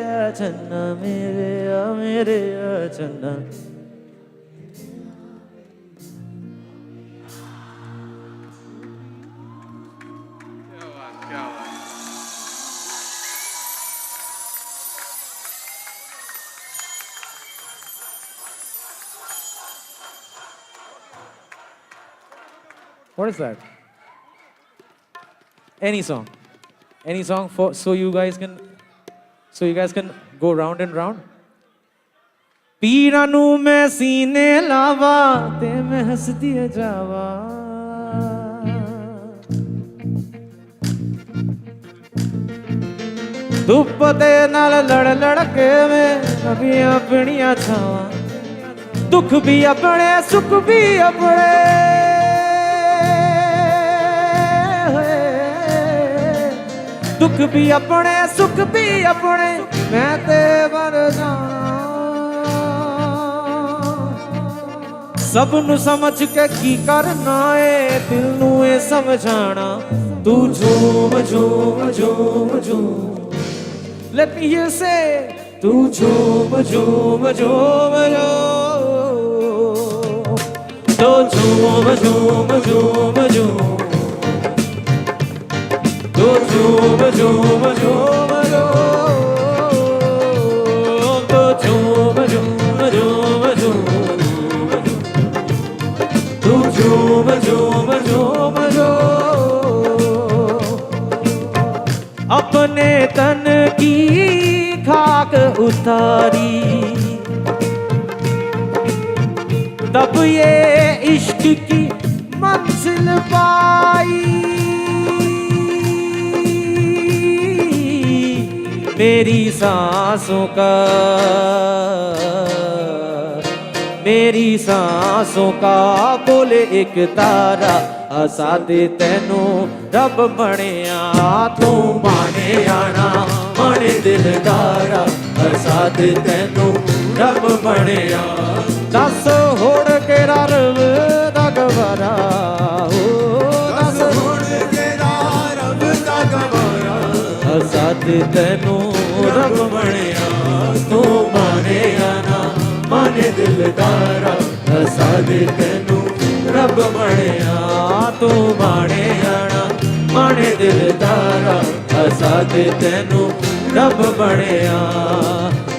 आ चन्ना मेरे आ चन्ना What is that? Any song for so you guys can go round and round. पीड़ा नू मैं सीने लावा ते मैं हंस दिए जावा धुप दे नाल लड़ लड़ के मैं नबियां पिणियां छावा दुख भी अपने सुख भी अपने दुख भी अपने सुख भी अपने मैं ते मर जाना सब नु समझ के की करना है दिल नू ए समझाना तू झूम झूम झूम झूम let me hear say तू झूम झूम झूम तो झूम झूम झूम झूम तो झूम झूम झूम तो झूम झूम झूम तू झूम झूम झूम अपने तन की खाक उतारी तब ये इश्क की मंजिल पाई मेरी सांसों का बोले एक तारा आसादे तेनू रब बनिया तू माने आना माने दिलदारा आसादे तेनू रब बनिया दस होड़ के रब दा गवारा दस होड़ के रब दा गवारा आसादे तेनू रब बनिया तू माने आना माने दिलदारा आसादे तेनू रब बनिया तू माने आना माने दिलदारा आसादे तेनू रब बनिया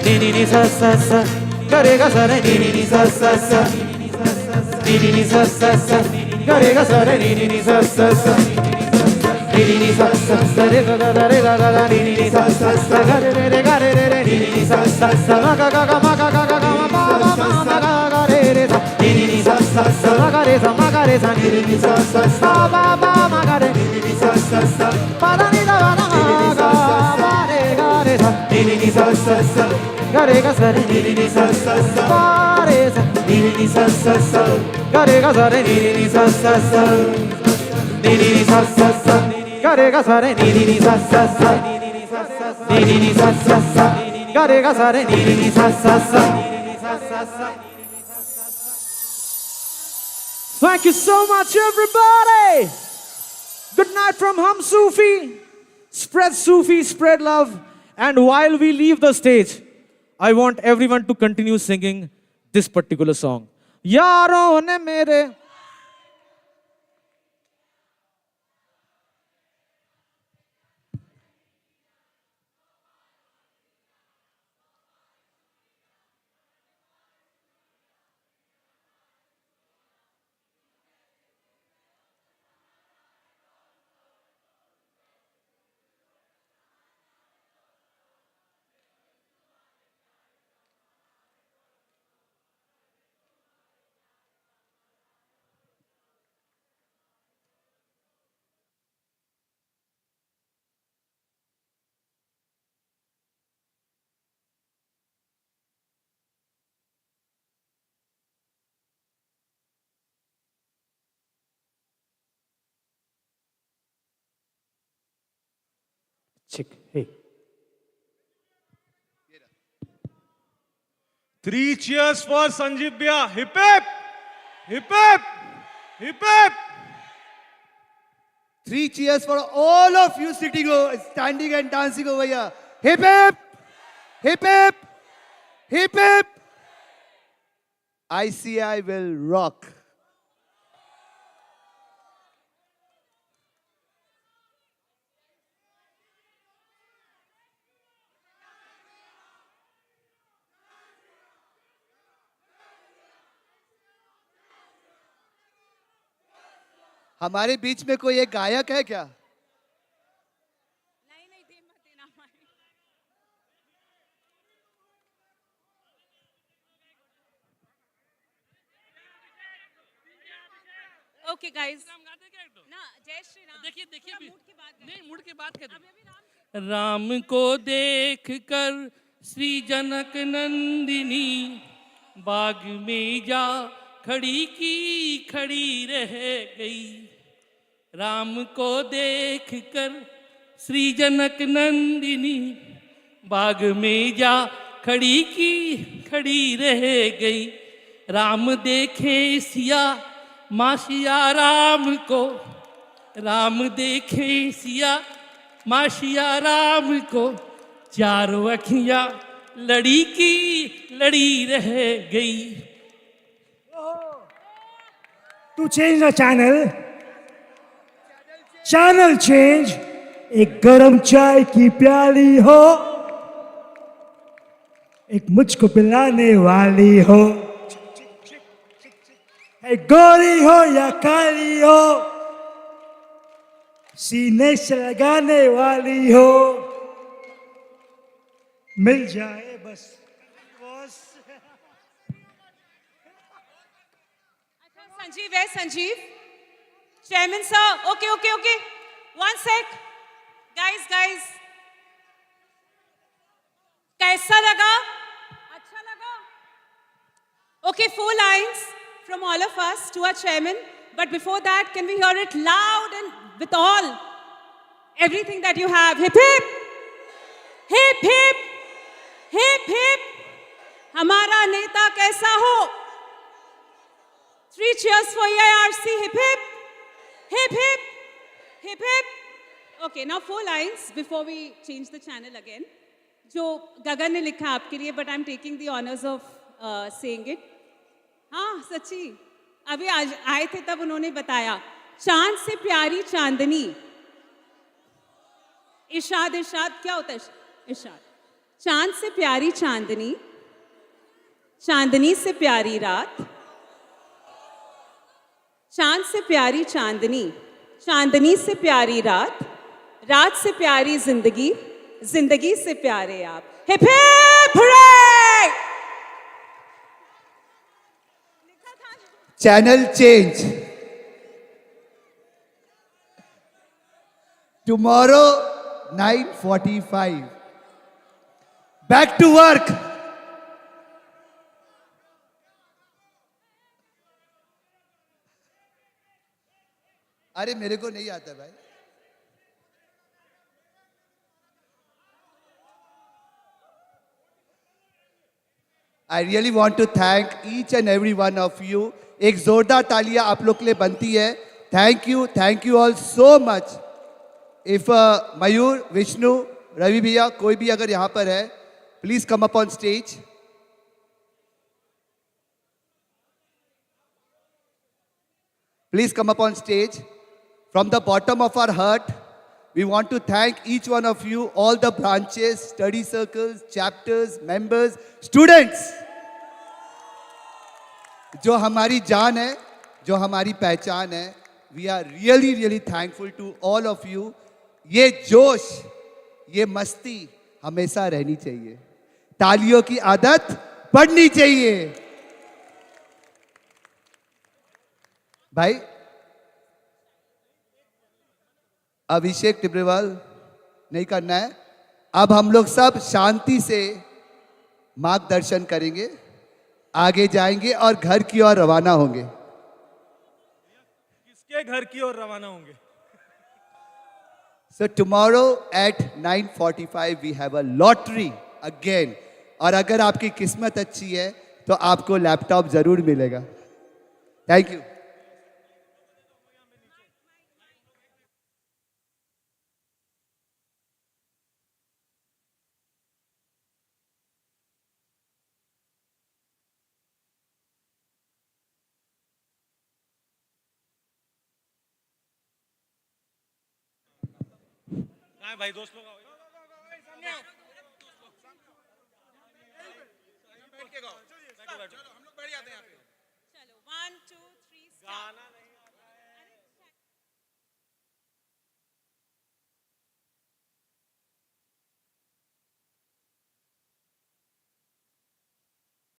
नी नी नी सा सा सा करेगा सारे नी नी नी सा सा सा नी नी नी सा सा सा करेगा सारे नी नी नी सा सा सा नी नी नी सा सा सा रे गा गा रे गा गा नी नी नी सा सा सा गा रे गा रे नी नी नी सा सा सा मा गा गा मा गा गा गा मा मा मा गा गा रे सा नी नी नी सा सा सा मा गा रे सा नी नी नी सा सा सा मा मा गा रे नी नी सा सा सा पा दा नी दा मा गा मा रे सा नी नी नी सा सा सा गा रे गा सा रे नी नी नी सा सा सा पा रे सा नी नी नी सा सा सा गा रे गा सा रे नी नी नी सा सा सा नी नी नी सा सा सा गा रे गा सा रे नी नी नी सा सा सा नी नी नी सा सा सा गा रे गा सा रे नी नी नी सा सा सा Thank you so much, everybody. Good night from Hum Sufi. Spread Sufi, spread love. And while we leave the stage, I want everyone to continue singing this particular song. Yaaron ne mere. Chick, hey. 3 cheers for Sanjeev Bhaiya. Hip hip! Hip hip! Hip hip! 3 cheers for all of you sitting, standing and dancing over here. Hip hip! Hip hip! Hip hip! ICI will rock. हमारे बीच में कोई एक गायक है क्या? Okay, guys. ना जय श्री राम. देखिए देखिए मूड की बात नहीं मूड की बात कर राम को देख कर श्री जनक नंदिनी बाग में जा खड़ी की खड़ी रह गई राम को देख कर श्री जनक नंदिनी बाग में जा खड़ी की खड़ी रह गई राम देखे सिया माँ सिया राम को राम देखे सिया माँ सिया राम को चारों अखियाँ लड़ी की लड़ी रह गई To change the channel change, एक गरम चाय की प्याली हो, एक मुझको पिलाने वाली हो, एक गोरी हो या काली हो, सीने से लगाने वाली हो, मिल जाए बस. Sanjeev है Sanjeev. Chairman sir. Okay. One sec. Guys. कैसा लगा? अच्छा लगा? Okay, 4 lines from all of us to our chairman. But before that, can we hear it loud and with all? Everything that you have. Hip hip. Hip hip. Hip hip. हमारा नेता कैसा हो? 3 cheers for Eirc. Hip hip. Hip hip. Hip hip. Okay, now 4 lines before we change the channel again. जो गगन ने लिखा आपके लिए, but I'm taking the honors of saying it. हाँ सच्ची, अभी आज आए थे तब उन्होंने बताया, चांद से प्यारी चांदनी. इरशाद क्या होता है इरशाद? चांद से प्यारी चांदनी, चांदनी से प्यारी रात, चांद से प्यारी चांदनी, चांदनी से प्यारी रात, रात से प्यारी जिंदगी, जिंदगी से प्यारे आप. Hip hip hurray! Channel change. Tomorrow 9:45. Back to work. अरे मेरे को नहीं आता भाई. I really want to thank each and every one of you. एक जोरदार तालियां आप लोग के लिए बनती है. Thank you all so much. If Mayur, Vishnu, Ravi भैया कोई भी अगर यहाँ पर है, please come up on stage. Please come up on stage. From the bottom of our heart, we want to thank each one of you, all the branches, study circles, chapters, members, students. जो हमारी जान है, जो हमारी पहचान है, we are really thankful to all of you. ये जोश, ये मस्ती हमेशा रहनी चाहिए. तालियों की आदत पड़नी चाहिए. भाई अभिषेक टिब्रेवाल नहीं करना है. अब हम लोग सब शांति से मार्गदर्शन करेंगे, आगे जाएंगे और घर की ओर रवाना होंगे. किसके घर की ओर रवाना होंगे? So tomorrow at 9:45 we have a lottery again. और अगर आपकी किस्मत अच्छी है तो आपको लैपटॉप जरूर मिलेगा. Thank you. भाई दोस्त लोग चलो 1 2 3 गाना